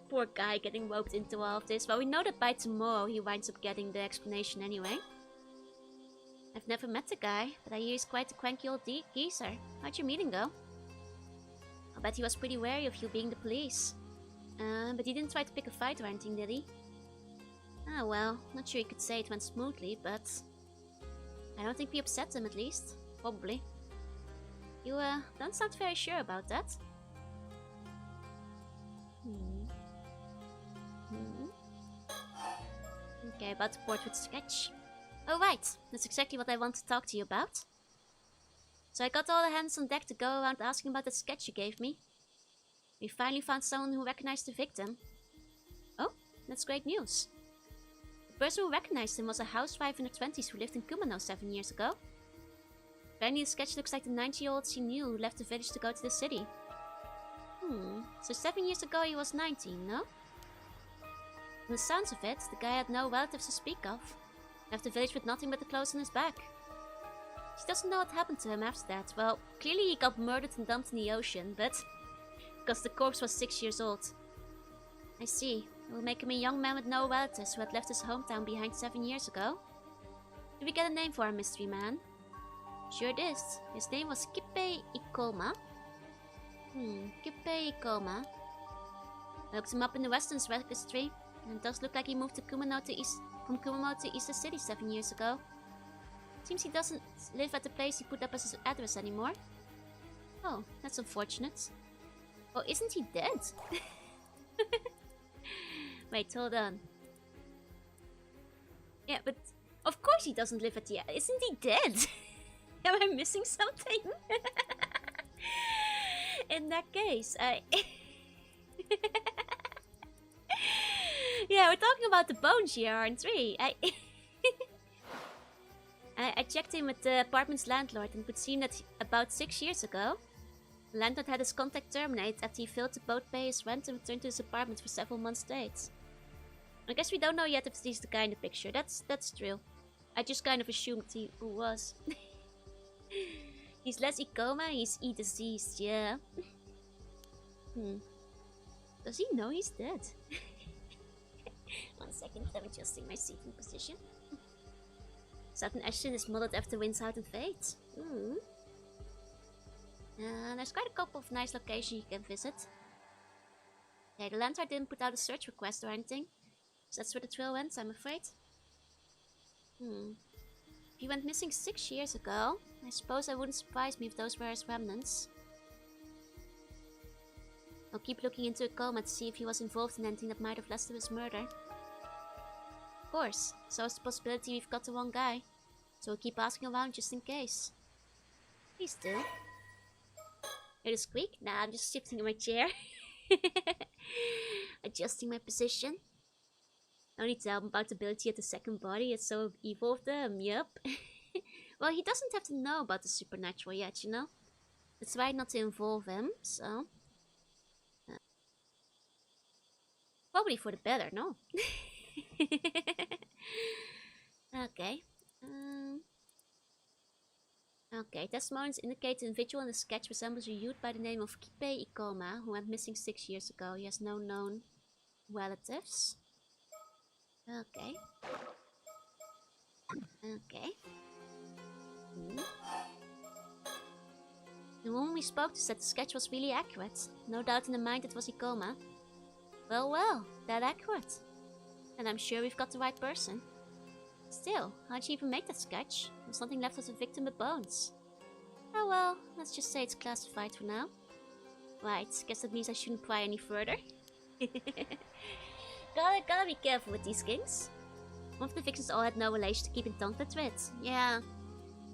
Speaker 1: Poor guy getting roped into all of this. Well, we know that by tomorrow he winds up getting the explanation anyway. I've never met the guy, but I hear he's quite a cranky old geezer. How'd your meeting go? I bet he was pretty wary of you being the police. But he didn't try to pick a fight or anything, did he? Ah, well, not sure you could say it went smoothly, but I don't think we upset him at least. Probably. You, don't sound very sure about that. Okay, about the portrait sketch. Oh right, that's exactly what I want to talk to you about. So I got all the hands on deck to go around asking about that sketch you gave me. We finally found someone who recognized the victim. Oh, that's great news. The person who recognized him was a housewife in her 20s who lived in Kumano 7 years ago. Apparently the sketch looks like the 90-year-old she knew who left the village to go to the city. So 7 years ago he was 19, no? From the sounds of it, the guy had no relatives to speak of. Left the village with nothing but the clothes on his back. She doesn't know what happened to him after that. Well, clearly he got murdered and dumped in the ocean, but because the corpse was 6 years old. I see. It will make him a young man with no relatives who had left his hometown behind 7 years ago. Did we get a name for our mystery man? Sure it is. His name was Kippei Ikoma. Kippei Ikoma. I looked him up in the Western's registry, and it does look like he moved to from Kumano to East City 7 years ago. Seems he doesn't live at the place he put up as his address anymore. Oh, that's unfortunate. Oh, isn't he dead? Wait, hold on. Yeah, but of course he doesn't live at the... Isn't he dead? Am I missing something? In that case, Yeah, we're talking about the bones here, aren't we? I checked in with the apartment's landlord and it would seem that about 6 years ago, the landlord had his contact terminate after he failed to both pay his rent and return to his apartment for several months straight. I guess we don't know yet if he's the guy in the picture. That's true. I just kind of assumed he was. He's less E-coma, he's E-diseased, yeah. Does he know he's dead? 1 second, I'm adjusting my seating position. Southern Ashton is modeled after Winds Out and Fate. There's quite a couple of nice locations you can visit. Okay, the landlord didn't put out a search request or anything. So that's where the trail went, I'm afraid. If he went missing 6 years ago, I suppose it wouldn't surprise me if those were his remnants. I'll keep looking into a coma to see if he was involved in anything that might have led to his murder. Of course, so is the possibility we've got the wrong guy. So we'll keep asking around just in case. Please do. Hear the squeak? Nah, I'm just shifting in my chair. Adjusting my position. No need to tell him about the ability of the second body, it's so evil of them, yep. Well, he doesn't have to know about the supernatural yet, you know? It's right not to involve him, so... Probably for the better, no? Okay. Okay, testimonies indicate the individual in the sketch resembles a youth by the name of Kipe Ikoma, who went missing 6 years ago. He has no known relatives. Okay. Okay. The woman we spoke to said the sketch was really accurate. No doubt in the mind it was Ikoma. Well, that accurate. And I'm sure we've got the right person. Still, how'd you even make that sketch? There's nothing left of the victim but bones. Oh well, let's just say it's classified for now. Right, guess that means I shouldn't pry any further. Gotta be careful with these things. One of the victims all had no relation to keep in contact with. Yeah.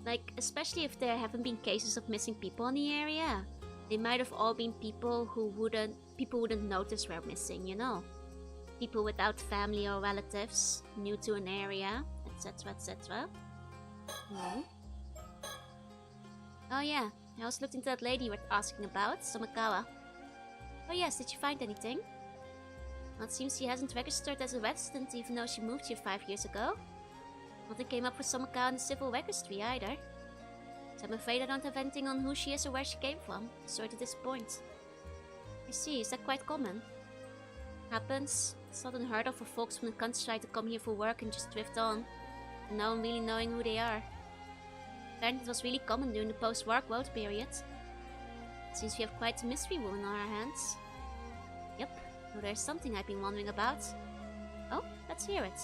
Speaker 1: Like, especially if there haven't been cases of missing people in the area. They might have all been people who people wouldn't notice were missing, you know. People without family or relatives, new to an area, etc, etc. Oh yeah, I also looked into that lady you were asking about, Somakawa. Oh yes, did you find anything? Well, it seems she hasn't registered as a resident even though she moved here 5 years ago. Nothing came up for Somakawa in the civil registry either. So I'm afraid I don't have anything on who she is or where she came from. Sorry to disappoint. I see, is that quite common? Happens. It's not unheard of for folks from the countryside to come here for work and just drift on. And no one really knowing who they are. Apparently it was really common during the post-war growth period. Seems we have quite a mystery woman on our hands. Yep, well, there's something I've been wondering about. Oh, let's hear it.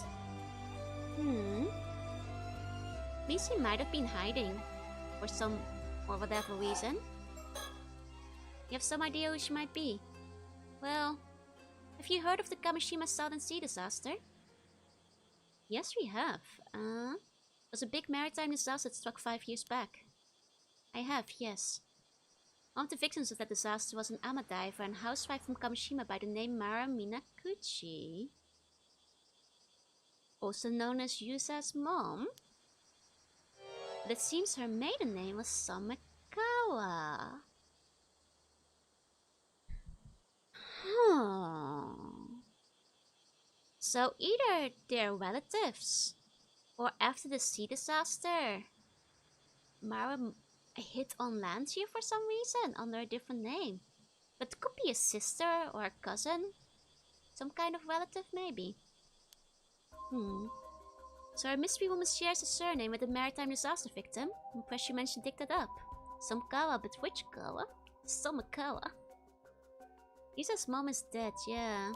Speaker 1: Means she might have been hiding. For whatever reason. You have some idea who she might be? Well, have you heard of the Kamishima Southern Sea disaster? Yes, we have. It was a big maritime disaster that struck 5 years back. I have, yes. One of the victims of that disaster was an ama diver and housewife from Kamishima by the name Mara Minakuchi. Also known as Yusa's mom. But it seems her maiden name was Samakawa. So either they're relatives, or after the sea disaster, Mara hid on land here for some reason under a different name. But it could be a sister or a cousin. Some kind of relative maybe. So our mystery woman shares a surname with a maritime disaster victim. I'm impressed you managed to dig that up. Somakawa, but which Kawa? Somakawa. Yusa's mom is dead, yeah.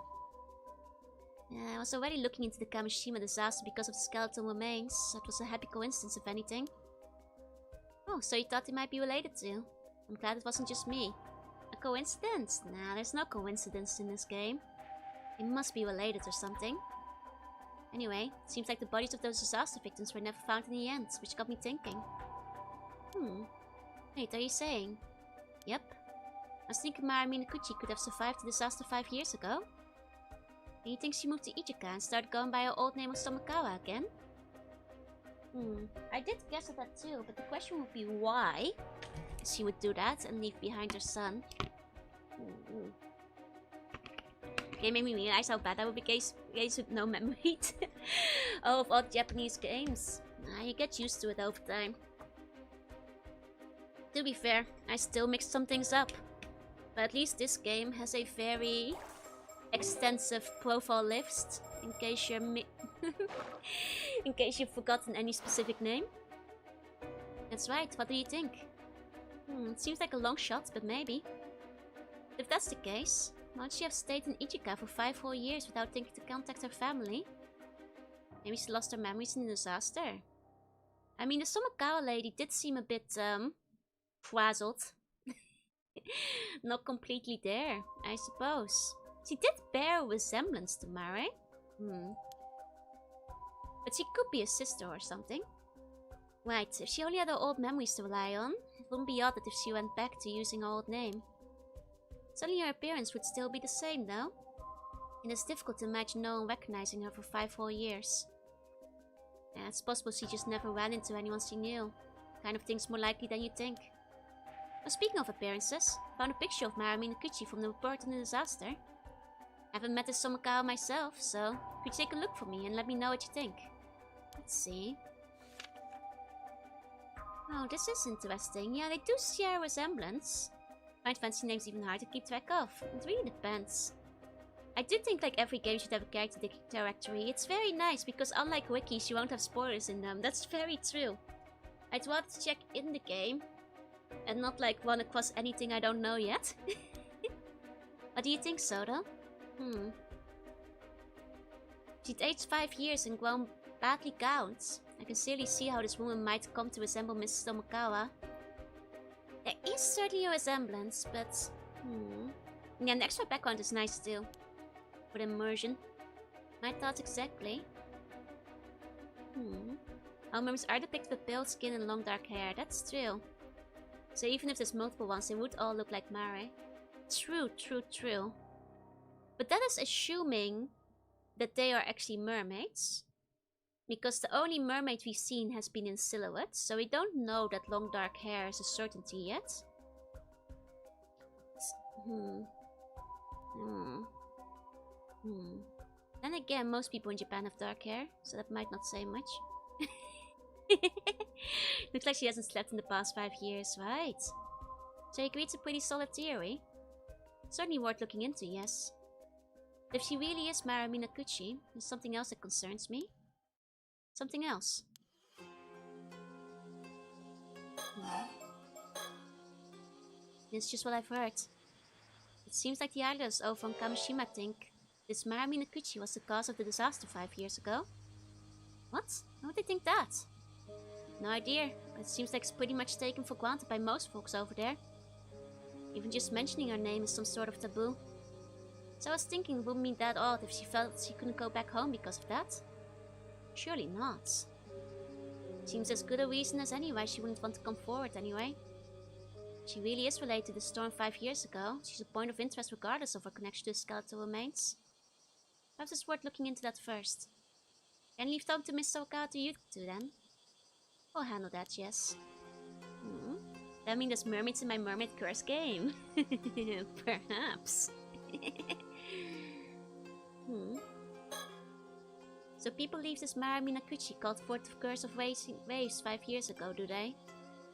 Speaker 1: Yeah, I was already looking into the Kamishima disaster because of the skeletal remains. So it was a happy coincidence, if anything. Oh, so you thought they might be related too? I'm glad it wasn't just me. A coincidence? Nah, there's no coincidence in this game. They must be related or something. Anyway, it seems like the bodies of those disaster victims were never found in the end, which got me thinking. Wait, are you saying? Yep. I was thinking Mara Minakuchi could have survived the disaster 5 years ago. And you think she moved to Ichika and started going by her old name of Somakawa again? I did guess at that too, but the question would be why she would do that and leave behind her son. It made me realize how bad I would be guys with no memory of all Japanese games. You get used to it over time. To be fair, I still mix some things up. But at least this game has a very extensive profile list, in case you're in case you've forgotten any specific name. That's right, what do you think? It seems like a long shot, but maybe. If that's the case, why would she have stayed in Ichika for 5 whole years without thinking to contact her family? Maybe she lost her memories in the disaster. I mean, the Somakawa lady did seem a bit, frazzled. Not completely there, I suppose. She did bear a resemblance to Mare. But she could be a sister or something. Right, if she only had her old memories to rely on, it wouldn't be odd that if she went back to using her old name. Suddenly her appearance would still be the same, though. And it's difficult to imagine no one recognizing her for 5 whole years. Yeah, it's possible she just never ran into anyone she knew. Kind of thing's more likely than you think. Well, speaking of appearances, I found a picture of Marami Nakuchi from the report on the disaster. I haven't met this Somakawa myself, so could you take a look for me and let me know what you think? Let's see. Oh, this is interesting. Yeah, they do share a resemblance. I find fancy names even hard to keep track of. It really depends. I do think like every game should have a character directory. It's very nice because unlike wikis, you won't have spoilers in them. That's very true. I'd rather check in the game and not like run across anything I don't know yet. What do you think, Soda? She'd aged 5 years and grown badly gaunt. I can clearly see how this woman might come to resemble Mrs. Tomakawa. There is certainly a resemblance, but... Yeah, the extra background is nice too. For the immersion. My thoughts exactly. Our memories are depicted with pale skin and long dark hair, that's true. So even if there's multiple ones, they would all look like Mare. True. But that is assuming that they are actually mermaids. Because the only mermaid we've seen has been in silhouette, so we don't know that long dark hair is a certainty yet. Then again, most people in Japan have dark hair, so that might not say much. Looks like she hasn't slept in the past 5 years, right? So you agree it's a pretty solid theory. Certainly worth looking into, yes. But if she really is Marami Nakuchi, there's something else that concerns me. Something else. It's just what I've heard. It seems like the islanders over on Kamishima think this Marami Nakuchi was the cause of the disaster 5 years ago. What? How would they think that? No idea, but it seems like it's pretty much taken for granted by most folks over there. Even just mentioning her name is some sort of taboo. So I was thinking it wouldn't be that odd if she felt she couldn't go back home because of that. Surely not. Seems as good a reason as any why she wouldn't want to come forward anyway. She really is related to the storm 5 years ago. She's a point of interest regardless of her connection to the skeletal remains. Perhaps it's worth looking into that first. Can leave time to Miss Soka to you two then. I'll handle that, yes. That means there's mermaids in my mermaid curse game. Perhaps. So people leave this Marami Nakuchi called Fort of Curse of Waves 5 years ago, do they?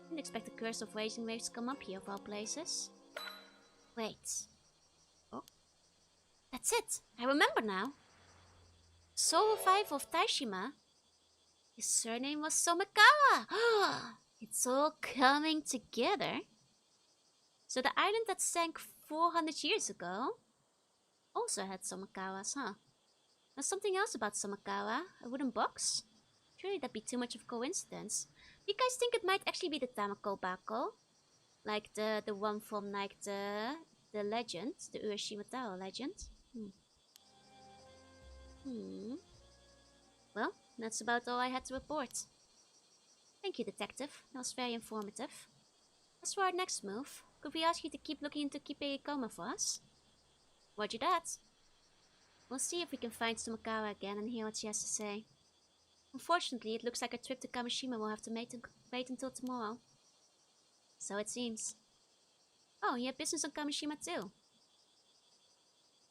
Speaker 1: Didn't expect the Curse of Raging Waves to come up here of all places. Wait. Oh. That's it! I remember now! Soul 5 of Taishima. His surname was Somakawa! It's all coming together. So the island that sank 400 years ago also had Somakawas, huh? There's something else about Somakawa, a wooden box? Surely that'd be too much of a coincidence. Do you guys think it might actually be the Tamako Bako? Like the one from like the legend, the Urashima Tao legend? Well, that's about all I had to report. Thank you, Detective. That was very informative. As for our next move, could we ask you to keep looking into Kipe Ikoma for us? Roger that. We'll see if we can find Sumakawa again and hear what she has to say. Unfortunately, it looks like our trip to Kamishima will have to wait until tomorrow. So it seems. Oh, you have business on Kamishima too?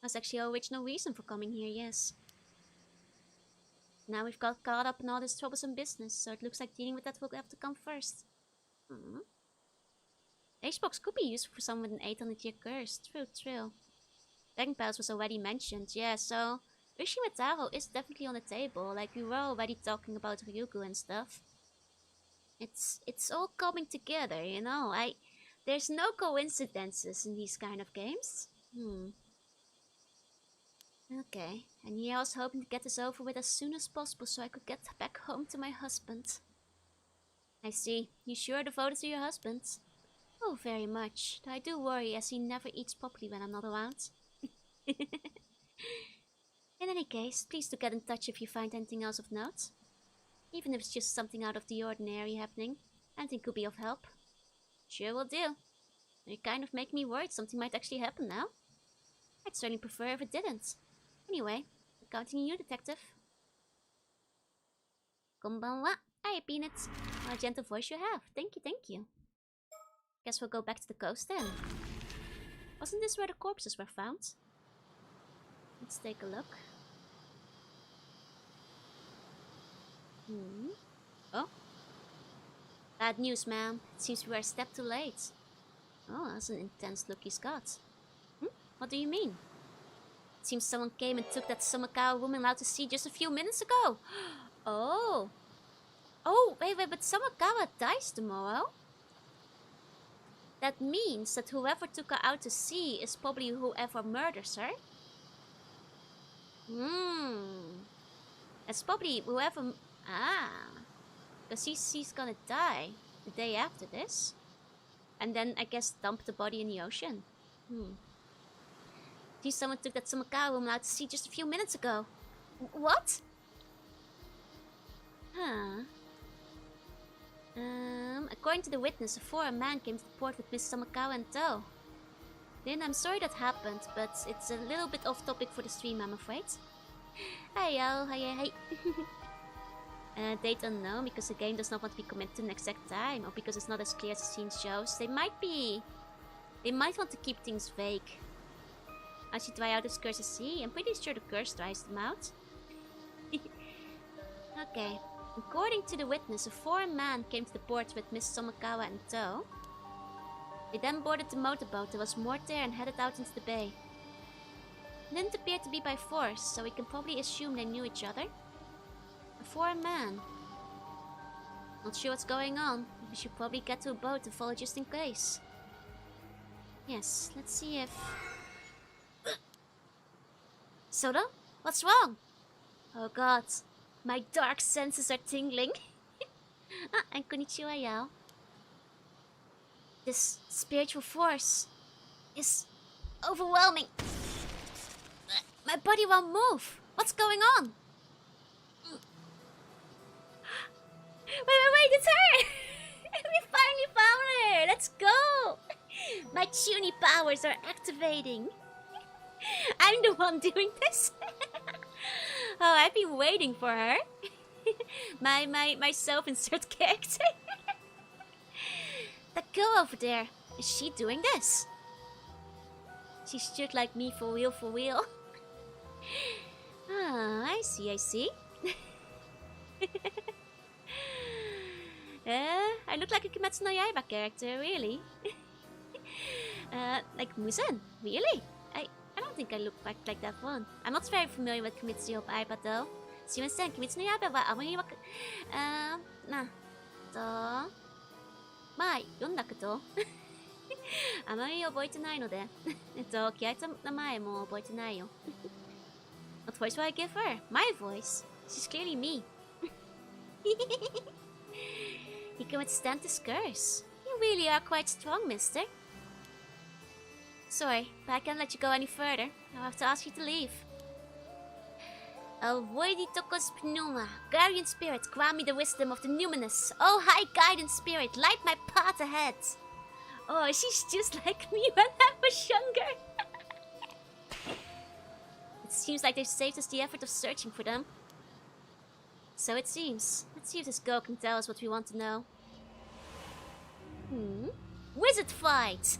Speaker 1: That's actually our original reason for coming here, yes. Now we've got caught up in all this troublesome business, so it looks like dealing with that will have to come first. H-box could be useful for someone with an 800-year curse. True. Dragon Palace was already mentioned, yeah, so Ushimitaro is definitely on the table. Like, we were already talking about Ryugu and stuff. It's all coming together, you know. There's no coincidences in these kind of games. Okay, and yeah, I was hoping to get this over with as soon as possible so I could get back home to my husband. I see. You sure are devoted to your husband? Oh, very much. I do worry as he never eats properly when I'm not around. In any case, please do get in touch if you find anything else of note. Even if it's just something out of the ordinary happening, anything could be of help. Sure will do. You kind of make me worried something might actually happen now. I'd certainly prefer if it didn't. Anyway, I'm counting on you, detective. Konbanwa. Hi, Peanut. What a gentle voice you have. Thank you. Guess we'll go back to the coast then. Wasn't this where the corpses were found? Let's take a look. Oh. Bad news, ma'am. It seems we are a step too late. Oh, that's an intense look he's got. What do you mean? It seems someone came and took that Sumakawa woman out to sea just a few minutes ago. Oh. Oh, wait, but Sumakawa dies tomorrow? That means that whoever took her out to sea is probably whoever murders her. That's probably whoever... Because he's gonna die the day after this. And then, I guess, dump the body in the ocean. Geez, someone took that Sumakawa woman out to sea just a few minutes ago. What? According to the witness, a foreign man came to the port with Miss Sumakawa in tow. Lynn, I'm sorry that happened, but it's a little bit off topic for the stream, I'm afraid. Hi, y'all. Hi. Date unknown, because the game does not want to be committed to an exact time, or because it's not as clear as the scene shows. They might want to keep things vague. I should dry out his curse at sea. I'm pretty sure the curse dries them out. Okay. According to the witness, a foreign man came to the port with Miss Sumakawa in tow. They then boarded the motorboat that was moored there and headed out into the bay. It didn't appear to be by force, so we can probably assume they knew each other. A foreign man. Not sure what's going on. We should probably get to a boat and follow just in case. Yes, let's see if... Soda? What's wrong? Oh god. My dark senses are tingling. And konnichiwa, Yao. This spiritual force is overwhelming. My body won't move. What's going on? Wait, it's her! We finally found her! Let's go! My tuny powers are activating. I'm the one doing this. Oh, I've been waiting for her. my self-insert character. That girl over there, is she doing this? She's just like me for real. Ah, I see. I look like a Kimetsu no Yaiba character, really. Like Musen, really? I don't think I look like that one. I'm not very familiar with Kimetsu no Yaiba though. すいません、Kimetsu no Yaiba はあまりまあ、読んだけどあまり覚えてないのでキャラクターの名前も覚えてないよ What voice will I give her? My voice? She's clearly me. You can withstand this curse. You really are quite strong, mister. Sorry, but I can't let you go any further. I'll have to ask you to leave. Avoiditokos pneuma, guardian spirit, grant me the wisdom of the numinous. Oh, high guidance spirit, light my path ahead. Oh, she's just like me when I was younger. seems like they've saved us the effort of searching for them. So it seems. Let's see if this girl can tell us what we want to know. Wizard fight!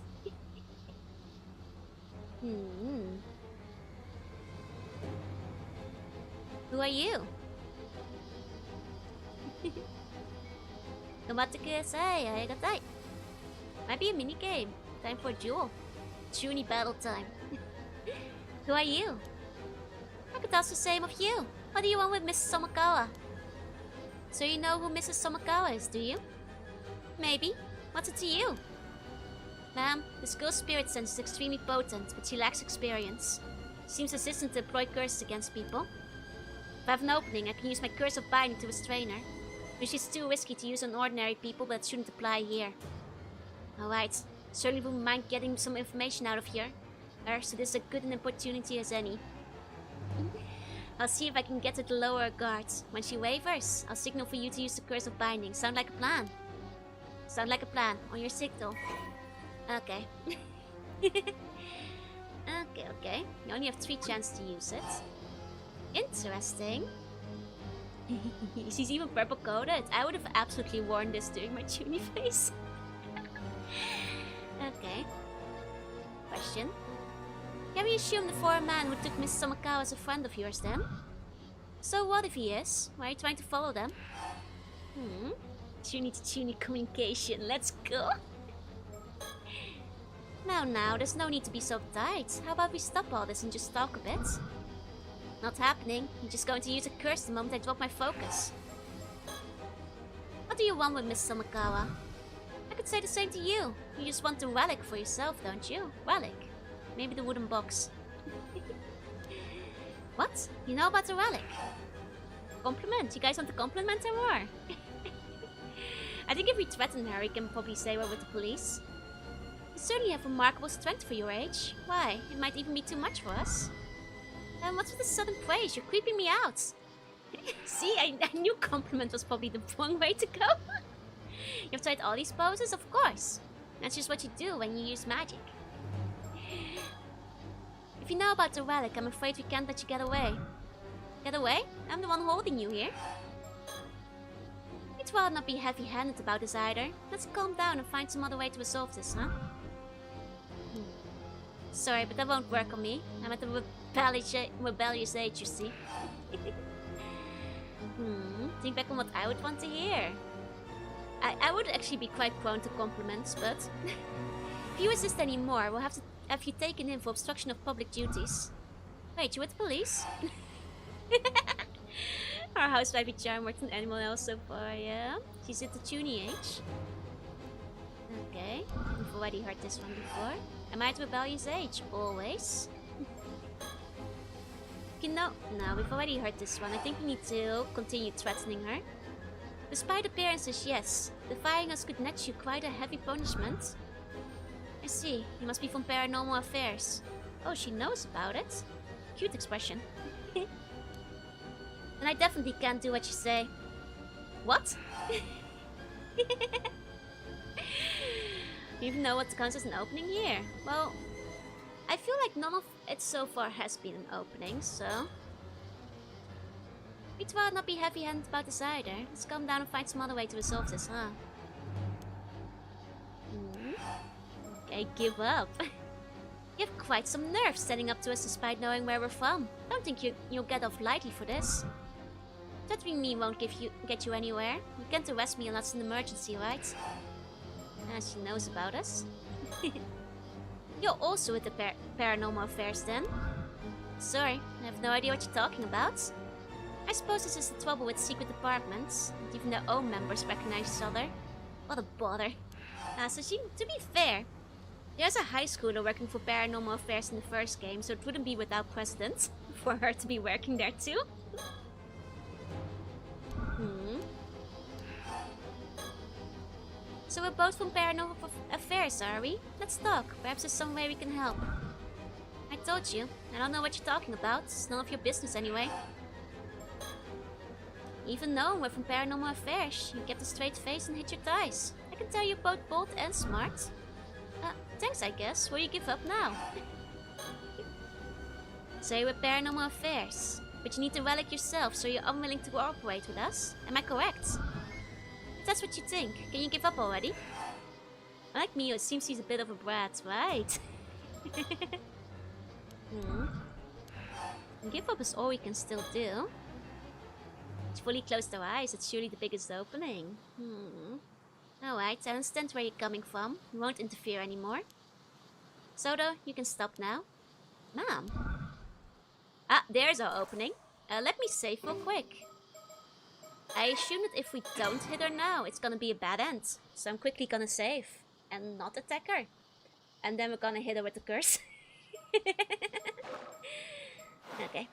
Speaker 1: Who are you? Gambatte kudasai, arigatai. Might be a minigame. Time for a duel. Truly battle time. Who are you? I could ask the same of you. What do you want with Mrs. Somakawa? So you know who Mrs. Somakawa is, do you? Maybe. What's it to you? Ma'am, this girl's spirit sense is extremely potent, but she lacks experience. Seems resistant to employ curses against people. If I have an opening, I can use my curse of binding to restrain her. Which is too risky to use on ordinary people, but it shouldn't apply here. Alright, certainly wouldn't mind getting some information out of here. So this is as good an opportunity as any. I'll see if I can get her to lower her guards. When she wavers, I'll signal for you to use the curse of binding. Sound like a plan? Sound like a plan. On your signal. Okay. Okay. You only have 3 chances to use it. Interesting. She's even purple coded. I would have absolutely worn this during my Tuni phase. Okay. Question. Can we assume the foreign man who took Miss Somakawa is a friend of yours then? So what if he is? Why are you trying to follow them? Tuni to Tuni communication. Let's go. Now, there's no need to be so tight. How about we stop all this and just talk a bit? Not happening. I'm just going to use a curse the moment I drop my focus. What do you want with Miss Somakawa? I could say the same to you. You just want the relic for yourself, don't you? Relic? Maybe the wooden box. What? You know about the relic? Compliment? You guys want to compliment her more? I think if we threaten her, we can probably say we're with the police. You certainly have remarkable strength for your age. Why? It might even be too much for us. What's with this sudden praise? You're creeping me out. See, I knew compliment was probably the wrong way to go. You've tried all these poses? Of course. That's just what you do when you use magic. If you know about the relic, I'm afraid we can't let you get away. Get away? I'm the one holding you here. You'd rather not be heavy-handed about this either. Let's calm down and find some other way to resolve this, huh? Sorry, but that won't work on me. I'm at the rebellious age, you see. Think back on what I would want to hear. I would actually be quite prone to compliments, but... if you resist anymore, we'll have to have you taken in for obstruction of public duties. Wait, you with the police? Our housewifey charm worked on anyone else so far, yeah? She's at the Tuni age. Okay, we've already heard this one before. Am I at rebellious age? Always. You know, no, we've already heard this one. I think we need to continue threatening her. Despite appearances, yes. Defying us could net you quite a heavy punishment. I see. You must be from Paranormal Affairs. Oh, she knows about it. Cute expression. And I definitely can't do what you say. What? You even know what counts as an opening here. Well, I feel like none of it so far has been an opening, so... we'd rather not be heavy-handed about this either. Let's calm down and find some other way to resolve this, huh? Okay, give up. You have quite some nerve standing up to us despite knowing where we're from. Don't think you'll get off lightly for this. Threatening me won't get you anywhere. You can't arrest me unless it's an emergency, right? She knows about us. You're also with the Paranormal Affairs then? Sorry, I have no idea what you're talking about. I suppose this is the trouble with secret departments. Not even their own members recognize each other. What a bother. To be fair, there's a high schooler working for Paranormal Affairs in the first game, so it wouldn't be without precedent for her to be working there too. So we're both from Paranormal Affairs, are we? Let's talk. Perhaps there's some way we can help. I told you. I don't know what you're talking about. It's none of your business anyway. Even though we're from Paranormal Affairs, you kept a straight face and hid your ties. I can tell you're both bold and smart. Thanks, I guess. Will you give up now? So you're with Paranormal Affairs, but you need the relic yourself, so you're unwilling to cooperate with us. Am I correct? If that's what you think, can you give up already? Like me, it seems he's a bit of a brat, right? Give up is all we can still do. It's fully closed our eyes, it's surely the biggest opening. Alright, I understand where you're coming from. We won't interfere anymore. Soda, you can stop now. Ma'am? Ah, there's our opening. Let me save real quick. I assume that if we don't hit her now, it's gonna be a bad end. So I'm quickly gonna save and not attack her. And then we're gonna hit her with the curse. Okay.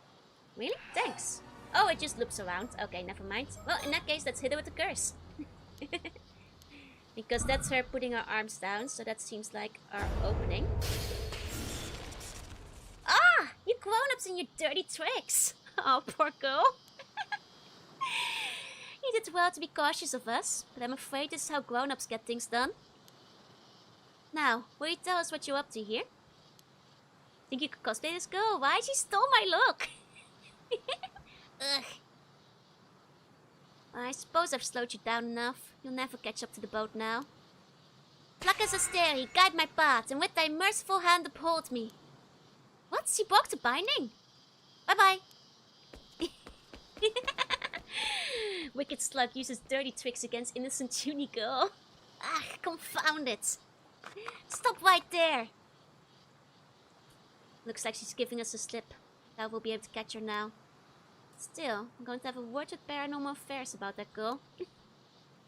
Speaker 1: Really? Thanks. Oh, it just loops around. Okay, never mind. Well, in that case, let's hit her with the curse. Because that's her putting her arms down, so that seems like our opening. Ah! You grown-ups and your dirty tricks! Oh, poor girl. You did well to be cautious of us, but I'm afraid this is how grown-ups get things done. Now, will you tell us what you're up to here? Think you could cosplay this girl? Why? She stole my look! Ugh. I suppose I've slowed you down enough. You'll never catch up to the boat now. Placas asteri, guide my path, and with thy merciful hand uphold me. What? She broke the binding? Bye-bye. Wicked slug uses dirty tricks against innocent puny girl. Ah, confound it. Stop right there. Looks like she's giving us a slip. Doubt we'll be able to catch her now. Still, I'm going to have a word with Paranormal Affairs about that girl.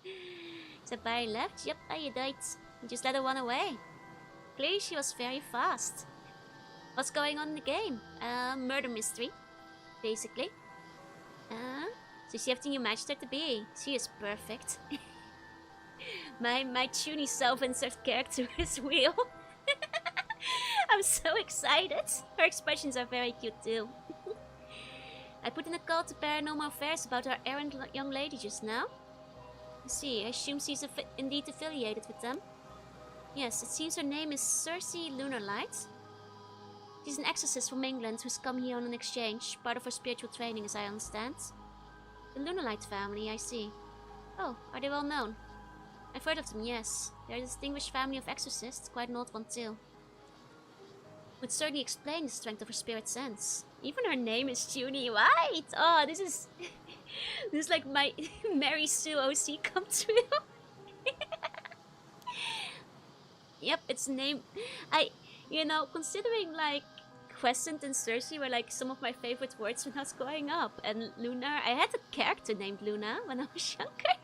Speaker 1: Is that Barry left? Yep, you died. You just let her run away. Clearly she was very fast. What's going on in the game? Murder mystery, basically. So she everything you matched her to be. She is perfect. my tuny self-insert character is real. I'm so excited. Her expressions are very cute too. I put in a call to Paranormal Affairs about our errant young lady just now. I see, I assume she's indeed affiliated with them. Yes, it seems her name is Cersei Lunarlight. She's an exorcist from England who's come here on an exchange, part of her spiritual training as I understand. The Lunarlight family, I see. Oh, are they well known? I've heard of them, yes. They're a distinguished family of exorcists, quite an old one too. Would certainly explain the strength of her spirit sense. Even her name is Junie, right? Oh, this is this is like my Mary Sue OC come true. Yep, it's a name. Considering like Crescent and Cersei were like some of my favorite words when I was growing up, and Luna, I had a character named Luna when I was younger.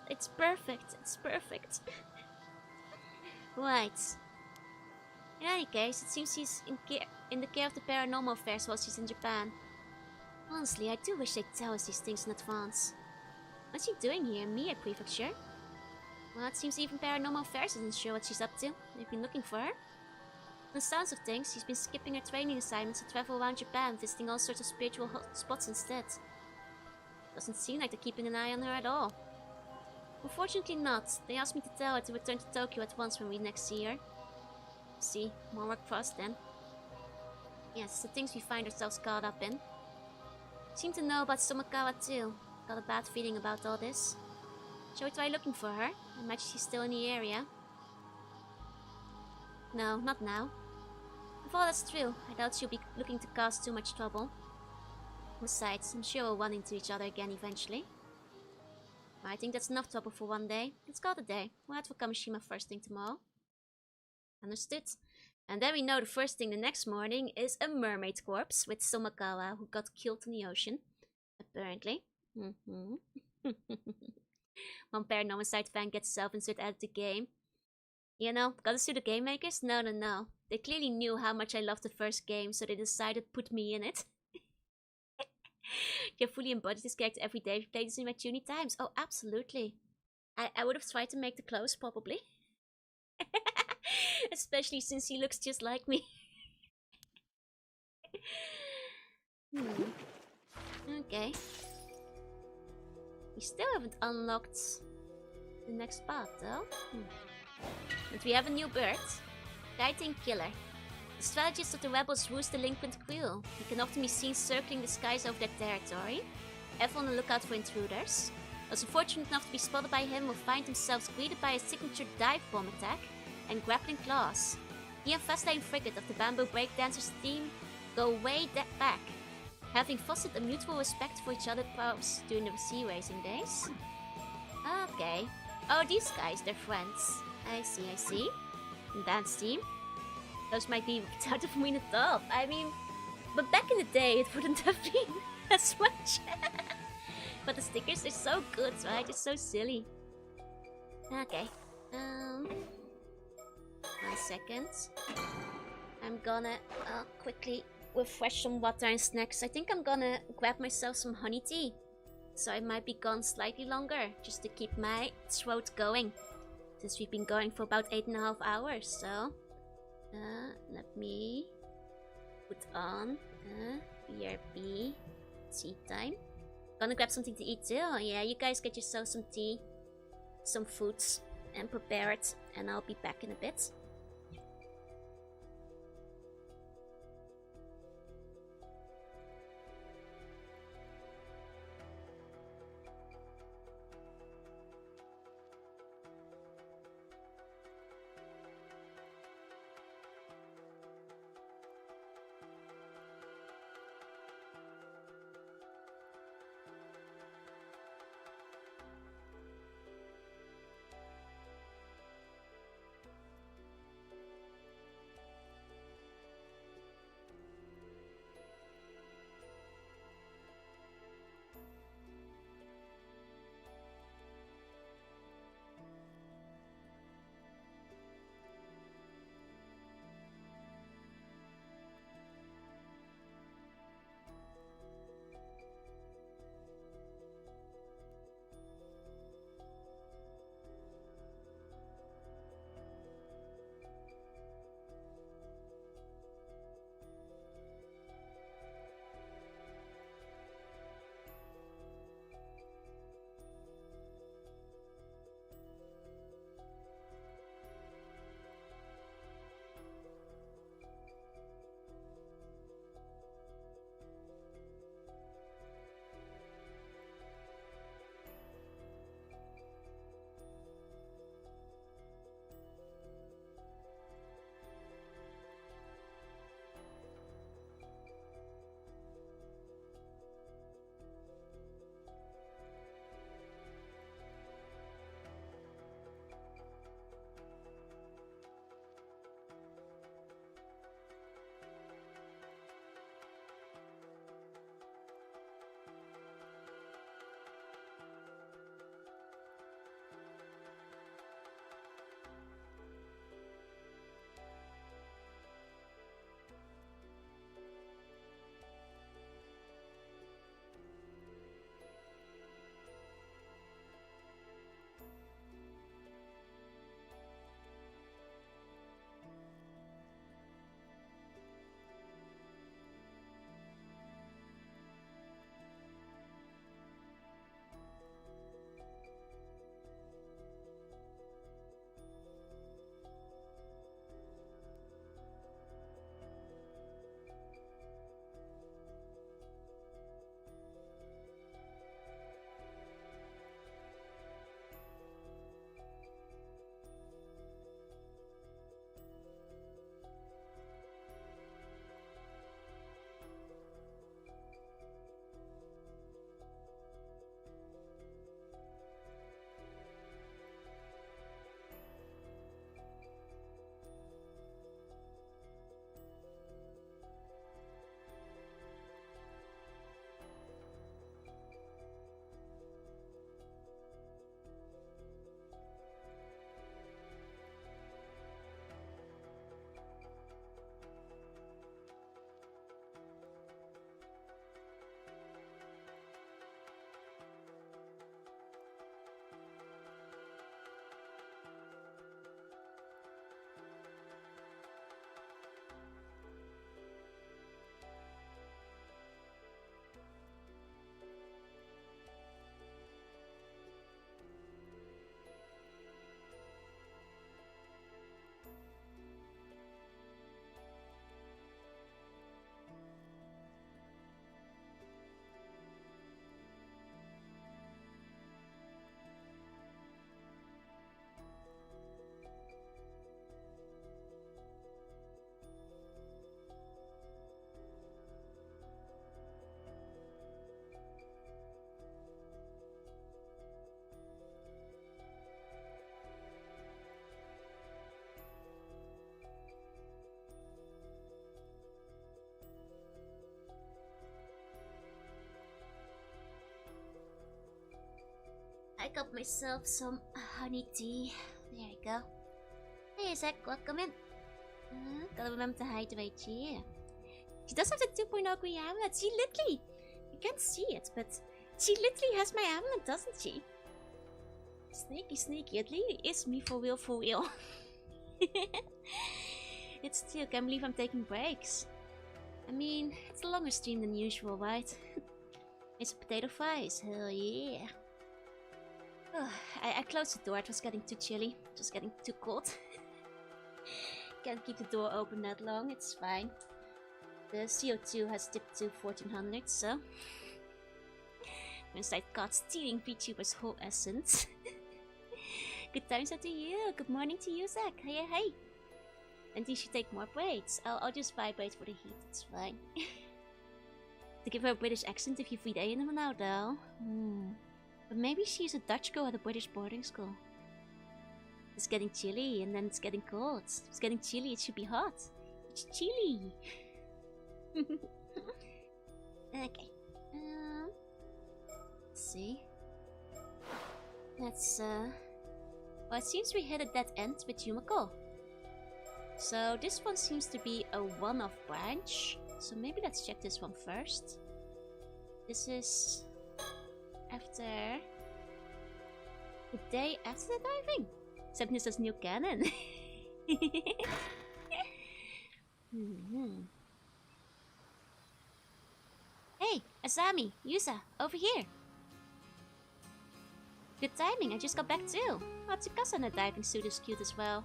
Speaker 1: It's perfect. It's perfect. Right. In any case, it seems she's in the care of the Paranormal Affairs while she's in Japan. Honestly, I do wish they'd tell us these things in advance. What's she doing here in Mie Prefecture? Well, it seems even Paranormal Affairs isn't sure what she's up to. They've been looking for her. From the sounds of things, she's been skipping her training assignments to travel around Japan, visiting all sorts of spiritual hot spots instead. Doesn't seem like they're keeping an eye on her at all. Unfortunately not. They asked me to tell her to return to Tokyo at once when we next see her. See, more work for us then. Yes, the things we find ourselves caught up in. Seem to know about Somakawa too. Got a bad feeling about all this. Shall we try looking for her? I imagine she's still in the area. No, not now. If all that's true, I doubt she'll be looking to cause too much trouble. Besides, I'm sure we'll run into each other again eventually. I think that's enough trouble for one day. Let's call it a day. We'll head for Kamishima first thing tomorrow. Understood. And then we know the first thing the next morning is a mermaid corpse with Somakawa who got killed in the ocean. Apparently. One Paranormasight fan gets self-insert out of the game. Gotta sue the game makers? No. They clearly knew how much I loved the first game, so they decided to put me in it. You fully embody this character every day if you play this in my tuny times. Oh, absolutely. I would have tried to make the clothes, probably. Especially since he looks just like me. Okay. We still haven't unlocked the next path, though. But we have a new bird. Kiting Killer. The strategist of the rebels rules delinquent crew. He can often be seen circling the skies over their territory, ever on the lookout for intruders. Those fortunate enough to be spotted by him will find themselves greeted by a signature dive bomb attack and grappling claws. He and Fastlane Frigate of the Bamboo Breakdancers team go way back, having fostered a mutual respect for each other's powers during the sea racing days. Okay. Oh, these guys, they're friends. I see. Dance team. Those might be out of me in the top. I mean, but back in the day, it wouldn't have been as much. But the stickers are so good, right? It's so silly. Okay. 1 second. I'm gonna quickly refresh some water and snacks. I think I'm gonna grab myself some honey tea. So I might be gone slightly longer, just to keep my throat going. Since we've been going for about 8.5 hours, so... let me put on BRB tea time. Gonna grab something to eat too. Yeah, you guys get yourself some tea, some foods, and prepare it, and I'll be back in a bit. I got myself some honey tea. There you go. Hey Zach, welcome in. Gotta remember to hydrate you. She does have the 2.0 green amulet. She literally... You can't see it, but... She literally has my amulet, doesn't she? Sneaky, sneaky. It really is me for real, for real. It's still, can't believe I'm taking breaks. I mean, it's a longer stream than usual, right? It's a potato fries, hell yeah. Oh, I closed the door, it was getting too chilly. It was getting too cold. Can't keep the door open that long, it's fine. The CO2 has dipped to 1400, so... Once I caught stealing Vtuber's whole essence. Good times out to you, good morning to you, Zach. Hey, hey. And you should take more breaks. I'll just vibrate for the heat, it's fine. To give her a British accent if you feed in them now, though. But maybe she's a Dutch girl at a British boarding school. It's getting chilly, and then it's getting cold. It's getting chilly, it should be hot. It's chilly. Okay. Let's see. Let's, well, it seems we hit a dead end with Yumiko. So this one seems to be a one-off branch. So maybe let's check this one first. This is after the day after the diving. Except this is new canon. Hey, Asami, Yusa, over here. Good timing, I just got back too. Oh, Tsukasa in a diving suit is cute as well.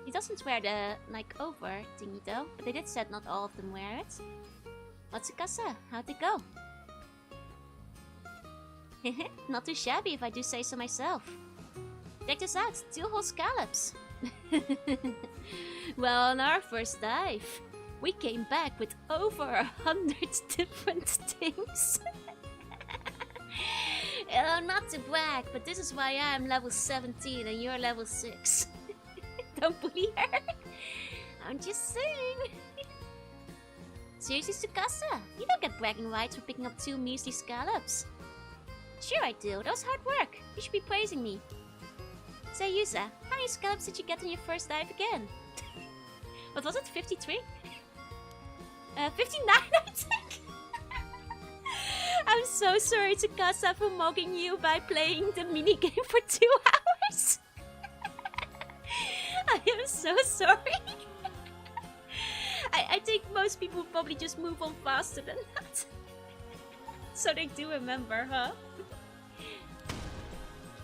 Speaker 1: He doesn't wear the, like, over thingy though, but they did said not all of them wear it. Matsukasa, how'd it go? Not too shabby if I do say so myself. Check this out, 2 whole scallops. Well, on our first dive, we came back with over 100 different things. Not to brag, but this is why I'm level 17 and you're level 6. Don't bully her. I'm just saying. Seriously, Tsukasa, you don't get bragging rights for picking up 2 measly scallops. Sure I do, that was hard work. You should be praising me. Say, Yusa, how many scallops did you get on your first dive again? What was it, 53? 59, I think. I'm so sorry, Tsukasa, for mocking you by playing the minigame for 2 hours. I am so sorry. I think most people probably just move on faster than that. So they do remember, huh?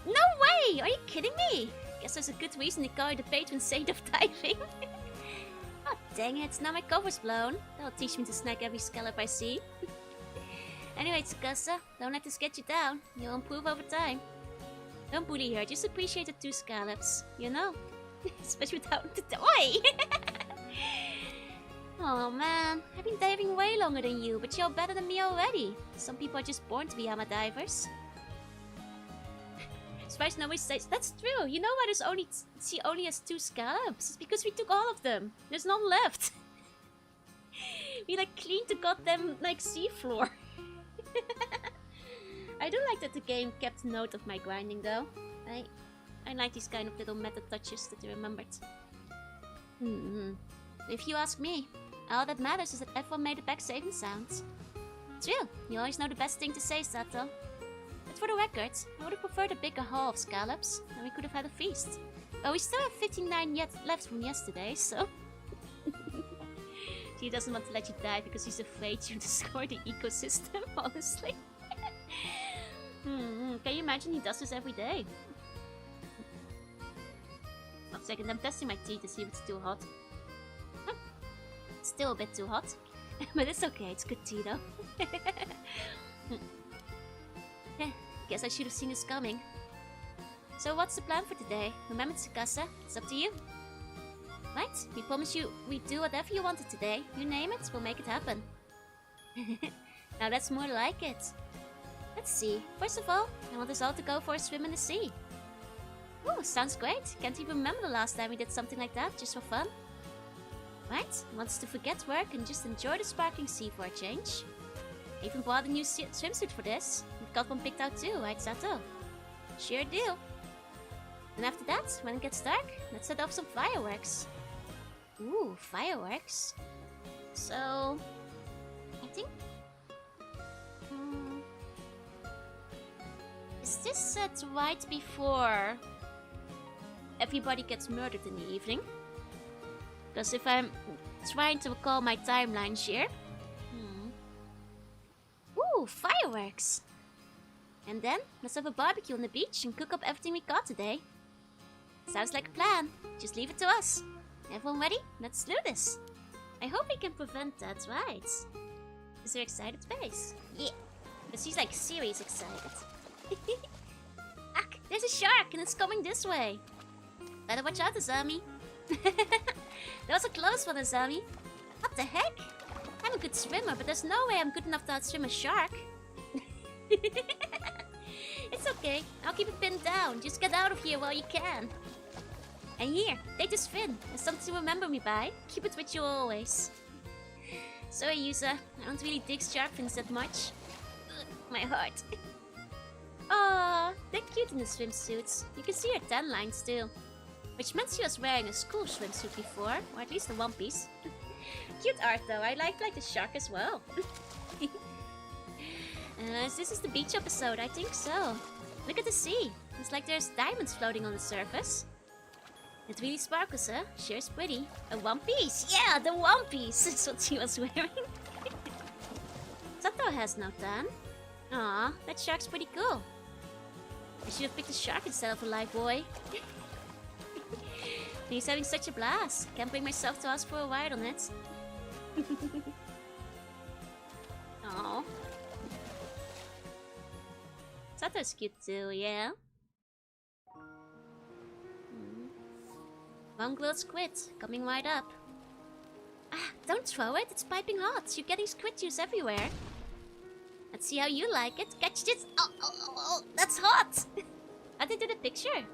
Speaker 1: No way! Are you kidding me? Guess there's a good reason to call you the patron saint of diving. Oh dang it, now my cover's blown. That'll teach me to snag every scallop I see. Anyway, Tsukasa, don't let this get you down. You'll improve over time. Don't bully her, just appreciate the 2 scallops, you know? Especially without the toy. Oh man, I've been diving way longer than you, but you're better than me already. Some people are just born to be ama divers. Spice always says, that's true. You know why she only has 2 scallops? It's because we took all of them. There's none left. We like cleaned the goddamn like seafloor. I do like that the game kept note of my grinding though. I like these kind of little meta touches that they remembered. If you ask me, all that matters is that everyone made it back safe and sound. True, you always know the best thing to say, Sato. But for the record, I would have preferred a bigger haul of scallops, and we could have had a feast. But we still have 59 yet left from yesterday, so... She doesn't want to let you die because she's afraid you destroy the ecosystem, honestly. Can you imagine he does this every day? 1 second, I'm testing my tea to see if it's too hot. It's still a bit too hot. But it's okay, it's good tea though. Guess I should have seen this coming. So what's the plan for today? Remember, Tsukasa, it's up to you. Right? We promise you we'd do whatever you wanted today. You name it, we'll make it happen. Now that's more like it. Let's see. First of all, I want us all to go for a swim in the sea. Ooh, sounds great. Can't even remember the last time we did something like that, just for fun. Right? Want us to forget work and just enjoy the sparkling sea for a change. I even bought a new swimsuit for this. We've got one picked out too, right, Sato? Sure do. And after that, when it gets dark, let's set off some fireworks. Ooh, fireworks. So, I think... is this set right before everybody gets murdered in the evening? Because if I'm trying to recall my timelines here... Ooh, fireworks! And then, let's have a barbecue on the beach and cook up everything we got today. Sounds like a plan. Just leave it to us. Everyone ready? Let's do this. I hope we can prevent that, right? Is there excited face? Yeah. But she's like serious excited. Ak, there's a shark and it's coming this way. Better watch out, Azami. That was a close one, Azami. What the heck? I'm a good swimmer, but there's no way I'm good enough to outswim a shark. It's okay. I'll keep it pinned down. Just get out of here while you can. And here, take this fin. It's something to remember me by. Keep it with you always. Sorry, Yusa. I don't really dig shark fins that much. Ugh, my heart. Aww, they're cute in the swimsuits. You can see her tan lines too. Which meant she was wearing a school swimsuit before, or at least a one piece. Cute art though. I like the shark as well. This is the beach episode, I think so. Look at the sea. It's like there's diamonds floating on the surface. It really sparkles, huh? Sure is pretty. A one piece! Yeah, the one piece is what she was wearing. Sato has no tan. Aw, that shark's pretty cool. I should have picked a shark instead of a live boy. He's having such a blast. Can't bring myself to ask for a ride on it. Aww. Sato's cute too, yeah? One grilled squid, coming right up. Ah, don't throw it, it's piping hot. You're getting squid juice everywhere. Let's see how you like it. Catch this. Oh, that's hot! How'd they do the picture?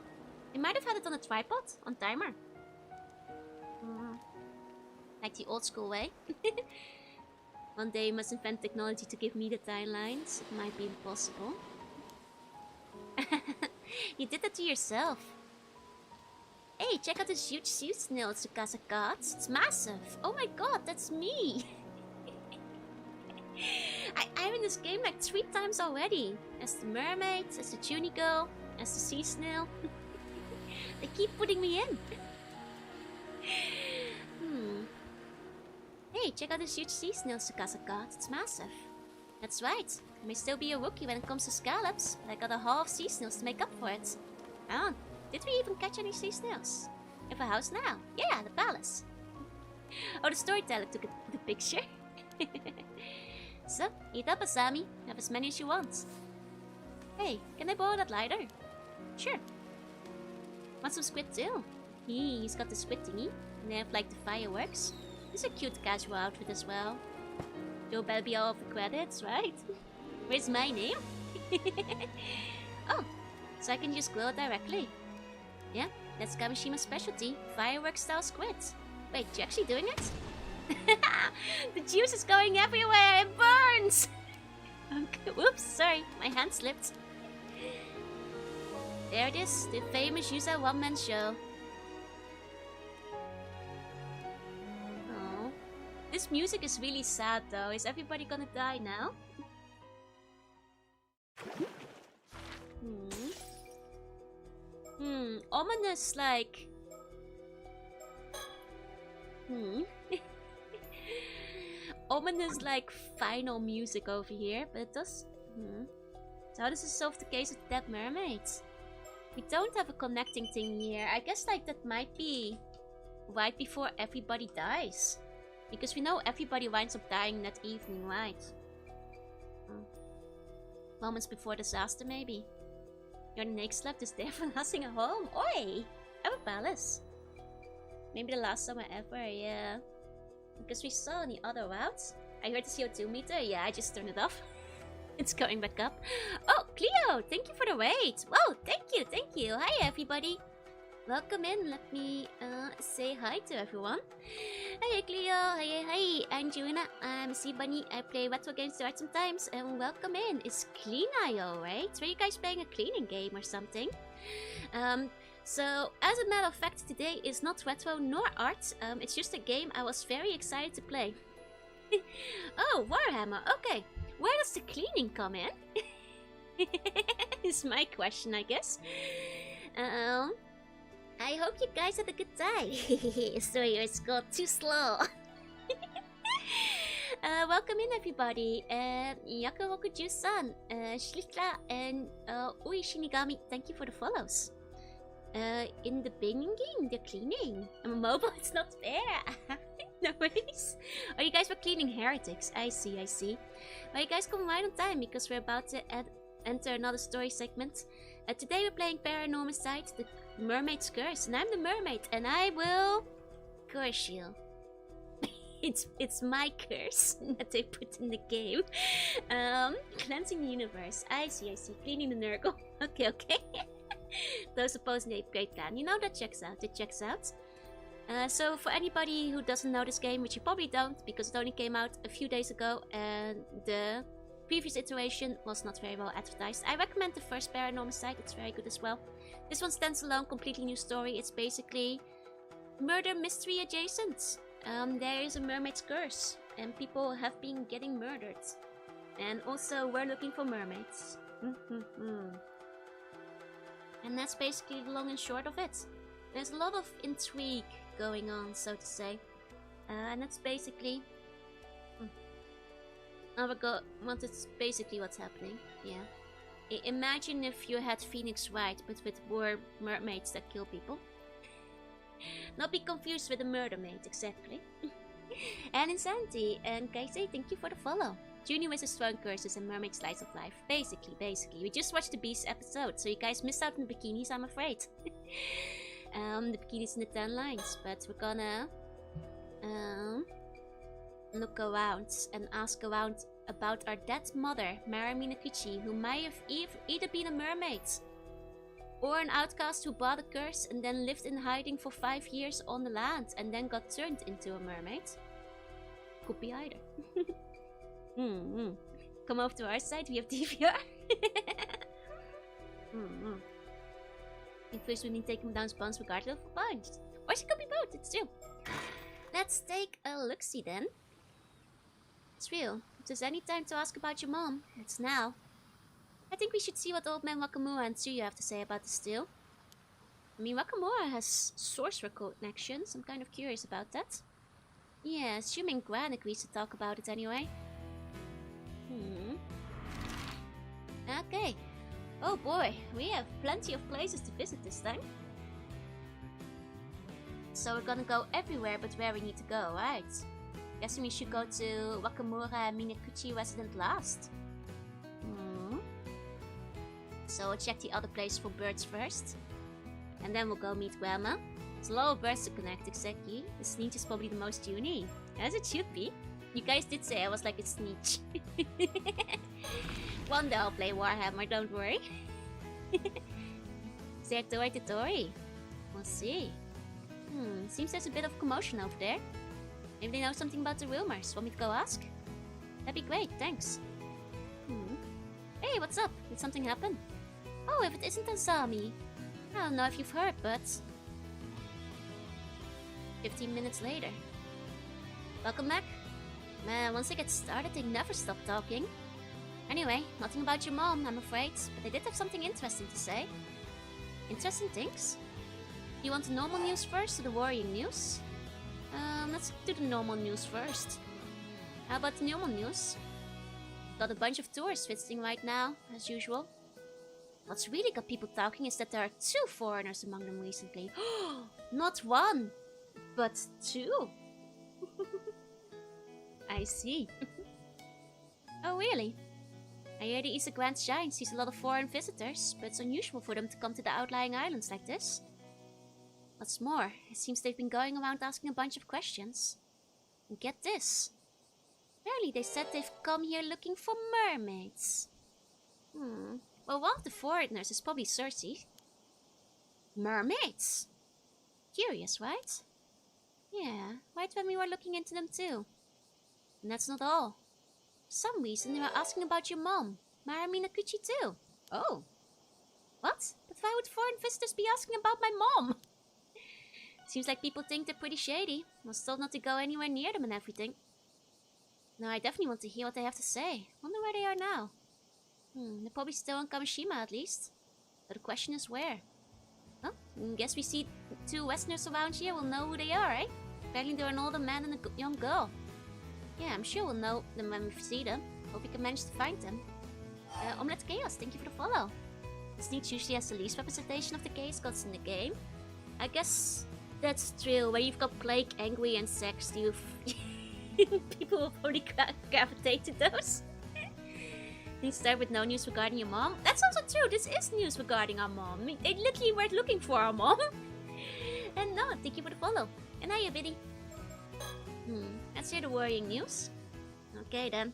Speaker 1: They might have had it on a tripod, on timer. Like the old school way. One day you must invent technology to give me the timelines. It might be impossible. You did that to yourself. Hey, check out this huge sea snail Tsukasa got. It's massive. Oh my god, that's me. I'm in this game like 3 times already. As the mermaid, as the tuny girl, as the sea snail. They keep putting me in. Hey, check out this huge sea snail Tsukasa got. It's massive. That's right. I may still be a rookie when it comes to scallops, but I got a haul of sea snails to make up for it. Oh, did we even catch any sea snails? We have a house now. Yeah, the palace. Oh, the storyteller took the picture. So, eat up, Asami. Have as many as you want. Hey, can I borrow that lighter? Sure. Want some squid too? He's got the squid thingy. And they have like the fireworks. It's a cute casual outfit as well. You'll better be all of the credits, right? Where's my name? Oh, so I can just grill it directly. Yeah, that's Kamishima's specialty. Fireworks style squid. Wait, you actually doing it? The juice is going everywhere. It burns. Okay, whoops, sorry, my hand slipped. There it is, the famous Yusa one-man show. Oh, this music is really sad though. Is everybody gonna die now? Ominous, like... Ominous, like, final music over here, but it does... So how does this solve the case of dead mermaids? We don't have a connecting thing here. I guess, like, that might be right before everybody dies. Because we know everybody winds up dying that evening, right? Moments before disaster, maybe. Your next left is there for lasting a home. Oi! I have a palace. Maybe the last summer ever, yeah. Because we saw on the other routes. I heard the CO2 meter. Yeah, I just turned it off. It's going back up. Oh, Cleo! Thank you for the wait. Whoa, thank you, thank you. Hi, everybody. Welcome in. Let me say hi to everyone. Hey Cleo, hey, I'm Jorunna, I'm a sea bunny, I play retro games to art sometimes, and welcome in. It's Clean.io, right? Were you guys playing a cleaning game or something? So, as a matter of fact, today is not retro nor art, it's just a game I was very excited to play. Oh, Warhammer, okay. Where does the cleaning come in? Is my question, I guess. I hope you guys had a good time. Sorry, it's got too slow. Welcome in, everybody. Yakorokuju-san, Shlitla, and Ui Shinigami, thank you for the follows. In the binging, the cleaning. I'm a mobile, it's not fair. No worries. Oh, you guys were cleaning heretics. I see. Well, you guys come right on time because we're about to enter another story segment. Today we're playing Paranormasight, the Mermaid's Curse, and I'm the mermaid, and I will curse you. it's my curse that they put in the game. Cleansing the universe. I see. Cleaning the Nurgle. Okay. Those opposing the great plan. You know, that checks out. It checks out. So for anybody who doesn't know this game, which you probably don't, because it only came out a few days ago, and the previous iteration was not very well advertised, I recommend the first Paranormasight. It's very good as well. This one stands alone, completely new story. It's basically murder mystery adjacent. There is a mermaid's curse, and people have been getting murdered. And also, we're looking for mermaids. And that's basically the long and short of it. There's a lot of intrigue going on, so to say. And that's basically... It's basically what's happening, yeah. Imagine if you had Phoenix Wright, but with more mermaids that kill people. Not be confused with a murder maid, exactly. And Insanity, and Kaisei, thank you for the follow. Junior with his throne curses and mermaid slice of life. Basically. We just watched the Beast episode, so you guys missed out on the bikinis, I'm afraid. The bikinis in the 10 lines, but we're gonna look around and ask around about our dead mother, Mara Minakuchi, who might have either been a mermaid or an outcast who bought a curse and then lived in hiding for 5 years on the land and then got turned into a mermaid. Could be either. Come over to our side, we have DVR. First we need to take him down spawns regardless of punch. Or she could be both, it's true. Let's take a look-see then. It's real. If there's any time to ask about your mom, it's now. I think we should see what old man Wakamura and Tsuyu have to say about the steal. I mean, Wakamura has sorcerer connections. I'm kind of curious about that. Yeah, assuming Gran agrees to talk about it anyway. Okay. Oh boy, we have plenty of places to visit this time. So we're gonna go everywhere but where we need to go, right? Guessing we should go to Wakamura and Minakuchi resident last. So we'll check the other place for birds first. And then we'll go meet Grandma. There's a lot of birds to connect, exactly. The Sneech is probably the most unique. As it should be. You guys did say I was like a Sneech. One day I'll play Warhammer, don't worry. Is there Tori to Tori? We'll see. Seems there's a bit of commotion over there. Maybe they know something about the rumors. Want me to go ask? That'd be great, thanks. Hey, what's up? Did something happen? Oh, if it isn't Azami. I don't know if you've heard, but... 15 minutes later. Welcome back. Man, once I get started, they never stop talking. Anyway, nothing about your mom, I'm afraid, but they did have something interesting to say. Interesting things? You want the normal news first or the worrying news? Let's do the normal news first. How about the normal news? Got a bunch of tourists visiting right now, as usual. What's really got people talking is that there are 2 foreigners among them recently. Not 1, but 2. I see. Oh, really? I hear the Easter Grand Shine sees a lot of foreign visitors, but it's unusual for them to come to the outlying islands like this. What's more, it seems they've been going around asking a bunch of questions. And get this. Apparently they said they've come here looking for mermaids. Well, one of the foreigners is probably Cersei. Mermaids? Curious, right? Yeah, why right when we were looking into them too. And that's not all. For some reason, they were asking about your mom, Maraminakuchi too. Oh. What? But why would foreign visitors be asking about my mom? Seems like people think they're pretty shady. I was told not to go anywhere near them and everything. No, I definitely want to hear what they have to say. Wonder where they are now. They're probably still in Kamishima at least. But the question is where? Well, guess we see 2 Westerners around here, we'll know who they are, eh? Apparently they're an older man and a young girl. Yeah, I'm sure we'll know them when we see them. Hope we can manage to find them. Omelette Chaos, thank you for the follow. This sneak usually has the least representation of the chaos gods in the game. I guess that's true. Where you've got Plague, Angry, and Sex, you've... people will probably gravitate to those. Things start with no news regarding your mom. That's also true. This is news regarding our mom. They literally were looking for our mom. And no, thank you for the follow. And hiya, Biddy. Let's hear the worrying news. Okay then.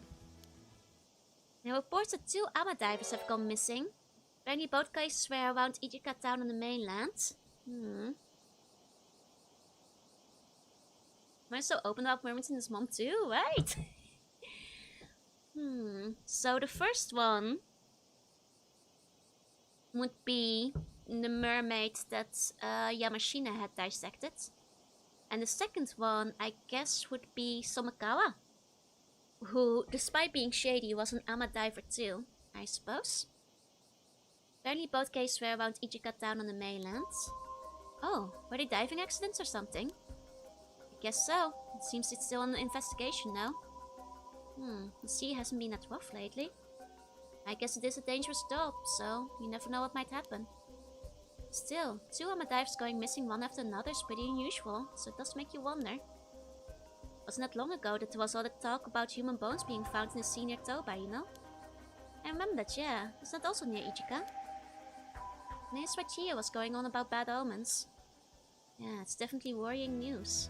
Speaker 1: Now reports that 2 Ama divers have gone missing. Apparently both cases were around Ijika town on the mainland. We're so open about mermaids and his mom too, right? So the first one would be the mermaid that Yamashina had dissected. And the second one, I guess, would be Somakawa, who, despite being shady, was an Ama diver too, I suppose. Apparently both cases were around Ijika town on the mainland. Oh, were they diving accidents or something? I guess so. It seems it's still under investigation now. The sea hasn't been that rough lately. I guess it is a dangerous job, so you never know what might happen. Still, 2 Ama divers going missing one after another is pretty unusual, so it does make you wonder. Wasn't that long ago that there was all the talk about human bones being found in the sea near Toba, you know? I remember that, yeah. Was that also near Ichika? And here's what Chia was going on about bad omens. Yeah, it's definitely worrying news.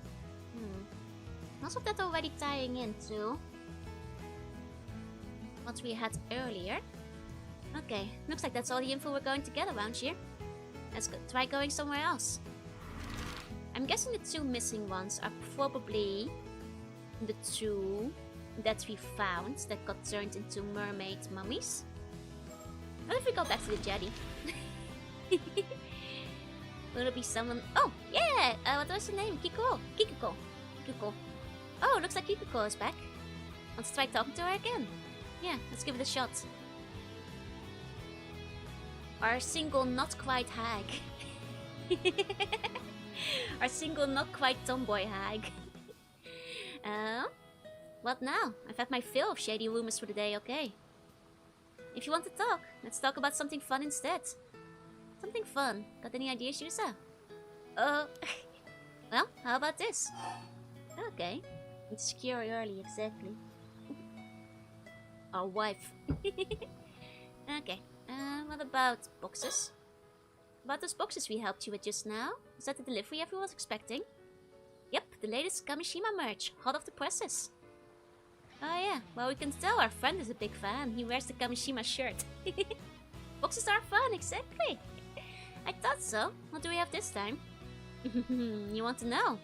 Speaker 1: Most of that already tying into what we had earlier. Okay, looks like that's all the info we're going to get around here. Let's try going somewhere else. I'm guessing the 2 missing ones are probably the 2 that we found that got turned into mermaid mummies. What if we go back to the jetty? Will it be someone? Oh, yeah! What was her name? Kikuko. Kikuko. Oh, looks like Kikuko is back. Want to try talking to her again? Yeah, let's give it a shot. Our single not quite hag. Our single not quite tomboy hag. What now? I've had my fill of shady rumors for the day, okay? If you want to talk, let's talk about something fun instead. Something fun. Got any ideas, Yusa? Well, how about this? Okay. It's secure early, exactly. Our wife. Okay. What about boxes? About those boxes we helped you with just now? Is that the delivery everyone was expecting? Yep, the latest Kamishima merch, hot off the presses. Oh yeah, well we can tell our friend is a big fan. He wears the Kamishima shirt. Boxes are fun, exactly. I thought so. What do we have this time? You want to know?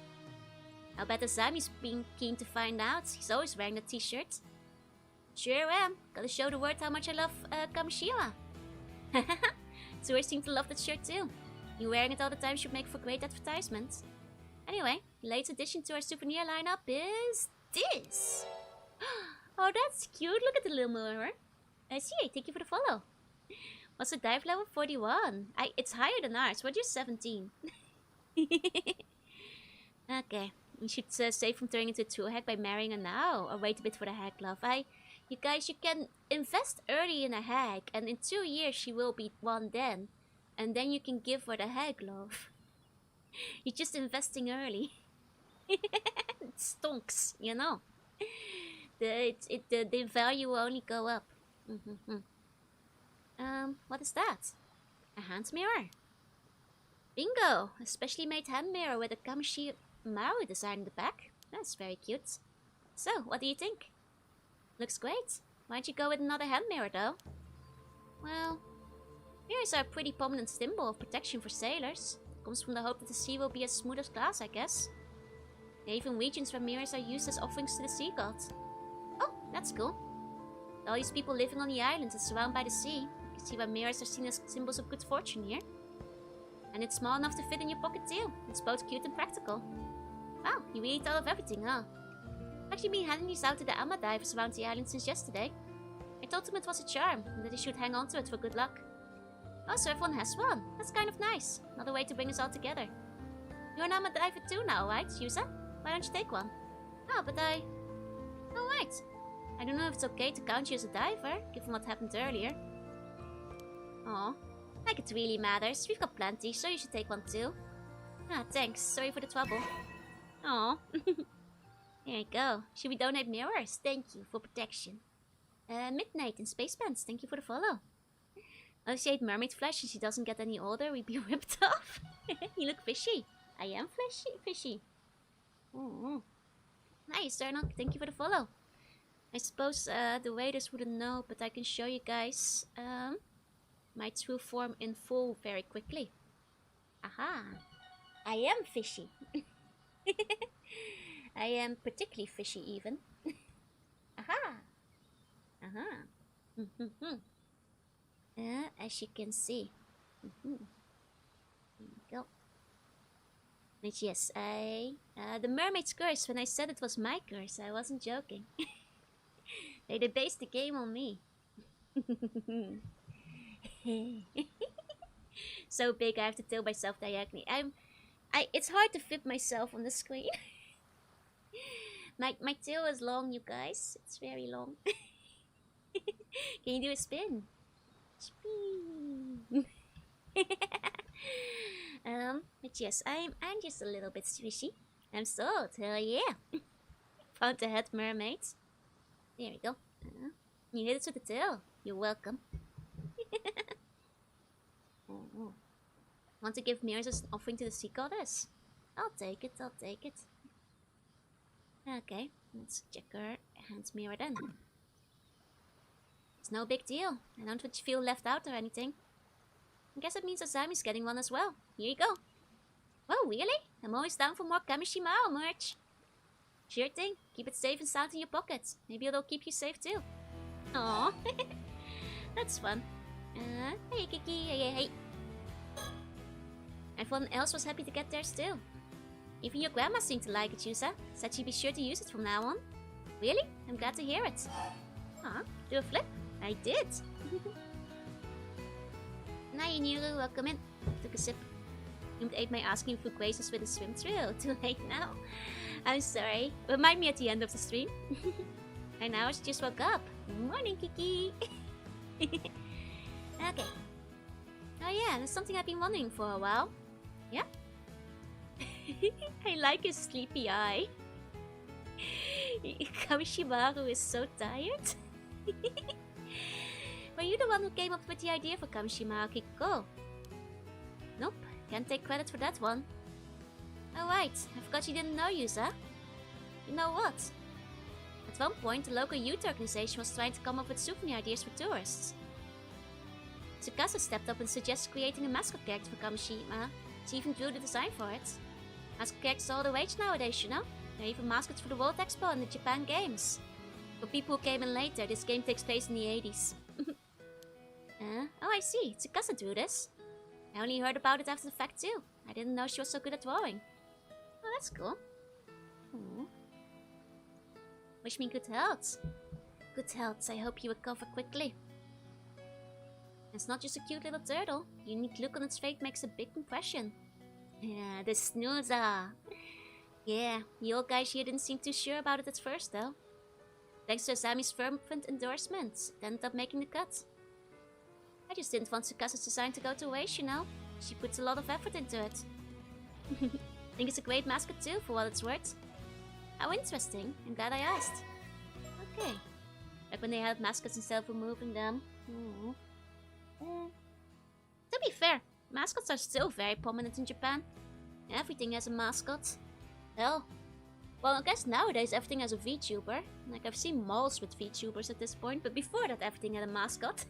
Speaker 1: I'll bet Azami's being keen to find out. He's always wearing the t-shirt. Sure am. Gotta show the world how much I love Kamishima. Tourists seem to love that shirt too. You wearing it all the time should make for great advertisement. Anyway, the latest addition to our souvenir lineup is this. Oh, that's cute. Look at the little mirror. I see. Thank you for the follow. What's the dive level? 41. It's higher than ours. We're just 17. Okay. You should save from turning into a true hag by marrying her now. Or wait a bit for the hag love. You guys, you can invest early in a hag. And in 2 years she will be one then. And then you can give her the hag love. You're just investing early. It stonks, you know. The value will only go up. What is that? A hand mirror. Bingo! A specially made hand mirror with a Kamishi Maru design in the back. That's very cute. So, what do you think? Looks great. Why'd you go with another hand mirror though? Well, mirrors are a pretty prominent symbol of protection for sailors. Comes from the hope that the sea will be as smooth as glass, I guess. There are even regions where mirrors are used as offerings to the sea gods. Oh, that's cool. All these people living on the islands and surrounded by the sea. You can see why mirrors are seen as symbols of good fortune here. And it's small enough to fit in your pocket too. It's both cute and practical. Wow, you really thought of everything, huh? I've actually been handing these out to the Amma divers around the island since yesterday. I told them it was a charm, and that they should hang on to it for good luck. Oh, so everyone has one. That's kind of nice. Another way to bring us all together. You're an Amma diver too now, right, Yusa? Why don't you take one? Oh, but I... Oh, right. I don't know if it's okay to count you as a diver, given what happened earlier. Oh, like it really matters. We've got plenty, so you should take one too. Ah, thanks. Sorry for the trouble. Oh. There you go. Should we donate mirrors? Thank you for protection. Midnight in Space Pants, thank you for the follow. Oh, she ate mermaid flesh and she doesn't get any older, we'd be ripped off. You look fishy. I am fishy. Oh. Nice, Jorunna. Thank you for the follow. I suppose the waiters wouldn't know, but I can show you guys my true form in full very quickly. Aha. I am fishy. I am particularly fishy even. Aha. Aha. As you can see. There you go. And yes, the mermaid's curse, when I said it was my curse, I wasn't joking. They based the game on me. So big I have to tilt myself diagonally. It's hard to fit myself on the screen. My tail is long, you guys. It's very long. Can you do a spin? Spin. But yes, I'm just a little bit squishy. I'm sold, hell yeah. Found the head mermaid. There we go. You hit it with the tail. You're welcome. Want to give mirrors as an offering to the sea goddess? I'll take it. Okay, let's check her hand mirror then. It's no big deal. I don't want you to feel left out or anything. I guess it means Asami's getting one as well. Here you go. Whoa, really? I'm always down for more Kamishimao merch. Sure thing. Keep it safe and sound in your pockets. Maybe it'll keep you safe too. Aww. That's fun. Hey Kiki, hey. Everyone else was happy to get theirs too. Even your grandma seemed to like it, Yusa. Said she'd be sure to use it from now on. Really? I'm glad to hear it. Do a flip? I did. Nayaniru, welcome in. Took a sip. You ate my asking for graces with a swim thrill. Too late now. I'm sorry. Remind me at the end of the stream. And now she just woke up. Morning, Kiki. Okay. Oh yeah, that's something I've been wondering for a while. Yeah? I like his sleepy eye. Kamishimaru is so tired. Were you the one who came up with the idea for Kamishimaru Kiko? Nope, can't take credit for that one. Oh right, I forgot you didn't know Yusa. You know what? At one point, the local youth organization was trying to come up with souvenir ideas for tourists. Tsukasa stepped up and suggested creating a mascot character for Kamishima. She even drew the design for it. Mascot characters are all the rage nowadays, you know? There are even mascots for the World Expo and the Japan Games. For people who came in later, this game takes place in the 80s. Oh, I see. Tsukasa drew this. I only heard about it after the fact too. I didn't know she was so good at drawing. Oh, that's cool. Wish me good health. Good health. I hope you recover quickly. It's not just a cute little turtle. The unique look on its face makes a big impression. Yeah, the snoozer. Yeah, the old guys here didn't seem too sure about it at first though. Thanks to Asami's fervent endorsement, it ended up making the cut. I just didn't want Tsukasa's design to go to waste, you know. She puts a lot of effort into it. I think it's a great mascot too, for what it's worth. How interesting. I'm glad I asked. Okay. Like when they had mascots instead of removing them. To be fair, mascots are still very prominent in Japan. Everything has a mascot. Hell. Well, I guess nowadays everything has a VTuber. Like, I've seen malls with VTubers at this point, but before that everything had a mascot.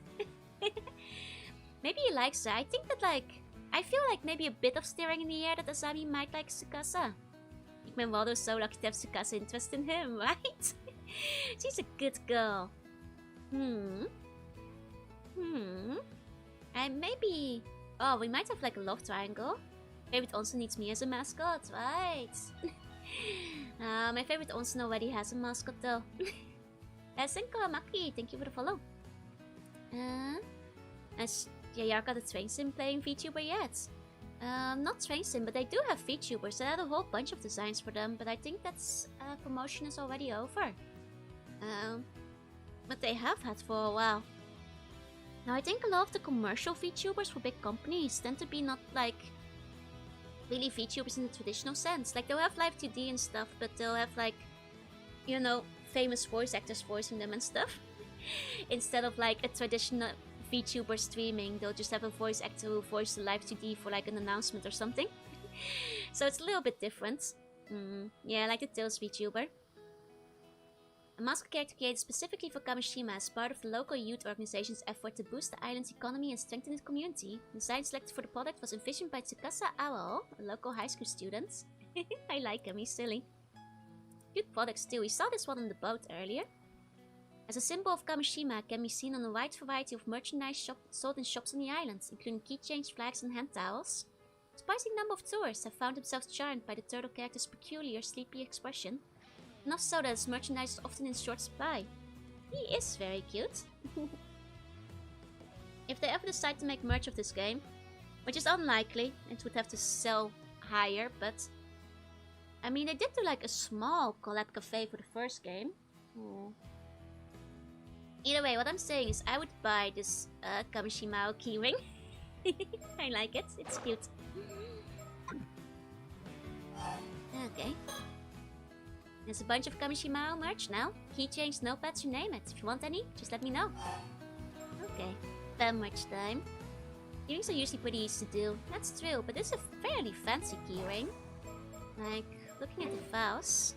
Speaker 1: Maybe he likes her. I think that, like, I feel like maybe a bit of staring in the air that Asami might like Tsukasa. My mother's so lucky to have Tsukasa interest in him, right? She's a good girl. And maybe... Oh, we might have like a love triangle. Favorite onsen needs me as a mascot, right? My favorite onsen already has a mascot though. Senko Maki, thank you for the follow. Has Yayarka the train sim playing VTuber yet? Not train sim, but they do have VTubers. I had a whole bunch of designs for them, but I think that's promotion is already over. But they have had for a while. Now I think a lot of the commercial VTubers for big companies tend to be not like really VTubers in the traditional sense. Like they'll have live 2D and stuff, but they'll have like, you know, famous voice actors voicing them and stuff. Instead of like a traditional VTuber streaming, they'll just have a voice actor who voices the live 2D for like an announcement or something. So it's a little bit different. Yeah, like the Tales VTuber. A mascot character created specifically for Kamishima as part of the local youth organization's effort to boost the island's economy and strengthen its community. The design selected for the product was envisioned by Tsukasa Awao, a local high school student. I like him, he's silly. Good products too, we saw this one on the boat earlier. As a symbol of Kamishima, it can be seen on a wide variety of merchandise sold in shops on the island, including keychains, flags and hand towels. A surprising number of tourists have found themselves charmed by the turtle character's peculiar, sleepy expression. Enough so that his merchandise is often in short supply. He is very cute. If they ever decide to make merch of this game, which is unlikely, it would have to sell higher, but... I mean, they did do like a small collab cafe for the first game. Either way, what I'm saying is I would buy this Kamishima keyring. I like it, it's cute. Okay. There's a bunch of Kamishima merch now. Keychains, notepads, you name it. If you want any, just let me know. Okay, fan merch time. Keyrings are usually pretty easy to do. That's true, but this is a fairly fancy keyring. Like, looking at the files.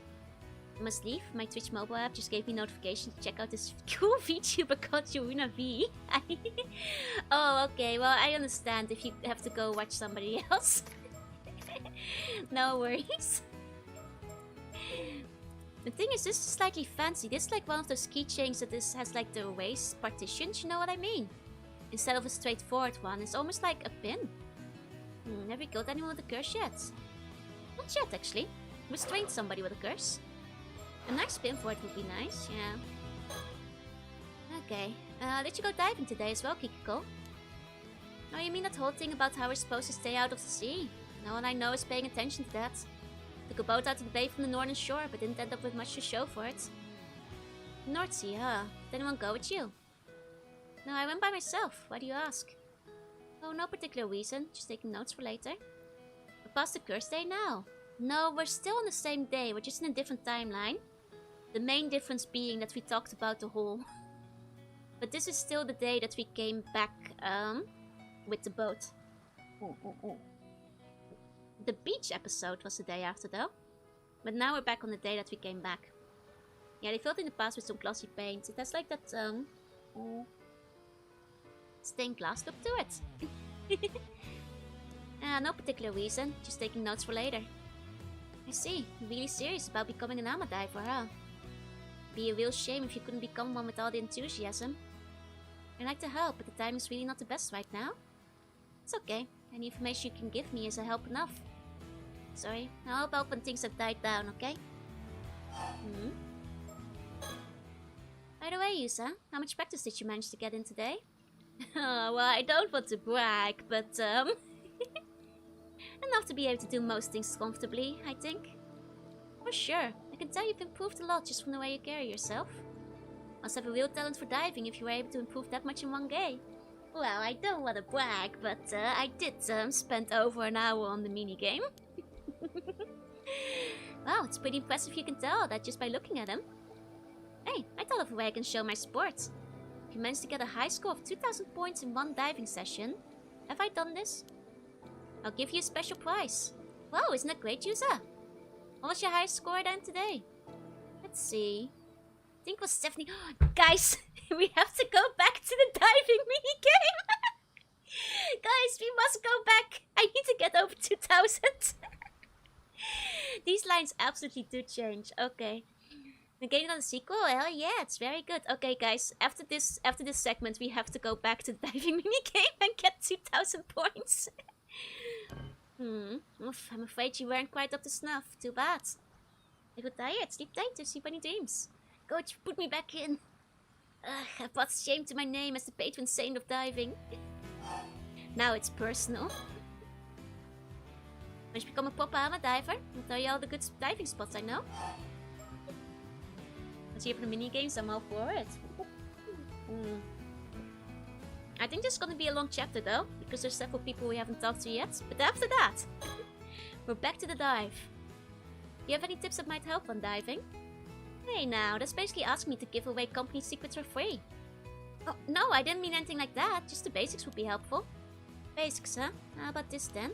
Speaker 1: I must leave. My Twitch mobile app just gave me notification to check out this cool VTuber called Jorunna V. Oh, okay. Well, I understand if you have to go watch somebody else. No worries. The thing is, this is slightly fancy. This is like one of those keychains that this has like the waist partitions, you know what I mean? Instead of a straightforward one, it's almost like a pin. Have we killed anyone with a curse yet? Not yet, actually. Restrained somebody with a curse. A nice pin for it would be nice, yeah. Okay, did you go diving today as well, Kikiko? Oh, you mean that whole thing about how we're supposed to stay out of the sea? No one I know is paying attention to that. Took a boat out to the bay from the northern shore, but didn't end up with much to show for it. North Sea, huh? Did anyone go with you? No, I went by myself. Why do you ask? Oh, no particular reason. Just taking notes for later. We're past the curse day now. No, we're still on the same day. We're just in a different timeline. The main difference being that we talked about the whole... But this is still the day that we came back, with the boat. The beach episode was the day after though. But now we're back on the day that we came back. Yeah, they filled in the past with some glossy paint. It has like that, stained glass look to it. No particular reason. Just taking notes for later. I see. You're really serious about becoming an ama diver, huh? Be a real shame if you couldn't become one with all the enthusiasm. I'd like to help, but the time is really not the best right now. It's okay. Any information you can give me is a help enough. Sorry, I'll help out when things have died down, okay? By the way, Yusa, how much practice did you manage to get in today? Oh, well, I don't want to brag, but, enough to be able to do most things comfortably, I think. For sure, I can tell you've improved a lot just from the way you carry yourself. Must have a real talent for diving if you were able to improve that much in one day. Well, I don't want to brag, but I did spend over an hour on the minigame. Wow, it's pretty impressive you can tell that just by looking at him. Hey, I thought of a way I can show my sport. If you managed to get a high score of 2,000 points in one diving session, have I done this? I'll give you a special prize. Wow, isn't that great, Yusa? What was your highest score then today? Let's see. I think it was 70. Guys, we have to go back to the diving minigame. Guys, we must go back. I need to get over 2,000. These lines absolutely do change. Okay. The game on the sequel? Hell yeah, it's very good. Okay, guys, after this segment, we have to go back to the diving minigame and get 2,000 points. Oof, I'm afraid you weren't quite up to snuff. Too bad. I got tired. Sleep tight to sleep any dreams. Coach, put me back in. I've brought shame to my name as the patron saint of diving. Now it's personal. Once you become a proper amateur diver, I'll tell you all the good diving spots I know. Let's see for the minigames, I'm all for it. I think there's gonna be a long chapter though, because there's several people we haven't talked to yet. But after that, we're back to the dive. Do you have any tips that might help when diving? Hey now, that's basically asking me to give away company secrets for free. Oh, no, I didn't mean anything like that. Just the basics would be helpful. Basics, huh? How about this then?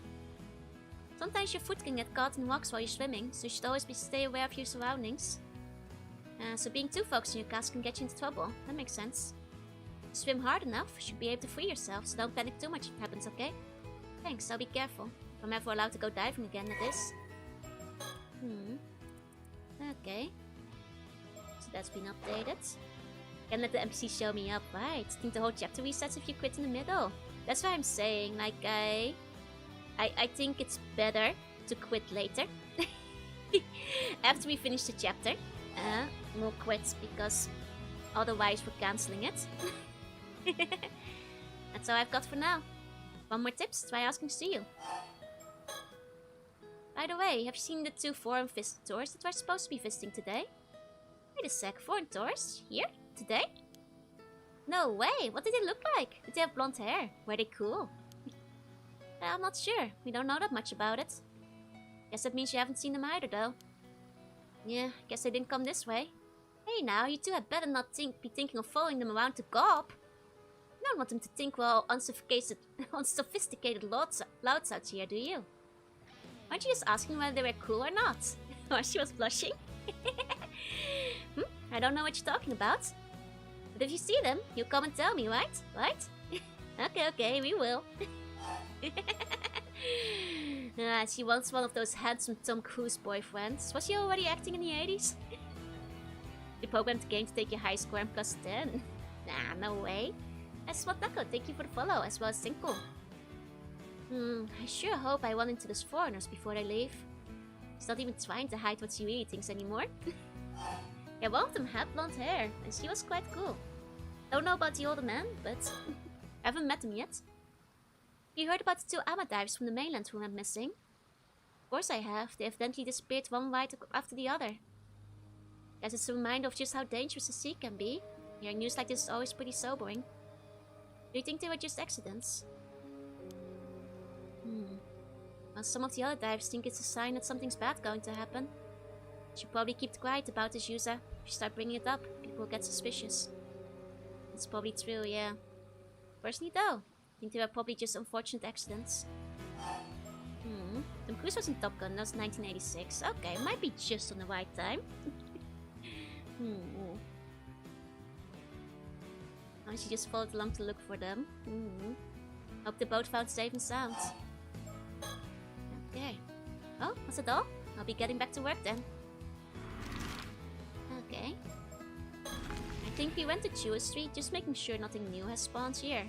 Speaker 1: Sometimes your foot can get caught in rocks while you're swimming, so you should always stay aware of your surroundings. So being too focused on your cast can get you into trouble. That makes sense. If you swim hard enough, you should be able to free yourself, so don't panic too much if it happens, okay? Thanks, I'll be careful. If I'm ever allowed to go diving again, that is. Okay. So that's been updated. Can let the NPC show me up, right? I think the whole chapter resets if you quit in the middle. That's what I'm saying, like I think it's better to quit later. After we finish the chapter. We'll quit because otherwise we're cancelling it. That's all I've got for now. One more tips, try asking to see you. By the way, have you seen the 2 foreign visitors that we're supposed to be visiting today? Wait a sec, foreign tourists? Here? Today? No way, what did they look like? Did they have blonde hair? Were they cool? I'm not sure, we don't know that much about it. Guess that means you haven't seen them either though. Yeah, guess they didn't come this way. Hey now, you two had better not be thinking of following them around to Gob. You don't want them to think we're all unsophisticated louts out here, do you? Aren't you just asking whether they were cool or not? Or she was blushing? I don't know what you're talking about. But if you see them, you'll come and tell me, right? Right? Okay, we will. She wants one of those handsome Tom Cruise boyfriends. Was she already acting in the 80s? You programmed the game to take your high score and plus 10. Nah, no way. Swatako, thank you for the follow, as well as Cinco. I sure hope I run into those foreigners before they leave. She's not even trying to hide what she really thinks anymore. Yeah, one of them had blonde hair, and she was quite cool. Don't know about the older man, but I haven't met him yet. You heard about the 2 ama divers from the mainland who went missing? Of course I have. They evidently disappeared one right after the other. Guess it's a reminder of just how dangerous the sea can be. Hearing news like this is always pretty sobering. Do you think they were just accidents? Well, some of the other divers think it's a sign that something's bad going to happen. Should probably keep quiet about this, Yuza. If you start bringing it up, people will get suspicious. It's probably true, yeah. Personally though, I think they were probably just unfortunate accidents. Tom Cruise was in Top Gun, that was 1986. Okay, might be just on the right time. Oh, she just followed along to look for them. Hope the boat found safe and sound. Okay. Oh, that's it all? I'll be getting back to work then. Okay. I think we went to Jewel Street, just making sure nothing new has spawned here.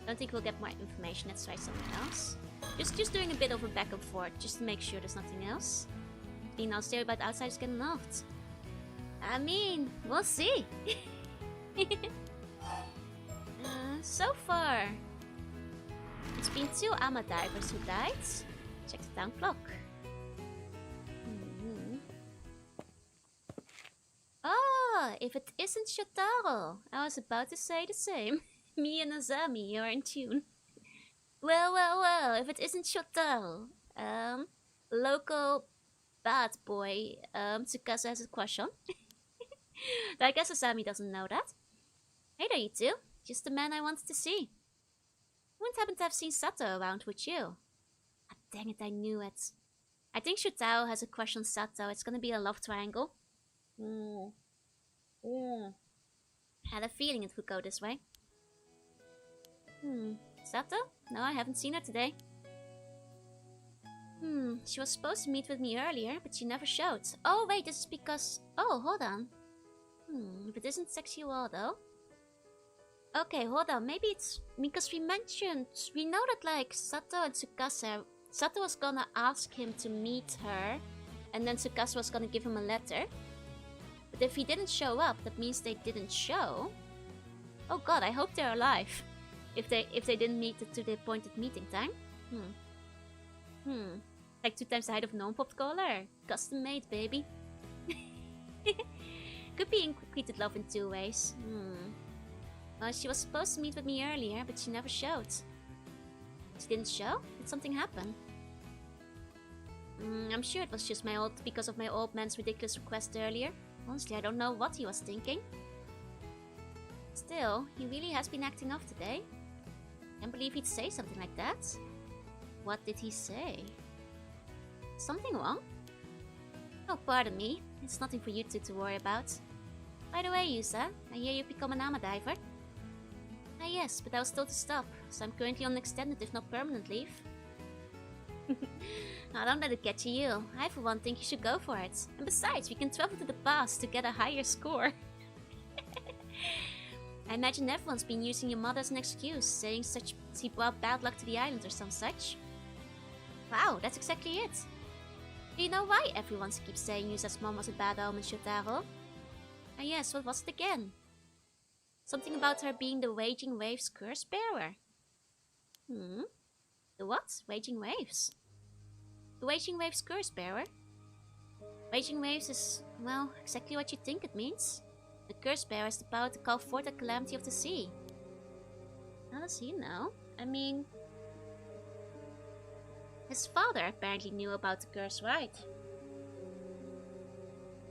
Speaker 1: Don't think we'll get more information, let's try something else. Just doing a bit of a back and forth, just to make sure there's nothing else. Being all stare about outsiders getting off. I mean, we'll see. So far, it's been 2 ama divers who died. Check the town clock. Oh, if it isn't Shotaro. I was about to say the same. Me and Azami are in tune. Well, if it isn't Shotaro. Local bad boy Tsukasa has a crush on. But I guess Azami doesn't know that. Hey there, you two. Just the man I wanted to see. You wouldn't happen to have seen Sato around, would you? Ah, dang it, I knew it. I think Shotaro has a crush on Sato. It's gonna be a love triangle. Had a feeling it would go this way. Sato? No, I haven't seen her today. She was supposed to meet with me earlier, but she never showed. Oh, wait, this is because... Oh, hold on. If it isn't sexual, though. Okay, hold on. Maybe it's because we mentioned... We know that, like, Sato and Tsukasa... Sato was gonna ask him to meet her, and then Tsukasa was gonna give him a letter. But if he didn't show up, that means they didn't show. Oh god, I hope they're alive. If they didn't meet to the appointed meeting time. Like 2 times the height of non-popped collar. Custom made, baby. Could be increased love in 2 ways. Well, she was supposed to meet with me earlier, but she never showed. She didn't show? Did something happen? I'm sure it was just because of my old man's ridiculous request earlier. Honestly, I don't know what he was thinking. Still, he really has been acting off today. Can't believe he'd say something like that. What did he say? Something wrong? Oh, pardon me. It's nothing for you two to worry about. By the way, Yusa, I hear you've become an ama diver. Ah yes, but I was told to stop, so I'm currently on extended if not permanent leave. Now don't let it get to you. I for one think you should go for it. And besides, we can travel to the past to get a higher score. I imagine everyone's been using your mother as an excuse, saying she brought bad luck to the island or some such. Wow, that's exactly it. Do you know why everyone keeps saying Yusa's mom was a bad omen, Shotaro? Ah yes, what was it again? Something about her being the Waging Waves curse bearer. The what? Waging Waves? The Waging Waves curse bearer? Waging Waves is, well, exactly what you think it means. The curse bearer has the power to call forth the calamity of the sea. How does he know? I mean... His father apparently knew about the curse, right?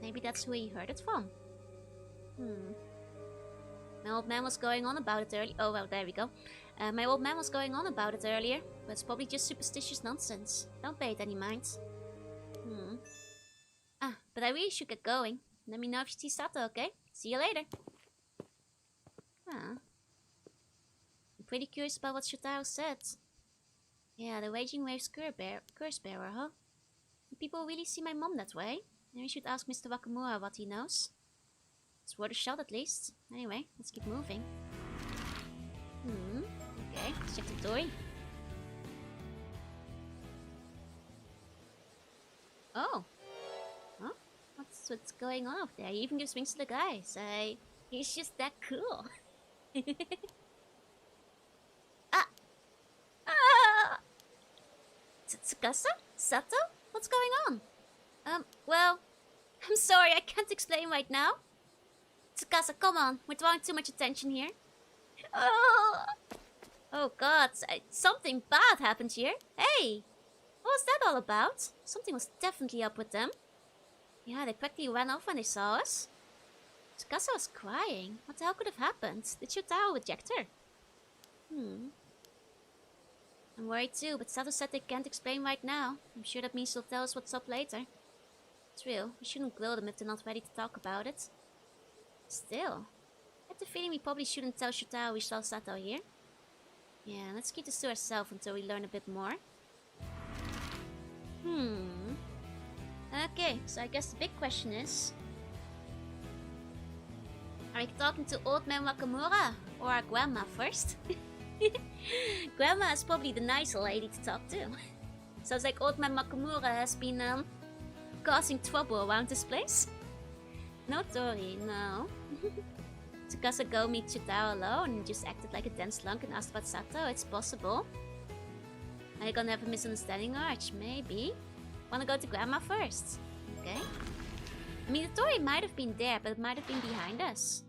Speaker 1: Maybe that's who he heard it from. My old man was going on about it earlier. Oh, well, there we go. My old man was going on about it earlier, but it's probably just superstitious nonsense. Don't pay it any mind. Ah, but I really should get going. Let me know if you see Sato, okay? See you later. I'm pretty curious about what Shotaro said. Yeah, the Waging Waves curse bearer, huh? Do people really see my mom that way? Maybe we should ask Mr. Wakamura what he knows. It's worth a shot at least. Anyway, let's keep moving. Okay, let's check the door. Oh. Huh? What's going on up there? He even gives wings to the guys. He's just that cool. Tsukasa? Sato? What's going on? Well, I'm sorry, I can't explain right now. Tsukasa, come on, we're drawing too much attention here. Oh god, something bad happened here. Hey, what was that all about? Something was definitely up with them. Yeah, they practically ran off when they saw us. Tsukasa was crying. What the hell could have happened? Did Shotaro reject her? I'm worried too, but Sato said they can't explain right now. I'm sure that means they'll tell us what's up later. It's real, we shouldn't grill them if they're not ready to talk about it. Still, I have the feeling we probably shouldn't tell Shotaro we saw Sato here. Yeah, let's keep this to ourselves until we learn a bit more. Okay, so I guess the big question is... Are we talking to old man Wakamura or our grandma first? Grandma is probably the nicer lady to talk to. Sounds like old man Wakamura has been causing trouble around this place. No, Tori, no. Tsukasa go meet Shotaro alone and just acted like a dense slunk and asked about Sato. It's possible. Are you gonna have a misunderstanding, Arch? Maybe. Wanna go to Grandma first? Okay. I mean, the Tori might have been there, but it might have been behind us.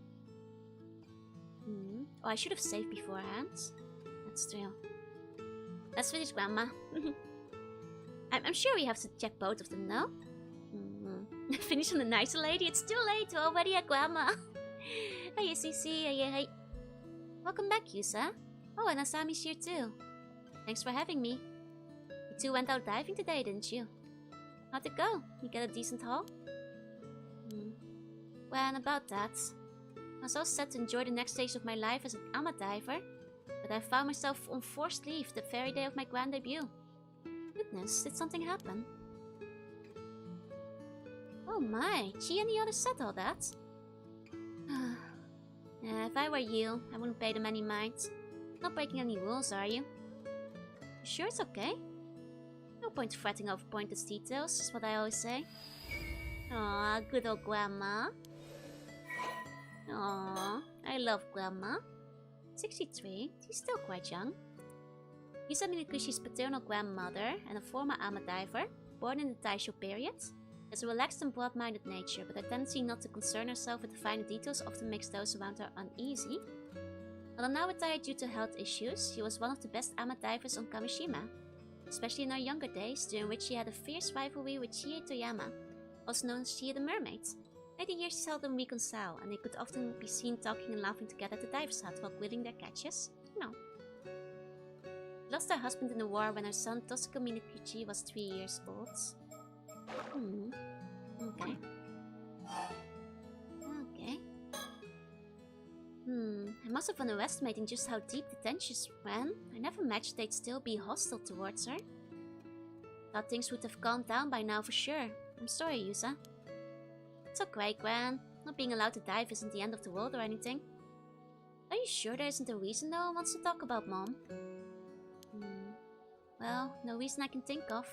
Speaker 1: Oh, I should have saved beforehand. That's true. Let's finish Grandma. I'm sure we have to check both of them, no? Finish on the nicer lady? It's too late, we're already at Grandma. Hey, CC. Hey. Welcome back, Yusa. Oh, and Asami's here too. Thanks for having me. You two went out diving today, didn't you? How'd it go? You get a decent haul? Well, and about that. I was all set to enjoy the next stage of my life as an ama diver, but I found myself on forced leave the very day of my grand debut. You goodness, did something happen? Oh my, she and the others said all that? If I were you, I wouldn't pay them any mind. Not breaking any rules, are you? You sure it's okay? No point fretting over pointless details, is what I always say. Aw, good old Grandma. Aw, I love Grandma. 63, she's still quite young. Yusa Minakushi's paternal grandmother and a former ama diver, born in the Taisho period, has a relaxed and broad-minded nature, but her tendency not to concern herself with the finer details often makes those around her uneasy. Although now retired due to health issues, she was one of the best ama divers on Kamishima, especially in her younger days, during which she had a fierce rivalry with Chie Toyama, also known as Chie the Mermaid. Later years she seldom reconcile, and they could often be seen talking and laughing together at the diver's hut while grilling their catches. No. She lost her husband in the war when her son Toshiko Minakuchi was 3 years old. Okay. Okay. I must have underestimated just how deep the tensions ran. I never imagined they'd still be hostile towards her. Thought things would have calmed down by now for sure. I'm sorry, Yusa. It's okay, Gran. Not being allowed to dive isn't the end of the world or anything. Are you sure there isn't a reason no one wants to talk about Mom? Well, no reason I can think of.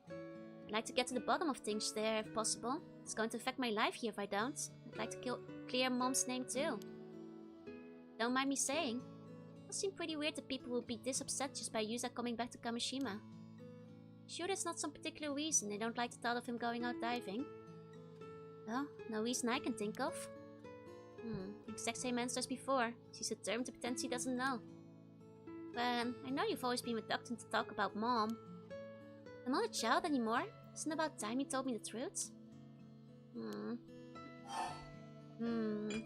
Speaker 1: I'd like to get to the bottom of things there if possible. It's going to affect my life here if I don't. I'd like to clear Mom's name too. Don't mind me saying. It does seem pretty weird that people will be this upset just by Yusa coming back to Kamishima. Sure there's not some particular reason they don't like the thought of him going out diving? Well, no reason I can think of. Exact same answer as before. She's determined to pretend she doesn't know. But I know you've always been reluctant to talk about Mom. I'm not a child anymore. Isn't it about time you told me the truth?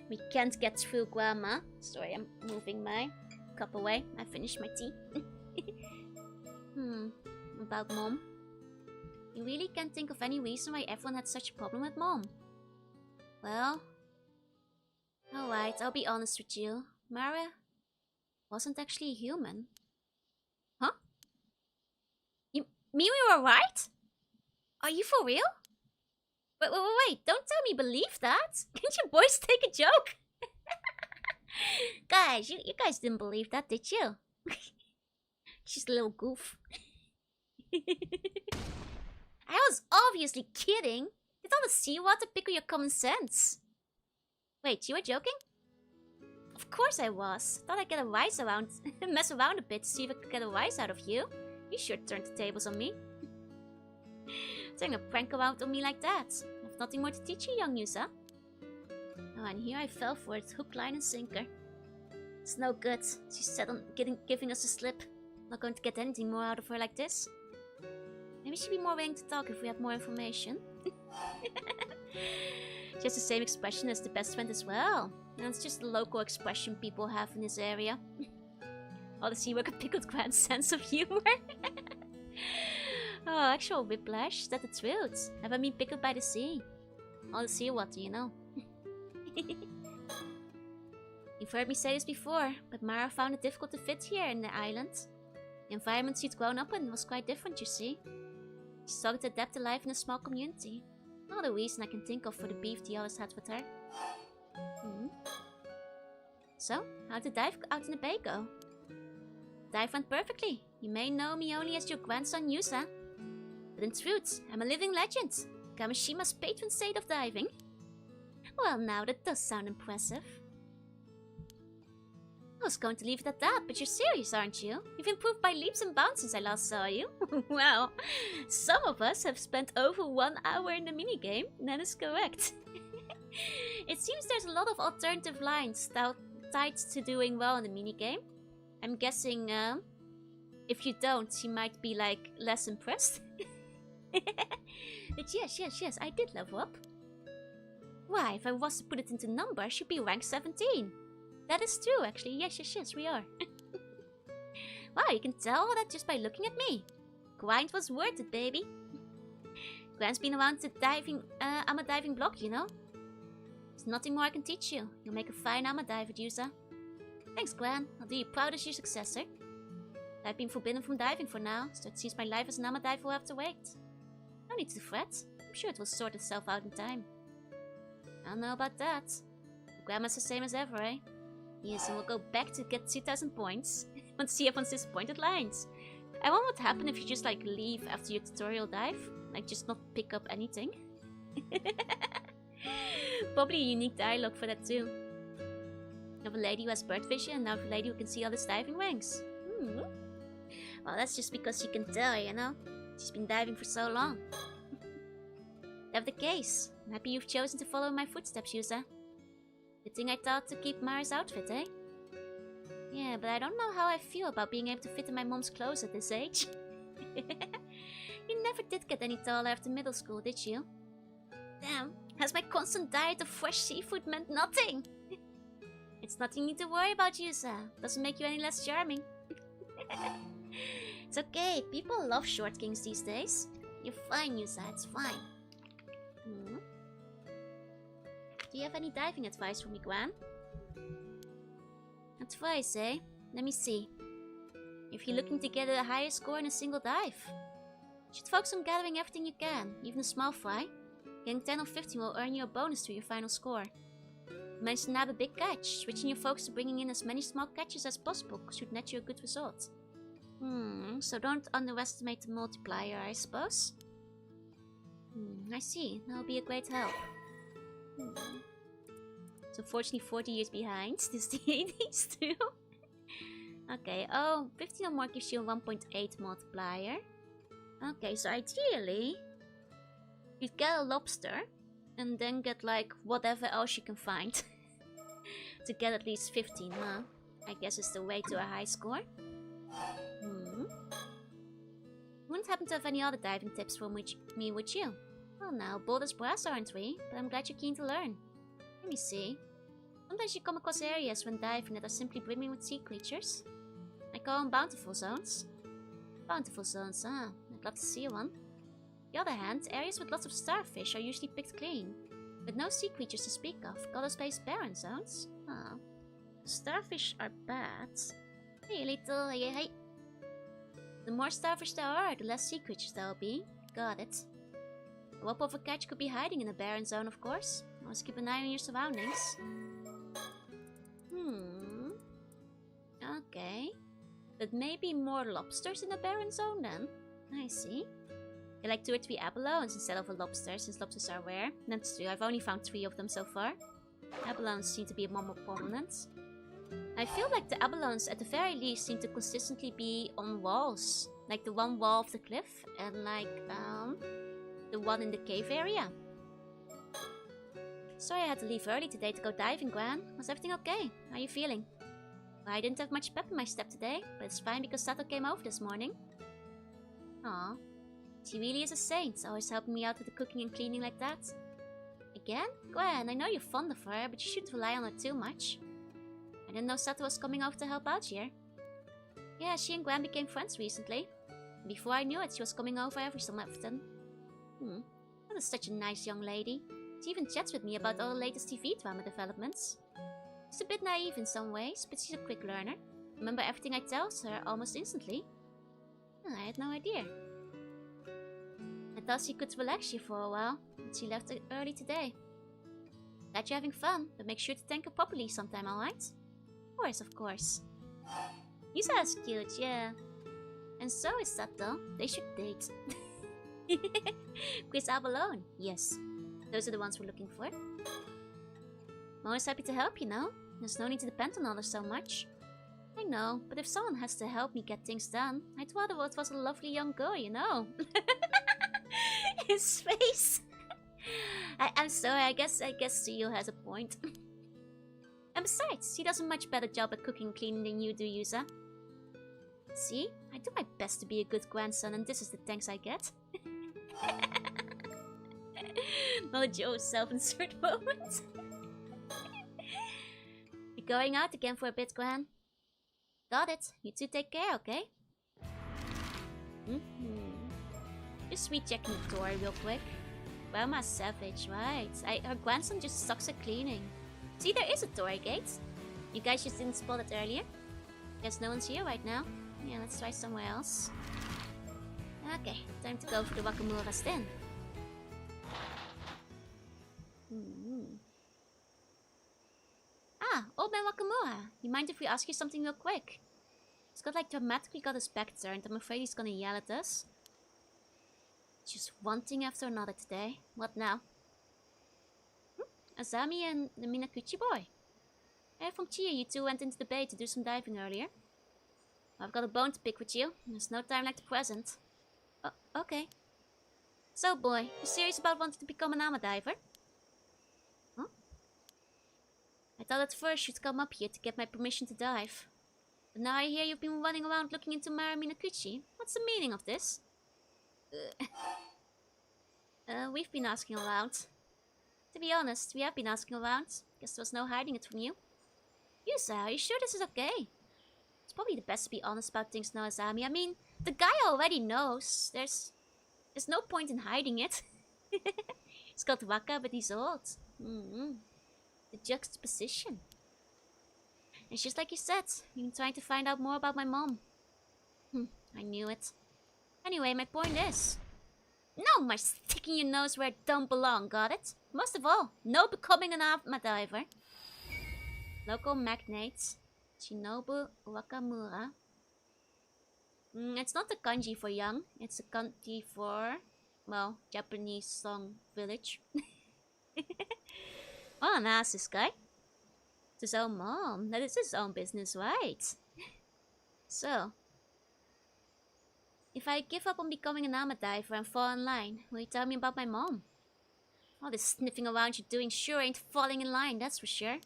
Speaker 1: We can't get through, Grandma. Sorry, I'm moving my cup away. I finished my tea. About Mom. You really can't think of any reason why everyone had such a problem with Mom? Well... Alright, I'll be honest with you. Mara wasn't actually a human. Huh? You mean we were right? Are you for real? Wait, don't tell me believe that. Can't you boys take a joke? Guys, you guys didn't believe that, did you? Just a little goof. I was obviously kidding. Did all the seawater pickle your common sense? Wait, you were joking? Of course I was. Thought I'd get a rise around, mess around a bit to see if I could get a rise out of you. You sure turned the tables on me. Turning a prank around on me like that. I have nothing more to teach you, young Yusa. Oh, and here I fell for it, hook, line, and sinker. It's no good. She's set on giving us a slip. Not going to get anything more out of her like this. Maybe she'd be more willing to talk if we had more information. She has the same expression as the best friend as well. And it's just a local expression people have in this area. All the seaworker pickled grand sense of humor. Oh, actual whiplash, is that the truth? Have I been pickled by the sea? All the seawater, you know. You've heard me say this before, but Mara found it difficult to fit here in the island. The environment she'd grown up in was quite different, you see. She started to adapt to life in a small community. Not a reason I can think of for the beef the others had with her. So, how'd the dive out in the bay go? The dive went perfectly. You may know me only as your grandson Yusa. But in truth, I'm a living legend. Kamishima's patron saint of diving. Well, now that does sound impressive. I was going to leave it at that, but you're serious, aren't you? You've improved by leaps and bounds since I last saw you. Well, some of us have spent over 1 hour in the minigame. That is correct. It seems there's a lot of alternative lines tied to doing well in the minigame. I'm guessing, if you don't, you might be, like, less impressed. But yes, I did level up. Why, if I was to put it into numbers, she'd be rank 17. That is true, actually. Yes, we are. Wow, you can tell all that just by looking at me. Grind was worth it, baby. Gran's been around the diving, ama diving block, you know. There's nothing more I can teach you. You'll make a fine ama diver, Yusa. Thanks, Gran. I'll do you proud as your successor. I've been forbidden from diving for now, so it seems my life as an ama dive will have to wait. No need to fret. I'm sure it will sort itself out in time. I don't know about that. The grammar's the same as ever, eh? Yes, and we'll go back to get 2000 points. Want to see everyone's disappointed lines. I wonder what happened if you just like leave after your tutorial dive. Like just not pick up anything. Probably a unique dialogue for that too. Of a lady who has bird vision and now of a lady who can see all the diving ranks. Well, that's just because she can tell, you know? She's been diving for so long. If the case, I'm happy you've chosen to follow in my footsteps, Yusa. Good thing I thought to keep Mara's outfit, eh? Yeah, but I don't know how I feel about being able to fit in my mom's clothes at this age. You never did get any taller after middle school, did you? Damn, has my constant diet of fresh seafood meant nothing? It's nothing you need to worry about, Yusa. Doesn't make you any less charming. It's okay, people love short kings these days. You're fine, Yusa, it's fine. Do you have any diving advice for me, Gwen? Advice, eh? Let me see. If you're looking to get a higher score in a single dive, you should focus on gathering everything you can, even a small fry. Getting 10 or 15 will earn you a bonus to your final score. If you manage to nab a big catch, switching your focus to bringing in as many small catches as possible should net you a good result. So don't underestimate the multiplier, I suppose. I see. That'll be a great help. So fortunately 40 years behind. This is the 80s too. Okay, 15 or more gives you a 1.8 multiplier. Okay, so ideally you'd get a lobster and then get like whatever else you can find. To get at least 15, huh? I guess it's the way to a high score. Wouldn't happen to have any other diving tips from me, would you? Well now, bold as brass, aren't we? But I'm glad you're keen to learn. Let me see. Sometimes you come across areas when diving that are simply brimming with sea creatures. I call them bountiful zones. Bountiful zones, huh? I'd love to see one. On the other hand, areas with lots of starfish are usually picked clean. With no sea creatures to speak of, call those places barren zones. Starfish are bad. Hey little, hey. The more starfish there are, the less sea creatures there will be. Got it. A whoop of a catch could be hiding in a barren zone, of course. Always keep an eye on your surroundings. Okay. But maybe more lobsters in a barren zone then? I see. I like 2 or 3 abalones instead of a lobster, since lobsters are rare. That's true, I've only found 3 of them so far. Abalones seem to be more prominent. I feel like the abalones at the very least seem to consistently be on walls. Like the one wall of the cliff and like the one in the cave area. Sorry I had to leave early today to go diving, Gran. Was everything okay? How are you feeling? Well, I didn't have much pep in my step today, but it's fine because Sato came over this morning. Aw. She really is a saint, always helping me out with the cooking and cleaning like that. Again? Gwen, I know you're fond of her, but you shouldn't rely on her too much. I didn't know Sato was coming over to help out here. Yeah, she and Gwen became friends recently. Before I knew it, she was coming over every so often. That is such a nice young lady. She even chats with me about all the latest TV drama developments. She's a bit naive in some ways, but she's a quick learner. Remember everything I tell her almost instantly. I had no idea. I thought she could relax you for a while, but she left early today. Glad you're having fun, but make sure to thank her properly sometime, alright? Of course. Yusa's cute, yeah. And so is Sato. They should date. Quiz Abalone, yes. Those are the ones we're looking for. I'm always happy to help, you know. There's no need to depend on others so much. I know, but if someone has to help me get things done, I'd rather it was a lovely young girl, you know. His face. I'm sorry, I guess Suyo has a point. And besides, he does a much better job at cooking and cleaning than you do, Yusa. See? I do my best to be a good grandson, and this is the thanks I get. Not a Joe's self-insert moment. You're going out again for a bit, Gran? Got it. You two take care, okay? Just rechecking the door real quick. Grandma's savage, right? Her grandson just sucks at cleaning. See, there is a door gate. You guys just didn't spot it earlier. Guess no one's here right now. Yeah, let's try somewhere else. Okay, time to go for the Wakamuras then. Ah, old man Wakamura. You mind if we ask you something real quick? He's like dramatically got his back turned. I'm afraid he's gonna yell at us. Just one thing after another today. What now? Azami and the Minakuchi boy. Hey, from Chia, you two went into the bay to do some diving earlier. I've got a bone to pick with you. There's no time like the present. Oh, okay. So, boy, you serious about wanting to become an ama diver? Huh? I thought at first you'd come up here to get my permission to dive. But now I hear you've been running around looking into Mara Minakuchi. What's the meaning of this? We've been asking around. To be honest, we have been asking around. Guess there was no hiding it from you. Yusa, are you sure this is okay? It's probably the best to be honest about things now, Azami. I mean, the guy already knows. There's no point in hiding it. He's got Waka, but he's old. The juxtaposition. It's just like you said, you've been trying to find out more about my mom. I knew it. Anyway, my point is... No more sticking your nose where it don't belong, got it? Most of all, no becoming an ama diver. Local magnates. Shinobu Wakamura. It's not a kanji for young. It's a kanji for... well, Japanese song village. Oh, and ask this guy. It's his own mom. That is his own business, right? So... if I give up on becoming an ama diver and fall in line, will you tell me about my mom? All this sniffing around you're doing sure ain't falling in line, that's for sure.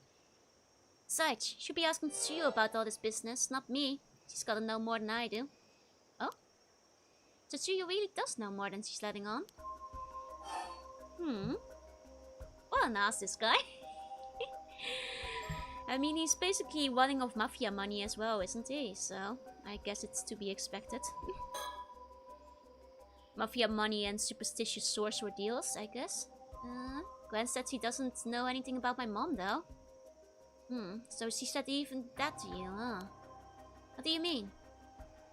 Speaker 1: Besides, you should be asking Tsuyu about all this business, not me. She's gotta know more than I do. Oh? So Tsuyu really does know more than she's letting on? Well, and ask this guy. I mean, he's basically running off mafia money as well, isn't he? So, I guess it's to be expected. Mafia money and superstitious sorcerer deals, I guess. Gwen said he doesn't know anything about my mom, though. So she said even that to you, huh? What do you mean?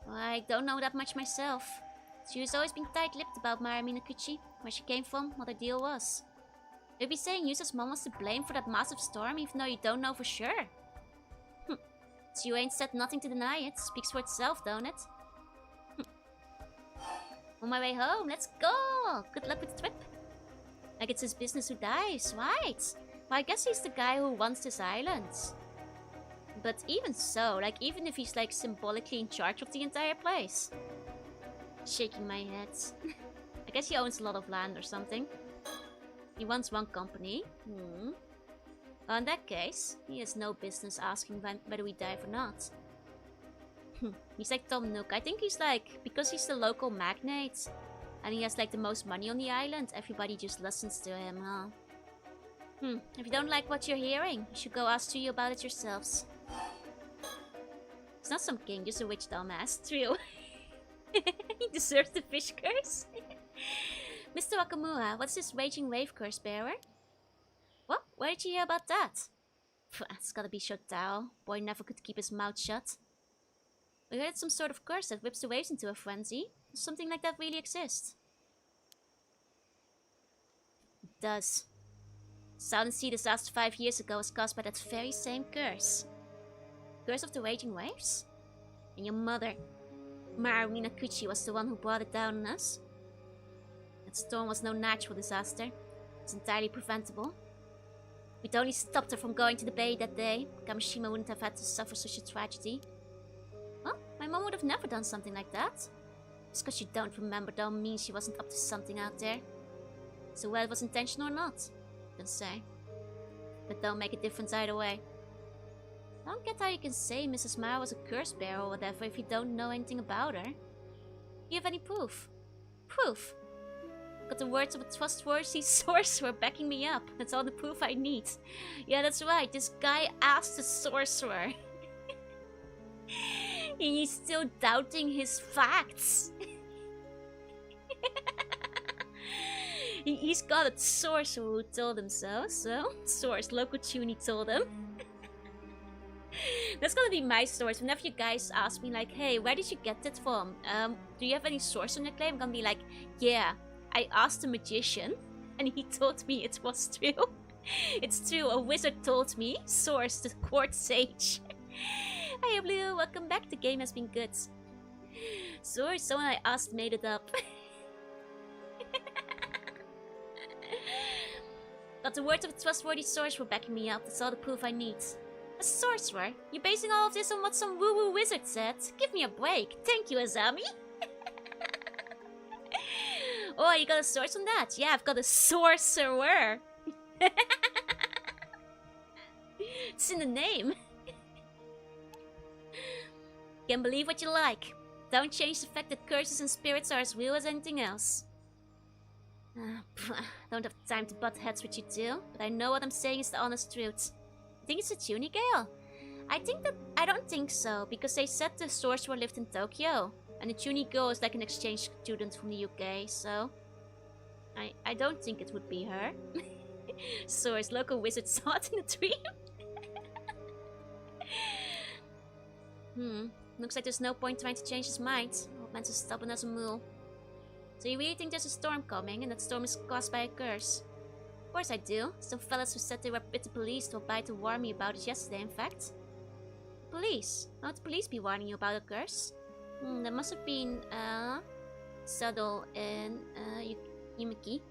Speaker 1: Well, I don't know that much myself. She was always been tight-lipped about Mara Minakuchi, where she came from, what her deal was. You'll be saying Yusa's mom was to blame for that massive storm, even though you don't know for sure. So you ain't said nothing to deny it. Speaks for itself, don't it? On my way home, let's go! Good luck with the trip. Like it's his business who dies, right? Well, I guess he's the guy who wants this island. But even so, like even if he's like symbolically in charge of the entire place. Shaking my head. I guess he owns a lot of land or something. He wants one company. Well, in that case, he has no business asking whether we dive or not. He's like Tom Nook. I think he's like, because he's the local magnate and he has like the most money on the island, everybody just listens to him, huh? If you don't like what you're hearing, you should go ask Tsuyu about it yourselves. He's not some king, just a witch dumbass. True. He deserves the fish curse. Mr. Wakamura, what's this raging wave curse bearer? What? Where did you hear about that? It's gotta be Shotao. Boy never could keep his mouth shut. We heard it's some sort of curse that whips the waves into a frenzy. Does something like that really exist? It does. The Southern Sea disaster 5 years ago was caused by that very same curse. Curse of the raging waves? And your mother, Mara Minakuchi, was the one who brought it down on us? That storm was no natural disaster. It was entirely preventable. We'd only stopped her from going to the bay that day. Kamishima wouldn't have had to suffer such a tragedy. Well, my mom would have never done something like that. Just because you don't remember don't mean she wasn't up to something out there. So whether it was intentional or not, I can say. But don't make a difference either way. I don't get how you can say Mrs. Mara was a curse bearer or whatever if you don't know anything about her. Do you have any proof? Proof? Got the words of a trustworthy sorcerer backing me up. That's all the proof I need. Yeah, that's right. This guy asked the sorcerer. He's still doubting his facts. He's got a sorcerer who told him so. So, source, local Tuni told him. That's gonna be my source. Whenever you guys ask me like, hey, where did you get that from? Do you have any source on your claim? I'm gonna be like, yeah, I asked a magician and he told me it was true. It's true, a wizard told me. Source, the court sage. Hi Blue, welcome back. The game has been good. Source, someone I asked made it up. Got the words of a trustworthy source for backing me up. That's all the proof I need. A sorcerer? You basing all of this on what some woo-woo wizard said? Give me a break. Thank you, Azami. Oh, you got a source on that? Yeah, I've got a sorcerer. It's in the name. Can believe what you like. Don't change the fact that curses and spirits are as real as anything else. Don't have time to butt heads with you two, but I know what I'm saying is the honest truth. Think it's a tuning gale? I don't think so, because they said the sorcerer lived in Tokyo. And the tuning girl is like an exchange student from the UK, so I don't think it would be her. Source, local wizard saw it in a dream. Looks like there's no point trying to change his mind. Old man's as stubborn as a mule. So you really think there's a storm coming, and that storm is caused by a curse? Of course I do. Some fellas who said they were with the police told by to warn me about it yesterday, in fact. Police? Why would the police be warning you about a curse? That must have been, Saddle and, Yumiki.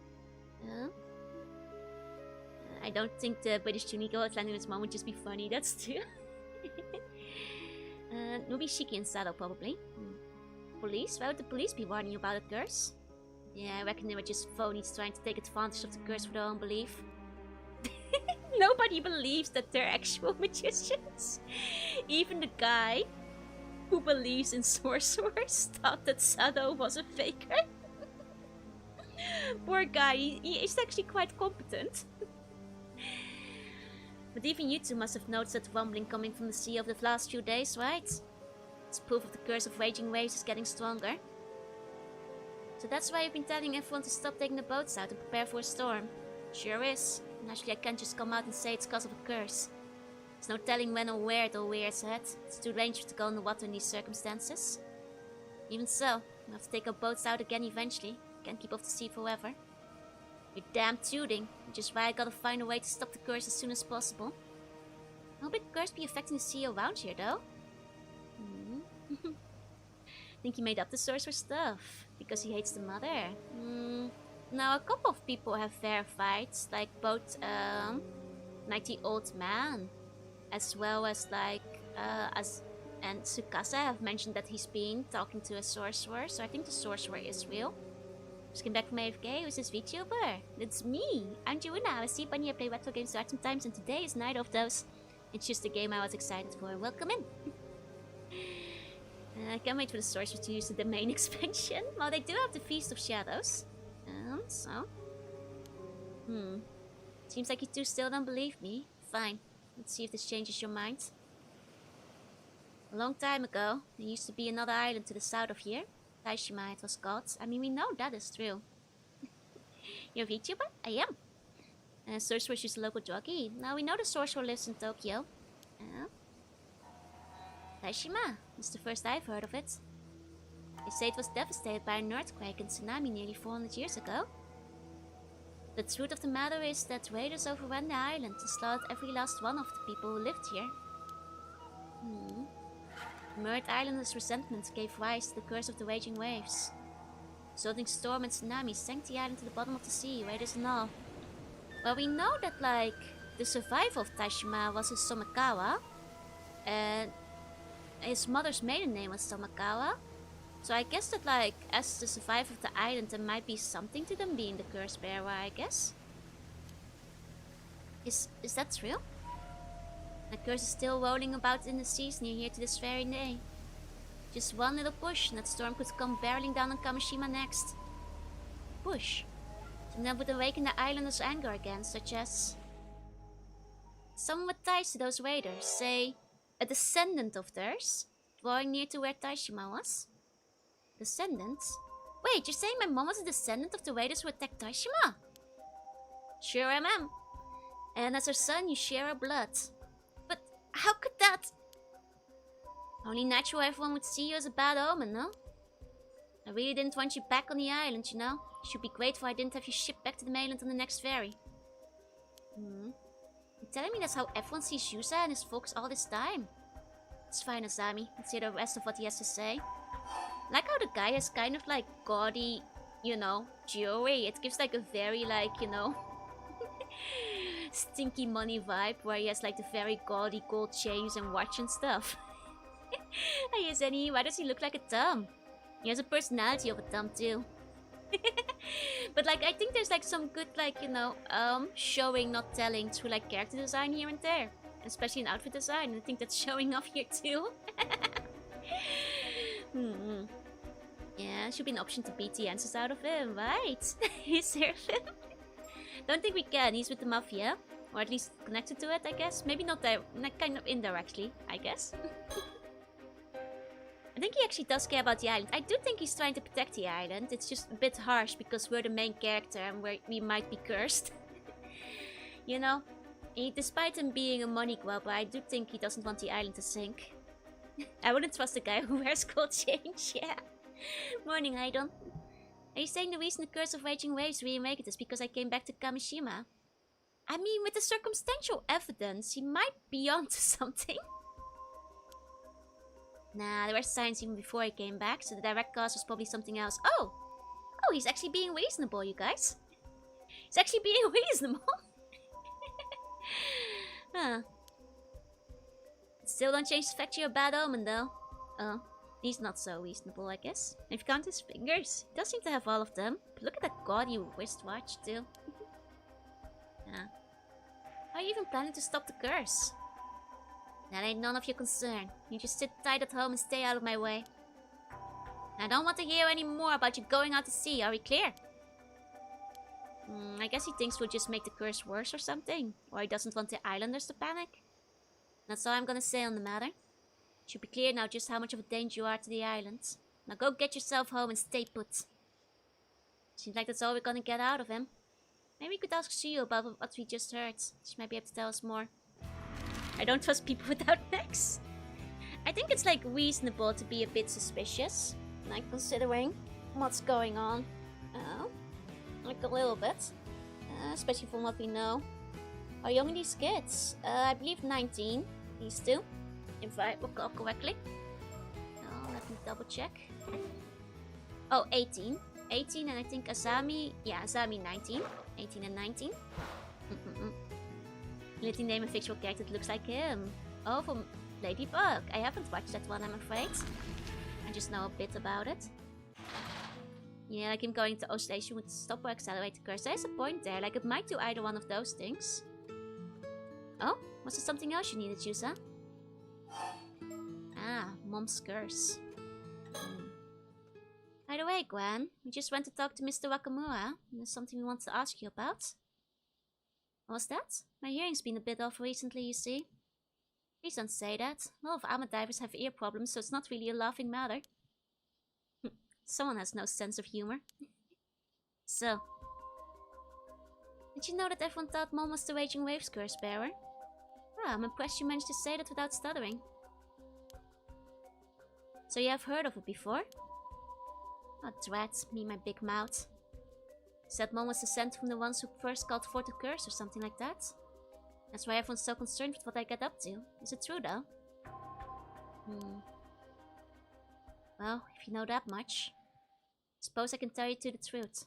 Speaker 1: I don't think the British Juniko at landing this mom would just be funny, that's true. Nobishiki and Saddle, probably. Police? Why would the police be warning you about a curse? Yeah, I reckon they were just phonies trying to take advantage of the curse for their own belief. Nobody believes that they're actual magicians. Even the guy who believes in sorcerers thought that Sado was a faker. Poor guy, he is actually quite competent. But even you two must have noticed that rumbling coming from the sea over the last few days, right? It's proof of the curse of raging waves is getting stronger. So that's why you've been telling everyone to stop taking the boats out and prepare for a storm. Sure is. Naturally, I can't just come out and say it's because of a curse. There's no telling when or where it'll rear its head. It's too dangerous to go in the water in these circumstances. Even so, we'll have to take our boats out again eventually. Can't keep off the sea forever. You're damn tooting, which is why I gotta find a way to stop the curse as soon as possible. How big curse be affecting the sea around here, though? Think he made up the sorcerer stuff because he hates the mother. Now a couple of people have verified, like both like the old man, as well as like and Tsukasa have mentioned that he's been talking to a sorcerer. So I think the sorcerer is real. Just came back from AFK. Who's this Vtuber? It's me. I'm Jorunna. I see Bunny. I play retro games sometimes, and today is neither of those. It's just a game I was excited for. Welcome in. I can't wait for the sorcerer to use the main expansion. Well, they do have the Feast of Shadows. Seems like you two still don't believe me. Fine. Let's see if this changes your mind. A long time ago, there used to be another island to the south of here. Taishima it was called. I mean, we know that is true. You're a VTuber? I am. Sorcerer is a local jockey. Now we know the sorcerer lives in Tokyo. Taishima. It's the first I've heard of it. They say it was devastated by an earthquake and tsunami nearly 400 years ago. The truth of the matter is that raiders overran the island and slaughtered every last one of the people who lived here. The Mermaid Islanders' resentment gave rise to the curse of the raging waves. Resulting storm and tsunami sank the island to the bottom of the sea, raiders and all. Well, we know that, like, the survivor of Tashima was his Somakawa, and his mother's maiden name was Somakawa. So I guess that, like, as the survivor of the island, there might be something to them being the curse bearer, I guess. Is that real? The curse is still rolling about in the seas near here to this very day. Just one little push and that storm could come barreling down on Kamishima next. Push. And that would awaken the islanders' anger again, such as someone with ties to those raiders, say a descendant of theirs, drawing near to where Taishima was. Descendants? Wait, you're saying my mom was a descendant of the raiders who attacked Taishima? Sure I am. And as her son, you share her blood. But How could that? Only natural everyone would see you as a bad omen, no? I really didn't want you back on the island, you know? You should be grateful I didn't have you shipped back to the mainland on the next ferry. You're telling me that's how everyone sees Yusa and his folks all this time? It's fine, Asami. Let's hear the rest of what he has to say. Like how the guy has kind of like gaudy, you know, jewelry. It gives like a very like, you know, stinky money vibe where he has like the very gaudy gold chains and watch and stuff. Hey, Zenny, why does he look like a thumb? He has a personality of a thumb too. But like I think there's like some good like, you know, showing not telling through like character design here and there. Especially in outfit design. I think that's showing off here too. Yeah, should be an option to beat the answers out of him, right? Is there him? Don't think we can. He's with the Mafia. Or at least connected to it, I guess. Maybe not there, kind of indirectly, I guess. I think he actually does care about the island. I do think he's trying to protect the island. It's just a bit harsh because we're the main character and we might be cursed. You know? Despite him being a money grubber, I do think he doesn't want the island to sink. I wouldn't trust a guy who wears gold chains, yeah. Morning, Idon. Are you saying the reason the Curse of Raging Waves remaked is because I came back to Kamishima? I mean, with the circumstantial evidence, he might be onto something. Nah, there were signs even before I came back, so the direct cause was probably something else. Oh! Oh, he's actually being reasonable, you guys. He's actually being reasonable. Huh. Still don't change the fact you're a bad omen, though. Oh, he's not so reasonable, I guess. If you count his fingers, he does seem to have all of them. But look at that gaudy wristwatch, too. Yeah. How are you even planning to stop the curse? That ain't none of your concern. You just sit tight at home and stay out of my way. I don't want to hear any more about you going out to sea, are we clear? I guess he thinks we'll just make the curse worse or something. Or he doesn't want the islanders to panic. That's all I'm gonna say on the matter. It should be clear now just how much of a danger you are to the island. Now go get yourself home and stay put. Seems like that's all we're gonna get out of him. Maybe we could ask Shio about what we just heard. She might be able to tell us more. I don't trust people without necks. I think it's like reasonable to be a bit suspicious. Like considering what's going on. Oh. Like a little bit. Especially from what we know. How young are these kids? I believe 19. These two. If I recall correctly. Oh, let me double check. Oh, 18. 18 and I think Asami... Yeah, Asami 19. 18 and 19. Let me name a fictional character that looks like him. Oh, from Ladybug. I haven't watched that one, I'm afraid. I just know a bit about it. Yeah, like him going to Ostation would stop or accelerate the curse. There's a point there, like it might do either one of those things. Oh, was there something else you needed, Yusa? Ah, Mom's curse. By the way, Gwen, we just went to talk to Mr. Wakamura. There's something we want to ask you about. What was that? My hearing's been a bit off recently, you see. Please don't say that. A lot of armor divers have ear problems, so it's not really a laughing matter. Someone has no sense of humor. So, did you know that everyone thought Mom was the Raging Waves curse bearer? Ah, I'm impressed you managed to say that without stuttering. So you have heard of it before? Oh, drat, me my big mouth. Said Mom was descended from the ones who first called forth the curse or something like that. That's why everyone's so concerned with what I get up to. Is it true though? Well, if you know that much, suppose I can tell you the truth.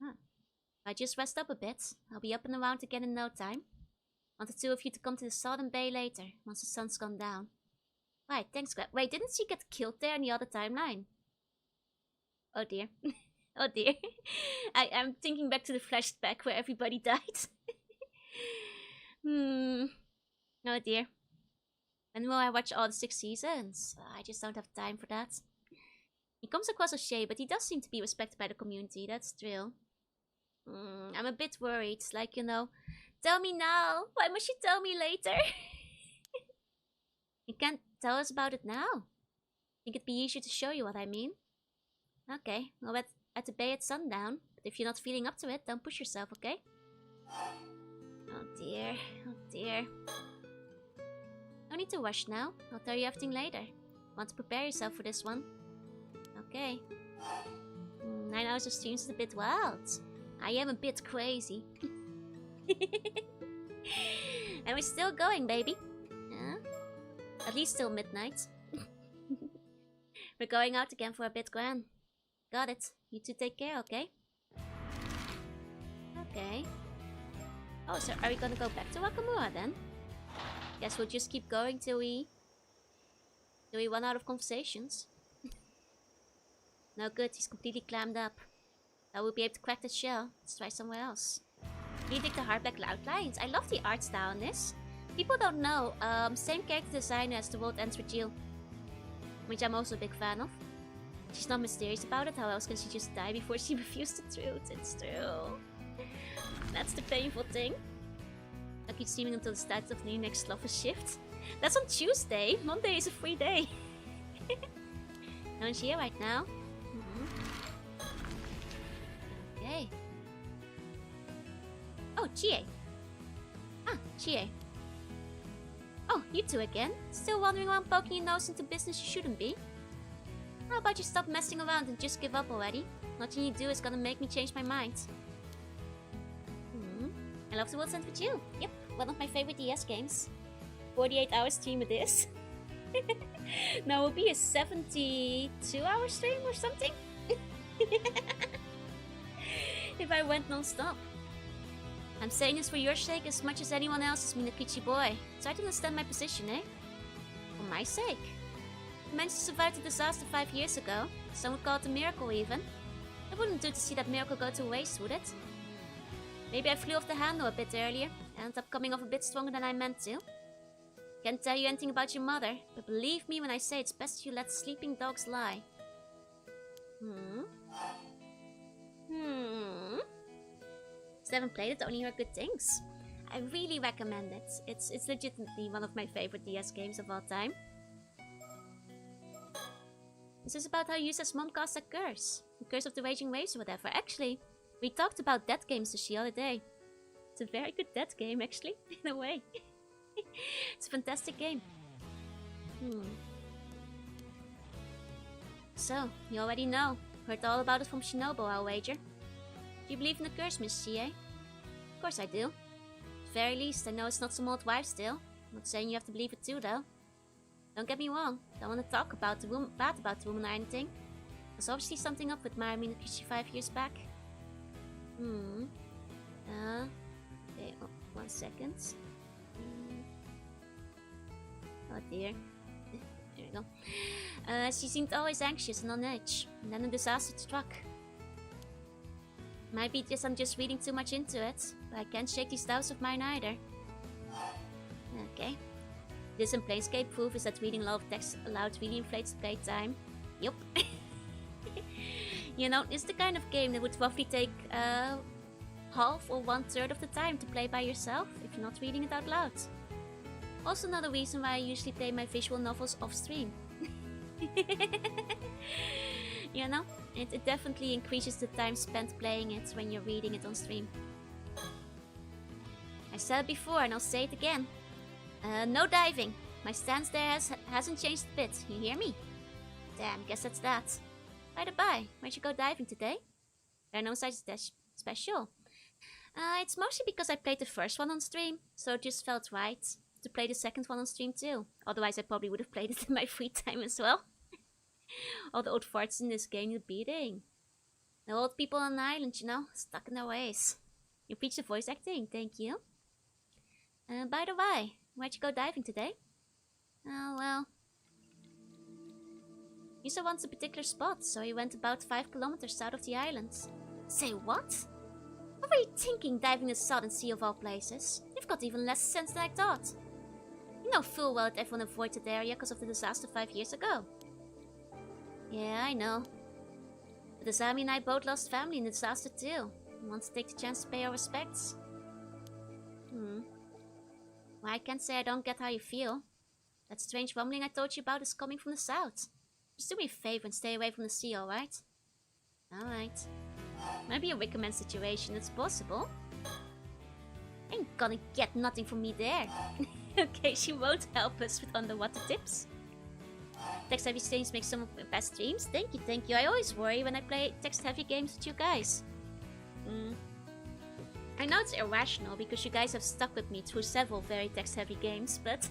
Speaker 1: Huh. If I just rest up a bit, I'll be up and around again in no time. Want the two of you to come to the Southern Bay later, once the sun's gone down. Right, thanks, Greg. Wait, didn't she get killed there in the other timeline? Oh dear. Oh dear. I'm thinking back to the flashback where everybody died. Oh dear. When will I watch all the 6 seasons? I just don't have time for that. He comes across as shay, but he does seem to be respected by the community, that's true. I'm a bit worried, like, you know, tell me now, why must you tell me later? You can't tell us about it now. Think it'd be easier to show you what I mean? Okay, well, at the bay at sundown, but if you're not feeling up to it, don't push yourself, okay? Oh dear, oh dear. No need to rush now. I'll tell you everything later. Want to prepare yourself for this one? Okay. 9 hours of streams is a bit wild. I am a bit crazy. And we're still going, baby. At least till midnight. We're going out again for a bit, Gran. Got it. You two take care, okay? Okay. Oh, so are we gonna go back to Wakamura then? Guess we'll just keep going till we run out of conversations. No good, he's completely clammed up. I will be able to crack the shell. Let's try somewhere else. You dig the hard black outlines? I love the art style on this. People don't know, same character designer as The World Ends With You, which I'm also a big fan of. She's not mysterious about it, how else can she just die before she reveals the truth? It's true. That's the painful thing. I keep streaming until the start of the next Lover shift. That's on Tuesday. Monday is a free day. No one's here right now. Okay. Oh, Chie. Ah, Chie. Oh, you two again? Still wandering around poking your nose into business you shouldn't be? How about you stop messing around and just give up already? Nothing you do is gonna make me change my mind. I love The World Ends With You. Yep, one of my favorite DS games. 48-hour stream it is. Now will be a 72-hour stream or something? If I went non-stop. I'm saying this for your sake as much as anyone else's, Minakichi boy. Try to understand my position, eh? For my sake. I managed to survive the disaster 5 years ago. Some would call it a miracle even. It wouldn't do to see that miracle go to waste, would it? Maybe I flew off the handle a bit earlier. Ended up coming off a bit stronger than I meant to. Can't tell you anything about your mother, but believe me when I say it's best you let sleeping dogs lie. Still haven't played it, only heard good things. I really recommend it. It's legitimately one of my favorite DS games of all time. This is about how Yusa's mom caused a curse. The curse of the raging waves or whatever. Actually, we talked about death games the other day. It's a very good death game, actually, in a way. It's a fantastic game. So, you already know. Heard all about it from Shinobu, I'll wager. Do you believe in the curse, Miss Chie? Of course I do. At the very least, I know it's not some old wives' tale. I'm not saying you have to believe it too, though. Don't get me wrong. Don't want to talk about the woman, bad about the woman or anything. There's obviously something up with Mara Minakichi 5 years back. Okay, 1 second. Oh dear. There we go. She seemed always anxious and on edge, and then a disaster struck. Might be just I'm just reading too much into it, but I can't shake these doubts of mine either. Okay. This in Planescape proof is that reading a lot of text aloud really inflates the playtime. Yup. You know, it's the kind of game that would roughly take half or 1/3 of the time to play by yourself if you're not reading it out loud. Also another reason why I usually play my visual novels off stream. You know, it definitely increases the time spent playing it when you're reading it on stream. I said it before and I'll say it again. No diving. My stance there hasn't changed a bit, you hear me? Damn, guess that's that. By the by, where'd you go diving today? Paranormasight special. It's mostly because I played the first one on stream, so it just felt right to play the second one on stream too. Otherwise I probably would have played it in my free time as well. All the old farts in this game need beating. The old people on the island, you know, stuck in their ways. You preach the voice acting, thank you. By the way, where'd you go diving today? Oh well. Yusa wants a particular spot, so he went about 5 kilometers south of the island. Say what? What were you thinking diving the southern sea of all places? You've got even less sense than I thought. You know full well that everyone avoided the area because of the disaster 5 years ago. Yeah, I know. But Azami and I both lost family in the disaster too. We want to take the chance to pay our respects. Well, I can't say I don't get how you feel. That strange rumbling I told you about is coming from the south. Just do me a favor and stay away from the sea, alright? Alright. Might be a Wickerman situation, it's possible. Ain't gonna get nothing from me there. Okay, she won't help us with underwater tips. Text-heavy streams make some of my best streams. Thank you. I always worry when I play text-heavy games with you guys. I know it's irrational because you guys have stuck with me through several very text-heavy games, but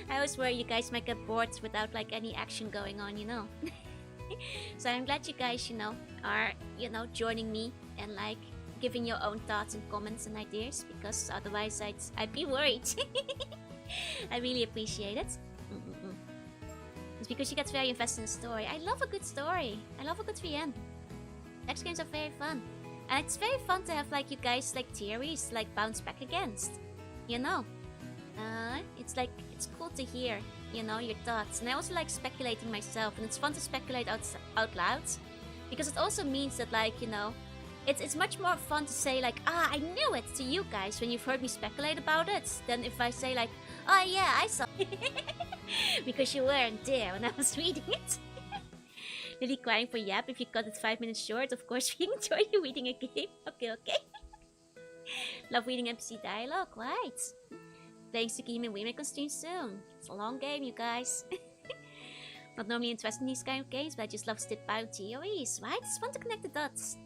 Speaker 1: I always worry you guys might get bored without like any action going on, you know. So I'm glad you guys, you know, are, you know, joining me and like giving your own thoughts and comments and ideas, because otherwise I'd be worried. I really appreciate it. It's because you get very invested in the story. I love a good story. I love a good VN. Text games are very fun. And it's very fun to have like you guys like theories like bounce back against. You know? It's like, it's cool to hear, you know, your thoughts. And I also like speculating myself, and it's fun to speculate out loud. Because it also means that like, you know, it's much more fun to say like, I knew it to you guys when you've heard me speculate about it, than if I say like, oh yeah, I saw because you weren't there when I was reading it. Really crying for Yap if you cut it 5 minutes short. Of course we enjoy you reading a game. Okay. Love reading NPC dialogue, right? Playing Tsukihime Remake on stream soon. It's a long game, you guys. Not normally interested in these kind of games, but I just love to dip out theories, right? It's fun to connect the dots.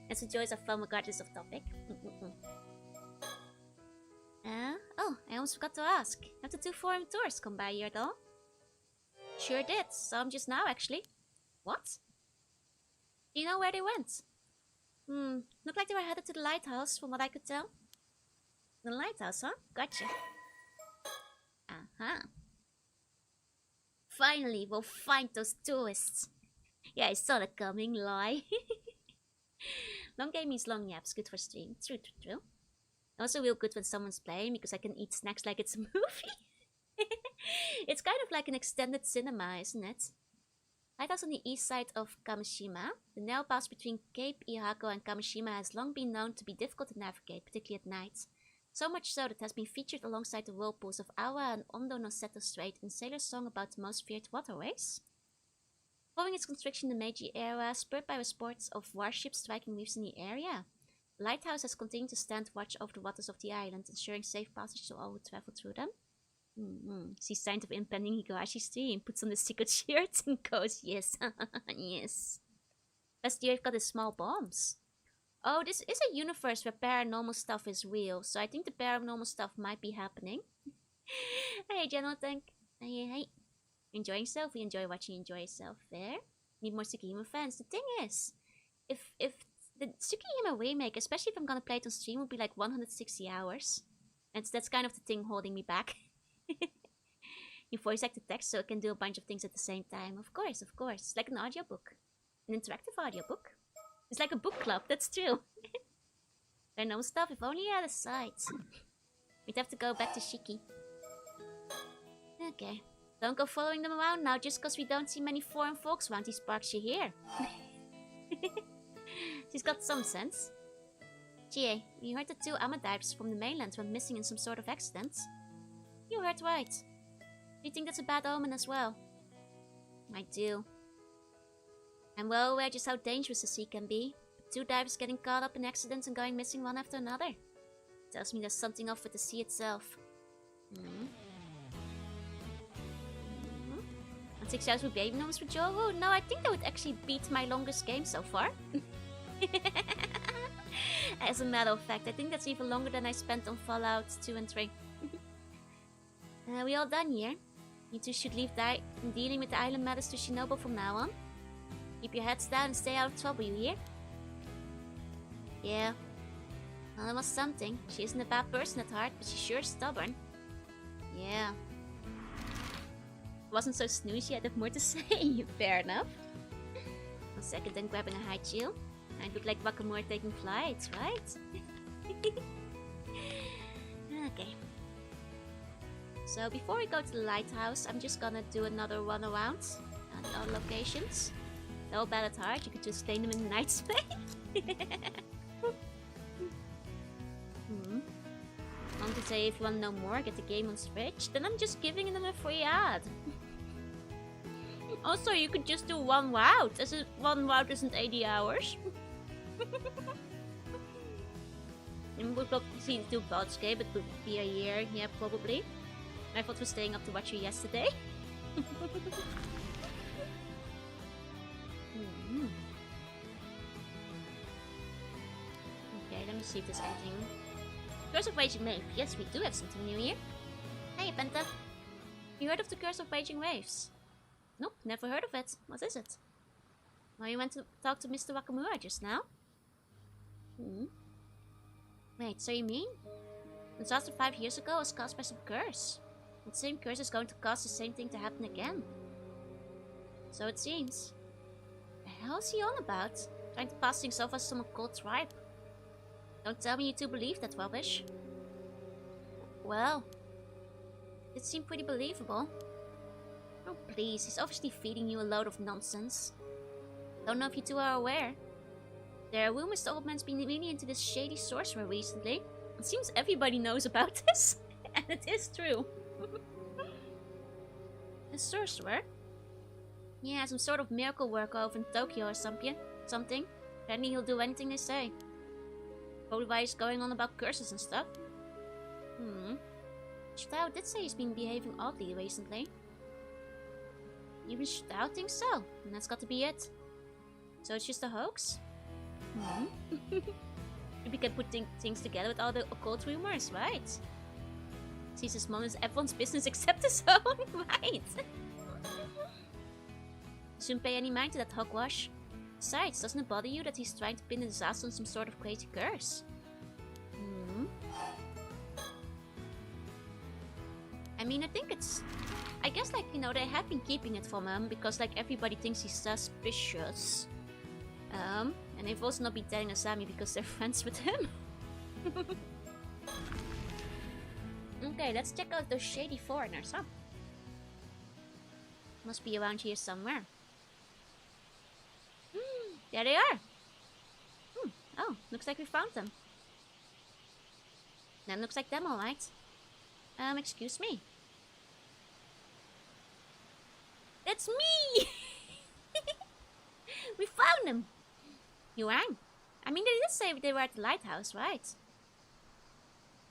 Speaker 1: That's the joys of fun regardless of topic. Oh, I almost forgot to ask. Have the 2 forum tours come by here though? Sure did. Saw them just now actually. What? Do you know where they went? Looked like they were headed to the lighthouse from what I could tell. The lighthouse, huh? Gotcha. Finally, we'll find those tourists. Yeah, I saw that coming, lie. Long game means long yaps, good for stream. True. Also real good when someone's playing, because I can eat snacks like it's a movie. It's kind of like an extended cinema, isn't it? Lighthouse on the east side of Kamishima. The narrow pass between Cape Ihako and Kamishima has long been known to be difficult to navigate, particularly at night. So much so that it has been featured alongside the whirlpools of Awa and Ondo no Seto Strait in Sailor's Song about the most feared waterways. Following its construction in the Meiji era, spurred by reports of warships striking reefs in the area, the lighthouse has continued to stand watch over the waters of the island, ensuring safe passage to all who travel through them. Sees signs of impending Higurashi stream, puts on the secret shirt and goes, yes, yes. Best year I've got is small bombs. Oh, this is a universe where paranormal stuff is real, so I think the paranormal stuff might be happening. Hey, General Tank. Hey. Enjoying yourself? We enjoy watching you enjoy yourself. There. Need more Tsukihime fans. The thing is, if the Tsukihime remake, especially if I'm gonna play it on stream, will be like 160 hours. And that's kind of the thing holding me back. You voice act the text so it can do a bunch of things at the same time. Of course. It's like an audiobook. An interactive audiobook. It's like a book club, that's true. Paranormal stuff, if only I had a site. We'd have to go back to Shiki. Okay. Don't go following them around now just because we don't see many foreign folks around these parks you hear. She's got some sense. Chie, you heard the 2 Amadivers from the mainland went missing in some sort of accident? You heard right. Do you think that's a bad omen as well? I do. I'm well aware just how dangerous the sea can be. But 2 divers getting caught up in accidents and going missing one after another. Tells me there's something off with the sea itself. And 6 hours with baby numbers for Joru? No, I think that would actually beat my longest game so far. As a matter of fact, I think that's even longer than I spent on Fallout 2 and 3. We all done here? You two should leave dealing with the island matters to Shinobu from now on. Keep your heads down and stay out of trouble, you hear? Yeah. Well, that was something. She isn't a bad person at heart, but she's sure stubborn. Yeah. Wasn't so snoozy, I'd have more to say. Fair enough. 1 second, then grabbing a high chill. I look like Wakamura taking flights, right? Okay. So before we go to the lighthouse, I'm just gonna do another run around at our locations. No bad at heart, you could just claim them in the night space. I want to say if you want to know more, get the game on Switch, then I'm just giving them a free ad. Also, you could just do 1 route, as if 1 route isn't 80 hours. And we'll see do Baldur's Gate, but it would be a year, yeah, probably. My fault for staying up to watch you yesterday. Okay, let me see if there's anything. Curse of Raging Wave. Yes, we do have something new here. Hey, Penta. You heard of the Curse of Raging Waves? Nope, never heard of it. What is it? Well, you went to talk to Mr. Wakamura just now? Wait, so you mean? The disaster 5 years ago was caused by some curse. That same curse is going to cause the same thing to happen again. So it seems. The hell is he on about? Trying to pass things off as some occult tribe. Don't tell me you two believe that rubbish. Well, it seemed pretty believable. Oh please, he's obviously feeding you a load of nonsense. Don't know if you two are aware. There are rumors the old man's been really into this shady sorcerer recently. It seems everybody knows about this. And it is true. A sorcerer? Yeah, some sort of miracle worker over in Tokyo or something. Apparently he'll do anything they say. Probably why he's going on about curses and stuff. Stao did say he's been behaving oddly recently. Even Stao thinks so, and that's got to be it. So it's just a hoax? We can put things together with all the occult rumors, right? Sees this moment as everyone's business except his own, right? Shouldn't pay any mind to that hogwash. Besides, doesn't it bother you that he's trying to pin the disaster on some sort of crazy curse? I mean, I think it's... I guess, like, you know, they have been keeping it from him because, like, everybody thinks he's suspicious. And they've also not been telling Asami because they're friends with him. Okay, let's check out those shady foreigners, huh? Must be around here somewhere. There they are! Oh, looks like we found them. That looks like them, alright. Excuse me. That's me! We found them! You rang. I mean, they did say they were at the lighthouse, right?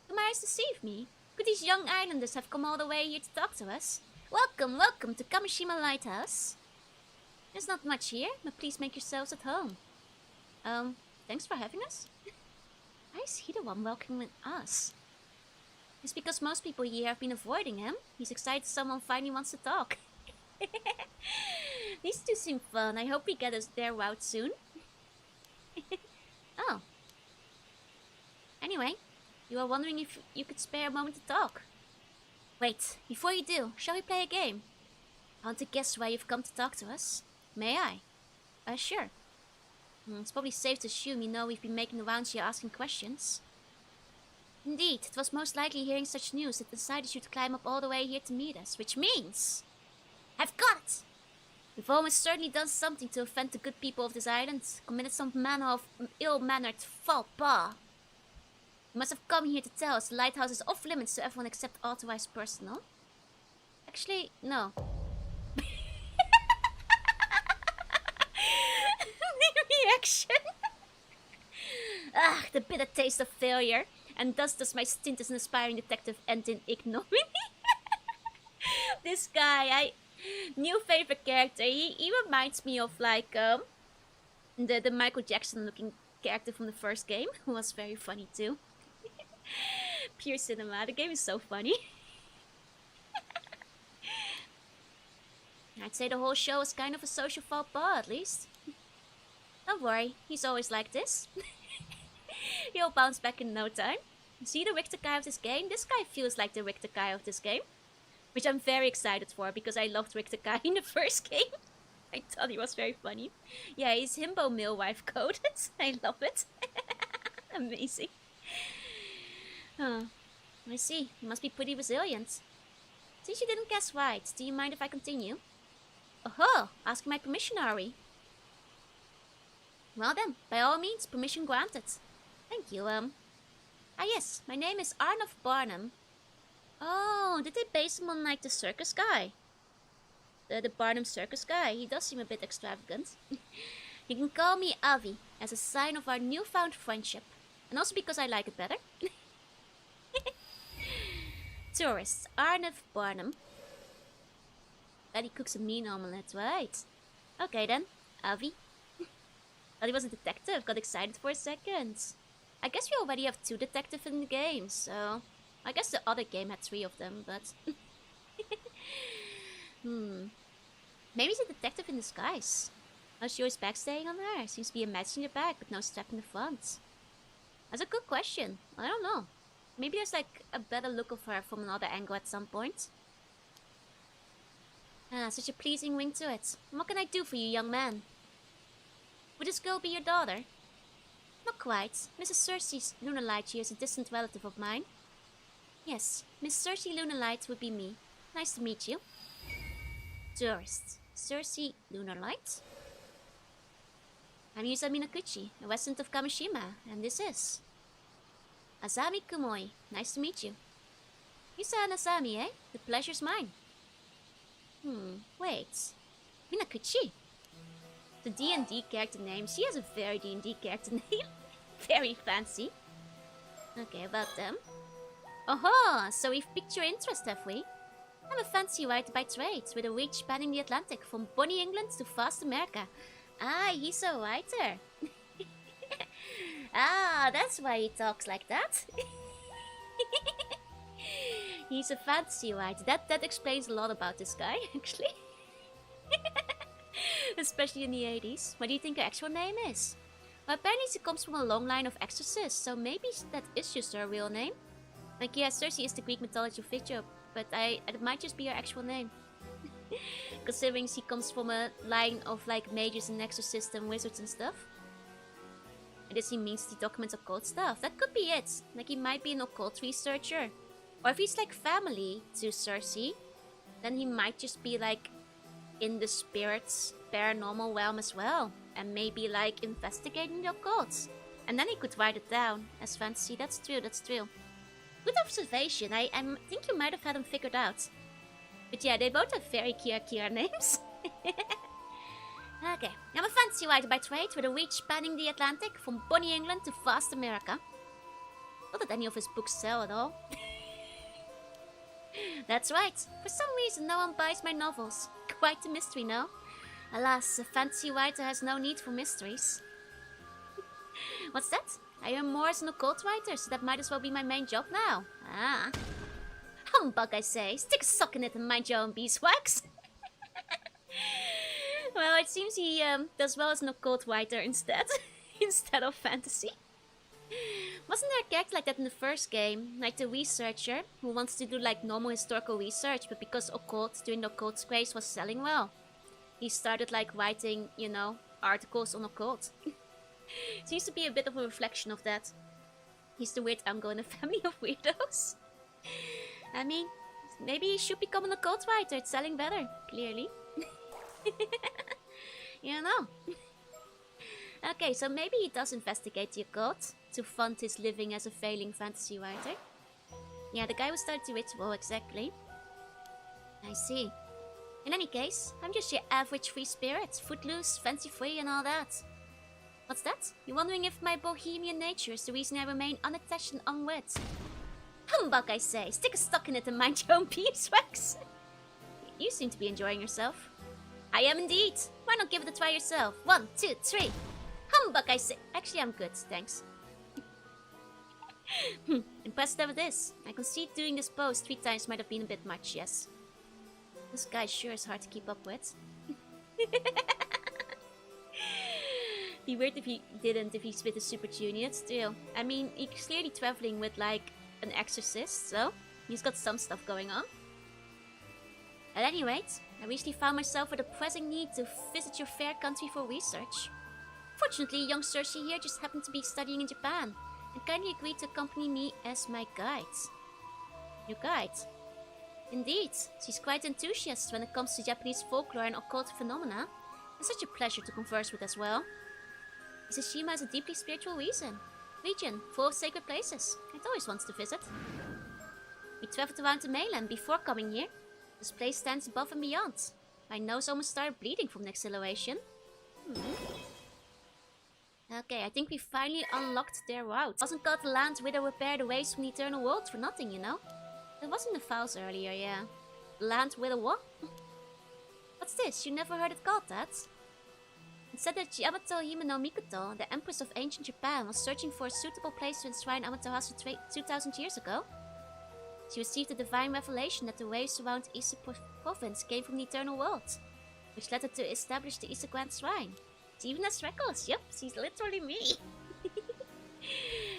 Speaker 1: Do my eyes deceive me? Could these young islanders have come all the way here to talk to us? Welcome, welcome to Kamishima Lighthouse. There's not much here, but please make yourselves at home. Thanks for having us. Why is he the one welcoming us? It's because most people here have been avoiding him. He's excited someone finally wants to talk. These two seem fun. I hope we get us their route soon. Oh. Anyway, you are wondering if you could spare a moment to talk. Wait, before you do, shall we play a game? I want to guess why you've come to talk to us. May I? Sure. It's probably safe to assume you know we've been making the rounds here asking questions. Indeed, it was most likely hearing such news that decided you to climb up all the way here to meet us, which means... I've got it! We've almost certainly done something to offend the good people of this island, committed some manner of ill-mannered faux pas. You must have come here to tell us the lighthouse is off limits to everyone except authorized personnel. Actually, no. The reaction! The bitter taste of failure. And thus does my stint as an aspiring detective end in ignominy. This guy, new favorite character. He reminds me of like the Michael Jackson looking character from the first game, who was very funny too. Pure cinema. The game is so funny. I'd say the whole show is kind of a social faux pas, at least. Don't worry, he's always like this. He'll bounce back in no time. See the Richter guy of this game? This guy feels like the Richter guy of this game. Which I'm very excited for, because I loved Richter guy in the first game. I thought he was very funny. Yeah, he's himbo millwife coded. I love it. Amazing. I see. You must be pretty resilient. Since you didn't guess right, do you mind if I continue? Oh, asking my permission, are we? Well then, by all means, permission granted. Thank you, yes, my name is Arnav Barnum. Oh, did they base him on, like, the circus guy? The Barnum circus guy. He does seem a bit extravagant. You can call me Avi, as a sign of our newfound friendship. And also because I like it better. Tourist Arnav Barnum. That he cooks a mean omelette, right? Okay then, Avi. Thought he was a detective, got excited for a second. I guess we already have 2 detectives in the game, so... I guess the other game had 3 of them, but... Maybe he's a detective in disguise. How's yours bag staying on there? Seems to be a messenger bag, but no strap in the front. That's a good question. I don't know. Maybe there's like a better look of her from another angle at some point. Ah, such a pleasing ring to it. What can I do for you, young man? Would this girl be your daughter? Not quite. Mrs. Cersei Lunalight here is a distant relative of mine. Yes, Miss Cersei Lunalight would be me. Nice to meet you. Tourist. Cersei Lunalight? I'm Yusa Minakuchi, a resident of Kamishima, and this is... Asami Kumoi. Nice to meet you. Yusa and Asami, eh? The pleasure's mine. Wait. Minakuchi? The D&D character name. She has a very D&D character name. Very fancy. Okay, about them. Oh, so we've piqued your interest, have we? I'm a fancy writer by trade, with a reach spanning the Atlantic, from Bonnie England to vast America. Ah, he's a writer. Ah, that's why he talks like that. He's a fancy writer. That explains a lot about this guy, actually. Especially in the 80s. What do you think her actual name is? Well, apparently she comes from a long line of exorcists, so maybe that is just her real name. Like, yeah, Cersei is the Greek mythology figure, but it might just be her actual name. Considering she comes from a line of, like, mages and exorcists and wizards and stuff. I guess he means he documents occult stuff. That could be it. Like, he might be an occult researcher. Or if he's, like, family to Cersei, then he might just be, like, in the spirits, paranormal realm as well. And maybe, like, investigating the occult. And then he could write it down as fantasy. That's true, that's true. Good observation. I think you might have had them figured out. But yeah, they both have very Kia names. Okay, I'm a fancy writer by trade, with a reach spanning the Atlantic, from Bonnie England to vast America. Not that any of his books sell at all. That's right. For some reason, no one buys my novels. Quite a mystery, no? Alas, a fancy writer has no need for mysteries. What's that? I earn more as an occult writer, so that might as well be my main job now. Ah. Humbug, I say. Stick a sock in it and mind your own beeswax. Well, it seems he does well as an occult writer instead. Instead of fantasy. Wasn't there a character like that in the first game? Like the researcher, who wants to do like normal historical research, but because occult, during the occult craze, was selling well, he started like writing, you know, articles on occult. Seems to be a bit of a reflection of that. He's the weird uncle in a family of weirdos. I mean, maybe he should become an occult writer. It's selling better, clearly. You know. Okay, so maybe he does investigate the occult to fund his living as a failing fantasy writer. Yeah, the guy who started the ritual, exactly. I see. In any case, I'm just your average free spirit, footloose, fancy-free and all that. What's that? You're wondering if my bohemian nature is the reason I remain unattached and unwed? Humbug, I say. Stick a stock in it and mind your own beeswax. You seem to be enjoying yourself. I am indeed. Why not give it a try yourself? 1, 2, 3. Humbug, I say. Actually, I'm good, thanks. Impressed with this. I concede doing this pose 3 times might have been a bit much, yes. This guy sure is hard to keep up with. Be weird if he didn't, if he split a super junior, still. I mean, he's clearly traveling with, like, an exorcist, so he's got some stuff going on. At any rate, I recently found myself with a pressing need to visit your fair country for research. Fortunately, young Cersei here just happened to be studying in Japan, and kindly agreed to accompany me as my guide. Your guide? Indeed, she's quite enthusiastic when it comes to Japanese folklore and occult phenomena, and such a pleasure to converse with as well. Isashima is a deeply spiritual region, full of sacred places. I'd always wanted to visit. We traveled around the mainland before coming here. This place stands above and beyond. My nose almost started bleeding from the exhilaration. Okay, I think we finally unlocked their route. Wasn't called the land whither repair the ways from the eternal world for nothing, you know? It wasn't the Vows earlier, yeah. Land with a what? What's this? You never heard it called that? It said that Yamato Hime no Mikoto, the Empress of ancient Japan, was searching for a suitable place to enshrine Amaterasu 2000 years ago. She received a divine revelation that the waves around Ise province came from the eternal world, which led her to establish the Ise Grand Shrine. She even has freckles. Yep, she's literally me.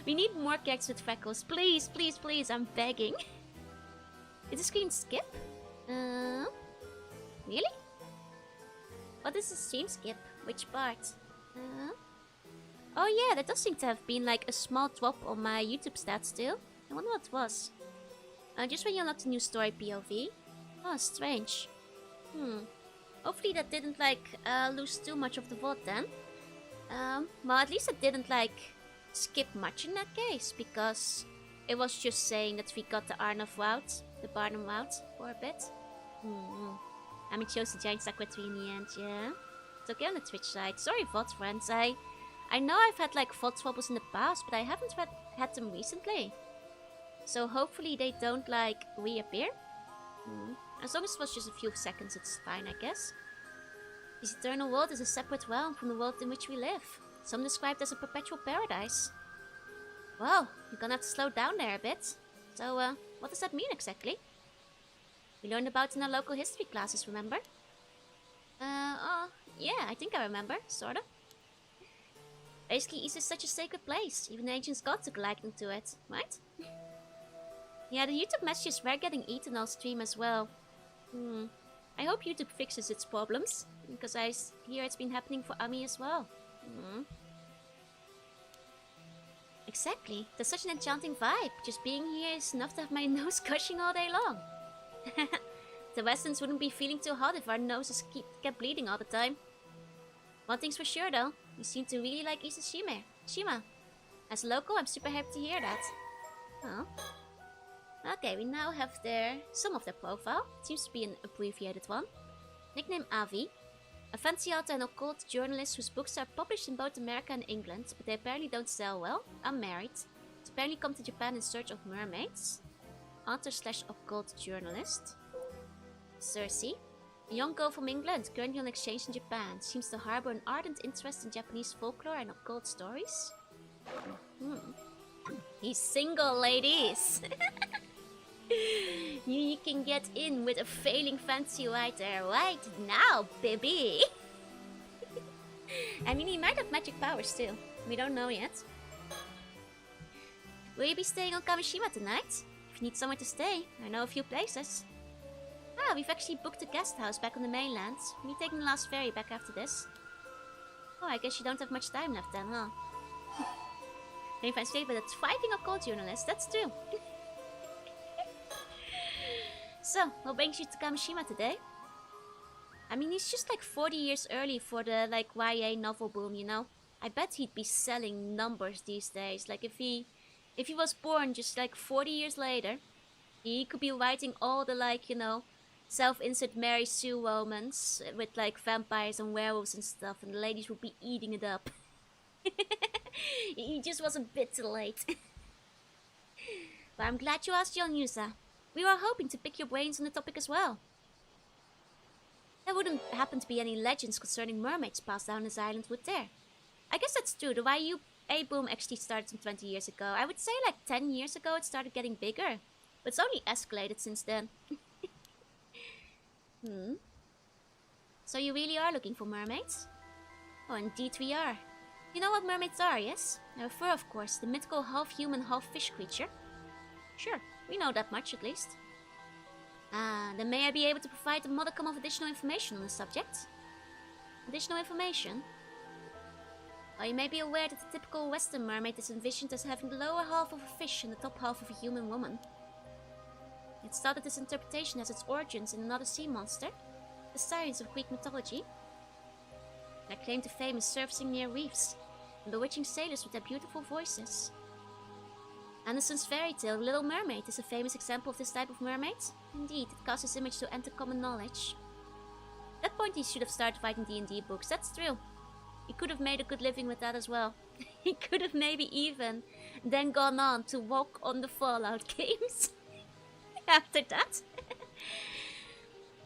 Speaker 1: We need more characters with freckles. Please, please, please, I'm begging. Did the screen skip? Really? What is the stream skip? Which part? Oh yeah, there does seem to have been like a small drop on my YouTube stats still. I wonder what it was. Just when you unlocked the new story POV. Oh, strange. Hopefully that didn't like lose too much of the VOD then. Well, at least it didn't like skip much in that case, because it was just saying that we got the Arnav route, the Barnum route, for a bit. I mean, chose the giant Sakura tree in the end, yeah. It's okay on the Twitch side. Sorry, VOD friends. I know I've had like VOD troubles in the past, but I haven't had them recently. So hopefully they don't like reappear. As long as it was just a few seconds, it's fine, I guess. This eternal world is a separate realm from the world in which we live. Some described as a perpetual paradise. Well, you're gonna have to slow down there a bit. So, what does that mean exactly? We learned about it in our local history classes, remember? Oh, yeah, I think I remember, sorta. Basically, Ise is such a sacred place. Even the ancient gods took a liking to it, right? Yeah, the YouTube messages were getting eaten on stream as well. I hope YouTube fixes its problems, because I hear it's been happening for Ami as well. Exactly. There's such an enchanting vibe. Just being here is enough to have my nose gushing all day long. The Westerners wouldn't be feeling too hot if our noses kept bleeding all the time. One thing's for sure though, you seem to really like Ise Shima. As a local, I'm super happy to hear that. Oh. Okay, we now have some of their profile. It seems to be an abbreviated one. Nickname Avi. A fancy author and occult journalist whose books are published in both America and England, but they apparently don't sell well. Unmarried. Has apparently come to Japan in search of mermaids. Author/occult journalist. Cersei. A young girl from England, currently on exchange in Japan, seems to harbor an ardent interest in Japanese folklore and occult stories. He's single, ladies! You can get in with a failing fancy writer right now, baby! I mean, he might have magic powers too. We don't know yet. Will you be staying on Kamishima tonight? If you need somewhere to stay, I know a few places. Ah, we've actually booked a guest house back on the mainland. We're taking the last ferry back after this. Oh, I guess you don't have much time left then, huh? Can you find straight with a thriving occult journalist? That's true. So, what brings you to Kamishima today? I mean, he's just like 40 years early for the like YA novel boom, you know? I bet he'd be selling numbers these days. Like if he was born just like 40 years later, he could be writing all the like, you know, self-insert Mary Sue romance with like vampires and werewolves and stuff, and the ladies would be eating it up. He just was a bit too late. But I'm glad you asked, John Yusa. We were hoping to pick your brains on the topic as well. There wouldn't happen to be any legends concerning mermaids passed down this island, would there? I guess that's true. The YA boom actually started some 20 years ago. I would say like 10 years ago it started getting bigger. But it's only escalated since then. So you really are looking for mermaids? Oh, indeed we are. You know what mermaids are, yes? I refer, of course, the mythical half-human, half-fish creature. Sure, we know that much at least. Then may I be able to provide a modicum of additional information on the subject? Additional information? Well, you may be aware that the typical Western mermaid is envisioned as having the lower half of a fish and the top half of a human woman. It's thought that this interpretation has its origins in another sea monster, the sirens of Greek mythology. Their claim to fame is surfacing near reefs, and bewitching sailors with their beautiful voices. Andersen's fairy tale, Little Mermaid, is a famous example of this type of mermaid. Indeed, it caused his image to enter common knowledge. At that point he should have started writing D&D books, that's true. He could have made a good living with that as well. He could have maybe even then gone on to work on the Fallout games. After that.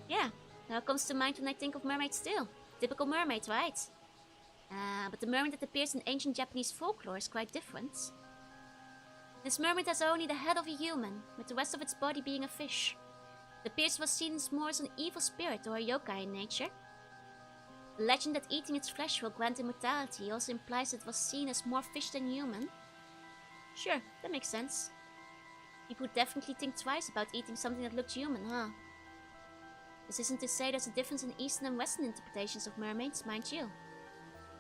Speaker 1: Yeah, that comes to mind when I think of mermaids too. Typical mermaid, right? But the mermaid that appears in ancient Japanese folklore is quite different. This mermaid has only the head of a human, with the rest of its body being a fish. The appearance was seen more as an evil spirit or a yokai in nature. The legend that eating its flesh will grant immortality also implies it was seen as more fish than human. Sure, that makes sense. People would definitely think twice about eating something that looked human, huh? This isn't to say there's a difference in Eastern and Western interpretations of mermaids, mind you.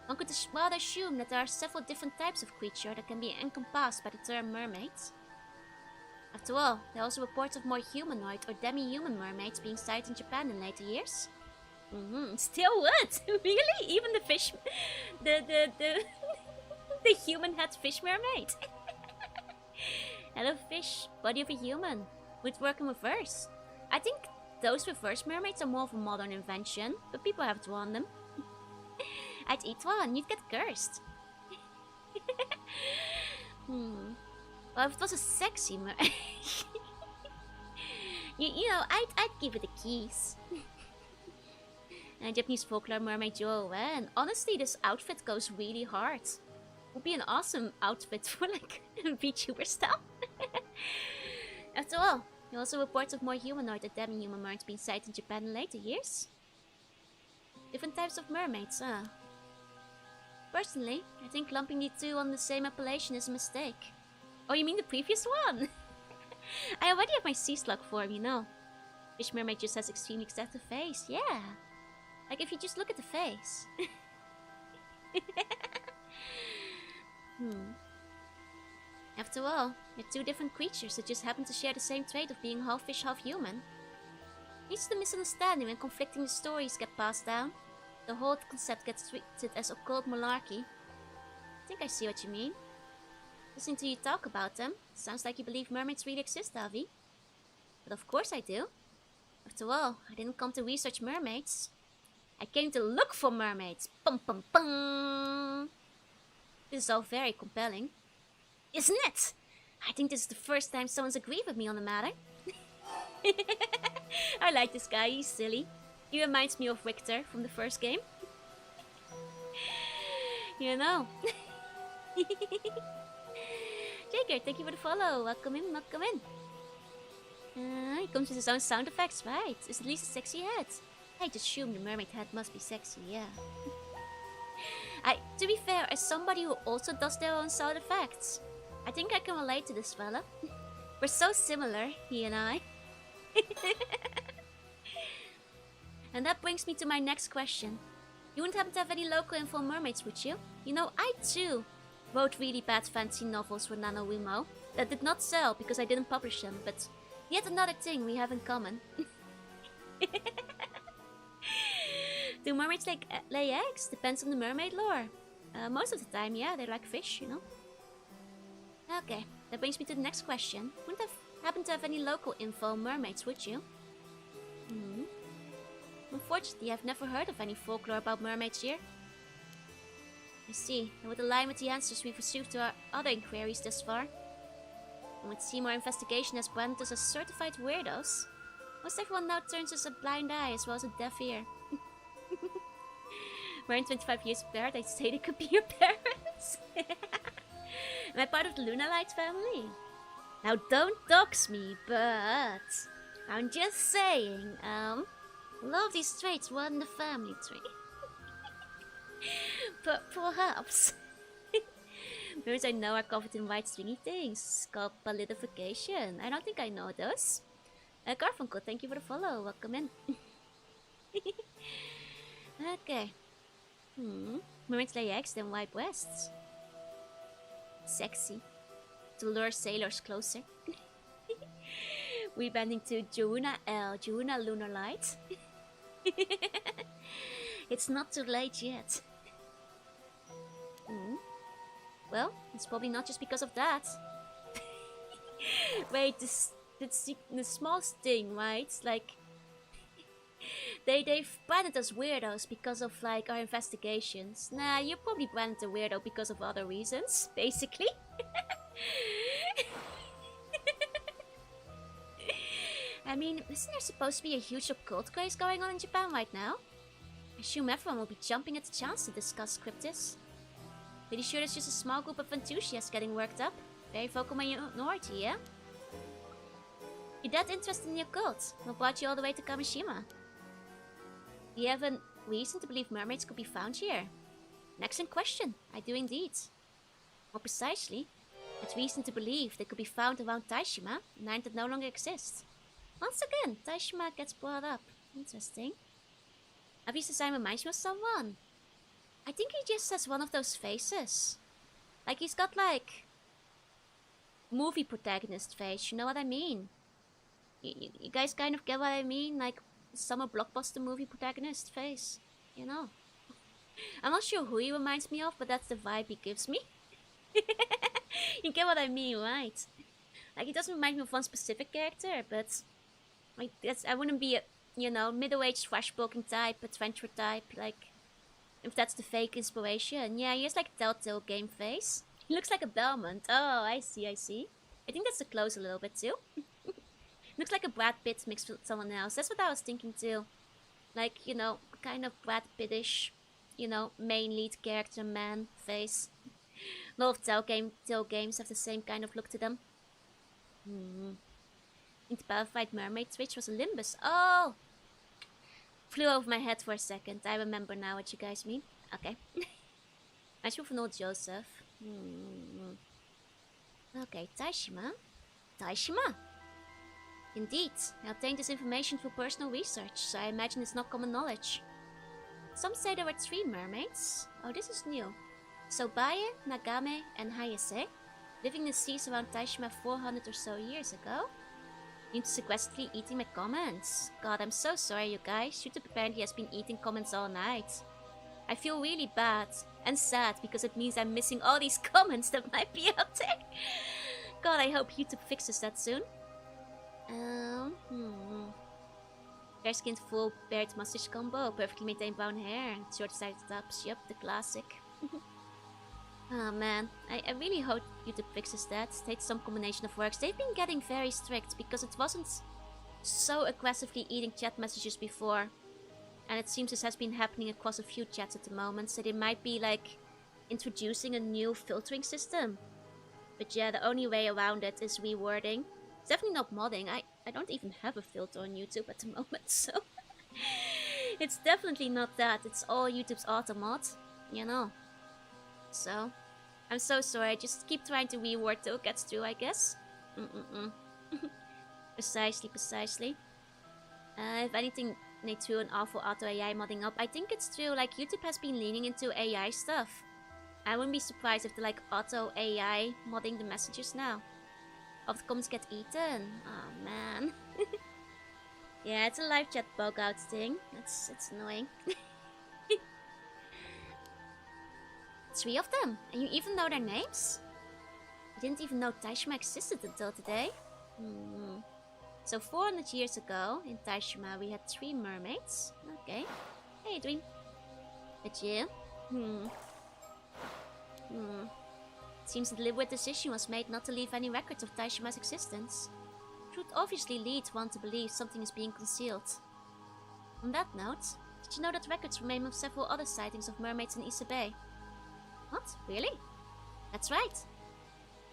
Speaker 1: One could rather assume that there are several different types of creature that can be encompassed by the term mermaids. After all, there are also reports of more humanoid or demi-human mermaids being sighted in Japan in later years. Still what? Really? Even the fish... the the human head fish mermaid? Head of fish, body of a human. Would work in reverse. I think those reverse mermaids are more of a modern invention, but people have drawn them. I'd eat one, you'd get cursed. Well, if it was a sexy mermaid... you know, I'd give it the keys. Japanese folklore mermaid Joe, and honestly, this outfit goes really hard. Would be an awesome outfit for like VTuber style. After all, there are also reports of more humanoid and demi-human mermaids being sighted in Japan in later years. Different types of mermaids, huh? Personally, I think lumping the two on the same appellation is a mistake. Oh, you mean the previous one? I already have my sea slug form, you know. Fish mermaid just has extremely expressive face, yeah. Like if you just look at the face. After all, they're two different creatures that just happen to share the same trait of being half fish, half human. Leads to the misunderstanding when conflicting stories get passed down. The whole concept gets treated as occult malarkey. I think I see what you mean. Listening to you talk about them, sounds like you believe mermaids really exist, Avi. But of course I do. After all, I didn't come to research mermaids. I came to look for mermaids. Bum bum bum. This is all very compelling. Isn't it? I think this is the first time someone's agreed with me on the matter. I like this guy, he's silly. He reminds me of Victor from the first game. You know. Jaker, thank you for the follow. Welcome in, welcome in. He comes with his own sound effects, right? It's at least a sexy head. I just assume the mermaid head must be sexy, yeah. To be fair, as somebody who also does their own sound effects, I think I can relate to this fella. We're so similar, he and I. And that brings me to my next question. You wouldn't happen to have any local info on mermaids, would you? You know, I too wrote really bad fantasy novels for NaNoWriMo that did not sell because I didn't publish them, but yet another thing we have in common. Do mermaids lay eggs? Depends on the mermaid lore. Most of the time, yeah, they're like fish, you know. Okay, that brings me to the next question. Wouldn't have happen to have any local info on mermaids, would you? Unfortunately, I've never heard of any folklore about mermaids here. I see, that would align with the answers we've received to our other inquiries thus far. And with Seymour investigation has branded us as certified weirdos, most everyone now turns us a blind eye as well as a deaf ear. We're in 25 years apart, I'd say they could be your parents. Am I part of the Lunalight family? Now don't dox me, but I'm just saying, a lot of these traits run in the family tree. But perhaps. Those I know are covered in white stringy things, called palidification. I don't think I know those. Garfunkel, thank you for the follow. Welcome in. Okay. Mermaids lay eggs, then white breasts. Sexy. To lure sailors closer. Rebanding to Jorunna L. Jorunna Lunar Light. It's not too late yet. Well, it's probably not just because of that. Wait, the small thing, right? Like, they've branded us weirdos because of, like, our investigations. Nah, you're probably branded a weirdo because of other reasons, basically. I mean, isn't there supposed to be a huge occult craze going on in Japan right now? I assume everyone will be jumping at the chance to discuss cryptids. Pretty sure it's just a small group of enthusiasts getting worked up. Very vocal minority, yeah? You're that interested in the occult? What brought you all the way to Kamishima? Do you have a reason to believe mermaids could be found here? An excellent question. I do indeed. More precisely, it's reason to believe they could be found around Taishima, an island that no longer exists. Once again, Taishima gets brought up. Interesting. Obviously, design reminds me of someone. I think he just has one of those faces. Like he's got like movie protagonist face, you know what I mean? You guys kind of get what I mean? Like summer blockbuster movie protagonist face, you know? I'm not sure who he reminds me of, but that's the vibe he gives me. You get what I mean, right? Like he doesn't remind me of one specific character, but like I wouldn't be a, you know, middle-aged swashbuckling type, adventure type, like if that's the fake inspiration. Yeah, he has like Telltale game face. He looks like a Belmont. Oh, I see. I think that's the close a little bit too. Looks like a Brad Pitt mixed with someone else. That's what I was thinking too. Like, you know, kind of Brad Pittish, you know, main lead character man face. A lot of Telltale games have the same kind of look to them. I think the Paranormasight Mermaid Twitch was a Limbus. Oh! Flew over my head for a second. I remember now what you guys mean. Okay. Nice move from old Joseph. Okay, Taishima. Taishima! Indeed, I obtained this information through personal research, so I imagine it's not common knowledge. Some say there were 3 mermaids. Oh, this is new. Sobaye, Nagame, and Hayase, living in the seas around Taishima 400 or so years ago. Seem to aggressively eating my comments. God, I'm so sorry, you guys. YouTube apparently has been eating comments all night. I feel really bad and sad because it means I'm missing all these comments that might be out there. God, I hope YouTube fixes that soon. Fair skinned full beard mustache combo, perfectly maintained brown hair, and short sided tops. Yup, the classic. Oh man, I really hope YouTube fixes that. States some combination of works. They've been getting very strict because it wasn't so aggressively eating chat messages before. And it seems this has been happening across a few chats at the moment, so they might be like introducing a new filtering system. But yeah, the only way around it is rewording. It's definitely not modding. I don't even have a filter on YouTube at the moment, so it's definitely not that. It's all YouTube's auto mod, you know. So, I'm so sorry. Just keep trying to reword till it gets through, I guess. Precisely. If anything, they threw an awful auto AI modding up. I think it's true. Like YouTube has been leaning into AI stuff. I wouldn't be surprised if they're like auto AI modding the messages now. Of the comments get eaten. Oh man. Yeah, it's a live chat bug out thing. It's annoying. 3 of them, and you even know their names? I didn't even know Taishima existed until today. So 400 years ago, in Taishima, we had 3 mermaids. Okay. Hey, Dream. But yeah. Seems a deliberate decision was made not to leave any records of Taishima's existence. Truth obviously leads one to believe something is being concealed. On that note, did you know that records remain of several other sightings of mermaids in Ise Bay? What? Really? That's right.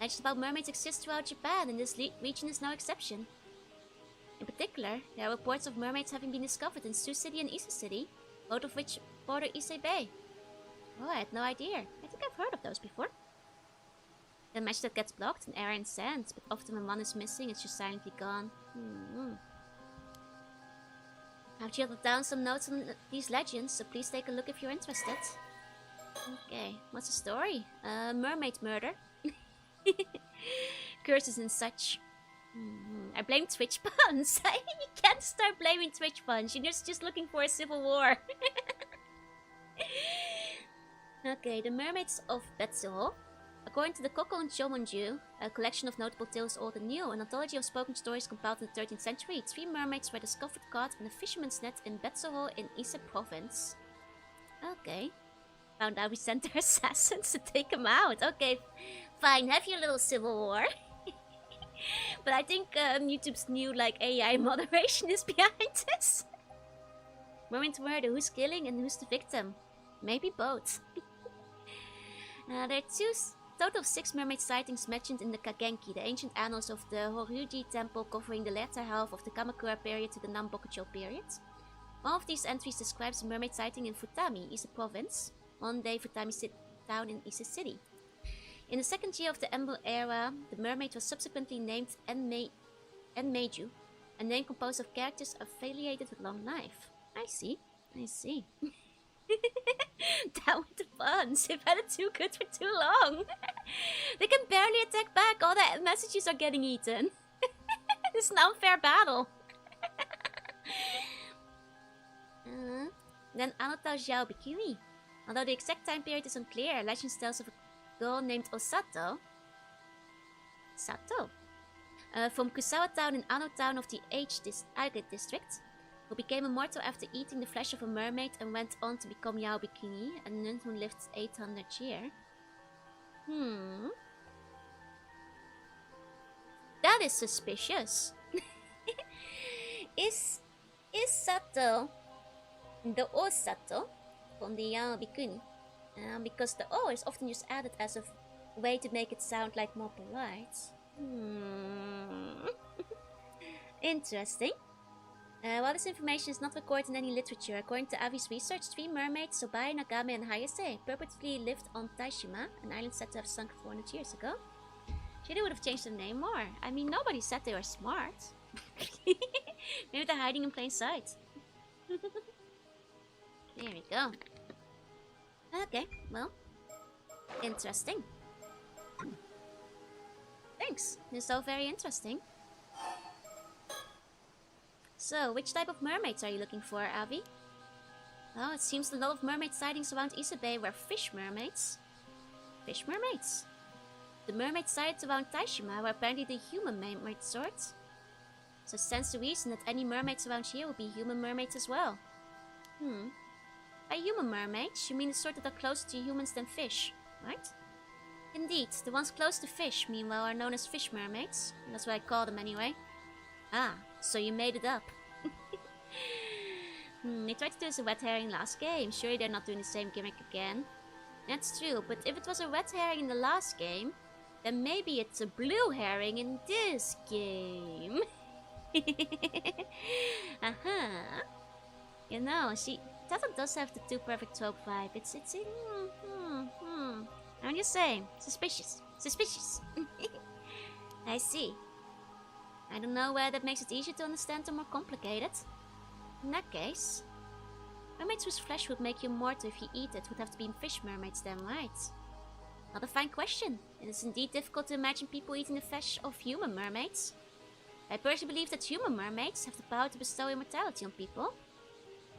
Speaker 1: Legends about mermaids exist throughout Japan, and this region is no exception. In particular, there are reports of mermaids having been discovered in Sioux City and Ise City, both of which border Ise Bay. Oh, I had no idea. I think I've heard of those before. The match that gets blocked in air and sand, but often when one is missing, it's just silently gone. I've jotted down some notes on these legends, so please take a look if you're interested. Okay, what's the story? Mermaid murder. Curses and such. I blame Twitch puns. You can't start blaming Twitch puns. You're just looking for a civil war. Okay, the Mermaids of Betsuho. According to the Kokon Shomonju, a collection of notable tales old and new, an anthology of spoken stories compiled in the 13th century, 3 mermaids were discovered caught in a fisherman's net in Betsuho in Ise province. Okay. Found out we sent their assassins to take them out. Okay, fine, have your little civil war. But I think YouTube's new like AI moderation is behind this. Mermaid murder, who's killing and who's the victim? Maybe both. There are total of 6 mermaid sightings mentioned in the Kagenki, the ancient annals of the Horyuji temple covering the latter half of the Kamakura period to the Nambokucho period. One of these entries describes a mermaid sighting in Futami, Ise province, one-day Futami town in Ise city. In the second year of the Embo era, the mermaid was subsequently named Enmeiju, a name composed of characters affiliated with long life. I see. Down with the puns. They've had it too good for too long. They can barely attack back. All the messages are getting eaten. This is an unfair battle. Then Anota Xiao Bikini. Although the exact time period is unclear, legend tells of a girl named Osato from Kusawa town in Ano town of the Age district, who became immortal after eating the flesh of a mermaid and went on to become Yao Bikini, a nun who lived 800 years. That is suspicious. Is Sato the Osato from the Yao Bikini? Because the O is often just added as a way to make it sound like more polite. Interesting. While this information is not recorded in any literature, according to Avi's research, 3 mermaids, Sobai, Nagame, and Hayase, purportedly lived on Taishima, an island said to have sunk 400 years ago. She would have changed their name more. I mean, nobody said they were smart. Maybe they're hiding in plain sight. There we go. Okay, well, interesting. Thanks, it's all very interesting. So, which type of mermaids are you looking for, Avi? Oh, it seems a lot of mermaid sightings around Ise Bay were fish mermaids. Fish mermaids? The mermaid sighted around Taishima were apparently the human mermaid sort. So stands to reason that any mermaids around here will be human mermaids as well. By human mermaids, you mean the sort that are closer to humans than fish, right? Indeed, the ones close to fish, meanwhile, are known as fish mermaids. That's what I call them anyway. Ah, so you made it up. They tried to do this a red herring last game. Surely they're not doing the same gimmick again. That's true, but if it was a red herring in the last game, then maybe it's a blue herring in this game. You know, Tata does have the too perfect trope vibe. I'm just saying, suspicious. I see. I don't know whether that makes it easier to understand or more complicated. In that case, mermaids whose flesh would make you immortal if you eat it would have to be fish mermaids then, right? Not a fine question. It is indeed difficult to imagine people eating the flesh of human mermaids. I personally believe that human mermaids have the power to bestow immortality on people.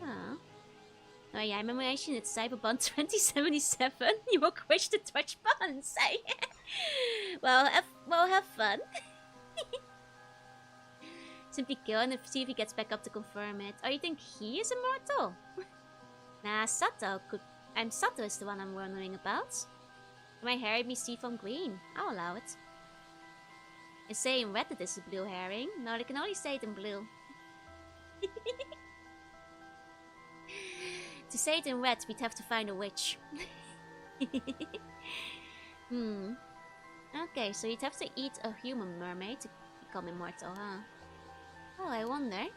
Speaker 1: Oh yeah, memoration, it's Cyberbond 2077. You won't wish to touch buns, eh? Well, have fun. Simply kill and see if he gets back up to confirm it. Oh, you think he is immortal? Nah, Sato is the one I'm wondering about. My hair made me see from green. I'll allow it. I say in red that this is a blue herring. No, they can only say it in blue. To say it in red, we'd have to find a witch. Okay, so you'd have to eat a human mermaid to become immortal, huh? Oh, I wonder.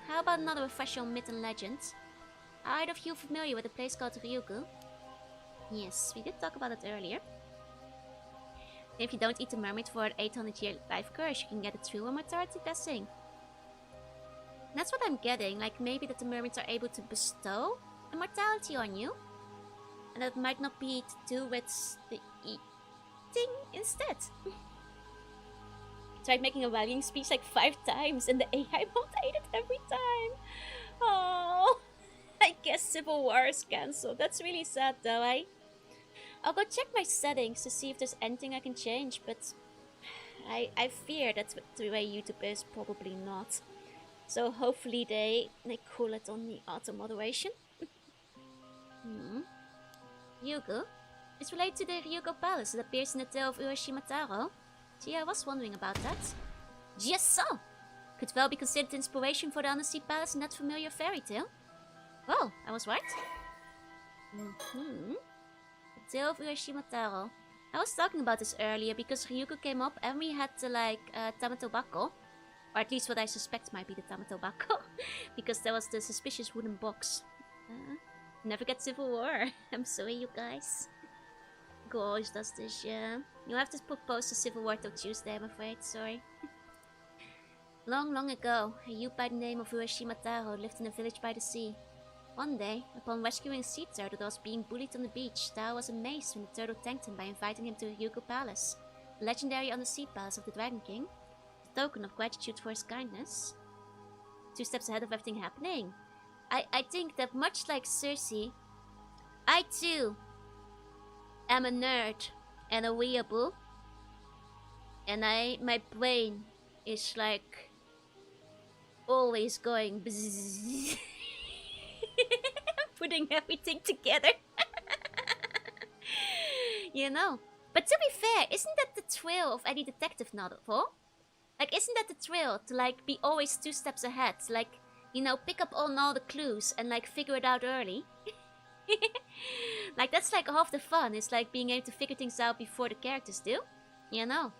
Speaker 1: How about another refresher on myth and legend? Are either of you familiar with a place called Ryugu? Yes, we did talk about it earlier. If you don't eat the mermaid for an 800-year life curse, you can get a true immortality blessing. That's what I'm getting, like maybe that the mermaids are able to bestow immortality on you. And that might not be to do with the eating instead. I tried making a rallying speech like 5 times and the AI won't ate it every time. Oh, I guess Civil War is cancelled. That's really sad though, eh? I'll go check my settings to see if there's anything I can change, but I fear that's the way YouTube is, probably not. So hopefully they cool it on the auto moderation. Ryugu? It's related to the Ryugu Palace that appears in the tale of Urashima Taro. See, I was wondering about that. Just so! Could well be considered inspiration for the Undersea Palace in that familiar fairy tale. Well, I was right. The Tale of Urashima Taro. I was talking about this earlier because Ryuko came up and we had the, Tamatobako. Or at least what I suspect might be the Tamatobako. Because there was the suspicious wooden box. Never get Civil War. I'm sorry, you guys. Go always does this, yeah. You'll have to propose the Civil War till Tuesday, I'm afraid. Sorry. Long, long ago, a youth by the name of Urashima Taro lived in a village by the sea. One day, upon rescuing a sea turtle that was being bullied on the beach, Taro was amazed when the turtle thanked him by inviting him to Ryuko Palace, the legendary undersea palace of the Dragon King, a token of gratitude for his kindness. 2 steps ahead of everything happening. I think that much like Cersei, I too am a nerd and a weeaboo, and my brain is like always going bzzz. Putting everything together. You know. But to be fair, isn't that the thrill of any detective novel? Like, isn't that the thrill to, like, be always 2 steps ahead? Like, you know, pick up on all the clues and, like, figure it out early. Like, that's, like, half the fun. It's like being able to figure things out before the characters do. You know.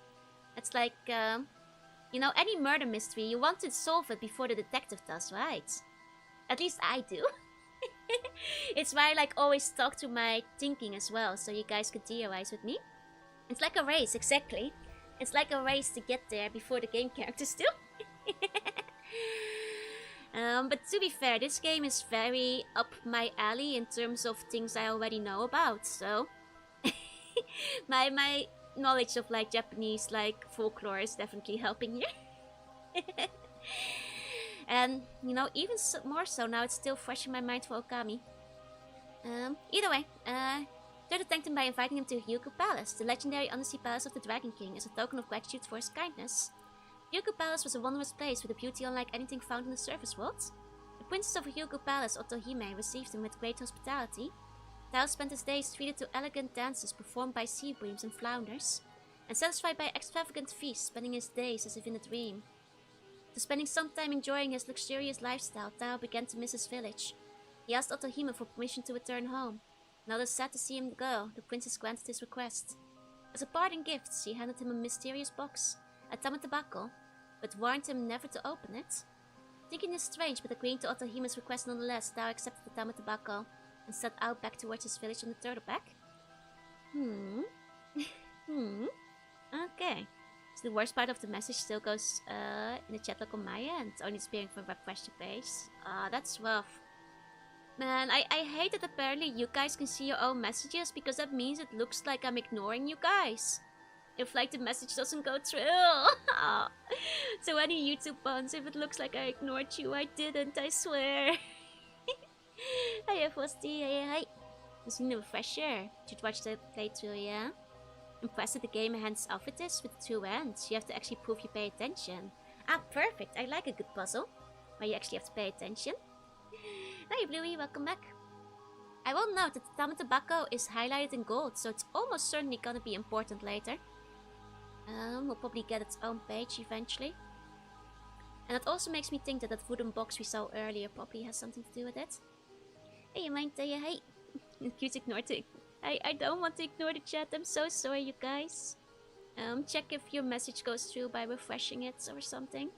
Speaker 1: It's like, you know, any murder mystery, you want to solve it before the detective does, right? At least I do. It's why I like always talk to my thinking as well, so you guys could theorize with me. It's like a race, exactly. It's like a race to get there before the game characters do. But to be fair, this game is very up my alley in terms of things I already know about, so... my knowledge of like Japanese like folklore is definitely helping here. And, you know, even more so now, it's still fresh in my mind for Okami. Either way, Turtle thanked him by inviting him to Ryuko Palace, the legendary undersea palace of the Dragon King, as a token of gratitude for his kindness. Ryuko Palace was a wondrous place with a beauty unlike anything found in the surface world. The princess of Ryuko Palace, Otohime, received him with great hospitality. Tao spent his days treated to elegant dances performed by sea breams and flounders, and satisfied by extravagant feasts, spending his days as if in a dream. After spending some time enjoying his luxurious lifestyle, Tao began to miss his village. He asked Otohime for permission to return home. Now that sad to see him go, the princess granted his request. As a parting gift, she handed him a mysterious box, a tamatobako, but warned him never to open it. Thinking this strange, but agreeing to Otohime's request nonetheless, Tao accepted the tamatobako and set out back towards his village on the turtleback. Okay. So the worst part of the message still goes in the chat log on my end, only disappearing from web question page. That's rough. Man, I hate that apparently you guys can see your own messages, because that means it looks like I'm ignoring you guys. If like the message doesn't go through. So any YouTube puns, if it looks like I ignored you, I didn't, I swear. Hi Frosty, hi. Just need a refresher. Should watch the playthrough, yeah? Impressed that the game hands off it is with 2 ends. You have to actually prove you pay attention. Ah, perfect. I like a good puzzle where you actually have to pay attention. Hi Bluey, welcome back. I will note that the tamatobako is highlighted in gold, so it's almost certainly gonna be important later. We'll probably get its own page eventually. And it also makes me think that that wooden box we saw earlier probably has something to do with it. Hey, you mind hey. Cute ignored it. I don't want to ignore the chat, I'm so sorry you guys. Check if your message goes through by refreshing it or something.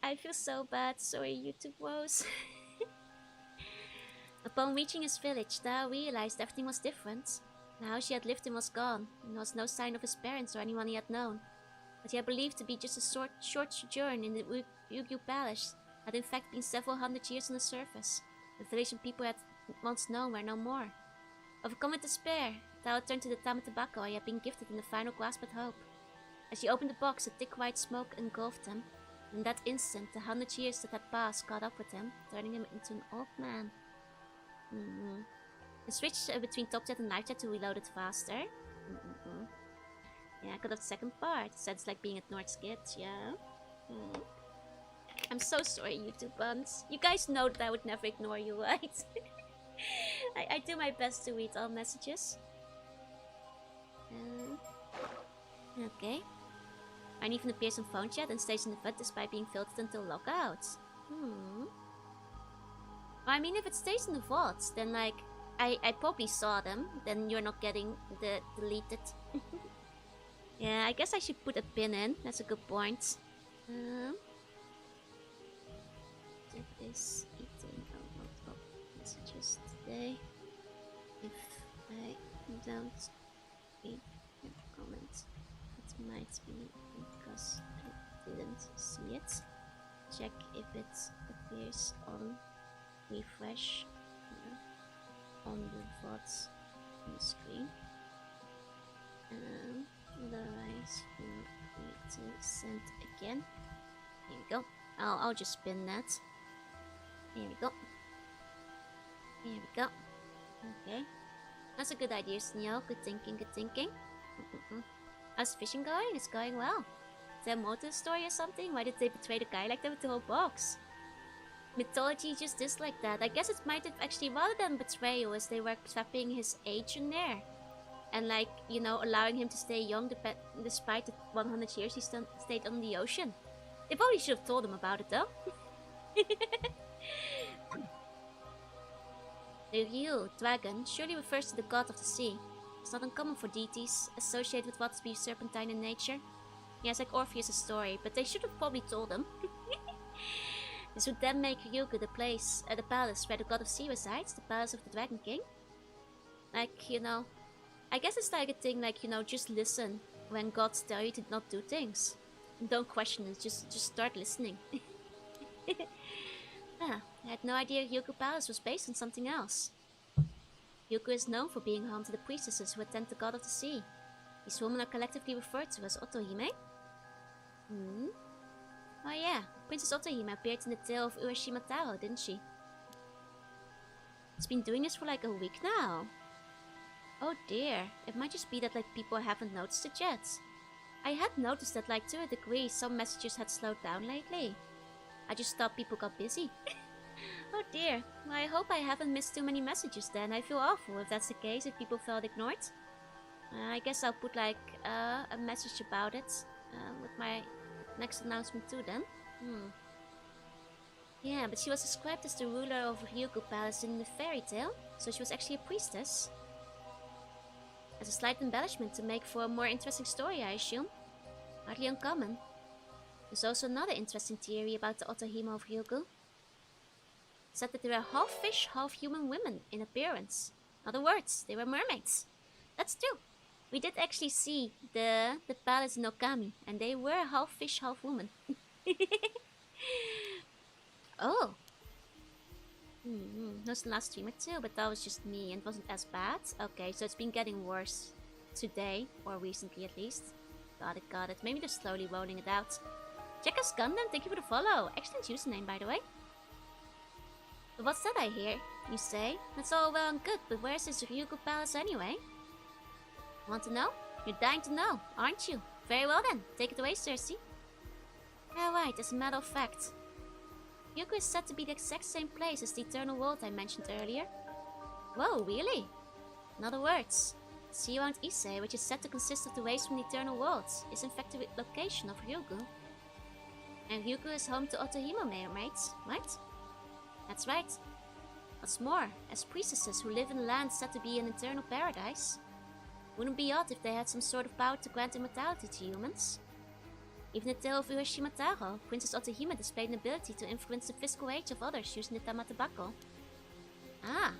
Speaker 1: I feel so bad, sorry YouTube woes. Upon reaching his village, Tao realized everything was different. The house he had lived in was gone, and there was no sign of his parents or anyone he had known. What he had believed to be just a short sojourn in the Ryukyu Palace had in fact been several hundred years on the surface. The village and people he had once known were no more. Overcome with despair, Tao turned to the tamatobako he had been gifted in the final grasp at hope. As he opened the box, a thick white smoke engulfed him. In that instant, the 100 years that had passed caught up with him, turning him into an old man. I switched between top chat and live chat to reload it faster. Yeah, I got the second part. So it's like being ignored kids, yeah. I'm so sorry, YouTube buns. You guys know that I would never ignore you, right? I do my best to read all messages. Okay. Mine even appears on phone chat and stays in the VUD despite being filtered until lockout. I mean, if it stays in the VODs, then like, I probably saw them, then you're not getting the deleted. Yeah, I guess I should put a pin in, that's a good point. It is eating a lot of messages today. If I don't read your comment, it might be because I didn't see it. Check if it appears on refresh on the VODs on the screen. Otherwise, you need to send again. Here we go. I'll just spin that. Here we go. Here we go. Okay. That's a good idea, Sneo. Good thinking, good thinking. How's fishing going? It's going well. Is there more to the story or something? Why did they betray the guy like that with the whole box? Mythology just is like that. I guess it might have actually, rather than betrayal, as they were trapping his age in there. And like, you know, allowing him to stay young despite the 100 years he stayed on the ocean. They probably should have told him about it though. The Ryu, dragon, surely refers to the god of the sea. It's not uncommon for deities associated with what to be serpentine in nature. Yeah, it's like Orpheus' story, but they should have probably told him. This would then make Ryugu the palace where the god of sea resides, the palace of the Dragon King. Like, you know, I guess it's like a thing like, you know, just listen when gods tell you to not do things. And don't question it, just start listening. I had no idea Ryugu Palace was based on something else. Ryugu is known for being home to the priestesses who attend the god of the sea. These women are collectively referred to as Otohime. Oh yeah, Princess Otohime appeared in the tale of Urashima Taro, didn't she? It's been doing this for like a week now. Oh dear, it might just be that like people haven't noticed it yet. I had noticed that like to a degree some messages had slowed down lately. I just thought people got busy. Oh dear, well, I hope I haven't missed too many messages then. I feel awful if that's the case, if people felt ignored. I guess I'll put like a message about it with my next announcement too then. Yeah, but she was described as the ruler of Ryugu Palace in the fairy tale, so she was actually a priestess. As a slight embellishment to make for a more interesting story, I assume. Hardly uncommon. There's also another interesting theory about the Otohime of Ryugu. It said that they were half fish, half human women in appearance. In other words, they were mermaids. That's true. We did actually see the palace in Okami, and they were half fish, half woman. Oh. That was the last streamer too, but that was just me and wasn't as bad. Okay, so it's been getting worse today, or recently at least. Got it. Maybe they're slowly rolling it out. Check us Gundam, thank you for the follow. Excellent username, by the way. But what's that I hear? You say? That's all well and good, but where's this Ryugu Palace anyway? Want to know? You're dying to know, aren't you? Very well then, take it away, Cersei. Yeah, right, as a matter of fact. Ryugu is said to be the exact same place as the Eternal World I mentioned earlier. Whoa, really? In other words, the sea around Ise, which is said to consist of the waves from the Eternal World, is in fact the location of Ryugu. And Ryugu is home to Otohime mermaids, right? That's right. What's more, as priestesses who live in land said to be an eternal paradise, wouldn't be odd if they had some sort of power to grant immortality to humans. Even in the tale of Urashima Taro, Princess Otohime displayed an ability to influence the physical age of others using the Tamatabako. Ah,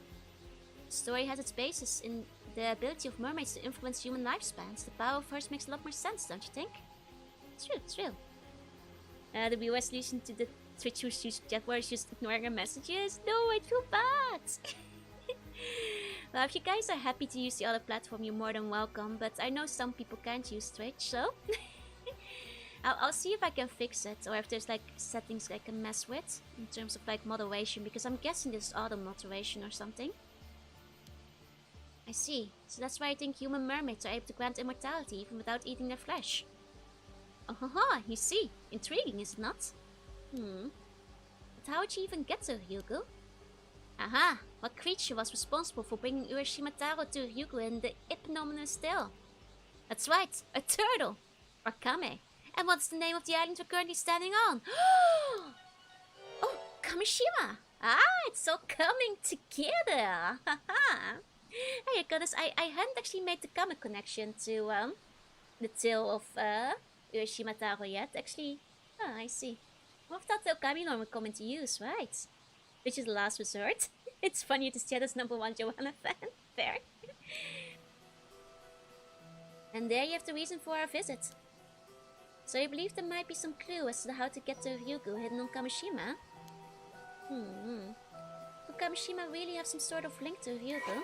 Speaker 1: the story has its basis in the ability of mermaids to influence human lifespans. The power of hers makes a lot more sense, don't you think? True. The viewers resolution to the Twitch who's just ignoring our messages? No, I feel bad! Well, if you guys are happy to use the other platform, you're more than welcome, but I know some people can't use Twitch, so... I'll see if I can fix it, or if there's like settings I can mess with, in terms of like moderation, because I'm guessing this is auto moderation or something. I see, so that's why I think human mermaids are able to grant immortality even without eating their flesh. Oh haha, you see, intriguing is it not? But how would you even get to Ryugu? Aha, what creature was responsible for bringing Urashima Taro to Ryugu in the eponymous tale? That's right, a turtle! Rakame. And what's the name of the island we're currently standing on? Oh, Kamishima! Ah, it's all coming together! Hey, goodness, I hadn't actually made the Kame connection to the tale of Urashima Taro yet, actually. Oh, I see. Well, that tale Kami norm would come into use, right? Which is the last resort. It's funny to chat as #1 Johanna fan. Fair. And there you have the reason for our visit. So you believe there might be some clue as to how to get to Ryugu hidden on Kamishima? Could Kamishima really have some sort of link to Ryugu?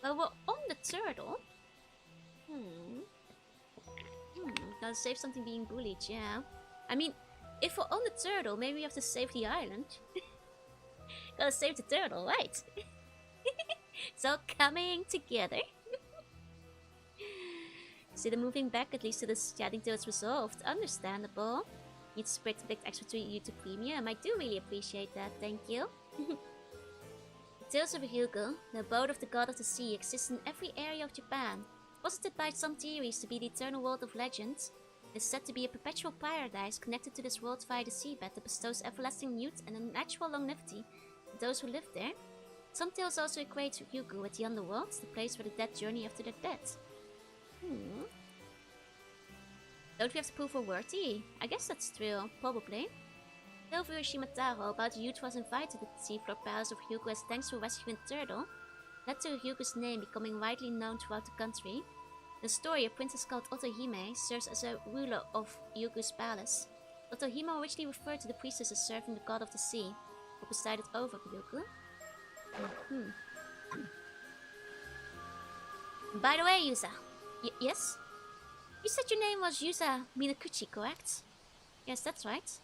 Speaker 1: Well, we're on the turtle. Gotta save something being bullied, yeah. I mean, if we're on the turtle, maybe we have to save the island. Gotta save the turtle, right? It's all coming together. See the moving back at least to this chatting till it's resolved. Understandable. Need to spread a bit extra to YouTube Premium. I do really appreciate that, thank you. The Tales of Ryugu, the abode of the god of the sea, exists in every area of Japan. Posited by some theories to be the eternal world of legends, it is said to be a perpetual paradise connected to this world via the seabed that bestows everlasting youth and a natural longevity to those who live there. Some tales also equate Ryugu with the underworld, the place where the dead journey after their death. Don't we have to prove we're worthy? I guess that's true, probably. Tale of Urashima Taro about a youth who was invited to the seafloor palace of Ryugu as thanks for rescuing a turtle led to Ryugu's name becoming widely known throughout the country. In the story, a princess called Otohime serves as a ruler of Ryugu's palace. Otohime originally referred to the priestess as serving the god of the sea, who presided over Ryugu. By the way, Yusa. Yes? You said your name was Yusa Minakuchi, correct? Yes, that's right.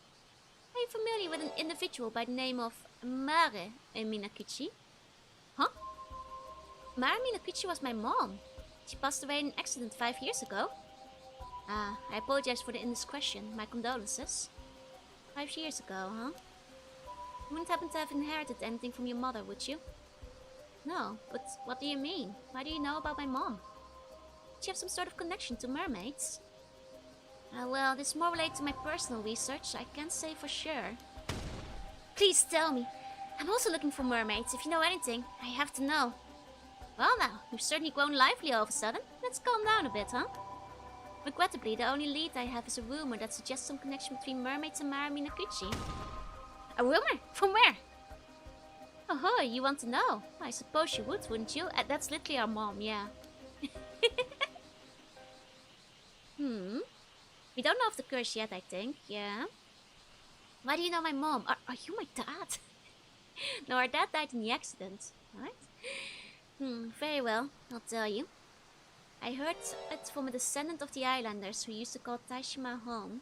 Speaker 1: Are you familiar with an individual by the name of Mare Minakuchi? Huh? Mare Minakuchi was my mom. She passed away in an accident 5 years ago. I apologize for the indiscretion. My condolences. 5 years ago, huh? You wouldn't happen to have inherited anything from your mother, would you? No, but what do you mean? Why do you know about my mom? Did you have some sort of connection to mermaids? Well, this is more related to my personal research, I can't say for sure. Please tell me. I'm also looking for mermaids. If you know anything, I have to know. Well now, you've certainly grown lively all of a sudden. Let's calm down a bit, huh? Regrettably, the only lead I have is a rumor that suggests some connection between mermaids and Mare Minakuchi. A rumor? From where? Oh, you want to know? I suppose you would, wouldn't you? That's literally our mom, yeah. We don't know of the curse yet, I think, yeah. Why do you know my mom? Are you my dad? No, our dad died in the accident, right? Very well, I'll tell you. I heard it from a descendant of the islanders who used to call Taishima home.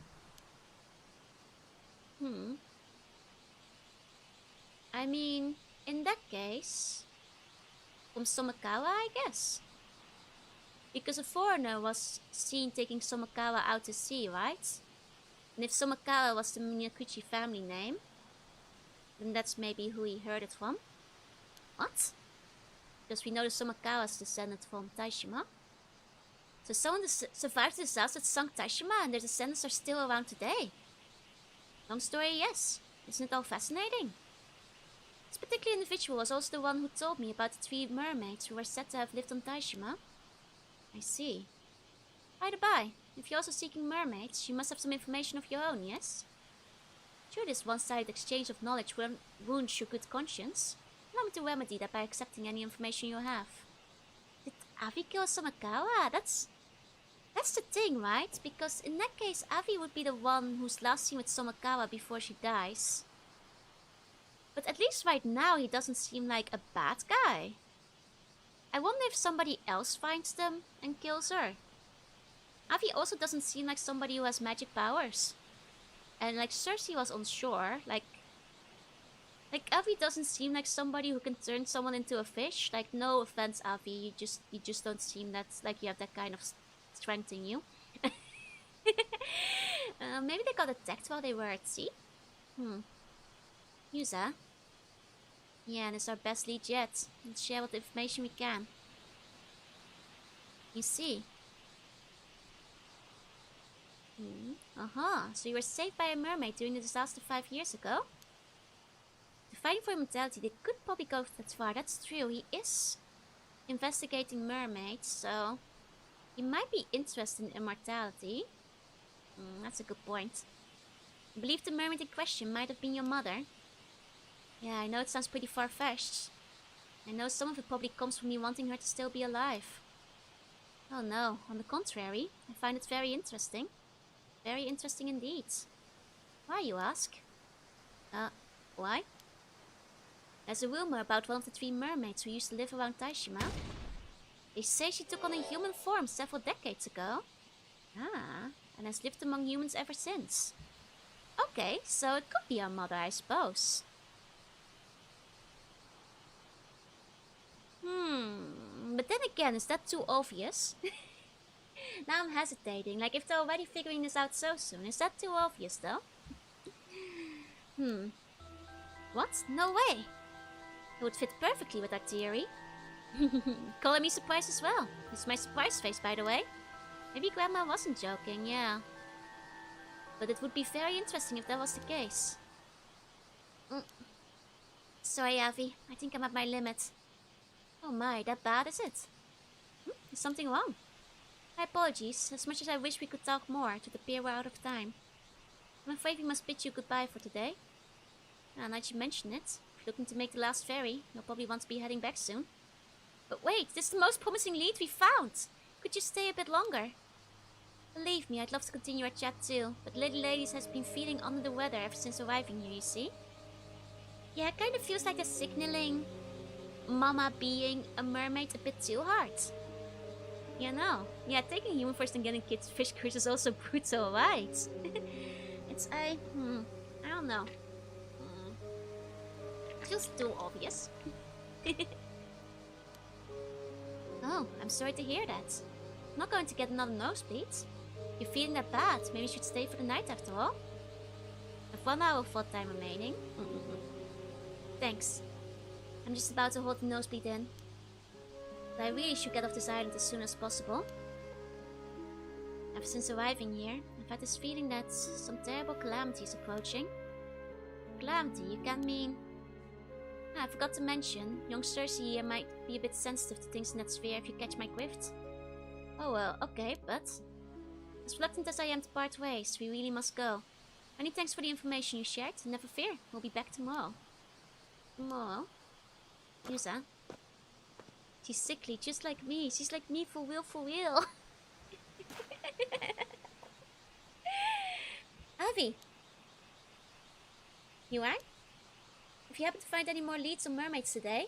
Speaker 1: I mean, in that case, from Somakawa, I guess. Because a foreigner was seen taking Somakawa out to sea, right? And if Somakawa was the Minakuchi family name, then that's maybe who he heard it from. What? Because we know the Somakawa's descended from Taishima. So someone survived the disaster that sunk Taishima and their descendants are still around today. Long story, yes. Isn't it all fascinating? This particular individual was also the one who told me about the 3 mermaids who were said to have lived on Taishima. I see. By the by, if you're also seeking mermaids, you must have some information of your own, yes? Sure, this one-sided exchange of knowledge will wound your good conscience. Allow me to remedy that by accepting any information you have. Did Avi kill Somakawa? That's the thing, right? Because in that case, Avi would be the one who's last seen with Somakawa before she dies. But at least right now, he doesn't seem like a bad guy. I wonder if somebody else finds them and kills her. Avi also doesn't seem like somebody who has magic powers. And like Cersei was on shore, like Avi doesn't seem like somebody who can turn someone into a fish. Like, no offense, Avi, you just don't seem that like you have that kind of strength in you. Maybe they got attacked while they were at sea. Yusa. Yeah, and it's our best lead yet. Let's share what information we can. You see. So you were saved by a mermaid during the disaster 5 years ago? The fighting for immortality, they could probably go that far. That's true. He is investigating mermaids, so he might be interested in immortality. That's a good point. I believe the mermaid in question might have been your mother. Yeah, I know it sounds pretty far-fetched. I know some of it probably comes from me wanting her to still be alive. Oh no, on the contrary, I find it very interesting. Very interesting indeed. Why, you ask? Why? There's a rumor about one of the 3 mermaids who used to live around Taishima. They say she took on a human form several decades ago. And has lived among humans ever since. Okay, so it could be our mother, I suppose. But then again, is that too obvious? Now I'm hesitating, like if they're already figuring this out so soon. Is that too obvious though? What? No way! It would fit perfectly with our theory. Calling me surprised as well. It's my surprise face, by the way. Maybe Grandma wasn't joking, yeah. But it would be very interesting if that was the case. Sorry, Avi. I think I'm at my limit. Oh my, that bad is it? Is something wrong? My apologies. As much as I wish we could talk more, it would appear we're out of time. I'm afraid we must bid you goodbye for today. Now that you mention it, if you're looking to make the last ferry, you'll probably want to be heading back soon. But wait, this is the most promising lead we found! Could you stay a bit longer? Believe me, I'd love to continue our chat too, but Lady Ladies has been feeling under the weather ever since arriving here, you see? Yeah, it kind of feels like they're signaling Mama being a mermaid a bit too hard. You know. Yeah, taking human first and getting kids fish curse is also brutal, right? I don't know. Feels too obvious. Oh, I'm sorry to hear that. I'm not going to get another nosebleed. You're feeling that bad. Maybe you should stay for the night after all. I've 1 hour of thought time remaining. Thanks. I'm just about to hold the nosebleed in. But I really should get off this island as soon as possible. Ever since arriving here, I've had this feeling that some terrible calamity is approaching. Calamity, you can mean... I forgot to mention, young Cersei here might be a bit sensitive to things in that sphere if you catch my drift. Oh well, okay, but... as reluctant as I am to part ways, we really must go. Many thanks for the information you shared, and never fear, we'll be back tomorrow. Tomorrow? Yusa? She's sickly, just like me. She's like me for real, for real. Avi! You are? If you happen to find any more leads on mermaids today,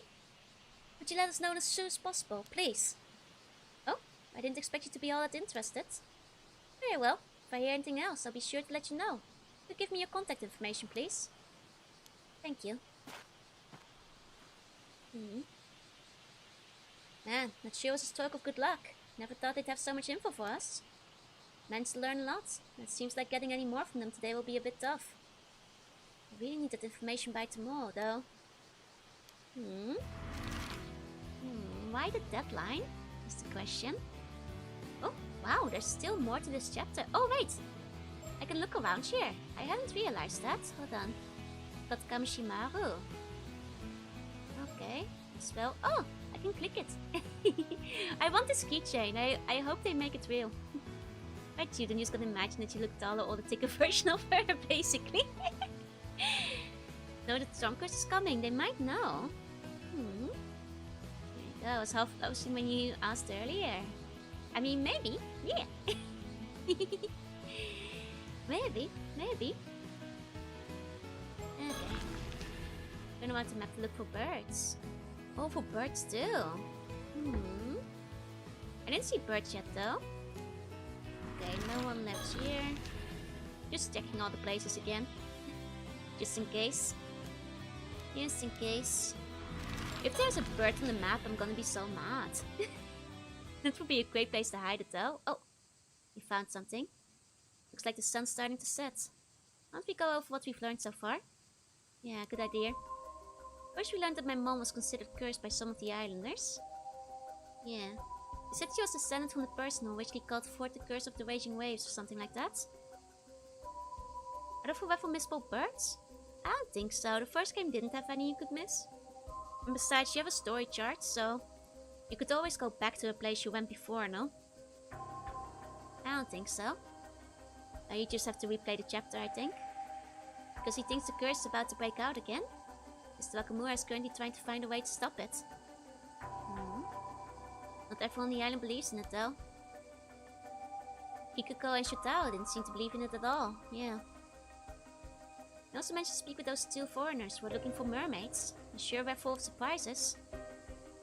Speaker 1: would you let us know as soon as possible, please? Oh, I didn't expect you to be all that interested. Very well. If I hear anything else, I'll be sure to let you know. So give me your contact information, please. Thank you. Man, that sure was a stroke of good luck. Never thought they'd have so much info for us. Managed to learn a lot. It seems like getting any more from them today will be a bit tough. I really need that information by tomorrow, though. Why the deadline? Is the question. Oh, wow, there's still more to this chapter. Oh, wait! I can look around here. I hadn't realized that. Hold on. Got Kamishimaru. Okay, as well. Oh, I can click it. I want this keychain. I hope they make it real. Right, you then just gonna imagine that you look taller or the thicker version of her, basically. Know that Stormcurse is coming. They might know. There you go. I was half closing when you asked earlier. I mean, maybe. Yeah. Maybe. Okay. Gonna want the map to look for birds. Oh, for birds too. I didn't see birds yet though. Okay, no one left here. Just checking all the places again. Just in case. Just in case. If there's a bird on the map, I'm gonna be so mad. That would be a great place to hide it though. Oh, we found something. Looks like the sun's starting to set. Why don't we go over what we've learned so far? Yeah, good idea. First we learned that my mom was considered cursed by some of the islanders. Yeah. He said she was descended from the person who originally called forth the curse of the raging waves or something like that. Are there forever missable birds? I don't think so. The first game didn't have any you could miss. And besides, you have a story chart, so you could always go back to the place you went before, no? I don't think so. You just have to replay the chapter, I think. Because he thinks the curse is about to break out again. Mr. Wakamura is currently trying to find a way to stop it. Not everyone on the island believes in it, though. Kikuko and Shotaro didn't seem to believe in it at all. Yeah. He also managed to speak with those 2 foreigners who were looking for mermaids. I'm sure we're full of surprises.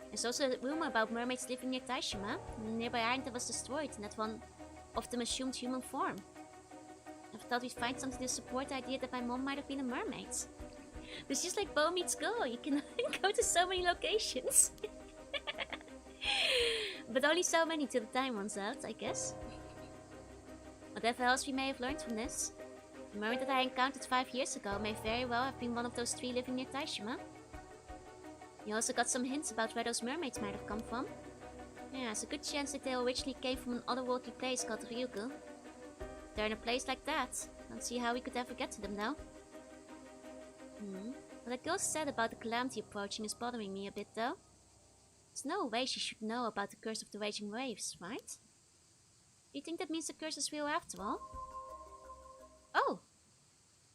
Speaker 1: There's also a rumor about mermaids living near Taishima, and the nearby island that was destroyed in that one of them assumed human form. I thought we'd find something to support the idea that my mom might have been a mermaid. It's just like Bow Meets Girl, you can go to so many locations. But only so many till the time runs out, I guess. Whatever else we may have learned from this, the mermaid that I encountered 5 years ago may very well have been one of those 3 living near Taishima. You also got some hints about where those mermaids might have come from. Yeah, there's a good chance that they originally came from an otherworldly place called Ryugu. If they're in a place like that, I don't see how we could ever get to them though. What the girl said about the calamity approaching is bothering me a bit though. There's no way she should know about the curse of the raging waves, right? Do you think that means the curse is real after all? Oh!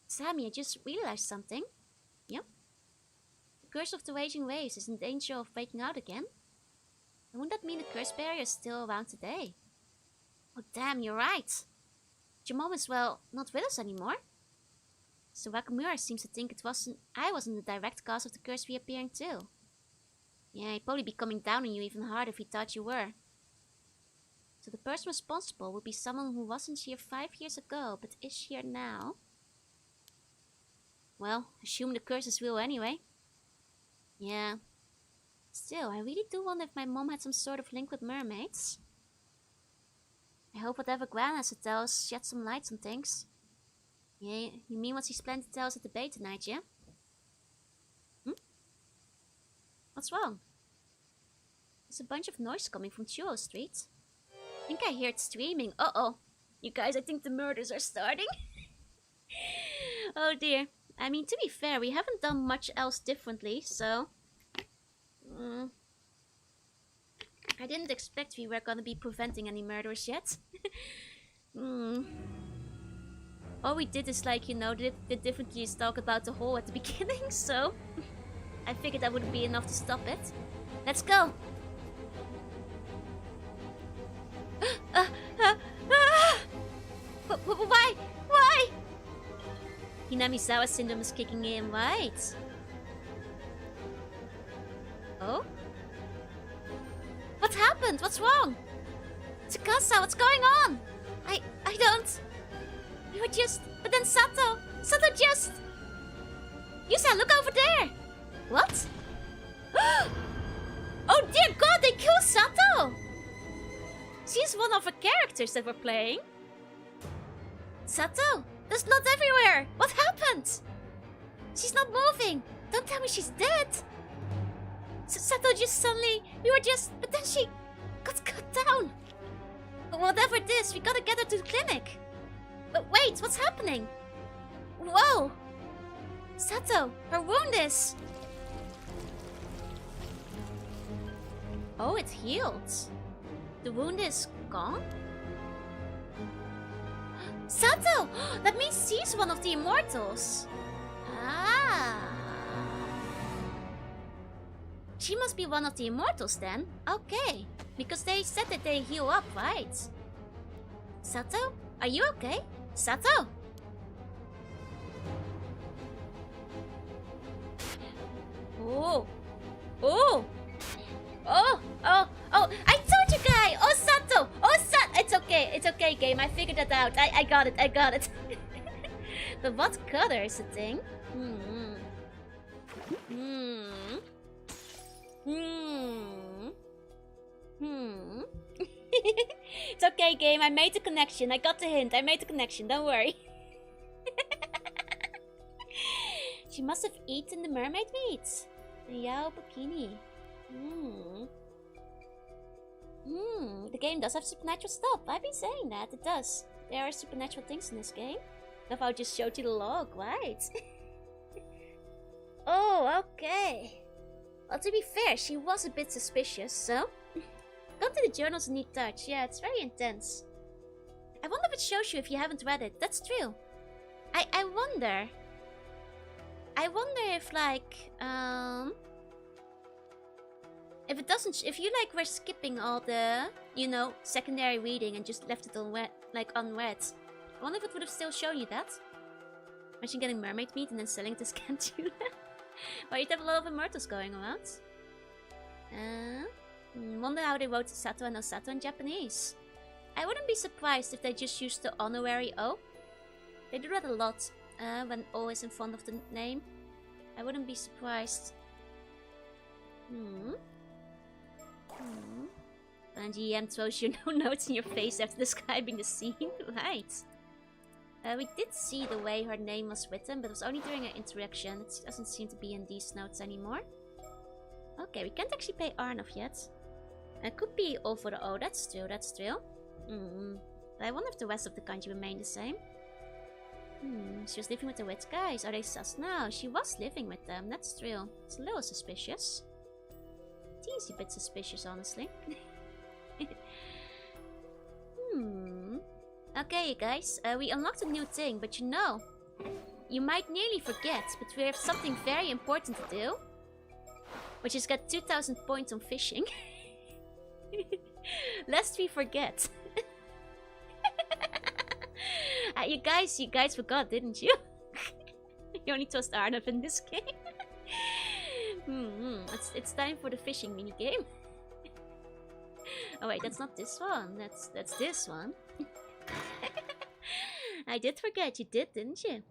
Speaker 1: Sammy, I just realized something. Yep. The curse of the raging waves is in danger of breaking out again. And wouldn't that mean the curse barrier is still around today? Oh damn, you're right! Your mom is, well, not with us anymore. So Wakamura seems to think I wasn't the direct cause of the curse reappearing too. Yeah, he'd probably be coming down on you even harder if he thought you were. So the person responsible would be someone who wasn't here 5 years ago, but is here now. Well, assume the curse is real anyway. Yeah. Still, I really do wonder if my mom had some sort of link with mermaids. I hope whatever Gran has to tell us sheds some light on things. Yeah, you mean what she's planning to tell us at the bay tonight, yeah? What's wrong? There's a bunch of noise coming from Churro Street. I think I heard screaming. Uh-oh. You guys, I think the murders are starting. Oh dear. I mean, to be fair, we haven't done much else differently, so... I didn't expect we were gonna be preventing any murders yet. All we did is, like, you know, did differently is talk about the hole at the beginning, so... I figured that wouldn't be enough to stop it. Let's go! Why? Why? Hinamizawa syndrome is kicking in, right? Oh? What happened? What's wrong? Tsukasa, what's going on? I don't... We were just... But then Sato just... Yusa, look over there! What? Oh dear god, they killed Sato! She's one of the characters that we're playing. Sato, there's blood everywhere! What happened? She's not moving! Don't tell me she's dead! Sato just suddenly... We were just... But then she got cut down! Whatever it is, we gotta get her to the clinic! Wait, what's happening? Whoa! Sato, her wound is... Oh, it healed. The wound is gone? Sato! That means she's one of the immortals. Ah. She must be one of the immortals then. Okay. Because they said that they heal up, right? Sato? Are you okay? Sato? Oh. Oh. Oh, I told you guys! Oh, Sato! Oh, it's okay, game. I figured that out. I got it. But what color is the thing? It's okay, game. I made the connection. I got the hint. I made the connection. Don't worry. She must have eaten the mermaid meat. The Yao bikini. The game does have supernatural stuff. I've been saying that, it does. There are supernatural things in this game. If I just showed you the log, right? Oh, okay. Well, to be fair, she was a bit suspicious, so... Going to the journal's a neat touch. Yeah, it's very intense. I wonder if it shows you if you haven't read it. That's true. I wonder... I wonder if, like, if it doesn't... If you, like, were skipping all the, you know, secondary reading and just left it unread, I wonder if it would have still shown you that. Imagine getting mermaid meat and then selling it as canned tuna. Well, you'd have a lot of immortals going around. Wonder how they wrote Sato and Osato in Japanese. I wouldn't be surprised if they just used the honorary O. They do that a lot when O is in front of the name. I wouldn't be surprised. And GM throws you no notes in your face after describing the scene. Right. We did see the way her name was written, but it was only during an interaction. It doesn't seem to be in these notes anymore. Okay, we can't actually pay Arnov yet. It could be all for the O, that's true, that's true. But I wonder if the rest of the kanji remain the same. She was living with the witch guys. Are they sus now? She was living with them, that's true. It's a little suspicious. Teensy bit suspicious, honestly. Okay, you guys, we unlocked a new thing, but you know, you might nearly forget, but we have something very important to do. Which is get 2000 points on fishing. Lest we forget. You guys forgot, didn't you? You only trust Arnav in this game. It's time for the fishing minigame. Oh wait, that's not this one. That's this one. I did forget, you did, didn't you?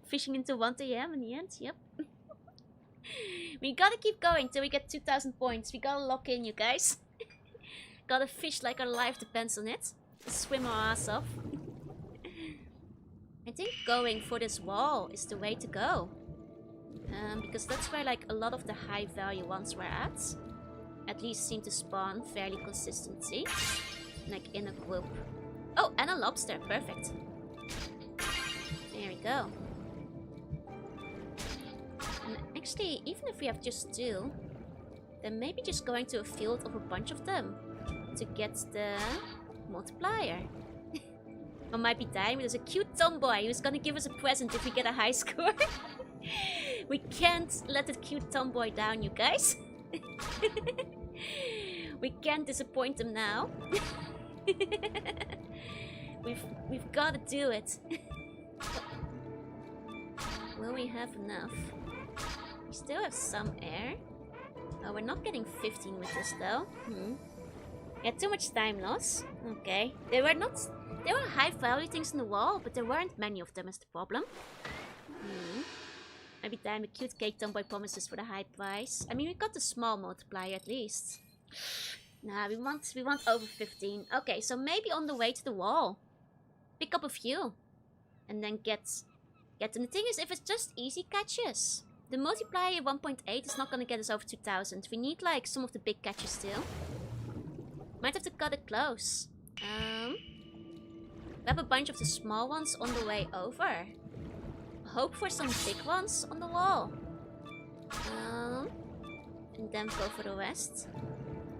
Speaker 1: Fishing into 1 AM in the end, yep. We gotta keep going till we get 2000 points. We gotta lock in, you guys. Gotta fish like our life depends on it. Swim our ass off. I think going for this wall is the way to go. Because that's where like a lot of the high value ones were at. At least seem to spawn fairly consistently. Like in a group. Oh, and a lobster, perfect. There we go. And actually, even if we have just 2, then maybe just going to a field of a bunch of them to get the multiplier. Or might be dying, but there's a cute tomboy who's gonna give us a present if we get a high score. We can't let the cute tomboy down, you guys. We can't disappoint them now. We've gotta do it. Will we have enough? We still have some air. Oh, we're not getting 15 with this though. Yeah, too much time loss. Okay. There were high value things in the wall, but there weren't many of them is the problem. Every time the cute cake tomboy promises for the high price. I mean, we got the small multiplier at least. Nah, we want over 15. Okay, so maybe on the way to the wall. Pick up a few. And then get them. The thing is, if it's just easy catches, the multiplier 1.8 is not gonna get us over 2000. We need like some of the big catches still. Might have to cut it close. We have a bunch of the small ones on the way over. Hope for some big ones on the wall. And then go for the rest.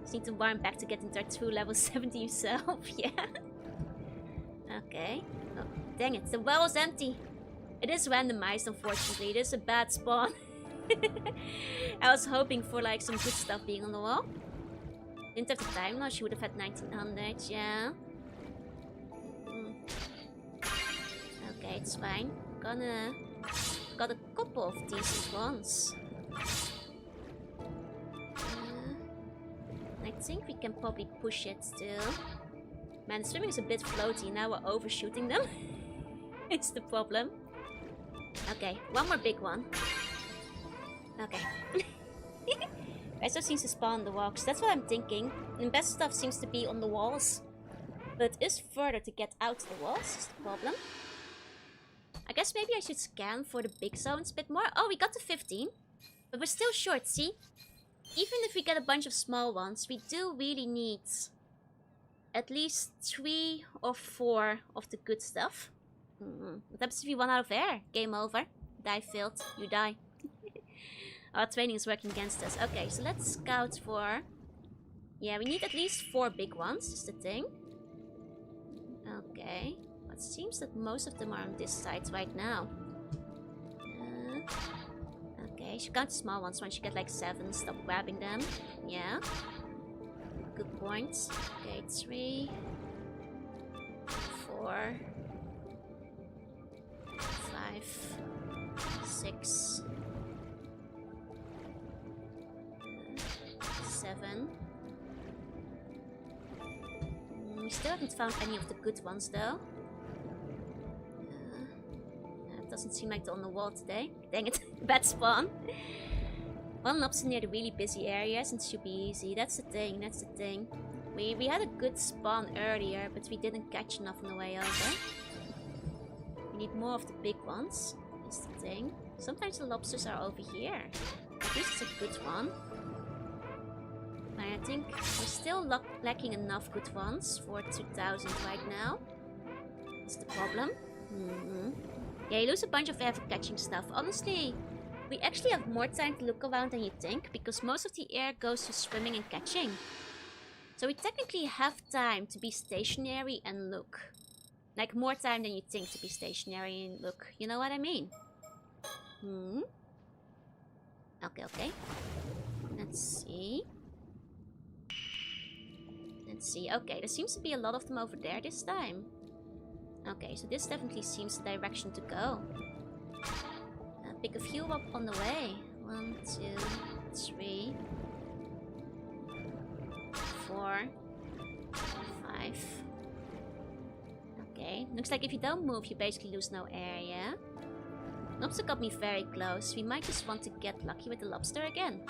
Speaker 1: Just need to warm back to get into our true level 70 yourself. Yeah. Okay. Oh, dang it. The well is empty. It is randomized, unfortunately. It is a bad spawn. I was hoping for like some good stuff being on the wall. Didn't have the time now. She would have had 1900. Yeah. Okay, it's fine. Got a couple of decent ones. I think we can probably push it still. Man, the swimming is a bit floaty. Now we're overshooting them. It's the problem. Okay, one more big one. Okay. Resto seems to spawn on the walks. That's what I'm thinking. The best stuff seems to be on the walls. But it is further to get out the walls, is the problem. I guess maybe I should scan for the big zones a bit more. Oh, we got to 15. But we're still short, see? Even if we get a bunch of small ones, we do really need at least 3 or 4 of the good stuff. What happens if you run out of air? Game over. Dive failed. You die. Our training is working against us. Okay, so let's scout for... Yeah, we need at least 4 big ones, is the thing. Okay. It seems that most of them are on this side right now. Okay, you should count the small ones. Once you get like 7, stop grabbing them. Yeah. Good point. Okay, 3, 4, 5, 6, 7. We still haven't found any of the good ones though. It doesn't seem like they're on the wall today. Dang it, bad spawn. One lobster near the really busy areas and it should be easy. That's the thing, that's the thing. We had a good spawn earlier, but we didn't catch enough on the way over. We need more of the big ones. That's the thing. Sometimes the lobsters are over here. This is a good one. I think we're still lacking enough good ones for 2000 right now. That's the problem. Yeah, you lose a bunch of air for catching stuff. Honestly, we actually have more time to look around than you think, because most of the air goes to swimming and catching. So we technically have time to be stationary and look. Like, more time than you think to be stationary and look. You know what I mean? Okay. Let's see. Okay, there seems to be a lot of them over there this time. Okay, so this definitely seems the direction to go. Pick a few up on the way. 1, 2, 3, 4, 5. Okay, looks like if you don't move, you basically lose no air, yeah? Lobster got me very close. We might just want to get lucky with the lobster again.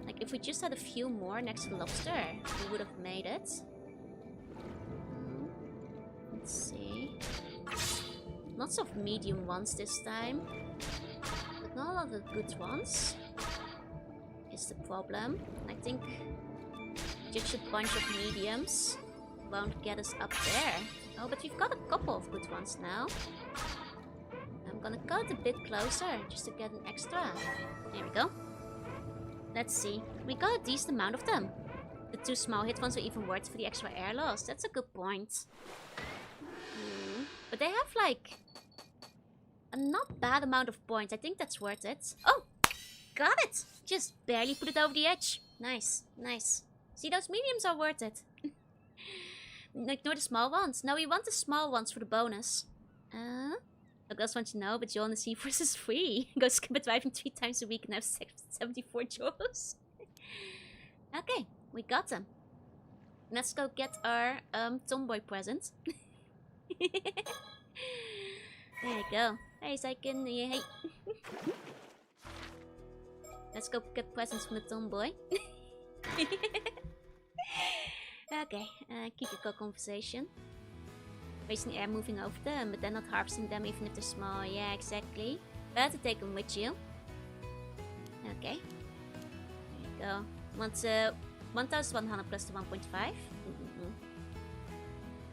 Speaker 1: Like, if we just had a few more next to the lobster, we would have made it. Let's see. Lots of medium ones this time. But not a lot of good ones. Is the problem. I think just a bunch of mediums won't get us up there. Oh, but we've got a couple of good ones now. I'm gonna cut a bit closer just to get an extra. There we go. Let's see. We got a decent amount of them. The 2 small hit ones are even worth for the extra air loss. That's a good point. But they have like a not bad amount of points. I think that's worth it. Oh! Got it! Just barely put it over the edge. Nice, nice. See, those mediums are worth it. Ignore the small ones. No, we want the small ones for the bonus. I just want to know, but Jorunna C4 is free. Go skip driving 3 times a week and have 74 euros. Okay, we got them. Let's go get our tomboy present. There you go. Hey, Saiken. Hey. Let's go get presents from the tomboy. Okay, keep a good conversation. Wasting air moving over them, but then not harvesting them even if they're small. Yeah, exactly. Better take them with you. Okay. There you go. Want 1100 plus the 1.5.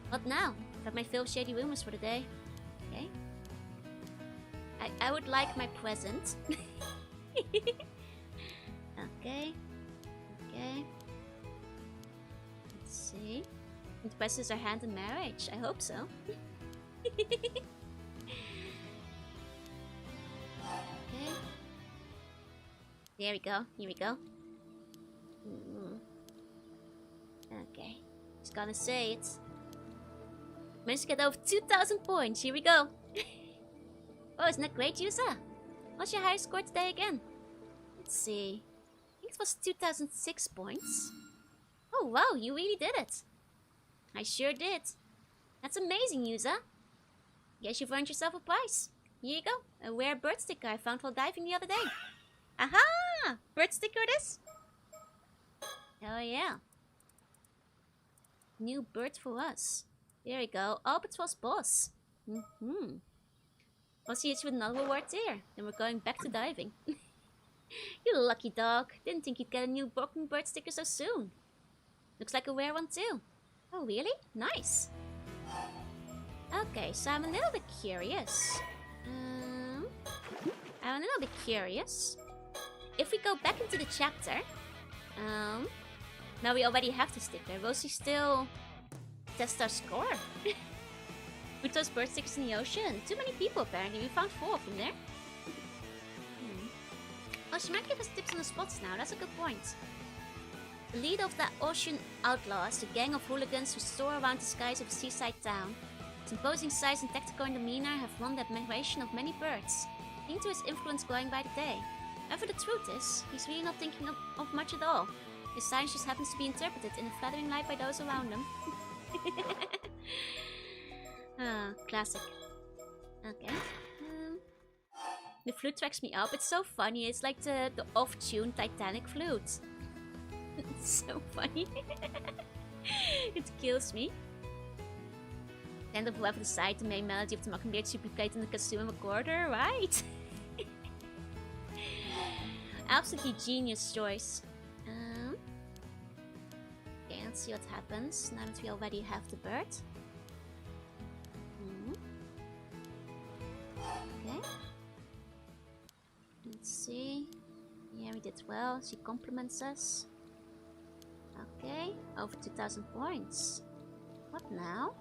Speaker 1: What now? I've had my fill of shady rumors for the day. Okay. I would like my present. Okay. Okay. Let's see. It presses our hand in marriage. I hope so. Okay. There we go. Here we go. Okay. Just gonna say it. Managed to get over 2,000 points. Here we go. Oh, isn't that great, Yusa? What's your highest score today again? Let's see. I think it was 2006 points. Oh, wow. You really did it. I sure did. That's amazing, Yusa. Guess you've earned yourself a prize. Here you go. A rare bird sticker I found while diving the other day. Aha! Bird sticker it is? Oh yeah. New bird for us. There we go. Albatross boss. I'll see you with another reward here. Then we're going back to diving. You lucky dog. Didn't think you'd get a new broken bird sticker so soon. Looks like a rare one too. Oh, really? Nice. Okay, so I'm a little bit curious. If we go back into the chapter, now we already have the sticker. Will she still test our score? With those bird stickers in the ocean. Too many people apparently. We found 4 of them there. Oh, she might give us tips on the spots now. That's a good point. The leader of the ocean outlaws, a gang of hooligans who soar around the skies of a seaside town. His imposing size and tactical demeanor have won the admiration of many birds, leading to his influence growing by the day. However, the truth is, he's really not thinking of much at all. His science just happens to be interpreted in a flattering light by those around him. Classic. Okay. The flute tracks me up. It's so funny. It's like the off-tuned Titanic flute. It's so funny. It kills me. And of whoever decided the main melody of the Mockingbird should be played in the kazoo recorder, right? Absolutely genius choice. Okay, let's see what happens now that we already have the bird. Okay. Let's see. Yeah, we did well. She compliments us. Okay, over 2,000 points. What now?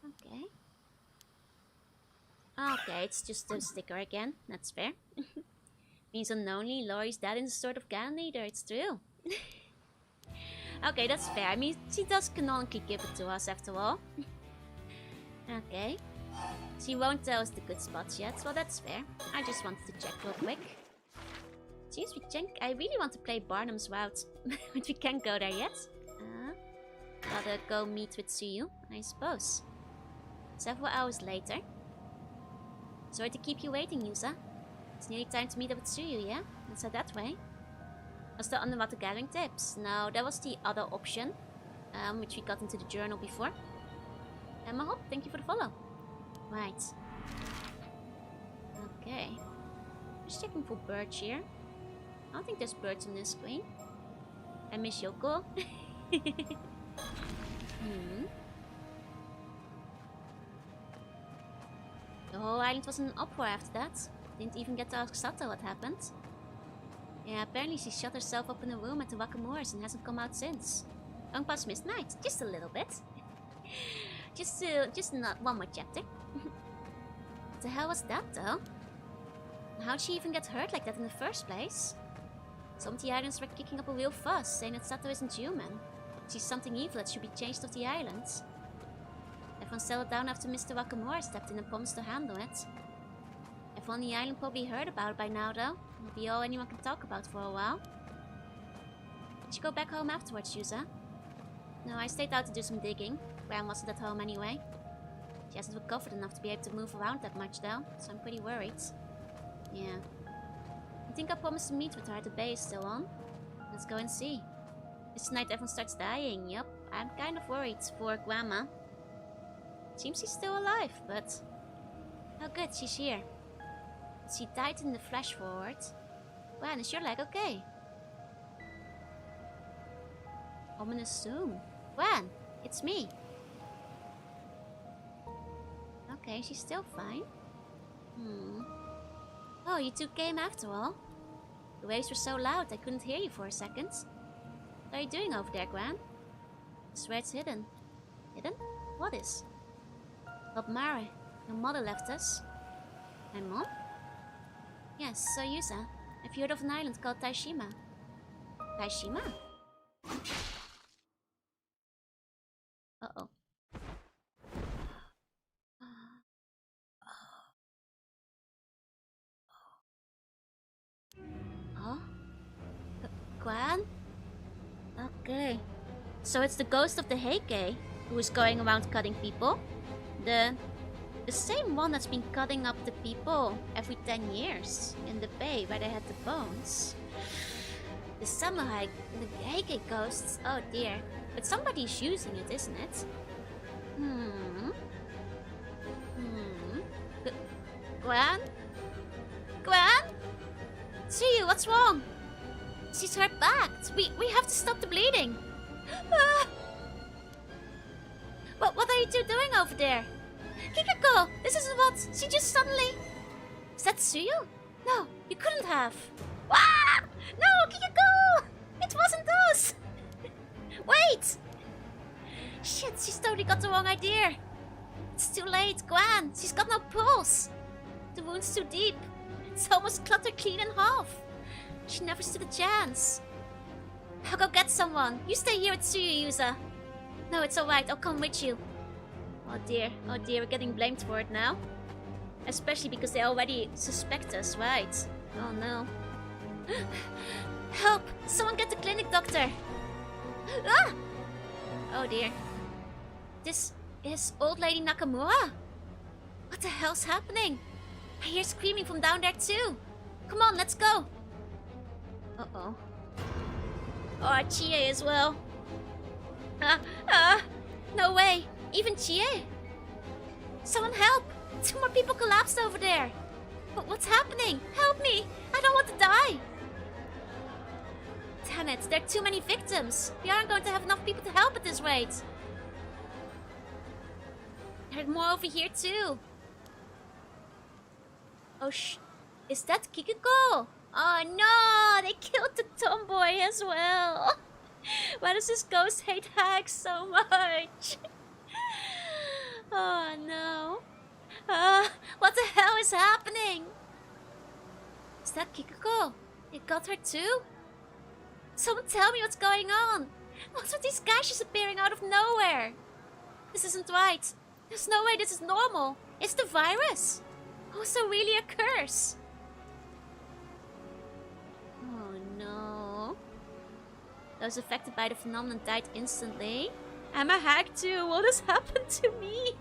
Speaker 1: Okay. Okay, it's just a sticker again. That's fair. Means unknowingly, Laurie's dad is a sort of gang leader. It's true. Okay, that's fair. I mean, she does canonically give it to us after all. Okay. She won't tell us the good spots yet, well that's fair. I just wanted to check real quick. Jeez, I really want to play Barnum's route, but we can't go there yet. Gotta go meet with Tsuyu, I suppose. Several hours later. Sorry to keep you waiting, Yusa. It's nearly time to meet up with Tsuyu, yeah? Let's head that way. Was the underwater gathering tips? No, that was the other option, which we got into the journal before. And Mahop, thank you for the follow. Right. Okay. Just checking for birds here. I don't think there's birds on this screen. I miss Yoko. The whole island was in an uproar after that. Didn't even get to ask Sato what happened. Yeah, apparently she shut herself up in a room at the Wakamoors and hasn't come out since. Going past midnight, just a little bit. just not one more chapter. What the hell was that though? How'd she even get hurt like that in the first place? Some of the islands were kicking up a real fuss, saying that Sato isn't human. She's something evil that should be changed off the island. Everyone settled down after Mr. Wakamura stepped in and promised to handle it. Everyone on the island probably heard about it by now though. It'll be all anyone can talk about for a while. Did you go back home afterwards, Yusa? No, I stayed out to do some digging. Gran wasn't at home anyway. She hasn't recovered enough to be able to move around that much though, so I'm pretty worried. Yeah. I think I promised to meet with her at the bay is still on. Let's go and see. This night everyone starts dying, yup. I'm kind of worried for Grandma. Seems she's still alive, but... Oh good, she's here. She died in the flash forward. Gran, is your leg okay? Ominous zoom. Gran, it's me. Okay, she's still fine. Oh, you two came after all. The waves were so loud I couldn't hear you for a second. What are you doing over there, Gran? I swear it's hidden. Hidden? What is? Bob Mare, your mother left us. My mom? Yes, so Yusa. I've heard of an island called Taishima. Taishima? Uh-oh. Huh? Gran? Okay. So it's the ghost of the Heike who is going around cutting people. The same one that's been cutting up the people every 10 years in the bay where they had the bones. The samurai, the Heike ghosts, oh dear. But somebody's using it, isn't it? Gran? Gran? See you, what's wrong? She's hurt bad. We have to stop the bleeding. Ah! What are you two doing over there? Kikako, this isn't what she just suddenly... Is that Tsuyu? No, you couldn't have. Ah! No, Kikako! It wasn't us! Wait! Shit, she's totally got the wrong idea. It's too late, go on. She's got no pulse. The wound's too deep. It's almost cut her clean in half. She never stood a chance. I'll go get someone. You stay here with Tsuyu, Yuza. No, it's alright, I'll come with you. Oh dear, we're getting blamed for it now. Especially because they already suspect us, right? Oh no. Help! Someone get the clinic doctor! Ah! Oh dear. This is Old Lady Nakamura? What the hell's happening? I hear screaming from down there too. Come on, let's go. Uh-oh. Oh, Chie as well. No way. Even Chie. Someone help. 2 more people collapsed over there. But what's happening? Help me. I don't want to die. Damn it, there are too many victims. We aren't going to have enough people to help at this rate. There are more over here too. Oh is that Kikako? Oh no, they killed the tomboy as well. Why does this ghost hate hags so much? Oh no. What the hell is happening? Is that Kikako? It got her too? Someone tell me what's going on. What's with these guys just appearing out of nowhere? This isn't right. There's no way this is normal. It's the virus. Oh, so really a curse. Oh no. Those affected by the phenomenon died instantly. I'm a hag too. What has happened to me?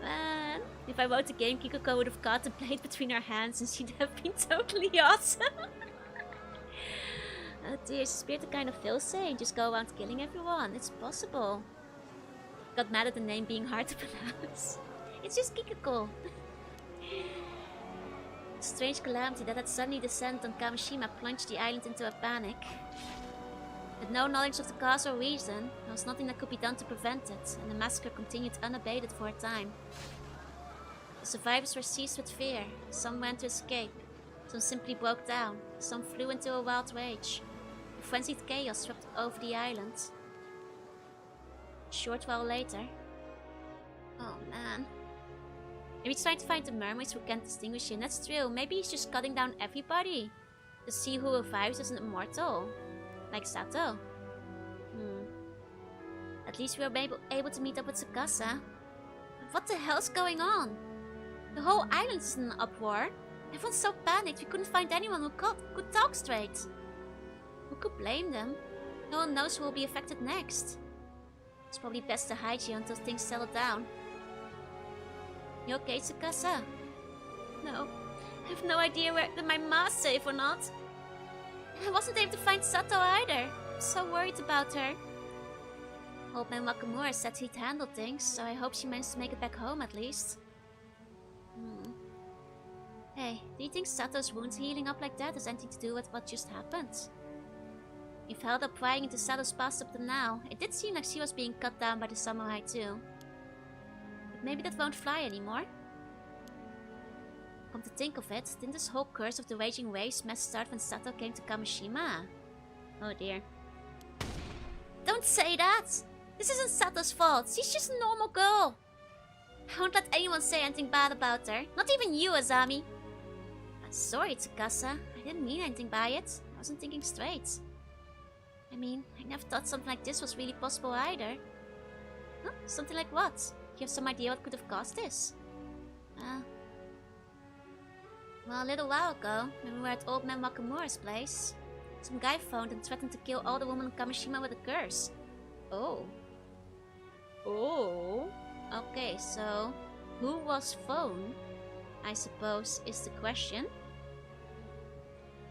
Speaker 1: Man, if I wrote the game, Kikako would have caught the blade between her hands and she'd have been totally awesome. Oh dear, she spared the kind of Philse and just go around killing everyone. It's possible. Got mad at the name being hard to pronounce. It's just Kikako. The strange calamity that had suddenly descended on Kamishima plunged the island into a panic. With no knowledge of the cause or reason, there was nothing that could be done to prevent it, and the massacre continued unabated for a time. The survivors were seized with fear. Some ran to escape. Some simply broke down. Some flew into a wild rage. A frenzied chaos swept over the island. A short while later... Oh man. Maybe he's trying to find the mermaids who can't distinguish him. That's true. Maybe he's just cutting down everybody to see who revives as an immortal. Like Sato. At least we were able to meet up with Tsukasa. What the hell's going on? The whole island is in an uproar. Everyone's so panicked we couldn't find anyone who could talk straight. Who could blame them? No one knows who will be affected next. It's probably best to hide here until things settle down. You okay, Tsukasa? No. I have no idea whether my ma's safe or not. I wasn't able to find Sato either. I'm so worried about her. Old man Wakamura said he'd handle things, so I hope she managed to make it back home at least. Hey, do you think Sato's wounds healing up like that has anything to do with what just happened? You've held up prying into Sato's past up to now. It did seem like she was being cut down by the samurai too. But maybe that won't fly anymore. Come to think of it, didn't this whole curse of the raging waves mess start when Sato came to Kamishima? Oh dear. Don't say that! This isn't Sato's fault, she's just a normal girl. I won't let anyone say anything bad about her, not even you, Azami. I'm sorry, Tsukasa, I didn't mean anything by it. I wasn't thinking straight. I mean, I never thought something like this was really possible either. Huh? Something like what? You have some idea what could have caused this? Well, a little while ago, when we were at Old Man Wakamura's place, some guy phoned and threatened to kill all the women in Kamishima with a curse. Oh. Oh. Okay, so who was phone? I suppose is the question.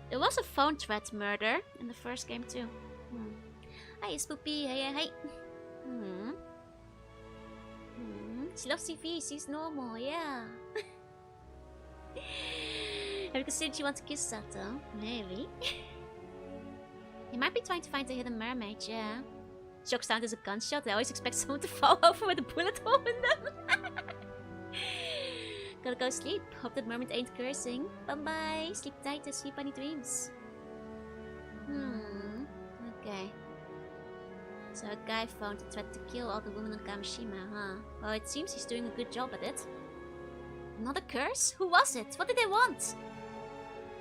Speaker 1: There was a phone threat murder in the first game too. Hi, Spoopy. Hey. She loves TV. She's normal. Yeah. Have you considered you want to kiss Sato? Maybe. He might be trying to find the hidden mermaid, yeah. Shock sound is a gunshot. I always expect someone to fall over with a bullet hole in them. Gotta go sleep. Hope that mermaid ain't cursing. Bye-bye. Sleep tight and sleep funny dreams. Okay. So a guy phoned and tried to kill all the women on Kamishima, huh? Well, it seems he's doing a good job at it. Not a curse? Who was it? What did they want?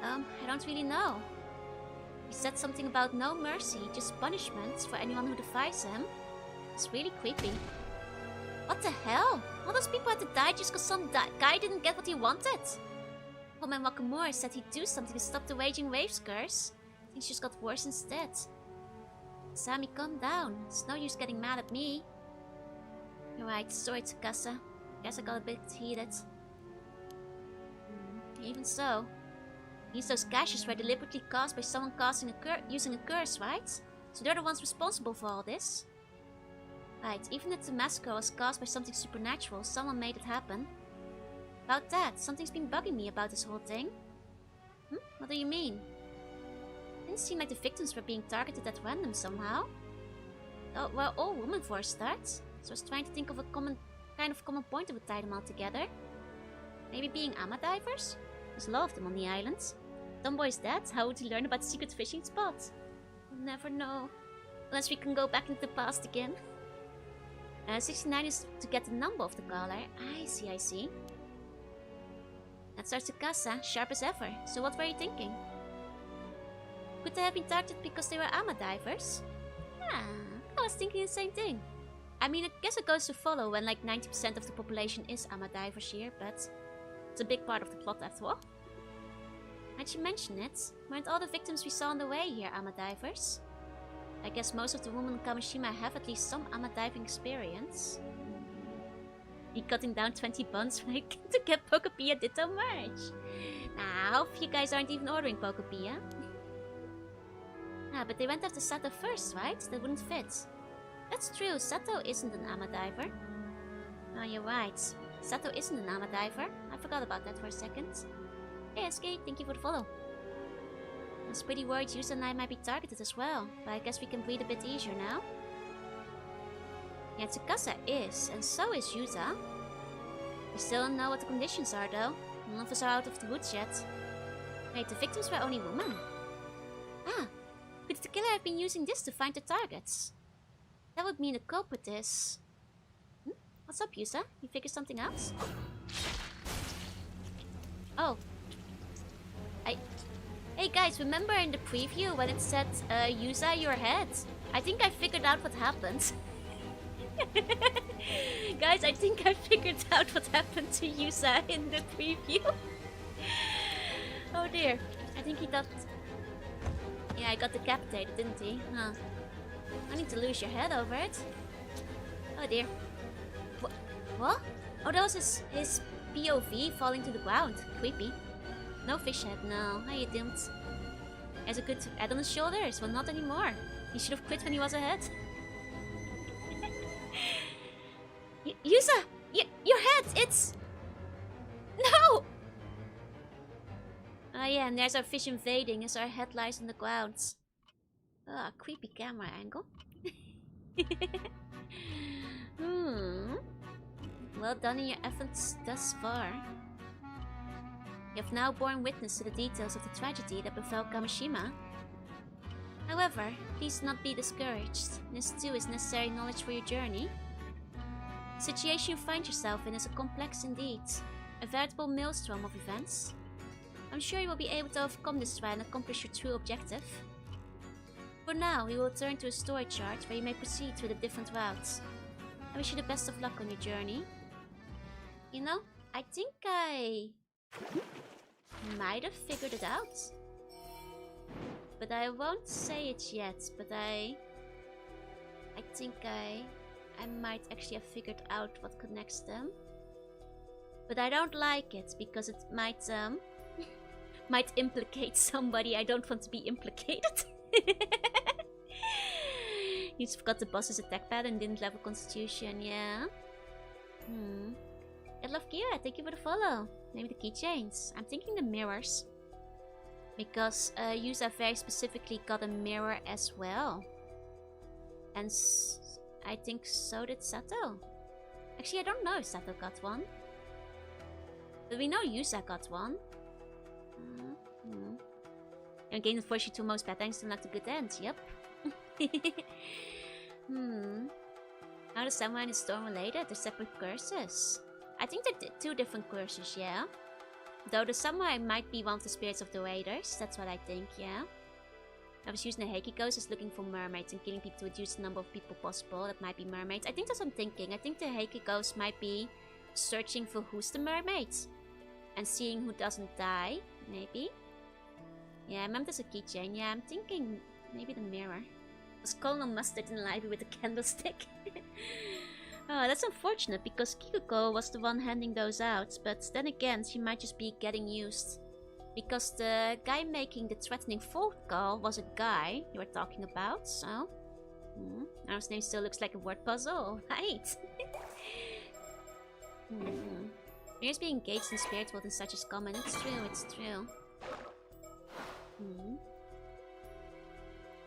Speaker 1: I don't really know. He said something about no mercy, just punishments for anyone who defies him. It's really creepy. What the hell? All those people had to die just because some guy didn't get what he wanted. Homan Wakamura said he'd do something to stop the Raging Waves curse. Things just got worse instead. Sammy, calm down. It's no use getting mad at me. You're right, sorry Tsukasa. Guess I got a bit heated. Even so. Means those gashes were deliberately caused by someone using a curse, right? So they're the ones responsible for all this. Right, even if the massacre was caused by something supernatural, someone made it happen. About that, something's been bugging me about this whole thing. What do you mean? Didn't seem like the victims were being targeted at random somehow. Oh, well, all women for a start. So I was trying to think of a common point that would tie them all together. Maybe being ama divers? There's a lot of them on the islands. Tomboy's dead. How would he learn about the secret fishing spot? We'll never know. Unless we can go back into the past again. 69 is to get the number of the caller. I see. That's our Tsukasa, sharp as ever. So what were you thinking? Could they have been targeted because they were ama divers? Yeah, I was thinking the same thing. I mean, I guess it goes to follow when like 90% of the population is ama divers here, but it's a big part of the plot after all. How'd you mention it? Weren't all the victims we saw on the way here ama divers? I guess most of the women in Kamishima have at least some ama diving experience. Me cutting down 20 buns to get Pokopia Ditto merch. Nah, I hope you guys aren't even ordering Pokopia. Ah, but they went after Sato first, right? That wouldn't fit. That's true, Sato isn't an ama diver. Oh, you're right. Sato isn't an ama diver. I forgot about that for a second. Hey SK, thank you for the follow. I was pretty worried Yusa and I might be targeted as well, but I guess we can breathe a bit easier now. Yeah, Tsukasa is, and so is Yusa. We still don't know what the conditions are though. None of us are out of the woods yet. Wait, the victims were only women. Ah, could the killer have been using this to find the targets? That would mean the culprit is... What's up, Yusa? You figured something out? Oh. Hey guys, remember in the preview when it said, Yusa, your head? I think I figured out what happened. Guys, I think I figured out what happened to Yusa in the preview. Oh dear. I think he got... Yeah, he got decapitated, didn't he? Huh. I need to lose your head over it. Oh dear. What? Oh, that was his POV falling to the ground. Creepy. No fish head, no. I didn't. He has a good head on his shoulders. Well, not anymore. He should have quit when he was ahead. Yusa! Your head! It's... No! Oh yeah, and there's our fish invading as our head lies on the ground. Ah, creepy camera angle. Well done in your efforts thus far. You have now borne witness to the details of the tragedy that befell Kamishima. However, please do not be discouraged. This too is necessary knowledge for your journey. The situation you find yourself in is a complex indeed, a veritable maelstrom of events. I'm sure you will be able to overcome this trial and accomplish your true objective. For now, we will turn to a story chart where you may proceed through the different routes. I wish you the best of luck on your journey. You know, I think I might have figured it out. But I won't say it yet, but I think I might actually have figured out what connects them. But I don't like it because it might might implicate somebody I don't want to be implicated. You just forgot the boss's attack pad and didn't level constitution, yeah. I love Kira, thank you for the follow. Maybe the keychains. I'm thinking the mirrors. Because Yusa very specifically got a mirror as well. And I think so did Sato. Actually, I don't know if Sato got one. But we know Yusa got one. And gained the fortune to most bad thanks to not the good end. Yep. How the samurai and the storm related? They're separate curses. I think they're two different curses, yeah. Though the samurai might be one of the spirits of the raiders. That's what I think, yeah. I was using the Heiki ghost as looking for mermaids and killing people to reduce the number of people possible. That might be mermaids. I think that's what I'm thinking. I think the Heiki ghost might be searching for who's the mermaid. And seeing who doesn't die, maybe. Yeah, I remember there's a keychain. Yeah, I'm thinking maybe the mirror. Was Colonel Mustard in the library with a candlestick? Oh, that's unfortunate because Kikuko was the one handing those out. But then again, she might just be getting used. Because the guy making the threatening phone call was a guy you were talking about, so... Now his name still looks like a word puzzle, right? Here's being engaged in the spirit world and such is common. It's true, it's true.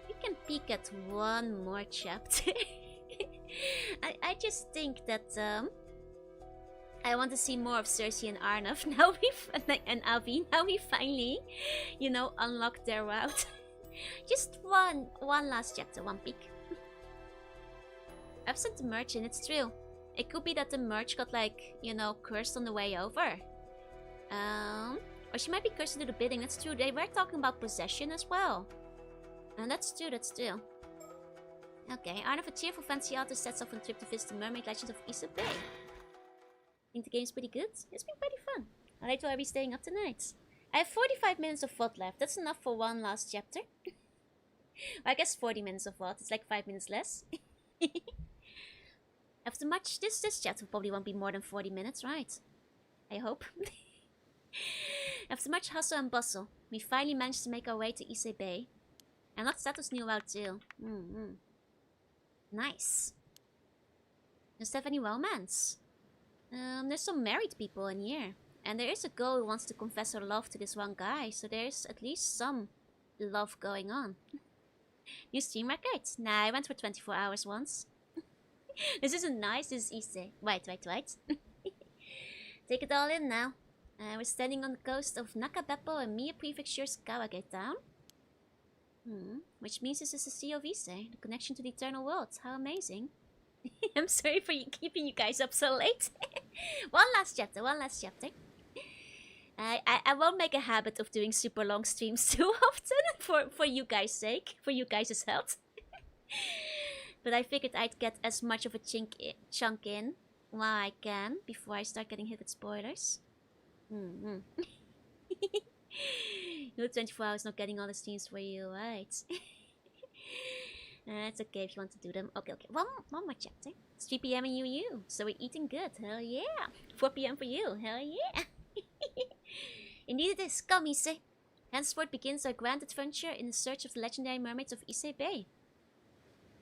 Speaker 1: We can peek at one more chapter. I just think that I want to see more of Cersei and Arnov now and Avi. Now we finally, you know, unlocked their route. Just one last chapter, one peek. I've sent the merch in, it's true. It could be that the merch got like, you know, cursed on the way over. Or she might be cursed into the bidding, that's true. They were talking about possession as well. And that's true, that's true. Okay, Arnov, a cheerful fancy artist, sets off on a trip to visit the Mermaid Legends of Issa Bay. Think the game's pretty good? It's been pretty fun. How late will I be staying up tonight? I have 45 minutes of VOD left. That's enough for one last chapter. Well, I guess 40 minutes of VOD. It's like 5 minutes less. After much, this chapter probably won't be more than 40 minutes, right? I hope. After much hustle and bustle, we finally managed to make our way to Issei Bay. And lots Sato's new out too. Nice. Does it have any romance? There's some married people in here. And there is a girl who wants to confess her love to this one guy. So there's at least some love going on. New stream record? Nah, I went for 24 hours once. This isn't nice, this is easy. Wait. Take it all in now. We're standing on the coast of Nakabeppo and Mie Prefecture's Kawage town. Which means this is the Sea of Ise, the connection to the eternal world. How amazing. I'm sorry for keeping you guys up so late. One last chapter. I won't make a habit of doing super long streams too often for you guys' sake, for you guys' health. But I figured I'd get as much of a chunk in while I can before I start getting hit with spoilers. No 24 hours not getting all the streams for you, right? It's okay if you want to do them. Okay. One more chapter. It's 3 PM in UU, so we're eating good. Hell yeah. 4 PM for you. Hell yeah. Indeed it is. Come, Issei. Henceforth begins our grand adventure in the search of the legendary mermaids of Issei Bay.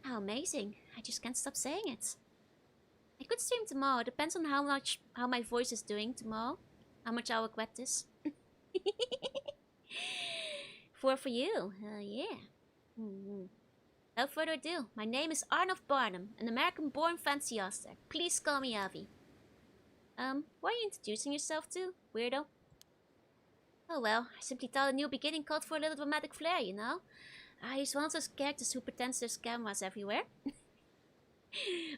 Speaker 1: How amazing. I just can't stop saying it. I could stream tomorrow. Depends on how my voice is doing tomorrow. How much I'll regret this. 4 for you. Hell yeah. Without further ado, my name is Arnov Barnum, an American-born fancy oster. Please call me Avi. Who are you introducing yourself to, weirdo? Oh well, I simply thought a new beginning called for a little dramatic flair, you know? He's one of those characters who pretends there's cameras everywhere.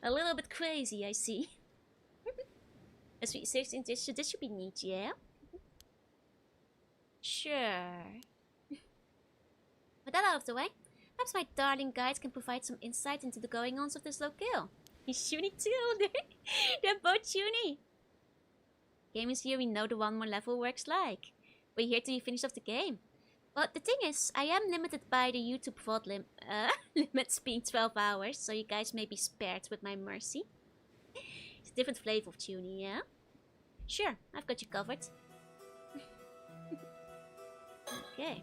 Speaker 1: A little bit crazy, I see. As we say, this should be neat, yeah? Sure. With that out of the way, perhaps my darling guides can provide some insight into the goings-ons of this locale. He's Shuni too! They're both Shuni! Game is here, we know the one more level works like. We're here till you finish off the game. Well, the thing is, I am limited by the YouTube VOD limits being 12 hours, so you guys may be spared with my mercy. It's a different flavor of Shuni, yeah? Sure, I've got you covered. Okay.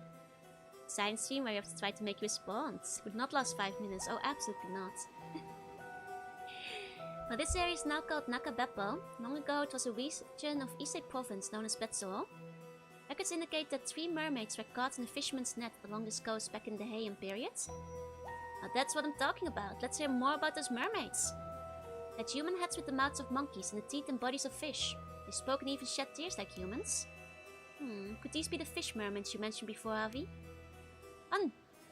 Speaker 1: Science stream where you have to try to make you respond. Would not last 5 minutes. Oh, absolutely not. Well, this area is now called Nakabeppo. Long ago, it was a region of Issei province known as Betsuo. Back records indicate that 3 mermaids were caught in a fisherman's net along this coast back in the Heian period. Now that's what I'm talking about. Let's hear more about those mermaids. They had human heads with the mouths of monkeys and the teeth and bodies of fish. They spoke and even shed tears like humans. Could these be the fish mermaids you mentioned before, Avi?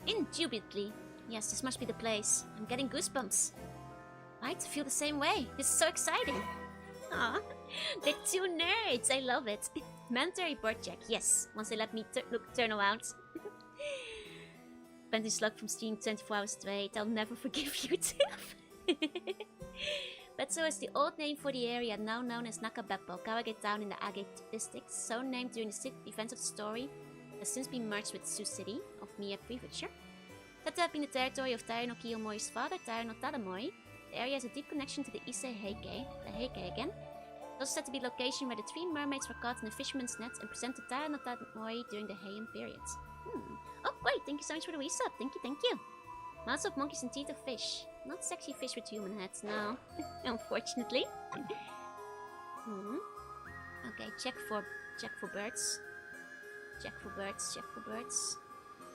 Speaker 1: Indubitably. Yes, this must be the place. I'm getting goosebumps. Right, I feel the same way. This is so exciting. Aw, they're 2 nerds. I love it. Mandatory board check. Yes, once they let me turn around. Bentley slug from stealing 24 hours straight. I'll never forgive you, Tiff. Betso is the old name for the area now known as Nakabeppo, Kawage Town in the Agate district, so named during the events of the story, has since been merged with Sioux City of Mie Prefecture. Said to have been the territory of Taira no Kiyomoi's father, Taira no Tadamoi, the area has a deep connection to the Issei Heike, the Heike again. It's also said to be the location where the 3 mermaids were caught in a fisherman's net and presented to Taira no Tadamoi during the Heian period. Oh, wait, thank you so much for the resub. Thank you. Mouths of monkeys and teeth of fish. Not sexy fish with human heads, no. Unfortunately. Okay, check for birds. Check for birds.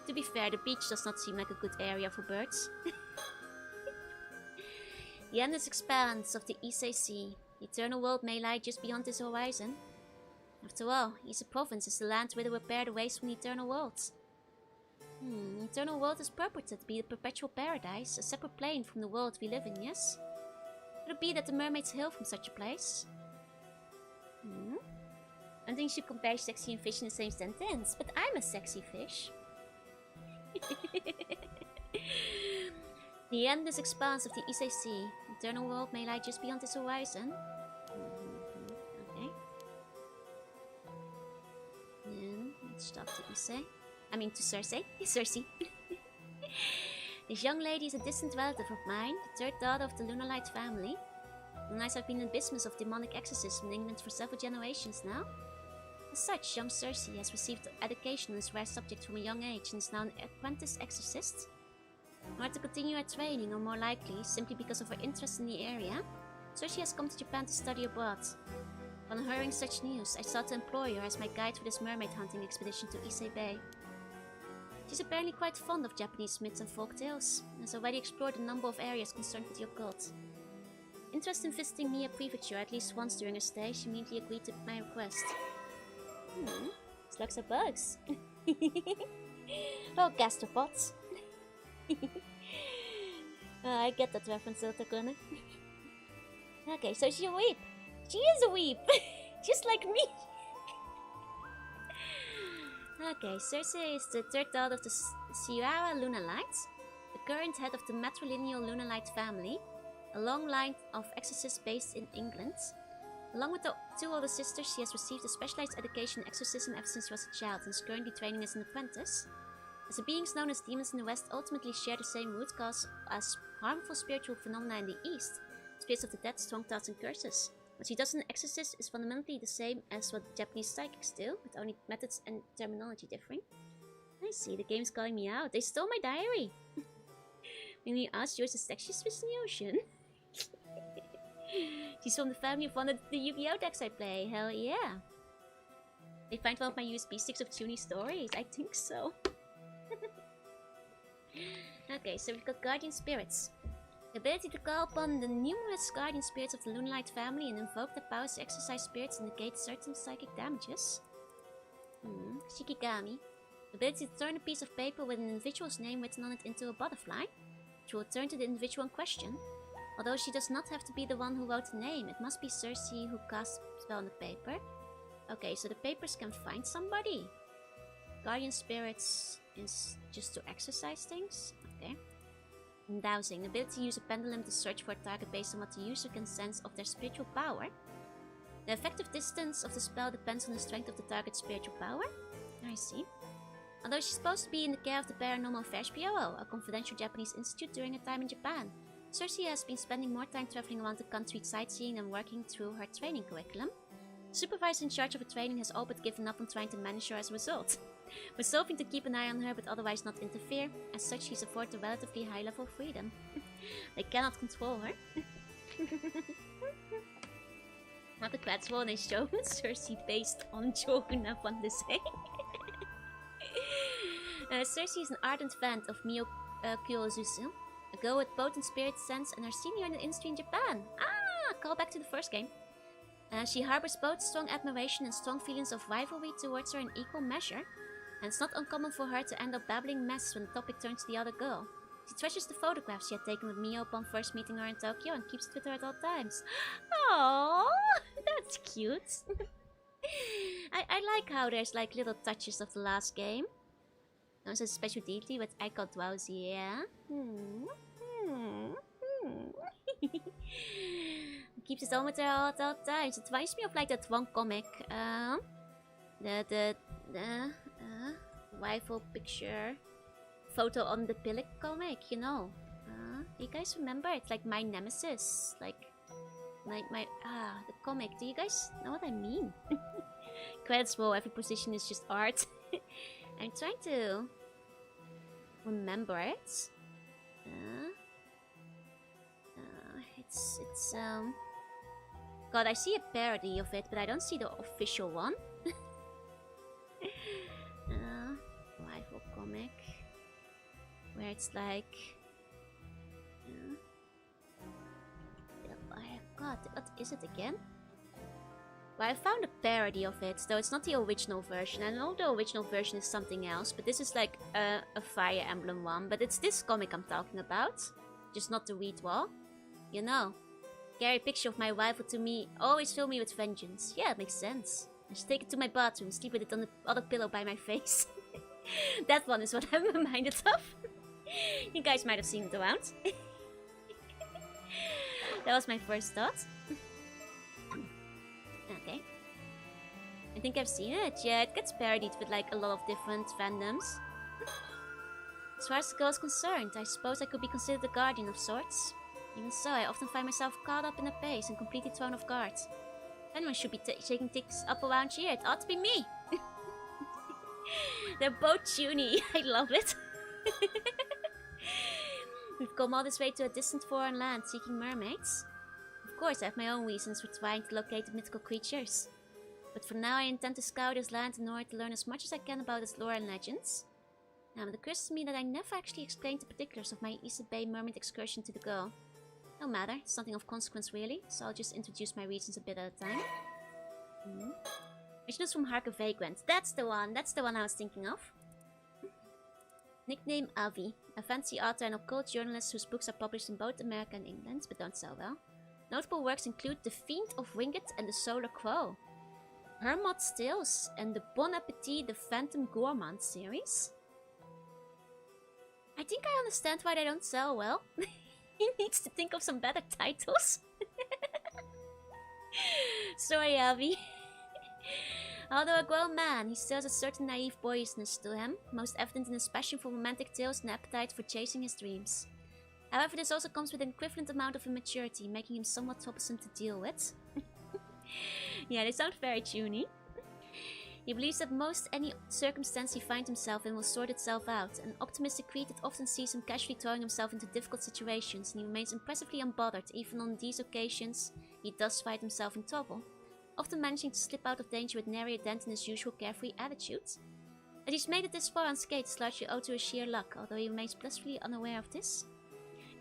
Speaker 1: To be fair, the beach does not seem like a good area for birds. The endless expanse of the Issei Sea. The eternal world may lie just beyond this horizon. After all, Issei Province is the land where they repair the waste from the eternal worlds. The eternal world is purported to be the perpetual paradise, a separate plane from the world we live in, yes? Could it be that the mermaids hail from such a place? I don't think you should compare sexy and fish in the same sentence, but I'm a sexy fish. The endless expanse of the Issei Sea. The eternal world may lie just beyond this horizon. Okay. Then, let's talk to Issei. I mean to Cersei. Cersei. This young lady is a distant relative of mine, the 3rd daughter of the Lunarlight family. Lunarlights have been in the business of demonic exorcism in England for several generations now. As such, young Cersei has received education on this rare subject from a young age and is now an apprentice exorcist. In order to continue her training, or more likely, simply because of her interest in the area, Cersei has come to Japan to study abroad. Upon hearing such news, I sought to employ her as my guide for this mermaid hunting expedition to Issei Bay. She's apparently quite fond of Japanese myths and folk tales, and has already explored a number of areas concerned with the occult. Interested in visiting Mie Prefecture at least once during her stay, she immediately agreed to my request. Slugs are bugs. Oh, gastropods. I get that reference, Otakuna. Okay, so she's a weep. She is a weep! Just like me! Okay, Cersei is the 3rd daughter of the Sierra Lunarlights, the current head of the matrilineal Lunarlight family, a long line of exorcists based in England. Along with the 2 older sisters, she has received a specialized education in exorcism ever since she was a child and is currently training as an apprentice. As the beings known as demons in the West ultimately share the same root cause as harmful spiritual phenomena in the East, spirits of the dead, strong thoughts and curses. What she does in exorcist is fundamentally the same as what Japanese psychics do, with only methods and terminology differing. I see, the game's calling me out. They stole my diary! When we asked, yours is sexiest fish in the ocean. She's from the family of one of the Yu-Gi-Oh decks I play. Hell yeah! They find one of my USB sticks of Junie stories. I think so. Okay, so we've got guardian spirits. The ability to call upon the numerous guardian spirits of the Lunarlight family and invoke their powers to exercise spirits and negate certain psychic damages. Shikigami. The ability to turn a piece of paper with an individual's name written on it into a butterfly, which will turn to the individual in question. Although she does not have to be the one who wrote the name, it must be Cersei who cast the spell on the paper. Okay, so the papers can find somebody. Guardian spirits is just to exercise things. Okay. Dowsing. The ability to use a pendulum to search for a target based on what the user can sense of their spiritual power. The effective distance of the spell depends on the strength of the target's spiritual power. I see. Although she's supposed to be in the care of the Paranormal Affairs Bureau, a confidential Japanese institute during her time in Japan, Cersei has been spending more time traveling around the country sightseeing and working through her training curriculum. The supervisor in charge of her training has all but given up on trying to manage her as a result. Resolving to keep an eye on her but otherwise not interfere, as such she's afforded a relatively high level of freedom. They cannot control her. Not the Quet's one is shown. Cersei based on Jorunna, fun to say. Cersei is an ardent fan of Mio Kyozuzu, a girl with potent spirit sense and her senior in the industry in Japan. Ah, call back to the first game. She harbors both strong admiration and strong feelings of rivalry towards her in equal measure, and it's not uncommon for her to end up babbling mess when the topic turns to the other girl. She treasures the photographs she had taken with Mio upon first meeting her in Tokyo and keeps it with her at all times. Aww, that's cute. I like how there's like little touches of the last game. Also special deity with I got drowsy, yeah? Keeps it on with her at all times. It reminds me of like that one comic. The rifle picture photo on the Pillock comic, you know. You guys remember? It's like my nemesis. Like my the comic. Do you guys know what I mean? Credits roll, every position is just art. I'm trying to remember it. It's God, I see a parody of it, but I don't see the official one. Rival comic. Where it's like... God, what is it again? Well, I found a parody of it, though it's not the original version. I know the original version is something else, but this is like a Fire Emblem one. But it's this comic I'm talking about, just not the redraw. You know, scary picture of my rival to me always fill me with vengeance. Yeah, it makes sense. I should take it to my bathroom and sleep with it on the other pillow by my face. That one is what I'm reminded of. You guys might have seen it around. That was my first thought. Okay. I think I've seen it. Yeah, it gets parodied with like a lot of different fandoms. As far as the girl is concerned, I suppose I could be considered a guardian of sorts. Even so, I often find myself caught up in a pace and completely thrown off guard. If anyone should be taking things up around here, it ought to be me. They're both tuney. I love it. We've come all this way to a distant foreign land seeking mermaids. Of course, I have my own reasons for trying to locate the mythical creatures. But for now, I intend to scour this land in order to learn as much as I can about its lore and legends. Now, it occurs to me that I never actually explained the particulars of my Issa Bay mermaid excursion to the girl. No matter, it's nothing of consequence really, so I'll just introduce my reasons a bit at a time. Missions from Harker Vagrant. That's the one I was thinking of. Nickname Avi, a fancy author and occult journalist whose books are published in both America and England, but don't sell well. Notable works include The Fiend of Ringgit and The Solar Crow, Hermod's Tales, and the Bon Appetit the Phantom Gourmand series. I think I understand why they don't sell well. He needs to think of some better titles. Sorry, Avi. Although a grown man, he still has a certain naive boyishness to him, most evident in his passion for romantic tales and appetite for chasing his dreams. However, this also comes with an equivalent amount of immaturity, making him somewhat troublesome to deal with. Yeah, they sound very tuney. He believes that most any circumstance he finds himself in will sort itself out, an optimistic creed that often sees him casually throwing himself into difficult situations, and he remains impressively unbothered. Even on these occasions, he does find himself in trouble, often managing to slip out of danger with nary a dent in his usual carefree attitude. That he's made it this far unscathed is largely owed to his sheer luck, although he remains blissfully unaware of this.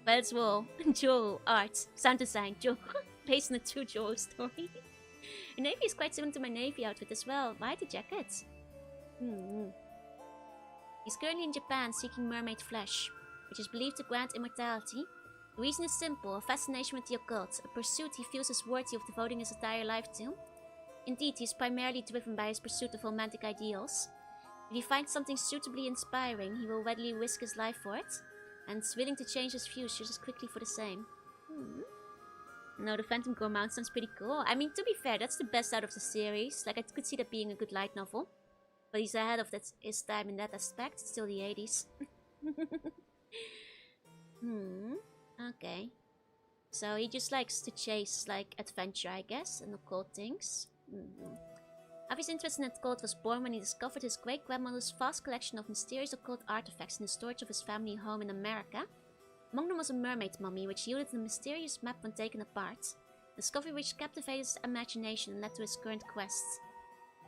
Speaker 1: But it's well, Joel, art, sound design, Joel, based on a true Joel story. Your navy is quite similar to my navy outfit as well. Why the jacket? He's currently in Japan seeking mermaid flesh, which is believed to grant immortality. The reason is simple, a fascination with the occult, a pursuit he feels is worthy of devoting his entire life to. Indeed, he is primarily driven by his pursuit of romantic ideals. If he finds something suitably inspiring, he will readily risk his life for it, and is willing to change his views just as quickly for the same. No, the Phantom Gourmand sounds pretty cool. I mean, to be fair, that's the best out of the series. Like, I could see that being a good light novel. But he's ahead of his time in that aspect. It's still the 80s. Okay. So he just likes to chase, like, adventure, I guess, and occult things. Avi's interest in occult was born when he discovered his great-grandmother's vast collection of mysterious occult artifacts in the storage of his family home in America. Among them was a mermaid mummy, which yielded a mysterious map when taken apart. discovery which captivated his imagination and led to his current quests.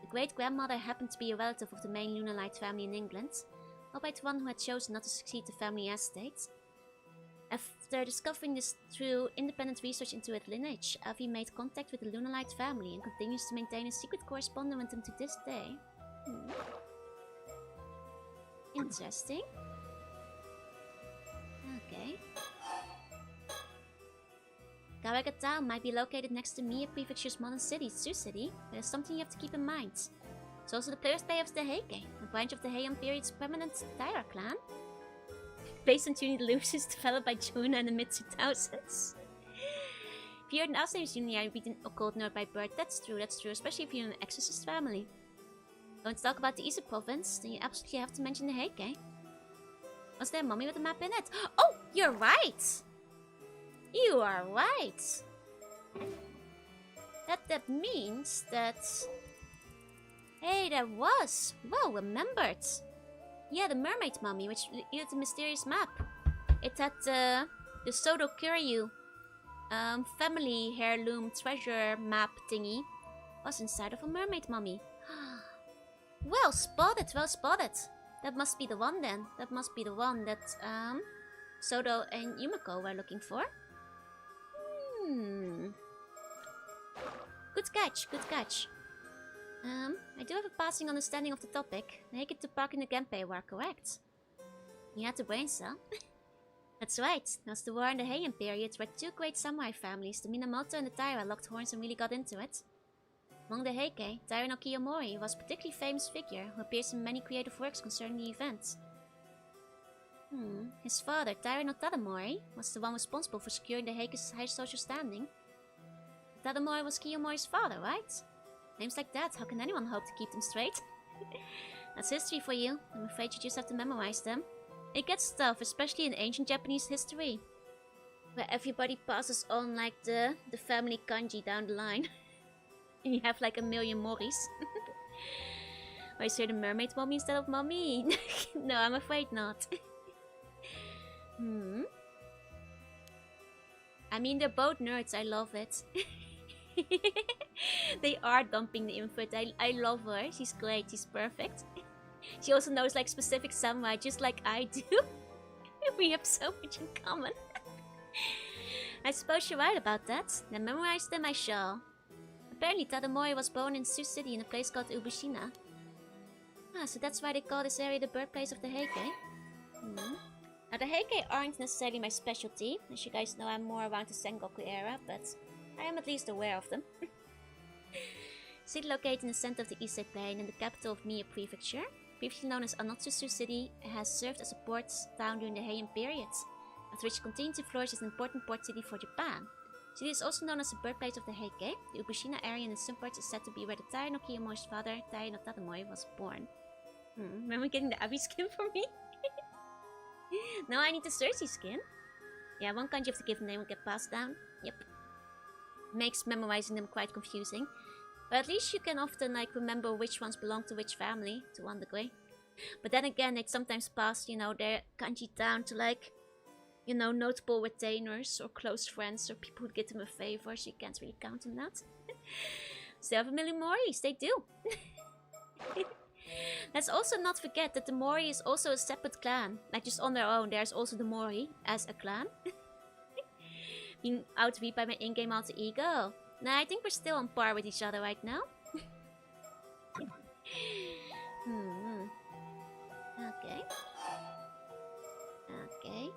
Speaker 1: The great-grandmother happened to be a relative of the main Lunalite family in England, albeit one who had chosen not to succeed the family estate. After discovering this through independent research into its lineage, Avi made contact with the Lunalite family and continues to maintain a secret correspondence with them to this day. Interesting. Okay. Garaga Town might be located next to Mia Prefecture's modern city, Sioux City, but there's something you have to keep in mind. It's also the birthday of the Heike, a branch of the Heian period's permanent Taira clan. Based on tuned illusions developed by Jorunna in the mid-2000s. If you're an Alzheimer's Junior, you'd be an occult nerd by birth. That's true, especially if you're an exorcist family. Going to talk about the Eastern province, then you absolutely have to mention the Heike. Was there a mummy with a map in it? Oh, you're right! You are right! That means that... Hey, there was! Well remembered! Yeah, the mermaid mummy, which yielded a mysterious map. It had the Sodo Kuryu family heirloom treasure map thingy was inside of a mermaid mummy. Well spotted, well spotted. That must be the one then. That must be the one that Sodo and Yumiko were looking for. Good catch, good catch. I do have a passing understanding of the topic. The Heike to Park in the Genpei were correct. You had the brain cell. That's right. There was the war in the Heian period where two great samurai families, the Minamoto and the Taira, locked horns and really got into it. Among the Heike, Taira no Kiyomori was a particularly famous figure who appears in many creative works concerning the event. His father, Taira no Tadamori, was the one responsible for securing the Heike's high social standing. Tadamori was Kiyomori's father, right? Names like that, how can anyone hope to keep them straight? That's history for you. I'm afraid you just have to memorize them. It gets tough, especially in ancient Japanese history, where everybody passes on like the family kanji down the line. And you have like a million moris. Or is there the mermaid mommy instead of mommy? No, I'm afraid not. I mean, they're both nerds, I love it. They are dumping the info. I love her. She's great. She's perfect. She also knows like specific samurai, just like I do. We have so much in common. I suppose you're right about that. Then memorize them I shall. Apparently Tadamori was born in Sioux City in a place called Ubushina. Ah, so that's why they call this area the birthplace of the Heike. Now the Heike aren't necessarily my specialty. As you guys know, I'm more around the Sengoku era, but I am at least aware of them. City located in the center of the Eastside Plain and the capital of Mie Prefecture, previously known as Anotsusu City, has served as a port town during the Heian period, after which it continued to flourish as an important port city for Japan. The city is also known as the birthplace of the Heike. The Ubushina area in some parts is said to be where the Taira no Kiyomori's father, Taira no Tadamori, was born. Remember getting the Abi skin for me? Now I need the Cersei skin. Yeah, one kanji of the given name will get passed down. Yep. Makes memorizing them quite confusing. But at least you can often like remember which ones belong to which family, to one degree. But then again, they'd sometimes pass, you know, their kanji down to like, you know, notable retainers or close friends or people who get them a favor, so you can't really count them out. Still have a million Moris, they do. Let's also not forget that the Mori is also a separate clan. Like just on their own, there's also the Mori as a clan. Being outread by my in-game alter ego. Nah, I think we're still on par with each other right now. Okay. Okay.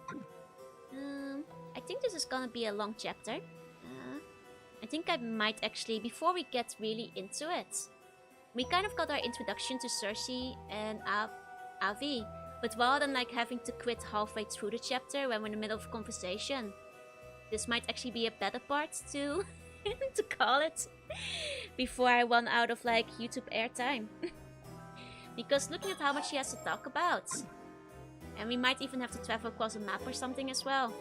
Speaker 1: I think this is gonna be a long chapter. I think I might actually, before we get really into it, we kind of got our introduction to Cersei and Avi, but rather than like having to quit halfway through the chapter when we're in the middle of a conversation, this might actually be a better part to to call it before I run out of like YouTube airtime. Because looking at how much she has to talk about, and we might even have to travel across a map or something as well.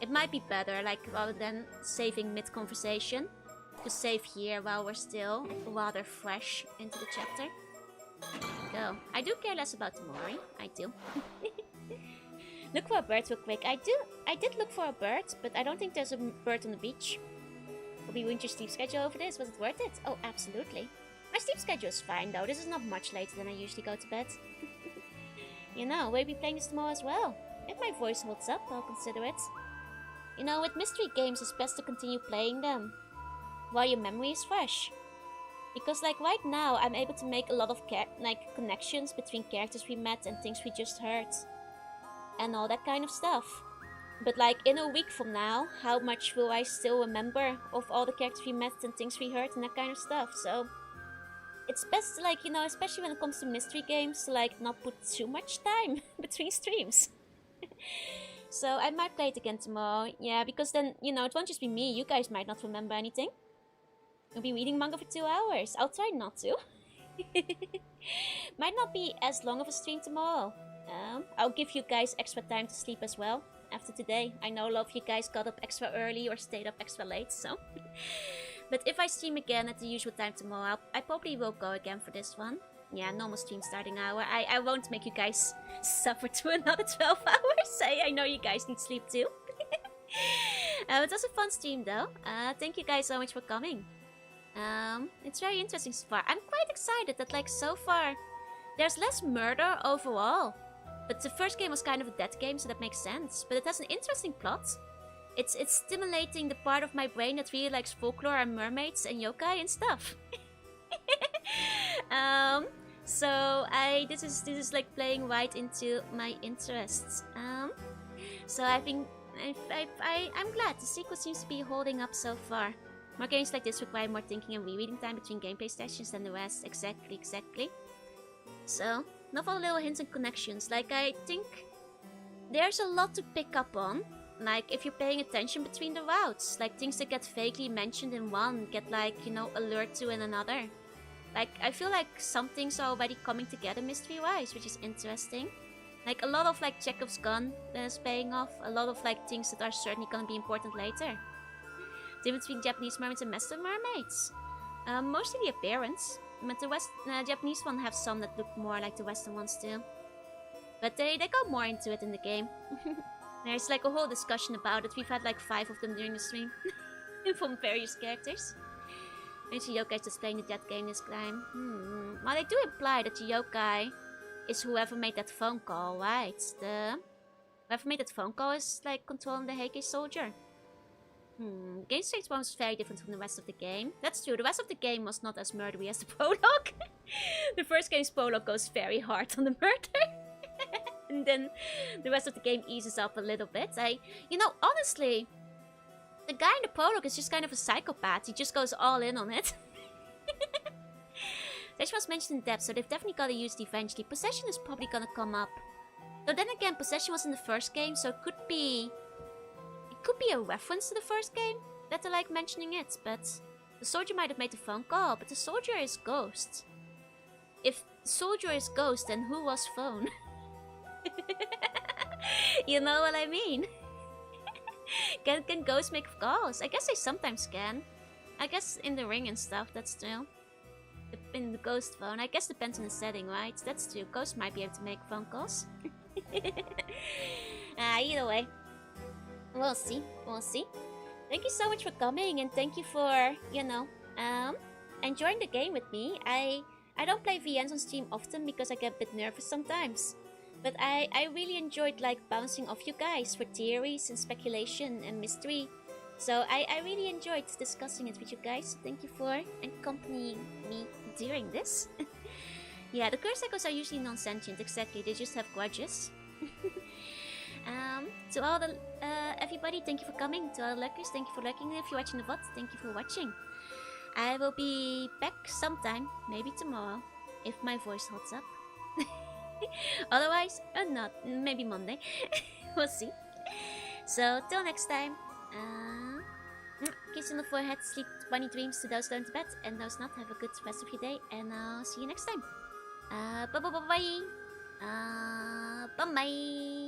Speaker 1: It might be better, like rather than saving mid-conversation, to save here while we're still rather fresh into the chapter. Go. I do care less about the Mori. I do. Look for a bird real quick. I did look for a bird, but I don't think there's a bird on the beach. Will we ruined your sleep schedule over this? Was it worth it? Oh, absolutely. My sleep schedule is fine though. This is not much later than I usually go to bed. You know, we'll be playing this tomorrow as well. If my voice holds up, I'll consider it. You know, with mystery games, it's best to continue playing them while your memory is fresh. Because like right now, I'm able to make a lot of connections between characters we met and things we just heard. And all that kind of stuff. But like in a week from now, how much will I still remember of all the characters we met and things we heard and that kind of stuff? So it's best to like, you know, especially when it comes to mystery games, to like not put too much time between streams. So I might play it again tomorrow. Yeah, because then, you know, it won't just be me. You guys might not remember anything. I'll be reading manga for 2 hours. I'll try not to. Might not be as long of a stream tomorrow. I'll give you guys extra time to sleep as well. After today, I know a lot of you guys got up extra early or stayed up extra late, so... But if I stream again at the usual time tomorrow, I probably will go again for this one. Yeah, normal stream starting hour. I won't make you guys suffer to another 12 hours. I know you guys need sleep too. It was a fun stream though. Thank you guys so much for coming. It's very interesting so far. I'm quite excited that like so far there's less murder overall. But the first game was kind of a dead game, so that makes sense. But it has an interesting plot. It's stimulating the part of my brain that really likes folklore and mermaids and yokai and stuff. So this is like playing right into my interests. So I'm glad the sequel seems to be holding up so far. More games like this require more thinking and rereading time between gameplay sessions than the rest. Exactly. So, novel little hints and connections. Like, I think there's a lot to pick up on. Like, if you're paying attention between the routes. Like, things that get vaguely mentioned in one get, like, you know, alert to in another. Like, I feel like some things are already coming together mystery-wise, which is interesting. Like, a lot of, like, Chekhov's gun is paying off. A lot of, like, things that are certainly gonna be important later. The difference between Japanese mermaids and Western mermaids. Mostly the appearance. But the Japanese one have some that look more like the Western ones too. But they go more into it in the game. There's like a whole discussion about it. We've had like 5 of them during the stream. From various characters. Maybe the yokai is just playing the dead game this time. Well, they do imply that the yokai is whoever made that phone call, right? Whoever made that phone call is like controlling the Heike soldier. Game stage 1 was very different from the rest of the game. That's true, the rest of the game was not as murdery as the prologue. The first game's prologue goes very hard on the murder. And then the rest of the game eases up a little bit. You know, honestly, the guy in the prologue is just kind of a psychopath. He just goes all in on it. This was mentioned in depth, so they've definitely got to use it eventually. Possession is probably gonna come up. But then again, Possession was in the first game, so it could be a reference to the first game that they're like mentioning it, but the soldier might have made the phone call, but the soldier is Ghost. If soldier is Ghost, then who was phone? You know what I mean? Can Ghost make calls? I guess they sometimes can. I guess in the ring and stuff, that's true. In the Ghost phone, I guess depends on the setting, right? That's true. Ghost might be able to make phone calls. Either way. We'll see. Thank you so much for coming, and thank you for, you know, enjoying the game with me. I don't play VNs on stream often because I get a bit nervous sometimes. But I really enjoyed like bouncing off you guys for theories and speculation and mystery. So I really enjoyed discussing it with you guys. Thank you for accompanying me during this. Yeah, the curse echoes are usually non-sentient, exactly. They just have grudges. To all the everybody, thank you for coming. To all the lurkers, thank you for lurking. If you're watching the VOD, thank you for watching. I will be back sometime, maybe tomorrow, if my voice holds up. Otherwise, not. Maybe Monday. We'll see. So, till next time. Kiss on the forehead, sleep bunny dreams to those going to bed, and those not, have a good rest of your day, and I'll see you next time. Bye bye bye bye. Bye bye.